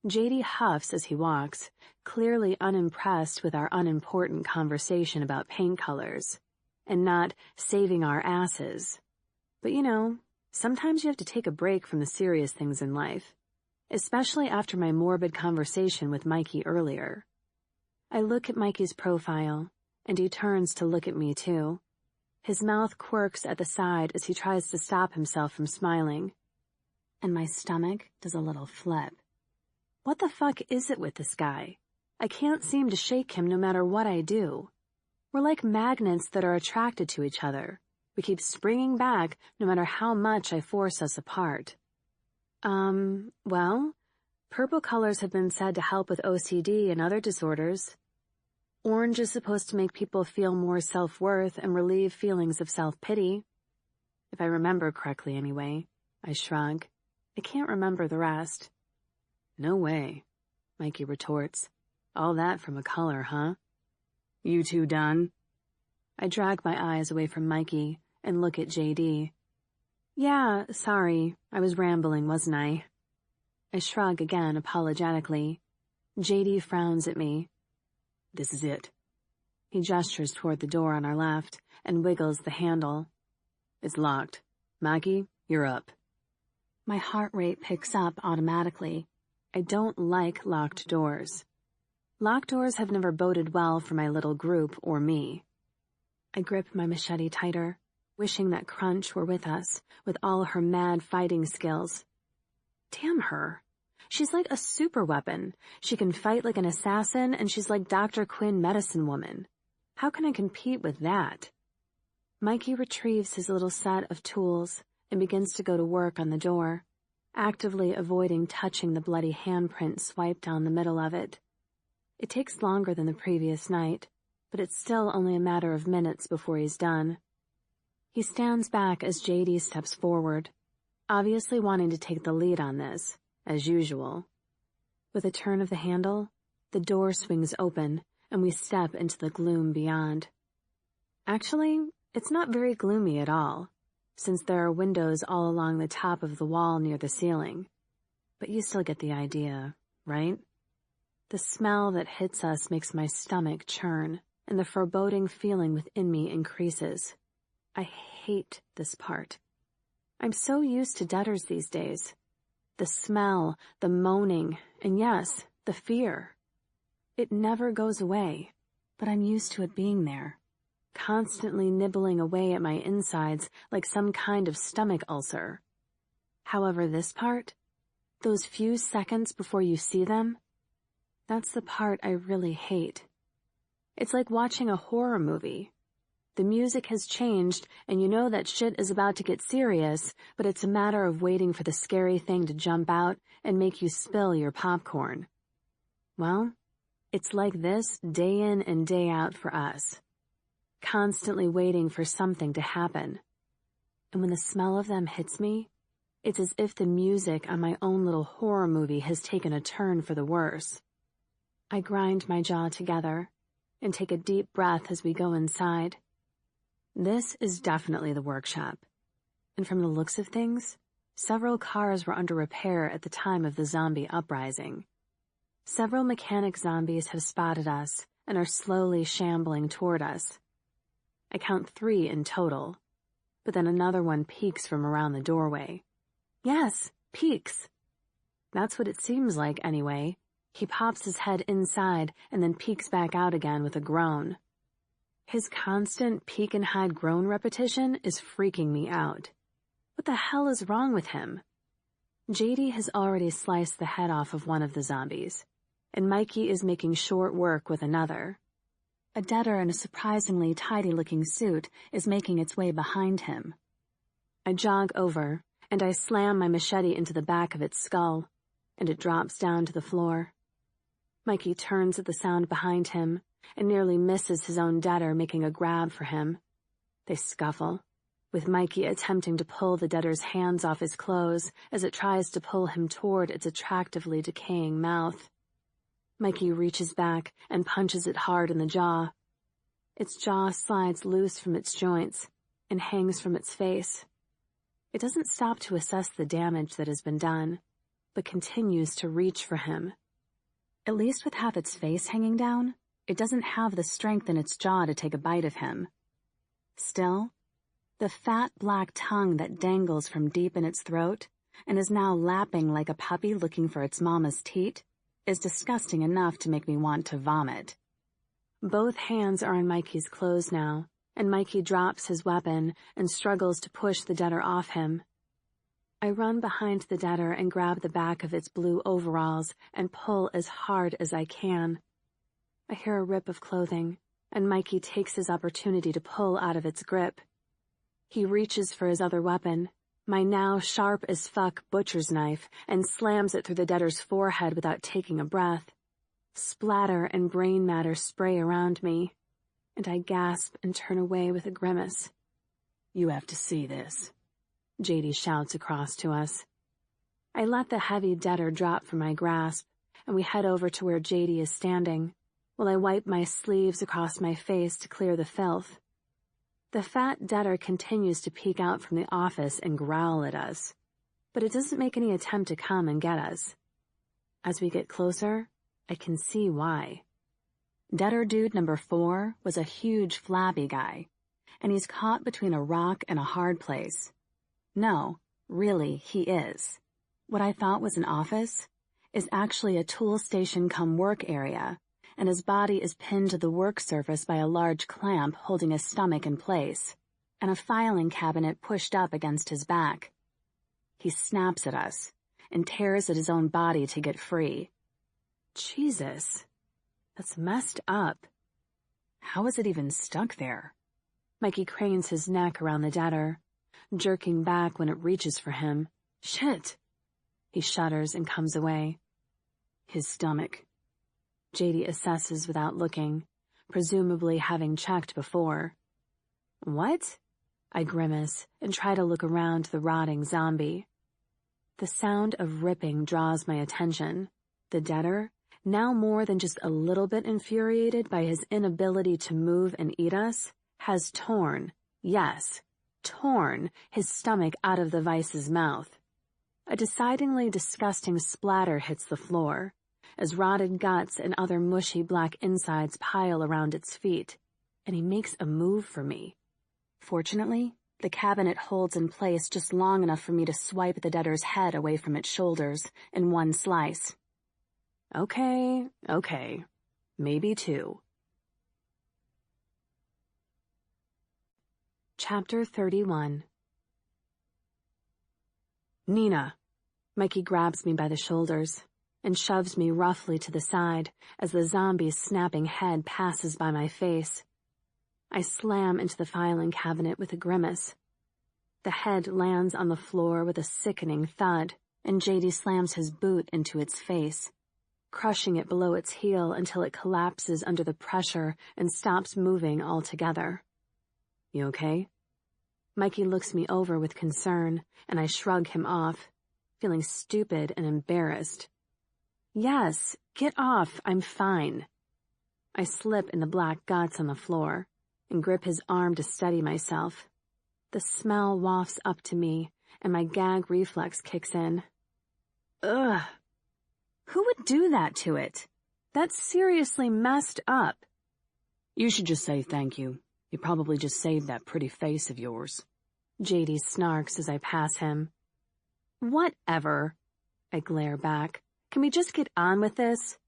JD huffs as he walks, clearly unimpressed with our unimportant conversation about paint colors, and not saving our asses. But you know, sometimes you have to take a break from the serious things in life. Especially after my morbid conversation with Mikey earlier. I look at Mikey's profile, and he turns to look at me too. His mouth quirks at the side as he tries to stop himself from smiling. And my stomach does a little flip. What the fuck is it with this guy? I can't seem to shake him no matter what I do. We're like magnets that are attracted to each other. We keep springing back no matter how much I force us apart. Well, purple colors have been said to help with OCD and other disorders. Orange is supposed to make people feel more self-worth and relieve feelings of self-pity. If I remember correctly anyway. I shrug. I can't remember the rest. No way, Mikey retorts. All that from a color, huh? You two done? I drag my eyes away from Mikey and look at JD. Yeah, sorry, I was rambling, wasn't I? I shrug again apologetically. JD frowns at me. This is it. He gestures toward the door on our left and wiggles the handle. It's locked. Mikey, you're up. My heart rate picks up automatically. I don't like locked doors. Locked doors have never boded well for my little group or me. I grip my machete tighter, wishing that Crunch were with us, with all her mad fighting skills. Damn her. She's like a super weapon. She can fight like an assassin, and she's like Dr. Quinn Medicine Woman. How can I compete with that? Mikey retrieves his little set of tools and begins to go to work on the door, actively avoiding touching the bloody handprint swiped down the middle of it. It takes longer than the previous night, but it's still only a matter of minutes before he's done. He stands back as JD steps forward, obviously wanting to take the lead on this, as usual. With a turn of the handle, the door swings open, and we step into the gloom beyond. Actually, it's not very gloomy at all, since there are windows all along the top of the wall near the ceiling. But you still get the idea, right? The smell that hits us makes my stomach churn, and the foreboding feeling within me increases. I hate this part. I'm so used to debtors these days. The smell, the moaning, and yes, the fear. It never goes away, but I'm used to it being there, constantly nibbling away at my insides like some kind of stomach ulcer. However, this part, those few seconds before you see them, that's the part I really hate. It's like watching a horror movie. The music has changed, and you know that shit is about to get serious, but it's a matter of waiting for the scary thing to jump out and make you spill your popcorn. Well, it's like this day in and day out for us, constantly waiting for something to happen. And when the smell of them hits me, it's as if the music on my own little horror movie has taken a turn for the worse. I grind my jaw together and take a deep breath as we go inside. This is definitely the workshop, and from the looks of things, several cars were under repair at the time of the zombie uprising. Several mechanic zombies have spotted us and are slowly shambling toward us. I count 3 in total, but then another one peeks from around the doorway. Yes, peeks. That's what it seems like anyway. He pops his head inside and then peeks back out again with a groan. His constant peek and hide groan repetition is freaking me out. What the hell is wrong with him? JD has already sliced the head off of one of the zombies, and Mikey is making short work with another. A debtor in a surprisingly tidy-looking suit is making its way behind him. I jog over, and I slam my machete into the back of its skull, and it drops down to the floor. Mikey turns at the sound behind him and nearly misses his own debtor making a grab for him. They scuffle, with Mikey attempting to pull the debtor's hands off his clothes as it tries to pull him toward its attractively decaying mouth. Mikey reaches back and punches it hard in the jaw. Its jaw slides loose from its joints and hangs from its face. It doesn't stop to assess the damage that has been done, but continues to reach for him. At least with half its face hanging down, it doesn't have the strength in its jaw to take a bite of him. Still, the fat black tongue that dangles from deep in its throat and is now lapping like a puppy looking for its mama's teat is disgusting enough to make me want to vomit. Both hands are on Mikey's clothes now, and Mikey drops his weapon and struggles to push the debtor off him. I run behind the debtor and grab the back of its blue overalls and pull as hard as I can. I hear a rip of clothing, and Mikey takes his opportunity to pull out of its grip. He reaches for his other weapon, my now sharp-as-fuck butcher's knife, and slams it through the debtor's forehead without taking a breath. Splatter and brain matter spray around me, and I gasp and turn away with a grimace. You have to see this, JD shouts across to us. I let the heavy debtor drop from my grasp, and we head over to where JD is standing, while I wipe my sleeves across my face to clear the filth. The fat debtor continues to peek out from the office and growl at us, but it doesn't make any attempt to come and get us. As we get closer, I can see why. Debtor dude number 4 was a huge flabby guy, and he's caught between a rock and a hard place. No, really, he is. What I thought was an office is actually a tool station cum work area, and his body is pinned to the work surface by a large clamp holding his stomach in place, and a filing cabinet pushed up against his back. He snaps at us and tears at his own body to get free. Jesus, that's messed up. How is it even stuck there? Mikey cranes his neck around the debtor, jerking back when it reaches for him. Shit! He shudders and comes away. His stomach. JD assesses without looking, presumably having checked before. What? I grimace and try to look around the rotting zombie. The sound of ripping draws my attention. The debtor, now more than just a little bit infuriated by his inability to move and eat us, has torn, yes, torn his stomach out of the vice's mouth. A decidedly disgusting splatter hits the floor, as rotted guts and other mushy black insides pile around its feet, and he makes a move for me. Fortunately, the cabinet holds in place just long enough for me to swipe the debtor's head away from its shoulders in one slice. Okay, maybe 2. Chapter 31. Nina. Mikey grabs me by the shoulders and shoves me roughly to the side as the zombie's snapping head passes by my face. I slam into the filing cabinet with a grimace. The head lands on the floor with a sickening thud, and JD slams his boot into its face, crushing it below its heel until it collapses under the pressure and stops moving altogether. You okay? Mikey looks me over with concern, and I shrug him off, feeling stupid and embarrassed. Yes, get off, I'm fine. I slip in the black guts on the floor and grip his arm to steady myself. The smell wafts up to me, and my gag reflex kicks in. Ugh. Who would do that to it? That's seriously messed up. You should just say thank you. You probably just saved that pretty face of yours. JD snarks as I pass him. Whatever. I glare back. Can we just get on with this?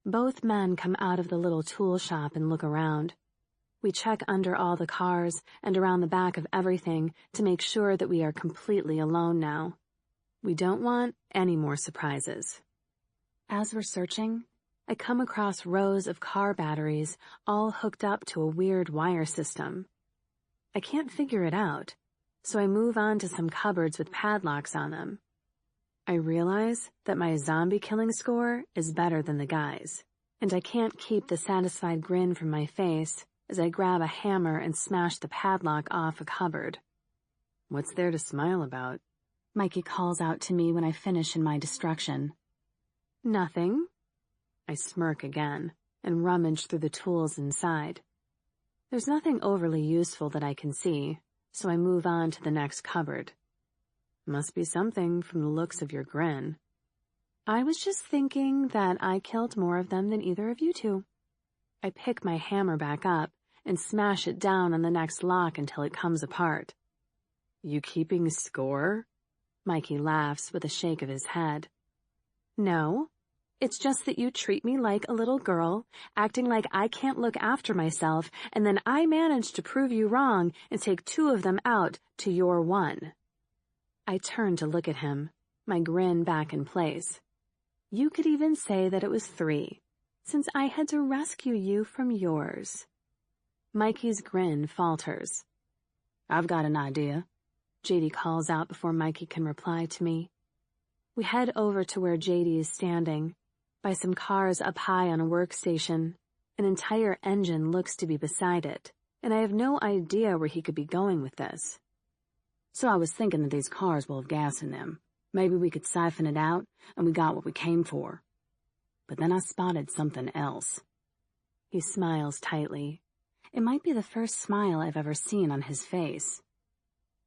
Both men come out of the little tool shop and look around. We check under all the cars and around the back of everything to make sure that we are completely alone now. We don't want any more surprises. As we're searching, I come across rows of car batteries all hooked up to a weird wire system. I can't figure it out, so I move on to some cupboards with padlocks on them. I realize that my zombie killing score is better than the guy's, and I can't keep the satisfied grin from my face as I grab a hammer and smash the padlock off a cupboard. What's there to smile about? Mikey calls out to me when I finish in my destruction. Nothing. I smirk again and rummage through the tools inside. There's nothing overly useful that I can see, so I move on to the next cupboard. Must be something from the looks of your grin. I was just thinking that I killed more of them than either of you two. I pick my hammer back up and smash it down on the next lock until it comes apart. You keeping score? Mikey laughs with a shake of his head. No, it's just that you treat me like a little girl, acting like I can't look after myself, and then I manage to prove you wrong and take 2 of them out to your 1. I turn to look at him, my grin back in place. You could even say that it was 3, since I had to rescue you from yours. Mikey's grin falters. I've got an idea. JD calls out before Mikey can reply to me. We head over to where JD is standing, by some cars up high on a workstation. An entire engine looks to be beside it, and I have no idea where he could be going with this. So I was thinking that these cars will have gas in them. Maybe we could siphon it out, and we got what we came for. But then I spotted something else. He smiles tightly. It might be the first smile I've ever seen on his face.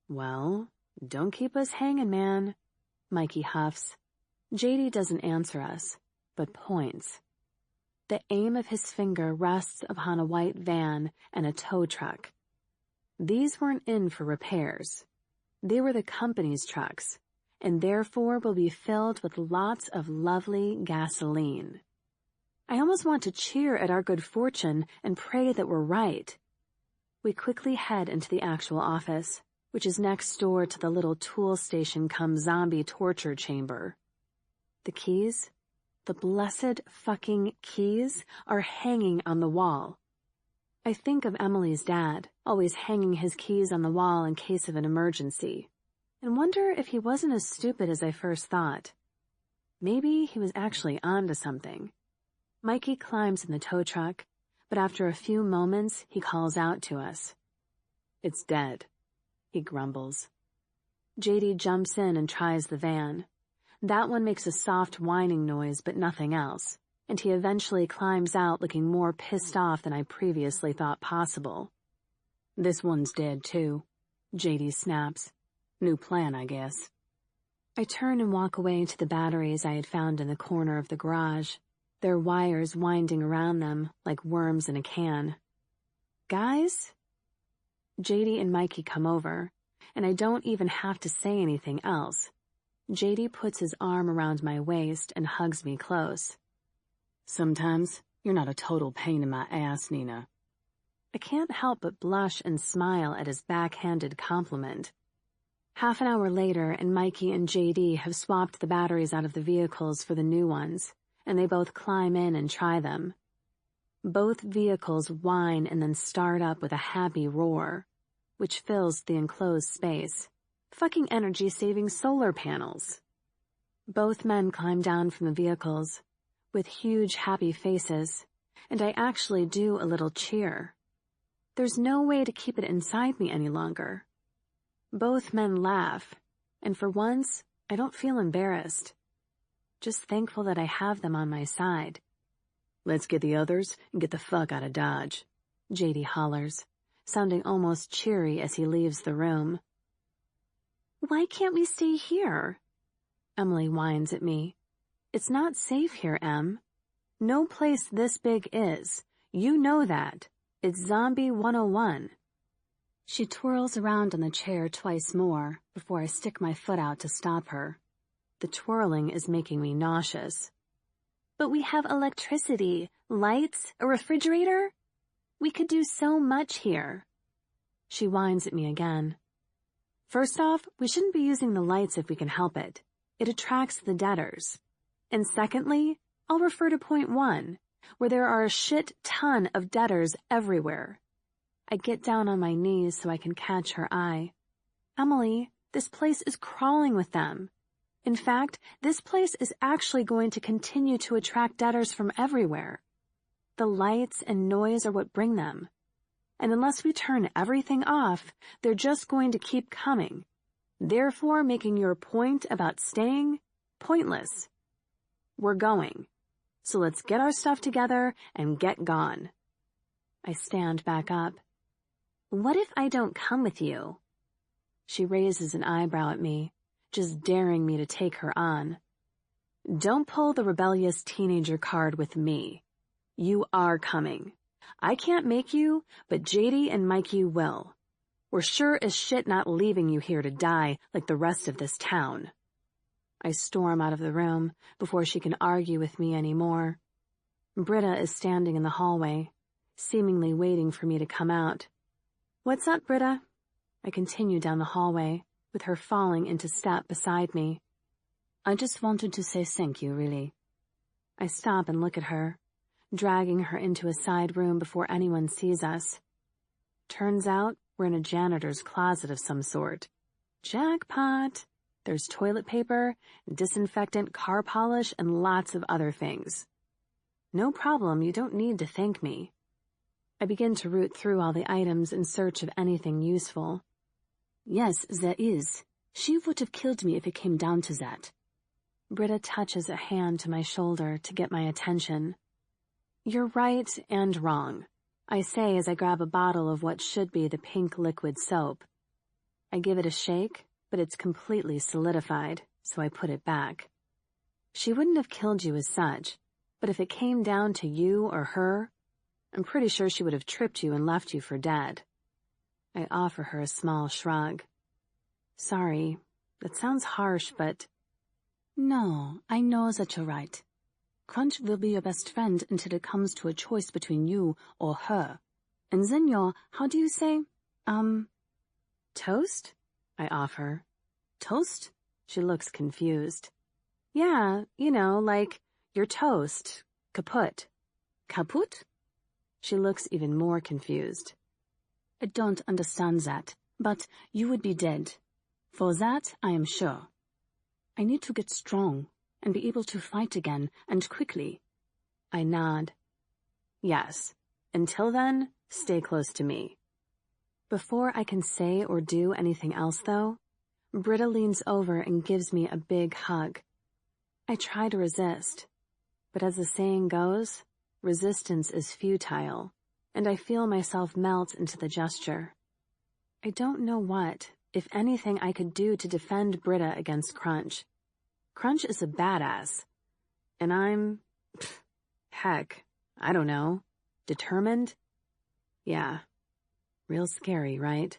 Well, don't keep us hanging, man, Mikey huffs. JD doesn't answer us, but points. The aim of his finger rests upon a white van and a tow truck. These weren't in for repairs. They were the company's trucks, and therefore will be filled with lots of lovely gasoline. I almost want to cheer at our good fortune and pray that we're right. We quickly head into the actual office, which is next door to the little tool station cum zombie torture chamber. The keys, the blessed fucking keys, are hanging on the wall. I think of Emily's dad, always hanging his keys on the wall in case of an emergency, and wonder if he wasn't as stupid as I first thought. Maybe he was actually onto something. Mikey climbs in the tow truck, but after a few moments he calls out to us. "It's dead," he grumbles. JD jumps in and tries the van. That one makes a soft whining noise, but nothing else, and he eventually climbs out looking more pissed off than I previously thought possible. "This one's dead, too," JD snaps. "New plan, I guess." I turn and walk away to the batteries I had found in the corner of the garage, their wires winding around them like worms in a can. "Guys?" JD and Mikey come over, and I don't even have to say anything else. JD puts his arm around my waist and hugs me close. "Sometimes you're not a total pain in my ass, Nina." I can't help but blush and smile at his backhanded compliment. Half an hour later, and Mikey and JD have swapped the batteries out of the vehicles for the new ones, and they both climb in and try them. Both vehicles whine and then start up with a happy roar, which fills the enclosed space. Fucking energy-saving solar panels. Both men climb down from the vehicles, with huge happy faces, and I actually do a little cheer. There's no way to keep it inside me any longer. Both men laugh, and for once, I don't feel embarrassed. Just thankful that I have them on my side. "Let's get the others and get the fuck out of Dodge," JD hollers, sounding almost cheery as he leaves the room. "Why can't we stay here?" Emily whines at me. "It's not safe here, Em. No place this big is. You know that. It's Zombie 101. She twirls around on the chair twice more before I stick my foot out to stop her. The twirling is making me nauseous. "But we have electricity, lights, a refrigerator. We could do so much here." She whines at me again. "First off, we shouldn't be using the lights if we can help it. It attracts the debtors. And secondly, I'll refer to point 1, where there are a shit ton of debtors everywhere." I get down on my knees so I can catch her eye. "Emily, this place is crawling with them. In fact, this place is actually going to continue to attract debtors from everywhere. The lights and noise are what bring them. And unless we turn everything off, they're just going to keep coming, therefore making your point about staying pointless. We're going. So let's get our stuff together and get gone." I stand back up. "What if I don't come with you?" She raises an eyebrow at me, just daring me to take her on. "Don't pull the rebellious teenager card with me. You are coming. I can't make you, but JD and Mikey will. We're sure as shit not leaving you here to die like the rest of this town." I storm out of the room before she can argue with me anymore. Britta is standing in the hallway, seemingly waiting for me to come out. "What's up, Britta?" I continue down the hallway, with her falling into step beside me. "I just wanted to say thank you, really." I stop and look at her, dragging her into a side room before anyone sees us. Turns out we're in a janitor's closet of some sort. Jackpot! There's toilet paper, disinfectant, car polish, and lots of other things. No problem, you don't need to thank me. I begin to root through all the items in search of anything useful. Yes, there is. She would have killed me if it came down to that. Britta touches a hand to my shoulder to get my attention. You're right and wrong, I say as I grab a bottle of what should be the pink liquid soap. I give it a shake, but it's completely solidified, so I put it back. She wouldn't have killed you as such, but if it came down to you or her, I'm pretty sure she would have tripped you and left you for dead. I offer her a small shrug. Sorry, that sounds harsh, but... No, I know that you're right. Crunch will be your best friend until it comes to a choice between you or her. And then you're, how do you say, Toast? I offer. toast? She looks confused. Yeah, you know, like, you're toast. Kaput. Kaput? She looks even more confused. I don't understand that, but you would be dead. For that, I am sure. I need to get strong and be able to fight again, and quickly. I nod. Yes. Until then, stay close to me. Before I can say or do anything else, though, Britta leans over and gives me a big hug. I try to resist, but as the saying goes, resistance is futile, and I feel myself melt into the gesture. I don't know what, if anything, I could do to defend Britta against Crunch. Crunch is a badass, and I'm, heck, I don't know, determined? Yeah, real scary, right?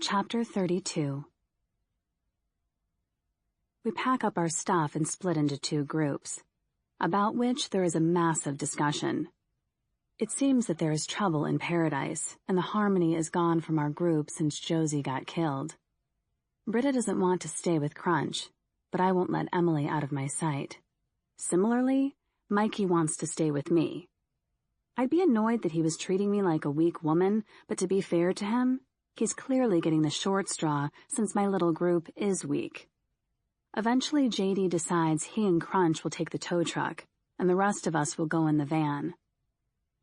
Chapter 32. We pack up our stuff and split into 2 groups, about which there is a massive discussion. It seems that there is trouble in paradise, and the harmony is gone from our group since Josie got killed. Britta doesn't want to stay with Crunch, but I won't let Emily out of my sight. Similarly, Mikey wants to stay with me. I'd be annoyed that he was treating me like a weak woman, but to be fair to him, he's clearly getting the short straw since my little group is weak. Eventually, JD decides he and Crunch will take the tow truck, and the rest of us will go in the van.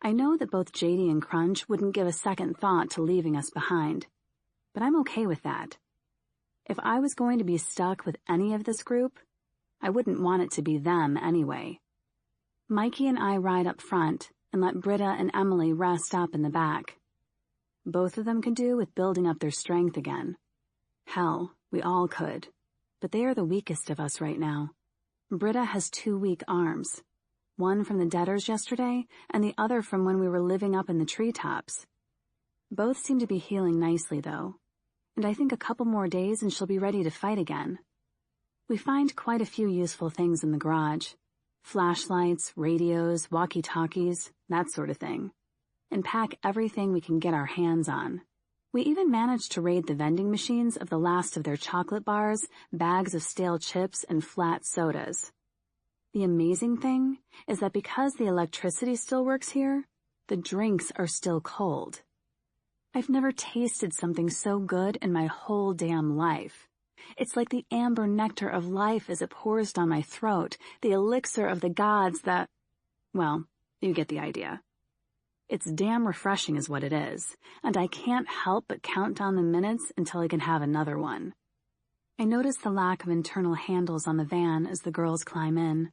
I know that both JD and Crunch wouldn't give a second thought to leaving us behind, but I'm okay with that. If I was going to be stuck with any of this group, I wouldn't want it to be them anyway. Mikey and I ride up front and let Britta and Emily rest up in the back. Both of them could do with building up their strength again. Hell, we all could, but they are the weakest of us right now. Britta has 2 weak arms, one from the deaders yesterday and the other from when we were living up in the treetops. Both seem to be healing nicely, though, and I think a couple more days and she'll be ready to fight again. We find quite a few useful things in the garage. Flashlights, radios, walkie-talkies, that sort of thing. And pack everything we can get our hands on. We even managed to raid the vending machines of the last of their chocolate bars, bags of stale chips, and flat sodas. The amazing thing is that because the electricity still works here, the drinks are still cold. I've never tasted something so good in my whole damn life. It's like the amber nectar of life as it pours down my throat, the elixir of the gods that... well, you get the idea. It's damn refreshing is what it is, and I can't help but count down the minutes until I can have another one. I notice the lack of internal handles on the van as the girls climb in.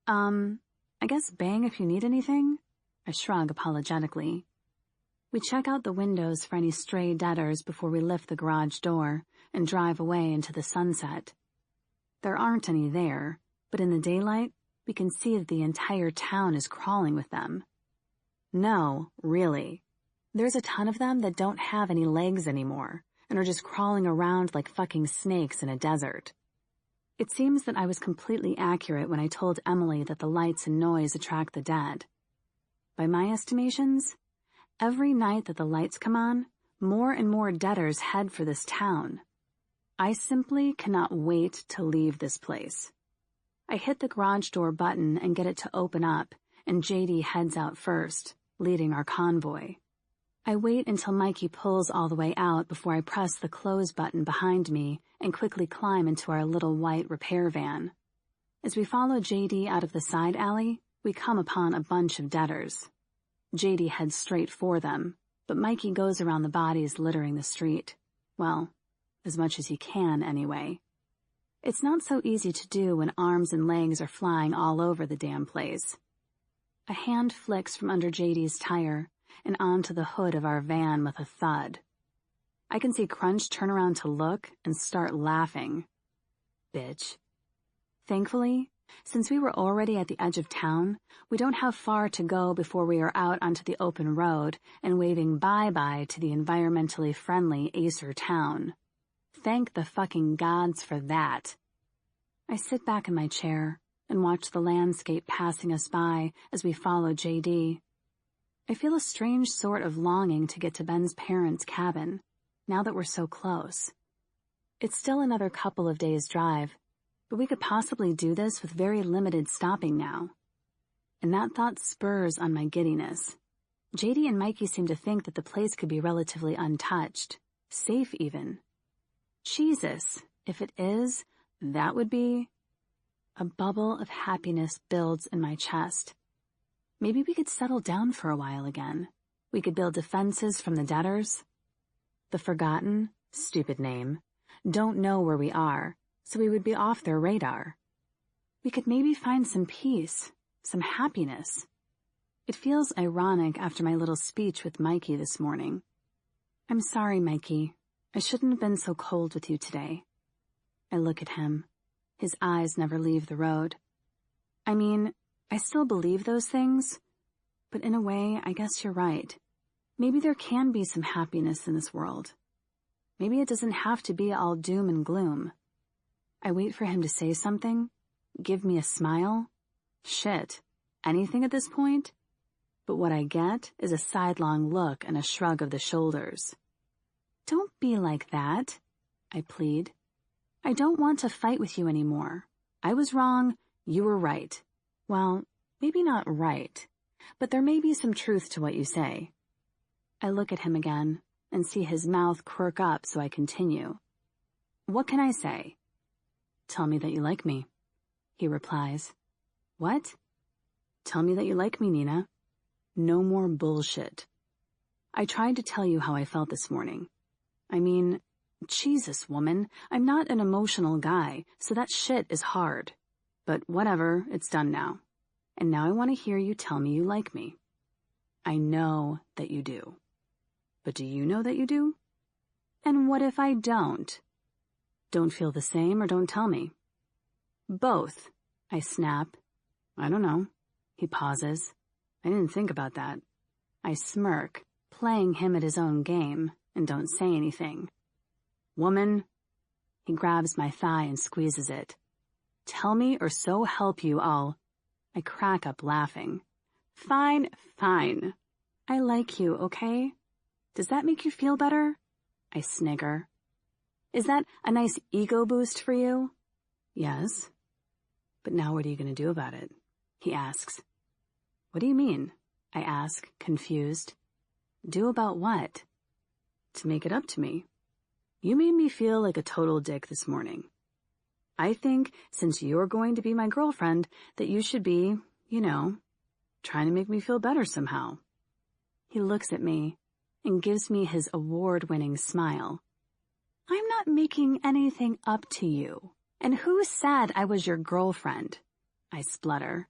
I guess bang if you need anything? I shrug apologetically. We check out the windows for any stray deaders before we lift the garage door and drive away into the sunset. There aren't any there, but in the daylight, we can see that the entire town is crawling with them. No, really. There's a ton of them that don't have any legs anymore and are just crawling around like fucking snakes in a desert. It seems that I was completely accurate when I told Emily that the lights and noise attract the dead. By my estimations, every night that the lights come on, more and more deaders head for this town. I simply cannot wait to leave this place. I hit the garage door button and get it to open up, and JD heads out first, leading our convoy. I wait until Mikey pulls all the way out before I press the close button behind me and quickly climb into our little white repair van. As we follow JD out of the side alley, we come upon a bunch of deaders. JD heads straight for them, but Mikey goes around the bodies littering the street. Well, as much as he can, anyway. It's not so easy to do when arms and legs are flying all over the damn place. A hand flicks from under JD's tire and onto the hood of our van with a thud. I can see Crunch turn around to look and start laughing. Bitch. Thankfully, since we were already at the edge of town, we don't have far to go before we are out onto the open road and waving bye-bye to the environmentally friendly Acer town. Thank the fucking gods for that. I sit back in my chair and watch the landscape passing us by as we follow JD. I feel a strange sort of longing to get to Ben's parents' cabin, now that we're so close. It's still another couple of days' drive, but we could possibly do this with very limited stopping now. And that thought spurs on my giddiness. JD and Mikey seem to think that the place could be relatively untouched, safe even. Jesus, if it is, that would be... A bubble of happiness builds in my chest. Maybe we could settle down for a while again. We could build defenses from the debtors. The Forgotten, stupid name, don't know where we are, so we would be off their radar. We could maybe find some peace, some happiness. It feels ironic after my little speech with Mikey this morning. I'm sorry, Mikey. I shouldn't have been so cold with you today. I look at him. His eyes never leave the road. I mean, I still believe those things, but in a way, I guess you're right. Maybe there can be some happiness in this world. Maybe it doesn't have to be all doom and gloom. I wait for him to say something, give me a smile. Shit, anything at this point? But what I get is a sidelong look and a shrug of the shoulders. Don't be like that, I plead. I don't want to fight with you anymore. I was wrong, you were right. Well, maybe not right, but there may be some truth to what you say. I look at him again and see his mouth quirk up, so I continue. What can I say? Tell me that you like me, he replies. What? Tell me that you like me, Nina. No more bullshit. I tried to tell you how I felt this morning. I mean, Jesus, woman, I'm not an emotional guy, so that shit is hard. But whatever, it's done now. And now I want to hear you tell me you like me. I know that you do. But do you know that you do? And what if I don't? Don't feel the same or don't tell me. Both, I snap. I don't know. He pauses. I didn't think about that. I smirk, playing him at his own game, and don't say anything. Woman, he grabs my thigh and squeezes it. Tell me or so help you I'll... I crack up laughing. Fine, fine. I like you, okay? Does that make you feel better? I snigger. Is that a nice ego boost for you? Yes. But now what are you going to do about it? He asks. What do you mean? I ask, confused. Do about what? To make it up to me. You made me feel like a total dick this morning. I think, since you're going to be my girlfriend, that you should be, trying to make me feel better somehow. He looks at me and gives me his award-winning smile. I'm not making anything up to you. And who said I was your girlfriend? I splutter.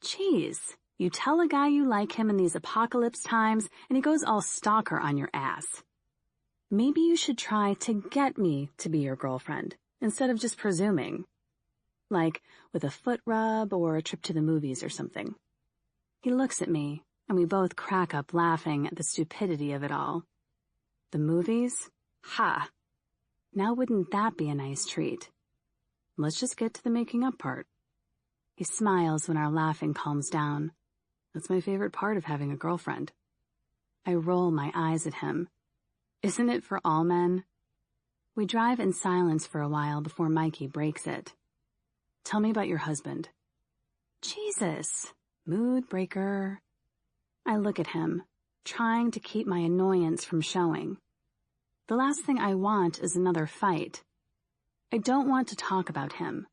Jeez, you tell a guy you like him in these apocalypse times, and he goes all stalker on your ass. Maybe you should try to get me to be your girlfriend, instead of just presuming. Like with a foot rub or a trip to the movies or something. He looks at me, and we both crack up laughing at the stupidity of it all. The movies? Ha! Now wouldn't that be a nice treat? Let's just get to the making up part. He smiles when our laughing calms down. That's my favorite part of having a girlfriend. I roll my eyes at him. Isn't it for all men? We drive in silence for a while before Mikey breaks it. Tell me about your husband. Jesus, mood breaker. I look at him, trying to keep my annoyance from showing. The last thing I want is another fight. I don't want to talk about him.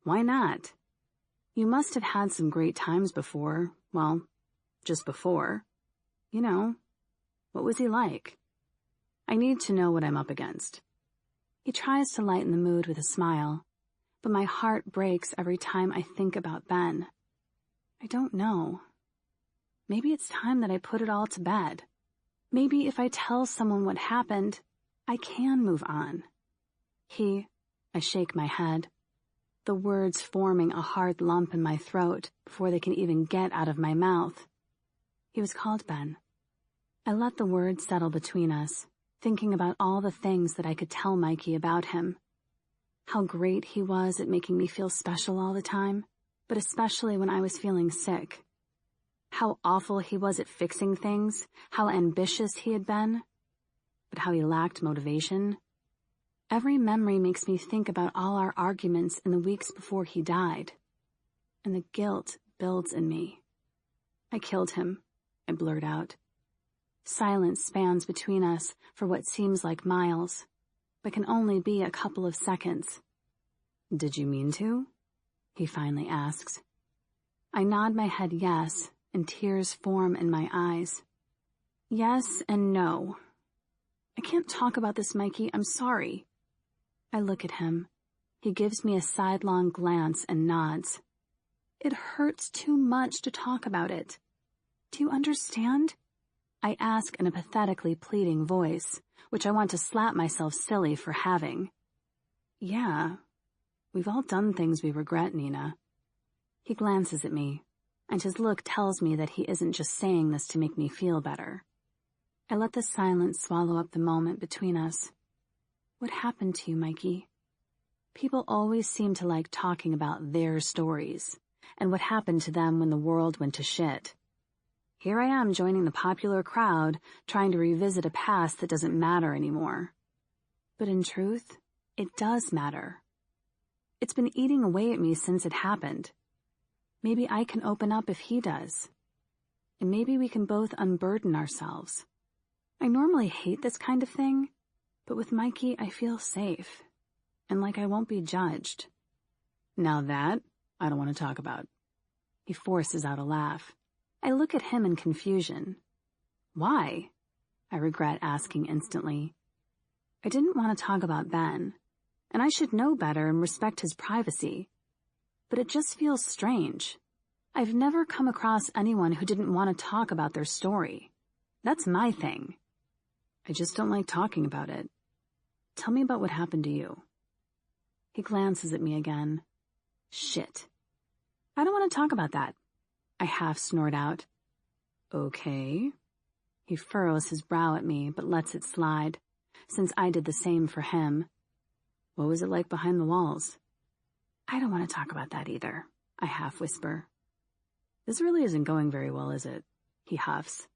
Why not? You must have had some great times before. Well, just before. What was he like? I need to know what I'm up against. He tries to lighten the mood with a smile, but my heart breaks every time I think about Ben. I don't know. Maybe it's time that I put it all to bed. Maybe if I tell someone what happened, I can move on. I shake my head, the words forming a hard lump in my throat before they can even get out of my mouth. He was called Ben. I let the words settle between us, thinking about all the things that I could tell Mikey about him. How great he was at making me feel special all the time, but especially when I was feeling sick. How awful he was at fixing things, how ambitious he had been, but how he lacked motivation. Every memory makes me think about all our arguments in the weeks before he died, and the guilt builds in me. I killed him, I blurt out. Silence spans between us for what seems like miles, but can only be a couple of seconds. Did you mean to? He finally asks. I nod my head yes, and tears form in my eyes. Yes and no. I can't talk about this, Mikey. I'm sorry. I look at him. He gives me a sidelong glance and nods. It hurts too much to talk about it. Do you understand? I ask in a pathetically pleading voice, which I want to slap myself silly for having. Yeah, we've all done things we regret, Nina. He glances at me, and his look tells me that he isn't just saying this to make me feel better. I let the silence swallow up the moment between us. What happened to you, Mikey? People always seem to like talking about their stories, and what happened to them when the world went to shit. Here I am joining the popular crowd, trying to revisit a past that doesn't matter anymore. But in truth, it does matter. It's been eating away at me since it happened. Maybe I can open up if he does. And maybe we can both unburden ourselves. I normally hate this kind of thing, but with Mikey I feel safe, and like I won't be judged. Now that, I don't want to talk about. He forces out a laugh. I look at him in confusion. Why? I regret asking instantly. I didn't want to talk about Ben, and I should know better and respect his privacy. But it just feels strange. I've never come across anyone who didn't want to talk about their story. That's my thing. I just don't like talking about it. Tell me about what happened to you. He glances at me again. Shit. I don't want to talk about that. I half snort out. Okay. He furrows his brow at me, but lets it slide, since I did the same for him. What was it like behind the walls? I don't want to talk about that either, I half whisper. This really isn't going very well, is it? He huffs.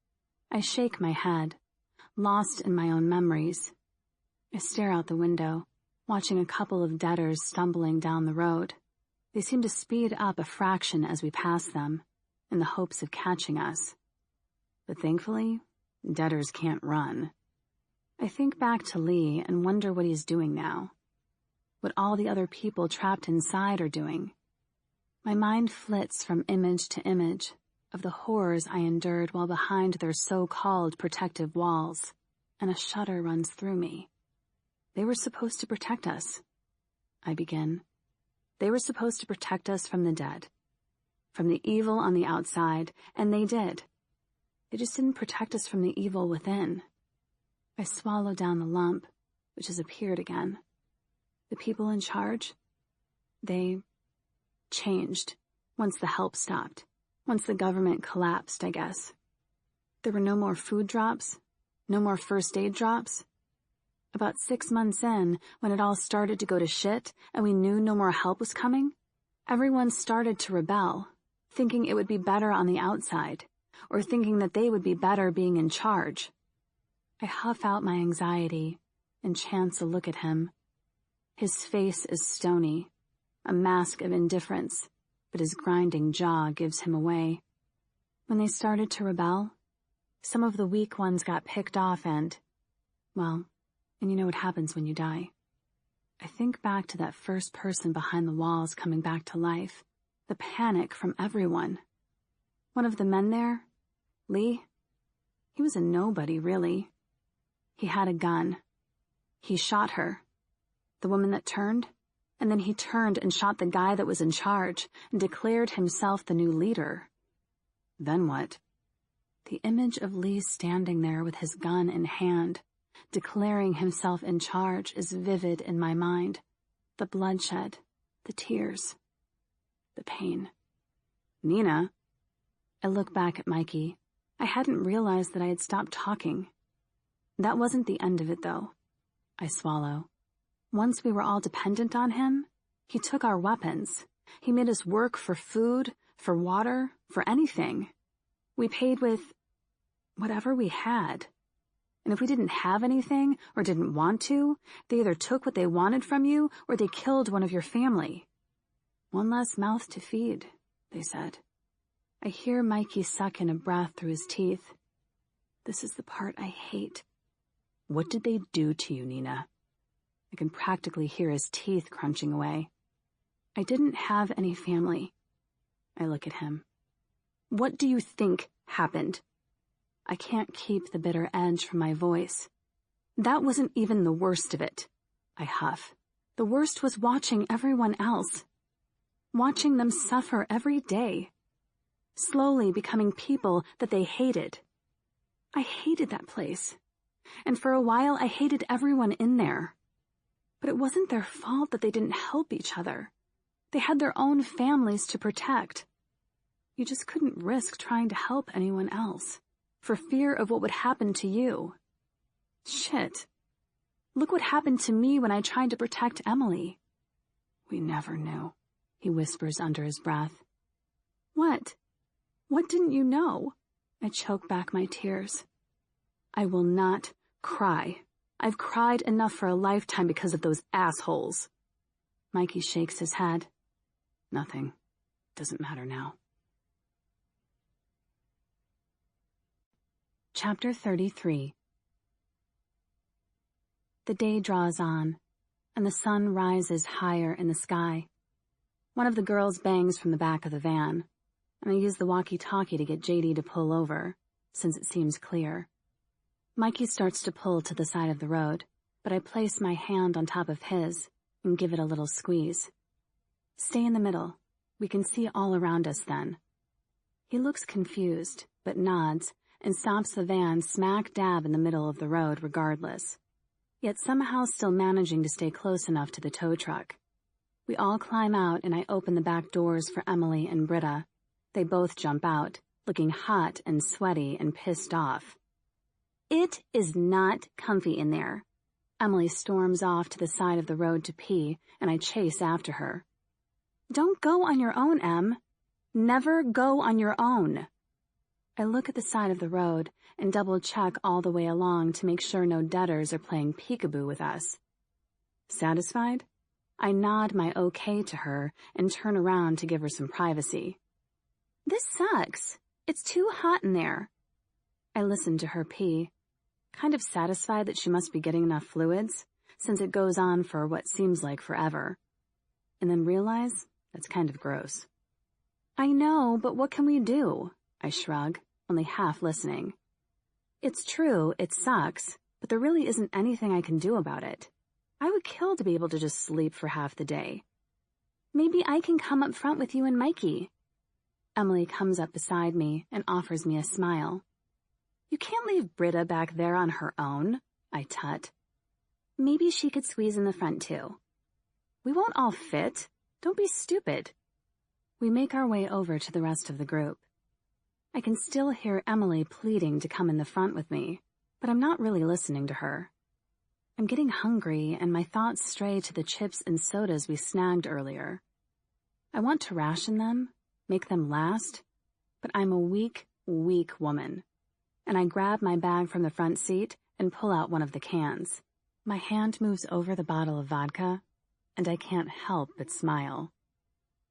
I shake my head, lost in my own memories. I stare out the window, watching a couple of debtors stumbling down the road. They seem to speed up a fraction as we pass them, in the hopes of catching us. But thankfully, debtors can't run. I think back to Lee and wonder what he's doing now. What all the other people trapped inside are doing. My mind flits from image to image of the horrors I endured while behind their so-called protective walls, and a shudder runs through me. They were supposed to protect us. I begin. They were supposed to protect us from the dead, from the evil on the outside, and they did. They just didn't protect us from the evil within. I swallow down the lump, which has appeared again. The people in charge, they changed once the help stopped, once the government collapsed, I guess. There were no more food drops, no more first aid drops. About 6 months in, when it all started to go to shit and we knew no more help was coming, everyone started to rebel, thinking it would be better on the outside, or thinking that they would be better being in charge. I huff out my anxiety and chance a look at him. His face is stony, a mask of indifference, but his grinding jaw gives him away. When they started to rebel, some of the weak ones got picked off and you know what happens when you die. I think back to that first person behind the walls coming back to life, the panic from everyone. One of the men there, Lee, He was a nobody, really. He had a gun. He shot her. The woman that turned, and then he turned and shot the guy that was in charge and declared himself the new leader. Then what? The image of Lee standing there with his gun in hand, declaring himself in charge, is vivid in my mind. The bloodshed, the tears, the pain. Nina. I look back at Mikey. I hadn't realized that I had stopped talking. That wasn't the end of it, though. I swallow. Once we were all dependent on him, he took our weapons. He made us work for food, for water, for anything. We paid with whatever we had. And if we didn't have anything or didn't want to, they either took what they wanted from you or they killed one of your family. One less mouth to feed, they said. I hear Mikey suck in a breath through his teeth. This is the part I hate. What did they do to you, Nina? I can practically hear his teeth crunching away. I didn't have any family. I look at him. What do you think happened? I can't keep the bitter edge from my voice. That wasn't even the worst of it, I huff. The worst was watching everyone else. Watching them suffer every day. Slowly becoming people that they hated. I hated that place. And for a while I hated everyone in there. But it wasn't their fault that they didn't help each other. They had their own families to protect. You just couldn't risk trying to help anyone else, for fear of what would happen to you. Shit. Look what happened to me when I tried to protect Emily. We never knew, he whispers under his breath. What? What didn't you know? I choke back my tears. I will not cry. I've cried enough for a lifetime because of those assholes. Mikey shakes his head. Nothing. Doesn't matter now. Chapter 33. The day draws on, and the sun rises higher in the sky. One of the girls bangs from the back of the van, and I use the walkie-talkie to get JD to pull over, since it seems clear. Mikey starts to pull to the side of the road, but I place my hand on top of his and give it a little squeeze. Stay in the middle. We can see all around us then. He looks confused, but nods and stops the van smack dab in the middle of the road regardless, yet somehow still managing to stay close enough to the tow truck. We all climb out and I open the back doors for Emily and Britta. They both jump out, looking hot and sweaty and pissed off. It is not comfy in there. Emily storms off to the side of the road to pee, and I chase after her. Don't go on your own, Em. Never go on your own. I look at the side of the road and double-check all the way along to make sure no debtors are playing peekaboo with us. Satisfied? I nod my okay to her and turn around to give her some privacy. This sucks. It's too hot in there. I listen to her pee, kind of satisfied that she must be getting enough fluids, since it goes on for what seems like forever, and then realize that's kind of gross. I know, but what can we do? I shrug, only half listening. It's true, it sucks, but there really isn't anything I can do about it. I would kill to be able to just sleep for half the day. Maybe I can come up front with you and Mikey. Emily comes up beside me and offers me a smile. You can't leave Britta back there on her own, I tut. Maybe she could squeeze in the front too. We won't all fit. Don't be stupid. We make our way over to the rest of the group. I can still hear Emily pleading to come in the front with me, but I'm not really listening to her. I'm getting hungry and my thoughts stray to the chips and sodas we snagged earlier. I want to ration them, make them last, but I'm a weak, weak woman. And I grab my bag from the front seat and pull out one of the cans. My hand moves over the bottle of vodka, and I can't help but smile.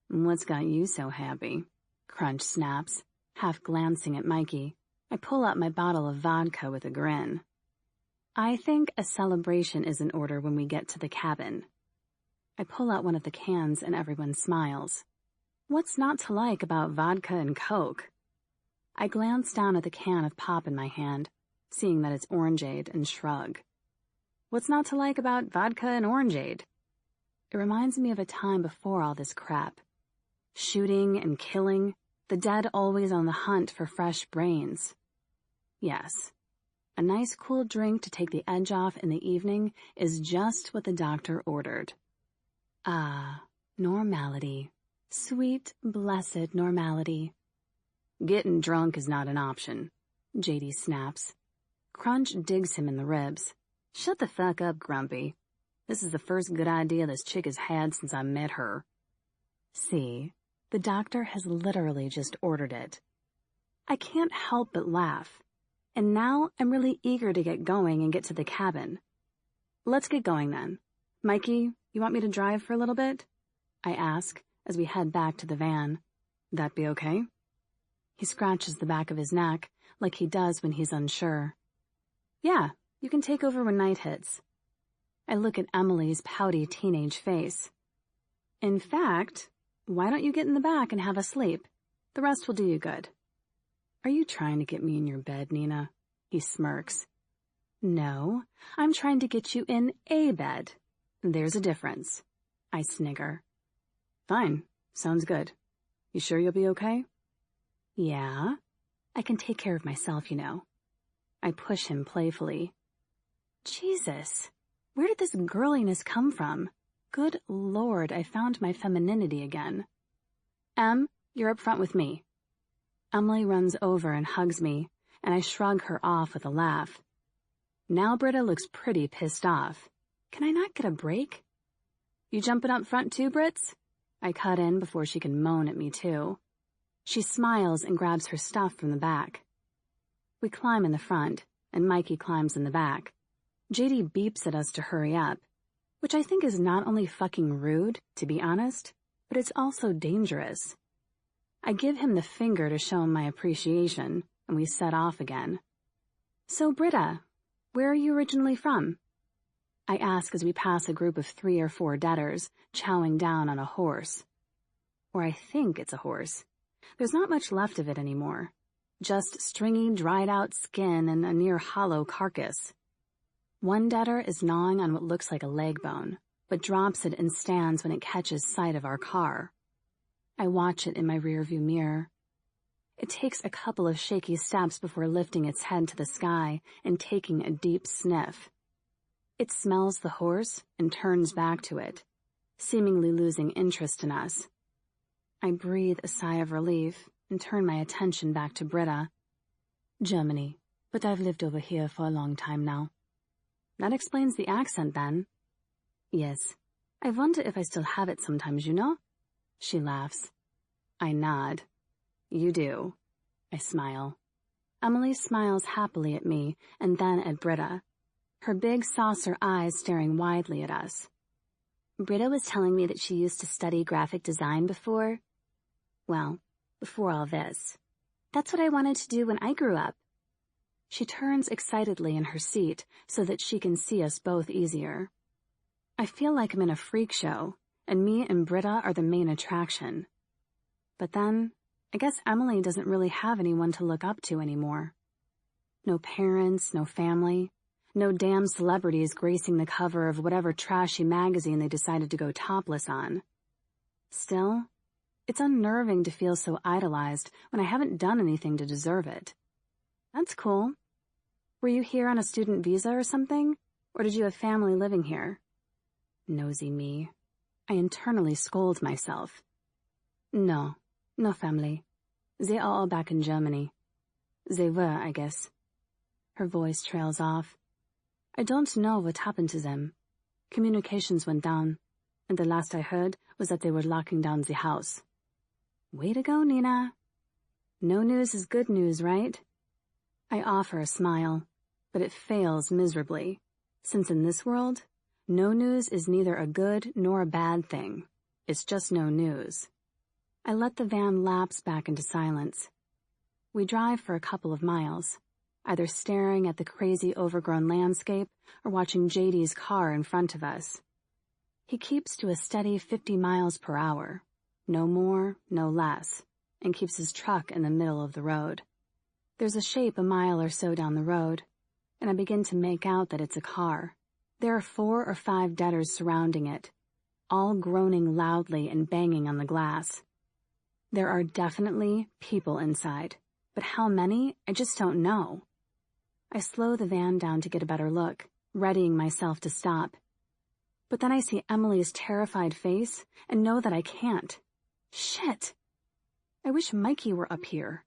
What's got you so happy? Crunch snaps, half glancing at Mikey. I pull out my bottle of vodka with a grin. I think a celebration is in order when we get to the cabin. I pull out one of the cans and everyone smiles. What's not to like about vodka and Coke? I glance down at the can of pop in my hand, seeing that it's orangeade, and shrug. What's not to like about vodka and orangeade? It reminds me of a time before all this crap. Shooting and killing, the dead always on the hunt for fresh brains. Yes, a nice cool drink to take the edge off in the evening is just what the doctor ordered. Ah, normality. Sweet, blessed normality. Getting drunk is not an option, JD snaps. Crunch digs him in the ribs. Shut the fuck up, Grumpy. This is the first good idea this chick has had since I met her. See, the doctor has literally just ordered it. I can't help but laugh. And now I'm really eager to get going and get to the cabin. Let's get going then. Mikey, you want me to drive for a little bit? I ask as we head back to the van. That be okay? He scratches the back of his neck like he does when he's unsure. Yeah, you can take over when night hits. I look at Emily's pouty teenage face. In fact, why don't you get in the back and have a sleep? The rest will do you good. Are you trying to get me in your bed, Nina? He smirks. No, I'm trying to get you in a bed. There's a difference. I snigger. Fine, sounds good. You sure you'll be okay? Yeah, I can take care of myself, you know. I push him playfully. Jesus, where did this girliness come from? Good Lord, I found my femininity again. Em, you're up front with me. Emily runs over and hugs me, and I shrug her off with a laugh. Now Britta looks pretty pissed off. Can I not get a break? You jumping up front too, Brits? I cut in before she can moan at me too. She smiles and grabs her stuff from the back. We climb in the front, and Mikey climbs in the back. JD beeps at us to hurry up, which I think is not only fucking rude, to be honest, but it's also dangerous. I give him the finger to show him my appreciation, and we set off again. So, Britta, where are you originally from? I ask as we pass a group of 3 or 4 debtors chowing down on a horse. Or I think it's a horse. There's not much left of it anymore. Just stringy, dried-out skin and a near-hollow carcass. One debtor is gnawing on what looks like a leg bone, but drops it and stands when it catches sight of our car. I watch it in my rearview mirror. It takes a couple of shaky steps before lifting its head to the sky and taking a deep sniff. It smells the horse and turns back to it, seemingly losing interest in us. I breathe a sigh of relief and turn my attention back to Britta. Germany, but I've lived over here for a long time now. That explains the accent then. Yes, I wonder if I still have it sometimes, you know? She laughs. I nod. You do. I smile. Emily smiles happily at me and then at Britta, her big saucer eyes staring widely at us. Britta was telling me that she used to study graphic design before. Well, before all this. That's what I wanted to do when I grew up. She turns excitedly in her seat so that she can see us both easier. I feel like I'm in a freak show, and me and Britta are the main attraction. But then, I guess Emily doesn't really have anyone to look up to anymore. No parents, no family, no damn celebrities gracing the cover of whatever trashy magazine they decided to go topless on. Still, it's unnerving to feel so idolized when I haven't done anything to deserve it. That's cool. Were you here on a student visa or something? Or did you have family living here? Nosy me. I internally scold myself. No family. They are all back in Germany. They were, I guess. Her voice trails off. I don't know what happened to them. Communications went down, and the last I heard was that they were locking down the house. Way to go, Nina. No news is good news, right? I offer a smile, but it fails miserably, since in this world, no news is neither a good nor a bad thing. It's just no news. I let the van lapse back into silence. We drive for a couple of miles, either staring at the crazy overgrown landscape or watching JD's car in front of us. He keeps to a steady 50 miles per hour, no more, no less, and keeps his truck in the middle of the road. There's a shape a mile or so down the road, and I begin to make out that it's a car. There are 4 or 5 debtors surrounding it, all groaning loudly and banging on the glass. There are definitely people inside, but how many, I just don't know. I slow the van down to get a better look, readying myself to stop. But then I see Emily's terrified face and know that I can't. Shit! I wish Mikey were up here.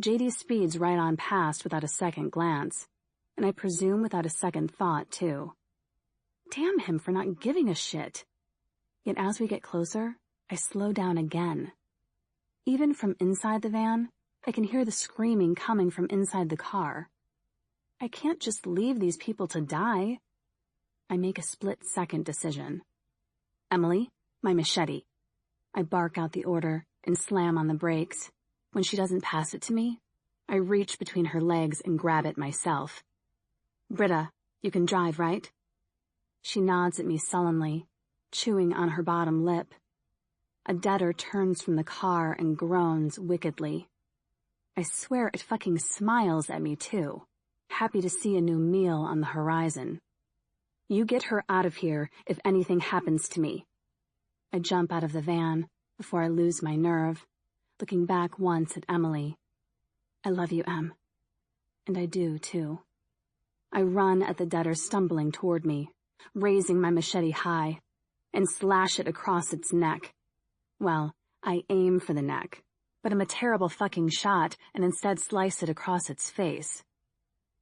JD speeds right on past without a second glance, and I presume without a second thought, too. Damn him for not giving a shit. Yet as we get closer, I slow down again. Even from inside the van, I can hear the screaming coming from inside the car. I can't just leave these people to die. I make a split-second decision. Emily, my machete. I bark out the order and slam on the brakes. When she doesn't pass it to me, I reach between her legs and grab it myself. Britta, you can drive, right? She nods at me sullenly, chewing on her bottom lip. A debtor turns from the car and groans wickedly. I swear it fucking smiles at me, too, happy to see a new meal on the horizon. You get her out of here if anything happens to me. I jump out of the van before I lose my nerve, looking back once at Emily. I love you, Em. And I do, too. I run at the debtor stumbling toward me, raising my machete high, and slash it across its neck. Well, I aim for the neck, but I'm a terrible fucking shot and instead slice it across its face.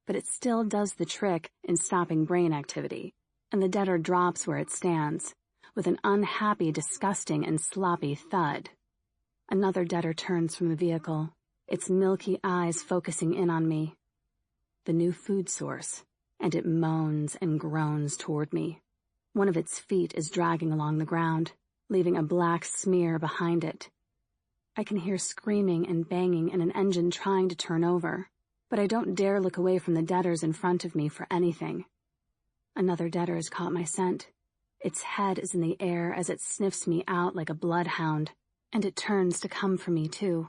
But it still does the trick in stopping brain activity, and the debtor drops where it stands, with an unhappy, disgusting, and sloppy thud. Another debtor turns from the vehicle, its milky eyes focusing in on me. The new food source, and it moans and groans toward me. One of its feet is dragging along the ground, leaving a black smear behind it. I can hear screaming and banging and an engine trying to turn over, but I don't dare look away from the debtors in front of me for anything. Another debtor has caught my scent. Its head is in the air as it sniffs me out like a bloodhound, and it turns to come for me too.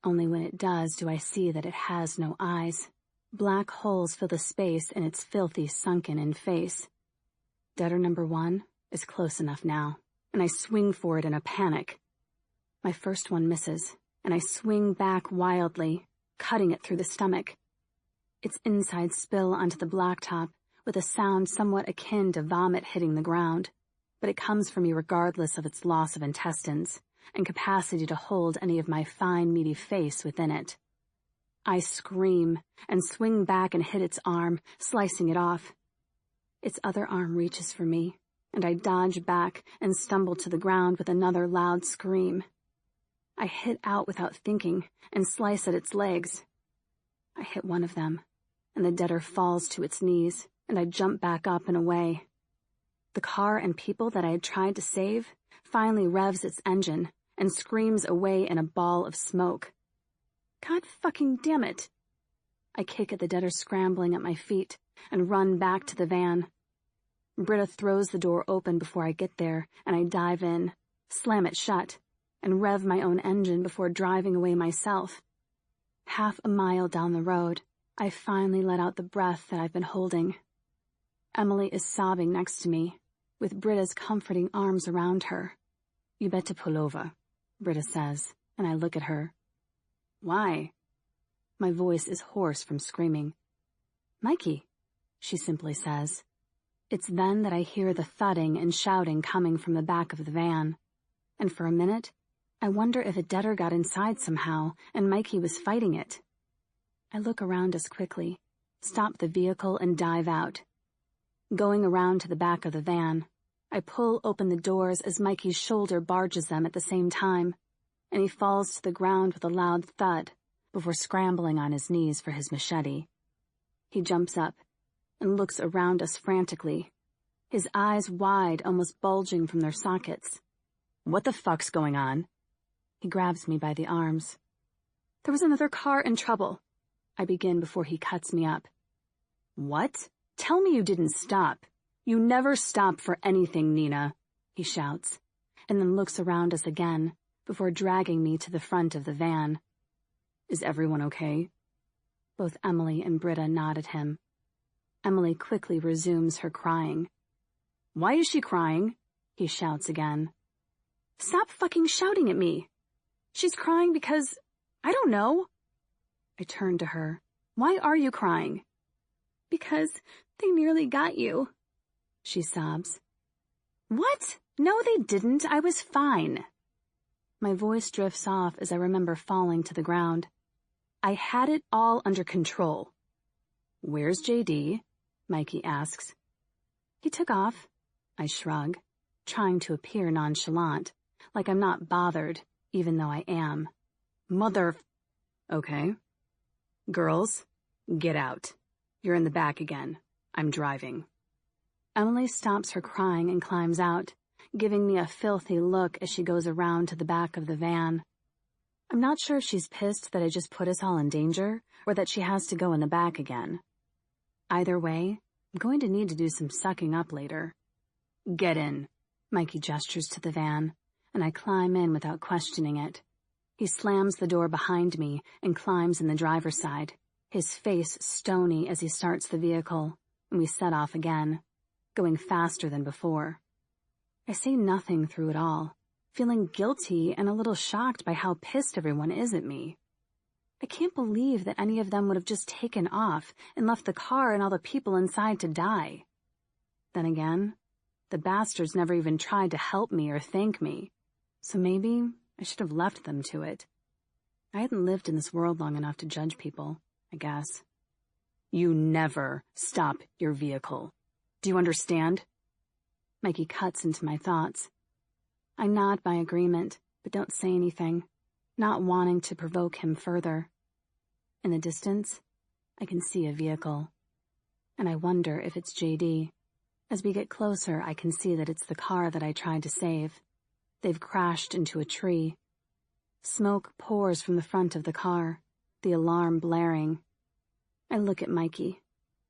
Only when it does do I see that it has no eyes. Black holes fill the space in its filthy, sunken-in face. Debtor number 1 is close enough now, and I swing for it in a panic. My first one misses, and I swing back wildly, cutting it through the stomach. Its insides spill onto the blacktop with a sound somewhat akin to vomit hitting the ground, but it comes from me regardless of its loss of intestines and capacity to hold any of my fine, meaty face within it. I scream and swing back and hit its arm, slicing it off. Its other arm reaches for me, and I dodge back and stumble to the ground with another loud scream. I hit out without thinking and slice at its legs. I hit one of them, and the debtor falls to its knees, and I jump back up and away. The car and people that I had tried to save finally revs its engine and screams away in a ball of smoke. God fucking damn it! I kick at the debtor scrambling at my feet and run back to the van. Britta throws the door open before I get there, and I dive in, slam it shut, and rev my own engine before driving away myself. Half a mile down the road, I finally let out the breath that I've been holding. Emily is sobbing next to me, with Britta's comforting arms around her. You better pull over, Britta says, and I look at her. Why? My voice is hoarse from screaming. Mikey, she simply says. It's then that I hear the thudding and shouting coming from the back of the van, and for a minute, I wonder if a debtor got inside somehow and Mikey was fighting it. I look around us quickly, stop the vehicle and dive out. Going around to the back of the van, I pull open the doors as Mikey's shoulder barges them at the same time, and he falls to the ground with a loud thud before scrambling on his knees for his machete. He jumps up and looks around us frantically, his eyes wide, almost bulging from their sockets. What the fuck's going on? He grabs me by the arms. There was another car in trouble, I begin before he cuts me up. What? Tell me you didn't stop. You never stop for anything, Nina, he shouts, and then looks around us again before dragging me to the front of the van. Is everyone okay? Both Emily and Britta nod at him. Emily quickly resumes her crying. "Why is she crying?" he shouts again. "Stop fucking shouting at me! She's crying because... I don't know." I turn to her. "Why are you crying?" "Because they nearly got you," she sobs. "What? No, they didn't. I was fine." My voice drifts off as I remember falling to the ground. I had it all under control. "Where's JD?" Mikey asks. "He took off." I shrug, trying to appear nonchalant, like I'm not bothered, even though I am. Okay. "Girls, get out. You're in the back again. I'm driving." Emily stops her crying and climbs out, giving me a filthy look as she goes around to the back of the van. I'm not sure if she's pissed that I just put us all in danger, or that she has to go in the back again. Either way, I'm going to need to do some sucking up later. "Get in." Mikey gestures to the van, and I climb in without questioning it. He slams the door behind me and climbs in the driver's side, his face stony as he starts the vehicle, and we set off again, going faster than before. I say nothing through it all, feeling guilty and a little shocked by how pissed everyone is at me. I can't believe that any of them would have just taken off and left the car and all the people inside to die. Then again, the bastards never even tried to help me or thank me, so maybe I should have left them to it. I hadn't lived in this world long enough to judge people, I guess. "You never stop your vehicle. Do you understand?" Mikey cuts into my thoughts. I nod my agreement, but don't say anything, not wanting to provoke him further. In the distance, I can see a vehicle, and I wonder if it's JD. As we get closer, I can see that it's the car that I tried to save. They've crashed into a tree. Smoke pours from the front of the car, the alarm blaring. I look at Mikey,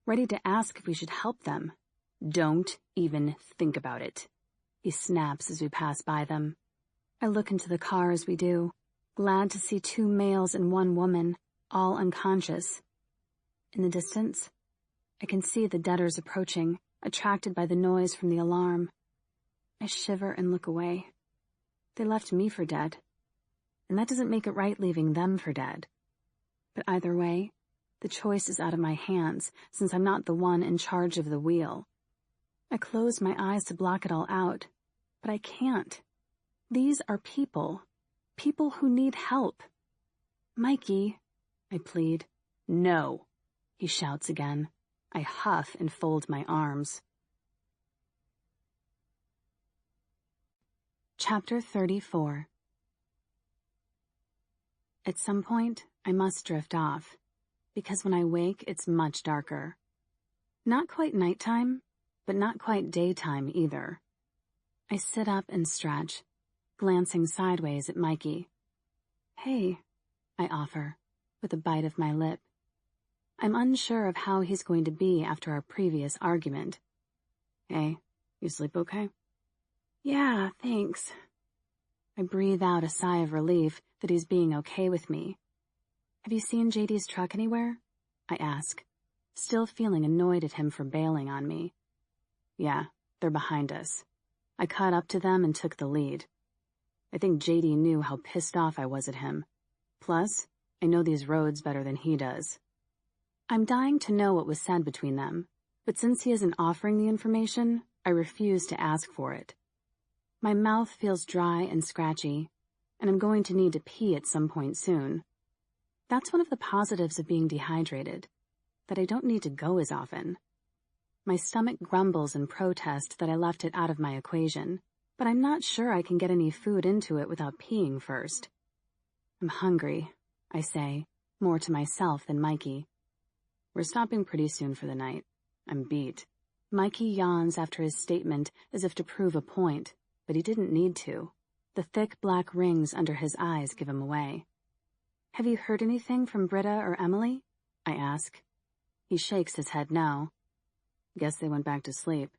ready to ask if we should help them. "Don't even think about it," he snaps as we pass by them. I look into the car as we do, glad to see 2 males and 1 woman, all unconscious. In the distance, I can see the Deaders approaching, attracted by the noise from the alarm. I shiver and look away. They left me for dead, and that doesn't make it right leaving them for dead. But either way, the choice is out of my hands, since I'm not the one in charge of the wheel. I close my eyes to block it all out, but I can't. These are people who need help. "Mikey," I plead. "No," he shouts again. I huff and fold my arms. Chapter 34. At some point, I must drift off, because when I wake, it's much darker. Not quite nighttime, but not quite daytime either. I sit up and stretch, glancing sideways at Mikey. "Hey," I offer, with a bite of my lip. I'm unsure of how he's going to be after our previous argument. "Hey, you sleep okay?" "Yeah, thanks." I breathe out a sigh of relief that he's being okay with me. "Have you seen JD's truck anywhere?" I ask, still feeling annoyed at him for bailing on me. "Yeah, they're behind us. I caught up to them and took the lead. I think JD knew how pissed off I was at him. Plus, I know these roads better than he does." I'm dying to know what was said between them, but since he isn't offering the information, I refuse to ask for it. My mouth feels dry and scratchy, and I'm going to need to pee at some point soon. That's one of the positives of being dehydrated, that I don't need to go as often. My stomach grumbles in protest that I left it out of my equation, but I'm not sure I can get any food into it without peeing first. "I'm hungry," I say, more to myself than Mikey. "We're stopping pretty soon for the night. I'm beat." Mikey yawns after his statement as if to prove a point, but he didn't need to. The thick black rings under his eyes give him away. "Have you heard anything from Britta or Emily?" I ask. He shakes his head no. "Guess they went back to sleep."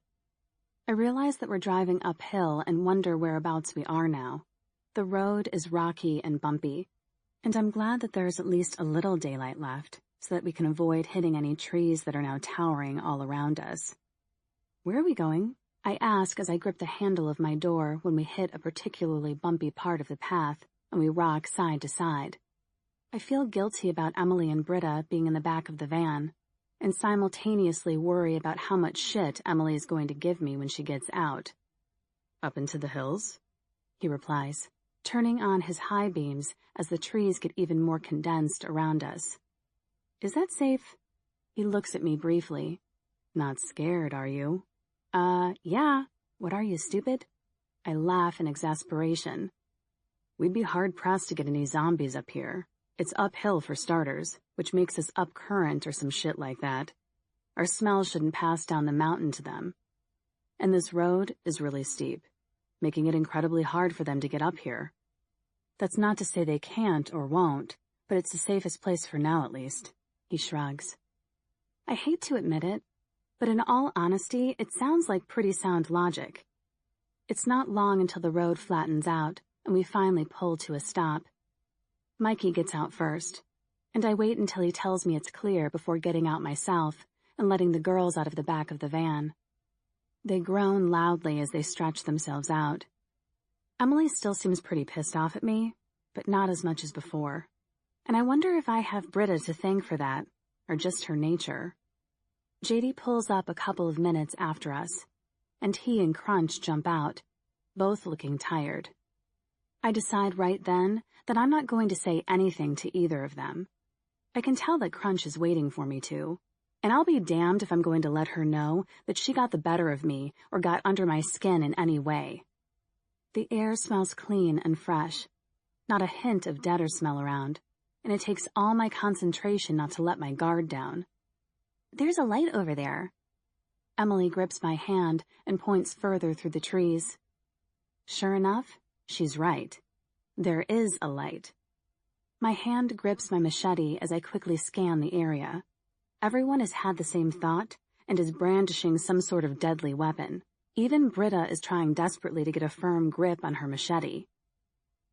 I realize that we're driving uphill and wonder whereabouts we are now. The road is rocky and bumpy, and I'm glad that there is at least a little daylight left, so that we can avoid hitting any trees that are now towering all around us. Where are we going? I ask as I grip the handle of my door when we hit a particularly bumpy part of the path and we rock side to side. I feel guilty about Emily and Britta being in the back of the van, and simultaneously worry about how much shit Emily is going to give me when she gets out. Up into the hills? He replies, turning on his high beams as the trees get even more condensed around us. Is that safe? He looks at me briefly. Not scared, are you? Yeah. What are you, stupid? I laugh in exasperation. We'd be hard-pressed to get any zombies up here. It's uphill for starters, which makes us up current or some shit like that. Our smell shouldn't pass down the mountain to them. And this road is really steep, making it incredibly hard for them to get up here. That's not to say they can't or won't, but it's the safest place for now at least. He shrugs. I hate to admit it, but in all honesty, it sounds like pretty sound logic. It's not long until the road flattens out, and we finally pull to a stop. Mikey gets out first, and I wait until he tells me it's clear before getting out myself and letting the girls out of the back of the van. They groan loudly as they stretch themselves out. Emily still seems pretty pissed off at me, but not as much as before. And I wonder if I have Britta to thank for that, or just her nature. JD pulls up a couple of minutes after us, and he and Crunch jump out, both looking tired. I decide right then that I'm not going to say anything to either of them. I can tell that Crunch is waiting for me to, and I'll be damned if I'm going to let her know that she got the better of me or got under my skin in any way. The air smells clean and fresh, not a hint of deader smell around, and it takes all my concentration not to let my guard down. There's a light over there. Emily grips my hand and points further through the trees. Sure enough, she's right. There is a light. My hand grips my machete as I quickly scan the area. Everyone has had the same thought and is brandishing some sort of deadly weapon. Even Britta is trying desperately to get a firm grip on her machete.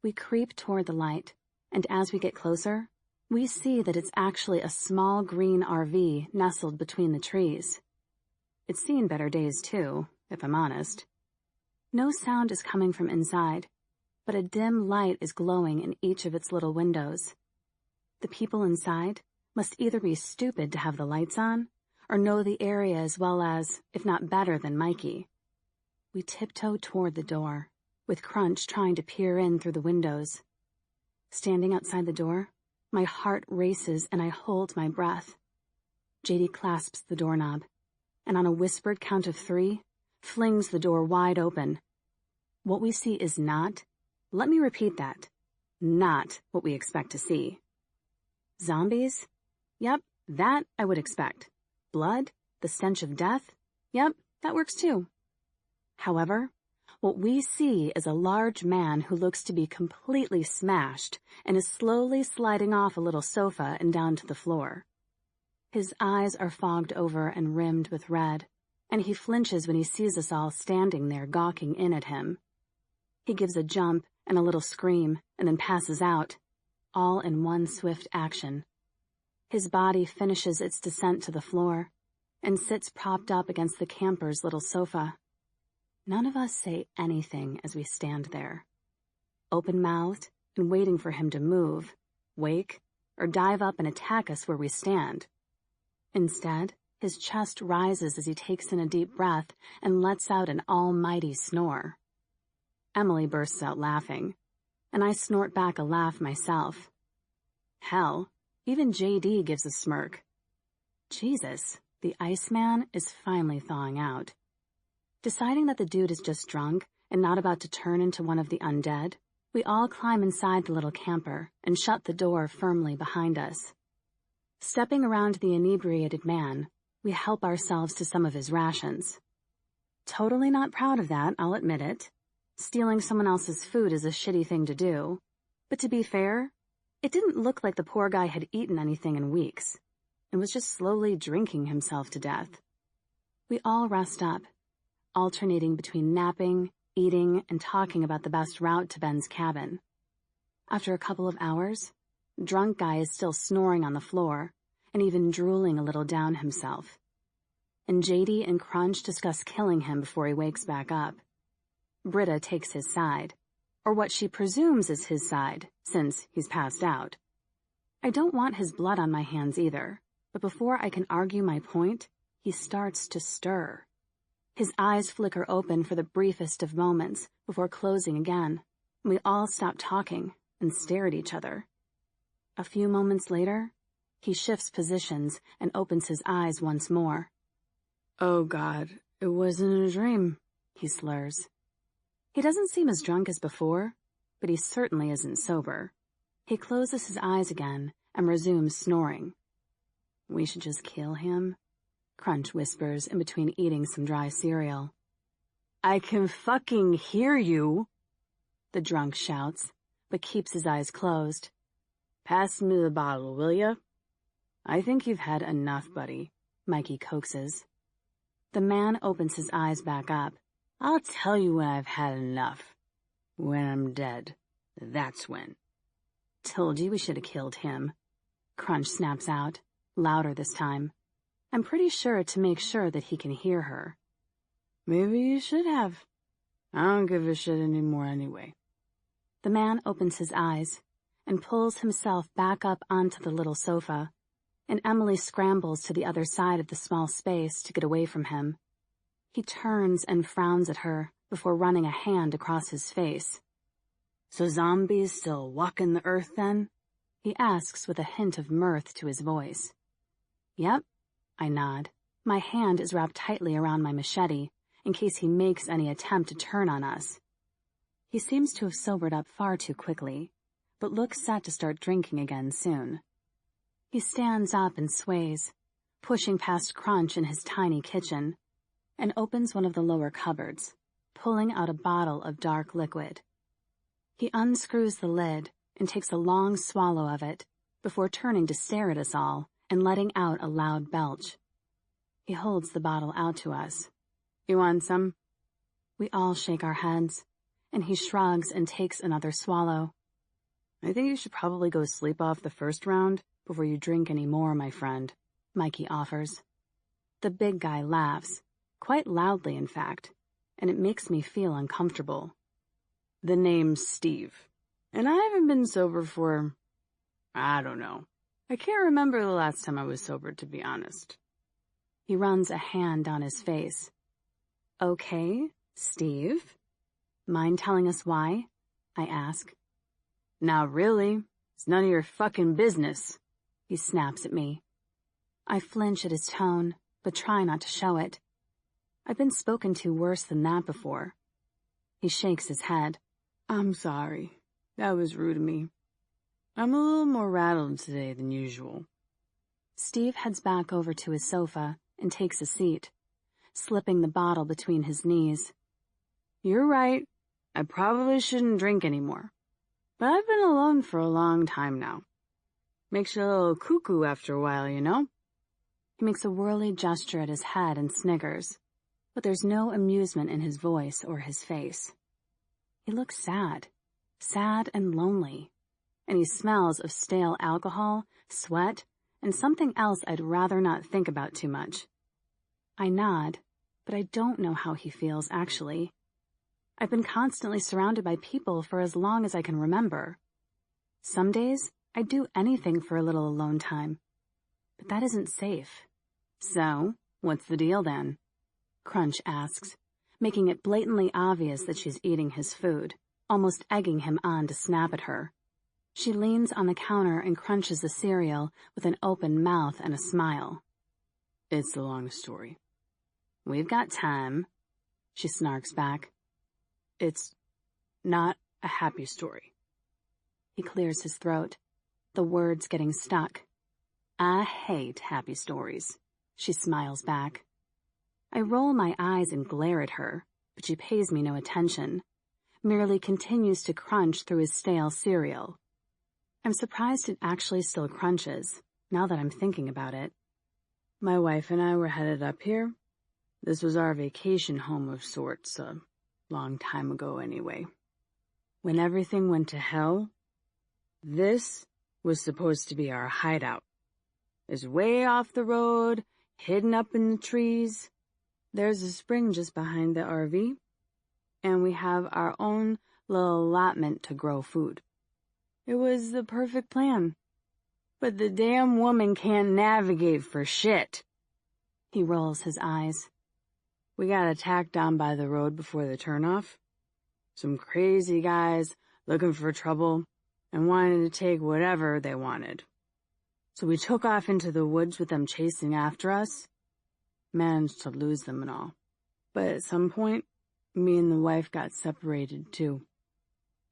We creep toward the light, and as we get closer, we see that it's actually a small green RV nestled between the trees. It's seen better days too, if I'm honest. No sound is coming from inside, but a dim light is glowing in each of its little windows. The people inside must either be stupid to have the lights on, or know the area as well as, if not better than Mikey. We tiptoe toward the door, with Crunch trying to peer in through the windows. Standing outside the door, my heart races and I hold my breath. JD clasps the doorknob, and on a whispered count of 3, flings the door wide open. What we see is not, let me repeat that, not what we expect to see. Zombies? Yep, that I would expect. Blood? The stench of death? Yep, that works too. However, what we see is a large man who looks to be completely smashed and is slowly sliding off a little sofa and down to the floor. His eyes are fogged over and rimmed with red, and he flinches when he sees us all standing there gawking in at him. He gives a jump and a little scream and then passes out, all in one swift action. His body finishes its descent to the floor and sits propped up against the camper's little sofa. None of us say anything as we stand there, open-mouthed and waiting for him to move, wake, or dive up and attack us where we stand. Instead, his chest rises as he takes in a deep breath and lets out an almighty snore. Emily bursts out laughing, and I snort back a laugh myself. Hell, even JD gives a smirk. Jesus, the Iceman is finally thawing out. Deciding that the dude is just drunk and not about to turn into one of the undead, we all climb inside the little camper and shut the door firmly behind us. Stepping around the inebriated man, we help ourselves to some of his rations. Totally not proud of that, I'll admit it. Stealing someone else's food is a shitty thing to do. But to be fair, it didn't look like the poor guy had eaten anything in weeks and was just slowly drinking himself to death. We all rest up, alternating between napping, eating, and talking about the best route to Ben's cabin. After a couple of hours, drunk guy is still snoring on the floor, and even drooling a little down himself. And JD and Crunch discuss killing him before he wakes back up. Britta takes his side, or what she presumes is his side, since he's passed out. I don't want his blood on my hands either, but before I can argue my point, he starts to stir. His eyes flicker open for the briefest of moments before closing again. We all stop talking and stare at each other. A few moments later, he shifts positions and opens his eyes once more. "Oh God, it wasn't a dream," he slurs. He doesn't seem as drunk as before, but he certainly isn't sober. He closes his eyes again and resumes snoring. "We should just kill him," Crunch whispers in between eating some dry cereal. "I can fucking hear you," the drunk shouts, but keeps his eyes closed. "Pass me the bottle, will ya?" "I think you've had enough, buddy," Mikey coaxes. The man opens his eyes back up. "I'll tell you when I've had enough. When I'm dead. That's when." "Told you we should have killed him," Crunch snaps out, louder this time. I'm pretty sure to make sure that he can hear her. "Maybe you should have. I don't give a shit anymore anyway." The man opens his eyes and pulls himself back up onto the little sofa, and Emily scrambles to the other side of the small space to get away from him. He turns and frowns at her before running a hand across his face. "So zombies still walking the earth then?" he asks with a hint of mirth to his voice. "Yep," I nod. My hand is wrapped tightly around my machete in case he makes any attempt to turn on us. He seems to have sobered up far too quickly, but looks set to start drinking again soon. He stands up and sways, pushing past Crunch in his tiny kitchen, and opens one of the lower cupboards, pulling out a bottle of dark liquid. He unscrews the lid and takes a long swallow of it before turning to stare at us all and letting out a loud belch. He holds the bottle out to us. "You want some?" We all shake our heads, and he shrugs and takes another swallow. "I think you should probably go sleep off the first round before you drink any more, my friend," Mikey offers. The big guy laughs, quite loudly in fact, and it makes me feel uncomfortable. "The name's Steve, and I haven't been sober for, I don't know. I can't remember the last time I was sober, to be honest." He runs a hand down his face. "Okay, Steve. Mind telling us why?" I ask. "Not really. It's none of your fucking business," he snaps at me. I flinch at his tone, but try not to show it. I've been spoken to worse than that before. He shakes his head. "I'm sorry. That was rude of me. I'm a little more rattled today than usual." Steve heads back over to his sofa and takes a seat, slipping the bottle between his knees. "You're right. I probably shouldn't drink anymore. But I've been alone for a long time now. Makes you a little cuckoo after a while, you know?" He makes a whirly gesture at his head and sniggers, but there's no amusement in his voice or his face. He looks sad and lonely, and he smells of stale alcohol, sweat, and something else I'd rather not think about too much. I nod, but I don't know how he feels actually. I've been constantly surrounded by people for as long as I can remember. Some days, I'd do anything for a little alone time, but that isn't safe. "So, what's the deal then?" Crunch asks, making it blatantly obvious that she's eating his food, almost egging him on to snap at her. She leans on the counter and crunches the cereal with an open mouth and a smile. "It's a long story." "We've got time," she snarks back. "It's not a happy story." He clears his throat, the words getting stuck. "I hate happy stories," she smiles back. I roll my eyes and glare at her, but she pays me no attention, merely continues to crunch through his stale cereal. I'm surprised it actually still crunches, now that I'm thinking about it. "My wife and I were headed up here. This was our vacation home of sorts, a long time ago anyway. When everything went to hell, this was supposed to be our hideout. is way off the road, hidden up in the trees. There's a spring just behind the RV, and we have our own little allotment to grow food. It was the perfect plan. But the damn woman can't navigate for shit. He rolls his eyes. We got attacked down by the road before the turnoff. Some crazy guys looking for trouble and wanted to take whatever they wanted. So we took off into the woods with them chasing after us. Managed to lose them and all. But at some point, me and the wife got separated too.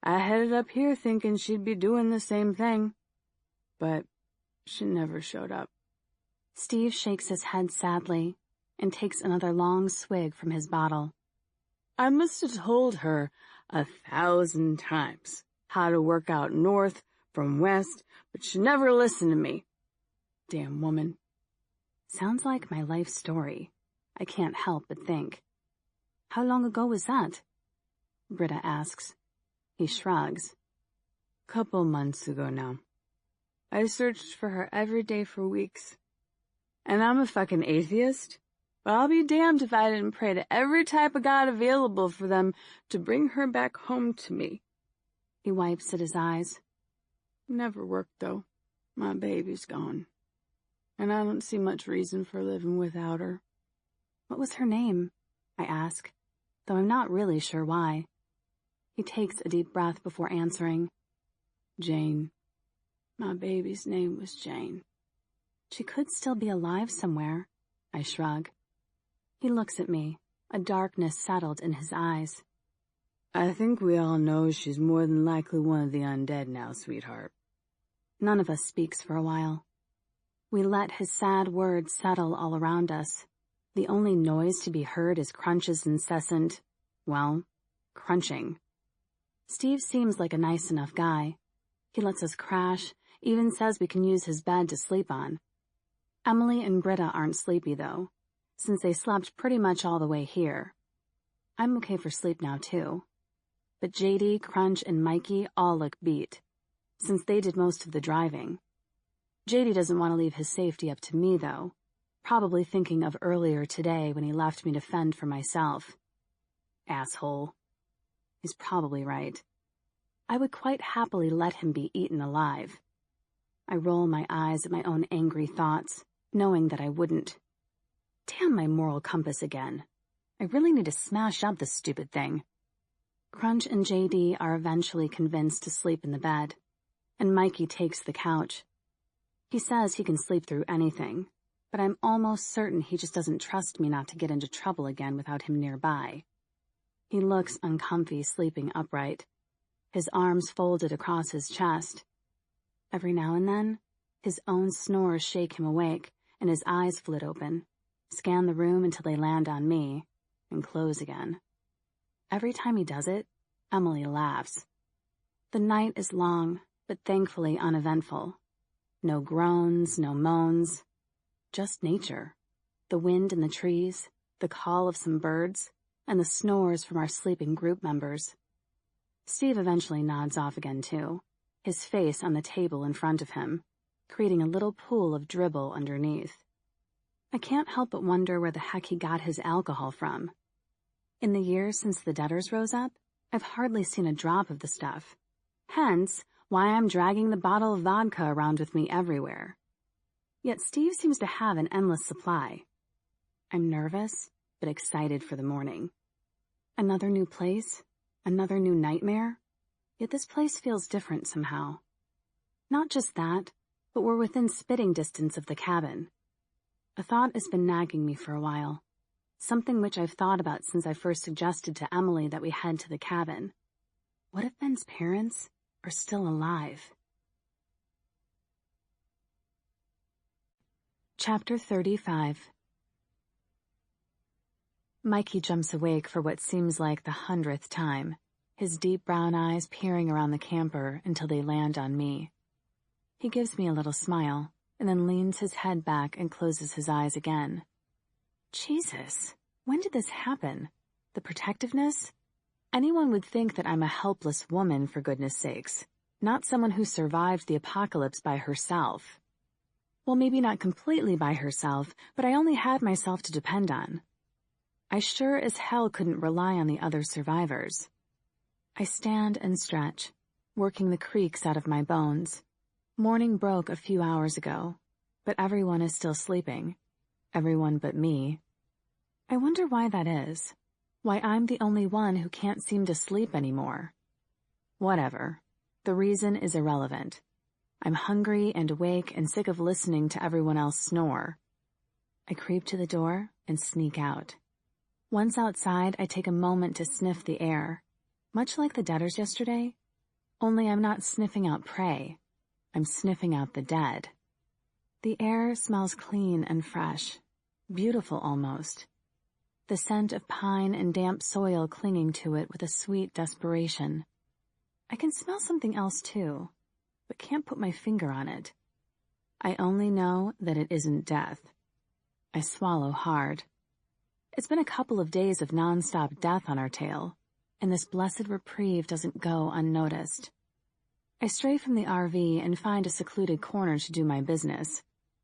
I headed up here thinking she'd be doing the same thing, but she never showed up. Steve shakes his head sadly and takes another long swig from his bottle. I must have told her 1,000 times how to work out north from west, but she never listened to me. Damn woman. Sounds like my life story. I can't help but think. How long ago was that? Britta asks. He shrugs. Couple months ago now. I searched for her every day for weeks. And I'm a fucking atheist, but I'll be damned if I didn't pray to every type of God available for them to bring her back home to me. He wipes at his eyes. Never worked, though. My baby's gone. And I don't see much reason for living without her. What was her name? I ask, though I'm not really sure why. He takes a deep breath before answering. Jane. My baby's name was Jane. She could still be alive somewhere. I shrug. He looks at me, a darkness settled in his eyes. I think we all know she's more than likely one of the undead now, sweetheart. None of us speaks for a while. We let his sad words settle all around us. The only noise to be heard is Crunch's incessant, well, crunching. Steve seems like a nice enough guy. He lets us crash, even says we can use his bed to sleep on. Emily and Britta aren't sleepy, though, since they slept pretty much all the way here. I'm okay for sleep now, too. But JD, Crunch, and Mikey all look beat, since they did most of the driving. JD doesn't want to leave his safety up to me, though, probably thinking of earlier today when he left me to fend for myself. Asshole. He's probably right. I would quite happily let him be eaten alive. I roll my eyes at my own angry thoughts, knowing that I wouldn't. Damn my moral compass again. I really need to smash up this stupid thing. Crunch and JD are eventually convinced to sleep in the bed, and Mikey takes the couch. He says he can sleep through anything, but I'm almost certain he just doesn't trust me not to get into trouble again without him nearby. He looks uncomfy sleeping upright, his arms folded across his chest. Every now and then, his own snores shake him awake, and his eyes flit open, scan the room until they land on me, and close again. Every time he does it, Emily laughs. The night is long, but thankfully uneventful. No groans, no moans, just nature. The wind in the trees, the call of some birds, and the snores from our sleeping group members. Steve eventually nods off again, too, his face on the table in front of him, creating a little pool of dribble underneath. I can't help but wonder where the heck he got his alcohol from. In the years since the debtors rose up, I've hardly seen a drop of the stuff. Hence, why I'm dragging the bottle of vodka around with me everywhere. Yet Steve seems to have an endless supply. I'm nervous, but excited for the morning. Another new place, another new nightmare, yet this place feels different somehow. Not just that, but we're within spitting distance of the cabin. A thought has been nagging me for a while, something which I've thought about since I first suggested to Emily that we head to the cabin. What if Ben's parents are still alive? Chapter 35. Mikey jumps awake for what seems like the 100th time, his deep brown eyes peering around the camper until they land on me. He gives me a little smile, and then leans his head back and closes his eyes again. Jesus, when did this happen? The protectiveness? Anyone would think that I'm a helpless woman, for goodness sakes, not someone who survived the apocalypse by herself. Well, maybe not completely by herself, but I only had myself to depend on. I sure as hell couldn't rely on the other survivors. I stand and stretch, working the creaks out of my bones. Morning broke a few hours ago, but everyone is still sleeping. Everyone but me. I wonder why that is. Why I'm the only one who can't seem to sleep anymore. Whatever. The reason is irrelevant. I'm hungry and awake and sick of listening to everyone else snore. I creep to the door and sneak out. Once outside, I take a moment to sniff the air, much like the deaders yesterday, only I'm not sniffing out prey. I'm sniffing out the dead. The air smells clean and fresh, beautiful almost. The scent of pine and damp soil clinging to it with a sweet desperation. I can smell something else too, but can't put my finger on it. I only know that it isn't death. I swallow hard. It's been a couple of days of nonstop death on our tail, and this blessed reprieve doesn't go unnoticed. I stray from the RV and find a secluded corner to do my business,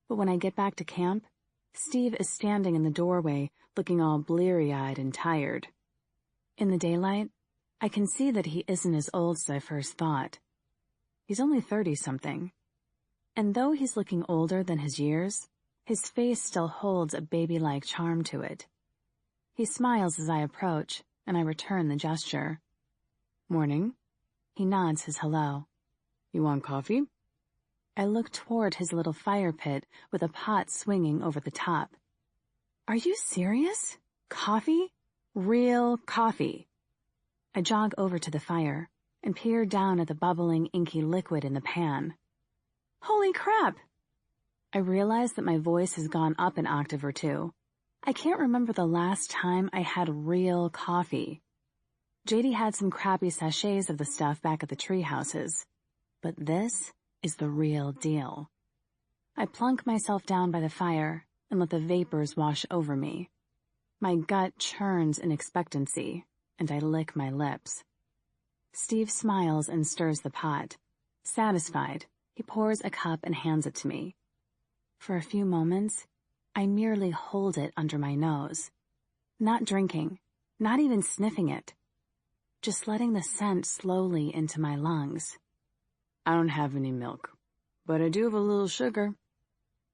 but when I get back to camp, Steve is standing in the doorway looking all bleary-eyed and tired. In the daylight, I can see that he isn't as old as I first thought. He's only 30-something. And though he's looking older than his years, his face still holds a baby-like charm to it. He smiles as I approach, and I return the gesture. Morning. He nods his hello. You want coffee? I look toward his little fire pit with a pot swinging over the top. Are you serious? Coffee? Real coffee. I jog over to the fire and peer down at the bubbling, inky liquid in the pan. Holy crap! I realize that my voice has gone up an octave or two. I can't remember the last time I had real coffee. JD had some crappy sachets of the stuff back at the tree houses. But this is the real deal. I plunk myself down by the fire and let the vapors wash over me. My gut churns in expectancy, and I lick my lips. Steve smiles and stirs the pot. Satisfied, he pours a cup and hands it to me. For a few moments, I merely hold it under my nose. Not drinking, not even sniffing it. Just letting the scent slowly into my lungs. I don't have any milk, but I do have a little sugar.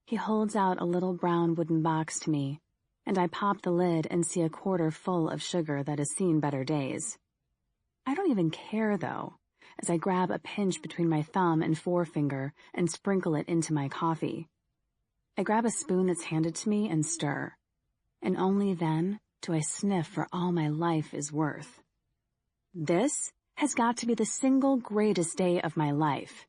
He holds out a little brown wooden box to me, and I pop the lid and see a quarter full of sugar that has seen better days. I don't even care, though, as I grab a pinch between my thumb and forefinger and sprinkle it into my coffee. I grab a spoon that's handed to me and stir, and only then do I sniff for all my life is worth. This has got to be the single greatest day of my life.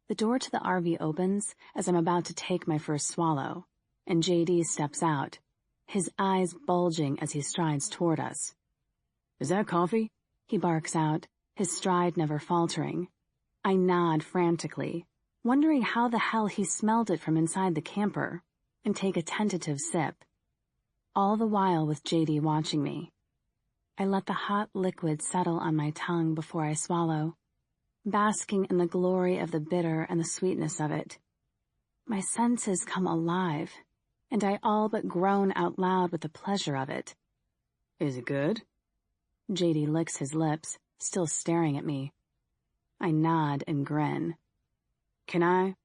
The door to the RV opens as I'm about to take my first swallow, and JD steps out, his eyes bulging as he strides toward us. Is that coffee? He barks out, his stride never faltering. I nod frantically, wondering how the hell he smelled it from inside the camper, and take a tentative sip. All the while with JD watching me. I let the hot liquid settle on my tongue before I swallow, basking in the glory of the bitter and the sweetness of it. My senses come alive, and I all but groan out loud with the pleasure of it. Is it good? JD licks his lips, still staring at me. I nod and grin. Can I?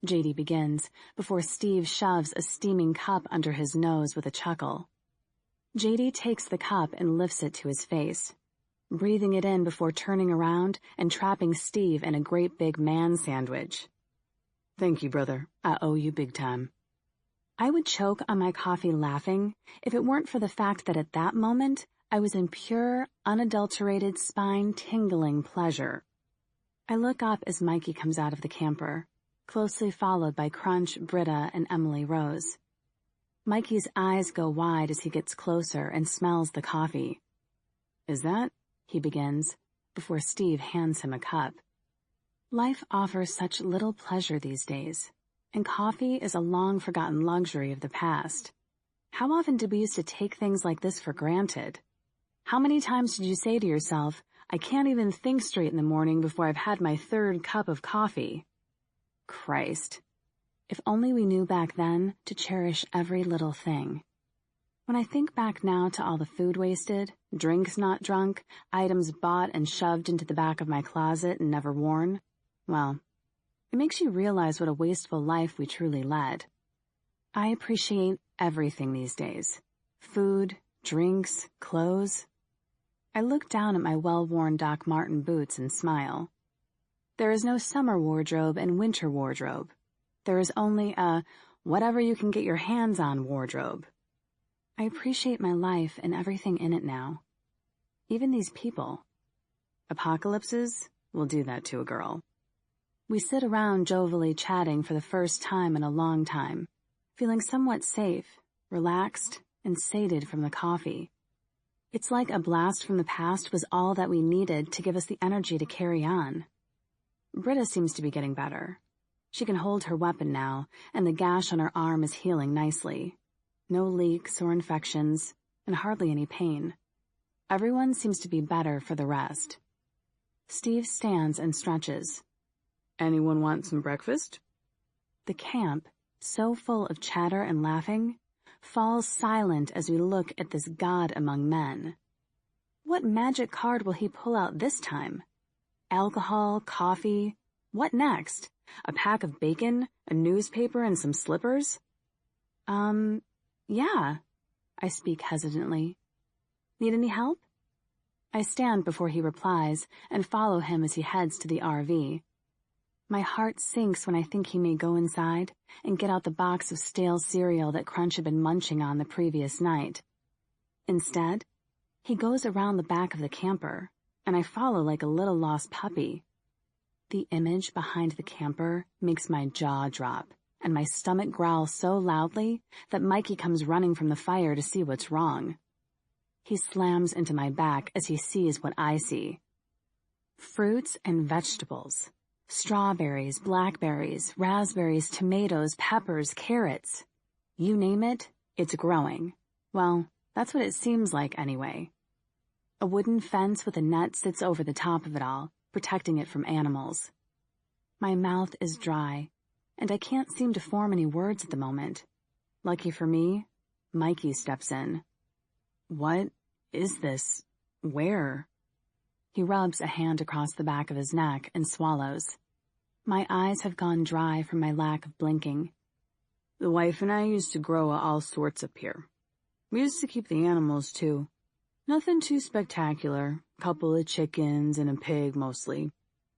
JD begins, before Steve shoves a steaming cup under his nose with a chuckle. JD takes the cup and lifts it to his face, breathing it in before turning around and trapping Steve in a great big man sandwich. Thank you, brother. I owe you big time. I would choke on my coffee laughing if it weren't for the fact that at that moment I was in pure, unadulterated, spine-tingling pleasure. I look up as Mikey comes out of the camper, closely followed by Crunch, Britta, and Emily Rose. Mikey's eyes go wide as he gets closer and smells the coffee. Is that? He begins, before Steve hands him a cup. Life offers such little pleasure these days, and coffee is a long-forgotten luxury of the past. How often did we used to take things like this for granted? How many times did you say to yourself, I can't even think straight in the morning before I've had my third cup of coffee? Christ. If only we knew back then to cherish every little thing. When I think back now to all the food wasted, drinks not drunk, items bought and shoved into the back of my closet and never worn, well, it makes you realize what a wasteful life we truly led. I appreciate everything these days. Food, drinks, clothes. I look down at my well-worn Doc Marten boots and smile. There is no summer wardrobe and winter wardrobe. There is only a whatever you can get your hands on wardrobe. I appreciate my life and everything in it now. Even these people. Apocalypses will do that to a girl. We sit around jovially chatting for the first time in a long time, feeling somewhat safe, relaxed, and sated from the coffee. It's like a blast from the past was all that we needed to give us the energy to carry on. Britta seems to be getting better. She can hold her weapon now, and the gash on her arm is healing nicely. No leaks or infections, and hardly any pain. Everyone seems to be better for the rest. Steve stands and stretches. Anyone want some breakfast? The camp, so full of chatter and laughing, falls silent as we look at this god among men. What magic card will he pull out this time? Alcohol, coffee, what next? A pack of bacon, a newspaper, and some slippers? Yeah, I speak hesitantly. Need any help? I stand before he replies and follow him as he heads to the RV. My heart sinks when I think he may go inside and get out the box of stale cereal that Crunch had been munching on the previous night. Instead, he goes around the back of the camper, and I follow like a little lost puppy. The image behind the camper makes my jaw drop, and my stomach growls so loudly that Mikey comes running from the fire to see what's wrong. He slams into my back as he sees what I see. Fruits and vegetables. Strawberries, blackberries, raspberries, tomatoes, peppers, carrots. You name it, it's growing. Well, that's what it seems like anyway. A wooden fence with a net sits over the top of it all, protecting it from animals. My mouth is dry, and I can't seem to form any words at the moment. Lucky for me, Mikey steps in. What is this? Where? He rubs a hand across the back of his neck and swallows. My eyes have gone dry from my lack of blinking. The wife and I used to grow all sorts up here. We used to keep the animals, too. Nothing too spectacular. Couple of chickens and a pig, mostly.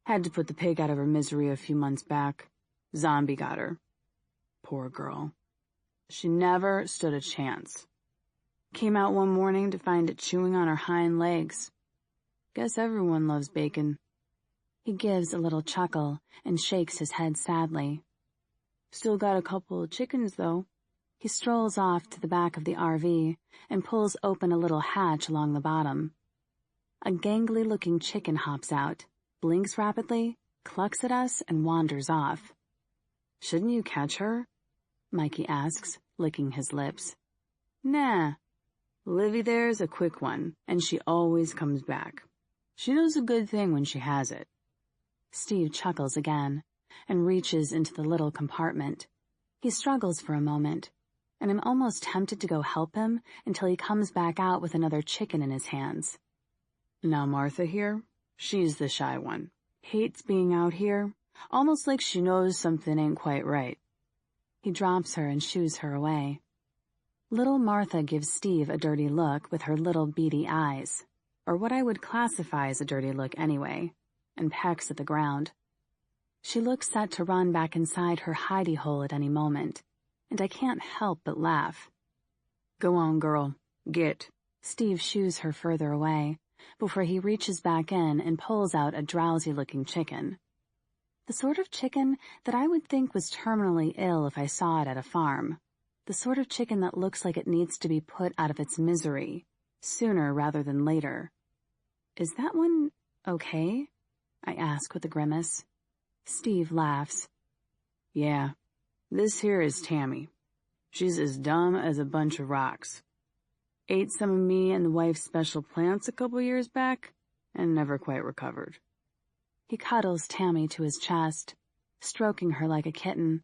Had to put the pig out of her misery a few months back. Zombie got her. Poor girl. She never stood a chance. Came out one morning to find it chewing on her hind legs. Guess everyone loves bacon. He gives a little chuckle and shakes his head sadly. Still got a couple of chickens, though. He strolls off to the back of the RV and pulls open a little hatch along the bottom. A gangly-looking chicken hops out, blinks rapidly, clucks at us, and wanders off. Shouldn't you catch her? Mikey asks, licking his lips. Nah. Livy there's a quick one, and she always comes back. She knows a good thing when she has it. Steve chuckles again and reaches into the little compartment. He struggles for a moment, and I'm almost tempted to go help him until he comes back out with another chicken in his hands. Now Martha here, she's the shy one. Hates being out here, almost like she knows something ain't quite right. He drops her and shoos her away. Little Martha gives Steve a dirty look with her little beady eyes, or what I would classify as a dirty look anyway, and pecks at the ground. She looks set to run back inside her hidey hole at any moment, and I can't help but laugh. Go on, girl. Get. Steve shoos her further away, before he reaches back in and pulls out a drowsy-looking chicken. The sort of chicken that I would think was terminally ill if I saw it at a farm. The sort of chicken that looks like it needs to be put out of its misery, sooner rather than later. Is that one okay? I ask with a grimace. Steve laughs. Yeah, this here is Tammy. She's as dumb as a bunch of rocks. Ate some of me and the wife's special plants a couple years back, and never quite recovered. He cuddles Tammy to his chest, stroking her like a kitten.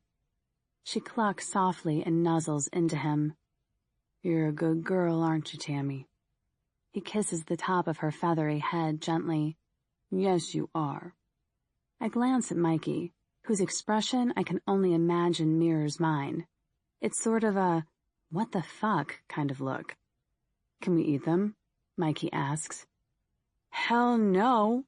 She clucks softly and nuzzles into him. You're a good girl, aren't you, Tammy? He kisses the top of her feathery head gently. Yes, you are. I glance at Mikey, whose expression I can only imagine mirrors mine. It's sort of a, what the fuck kind of look. Can we eat them? Mikey asks. Hell no.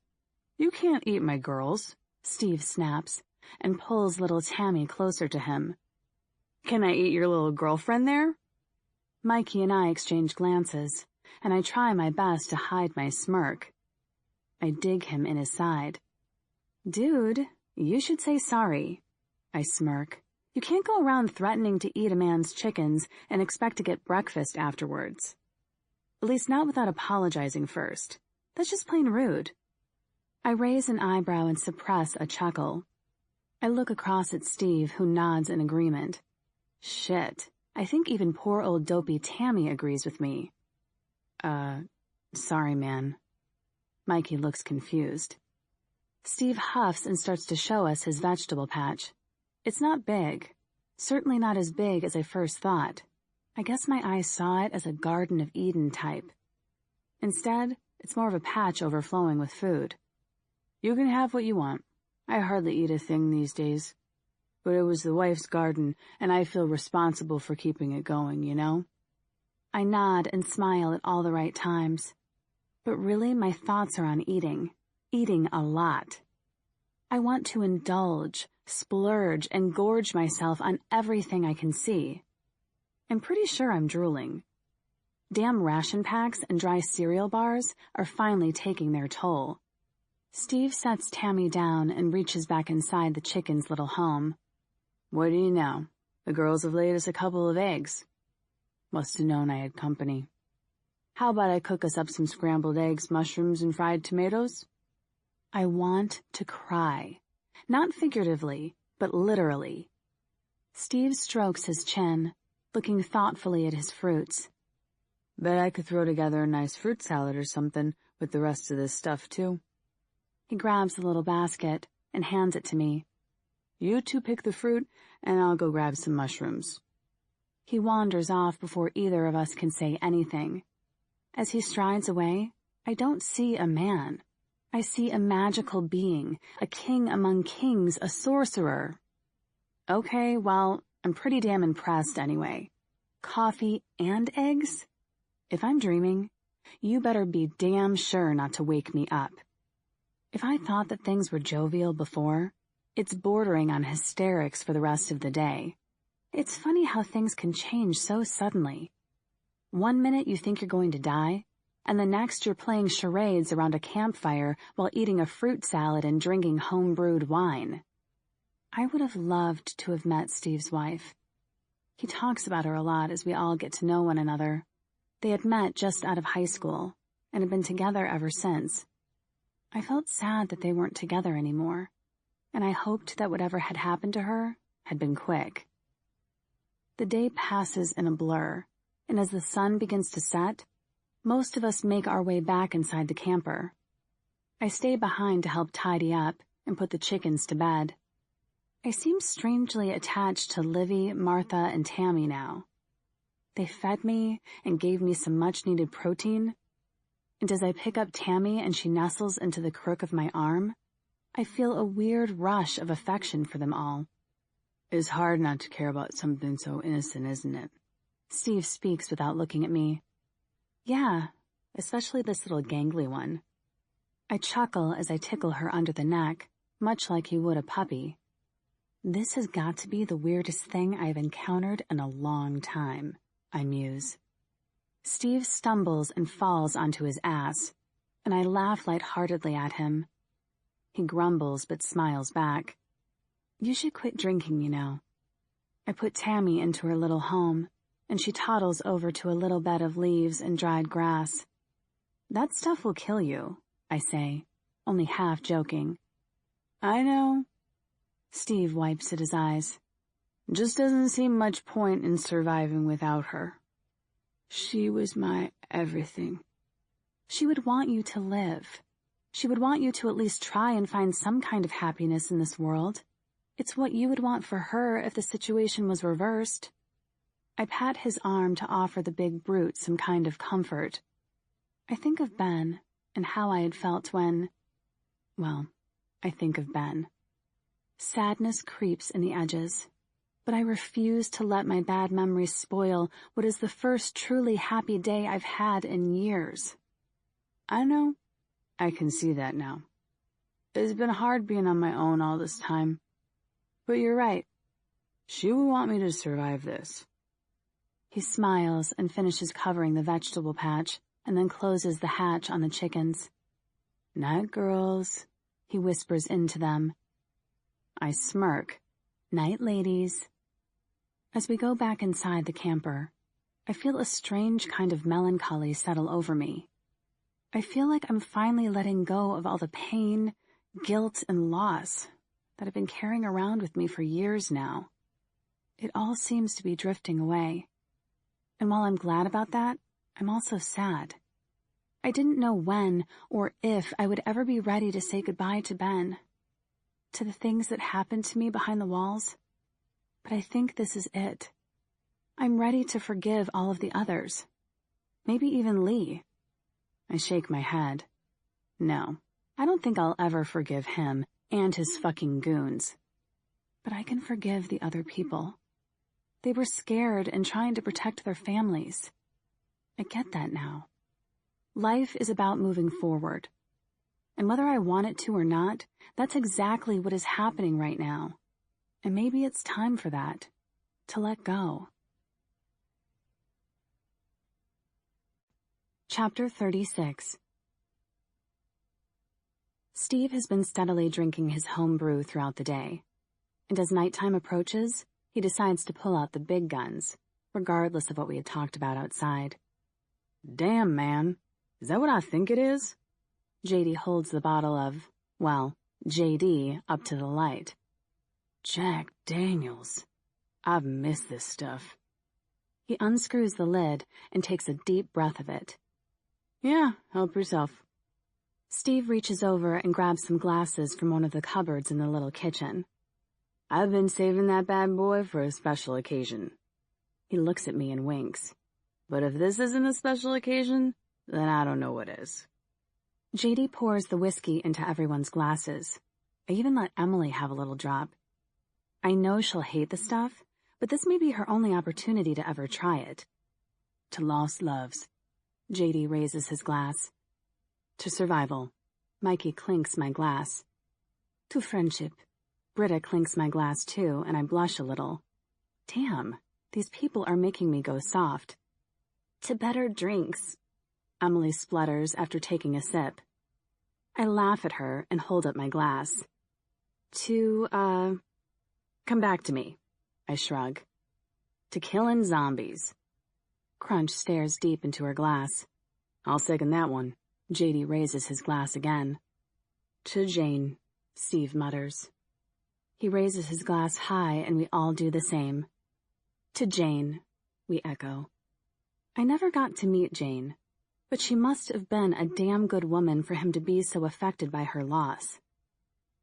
You can't eat my girls, Steve snaps, and pulls little Tammy closer to him. Can I eat your little girlfriend there? Mikey and I exchange glances, and I try my best to hide my smirk. I dig him in his side. Dude, you should say sorry. I smirk. You can't go around threatening to eat a man's chickens and expect to get breakfast afterwards. At least not without apologizing first. That's just plain rude. I raise an eyebrow and suppress a chuckle. I look across at Steve, who nods in agreement. Shit, I think even poor old dopey Tammy agrees with me. Sorry, man. Mikey looks confused. Steve huffs and starts to show us his vegetable patch. It's not big. Certainly not as big as I first thought. I guess my eyes saw it as a Garden of Eden type. Instead, it's more of a patch overflowing with food. You can have what you want. I hardly eat a thing these days. But it was the wife's garden, and I feel responsible for keeping it going, you know? I nod and smile at all the right times. But really, my thoughts are on eating. Eating a lot. I want to indulge, splurge, and gorge myself on everything I can see. I'm pretty sure I'm drooling. Damn ration packs and dry cereal bars are finally taking their toll. Steve sets Tammy down and reaches back inside the chicken's little home. What do you know? The girls have laid us a couple of eggs. Must have known I had company. How about I cook us up some scrambled eggs, mushrooms, and fried tomatoes? I want to cry. Not figuratively, but literally. Steve strokes his chin, looking thoughtfully at his fruits. Bet I could throw together a nice fruit salad or something with the rest of this stuff, too. He grabs the little basket and hands it to me. You two pick the fruit, and I'll go grab some mushrooms. He wanders off before either of us can say anything. As he strides away, I don't see a man. I see a magical being, a king among kings, a sorcerer. Okay, well, I'm pretty damn impressed anyway. Coffee and eggs? If I'm dreaming, you better be damn sure not to wake me up. If I thought that things were jovial before, it's bordering on hysterics for the rest of the day. It's funny how things can change so suddenly. One minute you think you're going to die, and the next you're playing charades around a campfire while eating a fruit salad and drinking home-brewed wine. I would have loved to have met Steve's wife. He talks about her a lot as we all get to know one another. They had met just out of high school, and had been together ever since. I felt sad that they weren't together anymore, and I hoped that whatever had happened to her had been quick. The day passes in a blur, and as the sun begins to set, most of us make our way back inside the camper. I stay behind to help tidy up and put the chickens to bed. I seem strangely attached to Livy, Martha, and Tammy now. They fed me and gave me some much-needed protein, and as I pick up Tammy and she nestles into the crook of my arm, I feel a weird rush of affection for them all. It's hard not to care about something so innocent, isn't it? Steve speaks without looking at me. Yeah, especially this little gangly one. I chuckle as I tickle her under the neck, much like you would a puppy. This has got to be the weirdest thing I've encountered in a long time, I muse. Steve stumbles and falls onto his ass, and I laugh lightheartedly at him. He grumbles but smiles back. You should quit drinking, you know. I put Tammy into her little home, and she toddles over to a little bed of leaves and dried grass. That stuff will kill you, I say, only half joking. I know. Steve wipes at his eyes. Just doesn't seem much point in surviving without her. She was my everything. She would want you to live. She would want you to at least try and find some kind of happiness in this world. It's what you would want for her if the situation was reversed. I pat his arm to offer the big brute some kind of comfort. I think of Ben and how I had felt when, well, I think of Ben. Sadness creeps in the edges, but I refuse to let my bad memories spoil what is the first truly happy day I've had in years. I know. I can see that now. It's been hard being on my own all this time. But you're right. She would want me to survive this. He smiles and finishes covering the vegetable patch and then closes the hatch on the chickens. Night, girls, he whispers into them. I smirk. Night, ladies. As we go back inside the camper, I feel a strange kind of melancholy settle over me. I feel like I'm finally letting go of all the pain, guilt, and loss that I've been carrying around with me for years now. It all seems to be drifting away. And while I'm glad about that, I'm also sad. I didn't know when or if I would ever be ready to say goodbye to Ben, to the things that happened to me behind the walls. But I think this is it. I'm ready to forgive all of the others. Maybe even Lee. I shake my head. No, I don't think I'll ever forgive him and his fucking goons. But I can forgive the other people. They were scared and trying to protect their families. I get that now. Life is about moving forward. And whether I want it to or not, that's exactly what is happening right now. And maybe it's time for that, to let go. Chapter 36. Steve has been steadily drinking his home brew throughout the day, and as nighttime approaches, he decides to pull out the big guns, regardless of what we had talked about outside. Damn, man. Is that what I think it is? JD holds the bottle of, well, JD up to the light. Jack Daniels. I've missed this stuff. He unscrews the lid and takes a deep breath of it. Yeah, help yourself. Steve reaches over and grabs some glasses from one of the cupboards in the little kitchen. I've been saving that bad boy for a special occasion. He looks at me and winks. But if this isn't a special occasion, then I don't know what is. JD pours the whiskey into everyone's glasses. I even let Emily have a little drop. I know she'll hate the stuff, but this may be her only opportunity to ever try it. To lost loves. JD raises his glass. To survival. Mikey clinks my glass. To friendship. Britta clinks my glass too, and I blush a little. Damn, these people are making me go soft. To better drinks. Emily splutters after taking a sip. I laugh at her and hold up my glass. To, come back to me. I shrug. To killing zombies. Crunch stares deep into her glass. I'll second that one. JD raises his glass again. To Jane, Steve mutters. He raises his glass high and we all do the same. To Jane, we echo. I never got to meet Jane, but she must have been a damn good woman for him to be so affected by her loss.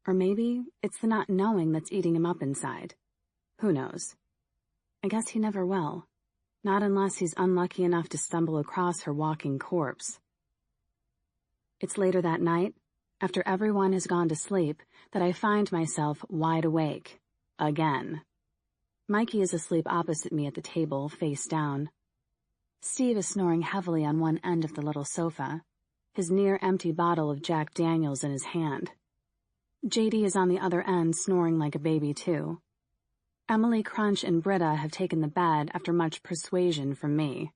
Or maybe it's the not knowing that's eating him up inside. Who knows? I guess he never will. Not unless he's unlucky enough to stumble across her walking corpse. It's later that night, after everyone has gone to sleep, that I find myself wide awake. Again. Mikey is asleep opposite me at the table, face down. Steve is snoring heavily on one end of the little sofa, his near-empty bottle of Jack Daniels in his hand. JD is on the other end, snoring like a baby, too. Emily, Crunch, and Britta have taken the bed after much persuasion from me.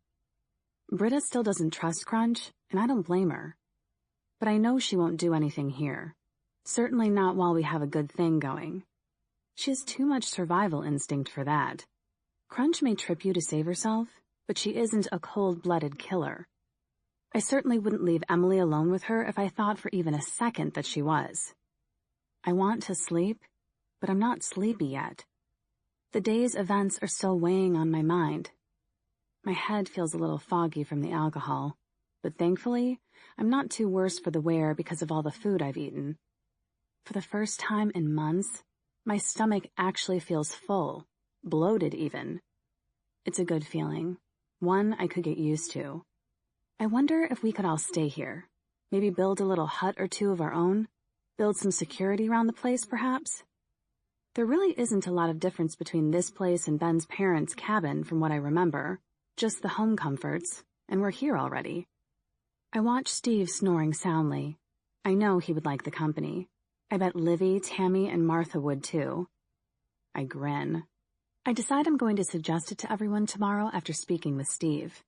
Britta still doesn't trust Crunch, and I don't blame her. But I know she won't do anything here. Certainly not while we have a good thing going. She has too much survival instinct for that. Crunch may trip you to save herself, but she isn't a cold-blooded killer. I certainly wouldn't leave Emily alone with her if I thought for even a second that she was. I want to sleep, but I'm not sleepy yet. The day's events are still weighing on my mind. My head feels a little foggy from the alcohol, but thankfully, I'm not too worse for the wear because of all the food I've eaten. For the first time in months, My stomach actually feels full, bloated even. It's a good feeling, one I could get used to. I wonder if we could all stay here, maybe build a little hut or two of our own, build some security around the place perhaps. There really isn't a lot of difference between this place and Ben's parents' cabin from what I remember, just the home comforts, and we're here already. I watch Steve snoring soundly. I know he would like the company. I bet Livy, Tammy, and Martha would too. I grin. I decide I'm going to suggest it to everyone tomorrow after speaking with Steve.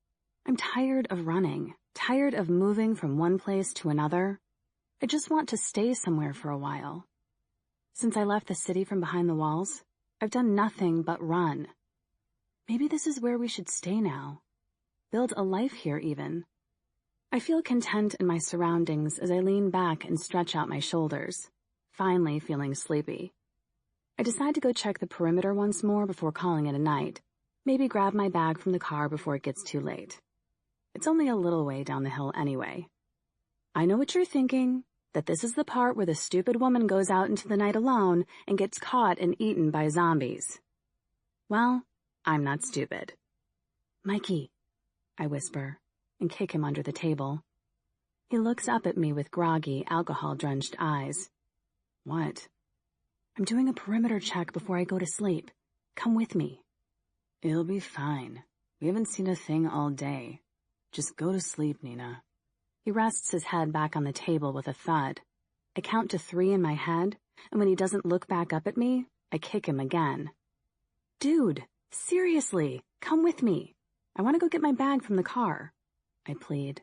I'm tired of running, tired of moving from one place to another. I just want to stay somewhere for a while. Since I left the city from behind the walls, I've done nothing but run. Maybe this is where we should stay now. Build a life here even. I feel content in my surroundings as I lean back and stretch out my shoulders, finally feeling sleepy. I decide to go check the perimeter once more before calling it a night, maybe grab my bag from the car before it gets too late. It's only a little way down the hill anyway. I know what you're thinking, that this is the part where the stupid woman goes out into the night alone and gets caught and eaten by zombies. Well, I'm not stupid. Mikey, I whisper, and kick him under the table. He looks up at me with groggy, alcohol-drenched eyes. What? I'm doing a perimeter check before I go to sleep. Come with me. It'll be fine. We haven't seen a thing all day. Just go to sleep, Nina. He rests his head back on the table with a thud. I count to 3 in my head, and when he doesn't look back up at me, I kick him again. Dude, seriously, come with me. I want to go get my bag from the car, I plead.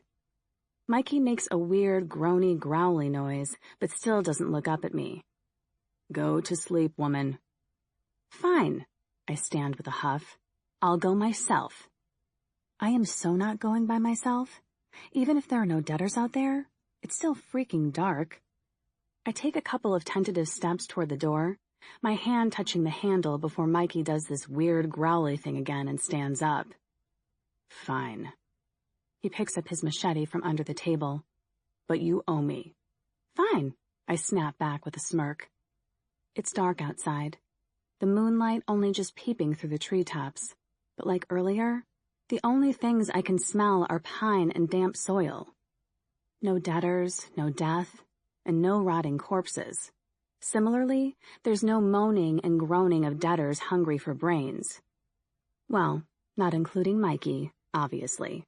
Mikey makes a weird, groany, growly noise, but still doesn't look up at me. Go to sleep, woman. Fine, I stand with a huff. I'll go myself. I am so not going by myself. Even if there are no debtors out there, it's still freaking dark. I take a couple of tentative steps toward the door, my hand touching the handle before Mikey does this weird growly thing again and stands up. Fine. He picks up his machete from under the table. But you owe me. Fine, I snap back with a smirk. It's dark outside, the moonlight only just peeping through the treetops, but like earlier, the only things I can smell are pine and damp soil. No debtors, no death, and no rotting corpses. Similarly, there's no moaning and groaning of debtors hungry for brains. Well, not including Mikey, obviously.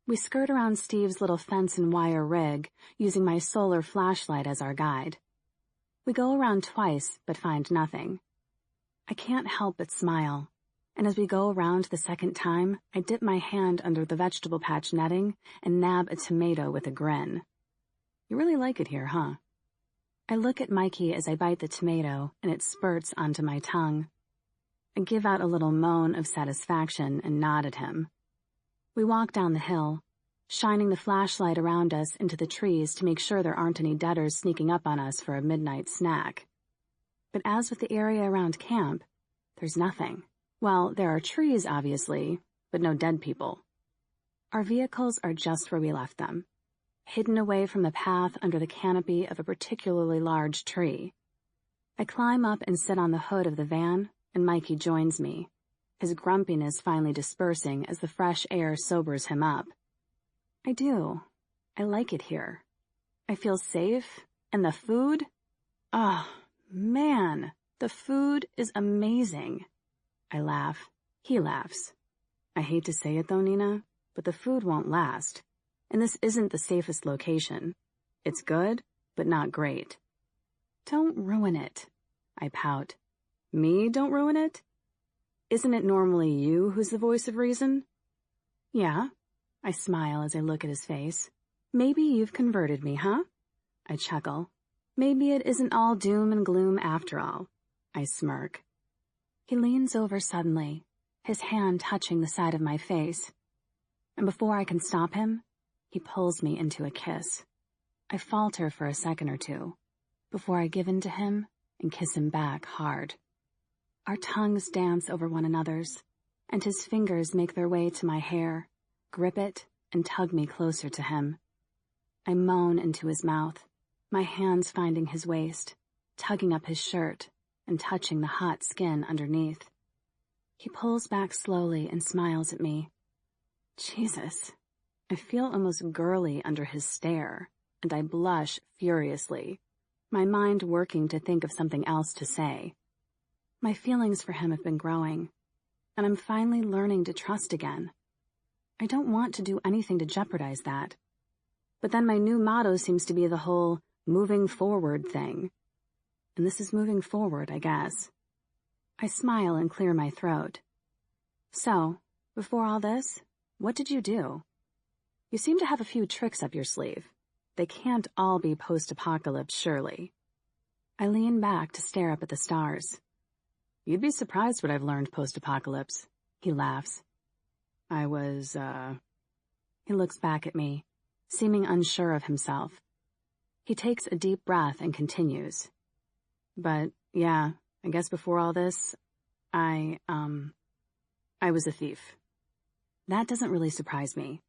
We skirt around Steve's little fence and wire rig, using my solar flashlight as our guide. We go around twice, but find nothing. I can't help but smile, and as we go around the second time, I dip my hand under the vegetable patch netting and nab a tomato with a grin. You really like it here, huh? I look at Mikey as I bite the tomato, and it spurts onto my tongue. I give out a little moan of satisfaction and nod at him. We walk down the hill, shining the flashlight around us into the trees to make sure there aren't any debtors sneaking up on us for a midnight snack. But as with the area around camp, there's nothing. Well, there are trees, obviously, but no dead people. Our vehicles are just where we left them, hidden away from the path under the canopy of a particularly large tree. I climb up and sit on the hood of the van, and Mikey joins me, his grumpiness finally dispersing as the fresh air sobers him up. I do. I like it here. I feel safe, and the food? Oh, man, the food is amazing. I laugh. He laughs. I hate to say it though, Nina, but the food won't last. And this isn't the safest location. It's good, but not great. Don't ruin it, I pout. Me don't ruin it? Isn't it normally you who's the voice of reason? Yeah. I smile as I look at his face. Maybe you've converted me, huh? I chuckle. Maybe it isn't all doom and gloom after all. I smirk. He leans over suddenly, his hand touching the side of my face. And before I can stop him, he pulls me into a kiss. I falter for a second or two, before I give in to him and kiss him back hard. Our tongues dance over one another's, and his fingers make their way to my hair, grip it, and tug me closer to him. I moan into his mouth, my hands finding his waist, tugging up his shirt, and touching the hot skin underneath. He pulls back slowly and smiles at me. Jesus, I feel almost girly under his stare, and I blush furiously, my mind working to think of something else to say. My feelings for him have been growing, and I'm finally learning to trust again. I don't want to do anything to jeopardize that. But then my new motto seems to be the whole moving forward thing. And this is moving forward, I guess. I smile and clear my throat. So, before all this, what did you do? You seem to have a few tricks up your sleeve. They can't all be post-apocalypse, surely. I lean back to stare up at the stars. You'd be surprised what I've learned post-apocalypse. He laughs. He looks back at me, seeming unsure of himself. He takes a deep breath and continues. But, yeah, I guess before all this, I was a thief. That doesn't really surprise me.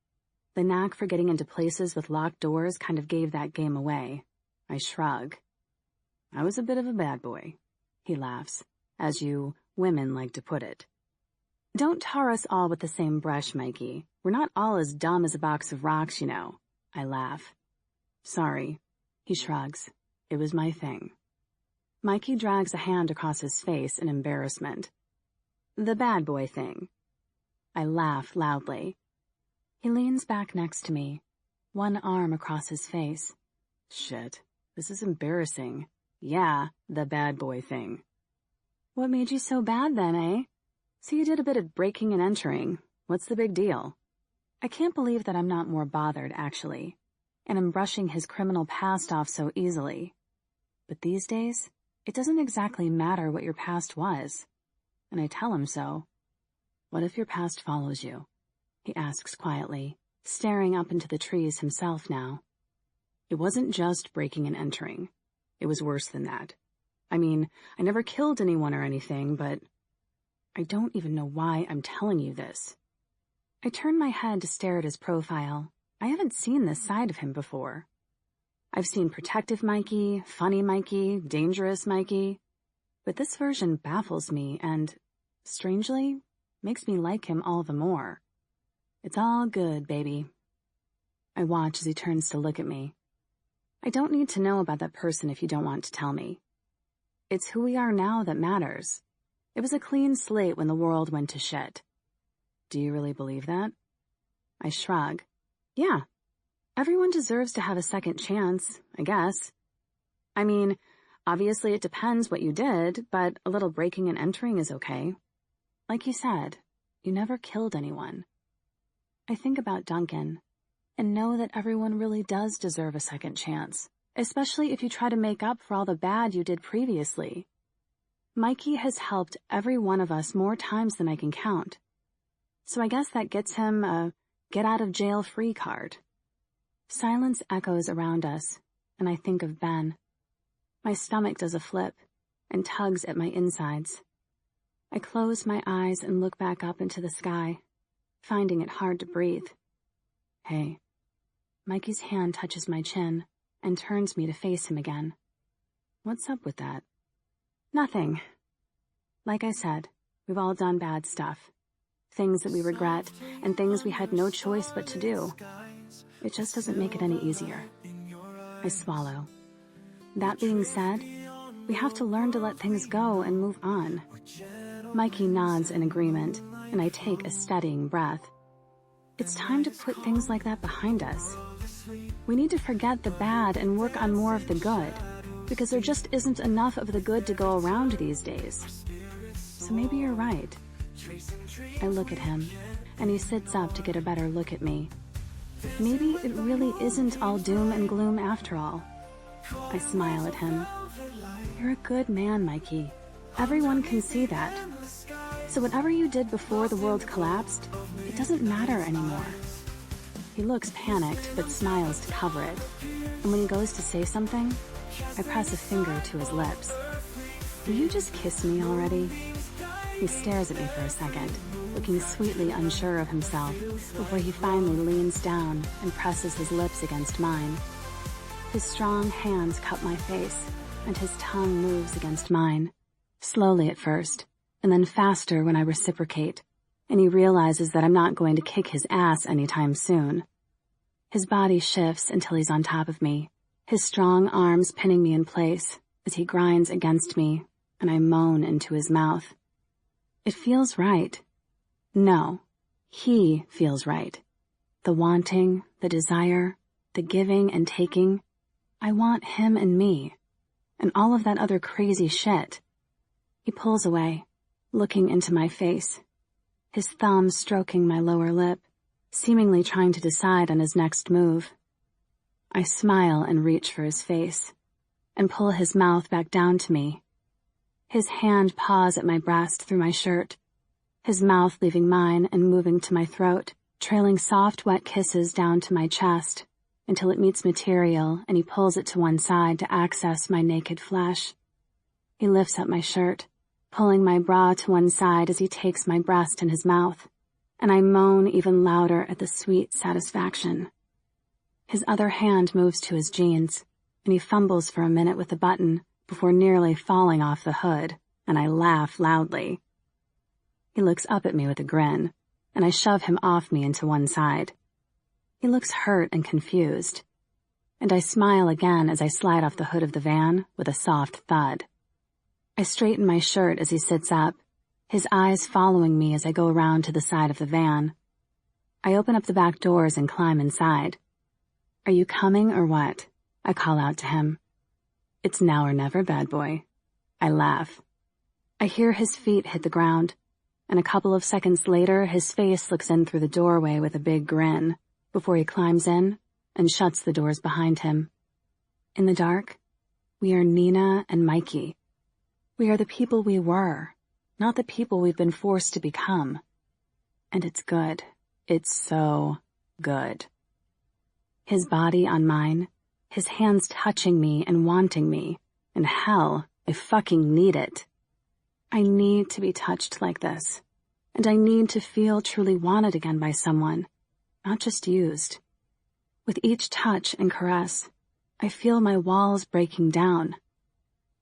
The knack for getting into places with locked doors kind of gave that game away. I shrug. I was a bit of a bad boy. He laughs, as you women like to put it. Don't tar us all with the same brush, Mikey. We're not all as dumb as a box of rocks, you know. I laugh. Sorry. He shrugs. It was my thing. Mikey drags a hand across his face in embarrassment. The bad boy thing. I laugh loudly. He leans back next to me, one arm across his face. Shit, this is embarrassing. Yeah, the bad boy thing. What made you so bad then, eh? So you did a bit of breaking and entering. What's the big deal? I can't believe that I'm not more bothered, actually, and I'm brushing his criminal past off so easily. But these days, it doesn't exactly matter what your past was. And I tell him so. What if your past follows you? He asks quietly, staring up into the trees himself now. It wasn't just breaking and entering. It was worse than that. I mean, I never killed anyone or anything, but I don't even know why I'm telling you this. I turn my head to stare at his profile. I haven't seen this side of him before. I've seen protective Mikey, funny Mikey, dangerous Mikey, but this version baffles me and, strangely, makes me like him all the more. It's all good, baby. I watch as he turns to look at me. I don't need to know about that person if you don't want to tell me. It's who we are now that matters. It was a clean slate when the world went to shit. Do you really believe that? I shrug. Yeah. Everyone deserves to have a second chance, I guess. I mean, obviously it depends what you did, but a little breaking and entering is okay. Like you said, you never killed anyone. I think about Duncan, and know that everyone really does deserve a second chance, especially if you try to make up for all the bad you did previously. Mikey has helped every one of us more times than I can count. So I guess that gets him a get-out-of-jail-free card. Silence echoes around us, and I think of Ben. My stomach does a flip and tugs at my insides. I close my eyes and look back up into the sky, finding it hard to breathe. Hey. Mikey's hand touches my chin and turns me to face him again. What's up with that? Nothing. Like I said, we've all done bad stuff. Things that we regret and things we had no choice but to do. It just doesn't make it any easier. I swallow. That being said, we have to learn to let things go and move on. Mikey nods in agreement, and I take a steadying breath. It's time to put things like that behind us. We need to forget the bad and work on more of the good, because there just isn't enough of the good to go around these days. So maybe you're right. I look at him, and he sits up to get a better look at me. Maybe it really isn't all doom and gloom after all. I smile at him. You're a good man, Mikey. Everyone can see that. So whatever you did before the world collapsed, it doesn't matter anymore. He looks panicked, but smiles to cover it. And when he goes to say something, I press a finger to his lips. Will you just kiss me already? He stares at me for a second, looking sweetly unsure of himself, before he finally leans down and presses his lips against mine. His strong hands cup my face, and his tongue moves against mine. slowly at first, and then faster when I reciprocate, and he realizes that I'm not going to kick his ass anytime soon. His body shifts until he's on top of me, his strong arms pinning me in place as he grinds against me, and I moan into his mouth. It feels right. No, he feels right. The wanting, the desire, the giving and taking. I want him and me, and all of that other crazy shit. He pulls away, looking into my face, his thumb stroking my lower lip, seemingly trying to decide on his next move. I smile and reach for his face, and pull his mouth back down to me. His hand paws at my breast through my shirt, his mouth leaving mine and moving to my throat, trailing soft, wet kisses down to my chest, until it meets material and he pulls it to one side to access my naked flesh. He lifts up my shirt, pulling my bra to one side as he takes my breast in his mouth, and I moan even louder at the sweet satisfaction. His other hand moves to his jeans, and he fumbles for a minute with the button before nearly falling off the hood, and I laugh loudly. He looks up at me with a grin, and I shove him off me into one side. He looks hurt and confused, and I smile again as I slide off the hood of the van with a soft thud. I straighten my shirt as he sits up, his eyes following me as I go around to the side of the van. I open up the back doors and climb inside. "Are you coming or what?" I call out to him. "It's now or never, bad boy." I laugh. I hear his feet hit the ground, and a couple of seconds later his face looks in through the doorway with a big grin, before he climbs in and shuts the doors behind him. In the dark, we are Nina and Mikey. We are the people we were, not the people we've been forced to become. And it's good. It's so good. His body on mine, his hands touching me and wanting me, and hell, I fucking need it. I need to be touched like this, and I need to feel truly wanted again by someone, not just used. With each touch and caress, I feel my walls breaking down.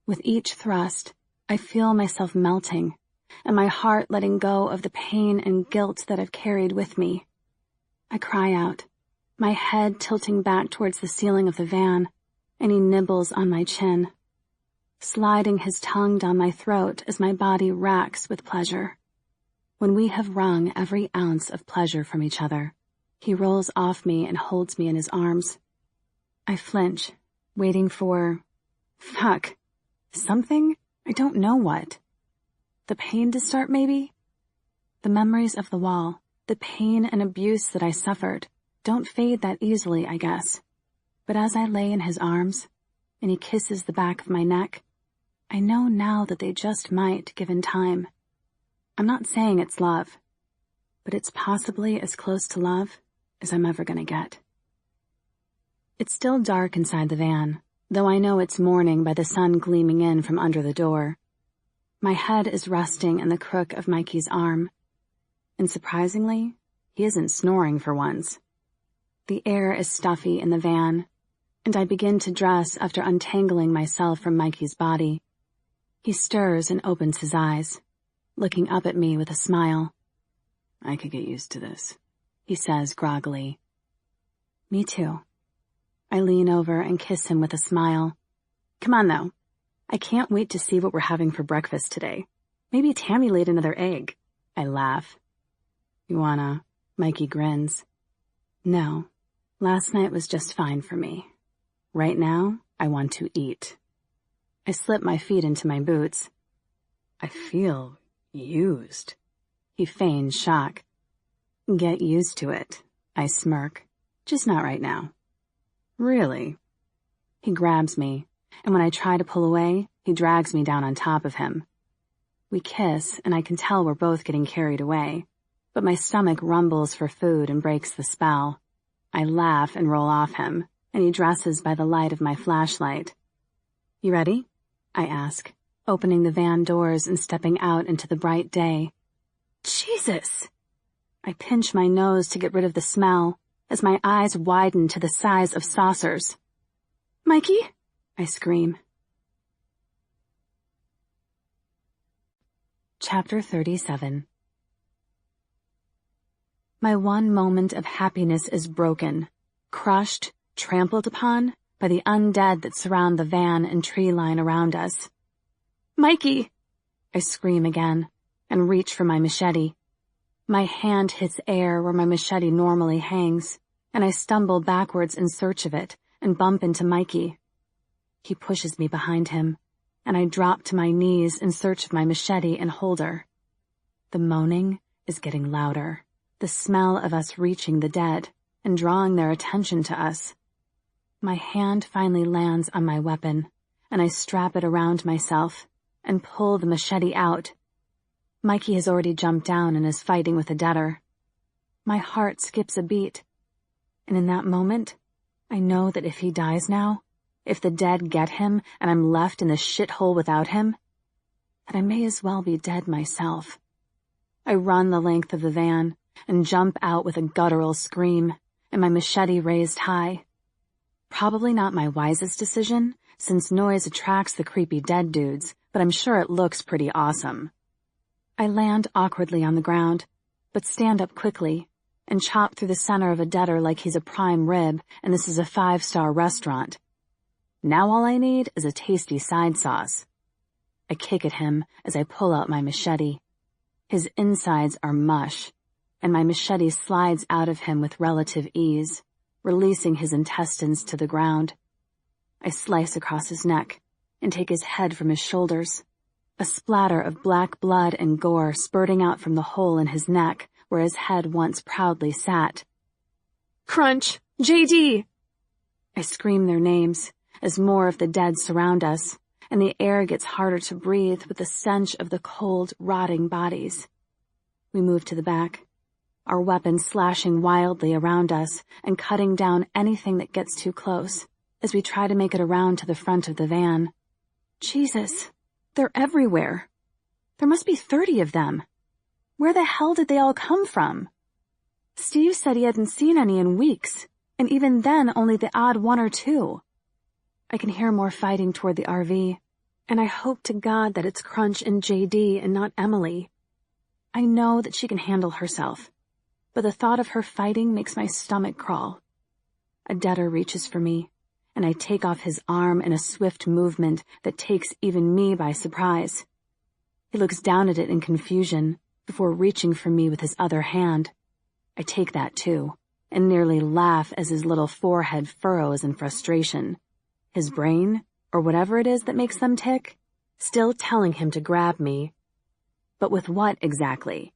With each thrust, I feel myself melting, and my heart letting go of the pain and guilt that I've carried with me. I cry out, my head tilting back towards the ceiling of the van, and he nibbles on my chin, sliding his tongue down my throat as my body racks with pleasure. When we have wrung every ounce of pleasure from each other, he rolls off me and holds me in his arms. I flinch, waiting for... something? I don't know what. The pain to start, maybe? The memories of the wall, the pain and abuse that I suffered, don't fade that easily, I guess. But as I lay in his arms, and he kisses the back of my neck, I know now that they just might, given time. I'm not saying it's love, but it's possibly as close to love as I'm ever gonna get. It's still dark inside the van, though I know it's morning by the sun gleaming in from under the door. My head is resting in the crook of Mikey's arm, and surprisingly, he isn't snoring for once. The air is stuffy in the van, and I begin to dress after untangling myself from Mikey's body. He stirs and opens his eyes, looking up at me with a smile. "I could get used to this," he says groggily. "Me too." I lean over and kiss him with a smile. "Come on, though. I can't wait to see what we're having for breakfast today. Maybe Tammy laid another egg." I laugh. "You wanna?" Mikey grins. "No. Last night was just fine for me. Right now, I want to eat." I slip my feet into my boots. "I feel used." He feigns shock. "Get used to it," I smirk. "Just not right now." "Really?" He grabs me, and when I try to pull away, he drags me down on top of him. We kiss, and I can tell we're both getting carried away, but my stomach rumbles for food and breaks the spell. I laugh and roll off him, and he dresses by the light of my flashlight. "You ready?" I ask, opening the van doors and stepping out into the bright day. Jesus! I pinch my nose to get rid of the smell, as my eyes widen to the size of saucers. "Mikey?" I scream. Chapter 37. My one moment of happiness is broken, crushed, trampled upon by the undead that surround the van and tree line around us. "Mikey!" I scream again and reach for my machete. My hand hits air where my machete normally hangs, and I stumble backwards in search of it and bump into Mikey. He pushes me behind him, and I drop to my knees in search of my machete and holder. The moaning is getting louder, the smell of us reaching the dead and drawing their attention to us. My hand finally lands on my weapon, and I strap it around myself and pull the machete out. Mikey has already jumped down and is fighting with the deader. My heart skips a beat, and in that moment, I know that if he dies now, if the dead get him and I'm left in this shithole without him, that I may as well be dead myself. I run the length of the van and jump out with a guttural scream and my machete raised high. Probably not my wisest decision, since noise attracts the creepy dead dudes, but I'm sure it looks pretty awesome. I land awkwardly on the ground, but stand up quickly and chop through the center of a deader like he's a prime rib and this is a 5-star restaurant. Now all I need is a tasty side sauce. I kick at him as I pull out my machete. His insides are mush, and my machete slides out of him with relative ease, releasing his intestines to the ground. I slice across his neck and take his head from his shoulders, a splatter of black blood and gore spurting out from the hole in his neck where his head once proudly sat. "Crunch! JD!" I scream their names as more of the dead surround us, and the air gets harder to breathe with the stench of the cold, rotting bodies. We move to the back, our weapons slashing wildly around us and cutting down anything that gets too close as we try to make it around to the front of the van. Jesus, they're everywhere. There must be 30 of them. Where the hell did they all come from? Steve said he hadn't seen any in weeks, and even then only the odd 1 or 2. I can hear more fighting toward the RV, and I hope to God that it's Crunch and JD and not Emily. I know that she can handle herself, but the thought of her fighting makes my stomach crawl. A deader reaches for me, and I take off his arm in a swift movement that takes even me by surprise. He looks down at it in confusion before reaching for me with his other hand. I take that too, and nearly laugh as his little forehead furrows in frustration. His brain, or whatever it is that makes them tick, still telling him to grab me. But with what exactly?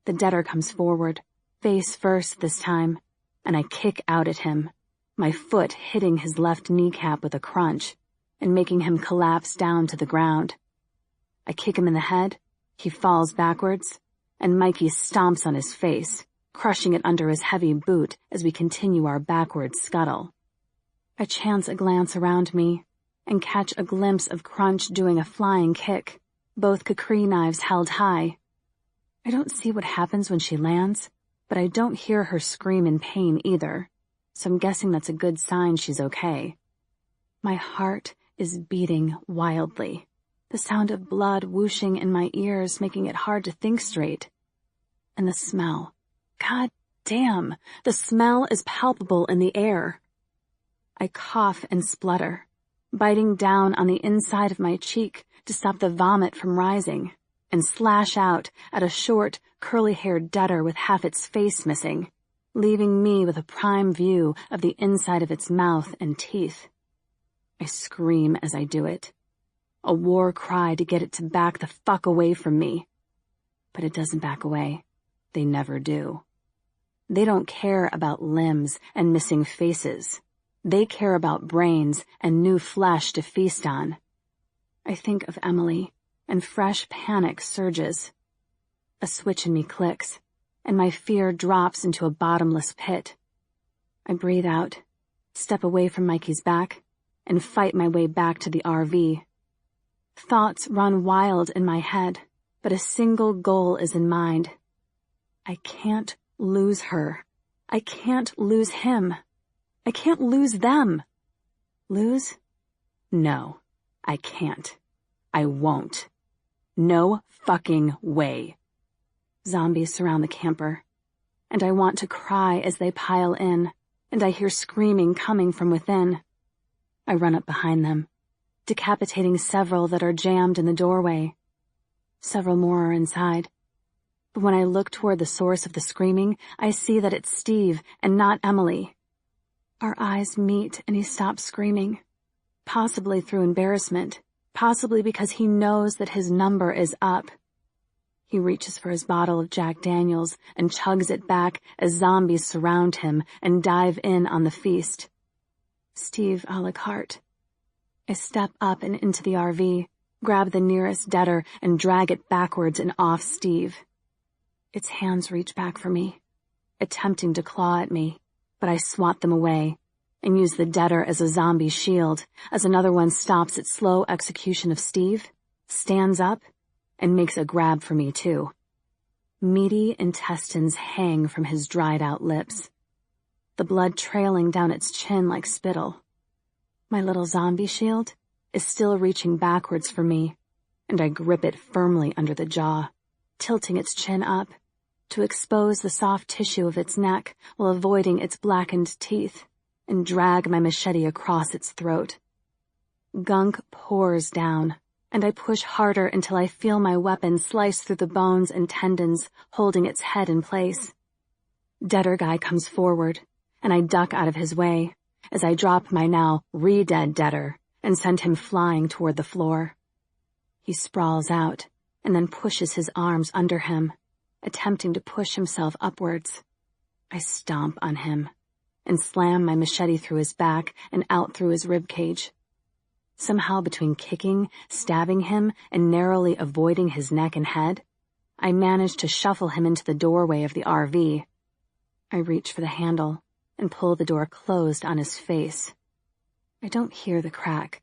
The deader comes forward, face first this time, and I kick out at him, my foot hitting his left kneecap with a crunch and making him collapse down to the ground. I kick him in the head, he falls backwards, and Mikey stomps on his face, crushing it under his heavy boot as we continue our backward scuttle. I chance a glance around me and catch a glimpse of Crunch doing a flying kick, both kukri knives held high. I don't see what happens when she lands, but I don't hear her scream in pain either, so I'm guessing that's a good sign she's okay. My heart is beating wildly, the sound of blood whooshing in my ears making it hard to think straight. And the smell. God damn, the smell is palpable in the air. I cough and splutter, biting down on the inside of my cheek to stop the vomit from rising, and slash out at a short, curly-haired deader with half its face missing, leaving me with a prime view of the inside of its mouth and teeth. I scream as I do it, a war cry to get it to back the fuck away from me. But it doesn't back away. They never do. They don't care about limbs and missing faces. They care about brains and new flesh to feast on. I think of Emily, and fresh panic surges. A switch in me clicks, and my fear drops into a bottomless pit. I breathe out, step away from Mikey's back, and fight my way back to the RV. Thoughts run wild in my head, but a single goal is in mind. I can't lose her. I can't lose him. I can't lose them. Lose? No, I can't. I won't. No fucking way. Zombies surround the camper, and I want to cry as they pile in, and I hear screaming coming from within. I run up behind them, decapitating several that are jammed in the doorway. Several more are inside. But when I look toward the source of the screaming, I see that it's Steve and not Emily. Our eyes meet and he stops screaming, possibly through embarrassment, possibly because he knows that his number is up. He reaches for his bottle of Jack Daniels and chugs it back as zombies surround him and dive in on the feast. Steve a la carte. I step up and into the RV, grab the nearest deader and drag it backwards and off Steve. Its hands reach back for me, attempting to claw at me, but I swat them away and use the deader as a zombie shield as another one stops its slow execution of Steve, stands up, and makes a grab for me too. Meaty intestines hang from his dried-out lips, the blood trailing down its chin like spittle. My little zombie shield is still reaching backwards for me, and I grip it firmly under the jaw, tilting its chin up to expose the soft tissue of its neck while avoiding its blackened teeth, and drag my machete across its throat. Gunk pours down, and I push harder until I feel my weapon slice through the bones and tendons, holding its head in place. Deader guy comes forward, and I duck out of his way as I drop my now re-dead deader and send him flying toward the floor. He sprawls out and then pushes his arms under him, attempting to push himself upwards. I stomp on him and slam my machete through his back and out through his ribcage. Somehow between kicking, stabbing him, and narrowly avoiding his neck and head, I manage to shuffle him into the doorway of the RV. I reach for the handle and pull the door closed on his face. I don't hear the crack,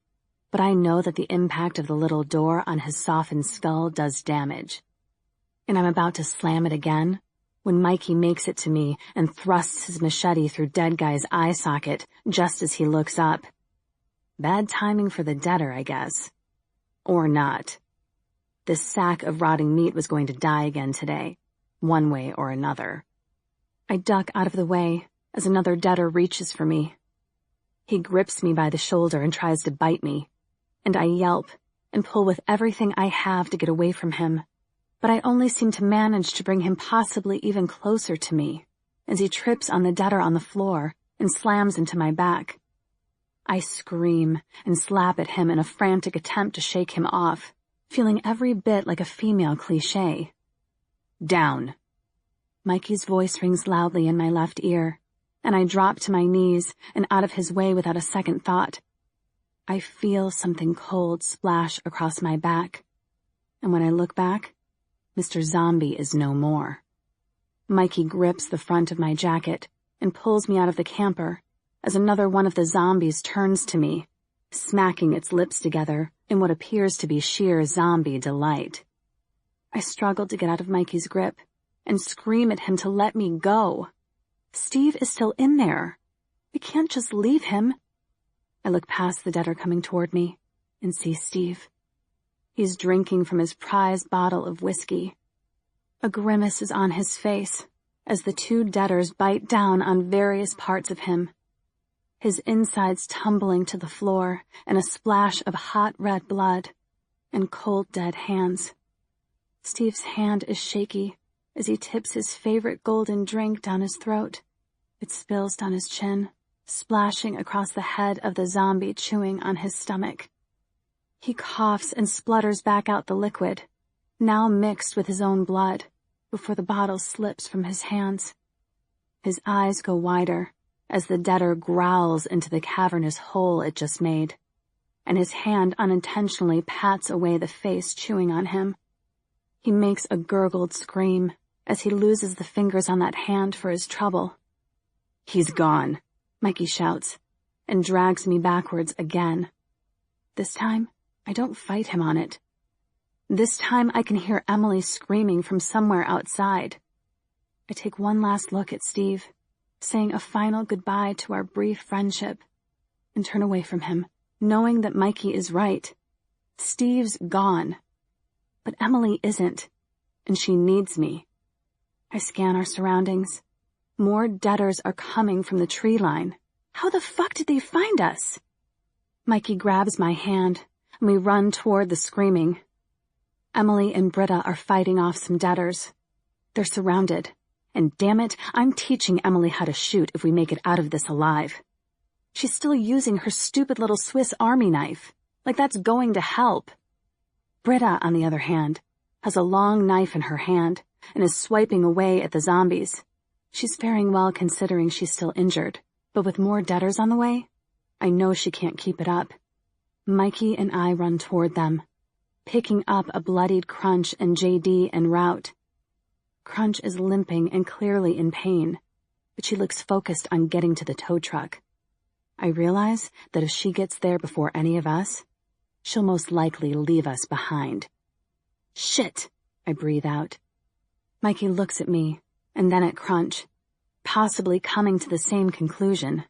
but I know that the impact of the little door on his softened skull does damage. And I'm about to slam it again when Mikey makes it to me and thrusts his machete through dead guy's eye socket just as he looks up. Bad timing for the deader, I guess. Or not. This sack of rotting meat was going to die again today, one way or another. I duck out of the way as another deader reaches for me. He grips me by the shoulder and tries to bite me, and I yelp and pull with everything I have to get away from him. But I only seem to manage to bring him possibly even closer to me as he trips on the deader on the floor and slams into my back. I scream and slap at him in a frantic attempt to shake him off, feeling every bit like a female cliché. Down. Mikey's voice rings loudly in my left ear, and I drop to my knees and out of his way without a second thought. I feel something cold splash across my back, and when I look back, Mr. Zombie is no more. Mikey grips the front of my jacket and pulls me out of the camper as another one of the zombies turns to me, smacking its lips together in what appears to be sheer zombie delight. I struggle to get out of Mikey's grip and scream at him to let me go. Steve is still in there. I can't just leave him. I look past the deader coming toward me and see Steve. He's drinking from his prized bottle of whiskey. A grimace is on his face as the two deaders bite down on various parts of him, his insides tumbling to the floor and a splash of hot red blood and cold dead hands. Steve's hand is shaky as he tips his favorite golden drink down his throat. It spills down his chin, splashing across the head of the zombie chewing on his stomach. He coughs and splutters back out the liquid, now mixed with his own blood, before the bottle slips from his hands. His eyes go wider as the deader growls into the cavernous hole it just made, and his hand unintentionally pats away the face chewing on him. He makes a gurgled scream as he loses the fingers on that hand for his trouble. "He's gone," Mikey shouts, and drags me backwards again. This time, I don't fight him on it. This time I can hear Emily screaming from somewhere outside. I take one last look at Steve, saying a final goodbye to our brief friendship, and turn away from him, knowing that Mikey is right. Steve's gone. But Emily isn't, and she needs me. I scan our surroundings. More deaders are coming from the tree line. How the fuck did they find us? Mikey grabs my hand, and we run toward the screaming. Emily and Britta are fighting off some deaders. They're surrounded, and damn it, I'm teaching Emily how to shoot if we make it out of this alive. She's still using her stupid little Swiss Army knife, like that's going to help. Britta, on the other hand, has a long knife in her hand and is swiping away at the zombies. She's faring well considering she's still injured, but with more deaders on the way, I know she can't keep it up. Mikey and I run toward them, picking up a bloodied Crunch and JD en route. Crunch is limping and clearly in pain, but she looks focused on getting to the tow truck. I realize that if she gets there before any of us, she'll most likely leave us behind. Shit, I breathe out. Mikey looks at me, and then at Crunch, possibly coming to the same conclusion.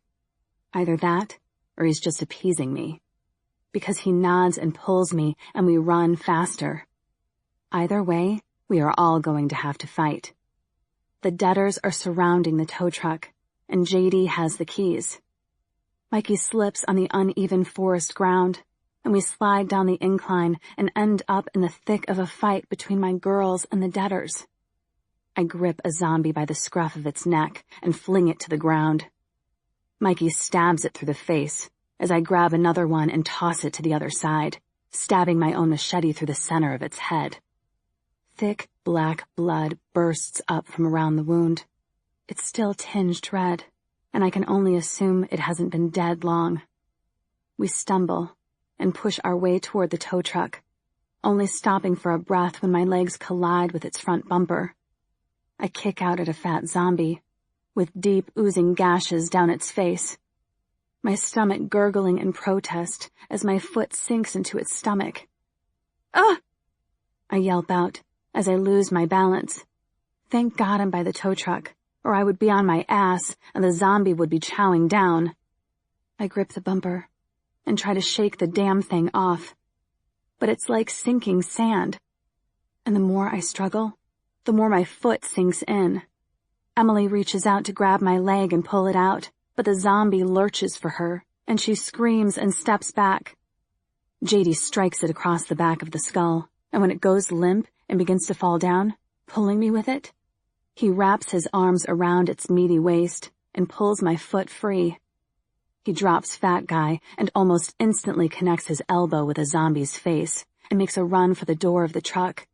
Either that, or he's just appeasing me. Because he nods and pulls me, and we run faster. Either way, we are all going to have to fight. The deaders are surrounding the tow truck, and JD has the keys. Mikey slips on the uneven forest ground, and we slide down the incline and end up in the thick of a fight between my girls and the deaders. I grip a zombie by the scruff of its neck and fling it to the ground. Mikey stabs it through the face as I grab another one and toss it to the other side, stabbing my own machete through the center of its head. Thick, black blood bursts up from around the wound. It's still tinged red, and I can only assume it hasn't been dead long. We stumble and push our way toward the tow truck, only stopping for a breath when my legs collide with its front bumper. I kick out at a fat zombie, with deep, oozing gashes down its face. My stomach gurgling in protest as my foot sinks into its stomach. "Ah!" I yelp out as I lose my balance. Thank God I'm by the tow truck, or I would be on my ass and the zombie would be chowing down. I grip the bumper and try to shake the damn thing off, but it's like sinking sand. And the more I struggle, the more my foot sinks in. Emily reaches out to grab my leg and pull it out, but the zombie lurches for her, and she screams and steps back. JD strikes it across the back of the skull, and when it goes limp and begins to fall down, pulling me with it, he wraps his arms around its meaty waist and pulls my foot free. He drops Fat Guy and almost instantly connects his elbow with a zombie's face and makes a run for the door of the truck.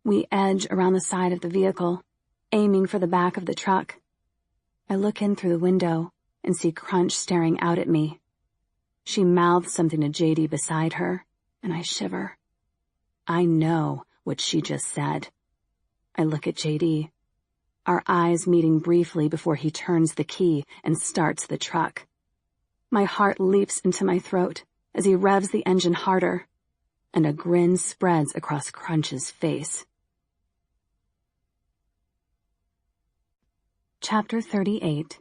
We edge around the side of the vehicle, aiming for the back of the truck. I look in through the window and see Crunch staring out at me. She mouths something to JD beside her, and I shiver. I know what she just said. I look at JD, our eyes meeting briefly before he turns the key and starts the truck. My heart leaps into my throat as he revs the engine harder, and a grin spreads across Crunch's face. Chapter 38.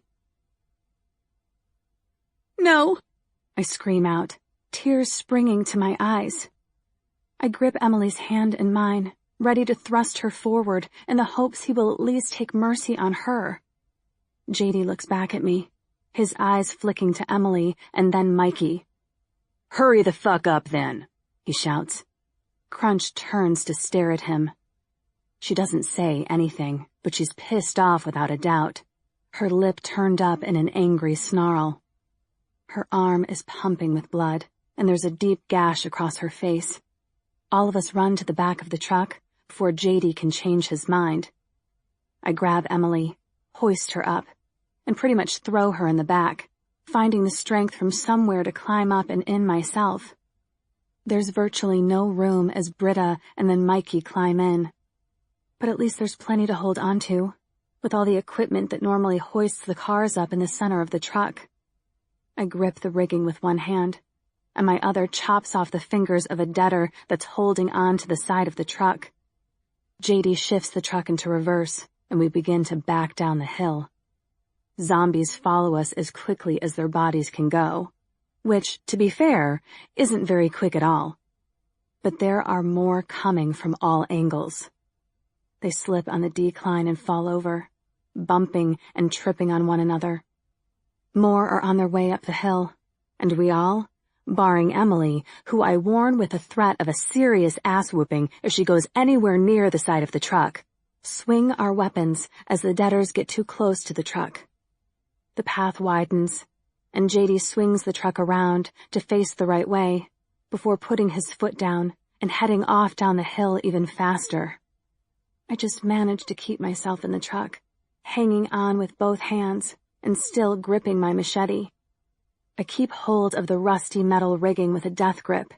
"No!" I scream out, tears springing to my eyes. I grip Emily's hand in mine, ready to thrust her forward in the hopes he will at least take mercy on her. JD looks back at me, his eyes flicking to Emily and then Mikey. "Hurry the fuck up then," he shouts. Crunch turns to stare at him. She doesn't say anything, but she's pissed off without a doubt, her lip turned up in an angry snarl. Her arm is pumping with blood, and there's a deep gash across her face. All of us run to the back of the truck before JD can change his mind. I grab Emily, hoist her up, and pretty much throw her in the back, finding the strength from somewhere to climb up and in myself. There's virtually no room as Britta and then Mikey climb in. But at least there's plenty to hold onto, with all the equipment that normally hoists the cars up in the center of the truck. I grip the rigging with one hand, and my other chops off the fingers of a deader that's holding on to the side of the truck. JD shifts the truck into reverse, and we begin to back down the hill. Zombies follow us as quickly as their bodies can go, which, to be fair, isn't very quick at all. but there are more coming from all angles. They slip on the decline and fall over, bumping and tripping on one another. More are on their way up the hill, and we all, barring Emily, who I warn with the threat of a serious ass-whooping if she goes anywhere near the side of the truck, swing our weapons as the debtors get too close to the truck. The path widens, and JD swings the truck around to face the right way before putting his foot down and heading off down the hill even faster. I just managed to keep myself in the truck, hanging on with both hands and still gripping my machete. I keep hold of the rusty metal rigging with a death grip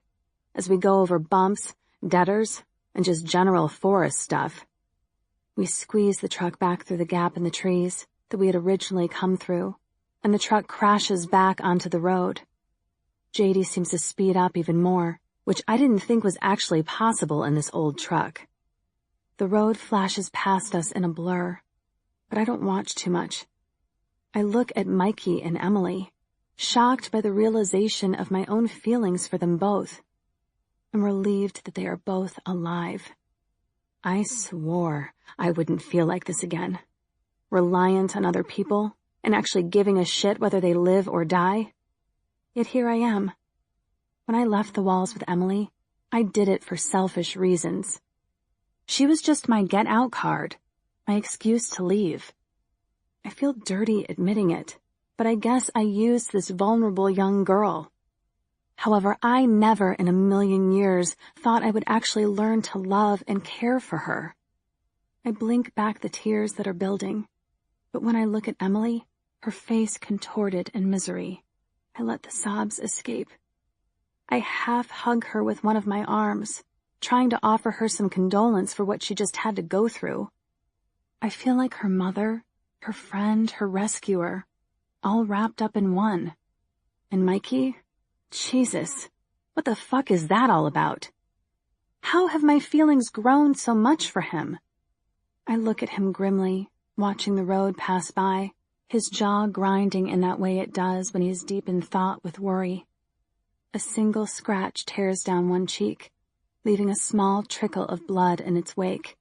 as we go over bumps, debtors, and just general forest stuff. We squeeze the truck back through the gap in the trees that we had originally come through, and the truck crashes back onto the road. JD seems to speed up even more, which I didn't think was actually possible in this old truck. The road flashes past us in a blur, but I don't watch too much. I look at Mikey and Emily, shocked by the realization of my own feelings for them both. I'm relieved that they are both alive. I swore I wouldn't feel like this again. Reliant on other people, and actually giving a shit whether they live or die. Yet here I am. When I left the walls with Emily, I did it for selfish reasons. She was just my get-out card, my excuse to leave. I feel dirty admitting it, but I guess I used this vulnerable young girl. However, I never in a million years thought I would actually learn to love and care for her. I blink back the tears that are building, but when I look at Emily, her face contorted in misery, I let the sobs escape. I half hug her with one of my arms, trying to offer her some condolence for what she just had to go through. I feel like her mother, her friend, her rescuer, all wrapped up in one. And Mikey? Jesus, what the fuck is that all about? How have my feelings grown so much for him? I look at him grimly, watching the road pass by, his jaw grinding in that way it does when he's deep in thought with worry. A single scratch tears down one cheek, leaving a small trickle of blood in its wake.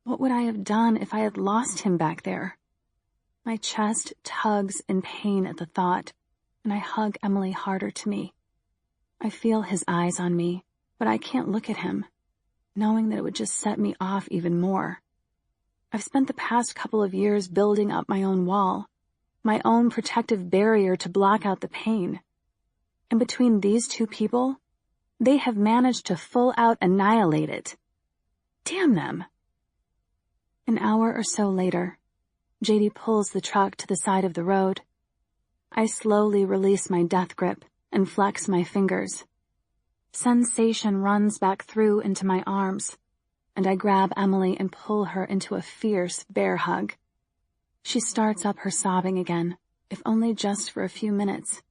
What would I have done if I had lost him back there? My chest tugs in pain at the thought, and I hug Emily harder to me. I feel his eyes on me, but I can't look at him, knowing that it would just set me off even more. I've spent the past couple of years building up my own wall, my own protective barrier to block out the pain. And between these two people, they have managed to full-out annihilate it. Damn them. An hour or so later, JD pulls the truck to the side of the road. I slowly release my death grip and flex my fingers. Sensation runs back through into my arms, and I grab Emily and pull her into a fierce bear hug. She starts up her sobbing again, if only just for a few minutes,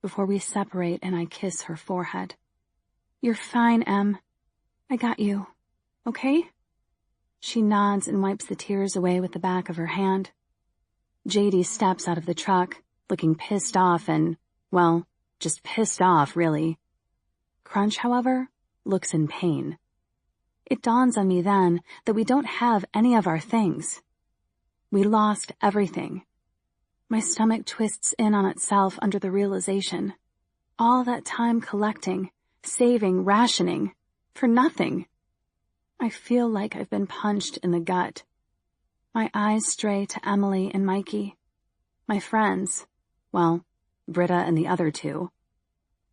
before we separate and I kiss her forehead. You're fine, Em. I got you. Okay? She nods and wipes the tears away with the back of her hand. JD steps out of the truck, looking pissed off and, well, just pissed off, really. Crunch, however, looks in pain. It dawns on me then that we don't have any of our things. We lost everything. My stomach twists in on itself under the realization. All that time collecting, saving, rationing, for nothing. I feel like I've been punched in the gut. My eyes stray to Emily and Mikey. My friends. Well, Britta and the other two.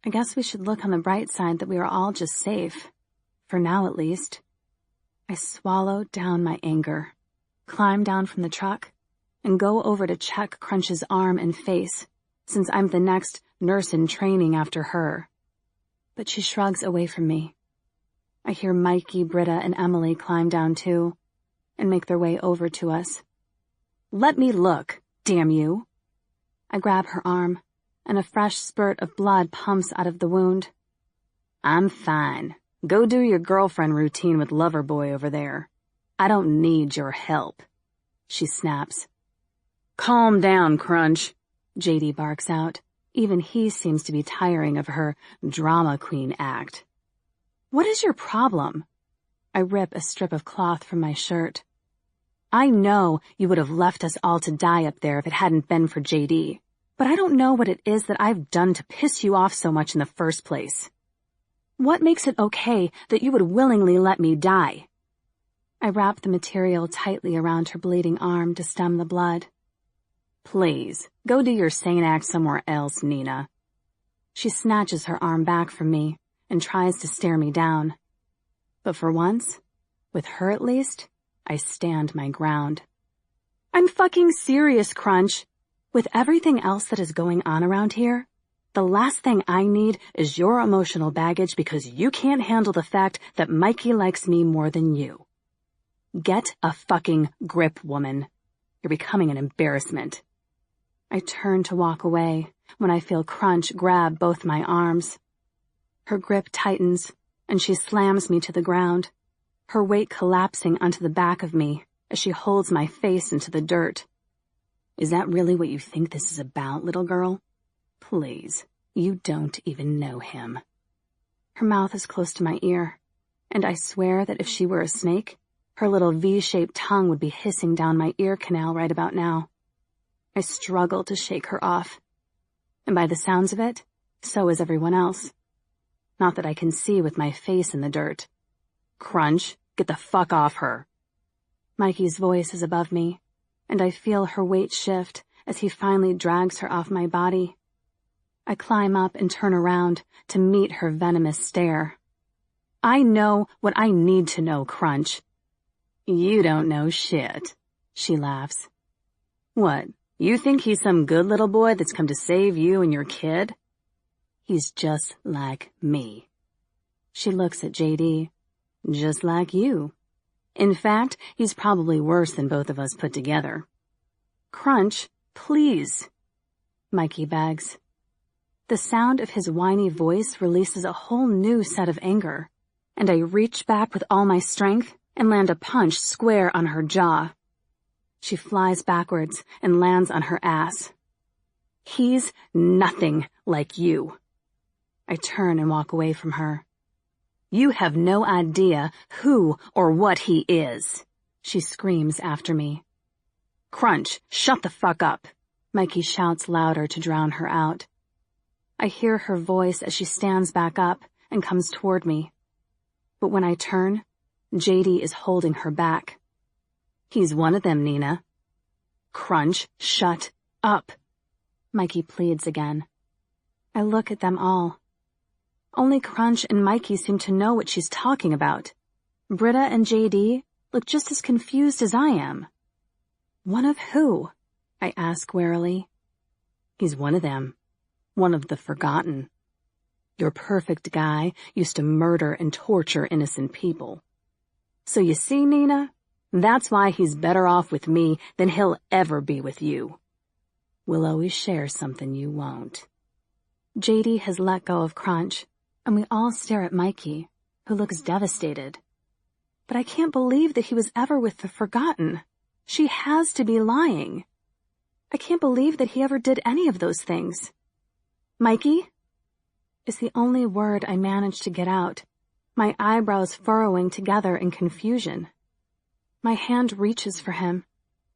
I guess we should look on the bright side that we are all just safe. For now, at least. I swallow down my anger, climb down from the truck, and go over to check Crunch's arm and face, since I'm the next nurse in training after her. But she shrugs away from me. I hear Mikey, Britta, and Emily climb down too, and make their way over to us. Let me look, damn you. I grab her arm, and a fresh spurt of blood pumps out of the wound. I'm fine. Go do your girlfriend routine with Loverboy over there. I don't need your help, she snaps. Calm down, Crunch, JD barks out. Even he seems to be tiring of her drama queen act. What is your problem? I rip a strip of cloth from my shirt. I know you would have left us all to die up there if it hadn't been for JD, but I don't know what it is that I've done to piss you off so much in the first place. What makes it okay that you would willingly let me die? I wrap the material tightly around her bleeding arm to stem the blood. Please, go do your sane act somewhere else, Nina. She snatches her arm back from me and tries to stare me down. But for once, with her at least, I stand my ground. I'm fucking serious, Crunch. With everything else that is going on around here, the last thing I need is your emotional baggage because you can't handle the fact that Mikey likes me more than you. Get a fucking grip, woman. You're becoming an embarrassment. I turn to walk away when I feel Crunch grab both my arms. Her grip tightens, and she slams me to the ground, her weight collapsing onto the back of me as she holds my face into the dirt. Is that really what you think this is about, little girl? Please, you don't even know him. Her mouth is close to my ear, and I swear that if she were a snake, her little V-shaped tongue would be hissing down my ear canal right about now. I struggle to shake her off, and by the sounds of it, so is everyone else. Not that I can see with my face in the dirt. Crunch, get the fuck off her. Mikey's voice is above me, and I feel her weight shift as he finally drags her off my body. I climb up and turn around to meet her venomous stare. I know what I need to know, Crunch. You don't know shit, she laughs. What, you think he's some good little boy that's come to save you and your kid? He's just like me. She looks at JD. Just like you. In fact, he's probably worse than both of us put together. Crunch, please. Mikey begs. The sound of his whiny voice releases a whole new set of anger, and I reach back with all my strength and land a punch square on her jaw. She flies backwards and lands on her ass. He's nothing like you. I turn and walk away from her. You have no idea who or what he is, she screams after me. Crunch, shut the fuck up, Mikey shouts louder to drown her out. I hear her voice as she stands back up and comes toward me. But when I turn, JD is holding her back. He's one of them, Nina. Crunch, shut up, Mikey pleads again. I look at them all. Only Crunch and Mikey seem to know what she's talking about. Britta and JD look just as confused as I am. One of who? I ask warily. He's one of them. One of the forgotten. Your perfect guy used to murder and torture innocent people. So you see, Nina, that's why he's better off with me than he'll ever be with you. We'll always share something you won't. JD has let go of Crunch, and we all stare at Mikey, who looks devastated. But I can't believe that he was ever with the Forgotten. She has to be lying. I can't believe that he ever did any of those things. Mikey? Is the only word I manage to get out, my eyebrows furrowing together in confusion. My hand reaches for him,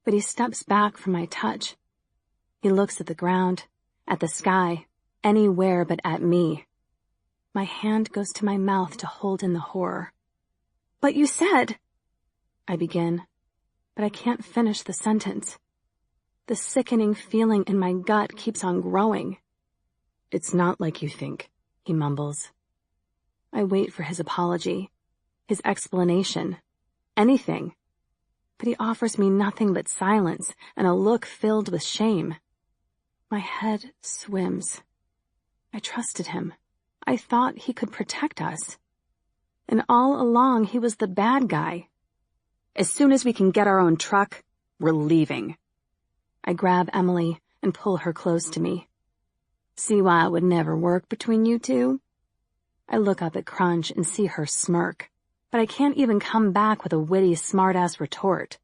but he steps back from my touch. He looks at the ground, at the sky, anywhere but at me. My hand goes to my mouth to hold in the horror. But you said... I begin, but I can't finish the sentence. The sickening feeling in my gut keeps on growing. It's not like you think, he mumbles. I wait for his apology, his explanation, anything. But he offers me nothing but silence and a look filled with shame. My head swims. I trusted him. I thought he could protect us. And all along he was the bad guy. As soon as we can get our own truck, we're leaving. I grab Emily and pull her close to me. See why it would never work between you two? I look up at Crunch and see her smirk, but I can't even come back with a witty, smart-ass retort.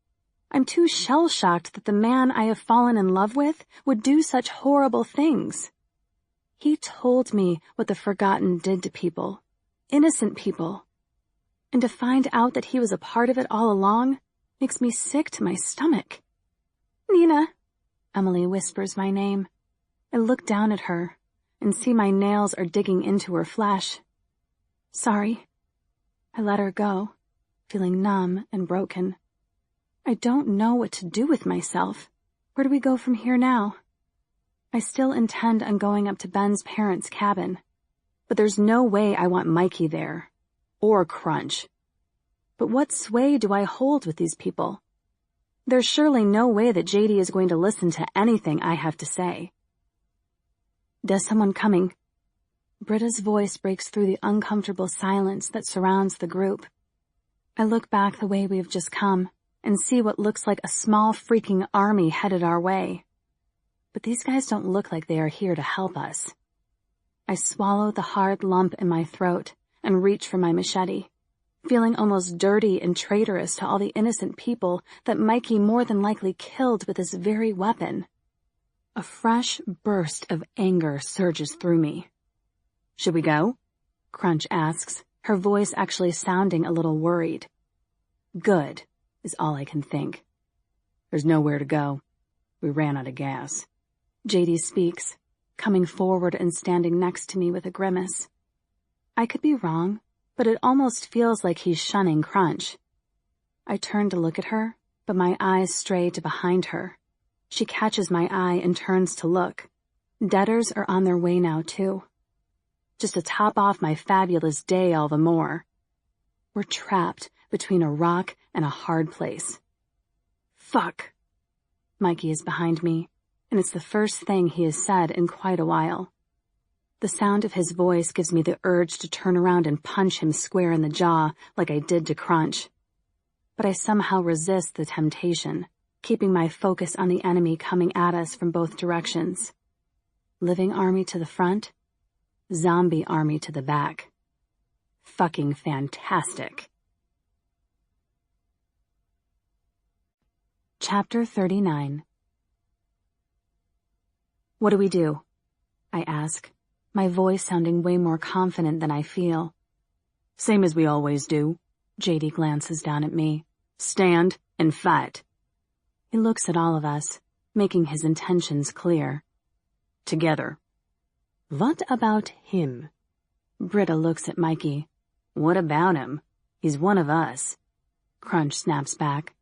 I'm too shell-shocked that the man I have fallen in love with would do such horrible things. He told me what the Forgotten did to people, innocent people. And to find out that he was a part of it all along makes me sick to my stomach. Nina, Emily whispers my name. I look down at her and see my nails are digging into her flesh. Sorry. I let her go, feeling numb and broken. I don't know what to do with myself. Where do we go from here now? I still intend on going up to Ben's parents' cabin, but there's no way I want Mikey there, or Crunch. But what sway do I hold with these people? There's surely no way that JD is going to listen to anything I have to say. There's someone coming. Britta's voice breaks through the uncomfortable silence that surrounds the group. I look back the way we've just come and see what looks like a small freaking army headed our way. But these guys don't look like they are here to help us. I swallow the hard lump in my throat and reach for my machete, feeling almost dirty and traitorous to all the innocent people that Mikey more than likely killed with this very weapon. A fresh burst of anger surges through me. Should we go? Crunch asks, her voice actually sounding a little worried. Good, is all I can think. There's nowhere to go. We ran out of gas. JD speaks, coming forward and standing next to me with a grimace. I could be wrong, but it almost feels like he's shunning Crunch. I turn to look at her, but my eyes stray to behind her. She catches my eye and turns to look. Debtors are on their way now, too. Just to top off my fabulous day all the more. We're trapped between a rock and a hard place. Fuck. Mikey is behind me, and it's the first thing he has said in quite a while. The sound of his voice gives me the urge to turn around and punch him square in the jaw like I did to Crunch. But I somehow resist the temptation, keeping my focus on the enemy coming at us from both directions. Living army to the front, zombie army to the back. Fucking fantastic. Chapter 39. What do we do? I ask, my voice sounding way more confident than I feel. Same as we always do. JD glances down at me. Stand and fight. He looks at all of us, making his intentions clear. Together. What about him? Britta looks at Mikey. What about him? He's one of us. Crunch snaps back.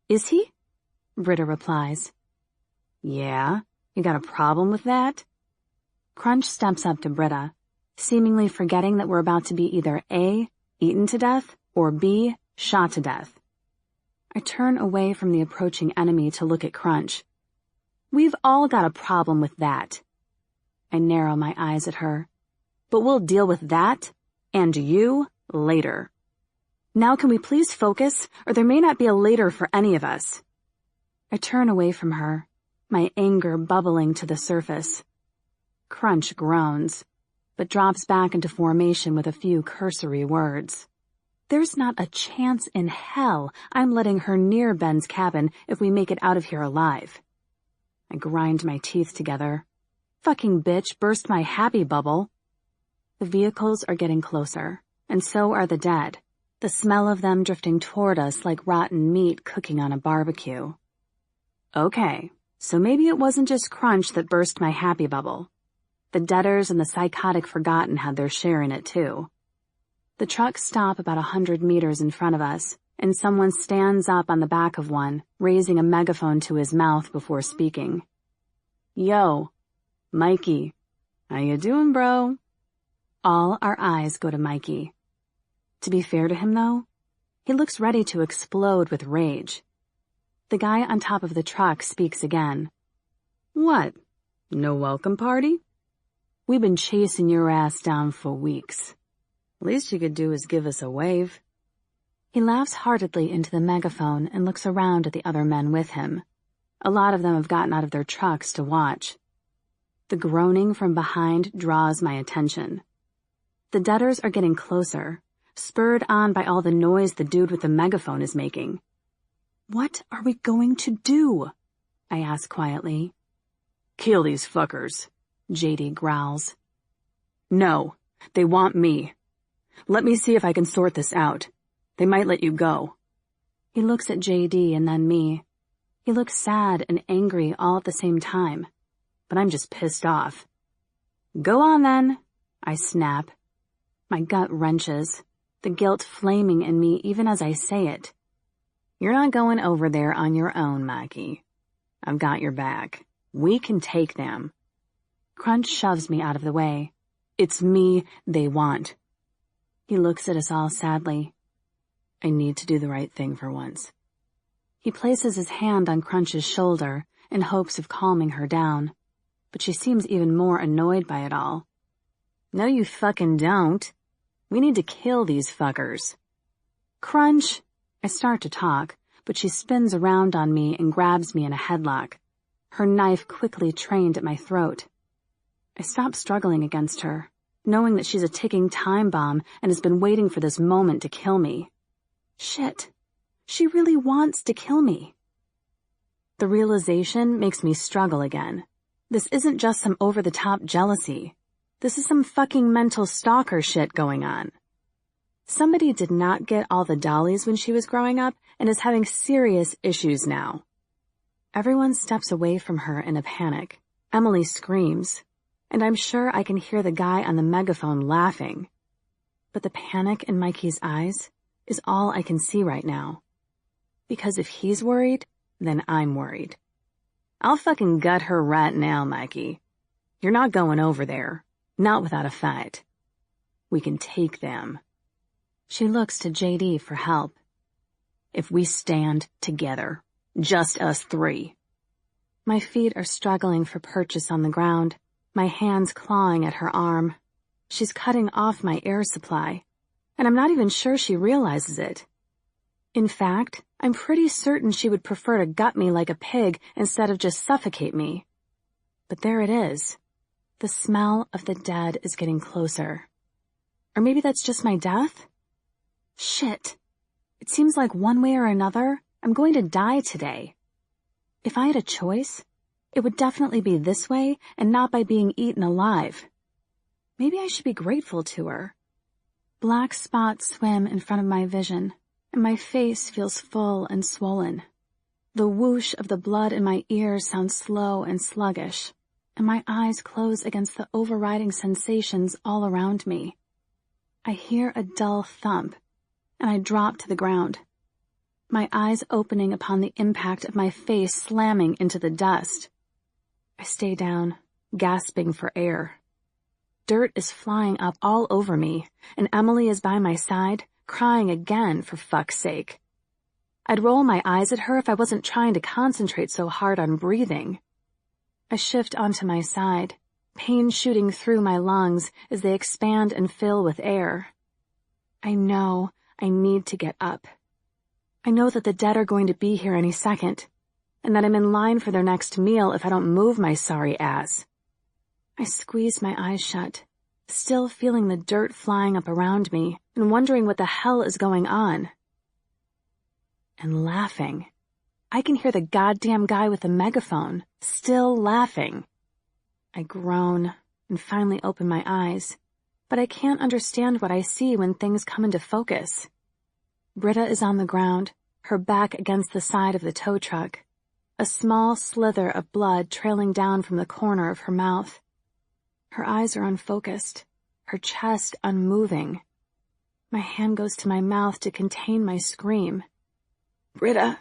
Is he? Britta replies. Yeah? You got a problem with that? Crunch steps up to Britta, seemingly forgetting that we're about to be either A, eaten to death, or B, shot to death. I turn away from the approaching enemy to look at Crunch. We've all got a problem with that. I narrow my eyes at her. But we'll deal with that, and you, later. Now can we please focus, or there may not be a later for any of us. I turn away from her, my anger bubbling to the surface. Crunch groans, but drops back into formation with a few cursory words. There's not a chance in hell I'm letting her near Ben's cabin if we make it out of here alive. I grind my teeth together. Fucking bitch burst my happy bubble. The vehicles are getting closer, and so are the dead, the smell of them drifting toward us like rotten meat cooking on a barbecue. Okay, so maybe it wasn't just Crunch that burst my happy bubble. The debtors and the psychotic forgotten had their share in it too. The trucks stop about 100 meters in front of us, and someone stands up on the back of one, raising a megaphone to his mouth before speaking. Yo, Mikey. How you doing, bro? All our eyes go to Mikey. To be fair to him, though, he looks ready to explode with rage. The guy on top of the truck speaks again. What? No welcome party? We've been chasing your ass down for weeks. Least you could do is give us a wave. He laughs heartedly into the megaphone and looks around at the other men with him. A lot of them have gotten out of their trucks to watch. The groaning from behind draws my attention. The debtors are getting closer, spurred on by all the noise the dude with the megaphone is making. What are we going to do? I ask quietly. Kill these fuckers, JD growls. No, they want me. Let me see if I can sort this out. They might let you go. He looks at JD and then me. He looks sad and angry all at the same time, but I'm just pissed off. Go on then, I snap. My gut wrenches, the guilt flaming in me even as I say it. You're not going over there on your own, Mikey. I've got your back. We can take them. Crunch shoves me out of the way. It's me they want. He looks at us all sadly. I need to do the right thing for once. He places his hand on Crunch's shoulder in hopes of calming her down, but she seems even more annoyed by it all. No, you fucking don't. We need to kill these fuckers. Crunch! I start to talk, but she spins around on me and grabs me in a headlock, her knife quickly trained at my throat. I stop struggling against her, knowing that she's a ticking time bomb and has been waiting for this moment to kill me. Shit. She really wants to kill me. The realization makes me struggle again. This isn't just some over-the-top jealousy. This is some fucking mental stalker shit going on. Somebody did not get all the dollies when she was growing up and is having serious issues now. Everyone steps away from her in a panic. Emily screams, and I'm sure I can hear the guy on the megaphone laughing. But the panic in Mikey's eyes is all I can see right now. Because if he's worried, then I'm worried. I'll fucking gut her right now, Mikey. You're not going over there. Not without a fight. We can take them. She looks to JD for help. If we stand together, just us three. My feet are struggling for purchase on the ground, my hands clawing at her arm. She's cutting off my air supply, and I'm not even sure she realizes it. In fact, I'm pretty certain she would prefer to gut me like a pig instead of just suffocate me. But there it is. The smell of the dead is getting closer. Or maybe that's just my death? Shit. It seems like one way or another, I'm going to die today. If I had a choice, it would definitely be this way and not by being eaten alive. Maybe I should be grateful to her. Black spots swim in front of my vision, and my face feels full and swollen. The whoosh of the blood in my ears sounds slow and sluggish, and my eyes close against the overriding sensations all around me. I hear a dull thump, and I drop to the ground, my eyes opening upon the impact of my face slamming into the dust. I stay down, gasping for air. Dirt is flying up all over me, and Emily is by my side, crying again for fuck's sake. I'd roll my eyes at her if I wasn't trying to concentrate so hard on breathing. I shift onto my side, pain shooting through my lungs as they expand and fill with air. I know I need to get up. I know that the dead are going to be here any second, and that I'm in line for their next meal if I don't move my sorry ass. I squeeze my eyes shut, still feeling the dirt flying up around me and wondering what the hell is going on. And laughing. I can hear the goddamn guy with the megaphone, still laughing. I groan and finally open my eyes, but I can't understand what I see when things come into focus. Britta is on the ground, her back against the side of the tow truck, a small slither of blood trailing down from the corner of her mouth. Her eyes are unfocused, her chest unmoving. My hand goes to my mouth to contain my scream. Britta.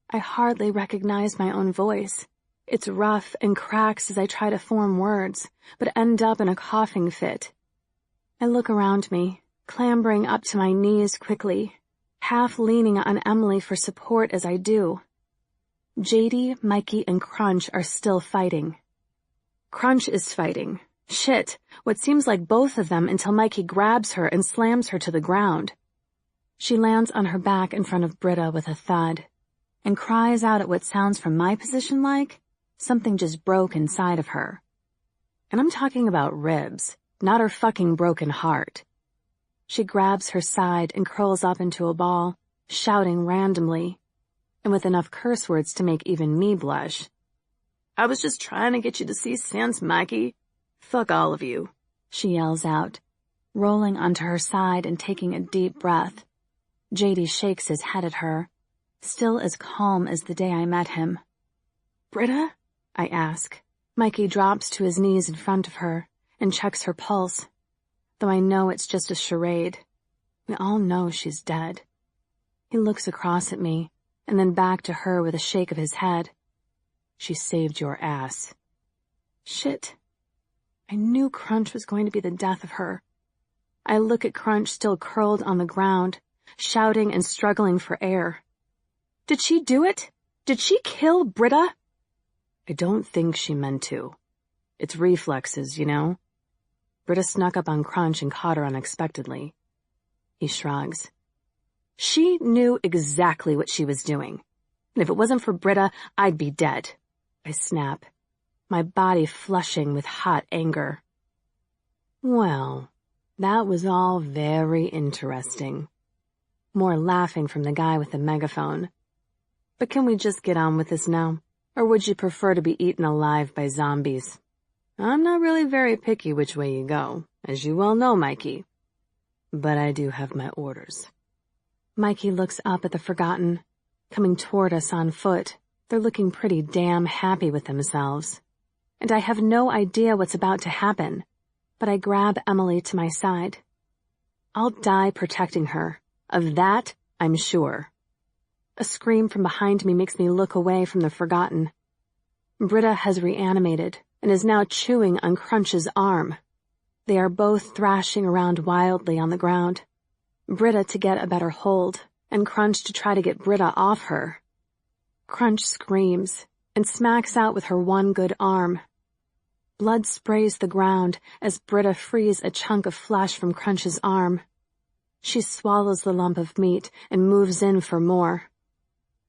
I hardly recognize my own voice. It's rough and cracks as I try to form words, but end up in a coughing fit. I look around me, clambering up to my knees quickly, half leaning on Emily for support as I do. JD, Mikey, and Crunch are still fighting. Crunch is fighting. Shit, what seems like both of them until Mikey grabs her and slams her to the ground. She lands on her back in front of Britta with a thud, and cries out at what sounds from my position like something just broke inside of her. And I'm talking about ribs, not her fucking broken heart. She grabs her side and curls up into a ball, shouting randomly, and with enough curse words to make even me blush. I was just trying to get you to see sense, Mikey. Fuck all of you, she yells out. rolling onto her side and taking a deep breath. JD shakes his head at her, still as calm as the day I met him. "Britta?" I ask. Mikey drops to his knees in front of her and checks her pulse, though I know it's just a charade. We all know she's dead. He looks across at me and then back to her with a shake of his head. "She saved your ass." Shit. I knew Crunch was going to be the death of her. I look at Crunch still curled on the ground, shouting and struggling for air. "Did she do it? Did she kill Britta?" "I don't think she meant to. It's reflexes, you know." Britta snuck up on Crunch and caught her unexpectedly. He shrugs. "She knew exactly what she was doing. And if it wasn't for Britta, I'd be dead." I snap, my body flushing with hot anger. "Well, that was all very interesting." More laughing from the guy with the megaphone. "But can we just get on with this now? Or would you prefer to be eaten alive by zombies? I'm not really very picky which way you go, as you well know, Mikey. But I do have my orders." Mikey looks up at the Forgotten, coming toward us on foot. They're looking pretty damn happy with themselves. And I have no idea what's about to happen, but I grab Emily to my side. I'll die protecting her. Of that, I'm sure. A scream from behind me makes me look away from the Forgotten. Britta has reanimated and is now chewing on Crunch's arm. They are both thrashing around wildly on the ground. Britta to get a better hold, and Crunch to try to get Britta off her. Crunch screams and smacks out with her one good arm. Blood sprays the ground as Britta frees a chunk of flesh from Crunch's arm. She swallows the lump of meat and moves in for more.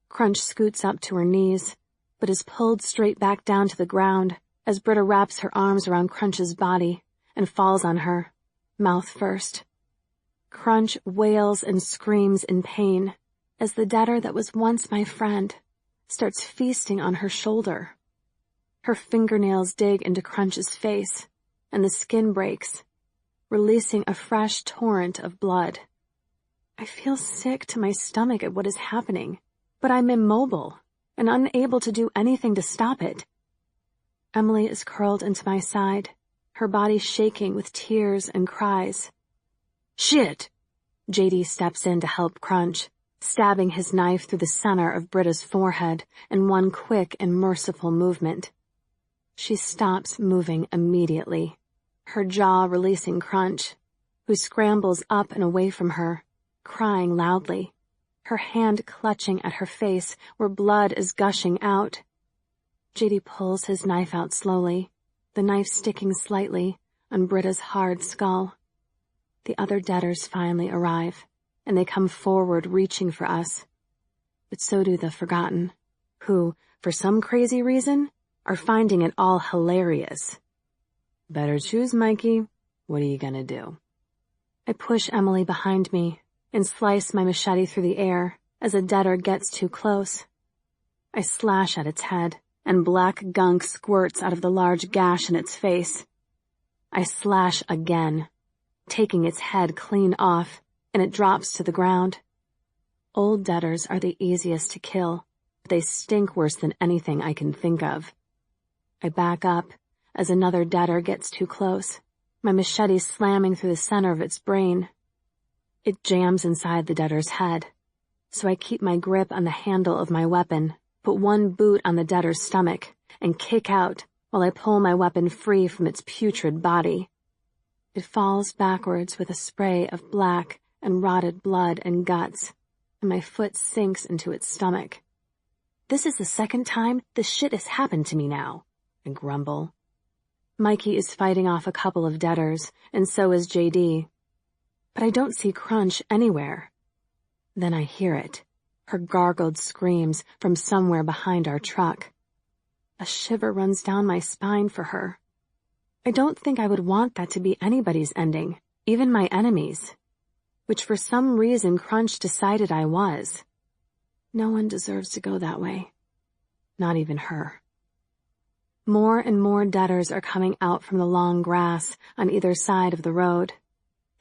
Crunch scoots up to her knees, but is pulled straight back down to the ground as Britta wraps her arms around Crunch's body and falls on her, mouth first. Crunch wails and screams in pain as the debtor that was once my friend starts feasting on her shoulder. Her fingernails dig into Crunch's face, and the skin breaks, releasing a fresh torrent of blood. I feel sick to my stomach at what is happening, but I'm immobile and unable to do anything to stop it. Emily is curled into my side, her body shaking with tears and cries. "Shit!" JD steps in to help Crunch, stabbing his knife through the center of Britta's forehead in one quick and merciful movement. She stops moving immediately, her jaw releasing Crunch, who scrambles up and away from her, crying loudly, her hand clutching at her face where blood is gushing out. JD pulls his knife out slowly, the knife sticking slightly on Britta's hard skull. The other debtors finally arrive, and they come forward reaching for us. But so do the Forgotten, who, for some crazy reason, are finding it all hilarious. "Better choose, Mikey. What are you gonna do?" I push Emily behind me and slice my machete through the air as a debtor gets too close. I slash at its head, and black gunk squirts out of the large gash in its face. I slash again, taking its head clean off, and it drops to the ground. Old debtors are the easiest to kill, but they stink worse than anything I can think of. I back up as another debtor gets too close, my machete slamming through the center of its brain. It jams inside the debtor's head, so I keep my grip on the handle of my weapon, put one boot on the debtor's stomach, and kick out while I pull my weapon free from its putrid body. It falls backwards with a spray of black and rotted blood and guts, and my foot sinks into its stomach. This is the second time this shit has happened to me now, I grumble. Mikey is fighting off a couple of debtors, and so is JD. But I don't see Crunch anywhere. Then I hear it, her gargled screams from somewhere behind our truck. A shiver runs down my spine for her. I don't think I would want that to be anybody's ending, even my enemies, which for some reason Crunch decided I was. No one deserves to go that way. Not even her. More and more debtors are coming out from the long grass on either side of the road.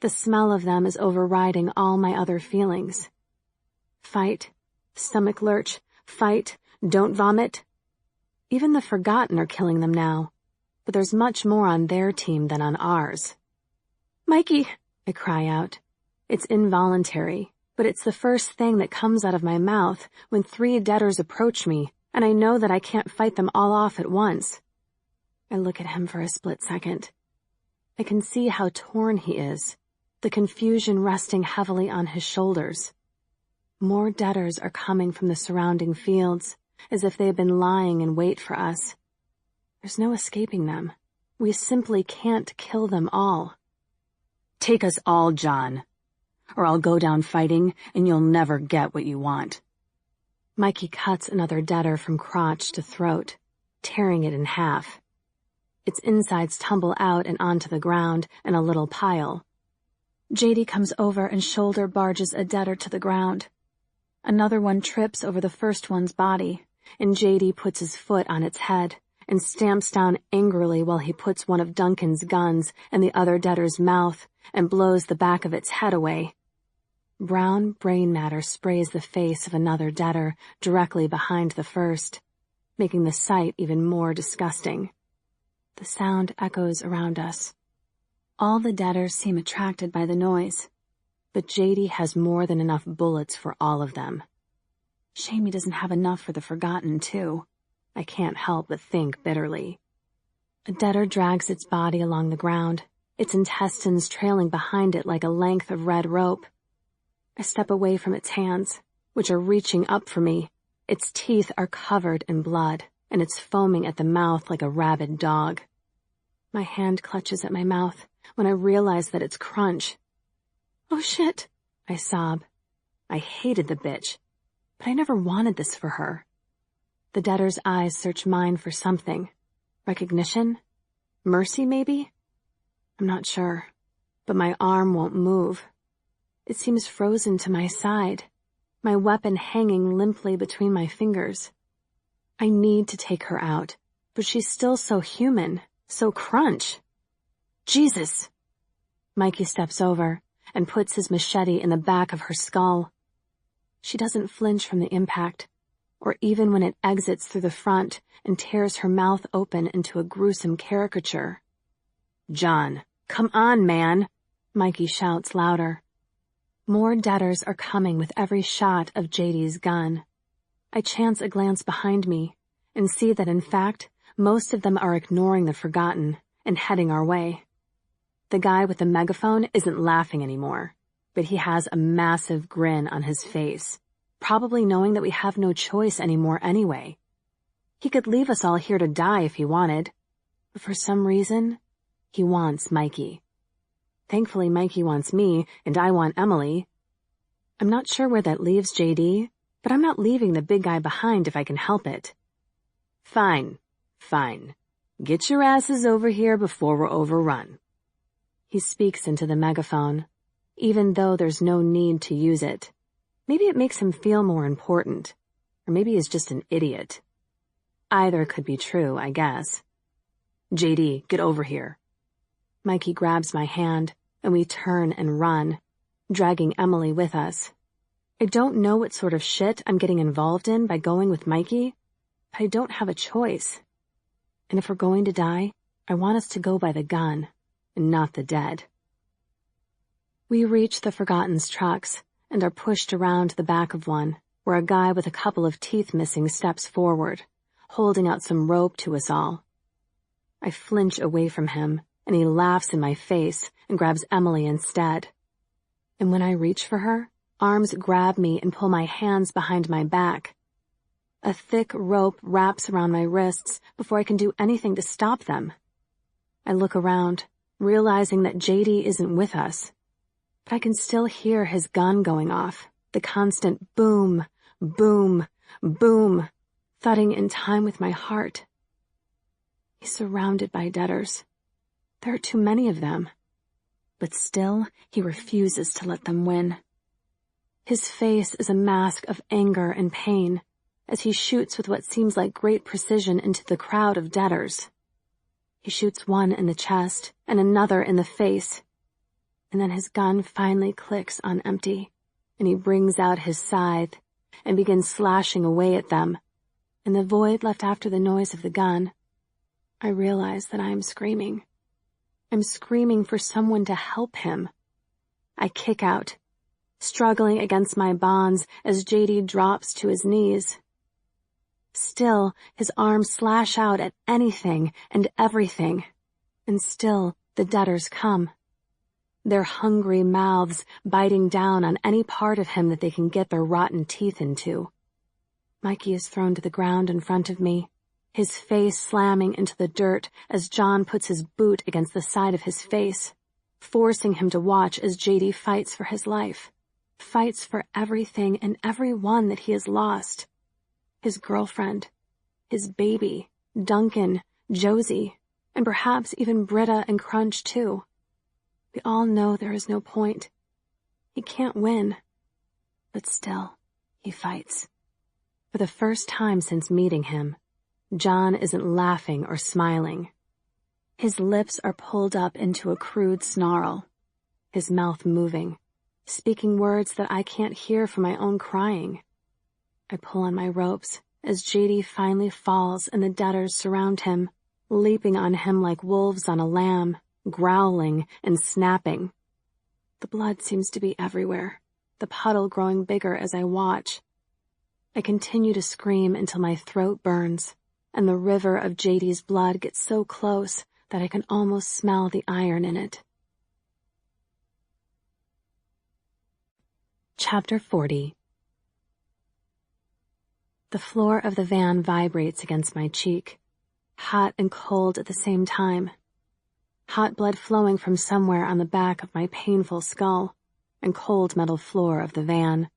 The smell of them is overriding all my other feelings. Fight, stomach lurch, fight, don't vomit. Even the Forgotten are killing them now, but there's much more on their team than on ours. "Mikey," I cry out. It's involuntary, but it's the first thing that comes out of my mouth when 3 Deaders approach me, and I know that I can't fight them all off at once. I look at him for a split second. I can see how torn he is, the confusion resting heavily on his shoulders. More Deaders are coming from the surrounding fields, as if they have been lying in wait for us. There's no escaping them. We simply can't kill them all. Take us all, John, or I'll go down fighting and you'll never get what you want. Mikey cuts another Deader from crotch to throat, tearing it in half. Its insides tumble out and onto the ground in a little pile. JD comes over and shoulder barges a Deader to the ground. Another one trips over the first one's body, and JD puts his foot on its head and stamps down angrily while he puts one of Duncan's guns in the other Deader's mouth and blows the back of its head away. Brown brain matter sprays the face of another Deader directly behind the first, making the sight even more disgusting. The sound echoes around us. All the Deaders seem attracted by the noise, but JD has more than enough bullets for all of them. Shame he doesn't have enough for the Forgotten, too. I can't help but think bitterly. A Deader drags its body along the ground, its intestines trailing behind it like a length of red rope. I step away from its hands, which are reaching up for me. Its teeth are covered in blood, and it's foaming at the mouth like a rabid dog. My hand clutches at my mouth when I realize that it's Crunch. "Oh shit," I sob. I hated the bitch, but I never wanted this for her. The Deader's eyes search mine for something. Recognition? Mercy, maybe? I'm not sure, but my arm won't move. It seems frozen to my side, my weapon hanging limply between my fingers. I need to take her out, but she's still so human, so Crunch. Jesus! Mikey steps over and puts his machete in the back of her skull. She doesn't flinch from the impact, or even when it exits through the front and tears her mouth open into a gruesome caricature. "John, come on, man!" Mikey shouts louder. More Deaders are coming with every shot of JD's gun. I chance a glance behind me and see that in fact, most of them are ignoring the Forgotten and heading our way. The guy with the megaphone isn't laughing anymore, but he has a massive grin on his face, probably knowing that we have no choice anymore anyway. He could leave us all here to die if he wanted, but for some reason, he wants Mikey. Thankfully, Mikey wants me, and I want Emily. I'm not sure where that leaves JD, but I'm not leaving the big guy behind if I can help it. Fine. Get your asses over here before we're overrun. He speaks into the megaphone, even though there's no need to use it. Maybe it makes him feel more important, or maybe he's just an idiot. Either could be true, I guess. JD, get over here. Mikey grabs my hand, and we turn and run, dragging Emily with us. I don't know what sort of shit I'm getting involved in by going with Mikey, but I don't have a choice. And if we're going to die, I want us to go by the gun, and not the dead. We reach the Forgotten's trucks and are pushed around the back of one, where a guy with a couple of teeth missing steps forward, holding out some rope to us all. I flinch away from him, and he laughs in my face and grabs Emily instead. And when I reach for her, arms grab me and pull my hands behind my back. A thick rope wraps around my wrists before I can do anything to stop them. I look around, realizing that JD isn't with us, but I can still hear his gun going off, the constant boom, boom, boom, thudding in time with my heart. He's surrounded by Deaders. There are too many of them, but still he refuses to let them win. His face is a mask of anger and pain as he shoots with what seems like great precision into the crowd of Deaders. He shoots one in the chest and another in the face. And then his gun finally clicks on empty, and he brings out his scythe and begins slashing away at them. In the void left after the noise of the gun, I realize that I am screaming. I'm screaming for someone to help him. I kick out, struggling against my bonds as JD drops to his knees. Still, his arms slash out at anything and everything, and still the debtors come. Their hungry mouths biting down on any part of him that they can get their rotten teeth into. Mikey is thrown to the ground in front of me, his face slamming into the dirt as John puts his boot against the side of his face, forcing him to watch as JD fights for his life, fights for everything and everyone that he has lost. His girlfriend, his baby, Duncan, Josie, and perhaps even Britta and Crunch too. We all know there is no point. He can't win. But still, he fights. For the first time since meeting him, John isn't laughing or smiling. His lips are pulled up into a crude snarl, his mouth moving, speaking words that I can't hear for my own crying. I pull on my ropes as JD finally falls and the debtors surround him, leaping on him like wolves on a lamb, growling and snapping. The blood seems to be everywhere, the puddle growing bigger as I watch. I continue to scream until my throat burns, and the river of JD's blood gets so close that I can almost smell the iron in it. Chapter 40. The floor of the van vibrates against my cheek, hot and cold at the same time. Hot blood flowing from somewhere on the back of my painful skull, and cold metal floor of the van.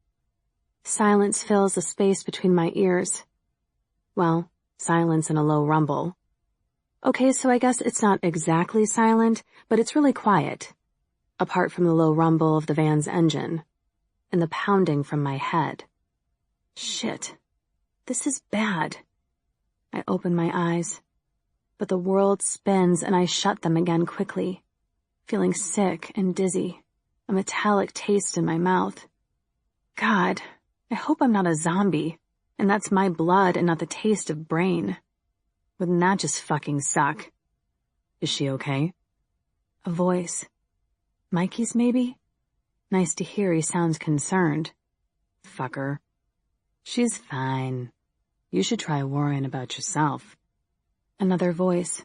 Silence fills the space between my ears. Well, silence and a low rumble. Okay, so I guess it's not exactly silent, but it's really quiet, apart from the low rumble of the van's engine, and the pounding from my head. Shit. This is bad. I open my eyes, but the world spins and I shut them again quickly, feeling sick and dizzy, a metallic taste in my mouth. God, I hope I'm not a zombie, and that's my blood and not the taste of brain. Wouldn't that just fucking suck? Is she okay? A voice. Mikey's maybe? Nice to hear he sounds concerned. Fucker. She's fine. You should try worrying about yourself. Another voice.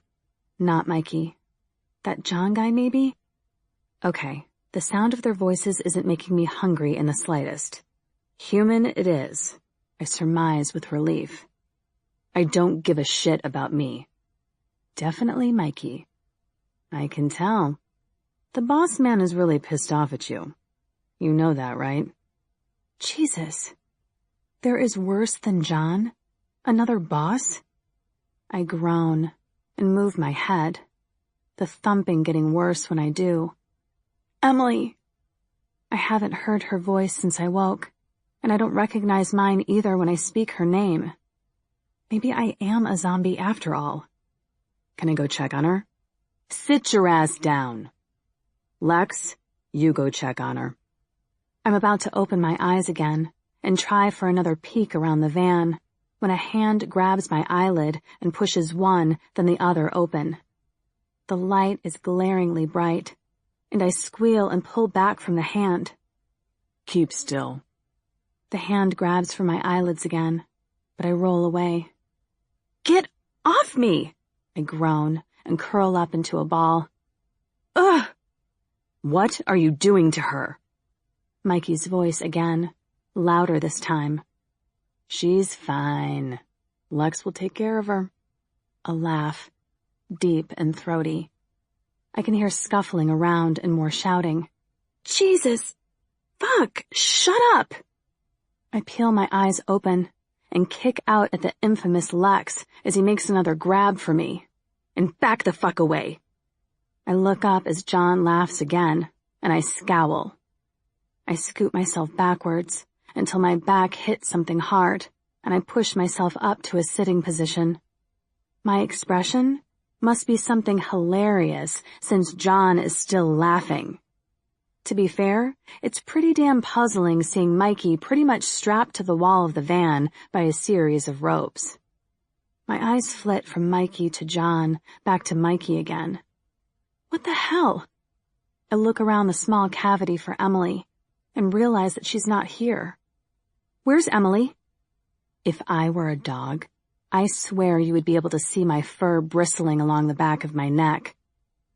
Not Mikey. That John guy maybe? Okay, the sound of their voices isn't making me hungry in the slightest. Human it is, I surmise with relief. I don't give a shit about me. Definitely Mikey. I can tell. The boss man is really pissed off at you. You know that, right? Jesus. There is worse than John? Another boss? I groan and move my head, the thumping getting worse when I do. Emily! I haven't heard her voice since I woke, and I don't recognize mine either when I speak her name. Maybe I am a zombie after all. Can I go check on her? Sit your ass down. Lex, you go check on her. I'm about to open my eyes again and try for another peek around the van when a hand grabs my eyelid and pushes one, then the other open. The light is glaringly bright, and I squeal and pull back from the hand. Keep still. The hand grabs for my eyelids again, but I roll away. Get off me! I groan and curl up into a ball. Ugh! What are you doing to her? Mikey's voice again, louder this time. She's fine. Lex will take care of her. A laugh, deep and throaty. I can hear scuffling around and more shouting. Jesus! Fuck! Shut up! I peel my eyes open and kick out at the infamous Lex as he makes another grab for me. And back the fuck away. I look up as John laughs again, and I scowl. I scoot myself backwards until my back hits something hard, and I push myself up to a sitting position. My expression must be something hilarious since John is still laughing. To be fair, it's pretty damn puzzling seeing Mikey pretty much strapped to the wall of the van by a series of ropes. My eyes flit from Mikey to John, back to Mikey again. What the hell? I look around the small cavity for Emily and realize that she's not here. Where's Emily? If I were a dog, I swear you would be able to see my fur bristling along the back of my neck.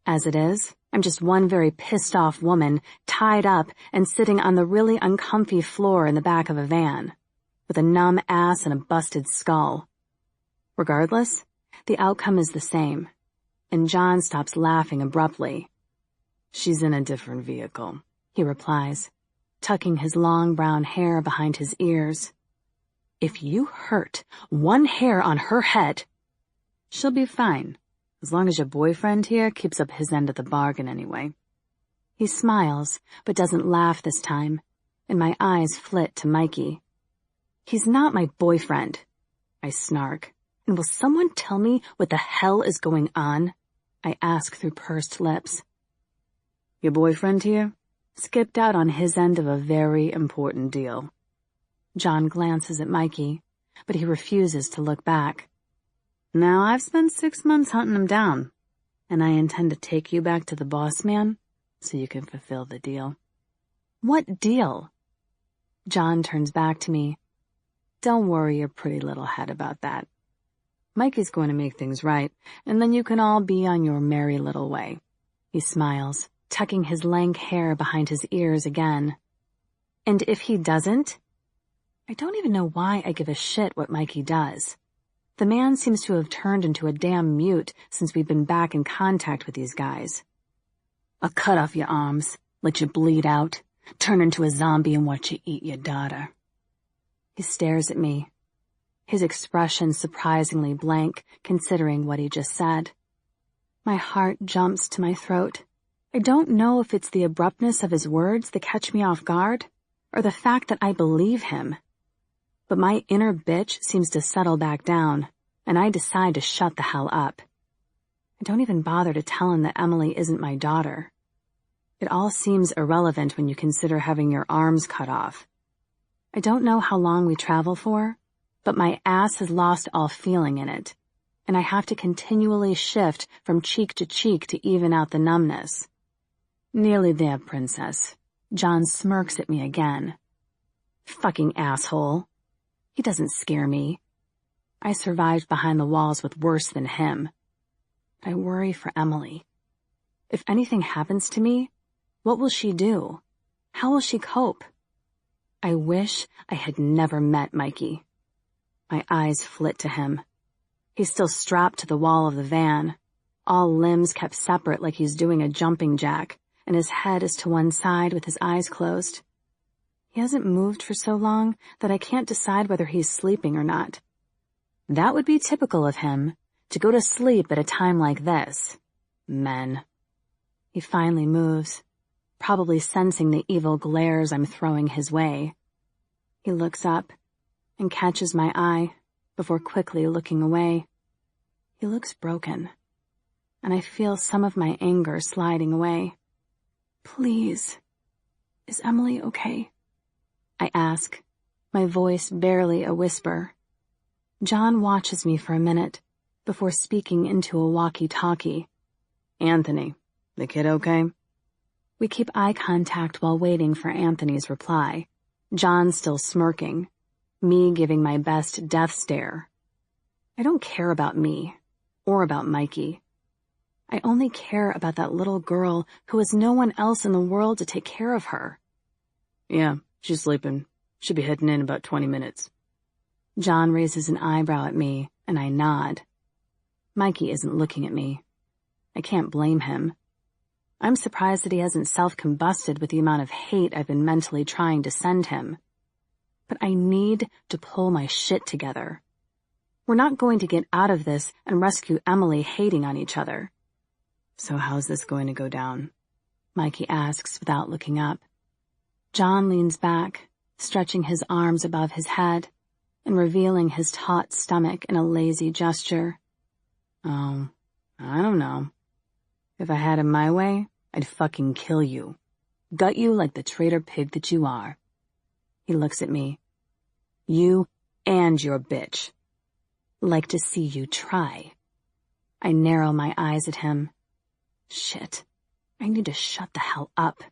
As it is, I'm just one very pissed-off woman tied up and sitting on the really uncomfy floor in the back of a van, with a numb ass and a busted skull. Regardless, the outcome is the same, and John stops laughing abruptly. She's in a different vehicle, he replies, tucking his long brown hair behind his ears. If you hurt one hair on her head, she'll be fine, as long as your boyfriend here keeps up his end of the bargain anyway. He smiles, but doesn't laugh this time, and my eyes flit to Mikey. He's not my boyfriend, I snark. And will someone tell me what the hell is going on? I ask through pursed lips. Your boyfriend here skipped out on his end of a very important deal. John glances at Mikey, but he refuses to look back. Now, I've spent 6 months hunting him down, and I intend to take you back to the boss man so you can fulfill the deal. What deal? John turns back to me. Don't worry your pretty little head about that. Mikey's going to make things right, and then you can all be on your merry little way. He smiles, tucking his lank hair behind his ears again. And if he doesn't? I don't even know why I give a shit what Mikey does. The man seems to have turned into a damn mute since we've been back in contact with these guys. I'll cut off your arms, let you bleed out, turn into a zombie and watch you eat your daughter. He stares at me, his expression surprisingly blank considering what he just said. My heart jumps to my throat. I don't know if it's the abruptness of his words that catch me off guard, or the fact that I believe him. But my inner bitch seems to settle back down, and I decide to shut the hell up. I don't even bother to tell him that Emily isn't my daughter. It all seems irrelevant when you consider having your arms cut off. I don't know how long we travel for, but my ass has lost all feeling in it, and I have to continually shift from cheek to even out the numbness. Nearly there, princess. John smirks at me again. Fucking asshole. He doesn't scare me. I survived behind the walls with worse than him. I worry for Emily. If anything happens to me, what will she do? How will she cope? I wish I had never met Mikey. My eyes flit to him. He's still strapped to the wall of the van, all limbs kept separate like he's doing a jumping jack, and his head is to one side with his eyes closed. He hasn't moved for so long that I can't decide whether he's sleeping or not. That would be typical of him, to go to sleep at a time like this. Men. He finally moves, probably sensing the evil glares I'm throwing his way. He looks up and catches my eye before quickly looking away. He looks broken, and I feel some of my anger sliding away. Please, is Emily okay? I ask, my voice barely a whisper. John watches me for a minute before speaking into a walkie-talkie. Anthony, the kid okay? We keep eye contact while waiting for Anthony's reply, John still smirking, me giving my best death stare. I don't care about me, or about Mikey. I only care about that little girl who has no one else in the world to take care of her. Yeah, she's sleeping. Should be heading in about 20 minutes. John raises an eyebrow at me, and I nod. Mikey isn't looking at me. I can't blame him. I'm surprised that he hasn't self-combusted with the amount of hate I've been mentally trying to send him. But I need to pull my shit together. We're not going to get out of this and rescue Emily hating on each other. So how's this going to go down? Mikey asks without looking up. John leans back, stretching his arms above his head and revealing his taut stomach in a lazy gesture. Oh, I don't know. If I had it my way, I'd fucking kill you. Gut you like the traitor pig that you are. He looks at me. You and your bitch. Like to see you try. I narrow my eyes at him. Shit. I need to shut the hell up.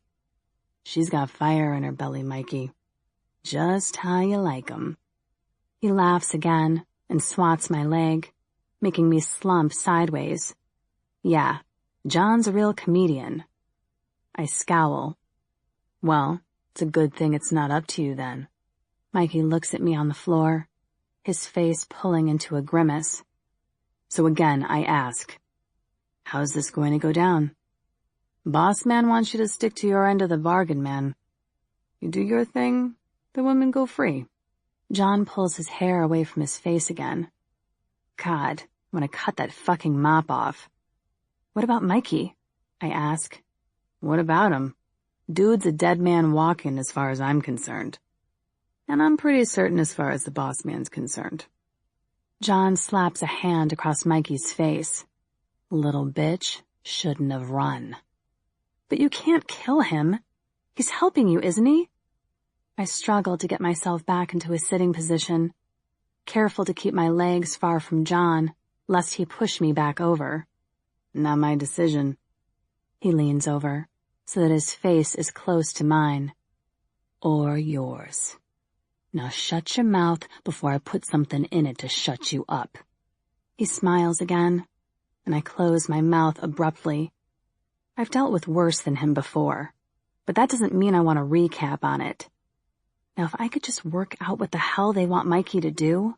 She's got fire in her belly, Mikey. Just how you like 'em. He laughs again and swats my leg, making me slump sideways. Yeah, John's a real comedian. I scowl. Well, it's a good thing it's not up to you then. Mikey looks at me on the floor, his face pulling into a grimace. So again, I ask, how's this going to go down? Boss man wants you to stick to your end of the bargain, man. You do your thing, the women go free. John pulls his hair away from his face again. God, I want to cut that fucking mop off. What about Mikey? I ask. What about him? Dude's a dead man walking as far as I'm concerned. And I'm pretty certain as far as the boss man's concerned. John slaps a hand across Mikey's face. Little bitch shouldn't have run. But you can't kill him. He's helping you, isn't he? I struggle to get myself back into a sitting position, careful to keep my legs far from John, lest he push me back over. Not my decision. He leans over, so that his face is close to mine. Or yours. Now shut your mouth before I put something in it to shut you up. He smiles again, and I close my mouth abruptly. I've dealt with worse than him before, but that doesn't mean I want to recap on it. Now if I could just work out what the hell they want Mikey to do,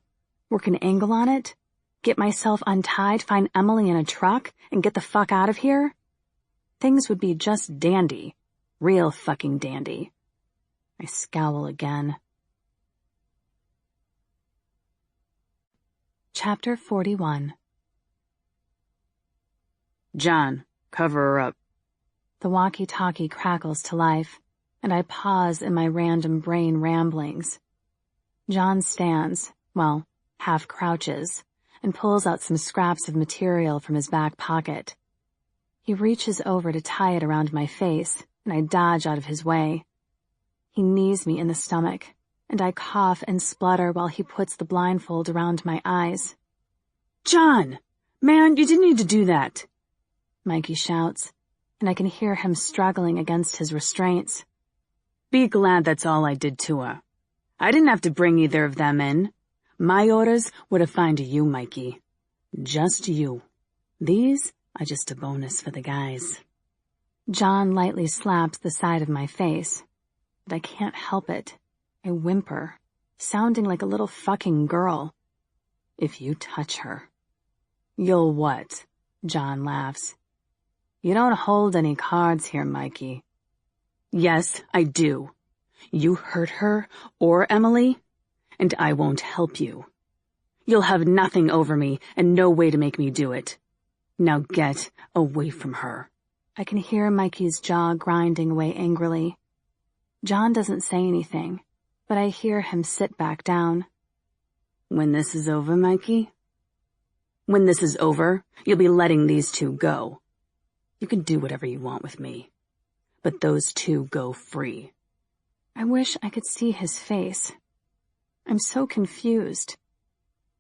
work an angle on it, get myself untied, find Emily in a truck, and get the fuck out of here, things would be just dandy. Real fucking dandy. I scowl again. Chapter 41. John, cover her up. The walkie-talkie crackles to life, and I pause in my random brain ramblings. John stands, well, half crouches, and pulls out some scraps of material from his back pocket. He reaches over to tie it around my face, and I dodge out of his way. He knees me in the stomach, and I cough and splutter while he puts the blindfold around my eyes. John! Man, you didn't need to do that! Mikey shouts, and I can hear him struggling against his restraints. Be glad that's all I did to her. I didn't have to bring either of them in. My orders were to find you, Mikey. Just you. These are just a bonus for the guys. John lightly slaps the side of my face, but I can't help it. I whimper, sounding like a little fucking girl. If you touch her. You'll what? John laughs. You don't hold any cards here, Mikey. Yes, I do. You hurt her, or Emily, and I won't help you. You'll have nothing over me and no way to make me do it. Now get away from her. I can hear Mikey's jaw grinding away angrily. John doesn't say anything, but I hear him sit back down. When this is over, Mikey? When this is over, you'll be letting these two go. You can do whatever you want with me, but those two go free. I wish I could see his face. I'm so confused.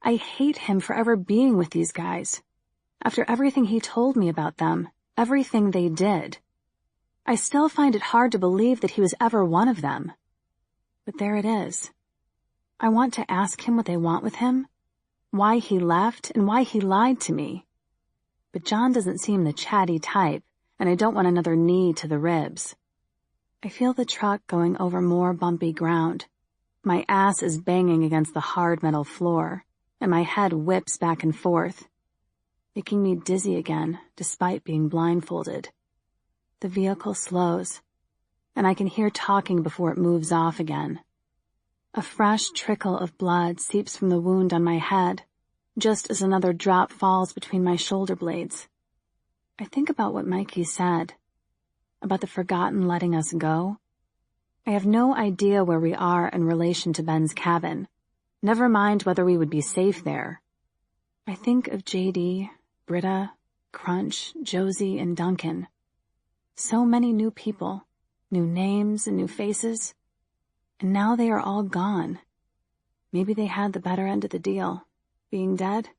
I hate him for ever being with these guys. After everything he told me about them, everything they did. I still find it hard to believe that he was ever one of them. But there it is. I want to ask him what they want with him, why he left, and why he lied to me. But John doesn't seem the chatty type, and I don't want another knee to the ribs. I feel the truck going over more bumpy ground. My ass is banging against the hard metal floor, and my head whips back and forth, making me dizzy again despite being blindfolded. The vehicle slows, and I can hear talking before it moves off again. A fresh trickle of blood seeps from the wound on my head, just as another drop falls between my shoulder blades. I think about what Mikey said, about the forgotten letting us go. I have no idea where we are in relation to Ben's cabin, never mind whether we would be safe there. I think of JD, Britta, Crunch, Josie, and Duncan. So many new people, New names and new faces. And now they are all gone. Maybe they had the better end of the deal, being dead.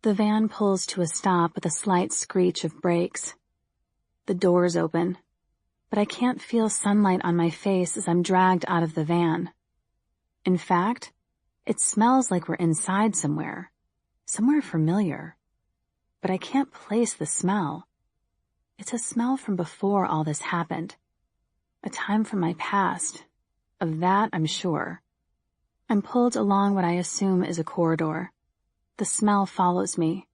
The van pulls to a stop with a slight screech of brakes. The doors open, but I can't feel sunlight on my face as I'm dragged out of the van. In fact, it smells like we're inside somewhere familiar. But I can't place the smell. It's a smell from before all this happened. A time from my past. Of that, I'm sure. I'm pulled along what I assume is a corridor. The smell follows me.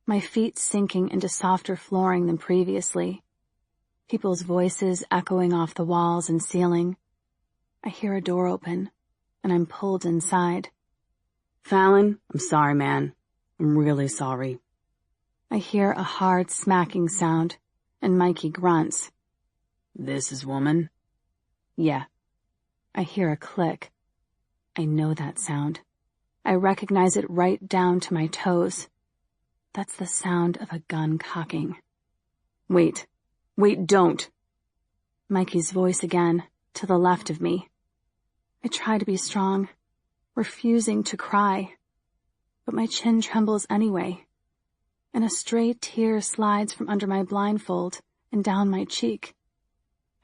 My feet sinking into softer flooring than previously. People's voices echoing off the walls and ceiling. I hear a door open, and I'm pulled inside. Fallon, I'm sorry, man. I'm really sorry. I hear a hard smacking sound, and Mikey grunts. This is woman? Yeah. I hear a click. I know that sound. I recognize it right down to my toes. That's the sound of a gun cocking. Wait, don't. Mikey's voice again, to the left of me. I try to be strong, refusing to cry, but my chin trembles anyway, and a stray tear slides from under my blindfold and down my cheek.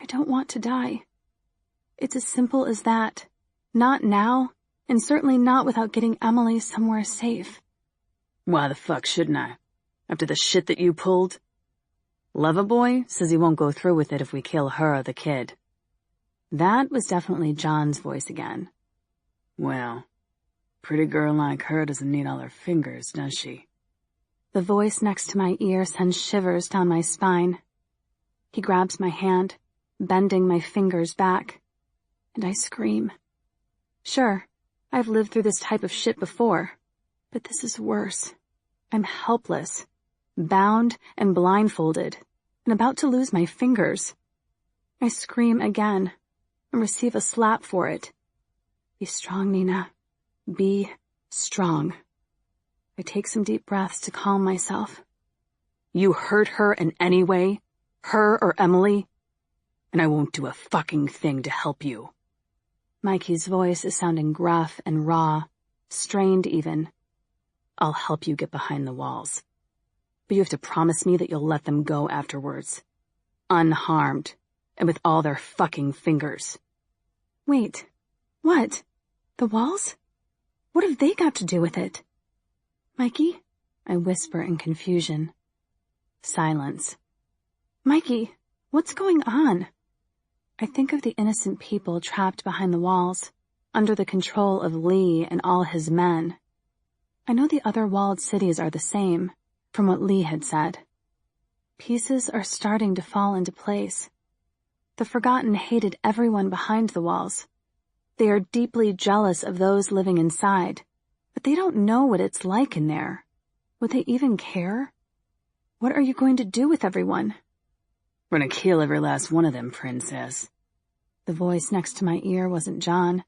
I don't want to die. It's as simple as that. Not now, and certainly not without getting Emily somewhere safe. Why the fuck shouldn't I? After the shit that you pulled? Loverboy says he won't go through with it if we kill her or the kid. That was definitely John's voice again. Well, pretty girl like her doesn't need all her fingers, does she? The voice next to my ear sends shivers down my spine. He grabs my hand, bending my fingers back, and I scream. Sure, I've lived through this type of shit before, but this is worse. I'm helpless, bound and blindfolded, and about to lose my fingers. I scream again and receive a slap for it. Be strong, Nina. Be strong. I take some deep breaths to calm myself. You hurt her in any way? Her or Emily? And I won't do a fucking thing to help you. Mikey's voice is sounding gruff and raw, strained even. I'll help you get behind the walls. But you have to promise me that you'll let them go afterwards. Unharmed, and with all their fucking fingers. Wait, what? The walls? What have they got to do with it? Mikey? I whisper in confusion. Silence. Mikey, what's going on? I think of the innocent people trapped behind the walls, under the control of Lee and all his men. I know the other walled cities are the same, from what Lee had said. Pieces are starting to fall into place. The Forgotten hated everyone behind the walls. They are deeply jealous of those living inside, but they don't know what it's like in there. Would they even care? What are you going to do with everyone? We're gonna kill every last one of them, princess. The voice next to my ear wasn't John.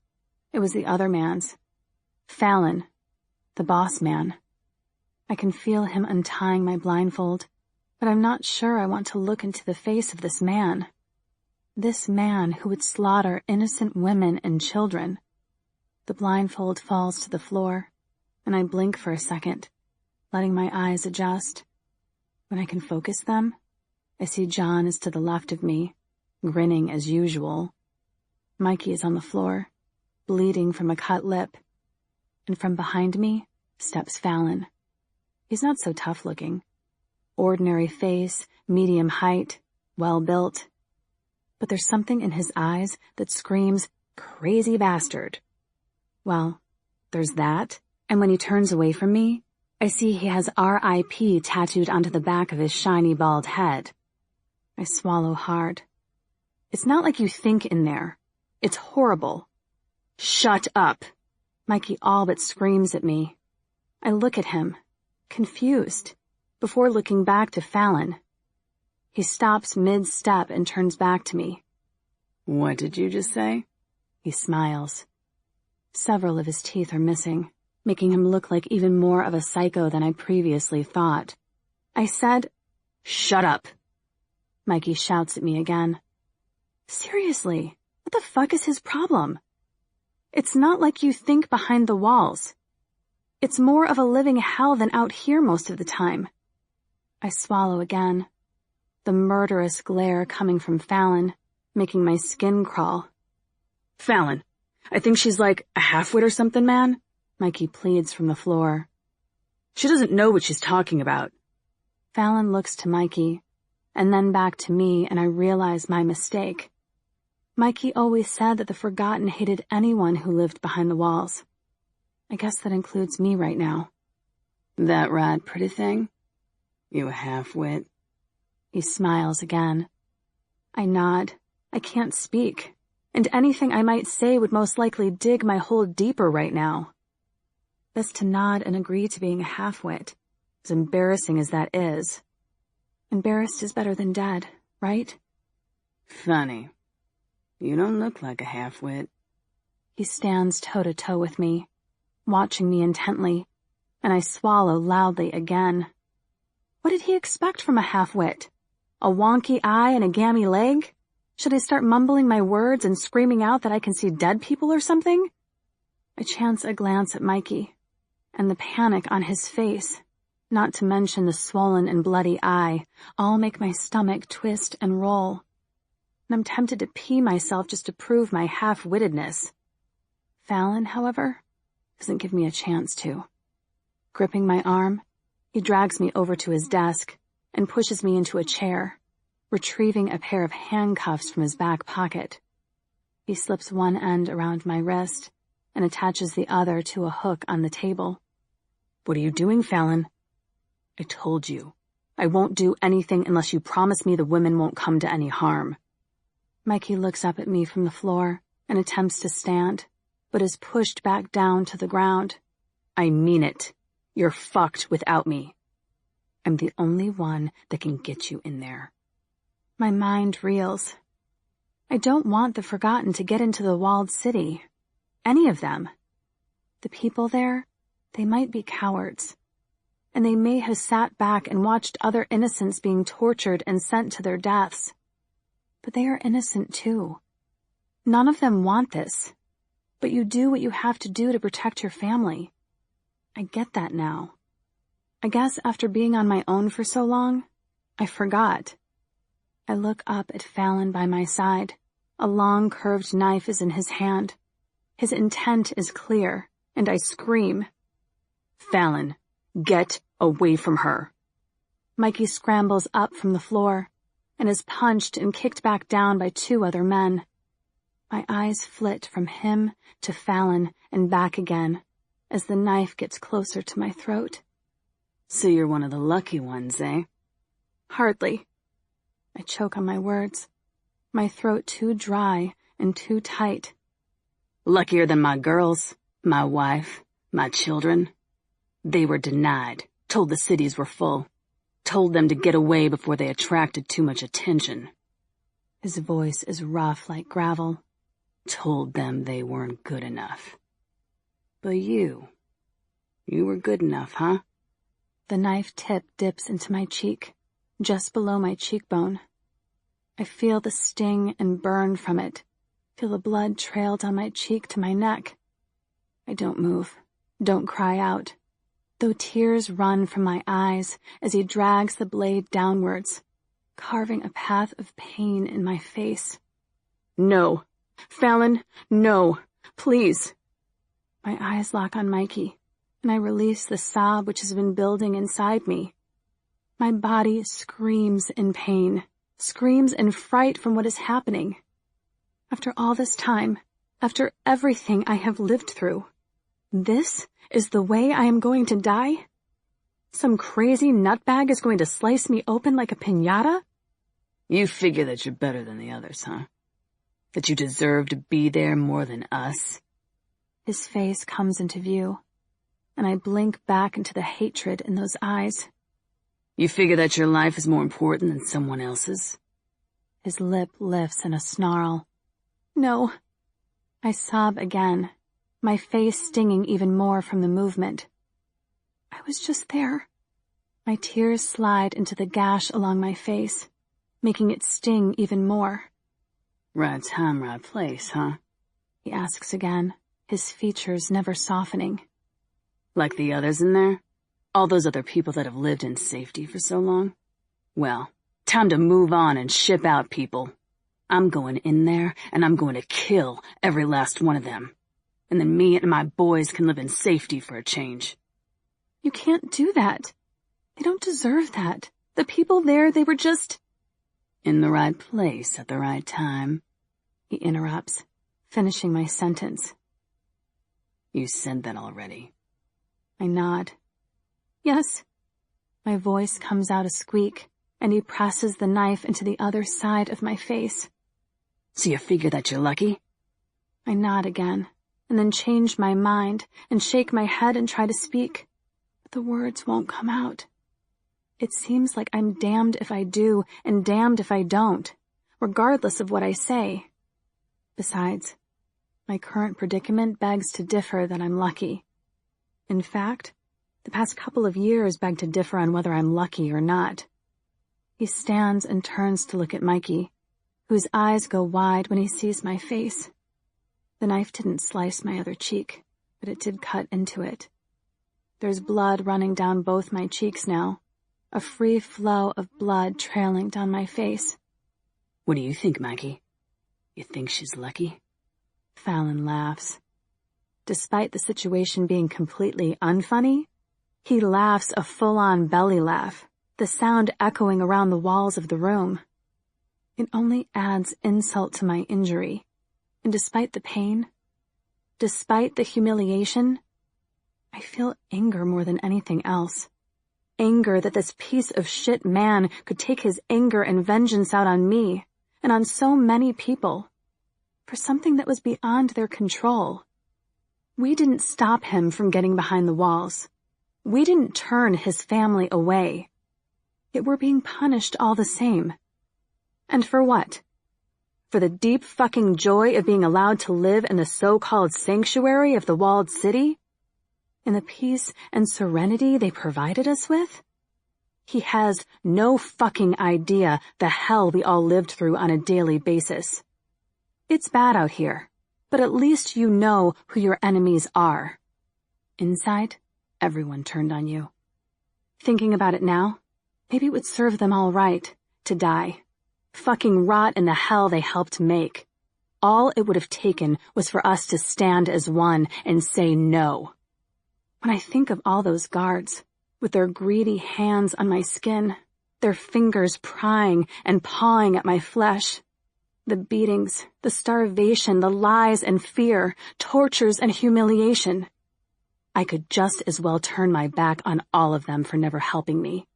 It was the other man's. Fallon, the boss man. I can feel him untying my blindfold, but I'm not sure I want to look into the face of this man. This man who would slaughter innocent women and children. The blindfold falls to the floor, and I blink for a second, letting my eyes adjust. When I can focus them, I see John is to the left of me, grinning as usual. Mikey is on the floor, bleeding from a cut lip, and from behind me steps Fallon. He's not so tough looking. Ordinary face, medium height, well built. But there's something in his eyes that screams, crazy bastard. Well, there's that, and when he turns away from me, I see he has R.I.P. tattooed onto the back of his shiny bald head. I swallow hard. It's not like you think in there. It's horrible. Shut up! Mikey all but screams at me. I look at him, confused, before looking back to Fallon. He stops mid-step and turns back to me. What did you just say? He smiles. Several of his teeth are missing, making him look like even more of a psycho than I previously thought. I said, Shut up! Mikey shouts at me again. Seriously, what the fuck is his problem? It's not like you think behind the walls. It's more of a living hell than out here most of the time. I swallow again. The murderous glare coming from Fallon, making my skin crawl. Fallon, I think she's like a half-wit or something, man, Mikey pleads from the floor. She doesn't know what she's talking about. Fallon looks to Mikey, and then back to me, and I realize my mistake. Mikey always said that the Forgotten hated anyone who lived behind the walls. I guess that includes me right now. That right, pretty thing? You a half-wit? He smiles again. I nod. I can't speak, and anything I might say would most likely dig my hole deeper right now. Best to nod and agree to being a half-wit, as embarrassing as that is. Embarrassed is better than dead, right? Funny. You don't look like a half-wit. He stands toe-to-toe with me, watching me intently, and I swallow loudly again. What did he expect from a half-wit? A wonky eye and a gammy leg? Should I start mumbling my words and screaming out that I can see dead people or something? I chance a glance at Mikey, and the panic on his face, not to mention the swollen and bloody eye, all make my stomach twist and roll. And I'm tempted to pee myself just to prove my half-wittedness. Fallon, however, doesn't give me a chance to. Gripping my arm, he drags me over to his desk and pushes me into a chair, retrieving a pair of handcuffs from his back pocket. He slips one end around my wrist and attaches the other to a hook on the table. What are you doing, Fallon? I told you. I won't do anything unless you promise me the women won't come to any harm. Mikey looks up at me from the floor and attempts to stand, but is pushed back down to the ground. I mean it. You're fucked without me. I'm the only one that can get you in there. My mind reels. I don't want the Forgotten to get into the walled city. Any of them. The people there, they might be cowards. And they may have sat back and watched other innocents being tortured and sent to their deaths. But they are innocent too. None of them want this. But you do what you have to do to protect your family. I get that now. I guess after being on my own for so long, I forgot. I look up at Fallon by my side. A long curved knife is in his hand. His intent is clear, and I scream. Fallon, get away from her. Mikey scrambles up from the floor and is punched and kicked back down by two other men. My eyes flit from him to Fallon and back again as the knife gets closer to my throat. So you're one of the lucky ones, eh? Hardly. I choke on my words, my throat too dry and too tight. Luckier than my girls, my wife, my children. They were denied, told the cities were full, told them to get away before they attracted too much attention. His voice is rough like gravel. Told them they weren't good enough. But you were good enough, huh? The knife tip dips into my cheek, just below my cheekbone. I feel the sting and burn from it, feel the blood trail down my cheek to my neck. I don't move, don't cry out, though tears run from my eyes as he drags the blade downwards, carving a path of pain in my face. No, Fallon, no, please. My eyes lock on Mikey, and I release the sob which has been building inside me. My body screams in pain, screams in fright from what is happening. After all this time, after everything I have lived through, this is the way I am going to die? Some crazy nutbag is going to slice me open like a piñata? You figure that you're better than the others, huh? That you deserve to be there more than us? His face comes into view, and I blink back into the hatred in those eyes. You figure that your life is more important than someone else's? His lip lifts in a snarl. No. I sob again, my face stinging even more from the movement. I was just there. My tears slide into the gash along my face, making it sting even more. Right time, right place, huh? He asks again, his features never softening. Like the others in there? All those other people that have lived in safety for so long? Well, time to move on and ship out people. I'm going in there, and I'm going to kill every last one of them. And then me and my boys can live in safety for a change. You can't do that. They don't deserve that. The people there, they were just... In the right place at the right time. He interrupts, finishing my sentence. You said that already. I nod. Yes. My voice comes out a squeak, and he presses the knife into the other side of my face. So you figure that you're lucky? I nod again, and then change my mind and shake my head and try to speak, but the words won't come out. It seems like I'm damned if I do and damned if I don't, regardless of what I say. Besides, my current predicament begs to differ that I'm lucky. In fact, the past couple of years beg to differ on whether I'm lucky or not. He stands and turns to look at Mikey, whose eyes go wide when he sees my face. The knife didn't slice my other cheek, but it did cut into it. There's blood running down both my cheeks now, a free flow of blood trailing down my face. What do you think, Mikey? You think she's lucky? Fallon laughs. Despite the situation being completely unfunny, he laughs a full-on belly laugh, the sound echoing around the walls of the room. It only adds insult to my injury, and despite the pain, despite the humiliation, I feel anger more than anything else. Anger that this piece of shit man could take his anger and vengeance out on me, and on so many people, for something that was beyond their control. We didn't stop him from getting behind the walls. We didn't turn his family away. Yet we're being punished all the same. And for what? For the deep fucking joy of being allowed to live in the so-called sanctuary of the walled city? In the peace and serenity they provided us with? He has no fucking idea the hell we all lived through on a daily basis. It's bad out here, but at least you know who your enemies are. Inside, everyone turned on you. Thinking about it now, maybe it would serve them all right to die. Fucking rot in the hell they helped make. All it would have taken was for us to stand as one and say no. When I think of all those guards, with their greedy hands on my skin, their fingers prying and pawing at my flesh, the beatings, the starvation, the lies and fear, tortures and humiliation, I could just as well turn my back on all of them for never helping me.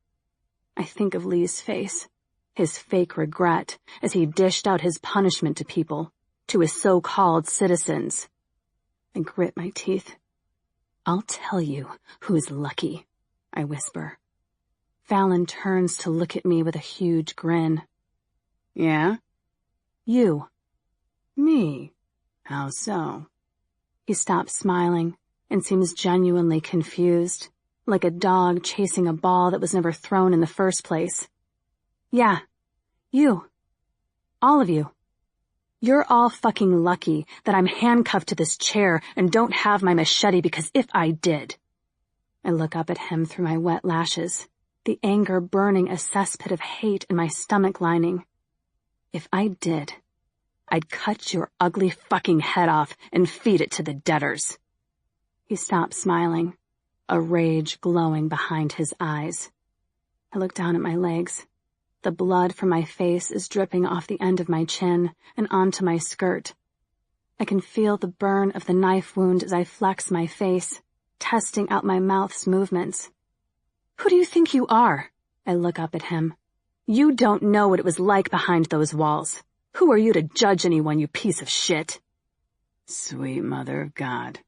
I think of Lee's face, his fake regret, as he dished out his punishment to people, to his so-called citizens. I grit my teeth. I'll tell you who's lucky, I whisper. Fallon turns to look at me with a huge grin. Yeah? You. Me? How so? He stops smiling and seems genuinely confused, like a dog chasing a ball that was never thrown in the first place. Yeah, you. All of you. You're all fucking lucky that I'm handcuffed to this chair and don't have my machete, because if I did... I look up at him through my wet lashes, the anger burning a cesspit of hate in my stomach lining. If I did, I'd cut your ugly fucking head off and feed it to the debtors. He stops smiling, a rage glowing behind his eyes. I look down at my legs. The blood from my face is dripping off the end of my chin and onto my skirt. I can feel the burn of the knife wound as I flex my face, testing out my mouth's movements. Who do you think you are? I look up at him. You don't know what it was like behind those walls. Who are you to judge anyone, you piece of shit? Sweet mother of God.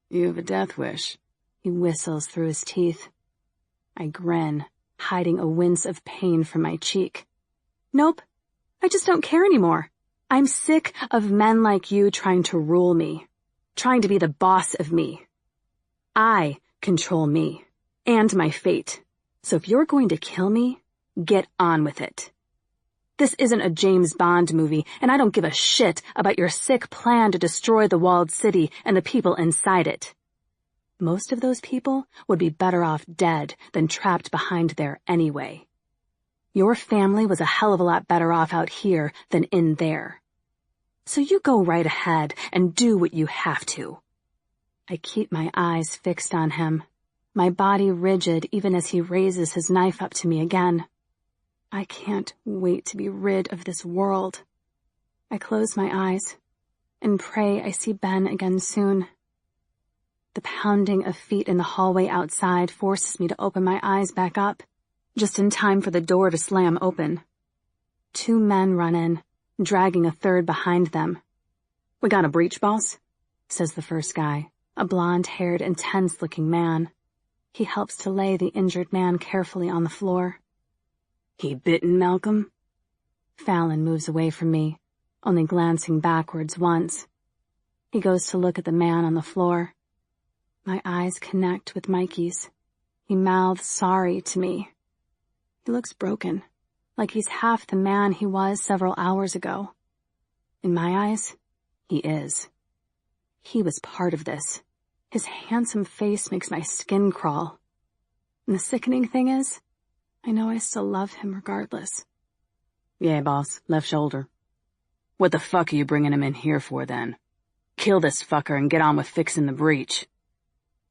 You have a death wish. He whistles through his teeth. I grin, hiding a wince of pain from my cheek. Nope, I just don't care anymore. I'm sick of men like you trying to rule me, trying to be the boss of me. I control me and my fate. So if you're going to kill me, get on with it. This isn't a James Bond movie, and I don't give a shit about your sick plan to destroy the walled city and the people inside it. Most of those people would be better off dead than trapped behind there anyway. Your family was a hell of a lot better off out here than in there. So you go right ahead and do what you have to. I keep my eyes fixed on him, my body rigid even as he raises his knife up to me again. I can't wait to be rid of this world. I close my eyes and pray I see Ben again soon. The pounding of feet in the hallway outside forces me to open my eyes back up, just in time for the door to slam open. 2 men run in, dragging a third behind them. "We got a breach, boss?" says the first guy, a blonde-haired, intense-looking man. He helps to lay the injured man carefully on the floor. "He bitten, Malcolm?" Fallon moves away from me, only glancing backwards once. He goes to look at the man on the floor. My eyes connect with Mikey's. He mouths sorry to me. He looks broken, like he's half the man he was several hours ago. In my eyes, he is. He was part of this. His handsome face makes my skin crawl. And the sickening thing is, I know I still love him regardless. "Yeah, boss, left shoulder." "What the fuck are you bringing him in here for, then? Kill this fucker and get on with fixing the breach."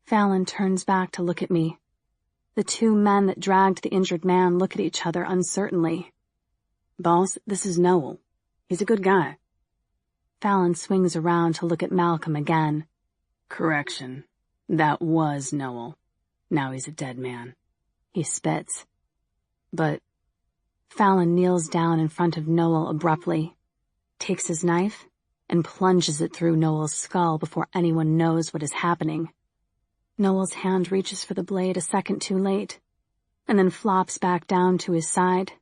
Fallon turns back to look at me. The 2 men that dragged the injured man look at each other uncertainly. "Boss, this is Noel. He's a good guy." Fallon swings around to look at Malcolm again. "Correction. That was Noel. Now he's a dead man." He spits. "But..." Fallon kneels down in front of Noel abruptly, takes his knife, and plunges it through Noel's skull before anyone knows what is happening. Noel's hand reaches for the blade a second too late, and then flops back down to his side.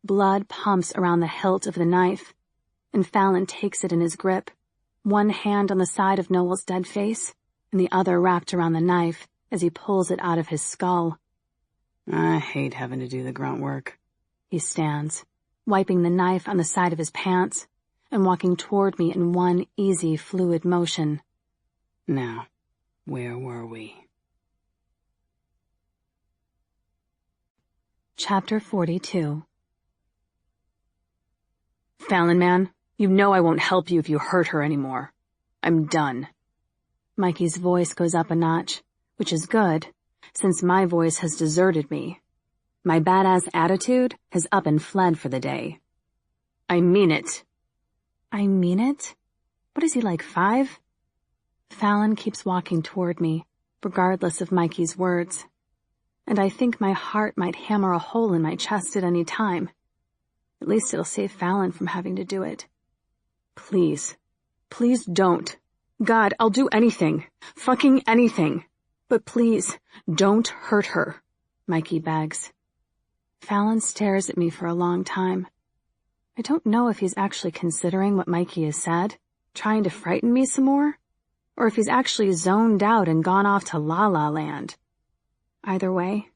Blood pumps around the hilt of the knife, and Fallon takes it in his grip, one hand on the side of Noel's dead face, and the other wrapped around the knife as he pulls it out of his skull. "I hate having to do the grunt work." He stands, wiping the knife on the side of his pants, and walking toward me in one easy, fluid motion. "Now, where were we?" Chapter 42. "Fallon, man, you know I won't help you if you hurt her anymore. I'm done." Mikey's voice goes up a notch, which is good, since my voice has deserted me. My badass attitude has up and fled for the day. "I mean it." "I mean it? What is he, like 5? Fallon keeps walking toward me, regardless of Mikey's words. And I think my heart might hammer a hole in my chest at any time. At least it'll save Fallon from having to do it. "Please. Please don't. God, I'll do anything. Fucking anything. But please, don't hurt her," Mikey begs. Fallon stares at me for a long time. I don't know if he's actually considering what Mikey has said, trying to frighten me some more, or if he's actually zoned out and gone off to La La Land. Either way,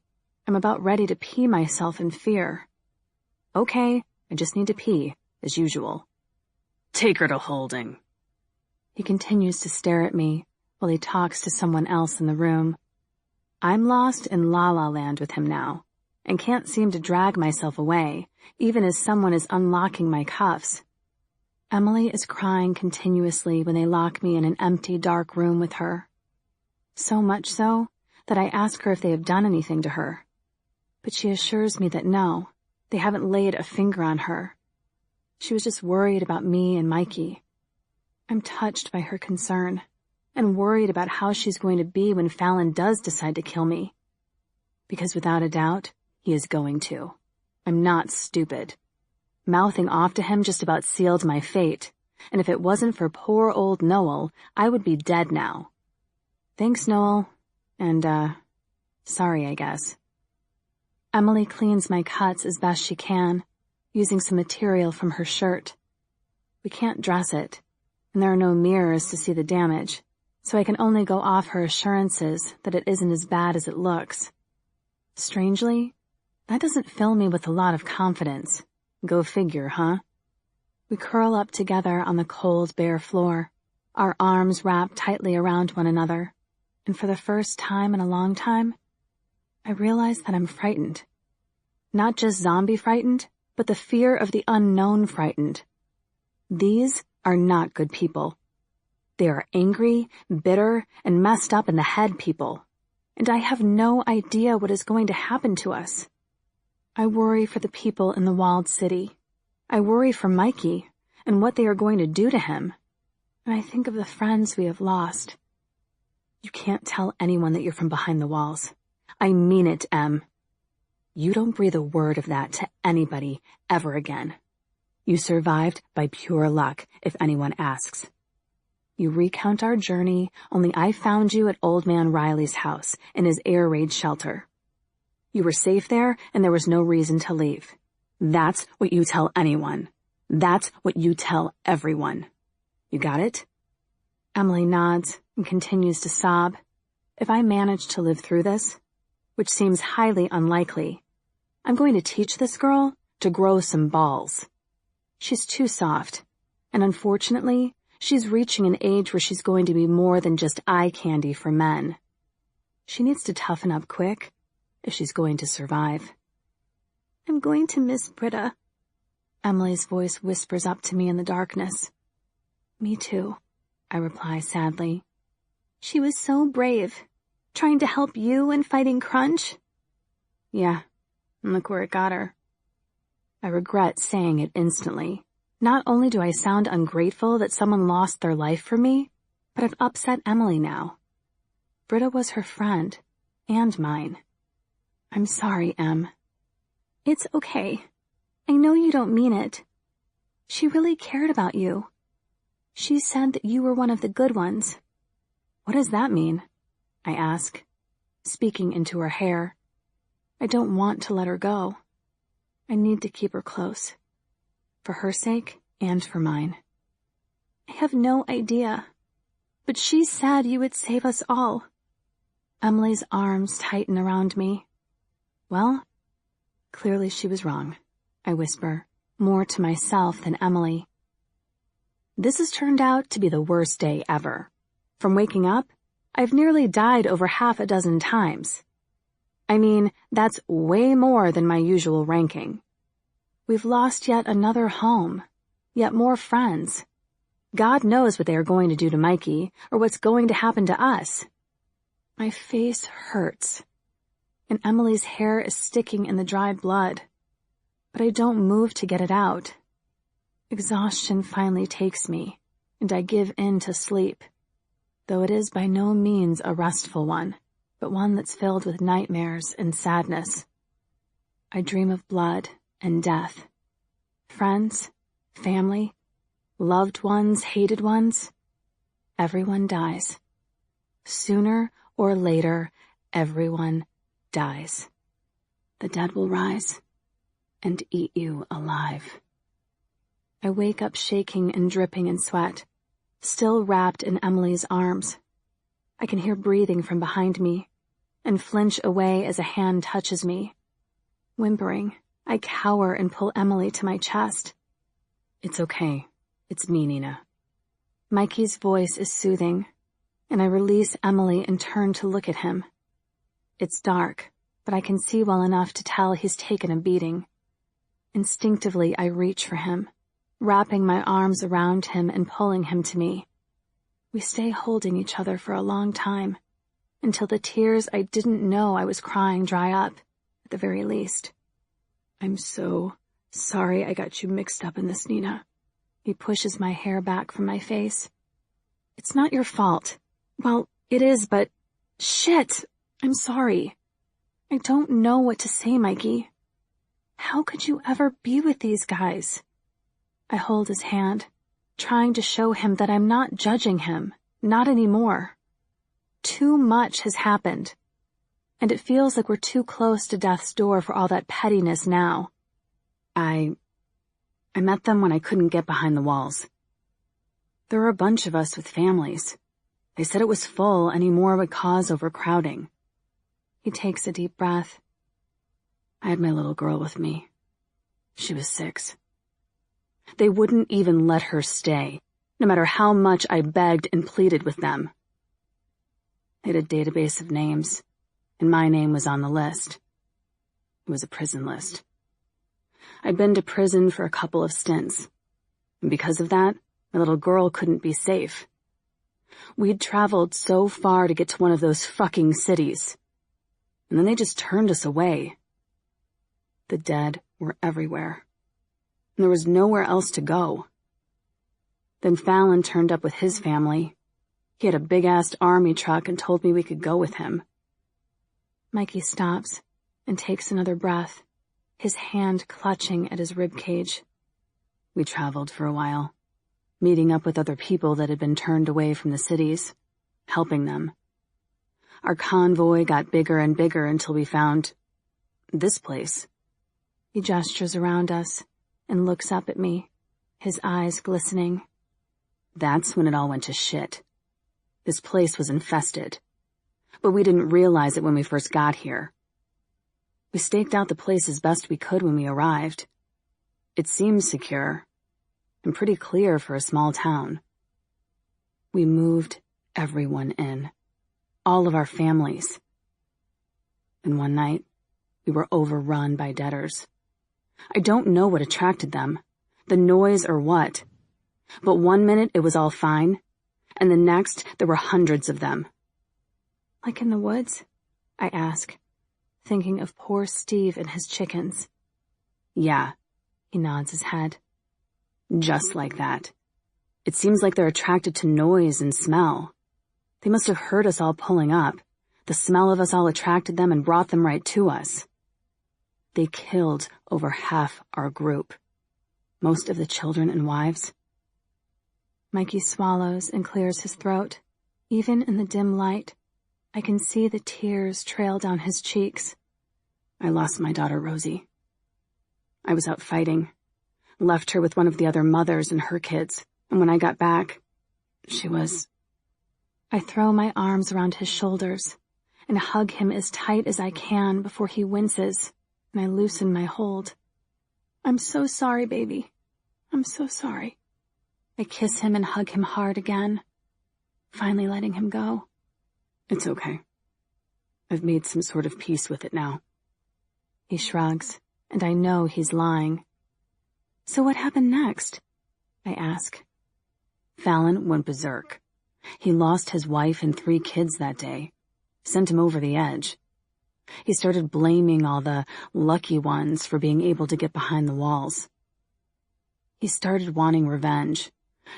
I'm about ready to pee myself in fear. Okay, I just need to pee, as usual. "Take her to holding." He continues to stare at me while he talks to someone else in the room. I'm lost in La La Land with him now, and can't seem to drag myself away, even as someone is unlocking my cuffs. Emily is crying continuously when they lock me in an empty, dark room with her. So much so that I ask her if they have done anything to her. But she assures me that no, they haven't laid a finger on her. She was just worried about me and Mikey. I'm touched by her concern, and worried about how she's going to be when Fallon does decide to kill me. Because without a doubt, he is going to. I'm not stupid. Mouthing off to him just about sealed my fate, and if it wasn't for poor old Noel, I would be dead now. Thanks, Noel, and, sorry, I guess. Emily cleans my cuts as best she can, using some material from her shirt. We can't dress it, and there are no mirrors to see the damage, so I can only go off her assurances that it isn't as bad as it looks. Strangely, that doesn't fill me with a lot of confidence, Go figure, huh? We curl up together on the cold, bare floor, our arms wrapped tightly around one another, and for the first time in a long time, I realize that I'm frightened. Not just zombie frightened, but the fear of the unknown frightened. These are not good people. They are angry, bitter, and messed up in the head people, and I have no idea what is going to happen to us. I worry for the people in the walled city. I worry for Mikey and what they are going to do to him, and I think of the friends we have lost. You can't tell anyone that you're from behind the walls. I mean it, Em. You don't breathe a word of that to anybody ever again. You survived by pure luck, if anyone asks. You recount our journey, only I found you at Old Man Riley's house in his air raid shelter. You were safe there, and there was no reason to leave. That's what you tell anyone. That's what you tell everyone. You got it? Emily nods and continues to sob. If I manage to live through this, which seems highly unlikely, I'm going to teach this girl to grow some balls. She's too soft, and unfortunately, she's reaching an age where she's going to be more than just eye candy for men. She needs to toughen up quick if she's going to survive. I'm going to miss Britta. Emily's voice whispers up to me in the darkness. Me too, I reply sadly. She was so brave, trying to help you and fighting Crunch. Yeah, and look where it got her. I regret saying it instantly. Not only do I sound ungrateful that someone lost their life for me, but I've upset Emily now. Britta was her friend, and mine. I'm sorry, Em. It's okay. I know you don't mean it. She really cared about you. She said that you were one of the good ones. What does that mean? I ask, speaking into her hair. I don't want to let her go. I need to keep her close. For her sake and for mine. I have no idea, but she said you would save us all. Emily's arms tighten around me. Well, clearly she was wrong, I whisper, more to myself than Emily. This has turned out to be the worst day ever. From waking up, I've nearly died over 6 times. I mean, that's way more than my usual ranking. We've lost yet another home, yet more friends. God knows what they are going to do to Mikey, or what's going to happen to us. My face hurts, and Emily's hair is sticking in the dried blood, but I don't move to get it out. Exhaustion finally takes me, and I give in to sleep, though it is by no means a restful one, but one that's filled with nightmares and sadness. I dream of blood and death. Friends, family, loved ones, hated ones. Everyone dies. Sooner or later, everyone dies. The dead will rise and eat you alive. I wake up shaking and dripping in sweat, still wrapped in Emily's arms. I can hear breathing from behind me, and flinch away as a hand touches me. Whimpering, I cower and pull Emily to my chest. It's okay. It's me, Nina. Mikey's voice is soothing, and I release Emily and turn to look at him. It's dark, but I can see well enough to tell he's taken a beating. Instinctively, I reach for him, wrapping my arms around him and pulling him to me. We stay holding each other for a long time, until the tears I didn't know I was crying dry up, at the very least. I'm so sorry I got you mixed up in this, Nina. He pushes my hair back from my face. It's not your fault. Well, it is, but shit, I'm sorry. I don't know what to say, Mikey. How could you ever be with these guys? I hold his hand, trying to show him that I'm not judging him, not anymore. Too much has happened, and it feels like we're too close to death's door for all that pettiness now. I met them when I couldn't get behind the walls. There were a bunch of us with families. They said it was full, any more would cause overcrowding. He takes a deep breath. I had my little girl with me. She was 6. They wouldn't even let her stay, no matter how much I begged and pleaded with them. They had a database of names, and my name was on the list. It was a prison list. I'd been to prison for a couple of stints, and because of that, my little girl couldn't be safe. We'd traveled so far to get to one of those fucking cities, and then they just turned us away. The dead were everywhere, and there was nowhere else to go. Then Fallon turned up with his family. He had a big-ass army truck and told me we could go with him. Mikey stops and takes another breath, his hand clutching at his ribcage. We traveled for a while, meeting up with other people that had been turned away from the cities, helping them. Our convoy got bigger and bigger until we found this place. He gestures around us and looks up at me, his eyes glistening. That's when it all went to shit. This place was infested, but we didn't realize it when we first got here. We staked out the place as best we could when we arrived. It seemed secure and pretty clear for a small town. We moved everyone in, all of our families. And one night, we were overrun by debtors. I don't know what attracted them, the noise or what, but one minute it was all fine, and the next there were hundreds of them. Like in the woods? I ask, thinking of poor Steve and his chickens. Yeah, he nods his head. Just like that. It seems like they're attracted to noise and smell. They must have heard us all pulling up. The smell of us all attracted them and brought them right to us. They killed over half our group. Most of the children and wives. Mikey swallows and clears his throat. Even in the dim light, I can see the tears trail down his cheeks. I lost my daughter, Rosie. I was out fighting. Left her with one of the other mothers and her kids, and when I got back, she was... I throw my arms around his shoulders and hug him as tight as I can before he winces, and I loosen my hold. I'm so sorry, baby. I'm so sorry. I kiss him and hug him hard again, finally letting him go. It's okay. I've made some sort of peace with it now. He shrugs, and I know he's lying. So what happened next? I ask. Fallon went berserk. He lost his wife and 3 kids that day. Sent him over the edge. He started blaming all the lucky ones for being able to get behind the walls. He started wanting revenge,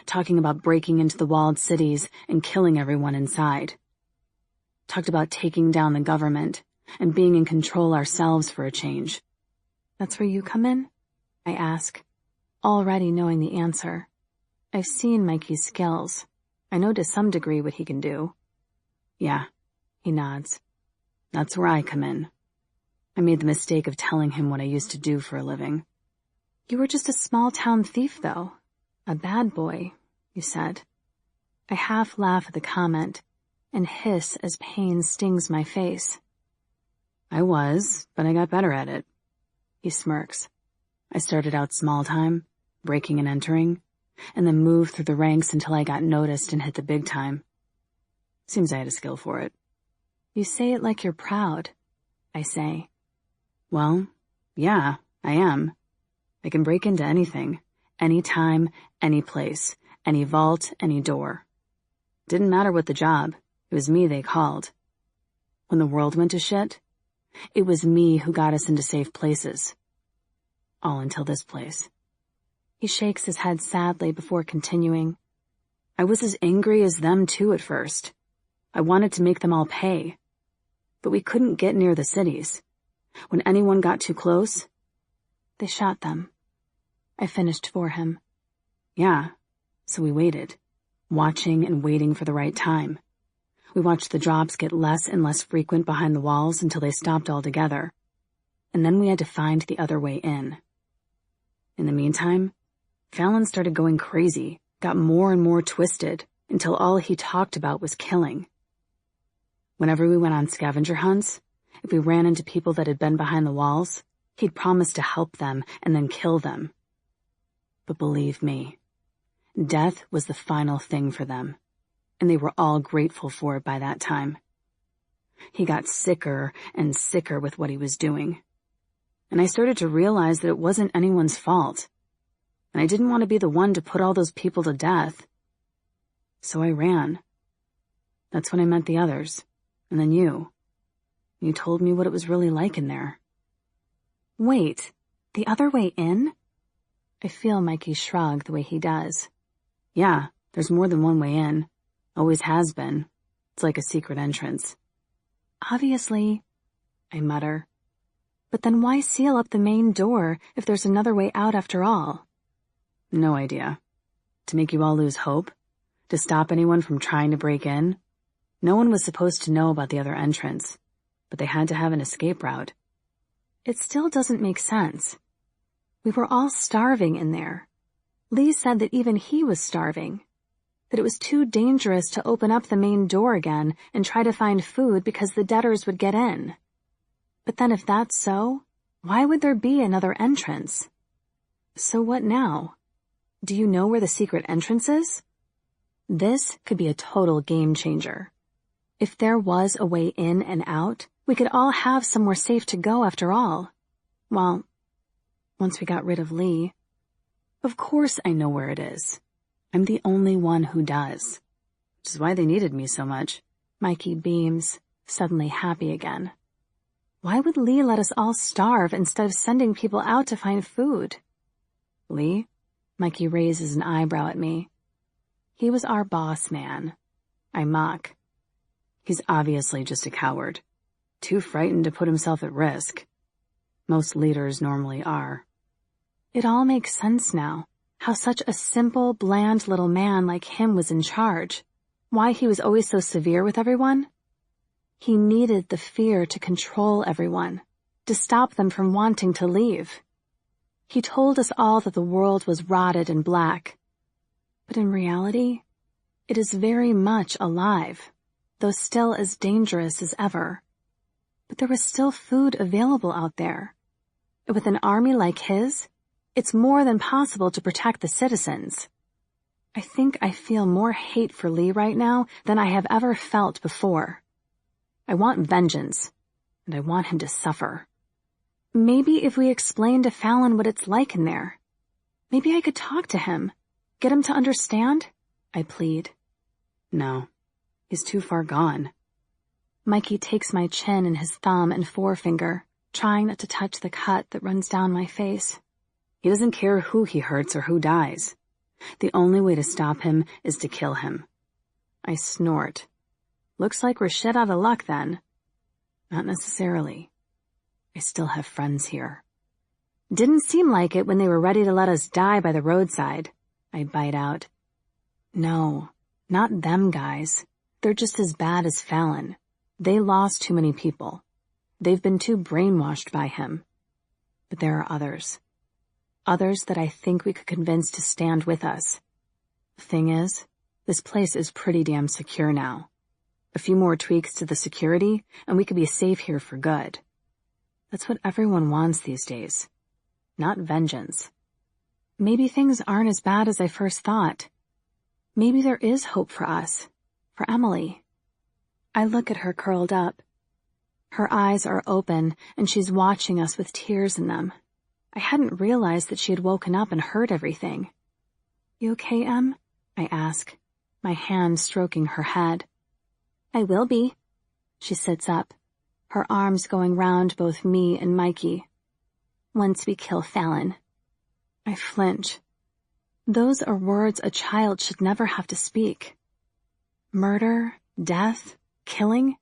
talking about breaking into the walled cities and killing everyone inside. Talked about taking down the government and being in control ourselves for a change. That's where you come in? I ask, already knowing the answer. I've seen Mikey's skills. I know to some degree what he can do. Yeah, he nods. That's where I come in. I made the mistake of telling him what I used to do for a living. You were just a small-town thief, though. A bad boy, you said. I half laugh at the comment and hiss as pain stings my face. I was, but I got better at it. He smirks. I started out small-time, breaking and entering, and then moved through the ranks until I got noticed and hit the big time. Seems I had a skill for it. You say it like you're proud, I say. Well, yeah, I am. I can break into anything, anytime, any place, any vault, any door. Didn't matter what the job, it was me they called. When the world went to shit, it was me who got us into safe places. All until this place. He shakes his head sadly before continuing. I was as angry as them too at first. I wanted to make them all pay. But we couldn't get near the cities. When anyone got too close, they shot them. I finished for him. Yeah, so we waited, watching and waiting for the right time. We watched the drops get less and less frequent behind the walls until they stopped altogether. And then we had to find the other way in. In the meantime, Fallon started going crazy, got more and more twisted, until all he talked about was killing. Whenever we went on scavenger hunts, if we ran into people that had been behind the walls, He'd promised to help them and then kill them. But believe me, death was the final thing for them, and they were all grateful for it by that time. He got sicker and sicker with what he was doing, and I started to realize that it wasn't anyone's fault, and I didn't want to be the one to put all those people to death. So I ran. That's when I met the others, and then you. You told me what it was really like in there. Wait, the other way in? I feel Mikey shrug the way he does. Yeah, there's more than one way in. Always has been. It's like a secret entrance. Obviously, I mutter. But then why seal up the main door if there's another way out after all? No idea. To make you all lose hope? To stop anyone from trying to break in? No one was supposed to know about the other entrance, but they had to have an escape route. It still doesn't make sense. We were all starving in there. Lee said that even he was starving. That it was too dangerous to open up the main door again and try to find food because the debtors would get in. But then if that's so, why would there be another entrance? So what now? Do you know where the secret entrance is? This could be a total game changer. If there was a way in and out, we could all have somewhere safe to go after all. Well, once we got rid of Lee. Of course I know where it is. I'm the only one who does. Which is why they needed me so much. Mikey beams, suddenly happy again. Why would Lee let us all starve instead of sending people out to find food? Lee? Mikey raises an eyebrow at me. He was our boss man. I mock. He's obviously just a coward. Too frightened to put himself at risk. Most leaders normally are. It all makes sense now, how such a simple, bland little man like him was in charge. Why he was always so severe with everyone. He needed the fear to control everyone, to stop them from wanting to leave. He told us all that the world was rotted and black. But in reality, it is very much alive, though still as dangerous as ever. But there was still food available out there. And with an army like his, it's more than possible to protect the citizens. I think I feel more hate for Lee right now than I have ever felt before. I want vengeance, and I want him to suffer. Maybe if we explain to Fallon what it's like in there. Maybe I could talk to him, get him to understand, I plead. No, he's too far gone. Mikey takes my chin in his thumb and forefinger, trying not to touch the cut that runs down my face. He doesn't care who he hurts or who dies. The only way to stop him is to kill him. I snort. Looks like we're shit out of luck then. Not necessarily. I still have friends here. Didn't seem like it when they were ready to let us die by the roadside. I bite out. No, not them guys. They're just as bad as Fallon. They lost too many people. They've been too brainwashed by him. But there are others. Others that I think we could convince to stand with us. The thing is, this place is pretty damn secure now. A few more tweaks to the security, and we could be safe here for good. That's what everyone wants these days. Not vengeance. Maybe things aren't as bad as I first thought. Maybe there is hope for us. For Emily. I look at her curled up. Her eyes are open, and she's watching us with tears in them. I hadn't realized that she had woken up and heard everything. You okay, Em? I ask, my hand stroking her head. I will be. She sits up, her arms going round both me and Mikey. Once we kill Fallon. I flinch. Those are words a child should never have to speak. Murder, death, killing.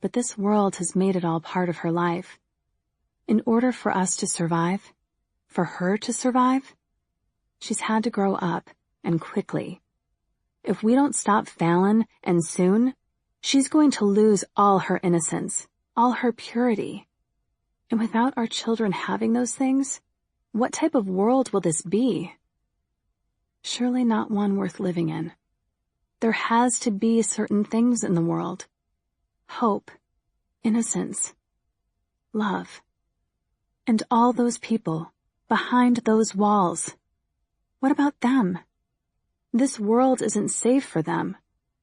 But this world has made it all part of her life. In order for us to survive, for her to survive, she's had to grow up, and quickly. If we don't stop Fallon, and soon, she's going to lose all her innocence, all her purity. And without our children having those things, what type of world will this be? Surely not one worth living in. There has to be certain things in the world. Hope, innocence, love. And all those people, behind those walls. What about them? This world isn't safe for them,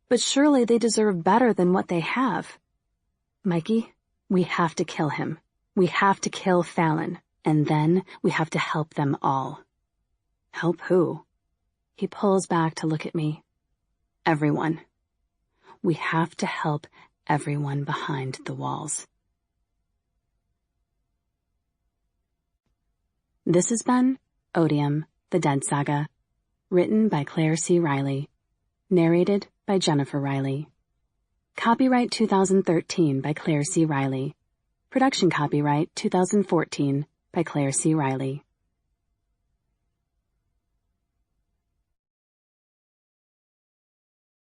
but surely they deserve better than what they have. Mikey, we have to kill him. We have to kill Fallon, and then we have to help them all. Help who? He pulls back to look at me. Everyone. We have to help everyone behind the walls. This has been Odium, the Dead Saga, written by Claire C. Riley, narrated by Jennifer Riley. Copyright 2013 by Claire C. Riley. Production copyright 2014 by Claire C. Riley.